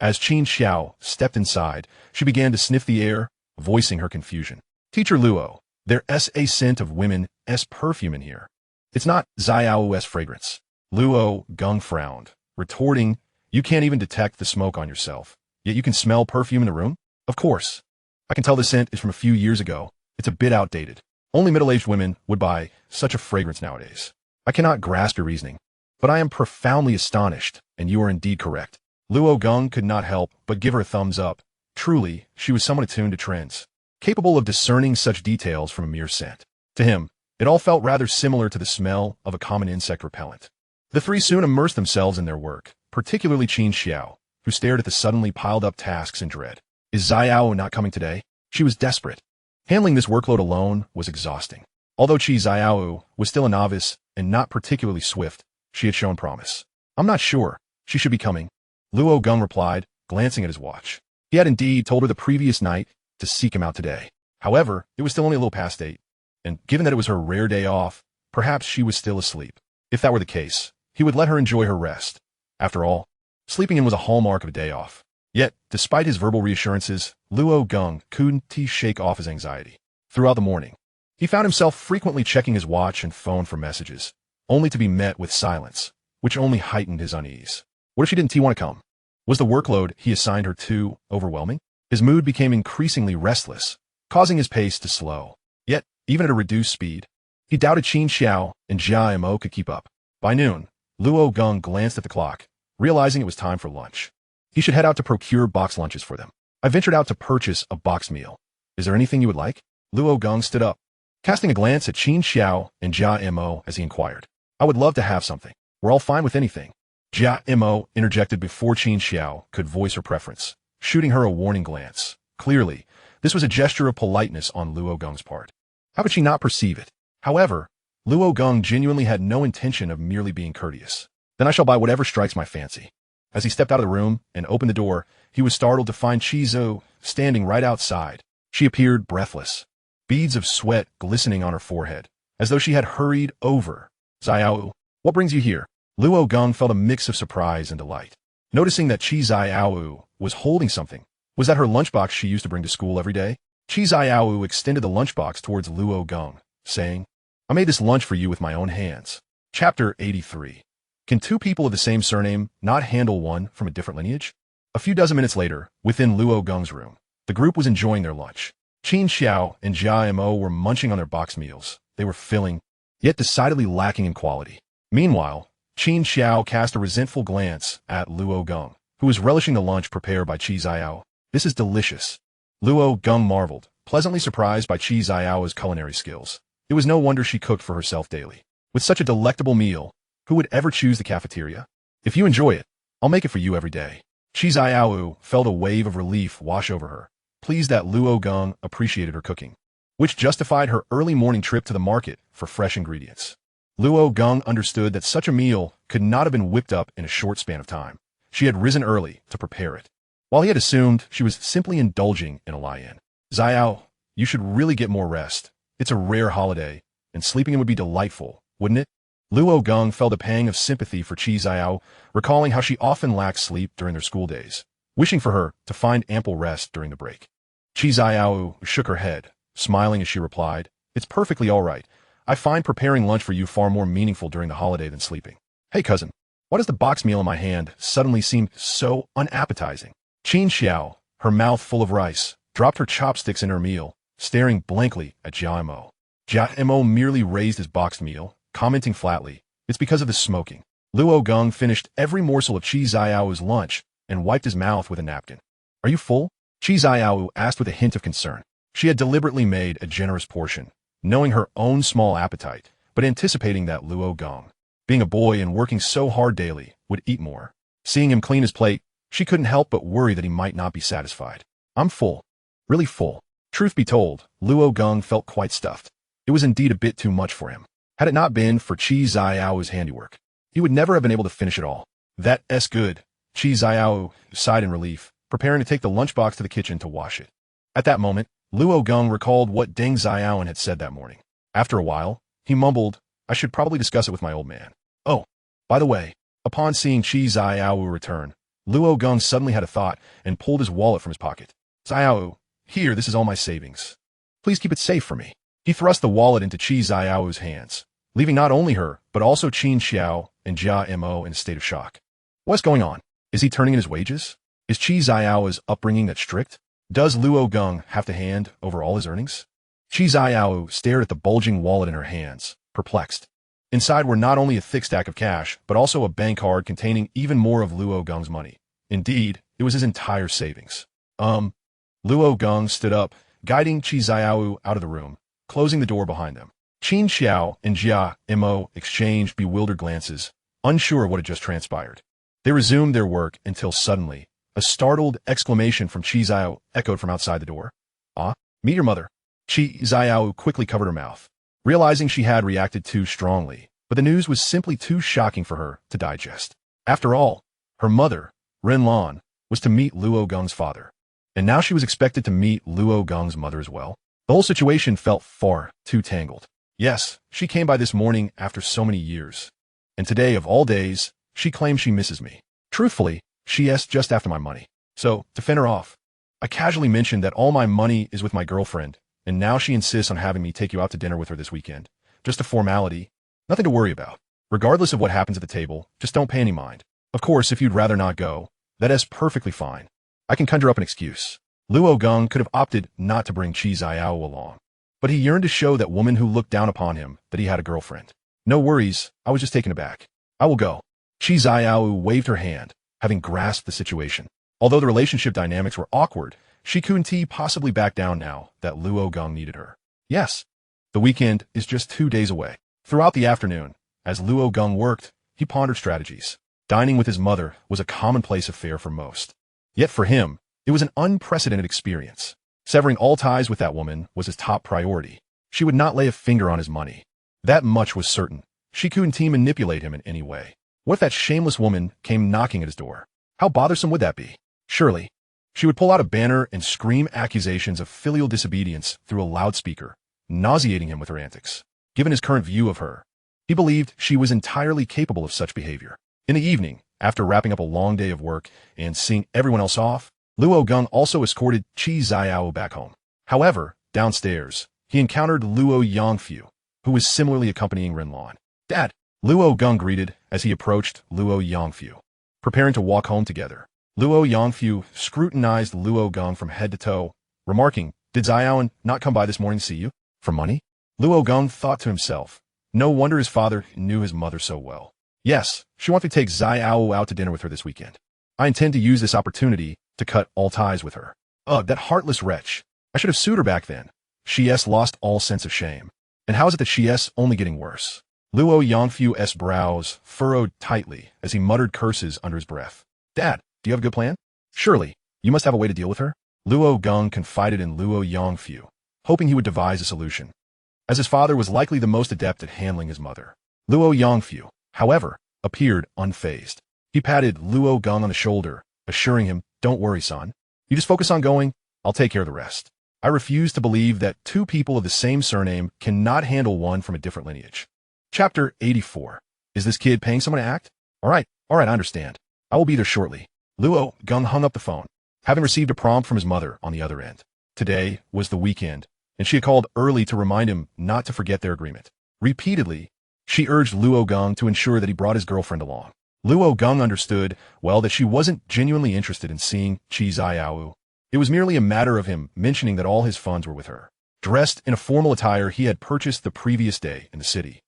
As Qin Xiao stepped inside, she began to sniff the air, voicing her confusion. "Teacher Luo, there's a scent of women's perfume in here. It's not Xiao's fragrance." Luo Geng frowned, retorting, "You can't even detect the smoke on yourself, yet you can smell perfume in the room?" "Of course. I can tell the scent is from a few years ago. It's a bit outdated. Only middle-aged women would buy such a fragrance nowadays." "I cannot grasp your reasoning, but I am profoundly astonished, and you are indeed correct." Luo Geng could not help but give her a thumbs up. Truly, she was someone attuned to trends, capable of discerning such details from a mere scent. To him, it all felt rather similar to the smell of a common insect repellent. The three soon immersed themselves in their work, particularly Qin Xiao, who stared at the suddenly piled-up tasks in dread. Is Xiao not coming today? She was desperate. Handling this workload alone was exhausting. Although Qi Qianru was still a novice and not particularly swift, she had shown promise. "I'm not sure. She should be coming," Luo Geng replied, glancing at his watch. He had indeed told her the previous night to seek him out today. However, it was still only a little past 8, and given that it was her rare day off, perhaps she was still asleep. If that were the case, he would let her enjoy her rest. After all, sleeping in was a hallmark of a day off. Yet, despite his verbal reassurances, Luo Geng couldn't shake off his anxiety. Throughout the morning, He found himself frequently checking his watch and phone for messages, only to be met with silence, which only heightened his unease. What if she didn't want to come? Was the workload he assigned her too overwhelming? His mood became increasingly restless, causing his pace to slow. Yet, even at a reduced speed, he doubted Qin Xiao and Jia Mo could keep up. By noon, Luo Geng glanced at the clock, realizing it was time for lunch. He should head out to procure box lunches for them. I ventured out to purchase a box meal. Is there anything you would like? Luo Geng stood up, casting a glance at Qin Xiao and Jia Mo as he inquired. I would love to have something. We're all fine with anything. Jia Mo interjected before Qin Xiao could voice her preference, shooting her a warning glance. Clearly, this was a gesture of politeness on Luo Geng's part. How could she not perceive it? However, Luo Geng genuinely had no intention of merely being courteous. Then I shall buy whatever strikes my fancy. As he stepped out of the room and opened the door, he was startled to find Qi Zhou standing right outside. She appeared breathless, beads of sweat glistening on her forehead, as though she had hurried over. Xiao, what brings you here? Luo Geng felt a mix of surprise and delight. Noticing that Qi Xiao was holding something. Was that her lunchbox she used to bring to school every day? Qi Xiao extended the lunchbox towards Luo Geng, saying, I made this lunch for you with my own hands. Chapter 83. Can two people of the same surname not handle one from a different lineage? A few dozen minutes later, within Luo Geng's room, the group was enjoying their lunch. Qin Xiao and Jia Mo were munching on their box meals. They were filling, yet decidedly lacking in quality. Meanwhile, Qin Xiao cast a resentful glance at Luo Geng, who was relishing the lunch prepared by Qi Xiao. This is delicious. Luo Geng marveled, pleasantly surprised by Qi Xiao's culinary skills. It was no wonder she cooked for herself daily. With such a delectable meal, who would ever choose the cafeteria? If you enjoy it, I'll make it for you every day. Qi Xiao felt a wave of relief wash over her, pleased that Luo Geng appreciated her cooking, which justified her early morning trip to the market for fresh ingredients. Luo Geng understood that such a meal could not have been whipped up in a short span of time. She had risen early to prepare it, while he had assumed she was simply indulging in a lie-in. Xiao, you should really get more rest. It's a rare holiday, and sleeping in would be delightful, wouldn't it? Luo Geng felt a pang of sympathy for Qi Xiao, recalling how she often lacked sleep during their school days, wishing for her to find ample rest during the break. Qi Xiao shook her head, smiling as she replied, It's perfectly all right. I find preparing lunch for you far more meaningful during the holiday than sleeping. Hey cousin, why does the box meal in my hand suddenly seem so unappetizing? Qin Xiao, her mouth full of rice, dropped her chopsticks in her meal, staring blankly at Jia Mo. Jia Mo merely raised his boxed meal, commenting flatly, It's because of the smoking. Luo Geng finished every morsel of Qi Xiao's lunch and wiped his mouth with a napkin. Are you full? Qi Xiao asked with a hint of concern. She had deliberately made a generous portion, knowing her own small appetite, but anticipating that Luo Geng, being a boy and working so hard daily, would eat more. Seeing him clean his plate, she couldn't help but worry that he might not be satisfied. I'm full. Really full. Truth be told, Luo Geng felt quite stuffed. It was indeed a bit too much for him. Had it not been for Qi Xiao's handiwork, he would never have been able to finish it all. That's good. Qi Xiao sighed in relief, preparing to take the lunchbox to the kitchen to wash it. At that moment, Luo Geng recalled what Deng Xiaoan had said that morning. After a while, he mumbled, I should probably discuss it with my old man. Oh, by the way, upon seeing Qi Xiao return, Luo Geng suddenly had a thought and pulled his wallet from his pocket. Xiao, here, this is all my savings. Please keep it safe for me. He thrust the wallet into Qi Xiao's hands, leaving not only her, but also Qin Xiao and Jia Mo in a state of shock. What's going on? Is he turning in his wages? Is Qi Xiao's upbringing that strict? Does Luo Geng have to hand over all his earnings? Qi Xiao stared at the bulging wallet in her hands, perplexed. Inside were not only a thick stack of cash, but also a bank card containing even more of Luo Geng's money. Indeed, it was his entire savings. Luo Geng stood up, guiding Qi Xiao out of the room, closing the door behind them. Qin Xiao and Jia Mo exchanged bewildered glances, unsure of what had just transpired. They resumed their work until suddenly, a startled exclamation from Qi Xiao echoed from outside the door. Ah, meet your mother. Qi Xiao quickly covered her mouth, realizing she had reacted too strongly, but the news was simply too shocking for her to digest. After all, her mother, Ren Lan, was to meet Luo Geng's father, and now she was expected to meet Luo Geng's mother as well. The whole situation felt far too tangled. Yes, she came by this morning after so many years, and today of all days, she claims she misses me. Truthfully, she asked just after my money. So, to fend her off, I casually mentioned that all my money is with my girlfriend, and now she insists on having me take you out to dinner with her this weekend. Just a formality. Nothing to worry about. Regardless of what happens at the table, just don't pay any mind. Of course, if you'd rather not go, that is perfectly fine. I can conjure up an excuse. Luo Geng could have opted not to bring Qi Qianru along, but he yearned to show that woman who looked down upon him that he had a girlfriend. No worries, I was just taken aback. I will go. Qi Qianru waved her hand, having grasped the situation. Although the relationship dynamics were awkward, she couldn't possibly back down now that Luo Geng needed her. Yes, the weekend is just 2 days away. Throughout the afternoon, as Luo Geng worked, he pondered strategies. Dining with his mother was a commonplace affair for most. Yet for him, it was an unprecedented experience. Severing all ties with that woman was his top priority. She would not lay a finger on his money. That much was certain. She couldn't manipulate him in any way. What if that shameless woman came knocking at his door? How bothersome would that be? Surely, she would pull out a banner and scream accusations of filial disobedience through a loudspeaker, nauseating him with her antics. Given his current view of her, he believed she was entirely capable of such behavior. In the evening, after wrapping up a long day of work and seeing everyone else off, Luo Geng also escorted Qi Qianru back home. However, downstairs, he encountered Luo Yongfu, who was similarly accompanying Renlan. Dad, Luo Geng greeted as he approached Luo Yongfu, preparing to walk home together. Luo Yongfu scrutinized Luo Geng from head to toe, remarking, "Did Xiaoan not come by this morning to see you? For money?" Luo Geng thought to himself, no wonder his father knew his mother so well. Yes, she wants to take Xiaoan out to dinner with her this weekend. I intend to use this opportunity to cut all ties with her. Ugh, that heartless wretch. I should have sued her back then. She lost all sense of shame. And how is it that she's only getting worse? Luo Yongfu's brows furrowed tightly as he muttered curses under his breath. Dad, do you have a good plan? Surely, you must have a way to deal with her? Luo Geng confided in Luo Yongfu, hoping he would devise a solution, as his father was likely the most adept at handling his mother. Luo Yongfu, however, appeared unfazed. He patted Luo Geng on the shoulder, assuring him, "Don't worry, son. You just focus on going. I'll take care of the rest." I refuse to believe that two people of the same surname cannot handle one from a different lineage. Chapter 84. Is this kid paying someone to act? All right, I understand. I will be there shortly. Luo Geng hung up the phone, having received a prompt from his mother on the other end. Today was the weekend, and she had called early to remind him not to forget their agreement. Repeatedly, she urged Luo Geng to ensure that he brought his girlfriend along. Luo Geng understood, well, that she wasn't genuinely interested in seeing Qi Qianru. It was merely a matter of him mentioning that all his funds were with her. Dressed in a formal attire he had purchased the previous day in the city,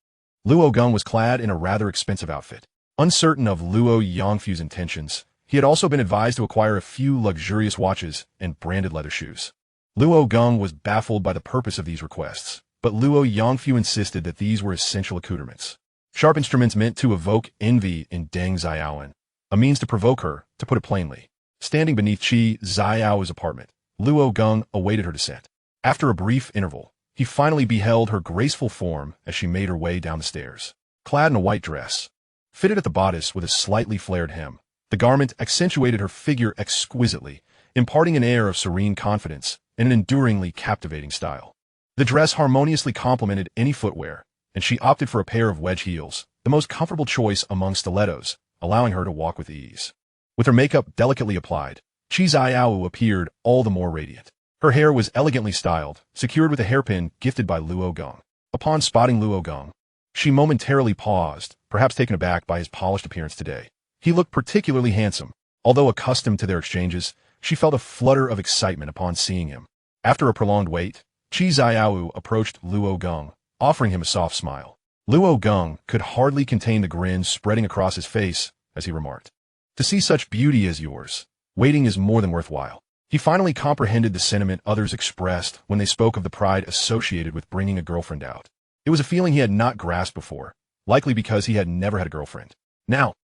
Luo Geng was clad in a rather expensive outfit. Uncertain of Luo Yongfu's intentions, he had also been advised to acquire a few luxurious watches and branded leather shoes. Luo Geng was baffled by the purpose of these requests, but Luo Yongfu insisted that these were essential accoutrements. Sharp instruments meant to evoke envy in Deng Xiaoan, a means to provoke her, to put it plainly. Standing beneath Qi Qianru's apartment, Luo Geng awaited her descent. After a brief interval, he finally beheld her graceful form as she made her way down the stairs. Clad in a white dress, fitted at the bodice with a slightly flared hem, the garment accentuated her figure exquisitely, imparting an air of serene confidence and an enduringly captivating style. The dress harmoniously complemented any footwear, and she opted for a pair of wedge heels, the most comfortable choice among stilettos, allowing her to walk with ease. With her makeup delicately applied, Qi Qianru appeared all the more radiant. Her hair was elegantly styled, secured with a hairpin gifted by Luo Geng. Upon spotting Luo Geng, she momentarily paused, perhaps taken aback by his polished appearance today. He looked particularly handsome. Although accustomed to their exchanges, she felt a flutter of excitement upon seeing him. After a prolonged wait, Qi Qianru approached Luo Geng, offering him a soft smile. Luo Geng could hardly contain the grin spreading across his face as he remarked, "To see such beauty as yours, waiting is more than worthwhile." He finally comprehended the sentiment others expressed when they spoke of the pride associated with bringing a girlfriend out. It was a feeling he had not grasped before, likely because he had never had a girlfriend. Now,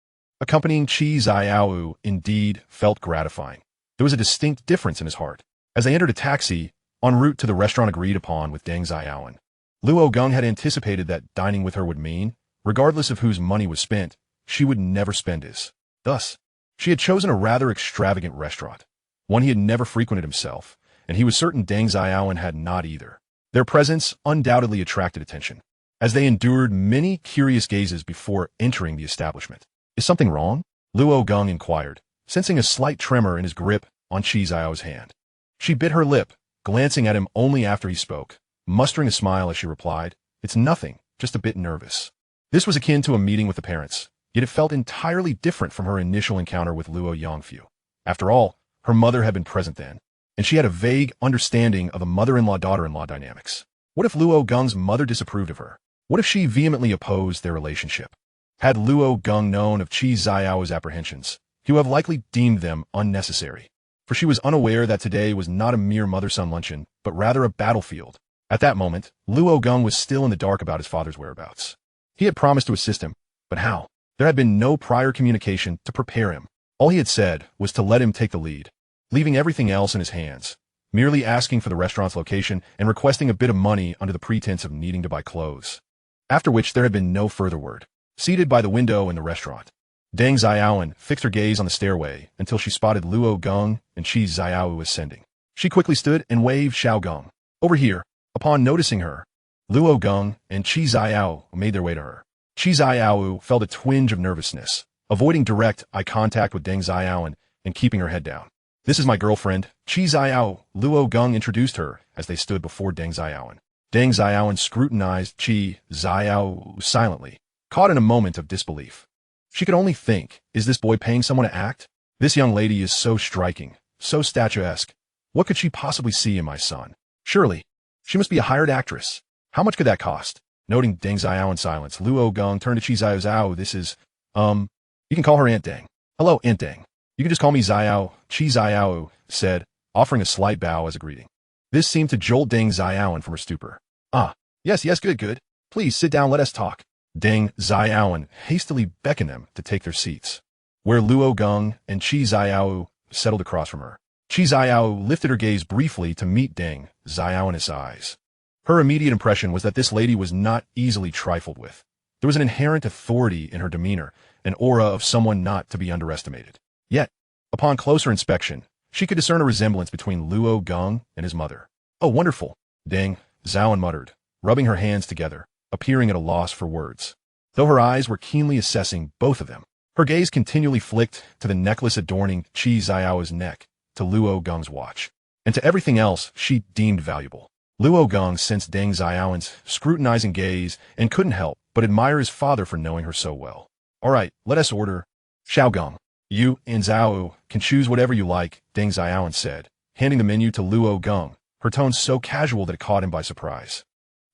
accompanying Qi Qianru indeed felt gratifying. There was a distinct difference in his heart. As they entered a taxi, en route to the restaurant agreed upon with Deng Xiaoan, Luo Geng had anticipated that dining with her would mean, regardless of whose money was spent, she would never spend his. Thus, she had chosen a rather extravagant restaurant, one he had never frequented himself, and he was certain Deng Xiaoan had not either. Their presence undoubtedly attracted attention, as they endured many curious gazes before entering the establishment. "Is something wrong?" Luo Geng inquired, sensing a slight tremor in his grip on Qi Qianru's hand. She bit her lip, glancing at him only after he spoke, mustering a smile as she replied, "It's nothing, just a bit nervous." This was akin to a meeting with the parents, yet it felt entirely different from her initial encounter with Luo Yongfu. After all, her mother had been present then, and she had a vague understanding of the mother-in-law-daughter-in-law dynamics. What if Luo Geng's mother disapproved of her? What if she vehemently opposed their relationship? Had Luo Geng known of Qi Qianru's apprehensions, he would have likely deemed them unnecessary, for she was unaware that today was not a mere mother-son luncheon, but rather a battlefield. At that moment, Luo Geng was still in the dark about his father's whereabouts. He had promised to assist him, but how? There had been no prior communication to prepare him. All he had said was to let him take the lead, leaving everything else in his hands, merely asking for the restaurant's location and requesting a bit of money under the pretense of needing to buy clothes. After which there had been no further word. Seated by the window in the restaurant, Deng Xiaowen fixed her gaze on the stairway until she spotted Luo Geng and Qi Qianru ascending. She quickly stood and waved Xiao Geng. "Over here." Upon noticing her, Luo Geng and Qi Qianru made their way to her. Qi Qianru felt a twinge of nervousness, avoiding direct eye contact with Deng Xiaowen and keeping her head down. "This is my girlfriend, Qi Qianru," Luo Geng introduced her as they stood before Deng Xiaowen. Deng Xiaowen scrutinized Qi Qianru silently, caught in a moment of disbelief. She could only think, is this boy paying someone to act? This young lady is so striking, so statuesque. What could she possibly see in my son? Surely, she must be a hired actress. How much could that cost? Noting Deng Xiaowen's silence, Luo Geng turned to Qi Xianru. "This is, you can call her Aunt Deng." "Hello, Aunt Deng. You can just call me Xiao," Qi Qianru said, offering a slight bow as a greeting. This seemed to jolt Deng Xiaowen from her stupor. "Ah, yes, good. Please sit down, let us talk." Deng Xiaowen hastily beckoned them to take their seats, where Luo Geng and Qi Xianru settled across from her. Qi Qianru lifted her gaze briefly to meet Deng Xiaowen's eyes. Her immediate impression was that this lady was not easily trifled with. There was an inherent authority in her demeanor, an aura of someone not to be underestimated. Yet, upon closer inspection, she could discern a resemblance between Luo Geng and his mother. "Oh, wonderful," Deng Xiaowen muttered, rubbing her hands together, appearing at a loss for words. Though her eyes were keenly assessing both of them, her gaze continually flicked to the necklace adorning Qi Qianru's neck, to Luo Geng's watch, and to everything else she deemed valuable. Luo Geng sensed Deng Xiaowen's scrutinizing gaze and couldn't help but admire his father for knowing her so well. "All right, let us order." "Xiao Geng, you and Xiao can choose whatever you like," Deng Xiaowen said, handing the menu to Luo Geng, her tone so casual that it caught him by surprise.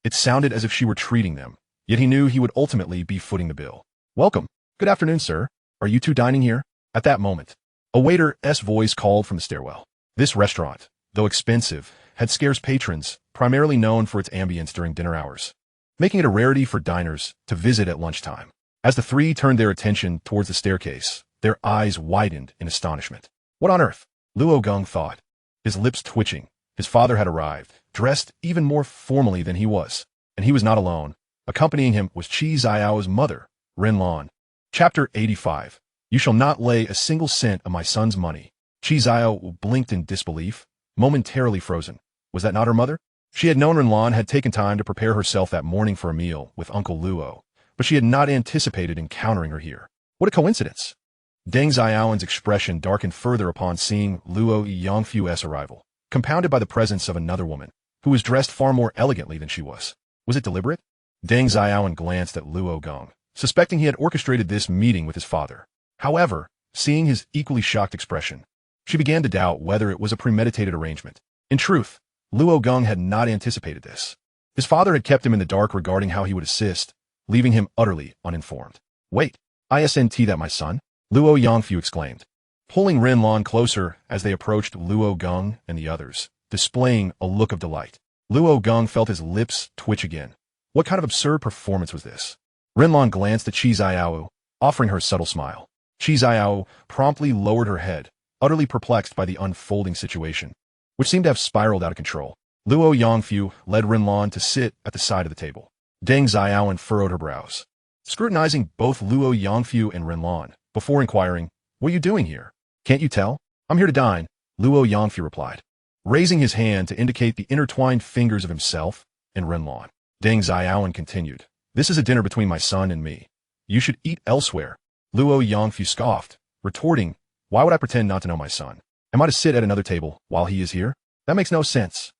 It sounded as if she were treating them, yet he knew he would ultimately be footing the bill. "Welcome. Good afternoon, sir. Are you two dining here?" At that moment, a waiter's voice called from the stairwell. This restaurant, though expensive, had scarce patrons, primarily known for its ambience during dinner hours, making it a rarity for diners to visit at lunchtime. As the three turned their attention towards the staircase, their eyes widened in astonishment. What on earth? Luo Geng thought, his lips twitching. His father had arrived, dressed even more formally than he was, and he was not alone. Accompanying him was Qi Qianru's mother, Renlan. Chapter 85. You shall not lay a single cent of my son's money. Qi Qianru blinked in disbelief, momentarily frozen. Was that not her mother? She had known Renlan had taken time to prepare herself that morning for a meal with Uncle Luo, but she had not anticipated encountering her here. What a coincidence! Deng Xiaowen's expression darkened further upon seeing Luo Yongfu's arrival, compounded by the presence of another woman, who was dressed far more elegantly than she was. Was it deliberate? Deng Xiaowen glanced at Luo Geng, suspecting he had orchestrated this meeting with his father. However, seeing his equally shocked expression, she began to doubt whether it was a premeditated arrangement. In truth, Luo Geng had not anticipated this. His father had kept him in the dark regarding how he would assist, leaving him utterly uninformed. "Wait, isn't that my son?" Luo Yongfu exclaimed, pulling Renlan closer as they approached Luo Geng and the others, displaying a look of delight. Luo Geng felt his lips twitch again. What kind of absurd performance was this? Renlan glanced at Qi Qianru, offering her a subtle smile. Qi Qianru promptly lowered her head, utterly perplexed by the unfolding situation, which seemed to have spiraled out of control. Luo Yongfu led Renlan to sit at the side of the table. Deng Xiaowen furrowed her brows, scrutinizing both Luo Yongfu and Renlan, before inquiring, "What are you doing here?" "Can't you tell? I'm here to dine," Luo Yongfu replied, raising his hand to indicate the intertwined fingers of himself and Renlan. Deng Xiaowen continued, "This is a dinner between my son and me. You should eat elsewhere." Luo Yongfu scoffed, retorting, "Why would I pretend not to know my son? Am I to sit at another table while he is here? That makes no sense."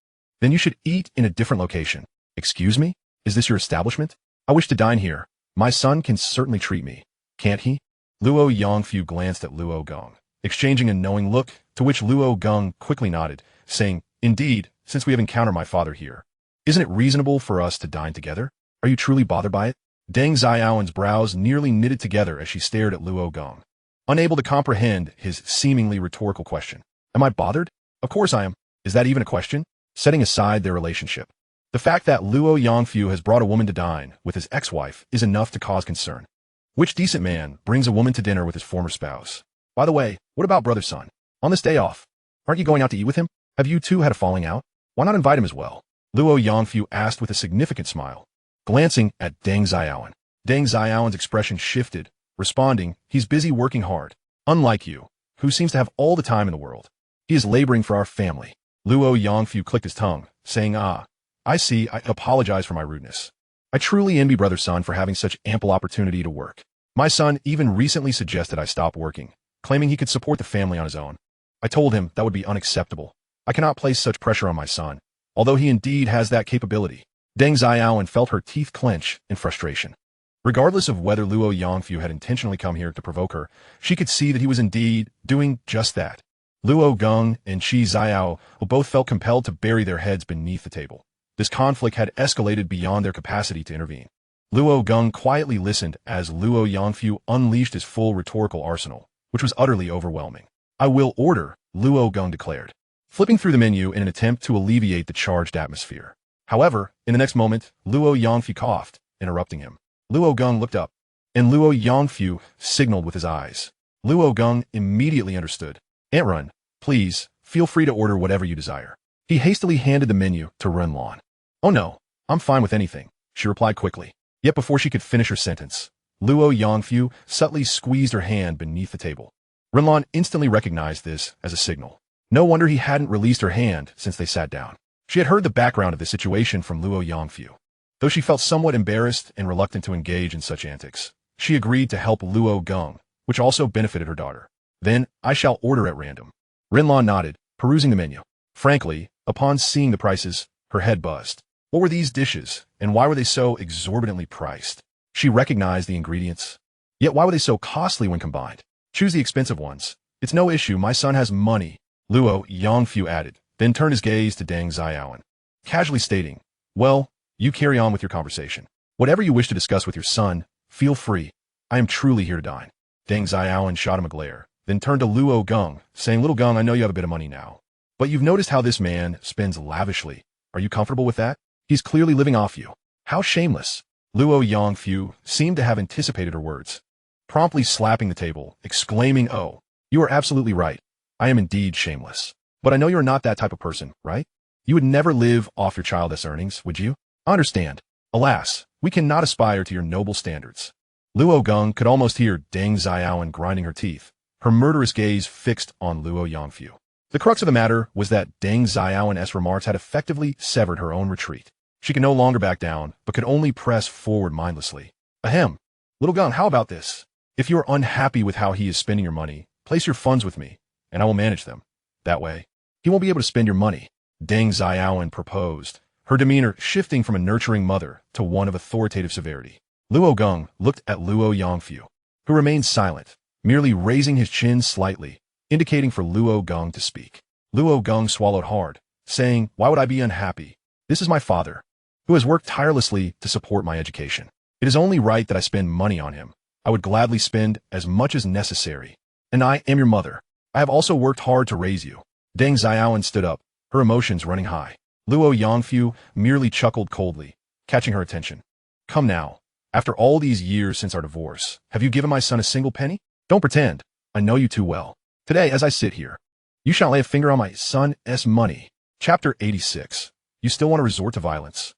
Then you should eat in a different location. Excuse me? Is this your establishment? I wish to dine here. My son can certainly treat me. Can't he? Luo Yongfu glanced at Luo Geng, exchanging a knowing look, to which Luo Geng quickly nodded, saying, Indeed, since we have encountered my father here. Isn't it reasonable for us to dine together? Are you truly bothered by it? Deng Xiaowen's brows nearly knitted together as she stared at Luo Geng, unable to comprehend his seemingly rhetorical question. Am I bothered? Of course I am. Is that even a question? Setting aside their relationship, the fact that Luo Yongfu has brought a woman to dine with his ex-wife is enough to cause concern. Which decent man brings a woman to dinner with his former spouse? By the way, what about brother son? On this day off, aren't you going out to eat with him? Have you two had a falling out? Why not invite him as well? Luo Yongfu asked with a significant smile, glancing at Deng Xiaowen. Deng Xiaowen's expression shifted, responding, He's busy working hard. Unlike you, who seems to have all the time in the world. He is laboring for our family. Luo Yongfu clicked his tongue, saying, I see, I apologize for my rudeness. I truly envy brother son for having such ample opportunity to work. My son even recently suggested I stop working, claiming he could support the family on his own. I told him that would be unacceptable. I cannot place such pressure on my son, although he indeed has that capability. Deng Xiaowen felt her teeth clench in frustration. Regardless of whether Luo Yongfu had intentionally come here to provoke her, she could see that he was indeed doing just that. Luo Geng and Qi Xiao both felt compelled to bury their heads beneath the table. This conflict had escalated beyond their capacity to intervene. Luo Geng quietly listened as Luo Yongfu unleashed his full rhetorical arsenal, which was utterly overwhelming. I will order, Luo Geng declared, flipping through the menu in an attempt to alleviate the charged atmosphere. However, in the next moment, Luo Yongfu coughed, interrupting him. Luo Geng looked up, and Luo Yongfu signaled with his eyes. Luo Geng immediately understood. Aunt Run, please, feel free to order whatever you desire. He hastily handed the menu to Renlan. Oh no, I'm fine with anything, she replied quickly. Yet before she could finish her sentence, Luo Yongfu subtly squeezed her hand beneath the table. Renlan instantly recognized this as a signal. No wonder he hadn't released her hand since they sat down. She had heard the background of the situation from Luo Yongfu. Though she felt somewhat embarrassed and reluctant to engage in such antics, she agreed to help Luo Geng, which also benefited her daughter. Then, I shall order at random. Renlan nodded, perusing the menu. Frankly, upon seeing the prices, her head buzzed. What were these dishes, and why were they so exorbitantly priced? She recognized the ingredients. Yet why were they so costly when combined? Choose the expensive ones. It's no issue, my son has money, Luo Yongfu added, then turned his gaze to Deng Xiaowen, casually stating, Well, you carry on with your conversation. Whatever you wish to discuss with your son, feel free. I am truly here to dine. Deng Xiaowen shot him a glare, then turned to Luo Geng, saying, Little Geng, I know you have a bit of money now. But you've noticed how this man spends lavishly. Are you comfortable with that? He's clearly living off you. How shameless. Luo Yongfu seemed to have anticipated her words, promptly slapping the table, exclaiming, Oh, you are absolutely right. I am indeed shameless. But I know you're not that type of person, right? You would never live off your childless earnings, would you? I understand. Alas, we cannot aspire to your noble standards. Luo Geng could almost hear Deng Xiaowen grinding her teeth, her murderous gaze fixed on Luo Yongfu. The crux of the matter was that Deng Xiaowen's remarks had effectively severed her own retreat. She could no longer back down, but could only press forward mindlessly. Ahem. Little Geng, how about this? If you are unhappy with how he is spending your money, place your funds with me, and I will manage them. That way, he won't be able to spend your money. Deng Xiaowen proposed, her demeanor shifting from a nurturing mother to one of authoritative severity. Luo Geng looked at Luo Yongfu, who remained silent, merely raising his chin slightly, indicating for Luo Geng to speak. Luo Geng swallowed hard, saying, Why would I be unhappy? This is my father, who has worked tirelessly to support my education. It is only right that I spend money on him. I would gladly spend as much as necessary. And I am your mother. I have also worked hard to raise you. Deng Xiaowen stood up, her emotions running high. Luo Yongfu merely chuckled coldly, catching her attention. Come now. After all these years since our divorce, have you given my son a single penny? Don't pretend. I know you too well. Today, as I sit here, you shan't lay a finger on my son's money. Chapter 86. You still want to resort to violence?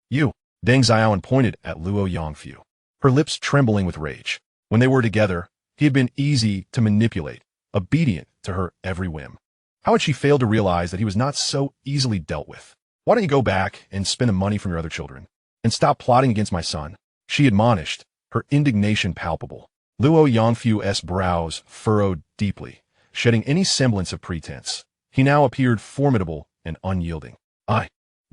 You. Deng Xiaowen pointed at Luo Yongfu, her lips trembling with rage. When they were together, he had been easy to manipulate, obedient to her every whim. How had she failed to realize that he was not so easily dealt with? Why don't you go back and spend the money from your other children, and stop plotting against my son? She admonished, her indignation palpable. Luo Yongfu's brows furrowed deeply, shedding any semblance of pretense. He now appeared formidable and unyielding.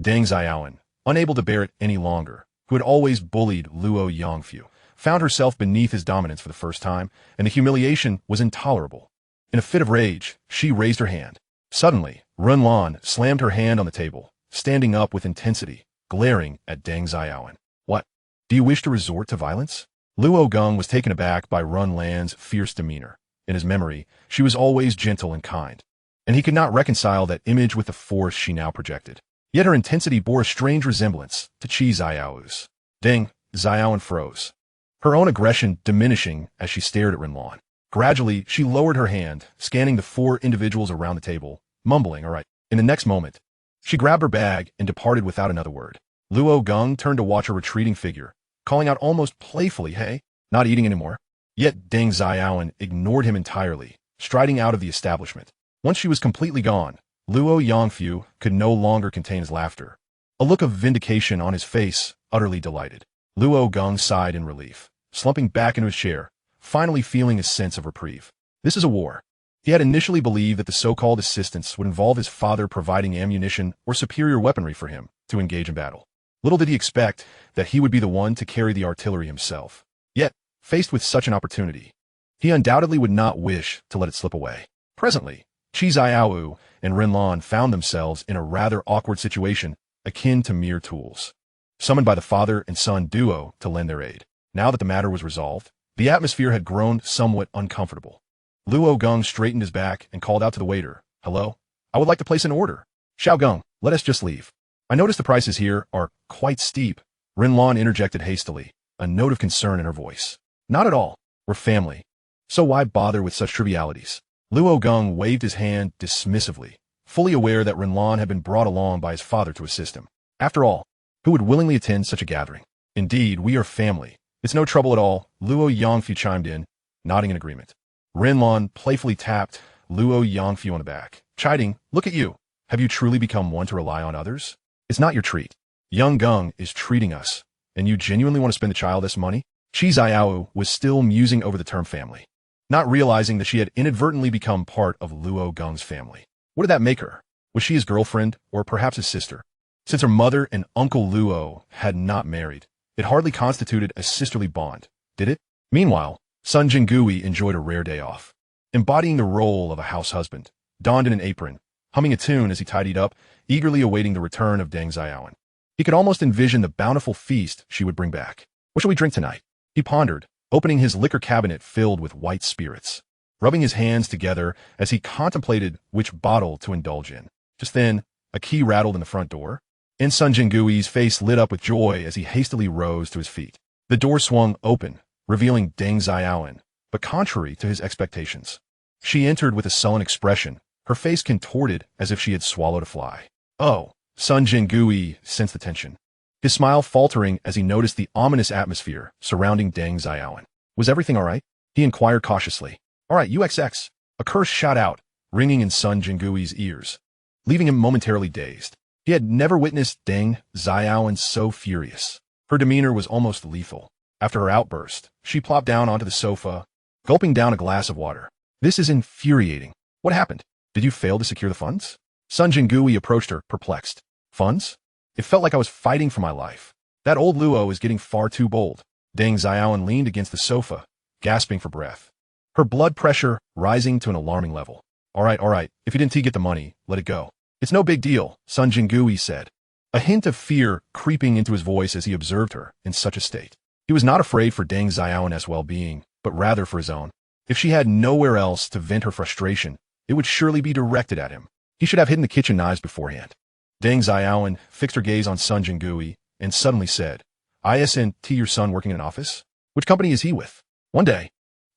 Deng Xiaowen, unable to bear it any longer, who had always bullied Luo Yongfu, found herself beneath his dominance for the first time, and the humiliation was intolerable. In a fit of rage, she raised her hand. Suddenly, Renlan slammed her hand on the table, standing up with intensity, glaring at Deng Xiaowen. What? Do you wish to resort to violence? Luo Geng was taken aback by Renlan's fierce demeanor. In his memory, she was always gentle and kind, and he could not reconcile that image with the force she now projected. Yet her intensity bore a strange resemblance to Qi Qianru's. Deng Xiaowen froze, her own aggression diminishing as she stared at Renlan. Gradually, she lowered her hand, scanning the 4 individuals around the table, mumbling, "All right." In the next moment, she grabbed her bag and departed without another word. Luo Geng turned to watch her retreating figure, calling out almost playfully, "Hey, not eating anymore?" Yet Deng Xiaowen ignored him entirely, striding out of the establishment. Once she was completely gone, Luo Yongfu could no longer contain his laughter. A look of vindication on his face, utterly delighted. Luo Geng sighed in relief, slumping back into his chair, finally feeling a sense of reprieve. This is a war. He had initially believed that the so-called assistance would involve his father providing ammunition or superior weaponry for him to engage in battle. Little did he expect that he would be the one to carry the artillery himself. Yet, faced with such an opportunity, he undoubtedly would not wish to let it slip away. Presently, Qi Qianru and Renlan found themselves in a rather awkward situation akin to mere tools, summoned by the father and son duo to lend their aid. Now that the matter was resolved, the atmosphere had grown somewhat uncomfortable. Luo Geng straightened his back and called out to the waiter, "Hello? I would like to place an order." "Xiao Geng, let us just leave. I notice the prices here are quite steep." Renlan interjected hastily, a note of concern in her voice. "Not at all. We're family. So why bother with such trivialities?" Luo Geng waved his hand dismissively, fully aware that Renlan had been brought along by his father to assist him. After all, who would willingly attend such a gathering? "Indeed, we are family. It's no trouble at all," Luo Yongfu chimed in, nodding in agreement. Renlan playfully tapped Luo Yongfu on the back, chiding, "Look at you. Have you truly become one to rely on others? It's not your treat. Young Geng is treating us, and you genuinely want to spend the child's money?" Qi Qianru was still musing over the term family, not realizing that she had inadvertently become part of Luo Geng's family. What did that make her? Was she his girlfriend, or perhaps his sister? Since her mother and Uncle Luo had not married, it hardly constituted a sisterly bond, did it? Meanwhile, Sun Jingui enjoyed a rare day off, embodying the role of a house husband, donned in an apron, humming a tune as he tidied up, eagerly awaiting the return of Deng Xiaowen. He could almost envision the bountiful feast she would bring back. "What shall we drink tonight?" he pondered, opening his liquor cabinet filled with white spirits, rubbing his hands together as he contemplated which bottle to indulge in. Just then, a key rattled in the front door, and Sun Jingui's face lit up with joy as he hastily rose to his feet. The door swung open, revealing Deng Xiaowen, but contrary to his expectations. She entered with a sullen expression, her face contorted as if she had swallowed a fly. "Oh," Sun Jingui sensed the tension, his smile faltering as he noticed the ominous atmosphere surrounding Deng Xiaowen. "Was everything all right?" he inquired cautiously. "All right, UXX," a curse shot out, ringing in Sun Jingui's ears, leaving him momentarily dazed. He had never witnessed Deng Xiaowen so furious. Her demeanor was almost lethal. After her outburst, she plopped down onto the sofa, gulping down a glass of water. "This is infuriating. What happened? Did you fail to secure the funds?" Sun Jingui approached her, perplexed. "Funds? It felt like I was fighting for my life. That old Luo is getting far too bold." Deng Xiaowen leaned against the sofa, gasping for breath, her blood pressure rising to an alarming level. All right, if you didn't get the money, let it go. "It's no big deal," Sun Jingui said, a hint of fear creeping into his voice as he observed her in such a state. He was not afraid for Deng Xiaowen's well-being, but rather for his own. If she had nowhere else to vent her frustration, it would surely be directed at him. He should have hidden the kitchen knives beforehand. Deng Xiaowen fixed her gaze on Sun Jingui and suddenly said, "Isn't your son working in an office? Which company is he with? One day,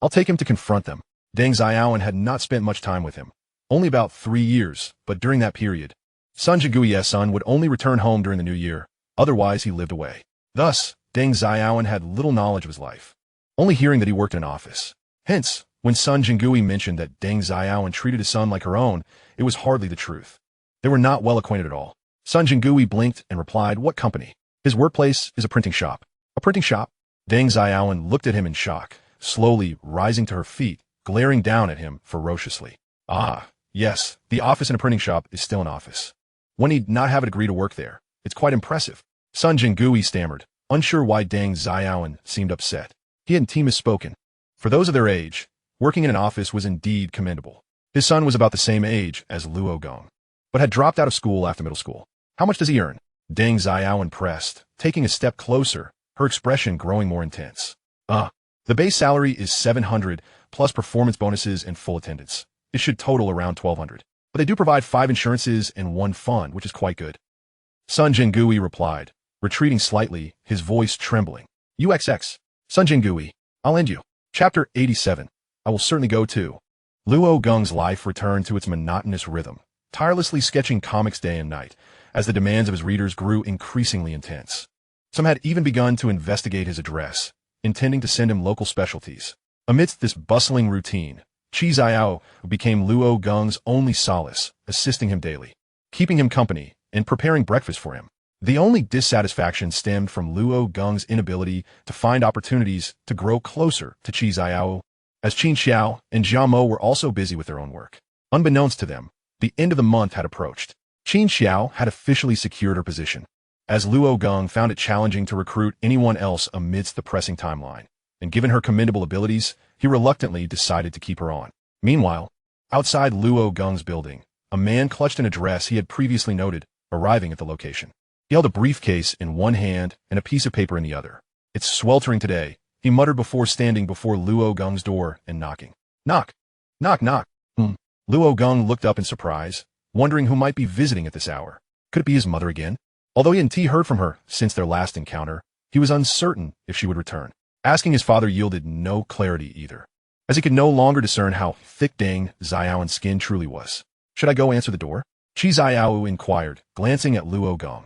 I'll take him to confront them." Deng Xiaowen had not spent much time with him, only about 3 years, but during that period, Sun Jingui's son would only return home during the new year, otherwise he lived away. Thus, Deng Xiaowen had little knowledge of his life, only hearing that he worked in an office. Hence, when Sun Jingui mentioned that Deng Xiaowen treated his son like her own, it was hardly the truth. They were not well acquainted at all. Sun Jingui blinked and replied, "What company?" "His workplace is a printing shop." "A printing shop?" Deng Xiaowen looked at him in shock, slowly rising to her feet, glaring down at him ferociously. "Ah, yes, the office in a printing shop is still an office. One need not have a degree to work there. It's quite impressive. Sun Jingui stammered, unsure why Deng Xiaoan seemed upset. He and T misspoken. For those of their age, working in an office was indeed commendable. His son was about the same age as Luo Geng, but had dropped out of school after middle school. How much does he earn? Deng Xiaoan pressed, taking a step closer, her expression growing more intense. The base salary is 700, plus performance bonuses and full attendance. It should total around 1,200. But they do provide 5 insurances and 1 fund, which is quite good. Sun Jingui replied, retreating slightly, his voice trembling. UXX. Sun Jingui, I'll end you. Chapter 87. I will certainly go too. Luo Geng's life returned to its monotonous rhythm, tirelessly sketching comics day and night, as the demands of his readers grew increasingly intense. Some had even begun to investigate his address, intending to send him local specialties. Amidst this bustling routine, Qi Qianru became Luo Geng's only solace, assisting him daily, keeping him company, and preparing breakfast for him. The only dissatisfaction stemmed from Luo Geng's inability to find opportunities to grow closer to Qi Qianru, as Qin Xiao and Jia Mo were also busy with their own work. Unbeknownst to them, the end of the month had approached. Qin Xiao had officially secured her position, as Luo Geng found it challenging to recruit anyone else amidst the pressing timeline, and given her commendable abilities, he reluctantly decided to keep her on. Meanwhile, outside Luo Geng's building, a man clutched an address he had previously noted, arriving at the location. He held a briefcase in one hand and a piece of paper in the other. It's sweltering today, he muttered before standing before Luo Geng's door and knocking. Knock. Knock, knock. Luo Geng looked up in surprise, wondering who might be visiting at this hour. Could it be his mother again? Although he hadn't heard from her since their last encounter, he was uncertain if she would return. Asking his father yielded no clarity either, as he could no longer discern how thick Deng Xiaoan's skin truly was. Should I go answer the door? Qi Qianru inquired, glancing at Luo Geng,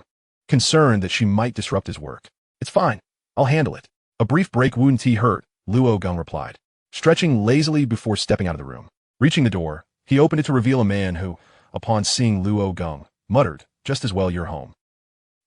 concerned that she might disrupt his work. It's fine. I'll handle it. A brief break wouldn't hurt, Luo Geng replied, stretching lazily before stepping out of the room. Reaching the door, he opened it to reveal a man who, upon seeing Luo Geng, muttered, just as well you're home.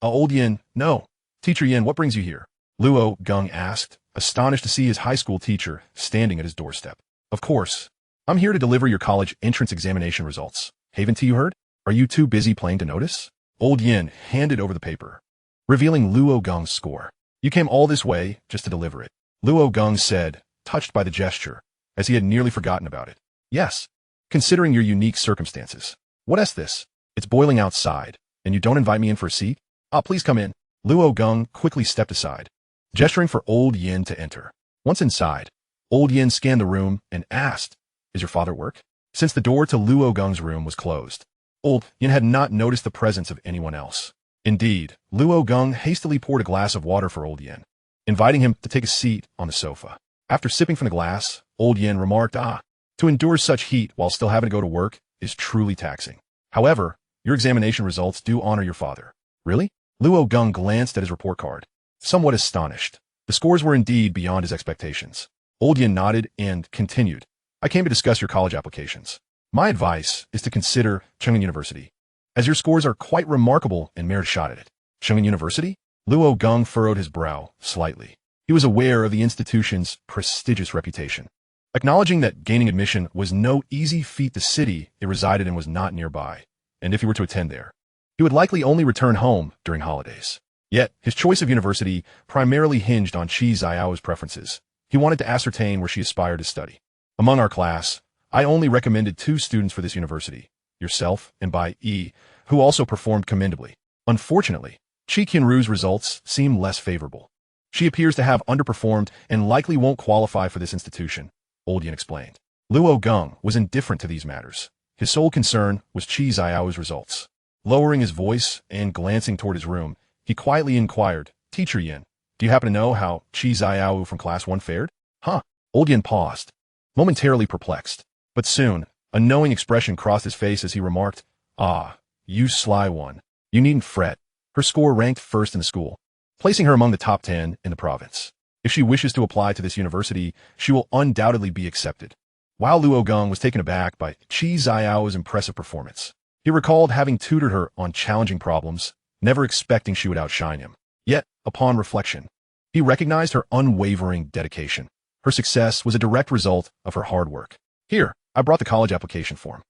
Old Yin, no. Teacher Yin, what brings you here? Luo Geng asked, astonished to see his high school teacher standing at his doorstep. Of course. I'm here to deliver your college entrance examination results. Haven't you heard? Are you too busy playing to notice? Old Yin handed over the paper, revealing Luo Geng's score. You came all this way just to deliver it. Luo Geng said, touched by the gesture, as he had nearly forgotten about it. Yes. Considering your unique circumstances. What is this? It's boiling outside, and you don't invite me in for a seat? Please come in. Luo Geng quickly stepped aside, gesturing for Old Yin to enter. Once inside, Old Yin scanned the room and asked, is your father at work? Since the door to Luo Geng's room was closed, Old Yin had not noticed the presence of anyone else. Indeed, Luo Geng hastily poured a glass of water for Old Yin, inviting him to take a seat on the sofa. After sipping from the glass, Old Yin remarked, to endure such heat while still having to go to work is truly taxing. However, your examination results do honor your father. Really? Luo Geng glanced at his report card, somewhat astonished. The scores were indeed beyond his expectations. Old Yin nodded and continued, I came to discuss your college applications. My advice is to consider Cheng'an University, as your scores are quite remarkable and merit a shot at it. Cheng'an University? Luo Geng furrowed his brow slightly. He was aware of the institution's prestigious reputation. Acknowledging that gaining admission was no easy feat, the city it resided in was not nearby, and if he were to attend there, he would likely only return home during holidays. Yet, his choice of university primarily hinged on Qi Qianru's preferences. He wanted to ascertain where she aspired to study. Among our class, I only recommended 2 students for this university, yourself and Bai Yi, who also performed commendably. Unfortunately, Qi Qianru's results seem less favorable. She appears to have underperformed and likely won't qualify for this institution, Old Yin explained. Luo Geng was indifferent to these matters. His sole concern was Qi Qianru's results. Lowering his voice and glancing toward his room, he quietly inquired, Teacher Yin, do you happen to know how Qi Qianru from Class 1 fared? Old Yin paused, momentarily perplexed. But soon, a knowing expression crossed his face as he remarked, you sly one. You needn't fret. Her score ranked first in the school, placing her among the top 10 in the province. If she wishes to apply to this university, she will undoubtedly be accepted. While Luo Geng was taken aback by Qi Qianru's impressive performance, he recalled having tutored her on challenging problems, never expecting she would outshine him. Yet, upon reflection, he recognized her unwavering dedication. Her success was a direct result of her hard work. Here, I brought the college application form.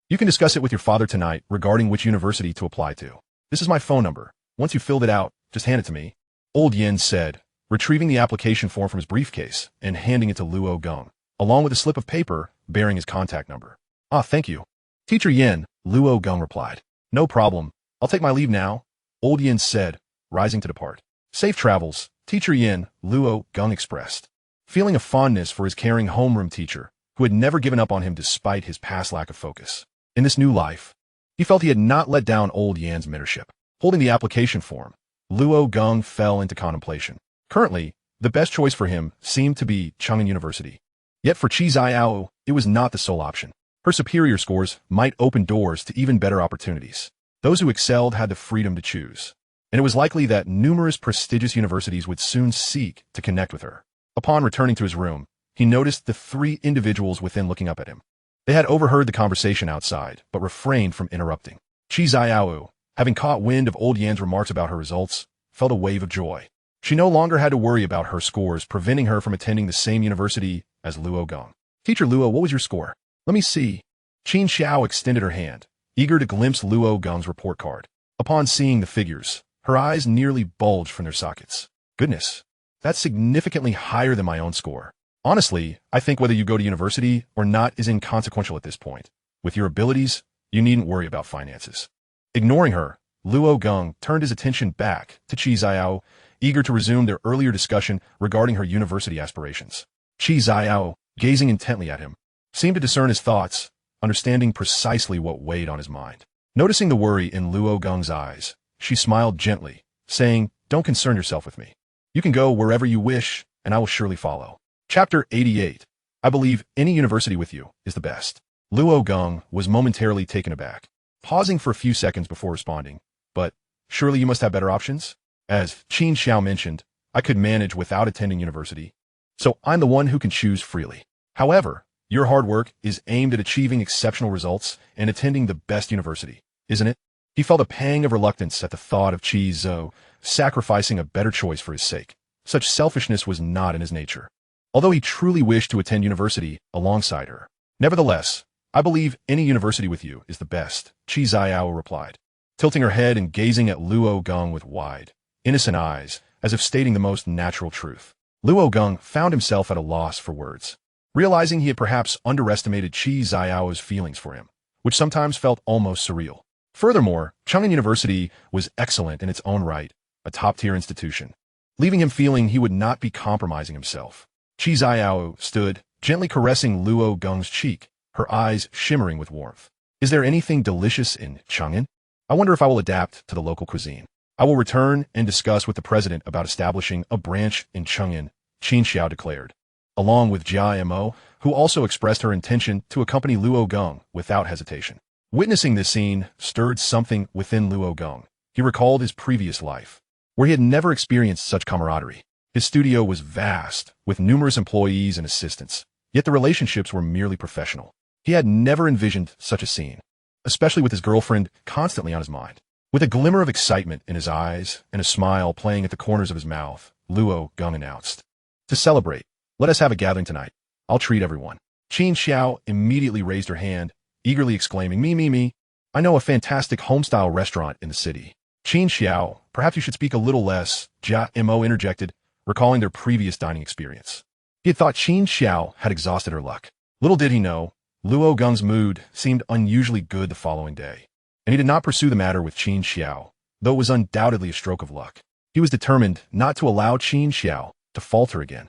You can discuss it with your father tonight regarding which university to apply to. This is my phone number. Once you filled it out, just hand it to me, Old Yin said, retrieving the application form from his briefcase and handing it to Luo Geng, along with a slip of paper bearing his contact number. Ah, thank you. Teacher Yin, Luo Geng replied. No problem. I'll take my leave now, Old Yin said, rising to depart. Safe travels, Teacher Yin, Luo Geng expressed, feeling a fondness for his caring homeroom teacher, who had never given up on him despite his past lack of focus. In this new life, he felt he had not let down Old Yan's mentorship. Holding the application form, Luo Geng fell into contemplation. Currently, the best choice for him seemed to be Cheng'an University. Yet for Qi Qianru, it was not the sole option. Her superior scores might open doors to even better opportunities. Those who excelled had the freedom to choose, and it was likely that numerous prestigious universities would soon seek to connect with her. Upon returning to his room, he noticed the 3 individuals within looking up at him. They had overheard the conversation outside, but refrained from interrupting. Qi Qianru, having caught wind of Old Yan's remarks about her results, felt a wave of joy. She no longer had to worry about her scores preventing her from attending the same university as Luo Geng. Teacher Luo, what was your score? Let me see. Qin Xiao extended her hand, eager to glimpse Luo Geng's report card. Upon seeing the figures, her eyes nearly bulged from their sockets. Goodness, that's significantly higher than my own score. Honestly, I think whether you go to university or not is inconsequential at this point. With your abilities, you needn't worry about finances. Ignoring her, Luo Geng turned his attention back to Qi Qianru, eager to resume their earlier discussion regarding her university aspirations. Qi Qianru, gazing intently at him, seemed to discern his thoughts, understanding precisely what weighed on his mind. Noticing the worry in Luo Geng's eyes, she smiled gently, saying, "Don't concern yourself with me. You can go wherever you wish, and I will surely follow." Chapter 88. I believe any university with you is the best. Luo Geng was momentarily taken aback, pausing for a few seconds before responding. But surely you must have better options? As Qin Xiao mentioned, I could manage without attending university, so I'm the one who can choose freely. However, your hard work is aimed at achieving exceptional results and attending the best university, isn't it? He felt a pang of reluctance at the thought of Qi Zhou sacrificing a better choice for his sake. Such selfishness was not in his nature, although he truly wished to attend university alongside her. Nevertheless, I believe any university with you is the best, Qi Qianru replied, tilting her head and gazing at Luo Geng with wide, innocent eyes, as if stating the most natural truth. Luo Geng found himself at a loss for words, realizing he had perhaps underestimated Qi Qianru's feelings for him, which sometimes felt almost surreal. Furthermore, Cheng'an University was excellent in its own right, a top-tier institution, leaving him feeling he would not be compromising himself. Qi Qianru stood, gently caressing Luo Geng's cheek, her eyes shimmering with warmth. Is there anything delicious in Cheng'an? I wonder if I will adapt to the local cuisine. I will return and discuss with the president about establishing a branch in Cheng'an, Qin Xiao declared, along with Jia Mo, who also expressed her intention to accompany Luo Geng without hesitation. Witnessing this scene stirred something within Luo Geng. He recalled his previous life, where he had never experienced such camaraderie. His studio was vast, with numerous employees and assistants, yet the relationships were merely professional. He had never envisioned such a scene, especially with his girlfriend constantly on his mind. With a glimmer of excitement in his eyes and a smile playing at the corners of his mouth, Luo Geng announced, "To celebrate, let us have a gathering tonight. I'll treat everyone." Qin Xiao immediately raised her hand, eagerly exclaiming, Me. I know a fantastic home-style restaurant in the city." Qin Xiao, perhaps you should speak a little less, Jia Mo interjected, recalling their previous dining experience. He had thought Qin Xiao had exhausted her luck. Little did he know, Luo Geng's mood seemed unusually good the following day, and he did not pursue the matter with Qin Xiao, though it was undoubtedly a stroke of luck. He was determined not to allow Qin Xiao to falter again.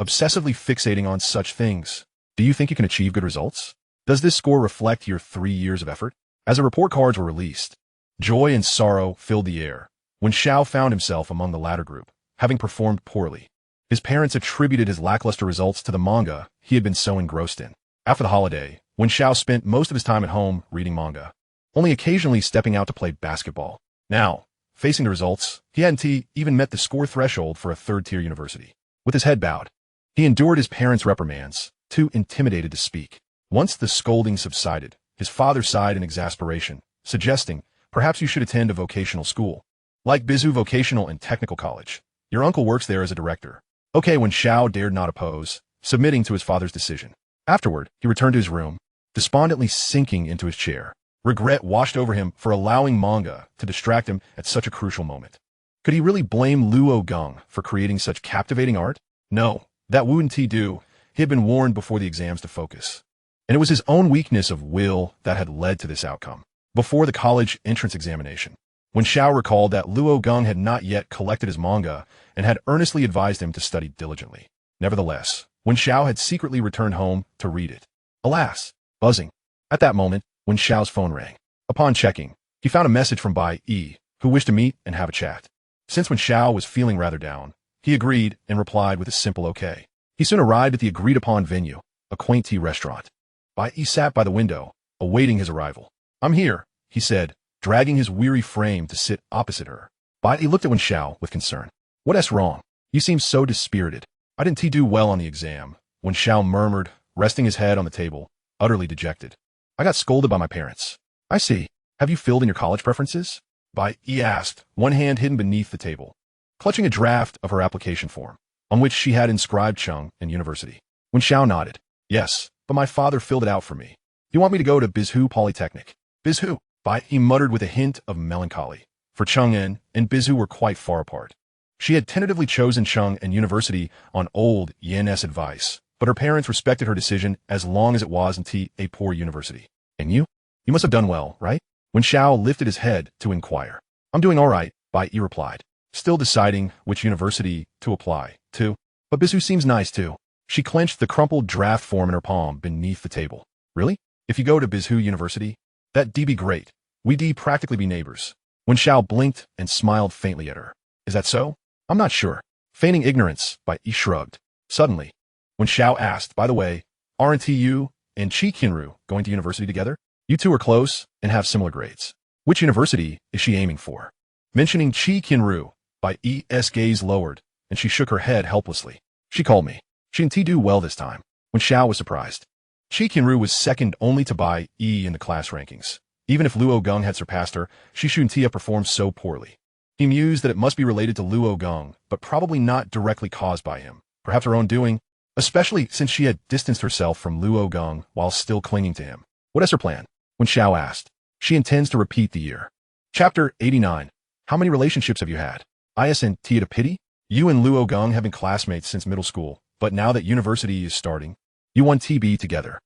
Obsessively fixating on such things, do you think you can achieve good results? Does this score reflect your 3 years of effort? As the report cards were released, joy and sorrow filled the air when Xiao found himself among the latter group, having performed poorly. His parents attributed his lackluster results to the manga he had been so engrossed in. After the holiday, when Xiao spent most of his time at home reading manga, only occasionally stepping out to play basketball. Now, facing the results, he hadn't even met the score threshold for a third-tier university. With his head bowed, he endured his parents' reprimands, too intimidated to speak. Once the scolding subsided, his father sighed in exasperation, suggesting, perhaps you should attend a vocational school, like Bizu Vocational and Technical College. Your uncle works there as a director. Okay, when Xiao dared not oppose, submitting to his father's decision. Afterward, he returned to his room, despondently sinking into his chair. Regret washed over him for allowing manga to distract him at such a crucial moment. Could he really blame Luo Geng for creating such captivating art? No, that wouldn't he do. He had been warned before the exams to focus. And it was his own weakness of will that had led to this outcome. Before the college entrance examination, when Xiao recalled that Luo Geng had not yet collected his manga and had earnestly advised him to study diligently. Nevertheless, when Xiao had secretly returned home to read it, alas, buzzing. At that moment, when Xiao's phone rang. Upon checking, he found a message from Bai Yi, who wished to meet and have a chat. Since when Xiao was feeling rather down, he agreed and replied with a simple okay. He soon arrived at the agreed-upon venue, a quaint tea restaurant. Bai Yi sat by the window, awaiting his arrival. I'm here, he said, dragging his weary frame to sit opposite her. Bai Yi looked at Wen Xiao with concern. What's wrong? You seem so dispirited. I didn't do well on the exam, Wen Xiao murmured, resting his head on the table, utterly dejected. I got scolded by my parents. I see. Have you filled in your college preferences? Bai Yi asked, one hand hidden beneath the table, clutching a draft of her application form, on which she had inscribed Chung and University. Wen Xiao nodded. Yes, but my father filled it out for me. You want me to go to Bizhu Polytechnic? Bizhu? Bai Yi muttered with a hint of melancholy, for Cheng'en and Bizhu were quite far apart. She had tentatively chosen Chung and University on old Yan's advice, but her parents respected her decision as long as it wasn't a poor university. And you? You must have done well, right? When Xiao lifted his head to inquire. I'm doing all right, Bai Yi replied, still deciding which university to apply to. But Bizhu seems nice too. She clenched the crumpled draft form in her palm beneath the table. Really? If you go to Bizhu University? That'd be great. We'd practically be neighbors. When Xiao blinked and smiled faintly at her. Is that so? I'm not sure. Feigning ignorance, Bai Yi shrugged. Suddenly, when Xiao asked, by the way, aren't you and Qi Qianru going to university together? You two are close and have similar grades. Which university is she aiming for? Mentioning Qi Qianru, Bai Yi's gaze lowered, and she shook her head helplessly. She called me. She didn't do well this time. When Xiao was surprised. Qi Qianru was second only to Bai Yi in the class rankings. Even if Luo Geng had surpassed her, she shouldn't have performed so poorly. He mused that it must be related to Luo Geng, but probably not directly caused by him. Perhaps her own doing, especially since she had distanced herself from Luo Geng while still clinging to him. What is her plan? When Xiao asked. She intends to repeat the year. Chapter 89. How many relationships have you had? Isn't it a pity? You and Luo Geng have been classmates since middle school, but now that university is starting, you want to be together.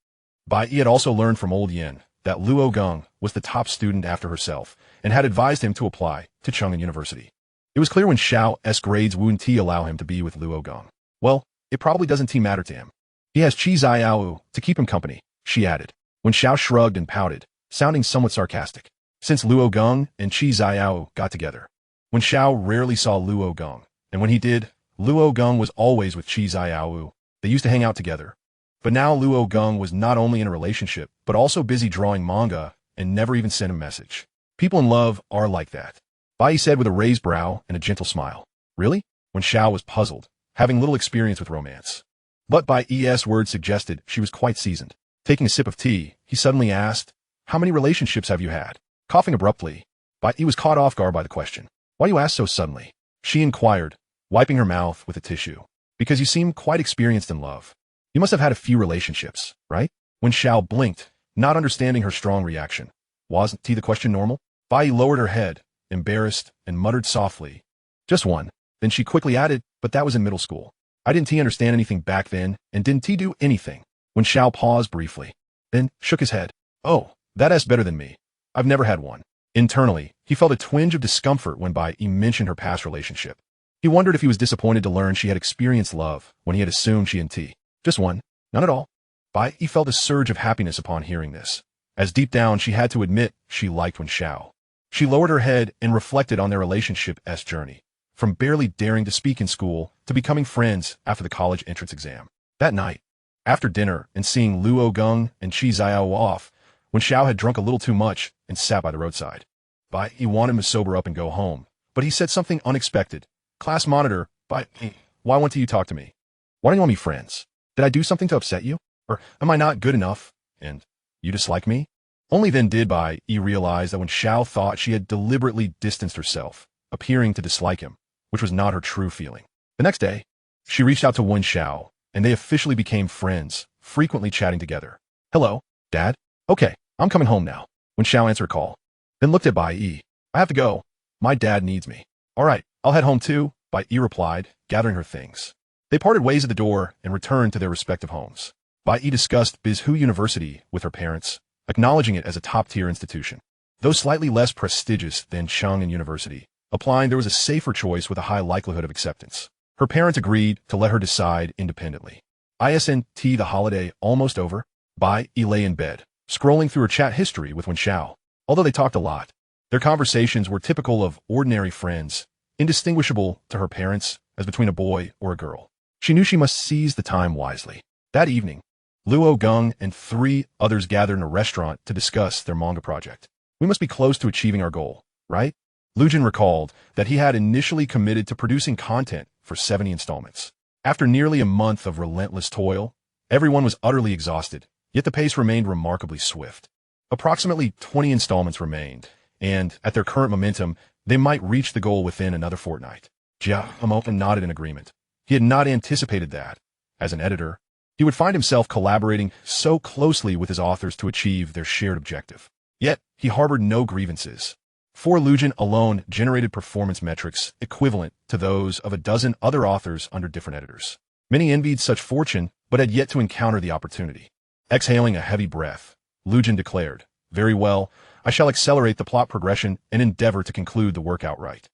Bai Yi had also learned from old Yin that Luo Geng was the top student after herself and had advised him to apply to Cheng'en University. It was clear when Xiao's grades wouldn't allow him to be with Luo Geng. Well, it probably doesn't matter to him. He has Qi Qianru to keep him company, she added, when Xiao shrugged and pouted, sounding somewhat sarcastic. Since Luo Geng and Qi Qianru got together. When Xiao rarely saw Luo Geng, and when he did, Luo Geng was always with Qi Qianru. They used to hang out together. But now Luo Geng was not only in a relationship, but also busy drawing manga and never even sent a message. People in love are like that. Bai Yi said with a raised brow and a gentle smile. Really? When Xiao was puzzled, having little experience with romance. But Bai Yi's words suggested she was quite seasoned. Taking a sip of tea, he suddenly asked, how many relationships have you had? Coughing abruptly, Bai Yi was caught off guard by the question. Why do you ask so suddenly? She inquired, wiping her mouth with a tissue. Because you seem quite experienced in love. You must have had a few relationships, right? When Xiao blinked, not understanding her strong reaction. Wasn't the question normal? Bai Yi lowered her head, embarrassed, and muttered softly. Just one. Then she quickly added, but that was in middle school. I didn't understand anything back then, and didn't do anything. When Xiao paused briefly, then shook his head. Oh, that's better than me. I've never had one. Internally, he felt a twinge of discomfort when Bai Yi mentioned her past relationship. He wondered if he was disappointed to learn she had experienced love when he had assumed she and T. Just one. None at all. Bai Yi felt a surge of happiness upon hearing this, as deep down she had to admit she liked Wen Xiao. She lowered her head and reflected on their relationship's journey, from barely daring to speak in school to becoming friends after the college entrance exam. That night, after dinner and seeing Luo Geng and Qi Qianru off, when Xiao had drunk a little too much and sat by the roadside. Bai Yi wanted him to sober up and go home, but he said something unexpected. Class monitor, Bai Yi, why won't you talk to me? Why don't you want to be friends? Did I do something to upset you? Or am I not good enough? And you dislike me? Only then did Bai Yi realize that when Xiao thought she had deliberately distanced herself, appearing to dislike him, which was not her true feeling. The next day, she reached out to Wen Xiao, and they officially became friends, frequently chatting together. Hello, Dad? Okay, I'm coming home now. when Xiao answered a call, then looked at Bai Yi. I have to go. My dad needs me. All right, I'll head home too, Bai Yi replied, gathering her things. They parted ways at the door and returned to their respective homes. Bai Yi discussed Bizhu University with her parents, acknowledging it as a top-tier institution. Though slightly less prestigious than Cheng'an University, applying there was a safer choice with a high likelihood of acceptance. Her parents agreed to let her decide independently. ISNT the holiday almost over, Bai Yi lay in bed, scrolling through her chat history with Wen Xiao. Although they talked a lot, their conversations were typical of ordinary friends, indistinguishable to her parents as between a boy or a girl. She knew she must seize the time wisely. That evening, Luo Geng and 3 others gathered in a restaurant to discuss their manga project. We must be close to achieving our goal, right? Luo Geng recalled that he had initially committed to producing content for 70 installments. After nearly a month of relentless toil, everyone was utterly exhausted, yet the pace remained remarkably swift. Approximately 20 installments remained, and at their current momentum, they might reach the goal within another fortnight. Jia Emo nodded in agreement. He had not anticipated that, as an editor, he would find himself collaborating so closely with his authors to achieve their shared objective. Yet, he harbored no grievances. For Luo Geng alone generated performance metrics equivalent to those of a dozen other authors under different editors. Many envied such fortune, but had yet to encounter the opportunity. Exhaling a heavy breath, Luo Geng declared, "Very well, I shall accelerate the plot progression and endeavor to conclude the work outright."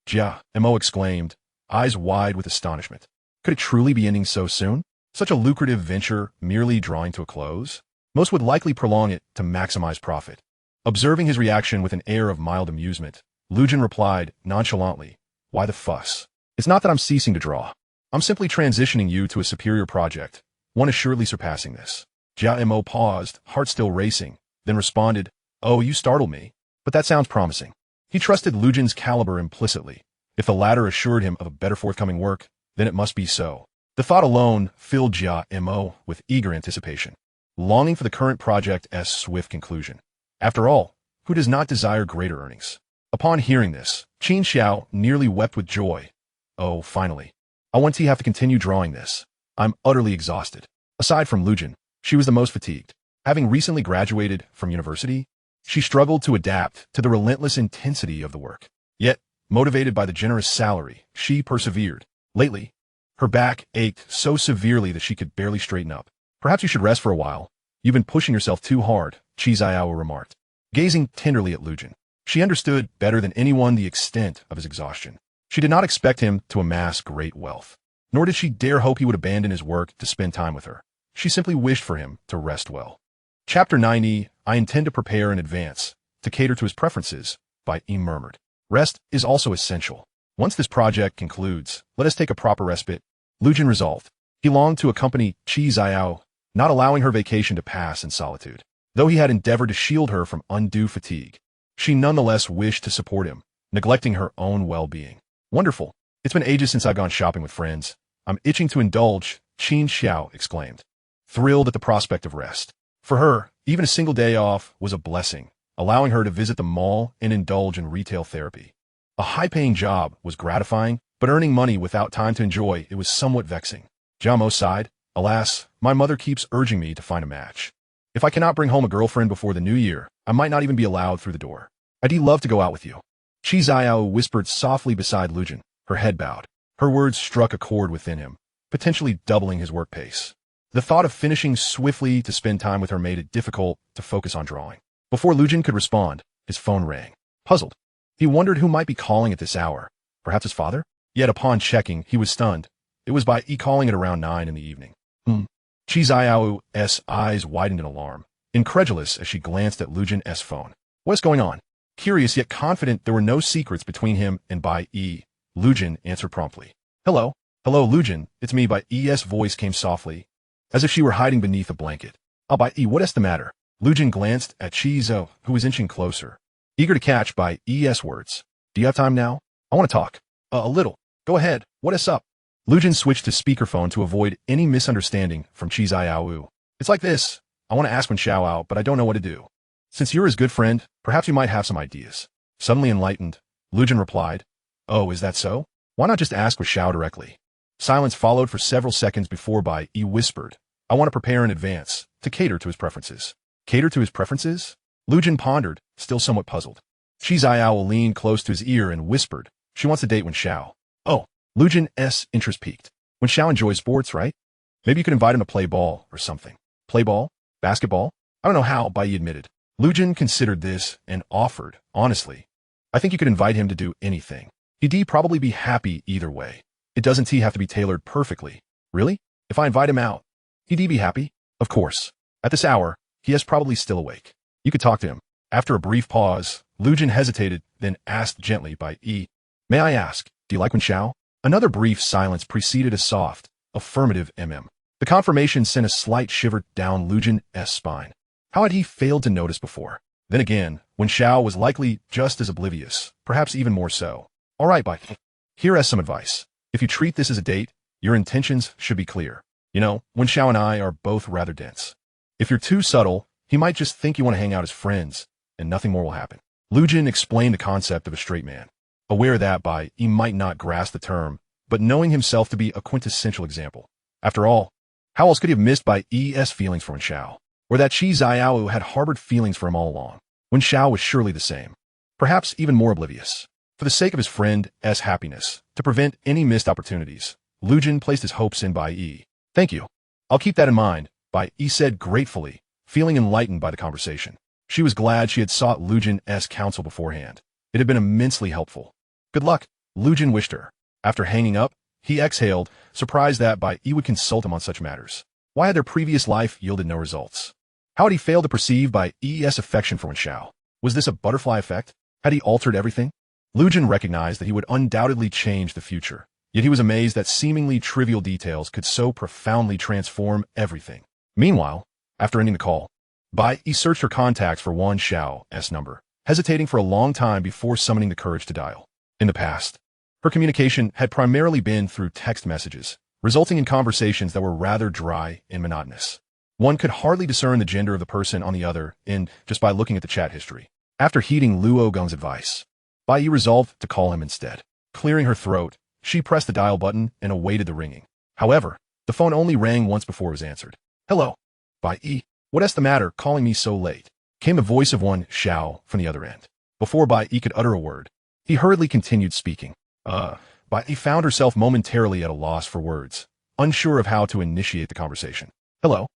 Jia Mo exclaimed, eyes wide with astonishment. Could it truly be ending so soon? Such a lucrative venture merely drawing to a close? Most would likely prolong it to maximize profit. Observing his reaction with an air of mild amusement, Luo Geng replied nonchalantly, "Why the fuss? It's not that I'm ceasing to draw. I'm simply transitioning you to a superior project, one assuredly surpassing this." Jia Mo paused, heart still racing, then responded, "Oh, you startle me, but that sounds promising." He trusted Luo Geng's caliber implicitly. If the latter assured him of a better forthcoming work, then it must be so. The thought alone filled Jia Mo with eager anticipation, longing for the current project's swift conclusion. After all, who does not desire greater earnings? Upon hearing this, Qin Xiao nearly wept with joy. "Oh, finally. I want to have to continue drawing this. I'm utterly exhausted." Aside from Luo Geng, she was the most fatigued. Having recently graduated from university, she struggled to adapt to the relentless intensity of the work. Yet, motivated by the generous salary, she persevered. Lately, her back ached so severely that she could barely straighten up. "Perhaps you should rest for a while. You've been pushing yourself too hard," Qi Qianru remarked. Gazing tenderly at Luo Geng, she understood better than anyone the extent of his exhaustion. She did not expect him to amass great wealth, nor did she dare hope he would abandon his work to spend time with her. She simply wished for him to rest well. Chapter 90, I intend to prepare in advance, to cater to his preferences, Bai Yi murmured. Rest is also essential. Once this project concludes, let us take a proper respite. Luo Geng resolved. He longed to accompany Qi Qianru, not allowing her vacation to pass in solitude. Though he had endeavored to shield her from undue fatigue, she nonetheless wished to support him, neglecting her own well-being. "Wonderful. It's been ages since I've gone shopping with friends. I'm itching to indulge," Qin Xiao exclaimed, thrilled at the prospect of rest. For her, even a single day off was a blessing, allowing her to visit the mall and indulge in retail therapy. A high-paying job was gratifying, but earning money without time to enjoy it was somewhat vexing. Jiamo sighed, "Alas, my mother keeps urging me to find a match. If I cannot bring home a girlfriend before the new year, I might not even be allowed through the door. I'd love to go out with you." Qi Qianru whispered softly beside Luo Geng, her head bowed. Her words struck a chord within him, potentially doubling his work pace. The thought of finishing swiftly to spend time with her made it difficult to focus on drawing. Before Luo Geng could respond, his phone rang. Puzzled, he wondered who might be calling at this hour. Perhaps his father? Yet upon checking, he was stunned. It was Bai Yi calling at around 9 in the evening. Qi Qianru's eyes widened in alarm, incredulous as she glanced at Luo Geng's phone. "What is going on?" Curious yet confident there were no secrets between him and Bai Yi, Luo Geng answered promptly. "Hello. Hello, Luo Geng. It's me." Bai Yi's voice came softly, as if she were hiding beneath a blanket. "Oh, Bai Yi, what is the matter?" Luo Geng glanced at Qi Zhou, who was inching closer, eager to catch Bai Yi's words. "Do you have time now? I want to talk." A little. Go ahead. What is up?" Luo Geng switched to speakerphone to avoid any misunderstanding from Qi Qianru. "It's like this. I want to ask Wen Xiao out, but I don't know what to do. Since you're his good friend, perhaps you might have some ideas." Suddenly enlightened, Luo Geng replied, "Oh, is that so? Why not just ask Wen Xiao directly?" Silence followed for several seconds before Bai Yi whispered, "I want to prepare in advance, to cater to his preferences." "Cater to his preferences?" Luo Geng pondered, still somewhat puzzled. Qi Qianru leaned close to his ear and whispered, she wants to date Wen Xiao. Oh, Luo Geng's interest peaked. Wen Xiao enjoys sports, right? Maybe you could invite him to play ball or something. Play ball? Basketball? I don't know how, Bai Yi admitted. Luo Geng considered this and offered, honestly. I think you could invite him to do anything. He'd probably be happy either way. It doesn't have to be tailored perfectly. Really? If I invite him out, he'd be happy? Of course. At this hour, he is probably still awake. You could talk to him. After a brief pause, Luo Geng hesitated, then asked gently by Yi, may I ask, do you like Wen Xiao? Another brief silence preceded a soft, affirmative The confirmation sent a slight shiver down Luo Geng's spine. How had he failed to notice before? Then again, Wen Xiao was likely just as oblivious, perhaps even more so. All right, Bai. Here is some advice. If you treat this as a date, your intentions should be clear. You know, Wen Xiao and I are both rather dense. If you're too subtle, he might just think you want to hang out as friends, and nothing more will happen. Luo Geng explained the concept of a straight man. Aware that Bai Yi might not grasp the term, but knowing himself to be a quintessential example. After all, how else could he have missed Bai Yi's feelings for Wen Xiao? Or that Qi Qianru had harbored feelings for him all along. Wen Xiao was surely the same. Perhaps even more oblivious. For the sake of his friend's happiness, to prevent any missed opportunities, Luo Geng placed his hopes in Bai Yi. Thank you. I'll keep that in mind, Bai Yi said gratefully, feeling enlightened by the conversation. She was glad she had sought Luo Geng's counsel beforehand. It had been immensely helpful. Good luck, Luo Geng wished her. After hanging up, he exhaled, surprised that Bai Yi would consult him on such matters. Why had their previous life yielded no results? How had he failed to perceive Bai Yi's affection for Wen Xiao? Was this a butterfly effect? Had he altered everything? Luo Geng recognized that he would undoubtedly change the future, yet he was amazed that seemingly trivial details could so profoundly transform everything. Meanwhile, after ending the call, Bai Yi searched her contacts for Wen Xiao's number, hesitating for a long time before summoning the courage to dial. In the past, her communication had primarily been through text messages, resulting in conversations that were rather dry and monotonous. One could hardly discern the gender of the person on the other end just by looking at the chat history. After heeding Luo Geng's advice, Bai Yi resolved to call him instead. Clearing her throat, she pressed the dial button and awaited the ringing. However, the phone only rang once before it was answered. Hello, Bai Yi. What's the matter calling me so late? Came the voice of Wen Xiao from the other end. Before Bai Yi could utter a word, he hurriedly continued speaking. Bai Yi found herself momentarily at a loss for words, unsure of how to initiate the conversation. Hello?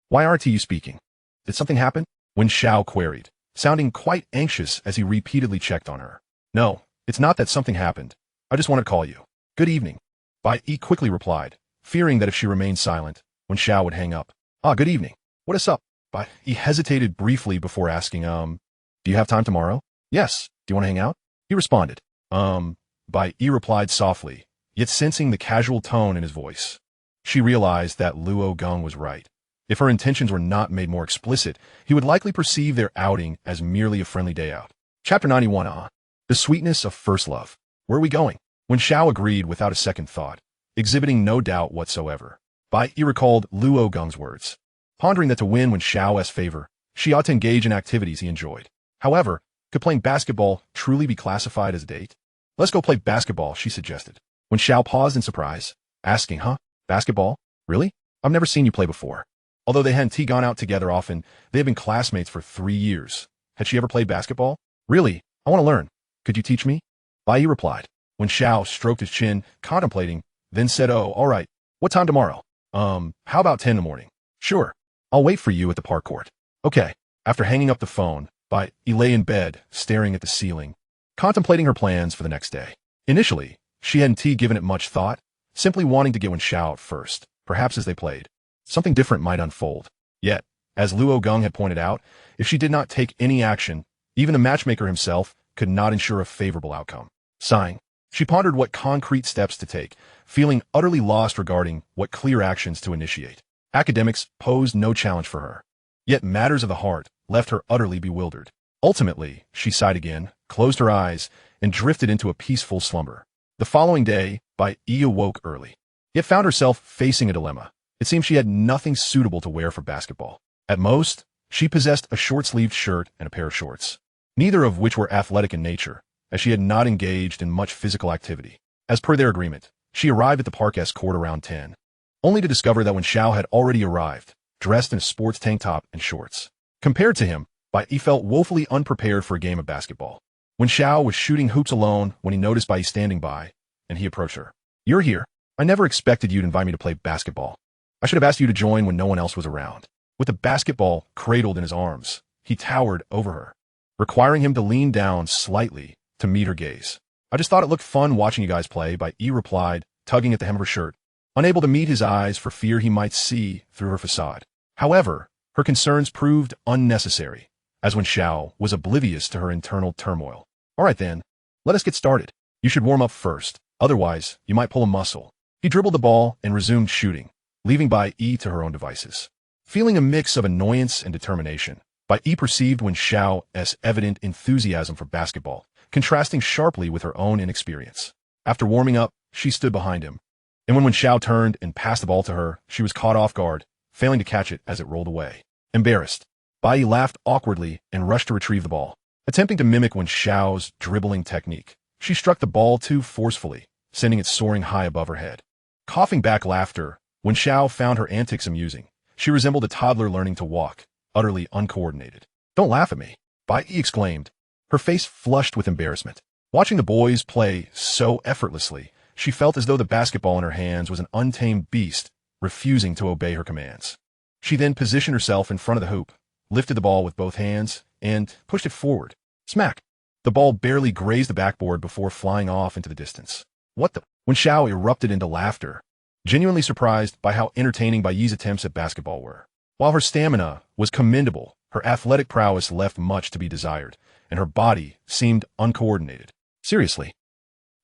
Why aren't you speaking? Did something happen? Wen Xiao queried, sounding quite anxious as he repeatedly checked on her. No, it's not that something happened. I just wanted to call you. Good evening. Bai Yi quickly replied, fearing that if she remained silent, Wen Xiao would hang up. Good evening. What is up? Bai Yi hesitated briefly before asking, do you have time tomorrow? Yes. Do you want to hang out? He responded. Bai Yi replied softly, yet sensing the casual tone in his voice. She realized that Luo Geng was right. If her intentions were not made more explicit, he would likely perceive their outing as merely a friendly day out. Chapter 91 The Sweetness of First Love. Where are we going? Wen Xiao agreed without a second thought, exhibiting no doubt whatsoever. Bai Yi recalled Luo Geng's words, pondering that to win Wen Xiao's favor, she ought to engage in activities he enjoyed. However, could playing basketball truly be classified as a date? Let's go play basketball, she suggested. Wen Xiao paused in surprise, asking, basketball? Really? I've never seen you play before. Although they hadn't gone out together often, they had been classmates for 3 years. Had she ever played basketball? Really? I want to learn. Could you teach me? Bai Yi replied. Wen Xiao stroked his chin, contemplating, then said, all right. What time tomorrow? How about 10 in the morning? Sure. I'll wait for you at the park court. Okay. After hanging up the phone, Bai Yi lay in bed, staring at the ceiling, contemplating her plans for the next day. Initially, she hadn't given it much thought, simply wanting to get Wen Xiao out first, perhaps as they played. Something different might unfold. Yet, as Luo Geng had pointed out, if she did not take any action, even the matchmaker himself could not ensure a favorable outcome. Sighing, she pondered what concrete steps to take, feeling utterly lost regarding what clear actions to initiate. Academics posed no challenge for her. Yet matters of the heart left her utterly bewildered. Ultimately, she sighed again, closed her eyes, and drifted into a peaceful slumber. The following day, Bai Yi awoke early, yet found herself facing a dilemma. It seemed she had nothing suitable to wear for basketball. At most, she possessed a short-sleeved shirt and a pair of shorts, neither of which were athletic in nature, as she had not engaged in much physical activity. As per their agreement, she arrived at the park's court around 10, only to discover that Wen Xiao had already arrived, dressed in a sports tank top and shorts. Compared to him, Bai Yi felt woefully unprepared for a game of basketball. When Xiao was shooting hoops alone when he noticed Bai Yi standing by, and he approached her. "You're here. I never expected you to invite me to play basketball. I should have asked you to join when no one else was around." With the basketball cradled in his arms, he towered over her, requiring him to lean down slightly to meet her gaze. "I just thought it looked fun watching you guys play," Bai Yi replied, tugging at the hem of her shirt, unable to meet his eyes for fear he might see through her facade. However, her concerns proved unnecessary, as when Xiao was oblivious to her internal turmoil. "All right then, let us get started. You should warm up first, otherwise you might pull a muscle." He dribbled the ball and resumed shooting, leaving Bai Yi to her own devices. Feeling a mix of annoyance and determination, Bai Yi perceived when Xiao's evident enthusiasm for basketball, contrasting sharply with her own inexperience. After warming up, she stood behind him, and when Xiao turned and passed the ball to her, she was caught off guard, failing to catch it as it rolled away. Embarrassed, Bai Yi laughed awkwardly and rushed to retrieve the ball. Attempting to mimic when Xiao's dribbling technique, she struck the ball too forcefully, sending it soaring high above her head. Coughing back laughter, when Xiao found her antics amusing, she resembled a toddler learning to walk, utterly uncoordinated. "Don't laugh at me," Bai Yi exclaimed, her face flushed with embarrassment. Watching the boys play so effortlessly, she felt as though the basketball in her hands was an untamed beast, refusing to obey her commands. She then positioned herself in front of the hoop, lifted the ball with both hands, and pushed it forward. Smack! The ball barely grazed the backboard before flying off into the distance. "What the?" When Xiao erupted into laughter, genuinely surprised by how entertaining Bai Yi's attempts at basketball were. While her stamina was commendable, her athletic prowess left much to be desired, and her body seemed uncoordinated. "Seriously?"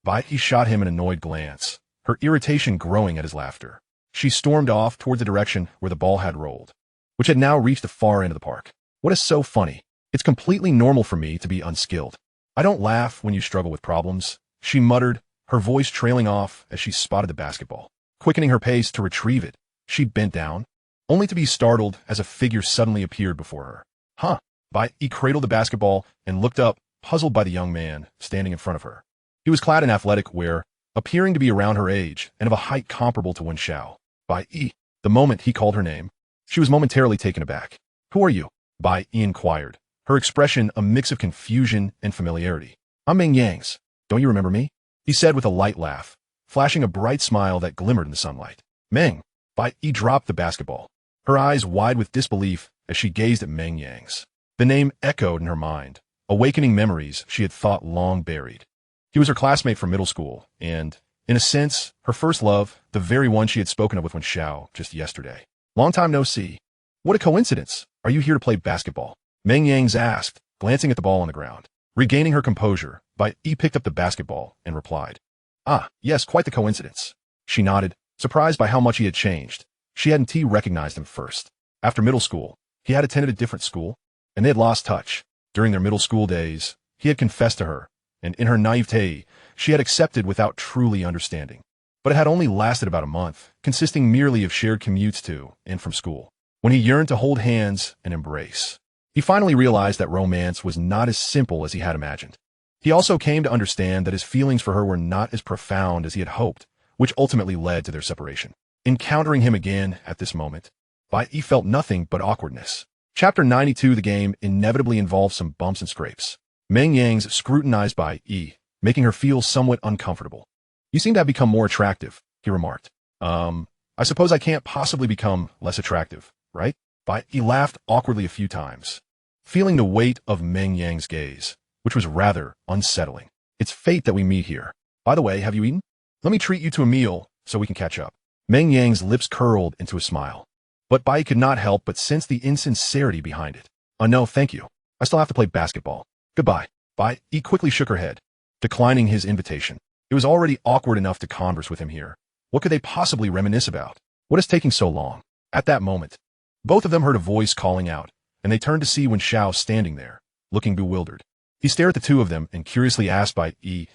Bai Yi shot him an annoyed glance, her irritation growing at his laughter. She stormed off toward the direction where the ball had rolled, which had now reached the far end of the park. "What is so funny? It's completely normal for me to be unskilled. I don't laugh when you struggle with problems," she muttered, her voice trailing off as she spotted the basketball. Quickening her pace to retrieve it, she bent down, only to be startled as a figure suddenly appeared before her. "Huh?" Bai Yi cradled the basketball and looked up, puzzled by the young man standing in front of her. He was clad in athletic wear, appearing to be around her age and of a height comparable to Wen Xiao. Bai Yi. The moment he called her name, she was momentarily taken aback. "Who are you?" Bai Yi inquired, her expression a mix of confusion and familiarity. "I'm Meng Yang's. Don't you remember me?" he said with a light laugh, flashing a bright smile that glimmered in the sunlight. "Meng." Bai Yi dropped the basketball, her eyes wide with disbelief as she gazed at Meng Yang's. The name echoed in her mind, awakening memories she had thought long buried. He was her classmate from middle school, and, in a sense, her first love, the very one she had spoken of with Wen Xiao just yesterday. "Long time no see. What a coincidence. Are you here to play basketball?" Meng Yang's asked, glancing at the ball on the ground. Regaining her composure, Bai Yi picked up the basketball and replied, "Ah, yes, quite the coincidence." She nodded, surprised by how much he had changed. She hadn't recognized him first. After middle school, he had attended a different school, and they had lost touch. During their middle school days, he had confessed to her, and in her naivete, she had accepted without truly understanding. But it had only lasted about a month, consisting merely of shared commutes to and from school, when he yearned to hold hands and embrace. He finally realized that romance was not as simple as he had imagined. He also came to understand that his feelings for her were not as profound as he had hoped, which ultimately led to their separation. Encountering him again at this moment, Bai Yi felt nothing but awkwardness. Chapter 92 the game inevitably involved some bumps and scrapes. Meng Yang's scrutinized Bai Yi, making her feel somewhat uncomfortable. "You seem to have become more attractive," he remarked. I suppose I can't possibly become less attractive, right?" Bai Yi laughed awkwardly a few times, feeling the weight of Meng Yang's gaze, which was rather unsettling. "It's fate that we meet here. By the way, have you eaten? Let me treat you to a meal so we can catch up." Meng Yang's lips curled into a smile, but Bai could not help but sense the insincerity behind it. No, thank you. I still have to play basketball. Goodbye." Bai Yi quickly shook her head, declining his invitation. It was already awkward enough to converse with him here. What could they possibly reminisce about? What is taking so long? At that moment, both of them heard a voice calling out, and they turned to see Wen Xiao standing there, looking bewildered. He stared at the two of them and curiously asked Bai Yi,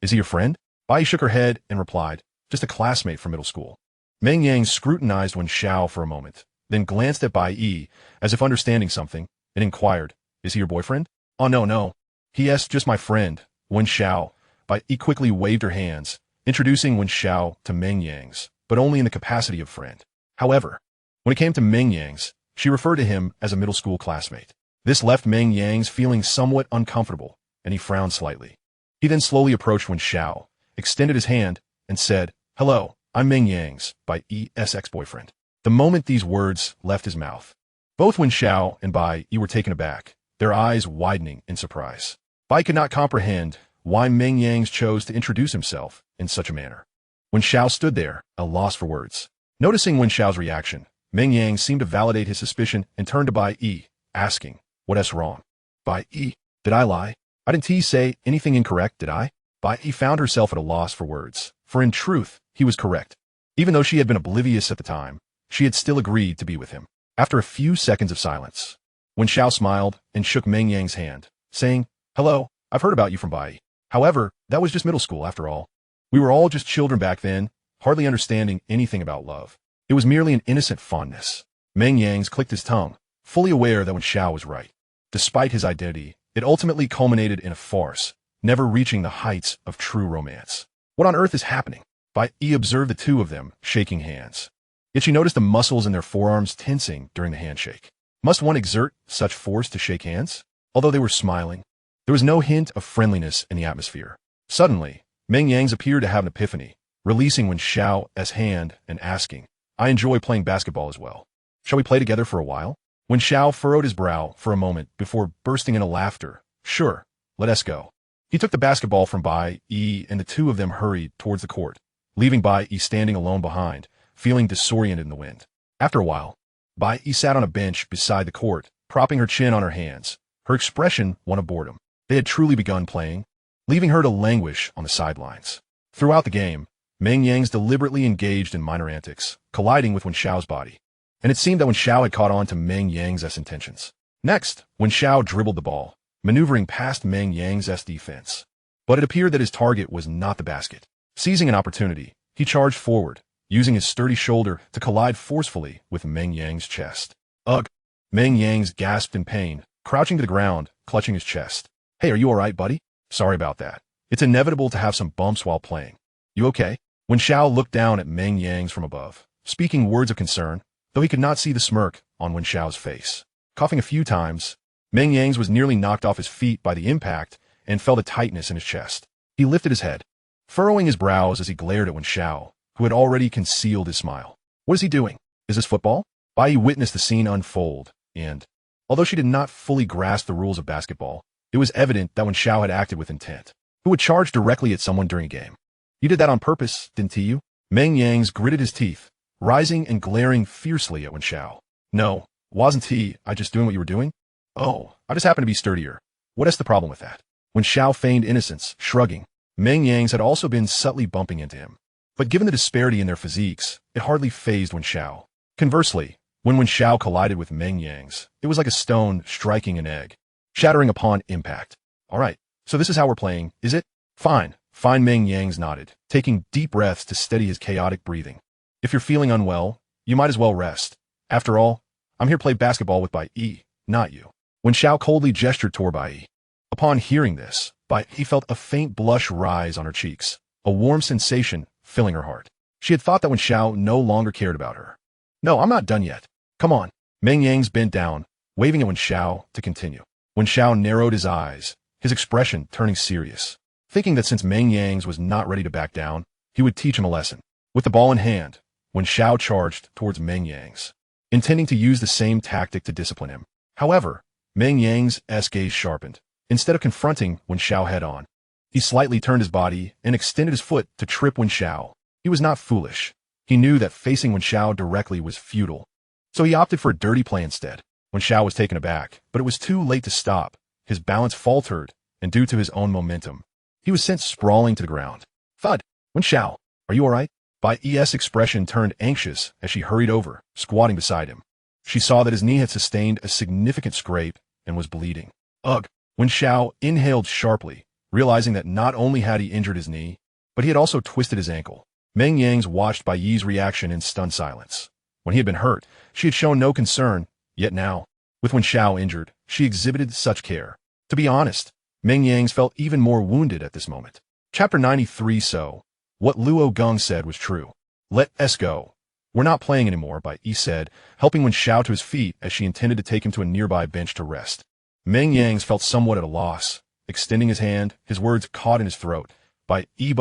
is he your friend?" Bai Yi shook her head and replied, "Just a classmate from middle school." Meng Yang scrutinized Wen Xiao for a moment, then glanced at Bai Yi as if understanding something, and inquired, "Is he your boyfriend?" "Oh, no. Yes, just my friend, Wen Xiao." Bai Yi quickly waved her hands, introducing Wen Xiao to Meng Yang's, but only in the capacity of friend. However, when it came to Meng Yang's, she referred to him as a middle school classmate. This left Meng Yang's feeling somewhat uncomfortable, and he frowned slightly. He then slowly approached Wen Xiao, extended his hand, and said, "Hello, I'm Meng Yang's, by E's ex-boyfriend." The moment these words left his mouth, both Wen Xiao and Bai Yi were taken aback, their eyes widening in surprise. Bai could not comprehend why Meng Yang's chose to introduce himself in such a manner. Wen Xiao stood there, at a loss for words. Noticing Wen Xiao's reaction, Meng Yang seemed to validate his suspicion and turned to Bai Yi, asking, "What's wrong?" "Bai Yi, did I lie? I didn't say anything incorrect, did I?" Bai Yi found herself at a loss for words, for in truth, he was correct. Even though she had been oblivious at the time, she had still agreed to be with him. After a few seconds of silence, Wen Xiao smiled and shook Meng Yang's hand, saying, "Hello, I've heard about you from Bai Yi. However, that was just middle school after all. We were all just children back then, hardly understanding anything about love. It was merely an innocent fondness." Meng Yang's clicked his tongue, fully aware that Wen Xiao was right. Despite his identity, it ultimately culminated in a farce, never reaching the heights of true romance. What on earth is happening? Bai Yi observed the two of them shaking hands. Yet she noticed the muscles in their forearms tensing during the handshake. Must one exert such force to shake hands? Although they were smiling, there was no hint of friendliness in the atmosphere. Suddenly, Meng Yang's appeared to have an epiphany, releasing Wen Xiao's hand and asking, "I enjoy playing basketball as well. Shall we play together for a while?" Wen Xiao furrowed his brow for a moment before bursting into laughter. "Sure, let us go." He took the basketball from Bai Yi and the two of them hurried towards the court, leaving Bai Yi standing alone behind, feeling disoriented in the wind. After a while, Bai Yi sat on a bench beside the court, propping her chin on her hands, her expression one of boredom. They had truly begun playing, leaving her to languish on the sidelines. Throughout the game, Meng Yang's deliberately engaged in minor antics, colliding with Wen Xiao's body. And it seemed that Wen Xiao had caught on to Meng Yang's intentions. Next, Wen Xiao dribbled the ball, maneuvering past Meng Yang's defense. But it appeared that his target was not the basket. Seizing an opportunity, he charged forward, using his sturdy shoulder to collide forcefully with Meng Yang's chest. "Ugh!" Meng Yang's gasped in pain, crouching to the ground, clutching his chest. "Hey, are you alright, buddy? Sorry about that. It's inevitable to have some bumps while playing. You okay?" Wen Xiao looked down at Meng Yang's from above, speaking words of concern, though he could not see the smirk on Wen Xiao's face. Coughing a few times, Meng Yang's was nearly knocked off his feet by the impact and felt a tightness in his chest. He lifted his head, furrowing his brows as he glared at Wen Xiao, who had already concealed his smile. What is he doing? Is this football? Bai Yi witnessed the scene unfold, and, although she did not fully grasp the rules of basketball, it was evident that Wen Xiao had acted with intent. Who would charge directly at someone during a game? "You did that on purpose, didn't you?" Meng Yang's gritted his teeth, rising and glaring fiercely at Wen Xiao. "No, wasn't he? I just doing what you were doing? Oh, I just happened to be sturdier. What is the problem with that?" Wen Xiao feigned innocence, shrugging. Meng Yang's had also been subtly bumping into him. But given the disparity in their physiques, it hardly fazed Wen Xiao. Conversely, when Wen Xiao collided with Meng Yang's, it was like a stone striking an egg, shattering upon impact. "All right, so this is how we're playing, is it? Fine." Fine, Meng Yang's nodded, taking deep breaths to steady his chaotic breathing. "If you're feeling unwell, you might as well rest. After all, I'm here to play basketball with Bai Yi, not you." Wen Xiao coldly gestured toward Bai Yi. Upon hearing this, Bai Yi felt a faint blush rise on her cheeks, a warm sensation filling her heart. She had thought that Wen Xiao no longer cared about her. "No, I'm not done yet. Come on." Meng Yang's bent down, waving at Wen Xiao to continue. Wen Xiao narrowed his eyes, his expression turning serious, thinking that since Meng Yang's was not ready to back down, he would teach him a lesson. With the ball in hand, Wen Xiao charged towards Meng Yang's, intending to use the same tactic to discipline him. However, Meng Yang's gaze sharpened. Instead of confronting Wen Xiao head-on, he slightly turned his body and extended his foot to trip Wen Xiao. He was not foolish. He knew that facing Wen Xiao directly was futile, so he opted for a dirty play instead. Wen Xiao was taken aback, but it was too late to stop. His balance faltered, and due to his own momentum, he was sent sprawling to the ground. "Thud! Wen Xiao, are you alright?" Bai Yi's expression turned anxious as she hurried over, squatting beside him. She saw that his knee had sustained a significant scrape and was bleeding. "Ugh!" Wen Xiao inhaled sharply, realizing that not only had he injured his knee, but he had also twisted his ankle. Meng Yang's watched Bai Yi's reaction in stunned silence. When he had been hurt, she had shown no concern, yet now, with Wen Xiao injured, she exhibited such care. To be honest, Meng Yang's felt even more wounded at this moment. Chapter 93. So, what Luo Geng said was true. "Let us go. We're not playing anymore," Bai Yi said, helping Wen Xiao to his feet as she intended to take him to a nearby bench to rest. Meng Yangs felt somewhat at a loss. Extending his hand, his words caught in his throat. By E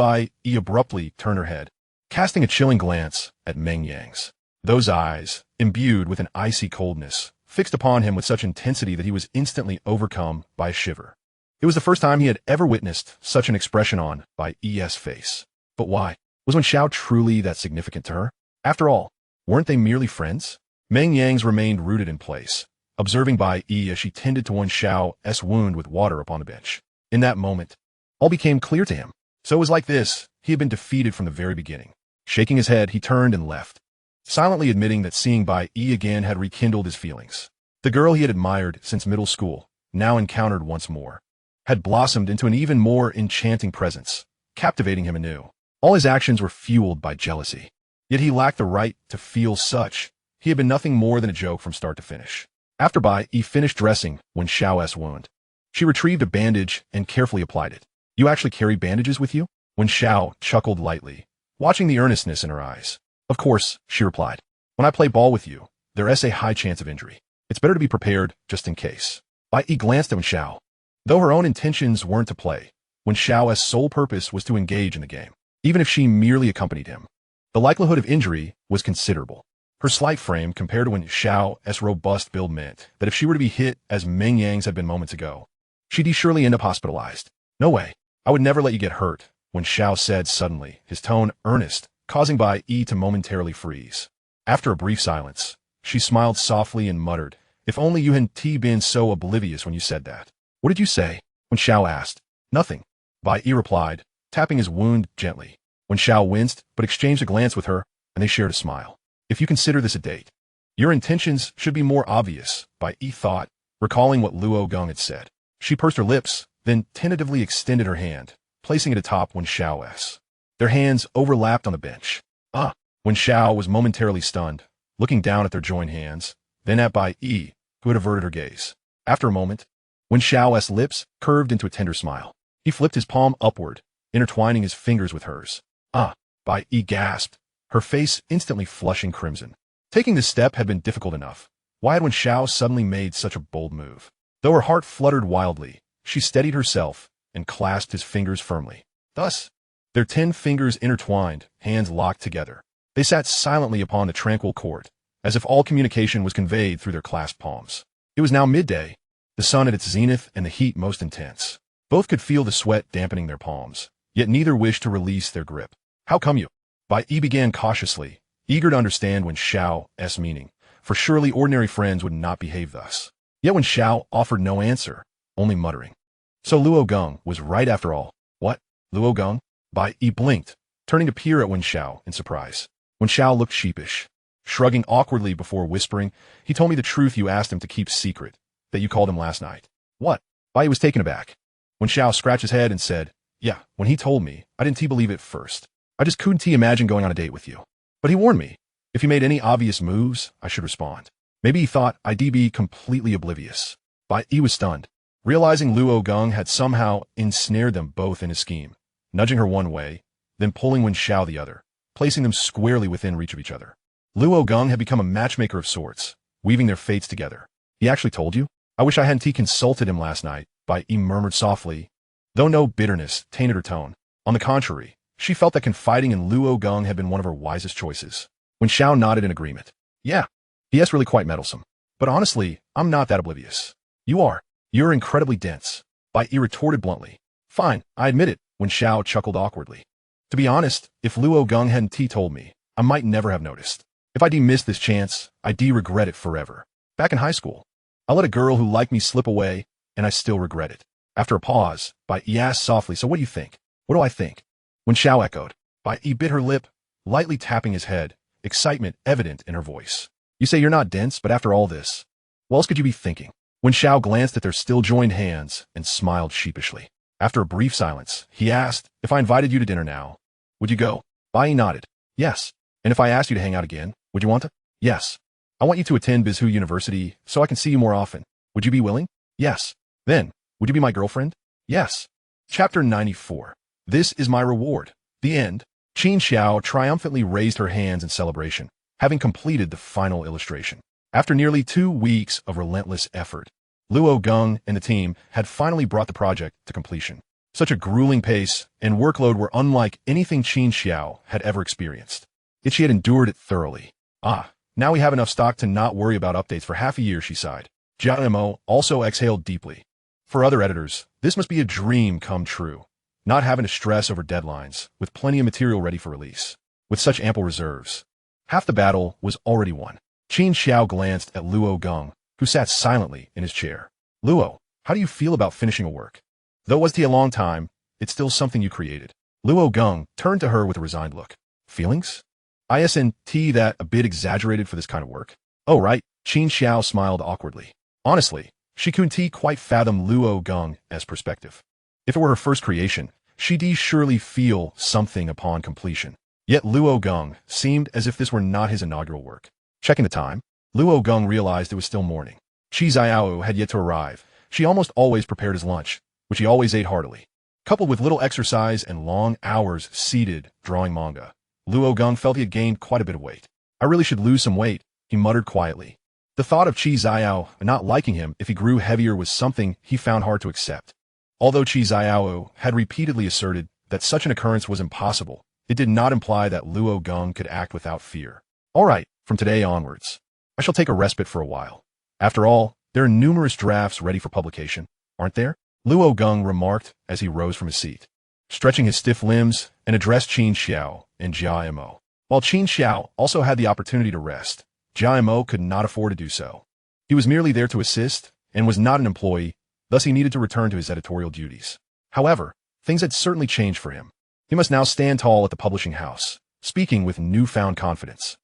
abruptly turned her head, casting a chilling glance at Meng Yangs. Those eyes, imbued with an icy coldness, fixed upon him with such intensity that he was instantly overcome by a shiver. It was the first time he had ever witnessed such an expression on Bai Yi's face. But why? Was Wen Xiao truly that significant to her? After all, weren't they merely friends? Meng Yangs remained rooted in place, observing Bai Yi as she tended to Wen Xiao's wound with water upon the bench. In that moment, all became clear to him. So it was like this, he had been defeated from the very beginning. Shaking his head, he turned and left, silently admitting that seeing Bai Yi again had rekindled his feelings. The girl he had admired since middle school, now encountered once more, had blossomed into an even more enchanting presence, captivating him anew. All his actions were fueled by jealousy. Yet he lacked the right to feel such. He had been nothing more than a joke from start to finish. After Bai Yi finished dressing Wen Xiao's wound, she retrieved a bandage and carefully applied it. You actually carry bandages with you? Wen Xiao chuckled lightly, watching the earnestness in her eyes. Of course, she replied. When I play ball with you, there is a high chance of injury. It's better to be prepared just in case. Bai Yi glanced at Wen Xiao. Though her own intentions weren't to play, Wen Xiao's sole purpose was to engage in the game, even if she merely accompanied him. The likelihood of injury was considerable. Her slight frame compared to Wen Xiao's robust build meant that if she were to be hit as Meng Yangs had been moments ago, she'd surely end up hospitalized. No way. I would never let you get hurt, Wen Xiao said suddenly, his tone earnest, causing Bai Yi to momentarily freeze. After a brief silence, she smiled softly and muttered, If only you hadn't been so oblivious when you said that. What did you say? Wen Xiao asked. Nothing. Bai Yi replied, tapping his wound gently. Wen Xiao winced, but exchanged a glance with her, and they shared a smile. If you consider this a date, your intentions should be more obvious, Bai Yi thought, recalling what Luo Geng had said. She pursed her lips, then tentatively extended her hand, placing it atop Wen Xiao's. Their hands overlapped on the bench. Wen Xiao was momentarily stunned, looking down at their joined hands, then at Bai Yi, who had averted her gaze. After a moment, Wen Xiao's lips curved into a tender smile. He flipped his palm upward, intertwining his fingers with hers. Bai Yi gasped, her face instantly flushing crimson. Taking this step had been difficult enough. Why had Wen Xiao suddenly made such a bold move? Though her heart fluttered wildly, she steadied herself and clasped his fingers firmly. Thus, their 10 fingers intertwined, hands locked together. They sat silently upon the tranquil court, as if all communication was conveyed through their clasped palms. It was now midday, the sun at its zenith and the heat most intense. Both could feel the sweat dampening their palms, yet neither wished to release their grip. How come you? Bai Yi began cautiously, eager to understand Wen Xiao's meaning, for surely ordinary friends would not behave thus. Yet Wen Xiao offered no answer, only muttering. So Luo Geng was right after all. What? Luo Geng? Bai Yi blinked, turning to peer at Wen Xiao in surprise. Wen Xiao looked sheepish, shrugging awkwardly before whispering, He told me the truth you asked him to keep secret, that you called him last night. What? Bai Yi was taken aback. Wen Xiao scratched his head and said, Yeah, when he told me, I didn't believe it first. I just couldn't imagine going on a date with you. But he warned me, if he made any obvious moves, I should respond. Maybe he thought I'd be completely oblivious. Bai Yi was stunned, realizing Luo Geng had somehow ensnared them both in his scheme, nudging her one way, then pulling Wen Xiao the other, placing them squarely within reach of each other. Luo Geng had become a matchmaker of sorts, weaving their fates together. He actually told you? I wish I hadn't consulted him last night, Bai Yi murmured softly, though no bitterness tainted her tone. On the contrary, she felt that confiding in Luo Geng had been one of her wisest choices. Wen Xiao nodded in agreement. Yeah, he is really quite meddlesome. But honestly, I'm not that oblivious. You are. You're incredibly dense. Bai Yi retorted bluntly. Fine, I admit it, Wen Xiao chuckled awkwardly. To be honest, if Luo Geng hadn't told me, I might never have noticed. If I'd missed this chance, I'd regret it forever. Back in high school, I let a girl who liked me slip away, and I still regret it. After a pause, Bai Yi asked softly, So what do you think? What do I think? Wen Xiao echoed. Bai Yi bit her lip, lightly tapping his head, excitement evident in her voice. You say you're not dense, but after all this, what else could you be thinking? Wen Xiao glanced at their still joined hands and smiled sheepishly. After a brief silence, he asked, If I invited you to dinner now, would you go? Bai Yi nodded. Yes. And if I asked you to hang out again, would you want to? Yes. I want you to attend Bizhu University so I can see you more often. Would you be willing? Yes. Then, would you be my girlfriend? Yes. Chapter 94. This is my reward. The end. Qin Xiao triumphantly raised her hands in celebration, having completed the final illustration. After nearly 2 weeks of relentless effort, Luo Geng and the team had finally brought the project to completion. Such a grueling pace and workload were unlike anything Qin Xiao had ever experienced. Yet she had endured it thoroughly. Now we have enough stock to not worry about updates for half a year, she sighed. Jia Mo also exhaled deeply. For other editors, this must be a dream come true. Not having to stress over deadlines, with plenty of material ready for release. With such ample reserves. Half the battle was already won. Qin Xiao glanced at Luo Geng, who sat silently in his chair. Luo, how do you feel about finishing a work? Though it was a long time, it's still something you created. Luo Geng turned to her with a resigned look. Feelings? Isn't that a bit exaggerated for this kind of work? Oh right, Qin Xiao smiled awkwardly. Honestly, she couldn't quite fathom Luo Geng's perspective. If it were her first creation, she'd surely feel something upon completion. Yet Luo Geng seemed as if this were not his inaugural work. Checking the time, Luo Geng realized it was still morning. Qi Qianru had yet to arrive. She almost always prepared his lunch, which he always ate heartily. Coupled with little exercise and long hours seated drawing manga, Luo Geng felt he had gained quite a bit of weight. I really should lose some weight, he muttered quietly. The thought of Qi Qianru not liking him if he grew heavier was something he found hard to accept. Although Qi Qianru had repeatedly asserted that such an occurrence was impossible, it did not imply that Luo Geng could act without fear. All right, from today onwards, I shall take a respite for a while. After all, there are numerous drafts ready for publication, aren't there? Luo Geng remarked as he rose from his seat, stretching his stiff limbs and addressed Qin Xiao and Jia Mo. While Qin Xiao also had the opportunity to rest, Jia Mo could not afford to do so. He was merely there to assist and was not an employee, thus he needed to return to his editorial duties. However, things had certainly changed for him. He must now stand tall at the publishing house, speaking with newfound confidence.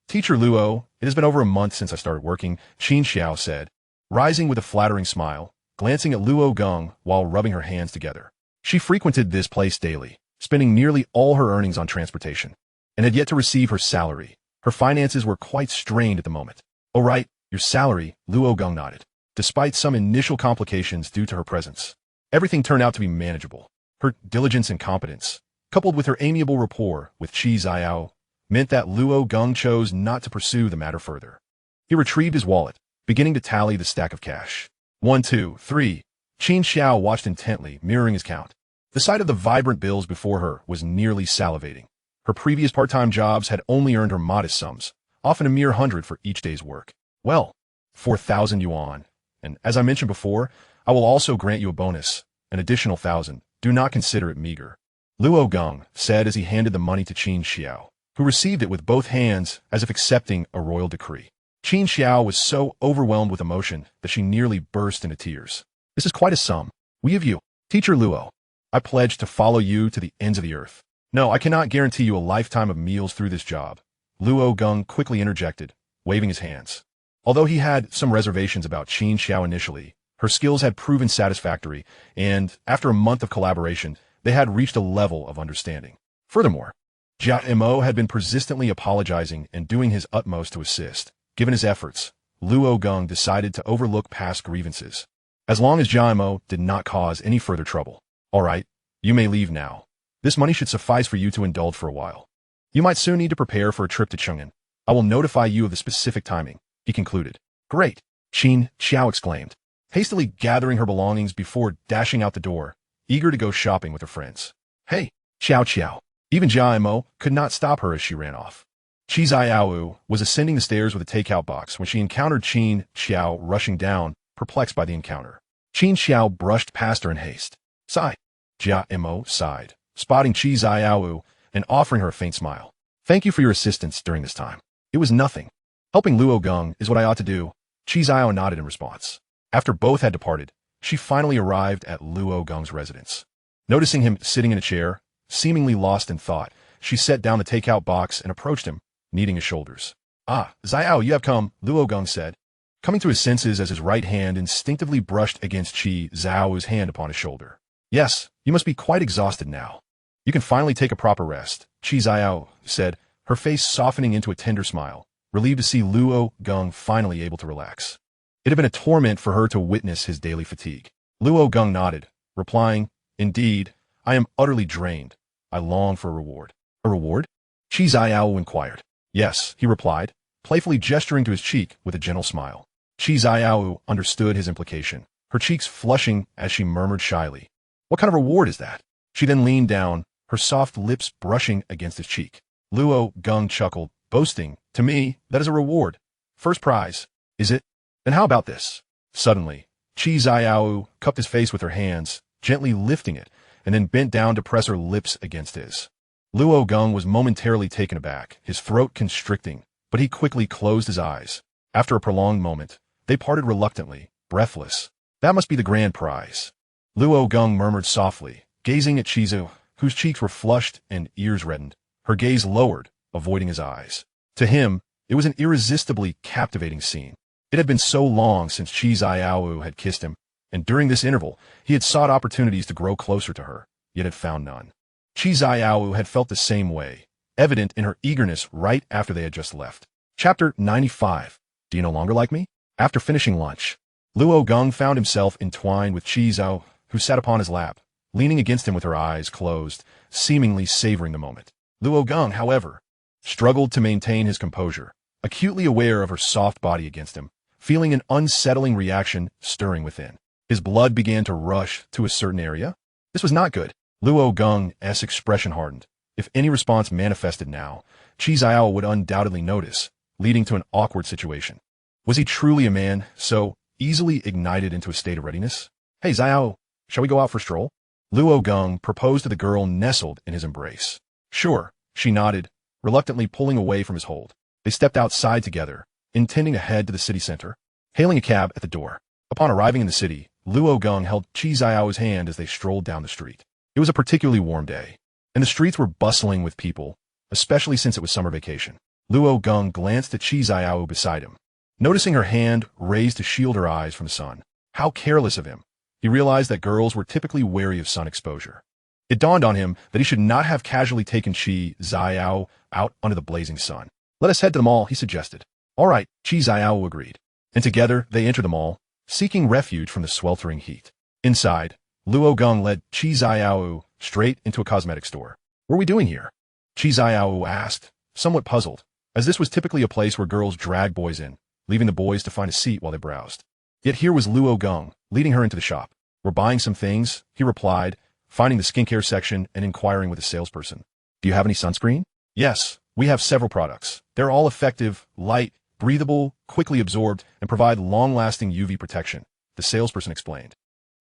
Teacher Luo, it has been over a month since I started working, Qin Xiao said, rising with a flattering smile, glancing at Luo Geng while rubbing her hands together. She frequented this place daily, spending nearly all her earnings on transportation, and had yet to receive her salary. Her finances were quite strained at the moment. Oh right, your salary, Luo Geng nodded. Despite some initial complications due to her presence, everything turned out to be manageable. Her diligence and competence, coupled with her amiable rapport with Qi Qianru, meant that Luo Geng chose not to pursue the matter further. He retrieved his wallet, beginning to tally the stack of cash. 1, 2, 3. Qin Xiao watched intently, mirroring his count. The sight of the vibrant bills before her was nearly salivating. Her previous part-time jobs had only earned her modest sums, often a mere 100 for each day's work. Well, 4,000 yuan. And as I mentioned before, I will also grant you a bonus, an additional 1,000. Do not consider it meager. Luo Geng said as he handed the money to Qin Xiao, who received it with both hands as if accepting a royal decree. Qin Xiao was so overwhelmed with emotion that she nearly burst into tears. This is quite a sum. We give you, Teacher Luo. I pledge to follow you to the ends of the earth. No, I cannot guarantee you a lifetime of meals through this job. Luo Geng quickly interjected, waving his hands. Although he had some reservations about Qin Xiao initially, her skills had proven satisfactory, and after a month of collaboration, they had reached a level of understanding. Furthermore, Jia Mo had been persistently apologizing and doing his utmost to assist. Given his efforts, Luo Geng decided to overlook past grievances, as long as Jia Mo did not cause any further trouble. All right, you may leave now. This money should suffice for you to indulge for a while. You might soon need to prepare for a trip to Cheng'an. I will notify you of the specific timing, he concluded. Great, Qin Xiao exclaimed, hastily gathering her belongings before dashing out the door, eager to go shopping with her friends. Hey, Xiao. Even Jia Mo could not stop her as she ran off. Qi Qianru was ascending the stairs with a takeout box when she encountered Qin Xiao rushing down, perplexed by the encounter. Qin Xiao brushed past her in haste. Sigh. Jia Mo sighed, spotting Qi Qianru and offering her a faint smile. Thank you for your assistance during this time. It was nothing. Helping Luo Geng is what I ought to do. Qi Qianru nodded in response. After both had departed, she finally arrived at Luo Geng's residence. Noticing him sitting in a chair, seemingly lost in thought, she set down the takeout box and approached him, kneading his shoulders. Ah, Xiao, you have come, Luo Geng said, coming to his senses as his right hand instinctively brushed against Qi Xiao's hand upon his shoulder. Yes, you must be quite exhausted now. You can finally take a proper rest, Qi Qianru said, her face softening into a tender smile, relieved to see Luo Geng finally able to relax. It had been a torment for her to witness his daily fatigue. Luo Geng nodded, replying, Indeed, I am utterly drained. I long for a reward. A reward? Qi Qianru inquired. Yes, he replied, playfully gesturing to his cheek with a gentle smile. Qi Qianru understood his implication, her cheeks flushing as she murmured shyly, "What kind of reward is that?" She then leaned down, her soft lips brushing against his cheek. Luo Geng chuckled, boasting, "To me, that is a reward. First prize. Is it? Then how about this?" Suddenly, Qi Qianru cupped his face with her hands, gently lifting it, and then bent down to press her lips against his. Luo Geng was momentarily taken aback, his throat constricting, but he quickly closed his eyes. After a prolonged moment, they parted reluctantly, breathless. "That must be the grand prize," Luo Geng murmured softly, gazing at Chizu, whose cheeks were flushed and ears reddened. Her gaze lowered, avoiding his eyes. To him, it was an irresistibly captivating scene. It had been so long since Qi Qianru had kissed him, and during this interval, he had sought opportunities to grow closer to her, yet had found none. Qi Qianru had felt the same way, evident in her eagerness right after they had just left. Chapter 95. Do you no longer like me? After finishing lunch, Luo Geng found himself entwined with Chizu, who sat upon his lap, leaning against him with her eyes closed, seemingly savoring the moment. Luo Geng, however, struggled to maintain his composure, acutely aware of her soft body against him, feeling an unsettling reaction stirring within. His blood began to rush to a certain area. This was not good. Luo Geng's expression hardened. If any response manifested now, Qi Qianru would undoubtedly notice, leading to an awkward situation. Was he truly a man, so easily ignited into a state of readiness? "Hey, Xiao, shall we go out for a stroll?" Luo Geng proposed to the girl nestled in his embrace. "Sure," she nodded, reluctantly pulling away from his hold. They stepped outside together, intending to head to the city center, hailing a cab at the door. Upon arriving in the city, Luo Geng held Qi Xiao's hand as they strolled down the street. It was a particularly warm day, and the streets were bustling with people, especially since it was summer vacation. Luo Geng glanced at Qi Qianru beside him, noticing her hand raised to shield her eyes from the sun. How careless of him. He realized that girls were typically wary of sun exposure. It dawned on him that he should not have casually taken Qi Qianru out under the blazing sun. "Let us head to the mall," he suggested. "All right," Qi Qianru agreed. And together they entered the mall, seeking refuge from the sweltering heat. Inside, Luo Geng led Qi Qianru straight into a cosmetic store. "What are we doing here?" Qi Qianru asked, somewhat puzzled, as this was typically a place where girls dragged boys in, leaving the boys to find a seat while they browsed. Yet here was Luo Geng, leading her into the shop. "We're buying some things," he replied, finding the skincare section and inquiring with a salesperson. "Do you have any sunscreen?" "Yes, we have several products. They're all effective, light, breathable, quickly absorbed, and provide long-lasting UV protection," the salesperson explained,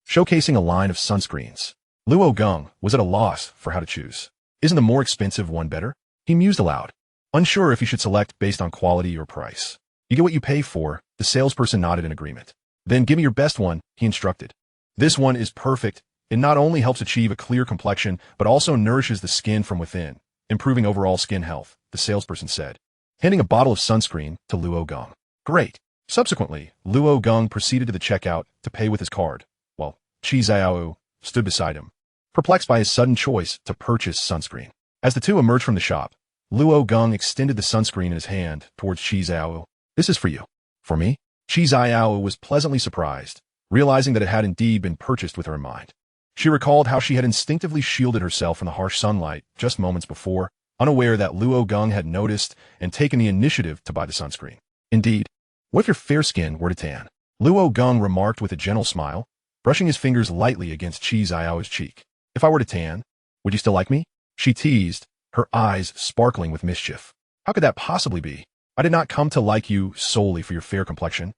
showcasing a line of sunscreens. Luo Geng was at a loss for how to choose. Isn't the more expensive one better? He mused aloud, unsure if he should select based on quality or price. "You get what you pay for," the salesperson nodded in agreement. "Then give me your best one," he instructed. "This one is perfect. It not only helps achieve a clear complexion, but also nourishes the skin from within, improving overall skin health," the salesperson said, handing a bottle of sunscreen to Luo Geng. "Great." Subsequently, Luo Geng proceeded to the checkout to pay with his card, while Qi Qianru stood beside him, perplexed by his sudden choice to purchase sunscreen. As the two emerged from the shop, Luo Geng extended the sunscreen in his hand towards Qi Qianru. "This is for you." "For me?" Qi Qianru was pleasantly surprised, realizing that it had indeed been purchased with her in mind. She recalled how she had instinctively shielded herself from the harsh sunlight just moments before, unaware that Luo Geng had noticed and taken the initiative to buy the sunscreen. "Indeed. What if your fair skin were to tan?" Luo Geng remarked with a gentle smile, brushing his fingers lightly against Qi Qianru's cheek. "If I were to tan, would you still like me?" She teased, her eyes sparkling with mischief. "How could that possibly be? I did not come to like you solely for your fair complexion."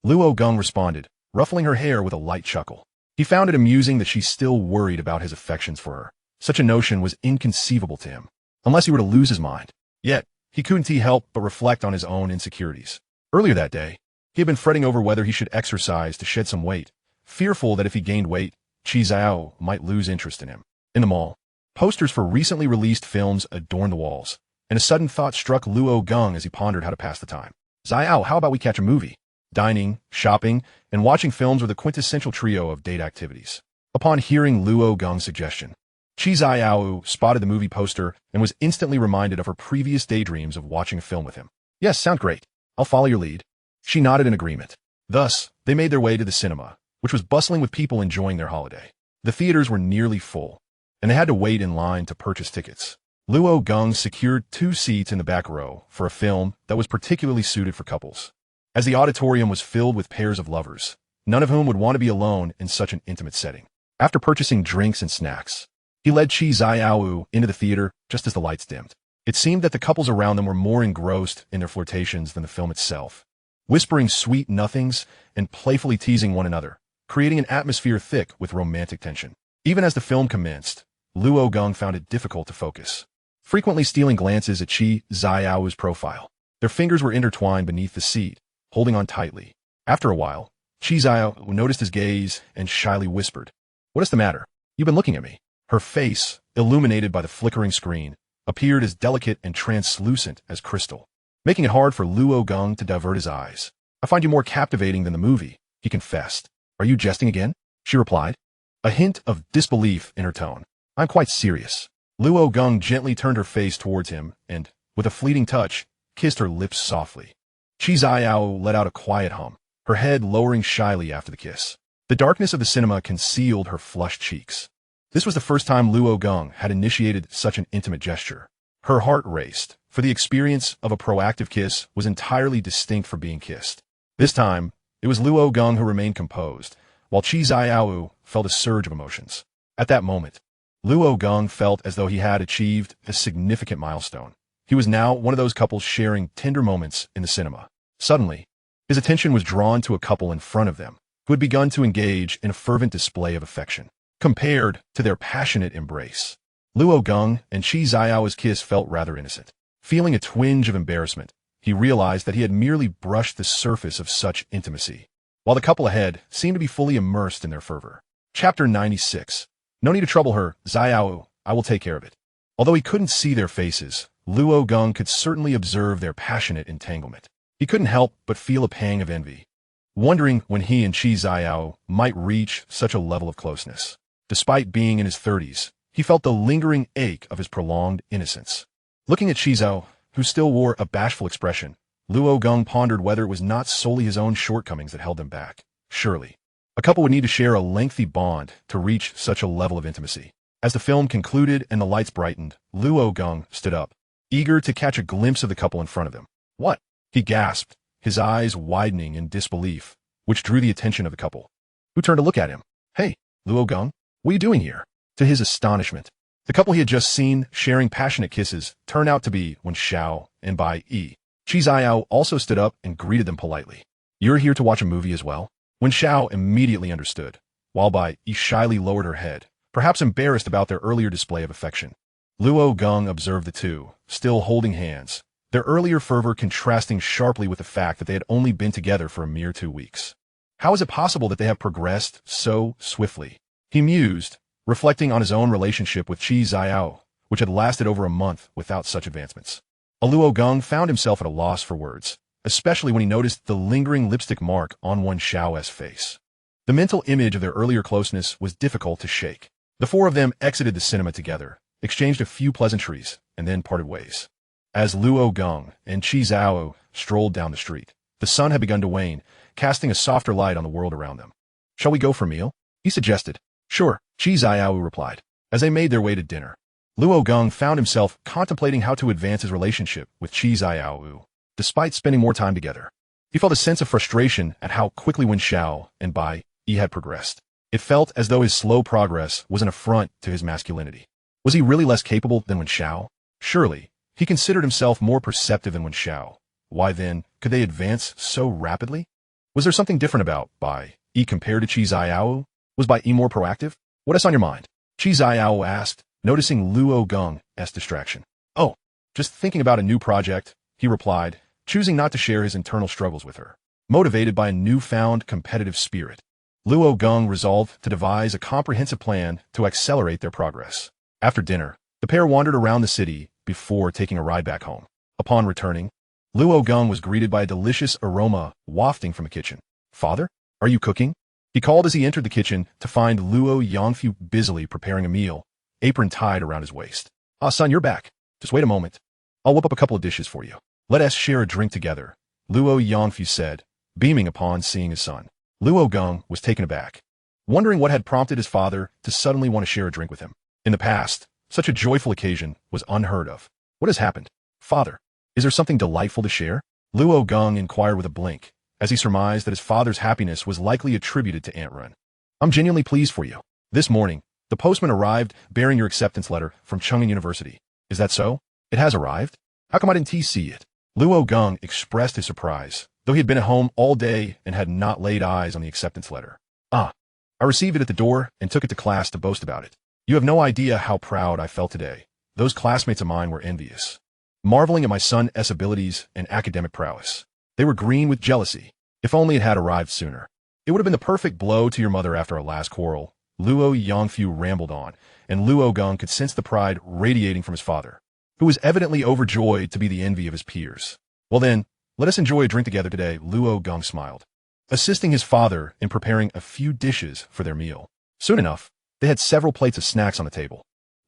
Luo Geng responded, ruffling her hair with a light chuckle. He found it amusing that she still worried about his affections for her. Such a notion was inconceivable to him, unless he were to lose his mind. Yet, he couldn't help but reflect on his own insecurities. Earlier that day, he had been fretting over whether he should exercise to shed some weight, fearful that if he gained weight, Qi Qianru might lose interest in him. In the mall, posters for recently released films adorned the walls, and a sudden thought struck Luo Geng as he pondered how to pass the time. "Xiao, how about we catch a movie?" Dining, shopping, and watching films were the quintessential trio of date activities. Upon hearing Luo Geng's suggestion, Qi Qianru spotted the movie poster and was instantly reminded of her previous daydreams of watching a film with him. "Yes, sound great. I'll follow your lead." She nodded in agreement. Thus, they made their way to the cinema, which was bustling with people enjoying their holiday. The theaters were nearly full, and they had to wait in line to purchase tickets. Luo Geng secured 2 seats in the back row for a film that was particularly suited for couples. as the auditorium was filled with pairs of lovers, none of whom would want to be alone in such an intimate setting. After purchasing drinks and snacks, he led Qi Qianru into the theater just as the lights dimmed. It seemed that the couples around them were more engrossed in their flirtations than the film itself, whispering sweet nothings and playfully teasing one another, creating an atmosphere thick with romantic tension. Even as the film commenced, Luo Geng found it difficult to focus, frequently stealing glances at Qi Qianru's profile. Their fingers were intertwined beneath the seat, holding on tightly. After a while, Qi Qianru noticed his gaze and shyly whispered, "What is the matter? You've been looking at me." Her face, illuminated by the flickering screen, appeared as delicate and translucent as crystal, making it hard for Luo Geng to divert his eyes. "I find you more captivating than the movie," he confessed. "Are you jesting again?" she replied, a hint of disbelief in her tone. "I'm quite serious." Luo Geng gently turned her face towards him and, with a fleeting touch, kissed her lips softly. Qi Qianru let out a quiet hum, her head lowering shyly after the kiss. The darkness of the cinema concealed her flushed cheeks. This was the first time Luo Geng had initiated such an intimate gesture. Her heart raced, for the experience of a proactive kiss was entirely distinct from being kissed. This time, it was Luo Geng who remained composed, while Qi Qianru felt a surge of emotions. At that moment, Luo Geng felt as though he had achieved a significant milestone. He was now one of those couples sharing tender moments in the cinema. Suddenly, his attention was drawn to a couple in front of them, who had begun to engage in a fervent display of affection. Compared to their passionate embrace, Luo Geng and Qi Qianru's kiss felt rather innocent. Feeling a twinge of embarrassment, he realized that he had merely brushed the surface of such intimacy, while the couple ahead seemed to be fully immersed in their fervor. Chapter 96. No need to trouble her, Xiao, I will take care of it. Although he couldn't see their faces, Luo Geng could certainly observe their passionate entanglement. He couldn't help but feel a pang of envy, wondering when he and Qi Qianru might reach such a level of closeness. Despite being in his 30s, he felt the lingering ache of his prolonged innocence. Looking at Qi Qianru, who still wore a bashful expression, Luo Geng pondered whether it was not solely his own shortcomings that held them back. Surely, a couple would need to share a lengthy bond to reach such a level of intimacy. As the film concluded and the lights brightened, Luo Geng stood up, eager to catch a glimpse of the couple in front of him. "What?" he gasped, his eyes widening in disbelief, which drew the attention of the couple, who turned to look at him. "Hey, Luo Geng, what are you doing here?" To his astonishment, the couple he had just seen sharing passionate kisses turned out to be Wen Xiao and Bai Yi. Qi Qianru also stood up and greeted them politely. "You're here to watch a movie as well?" Wen Xiao immediately understood, while Bai Yi shyly lowered her head, perhaps embarrassed about their earlier display of affection. Luo Geng observed the two, still holding hands, their earlier fervor contrasting sharply with the fact that they had only been together for a mere 2 weeks. How is it possible that they have progressed so swiftly? He mused, reflecting on his own relationship with Qi Qianru, which had lasted over a month without such advancements. Luo Geng found himself at a loss for words, especially when he noticed the lingering lipstick mark on Wen Xiao's face. The mental image of their earlier closeness was difficult to shake. The four of them exited the cinema together, exchanged a few pleasantries, and then parted ways. As Luo Geng and Qi Qianru strolled down the street, the sun had begun to wane, casting a softer light on the world around them. "Shall we go for a meal?" he suggested. "Sure," Qi Qianru replied. As they made their way to dinner, Luo Geng found himself contemplating how to advance his relationship with Qi Qianru. Despite spending more time together, he felt a sense of frustration at how quickly Wen Xiao and Bai Yi had progressed. It felt as though his slow progress was an affront to his masculinity. Was he really less capable than Wen Xiao? Surely, he considered himself more perceptive than Wen Xiao. Why then could they advance so rapidly? Was there something different about Bai Yi compared to Qi Qianru? Was Bai Yi more proactive? "What is on your mind?" Qi Qianru asked, noticing Luo Geng's distraction. "Oh, just thinking about a new project," he replied, choosing not to share his internal struggles with her. Motivated by a newfound competitive spirit, Luo Geng resolved to devise a comprehensive plan to accelerate their progress. After dinner, the pair wandered around the city before taking a ride back home. Upon returning, Luo Geng was greeted by a delicious aroma wafting from the kitchen. "Father, are you cooking?" he called as he entered the kitchen to find Luo Yangfu busily preparing a meal, apron tied around his waist. "Ah, son, you're back. Just wait a moment. I'll whip up a couple of dishes for you. Let us share a drink together," Luo Yangfu said, beaming upon seeing his son. Luo Geng was taken aback, wondering what had prompted his father to suddenly want to share a drink with him. In the past, such a joyful occasion was unheard of. "What has happened? Father, is there something delightful to share?" Luo Geng inquired with a blink, as he surmised that his father's happiness was likely attributed to Aunt Ren. I'm genuinely pleased for you. This morning, the postman arrived bearing your acceptance letter from Cheng'an University. Is that so? It has arrived? How come I didn't see it? Luo Geng expressed his surprise, though he had been at home all day and had not laid eyes on the acceptance letter. I received it at the door and took it to class to boast about it. You have no idea how proud I felt today. Those classmates of mine were envious, marveling at my son's abilities and academic prowess. They were green with jealousy. If only it had arrived sooner. It would have been the perfect blow to your mother after our last quarrel. Luo Yangfu rambled on, and Luo Geng could sense the pride radiating from his father, who was evidently overjoyed to be the envy of his peers. Well then, let us enjoy a drink together today, Luo Geng smiled, assisting his father in preparing a few dishes for their meal. Soon enough, they had several plates of snacks on the table.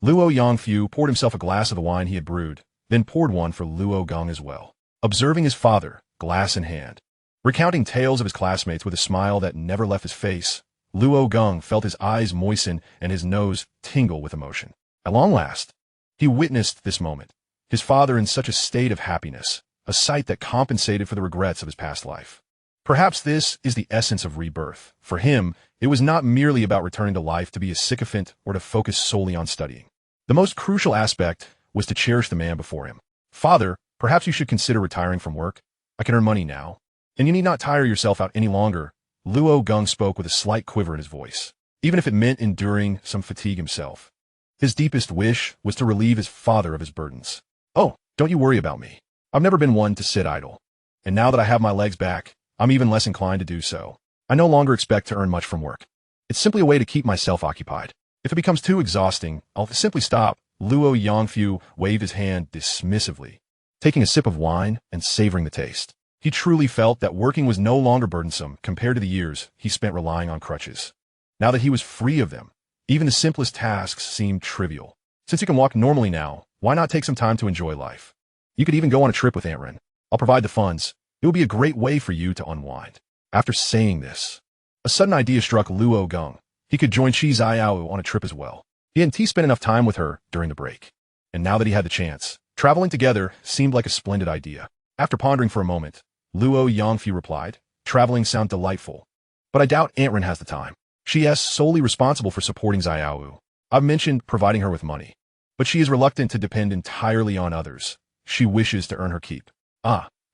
Luo Yangfu poured himself a glass of the wine he had brewed, then poured one for Luo Geng as well. Observing his father, glass in hand, recounting tales of his classmates with a smile that never left his face, Luo Geng felt his eyes moisten and his nose tingle with emotion. At long last, he witnessed this moment, his father in such a state of happiness, a sight that compensated for the regrets of his past life. Perhaps this is the essence of rebirth. For him, it was not merely about returning to life to be a sycophant or to focus solely on studying. The most crucial aspect was to cherish the man before him. Father, perhaps you should consider retiring from work. I can earn money now, and you need not tire yourself out any longer. Luo Geng spoke with a slight quiver in his voice, even if it meant enduring some fatigue himself. His deepest wish was to relieve his father of his burdens. Oh, don't you worry about me. I've never been one to sit idle. And now that I have my legs back, I'm even less inclined to do so. I no longer expect to earn much from work. It's simply a way to keep myself occupied. If it becomes too exhausting, I'll simply stop. Luo Yangfu waved his hand dismissively, taking a sip of wine and savoring the taste. He truly felt that working was no longer burdensome compared to the years he spent relying on crutches. Now that he was free of them, even the simplest tasks seemed trivial. Since you can walk normally now, why not take some time to enjoy life? You could even go on a trip with Aunt Ren. I'll provide the funds. It will be a great way for you to unwind. After saying this, a sudden idea struck Luo Geng. He could join Qi Qianru on a trip as well. He hadn't spent enough time with her during the break. And now that he had the chance, traveling together seemed like a splendid idea. After pondering for a moment, Luo Yangfu replied, traveling sounds delightful, but I doubt Aunt Ren has the time. She is solely responsible for supporting Xiaowu. I've mentioned providing her with money, but she is reluctant to depend entirely on others. She wishes to earn her keep.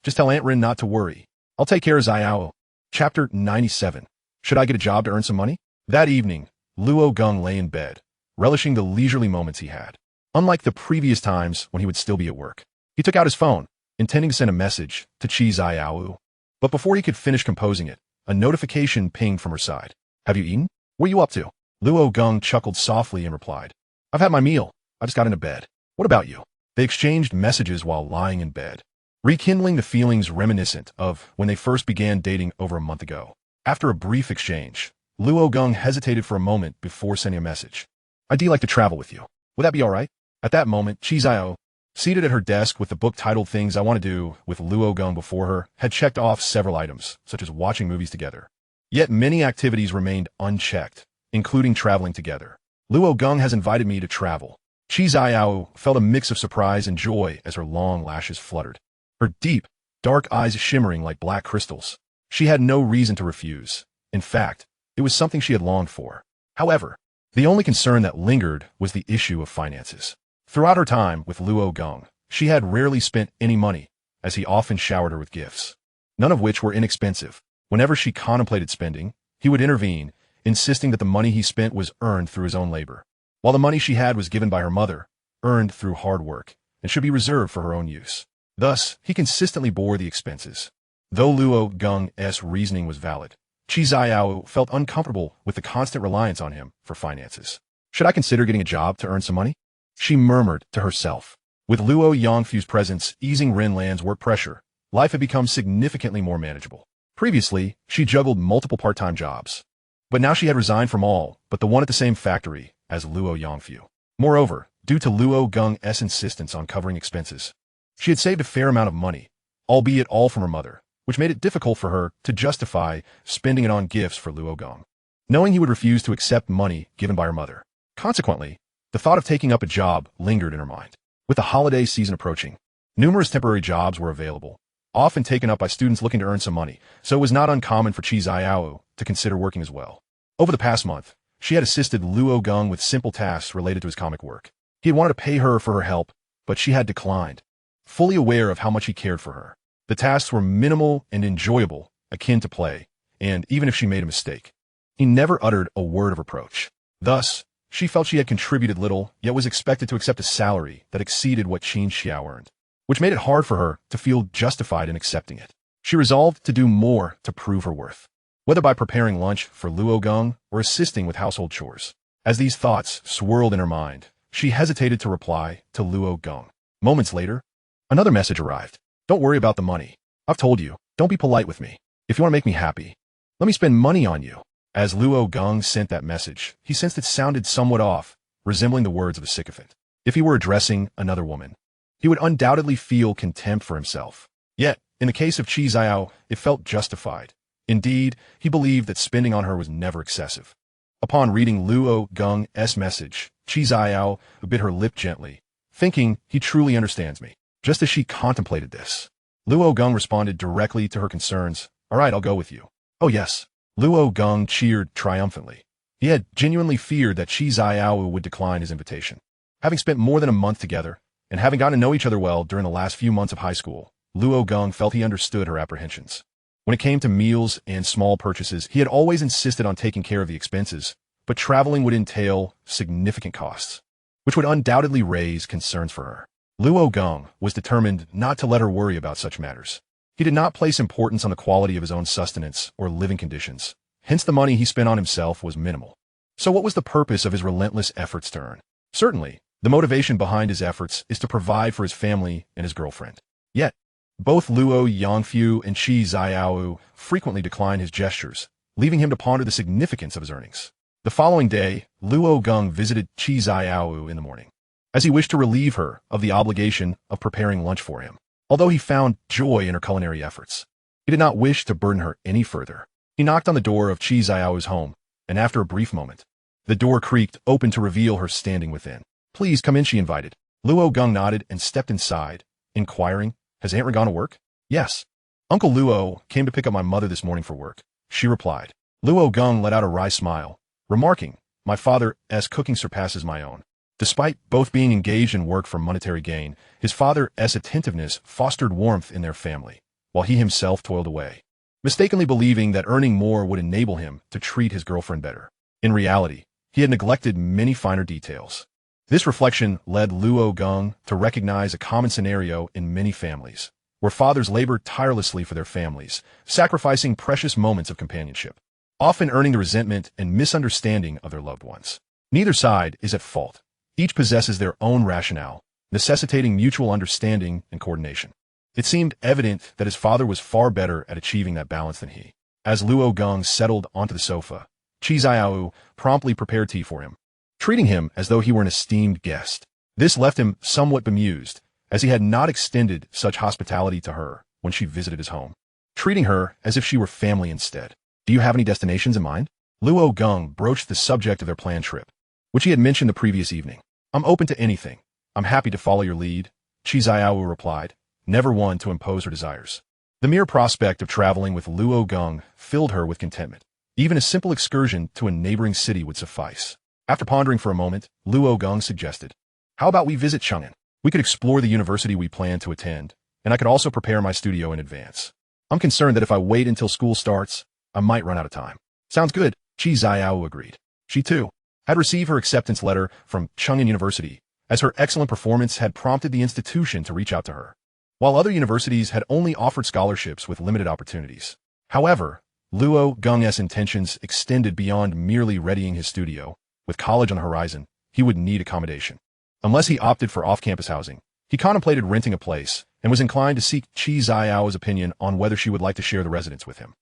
Just tell Aunt Ren not to worry. I'll take care of Xiaowu. Chapter 97. Should I get a job to earn some money? That evening, Luo Geng lay in bed, relishing the leisurely moments he had. Unlike the previous times when he would still be at work, he took out his phone, intending to send a message to Qi Qianru. But before he could finish composing it, a notification pinged from her side. Have you eaten? Where are you up to? Luo Geng chuckled softly and replied, I've had my meal. I just got into bed. What about you? They exchanged messages while lying in bed, rekindling the feelings reminiscent of when they first began dating over a month ago. After a brief exchange, Luo Geng hesitated for a moment before sending a message. I'd like to travel with you. Would that be all right? At that moment, Qi Qianru, seated at her desk with the book titled Things I Want to Do with Luo Geng before her, had checked off several items, such as watching movies together. Yet many activities remained unchecked, including traveling together. Luo Geng has invited me to travel. Qi Qianru felt a mix of surprise and joy as her long lashes fluttered, her deep, dark eyes shimmering like black crystals. She had no reason to refuse. In fact, it was something she had longed for. However, the only concern that lingered was the issue of finances. Throughout her time with Luo Geng, she had rarely spent any money, as he often showered her with gifts, none of which were inexpensive. Whenever she contemplated spending, he would intervene, insisting that the money he spent was earned through his own labor, while the money she had was given by her mother, earned through hard work, and should be reserved for her own use. Thus, he consistently bore the expenses. Though Luo Geng's reasoning was valid, Qi Qianru felt uncomfortable with the constant reliance on him for finances. Should I consider getting a job to earn some money? She murmured to herself. With Luo Yangfu's presence easing Renlan's work pressure, life had become significantly more manageable. Previously, she juggled multiple part-time jobs, but now she had resigned from all but the one at the same factory as Luo Yangfu. Moreover, due to Luo Geng's insistence on covering expenses, she had saved a fair amount of money, albeit all from her mother, which made it difficult for her to justify spending it on gifts for Luo Geng, knowing he would refuse to accept money given by her mother. Consequently, the thought of taking up a job lingered in her mind. With the holiday season approaching, numerous temporary jobs were available, often taken up by students looking to earn some money, so it was not uncommon for Qi Qianru to consider working as well. Over the past month, she had assisted Luo Geng with simple tasks related to his comic work. He had wanted to pay her for her help, but she had declined, fully aware of how much he cared for her. The tasks were minimal and enjoyable, akin to play, and even if she made a mistake, he never uttered a word of reproach. Thus, she felt she had contributed little, yet was expected to accept a salary that exceeded what Qin Xiao earned, which made it hard for her to feel justified in accepting it. She resolved to do more to prove her worth, whether by preparing lunch for Luo Geng or assisting with household chores. As these thoughts swirled in her mind, she hesitated to reply to Luo Geng. Moments later, another message arrived. Don't worry about the money. I've told you, don't be polite with me. If you want to make me happy, let me spend money on you. As Luo Geng sent that message, he sensed it sounded somewhat off, resembling the words of a sycophant. If he were addressing another woman, he would undoubtedly feel contempt for himself. Yet, in the case of Qi Xiao, it felt justified. Indeed, he believed that spending on her was never excessive. Upon reading Luo Geng's message, Qi Xiao bit her lip gently, thinking he truly understands me. Just as she contemplated this, Luo Geng responded directly to her concerns. All right, I'll go with you. Oh yes. Luo Geng cheered triumphantly. He had genuinely feared that Qi Xiao would decline his invitation. Having spent more than a month together, and having gotten to know each other well during the last few months of high school, Luo Geng felt he understood her apprehensions. When it came to meals and small purchases, he had always insisted on taking care of the expenses, but traveling would entail significant costs, which would undoubtedly raise concerns for her. Luo Geng was determined not to let her worry about such matters. He did not place importance on the quality of his own sustenance or living conditions. Hence the money he spent on himself was minimal. So what was the purpose of his relentless efforts to earn? Certainly, the motivation behind his efforts is to provide for his family and his girlfriend. Yet, both Luo Yangfu and Qi Xiao frequently declined his gestures, leaving him to ponder the significance of his earnings. The following day, Luo Geng visited Qi Xiao in the morning, as he wished to relieve her of the obligation of preparing lunch for him. Although he found joy in her culinary efforts, he did not wish to burden her any further. He knocked on the door of Qi Xiao's home, and after a brief moment, the door creaked open to reveal her standing within. Please come in, she invited. Luo Geng nodded and stepped inside, inquiring, has Aunt Ren gone to work? Yes. Uncle Luo came to pick up my mother this morning for work, she replied. Luo Geng let out a wry smile, remarking, my father's cooking surpasses my own. Despite both being engaged in work for monetary gain, his father's attentiveness fostered warmth in their family, while he himself toiled away, mistakenly believing that earning more would enable him to treat his girlfriend better. In reality, he had neglected many finer details. This reflection led Luo Geng to recognize a common scenario in many families, where fathers labor tirelessly for their families, sacrificing precious moments of companionship, often earning the resentment and misunderstanding of their loved ones. Neither side is at fault. Each possesses their own rationale, necessitating mutual understanding and coordination. It seemed evident that his father was far better at achieving that balance than he. As Luo Geng settled onto the sofa, Qi Xiao promptly prepared tea for him, treating him as though he were an esteemed guest. This left him somewhat bemused, as he had not extended such hospitality to her when she visited his home, treating her as if she were family instead. Do you have any destinations in mind? Luo Geng broached the subject of their planned trip, which he had mentioned the previous evening. I'm open to anything. I'm happy to follow your lead, Qi Xiao replied, never one to impose her desires. The mere prospect of traveling with Luo Geng filled her with contentment. Even a simple excursion to a neighboring city would suffice. After pondering for a moment, Luo Geng suggested, how about we visit Cheng'an? We could explore the university we plan to attend, and I could also prepare my studio in advance. I'm concerned that if I wait until school starts, I might run out of time. Sounds good, Qi Xiao agreed. She too had received her acceptance letter from Cheng'an University, as her excellent performance had prompted the institution to reach out to her, while other universities had only offered scholarships with limited opportunities. However, Luo Geng's intentions extended beyond merely readying his studio. With college on the horizon, he would need accommodation. Unless he opted for off-campus housing, he contemplated renting a place and was inclined to seek Qi Xiao's opinion on whether she would like to share the residence with him.